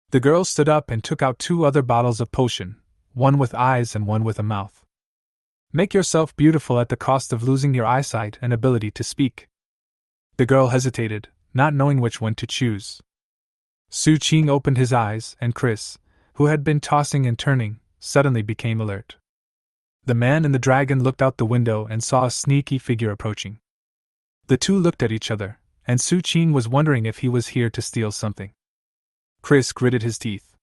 The girl stood up and took out 2 other bottles of potion, one with eyes and one with a mouth. "Make yourself beautiful at the cost of losing your eyesight and ability to speak." The girl hesitated, not knowing which one to choose. Su Qing opened his eyes, and Chris, who had been tossing and turning, suddenly became alert. The man and the dragon looked out the window and saw a sneaky figure approaching. The two looked at each other, and Su Qing was wondering if he was here to steal something. Chris gritted his teeth.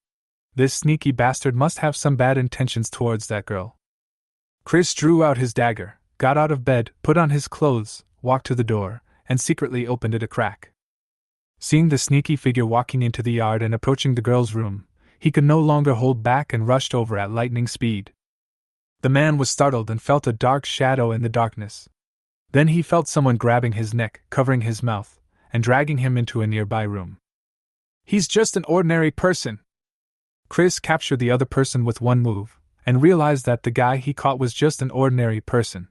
This sneaky bastard must have some bad intentions towards that girl. Chris drew out his dagger, got out of bed, put on his clothes, walked to the door, and secretly opened it a crack. Seeing the sneaky figure walking into the yard and approaching the girl's room, he could no longer hold back and rushed over at lightning speed. The man was startled and felt a dark shadow in the darkness. Then he felt someone grabbing his neck, covering his mouth, and dragging him into a nearby room. He's just an ordinary person. Chris captured the other person with one move, and realized that the guy he caught was just an ordinary person.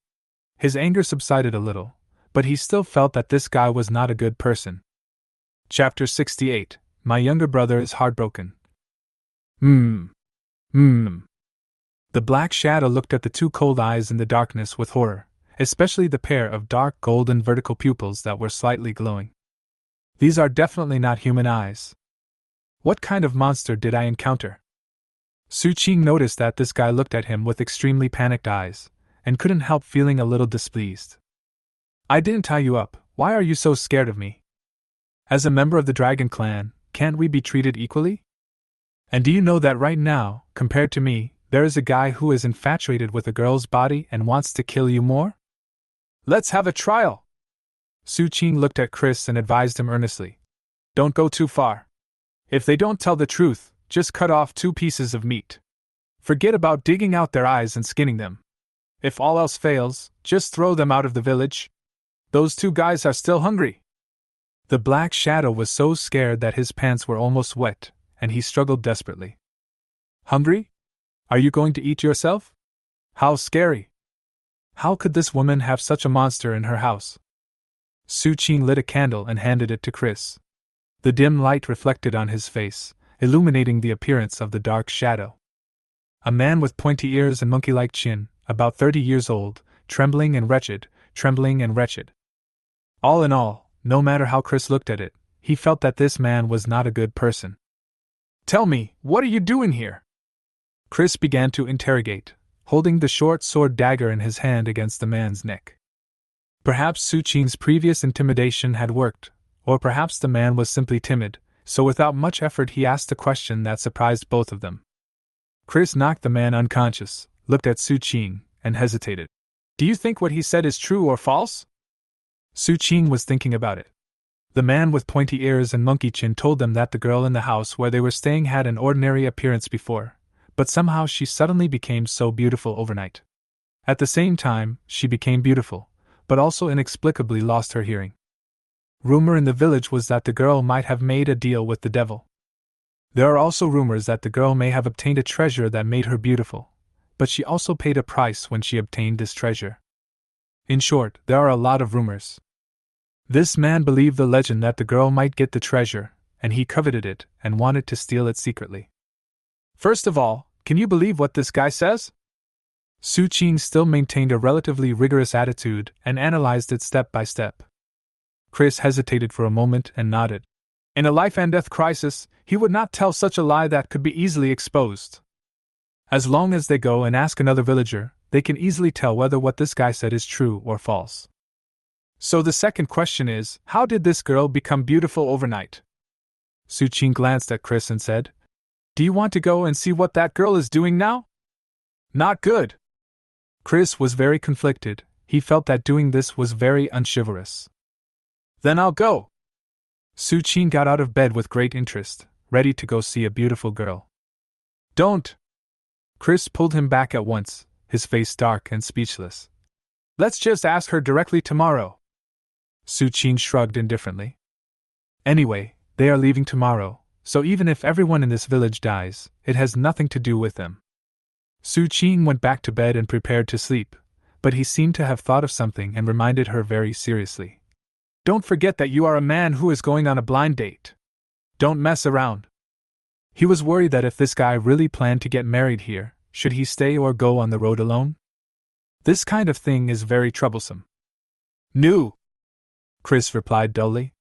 His anger subsided a little, but he still felt that this guy was not a good person. Chapter 68. My younger brother is heartbroken. The black shadow looked at the two cold eyes in the darkness with horror, especially the pair of dark golden vertical pupils that were slightly glowing. These are definitely not human eyes. What kind of monster did I encounter? Su Qing noticed that this guy looked at him with extremely panicked eyes, and couldn't help feeling a little displeased. I didn't tie you up, why are you so scared of me? As a member of the Dragon Clan, can't we be treated equally? And do you know that right now, compared to me, there is a guy who is infatuated with a girl's body and wants to kill you more? Let's have a trial! Su Qing looked at Chris and advised him earnestly. Don't go too far. If they don't tell the truth, just cut off 2 pieces of meat. Forget about digging out their eyes and skinning them. If all else fails, just throw them out of the village. Those 2 guys are still hungry. The black shadow was so scared that his pants were almost wet, and he struggled desperately. Hungry? Are you going to eat yourself? How scary! How could this woman have such a monster in her house? Su Qing lit a candle and handed it to Chris. The dim light reflected on his face, illuminating the appearance of the dark shadow. A man with pointy ears and monkey-like chin, about 30 years old, trembling and wretched. All in all, no matter how Chris looked at it, he felt that this man was not a good person. Tell me, what are you doing here? Chris began to interrogate, holding the short sword dagger in his hand against the man's neck. Perhaps Su Qing's previous intimidation had worked, or perhaps the man was simply timid, so without much effort he asked a question that surprised both of them. Chris knocked the man unconscious, looked at Su Qing, and hesitated. Do you think what he said is true or false? Su Qing was thinking about it. The man with pointy ears and monkey chin told them that the girl in the house where they were staying had an ordinary appearance before, but somehow she suddenly became so beautiful overnight. At the same time, she became beautiful, but also inexplicably lost her hearing. Rumor in the village was that the girl might have made a deal with the devil. There are also rumors that the girl may have obtained a treasure that made her beautiful, but she also paid a price when she obtained this treasure. In short, there are a lot of rumors. This man believed the legend that the girl might get the treasure, and he coveted it and wanted to steal it secretly. First of all, can you believe what this guy says? Su Qing still maintained a relatively rigorous attitude and analyzed it step by step. Chris hesitated for a moment and nodded. In a life-and-death crisis, he would not tell such a lie that could be easily exposed. As long as they go and ask another villager, they can easily tell whether what this guy said is true or false. So the second question is, how did this girl become beautiful overnight? Su Qing glanced at Chris and said, Do you want to go and see what that girl is doing now? Not good. Chris was very conflicted. He felt that doing this was very unchivalrous. Then I'll go. Su Qing got out of bed with great interest, ready to go see a beautiful girl. Don't! Chris pulled him back at once, his face dark and speechless. Let's just ask her directly tomorrow. Su Qing shrugged indifferently. Anyway, they are leaving tomorrow, so even if everyone in this village dies, it has nothing to do with them. Su Qing went back to bed and prepared to sleep, but he seemed to have thought of something and reminded her very seriously. Don't forget that you are a man who is going on a blind date. Don't mess around. He was worried that if this guy really planned to get married here, should he stay or go on the road alone? This kind of thing is very troublesome. No, Chris replied dully.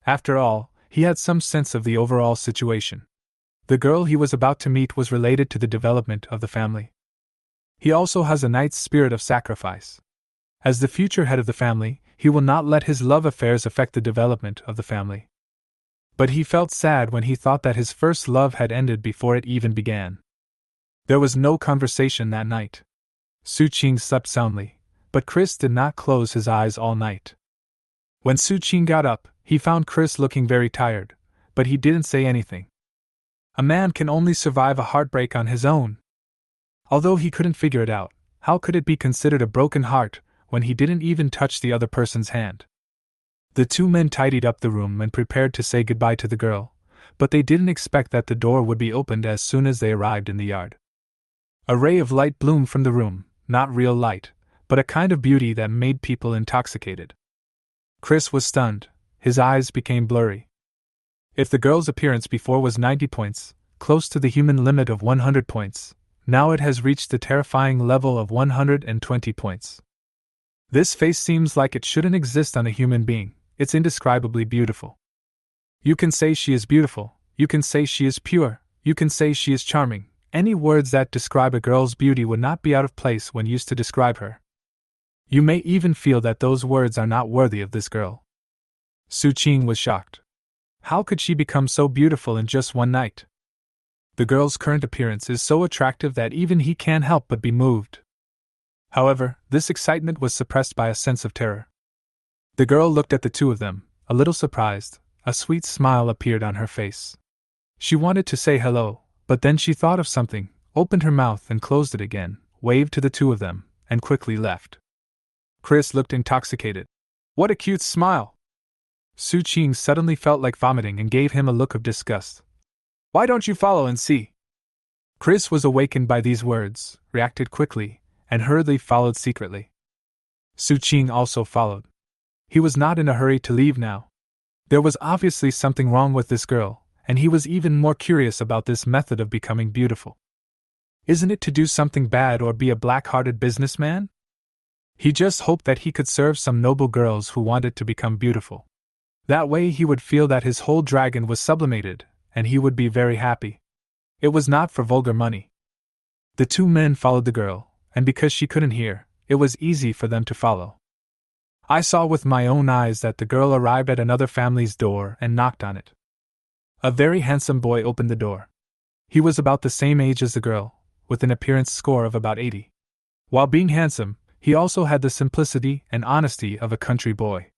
After all, he had some sense of the overall situation. The girl he was about to meet was related to the development of the family. He also has a knight's spirit of sacrifice. As the future head of the family, he will not let his love affairs affect the development of the family. But he felt sad when he thought that his first love had ended before it even began. There was no conversation that night. Su Qing slept soundly, but Chris did not close his eyes all night. When Su Qing got up, he found Chris looking very tired, but he didn't say anything. A man can only survive a heartbreak on his own. Although he couldn't figure it out, how could it be considered a broken heart when he didn't even touch the other person's hand? The two men tidied up the room and prepared to say goodbye to the girl, but they didn't expect that the door would be opened as soon as they arrived in the yard. A ray of light bloomed from the room, not real light, but a kind of beauty that made people intoxicated. Chris was stunned, his eyes became blurry. If the girl's appearance before was 90 points, close to the human limit of 100 points, now it has reached the terrifying level of 120 points. This face seems like it shouldn't exist on a human being, it's indescribably beautiful. You can say she is beautiful, you can say she is pure, you can say she is charming. Any words that describe a girl's beauty would not be out of place when used to describe her. You may even feel that those words are not worthy of this girl. Su Qing was shocked. How could she become so beautiful in just one night? The girl's current appearance is so attractive that even he can't help but be moved. However, this excitement was suppressed by a sense of terror. The girl looked at the two of them, a little surprised. A sweet smile appeared on her face. She wanted to say hello, but then she thought of something, opened her mouth and closed it again, waved to the two of them, and quickly left. Chris looked intoxicated. What a cute smile! Su Qing suddenly felt like vomiting and gave him a look of disgust. Why don't you follow and see? Chris was awakened by these words, reacted quickly, and hurriedly followed secretly. Su Qing also followed. He was not in a hurry to leave now. There was obviously something wrong with this girl, and he was even more curious about this method of becoming beautiful. Isn't it to do something bad or be a black-hearted businessman? He just hoped that he could serve some noble girls who wanted to become beautiful. That way he would feel that his whole dragon was sublimated, and he would be very happy. It was not for vulgar money. The two men followed the girl, and because she couldn't hear, it was easy for them to follow. I saw with my own eyes that the girl arrived at another family's door and knocked on it. A very handsome boy opened the door. He was about the same age as the girl, with an appearance score of about 80. While being handsome, he also had the simplicity and honesty of a country boy.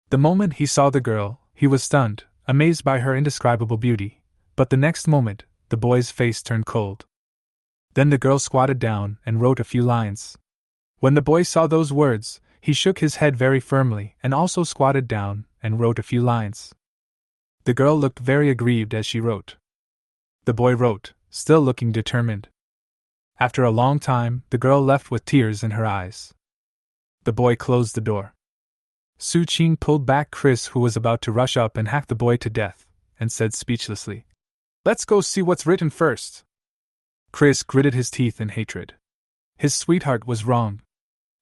The moment he saw the girl, he was stunned, amazed by her indescribable beauty, but the next moment, the boy's face turned cold. Then the girl squatted down and wrote a few lines. When the boy saw those words, he shook his head very firmly and also squatted down and wrote a few lines. The girl looked very aggrieved as she wrote. The boy wrote, still looking determined. After a long time, the girl left with tears in her eyes. The boy closed the door. Su Qing pulled back Chris, who was about to rush up and hack the boy to death, and said speechlessly, "Let's go see what's written first." Chris gritted his teeth in hatred. His sweetheart was wrong.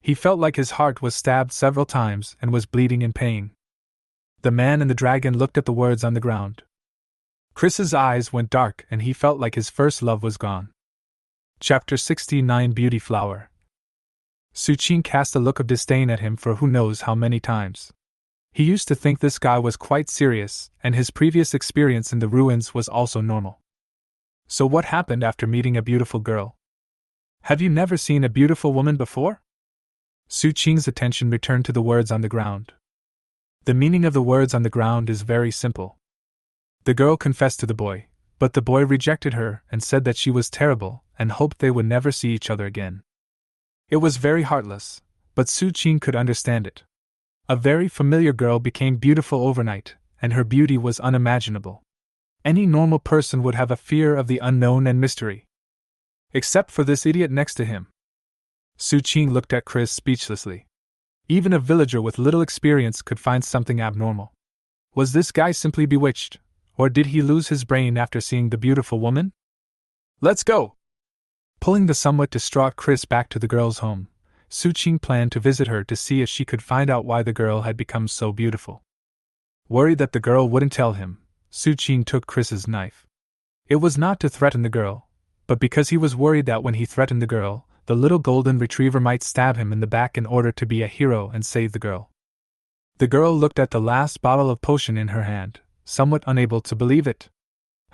He felt like his heart was stabbed several times and was bleeding in pain. The man and the dragon looked at the words on the ground. Chris's eyes went dark and he felt like his first love was gone. Chapter 69 Beauty Flower. Su Qing cast a look of disdain at him for who knows how many times. He used to think this guy was quite serious, and his previous experience in the ruins was also normal. So what happened after meeting a beautiful girl? Have you never seen a beautiful woman before? Su Qing's attention returned to the words on the ground. The meaning of the words on the ground is very simple. The girl confessed to the boy, but the boy rejected her and said that she was terrible and hoped they would never see each other again. It was very heartless, but Su Qing could understand it. A very familiar girl became beautiful overnight, and her beauty was unimaginable. Any normal person would have a fear of the unknown and mystery. Except for this idiot next to him. Su Qing looked at Chris speechlessly. Even a villager with little experience could find something abnormal. Was this guy simply bewitched, or did he lose his brain after seeing the beautiful woman? Let's go! Pulling the somewhat distraught Chris back to the girl's home, Su Qing planned to visit her to see if she could find out why the girl had become so beautiful. Worried that the girl wouldn't tell him, Su Qing took Chris's knife. It was not to threaten the girl, but because he was worried that when he threatened the girl, the little golden retriever might stab him in the back in order to be a hero and save the girl. The girl looked at the last bottle of potion in her hand, somewhat unable to believe it.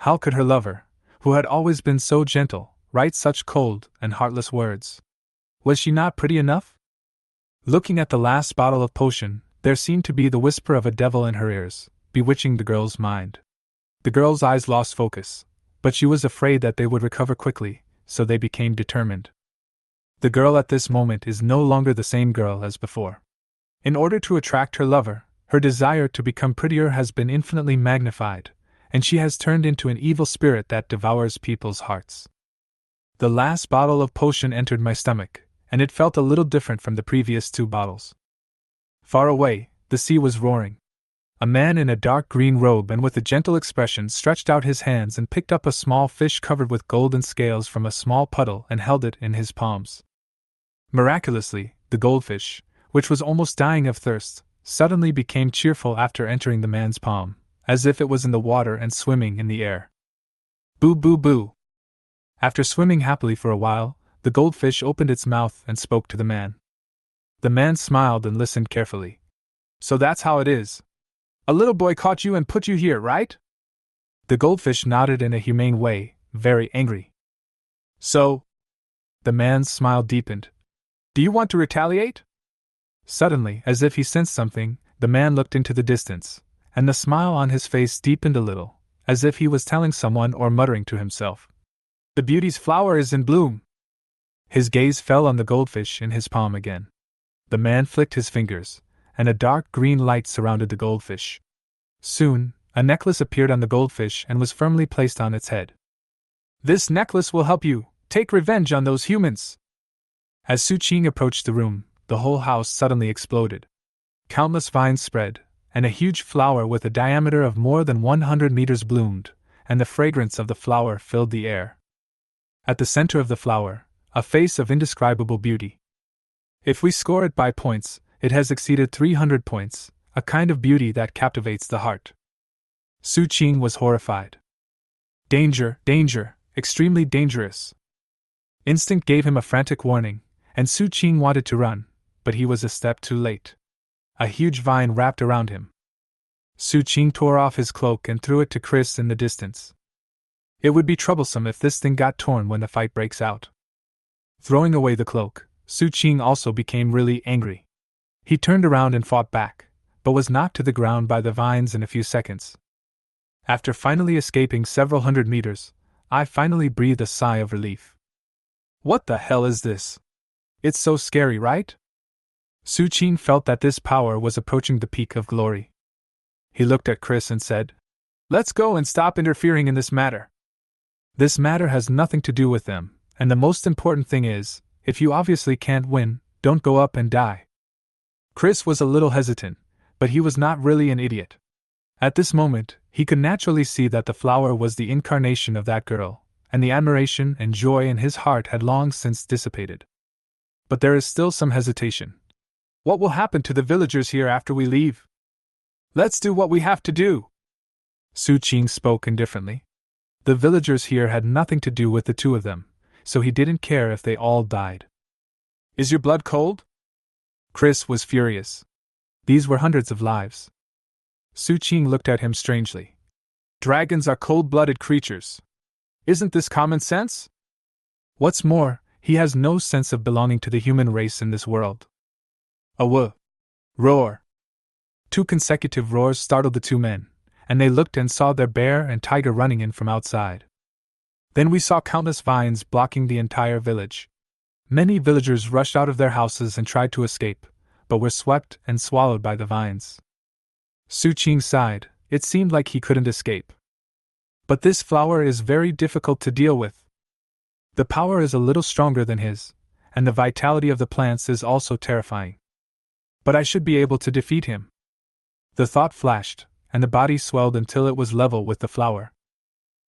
How could her lover, who had always been so gentle, write such cold and heartless words? Was she not pretty enough? Looking at the last bottle of potion, there seemed to be the whisper of a devil in her ears, bewitching the girl's mind. The girl's eyes lost focus, but she was afraid that they would recover quickly, so they became determined. The girl at this moment is no longer the same girl as before. In order to attract her lover, her desire to become prettier has been infinitely magnified, and she has turned into an evil spirit that devours people's hearts. The last bottle of potion entered my stomach, and it felt a little different from the previous 2 bottles. Far away, the sea was roaring. A man in a dark green robe and with a gentle expression stretched out his hands and picked up a small fish covered with golden scales from a small puddle and held it in his palms. Miraculously, the goldfish, which was almost dying of thirst, suddenly became cheerful after entering the man's palm, as if it was in the water and swimming in the air. Boo boo boo! After swimming happily for a while, the goldfish opened its mouth and spoke to the man. The man smiled and listened carefully. So that's how it is. A little boy caught you and put you here, right? The goldfish nodded in a humane way, very angry. So? The man's smile deepened. Do you want to retaliate? Suddenly, as if he sensed something, the man looked into the distance, and the smile on his face deepened a little, as if he was telling someone or muttering to himself. The beauty's flower is in bloom. His gaze fell on the goldfish in his palm again. The man flicked his fingers, and a dark green light surrounded the goldfish. Soon, a necklace appeared on the goldfish and was firmly placed on its head. This necklace will help you take revenge on those humans. As Su Qing approached the room, the whole house suddenly exploded. Countless vines spread, and a huge flower with a diameter of more than 100 meters bloomed, and the fragrance of the flower filled the air. At the center of the flower, a face of indescribable beauty. If we score it by points, it has exceeded 300 points, a kind of beauty that captivates the heart. Su Qing was horrified. Danger, danger, extremely dangerous. Instinct gave him a frantic warning, and Su Qing wanted to run, but he was a step too late. A huge vine wrapped around him. Su Qing tore off his cloak and threw it to Chris in the distance. It would be troublesome if this thing got torn when the fight breaks out. Throwing away the cloak, Su Qing also became really angry. He turned around and fought back, but was knocked to the ground by the vines in a few seconds. After finally escaping several hundred meters, I finally breathed a sigh of relief. What the hell is this? It's so scary, right? Su Qing felt that this power was approaching the peak of glory. He looked at Chris and said, Let's go and stop interfering in this matter. This matter has nothing to do with them, and the most important thing is, if you obviously can't win, don't go up and die. Chris was a little hesitant, but he was not really an idiot. At this moment, he could naturally see that the flower was the incarnation of that girl, and the admiration and joy in his heart had long since dissipated. But there is still some hesitation. What will happen to the villagers here after we leave? Let's do what we have to do. Su Qing spoke indifferently. The villagers here had nothing to do with the 2 of them, so he didn't care if they all died. Is your blood cold? Chris was furious. These were hundreds of lives. Su Qing looked at him strangely. Dragons are cold-blooded creatures. Isn't this common sense? What's more, he has no sense of belonging to the human race in this world. A whoa! Roar! 2 consecutive roars startled the 2 men, and they looked and saw their bear and tiger running in from outside. Then we saw countless vines blocking the entire village. Many villagers rushed out of their houses and tried to escape, but were swept and swallowed by the vines. Su Qing sighed. It seemed like he couldn't escape. But this flower is very difficult to deal with. The power is a little stronger than his, and the vitality of the plants is also terrifying. But I should be able to defeat him. The thought flashed, and the body swelled until it was level with the flower.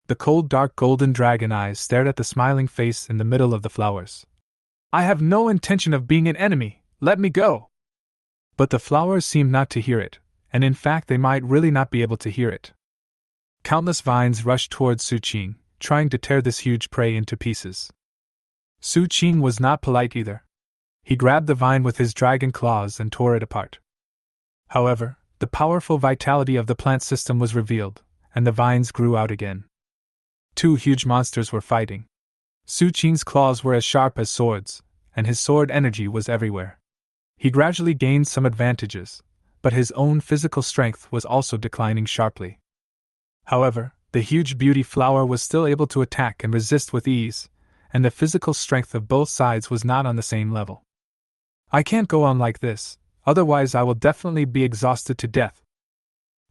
The cold, dark golden dragon eyes stared at the smiling face in the middle of the flowers. I have no intention of being an enemy, let me go! But the flowers seemed not to hear it, and in fact they might really not be able to hear it. Countless vines rushed towards Su Qing, trying to tear this huge prey into pieces. Su Qing was not polite either. He grabbed the vine with his dragon claws and tore it apart. However, the powerful vitality of the plant system was revealed, and the vines grew out again. 2 huge monsters were fighting. Su Qing's claws were as sharp as swords, and his sword energy was everywhere. He gradually gained some advantages, but his own physical strength was also declining sharply. However, the huge beauty flower was still able to attack and resist with ease, and the physical strength of both sides was not on the same level. I can't go on like this, otherwise I will definitely be exhausted to death.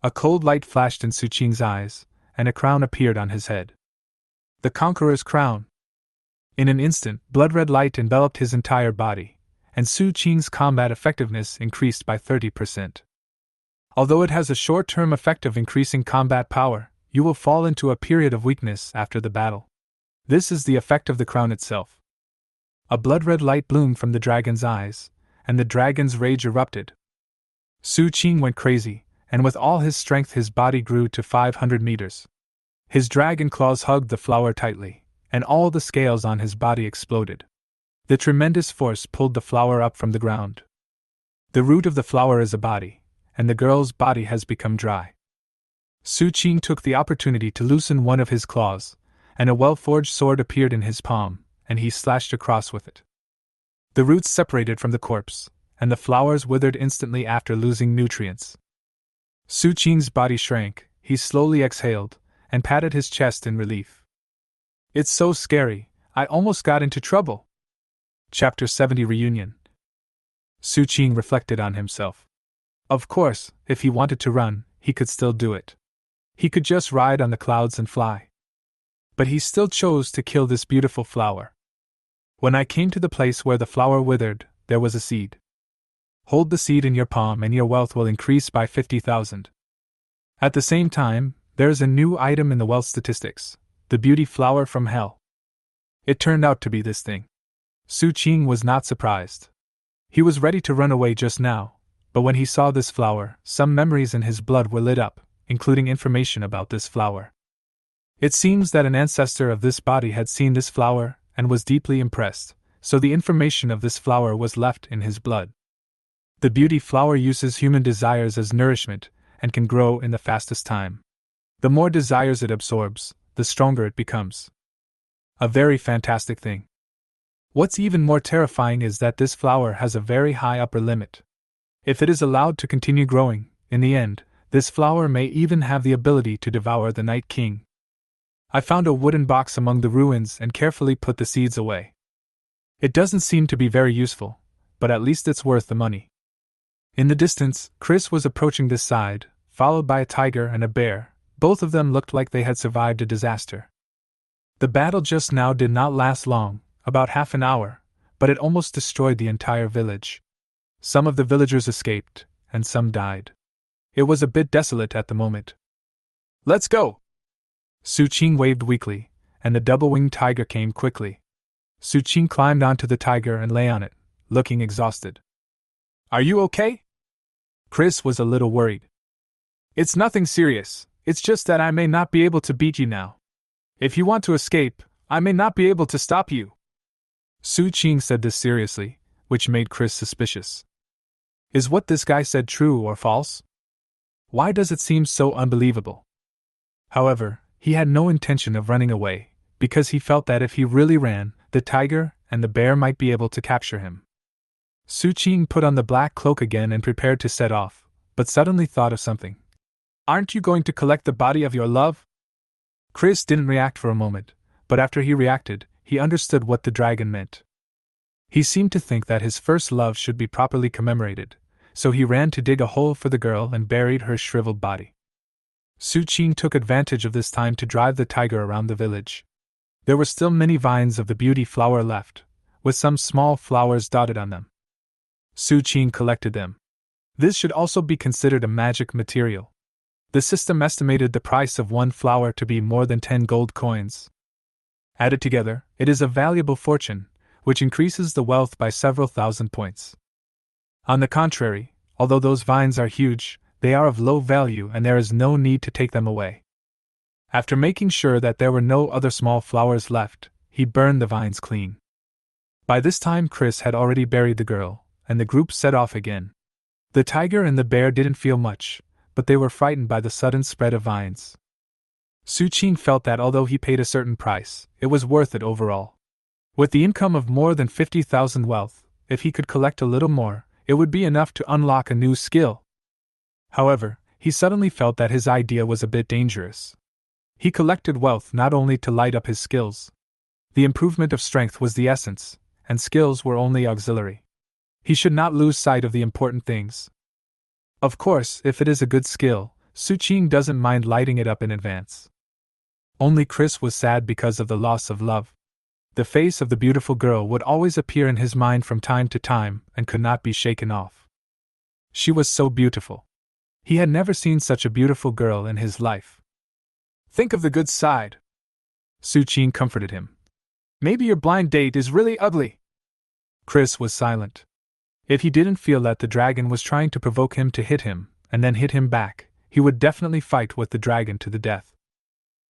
A cold light flashed in Su Qing's eyes, and a crown appeared on his head. The Conqueror's Crown. In an instant, blood-red light enveloped his entire body, and Su Qing's combat effectiveness increased by 30%. Although it has a short-term effect of increasing combat power, you will fall into a period of weakness after the battle. This is the effect of the crown itself. A blood-red light bloomed from the dragon's eyes, and the dragon's rage erupted. Su Qing went crazy, and with all his strength his body grew to 500 meters. His dragon claws hugged the flower tightly, and all the scales on his body exploded. The tremendous force pulled the flower up from the ground. The root of the flower is a body, and the girl's body has become dry. Su Qing took the opportunity to loosen one of his claws, and a well-forged sword appeared in his palm, and he slashed across with it. The roots separated from the corpse, and the flowers withered instantly after losing nutrients. Su Qing's body shrank, he slowly exhaled, and patted his chest in relief. It's so scary, I almost got into trouble. Chapter 70 Reunion. Su Qing reflected on himself. Of course, if he wanted to run, he could still do it. He could just ride on the clouds and fly. But he still chose to kill this beautiful flower. When I came to the place where the flower withered, there was a seed. Hold the seed in your palm and your wealth will increase by 50,000. At the same time, there is a new item in the wealth statistics, the beauty flower from hell. It turned out to be this thing. Su Qing was not surprised. He was ready to run away just now, but when he saw this flower, some memories in his blood were lit up, including information about this flower. It seems that an ancestor of this body had seen this flower and was deeply impressed, so the information of this flower was left in his blood. The beauty flower uses human desires as nourishment and can grow in the fastest time. The more desires it absorbs, the stronger it becomes. A very fantastic thing. What's even more terrifying is that this flower has a very high upper limit. If it is allowed to continue growing, in the end, this flower may even have the ability to devour the Night King. I found a wooden box among the ruins and carefully put the seeds away. It doesn't seem to be very useful, but at least it's worth the money. In the distance, Chris was approaching this side, followed by a tiger and a bear. Both of them looked like they had survived a disaster. The battle just now did not last long, about half an hour, but it almost destroyed the entire village. Some of the villagers escaped, and some died. It was a bit desolate at the moment. Let's go! Su Qing waved weakly, and the double-winged tiger came quickly. Su Qing climbed onto the tiger and lay on it, looking exhausted. Are you okay? Chris was a little worried. It's nothing serious, it's just that I may not be able to beat you now. If you want to escape, I may not be able to stop you. Su Qing said this seriously, which made Chris suspicious. Is what this guy said true or false? Why does it seem so unbelievable? However, he had no intention of running away, because he felt that if he really ran, the tiger and the bear might be able to capture him. Su Qing put on the black cloak again and prepared to set off, but suddenly thought of something. Aren't you going to collect the body of your love? Chris didn't react for a moment, but after he reacted, he understood what the dragon meant. He seemed to think that his first love should be properly commemorated, so he ran to dig a hole for the girl and buried her shriveled body. Su Qing took advantage of this time to drive the tiger around the village. There were still many vines of the beauty flower left, with some small flowers dotted on them. Su Qing collected them. This should also be considered a magic material. The system estimated the price of one flower to be more than 10 gold coins. Added together, it is a valuable fortune, which increases the wealth by several thousand points. On the contrary, although those vines are huge, they are of low value and there is no need to take them away. After making sure that there were no other small flowers left, he burned the vines clean. By this time Chris had already buried the girl, and the group set off again. The tiger and the bear didn't feel much, but they were frightened by the sudden spread of vines. Su Qing felt that although he paid a certain price, it was worth it overall. With the income of more than 50,000 wealth, if he could collect a little more, it would be enough to unlock a new skill. However, he suddenly felt that his idea was a bit dangerous. He collected wealth not only to light up his skills. The improvement of strength was the essence, and skills were only auxiliary. He should not lose sight of the important things. Of course, if it is a good skill, Su Qing doesn't mind lighting it up in advance. Only Chris was sad because of the loss of love. The face of the beautiful girl would always appear in his mind from time to time and could not be shaken off. She was so beautiful. He had never seen such a beautiful girl in his life. Think of the good side. Su Qing comforted him. Maybe your blind date is really ugly. Chris was silent. If he didn't feel that the dragon was trying to provoke him to hit him, and then hit him back, he would definitely fight with the dragon to the death.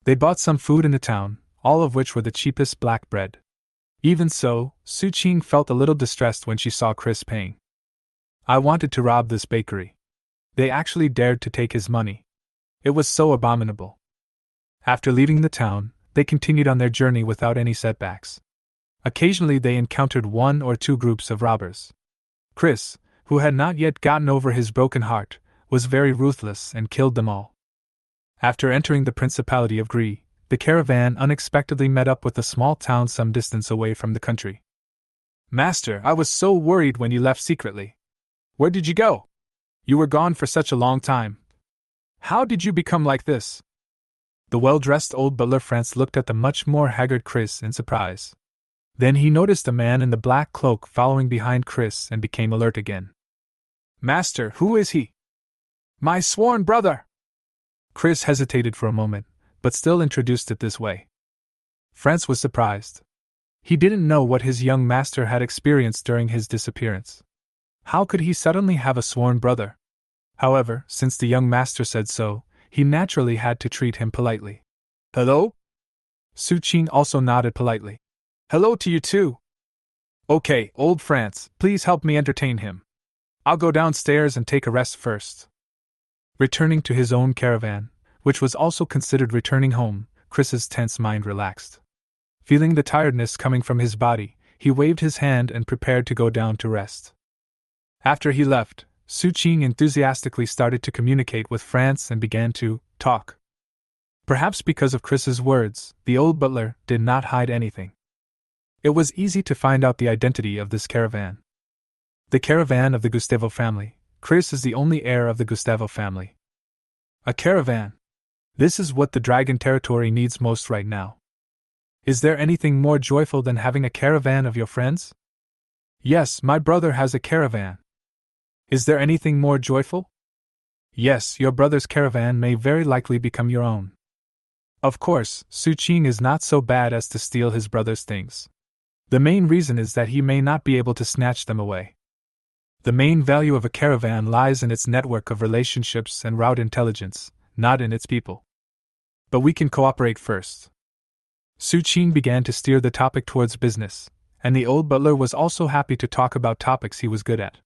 They bought some food in the town, all of which were the cheapest black bread. Even so, Su Qing felt a little distressed when she saw Chris paying. I wanted to rob this bakery. They actually dared to take his money. It was so abominable. After leaving the town, they continued on their journey without any setbacks. Occasionally they encountered one or two groups of robbers. Chris, who had not yet gotten over his broken heart, was very ruthless and killed them all. After entering the Principality of Grimm, the caravan unexpectedly met up with a small town some distance away from the country. Master, I was so worried when you left secretly. Where did you go? You were gone for such a long time. How did you become like this? The well-dressed old butler France looked at the much more haggard Chris in surprise. Then he noticed a man in the black cloak following behind Chris and became alert again. Master, who is he? My sworn brother! Chris hesitated for a moment, but still introduced it this way. France was surprised. He didn't know what his young master had experienced during his disappearance. How could he suddenly have a sworn brother? However, since the young master said so, he naturally had to treat him politely. Hello? Su Qing also nodded politely. Hello to you too. Okay, old France, please help me entertain him. I'll go downstairs and take a rest first. Returning to his own caravan, which was also considered returning home, Chris's tense mind relaxed. Feeling the tiredness coming from his body, he waved his hand and prepared to go down to rest. After he left, Su Qing enthusiastically started to communicate with France and began to talk. Perhaps because of Chris's words, the old butler did not hide anything. It was easy to find out the identity of this caravan. The caravan of the Gustavo family. Chris is the only heir of the Gustavo family. A caravan. This is what the dragon territory needs most right now. Is there anything more joyful than having a caravan of your friends? Yes, my brother has a caravan. Is there anything more joyful? Yes, your brother's caravan may very likely become your own. Of course, Su Qing is not so bad as to steal his brother's things. The main reason is that he may not be able to snatch them away. The main value of a caravan lies in its network of relationships and route intelligence, not in its people. But we can cooperate first. Su Qing began to steer the topic towards business, and the old butler was also happy to talk about topics he was good at.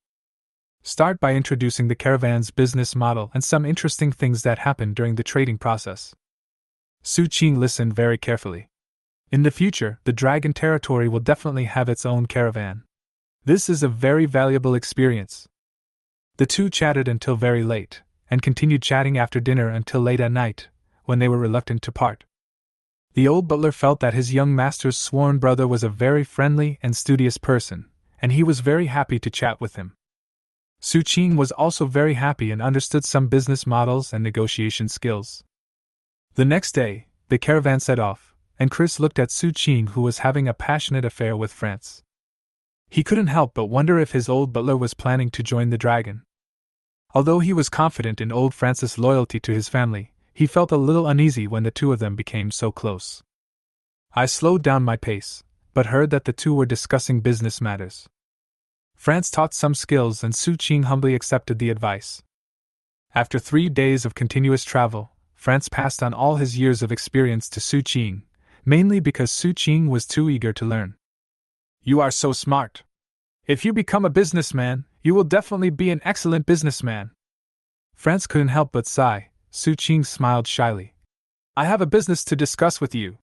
Start by introducing the caravan's business model and some interesting things that happened during the trading process. Su Qing listened very carefully. In the future, the dragon territory will definitely have its own caravan. This is a very valuable experience. The two chatted until very late, and continued chatting after dinner until late at night, when they were reluctant to part. The old butler felt that his young master's sworn brother was a very friendly and studious person, and he was very happy to chat with him. Su Qing was also very happy and understood some business models and negotiation skills. The next day, the caravan set off, and Chris looked at Su Qing, who was having a passionate affair with France. He couldn't help but wonder if his old butler was planning to join the dragon. Although he was confident in old France's loyalty to his family, he felt a little uneasy when the two of them became so close. I slowed down my pace, but heard that the two were discussing business matters. France taught some skills and Su Qing humbly accepted the advice. After 3 days of continuous travel, France passed on all his years of experience to Su Qing, mainly because Su Qing was too eager to learn. You are so smart. If you become a businessman, you will definitely be an excellent businessman. France couldn't help but sigh. Su Qing smiled shyly. I have a business to discuss with you.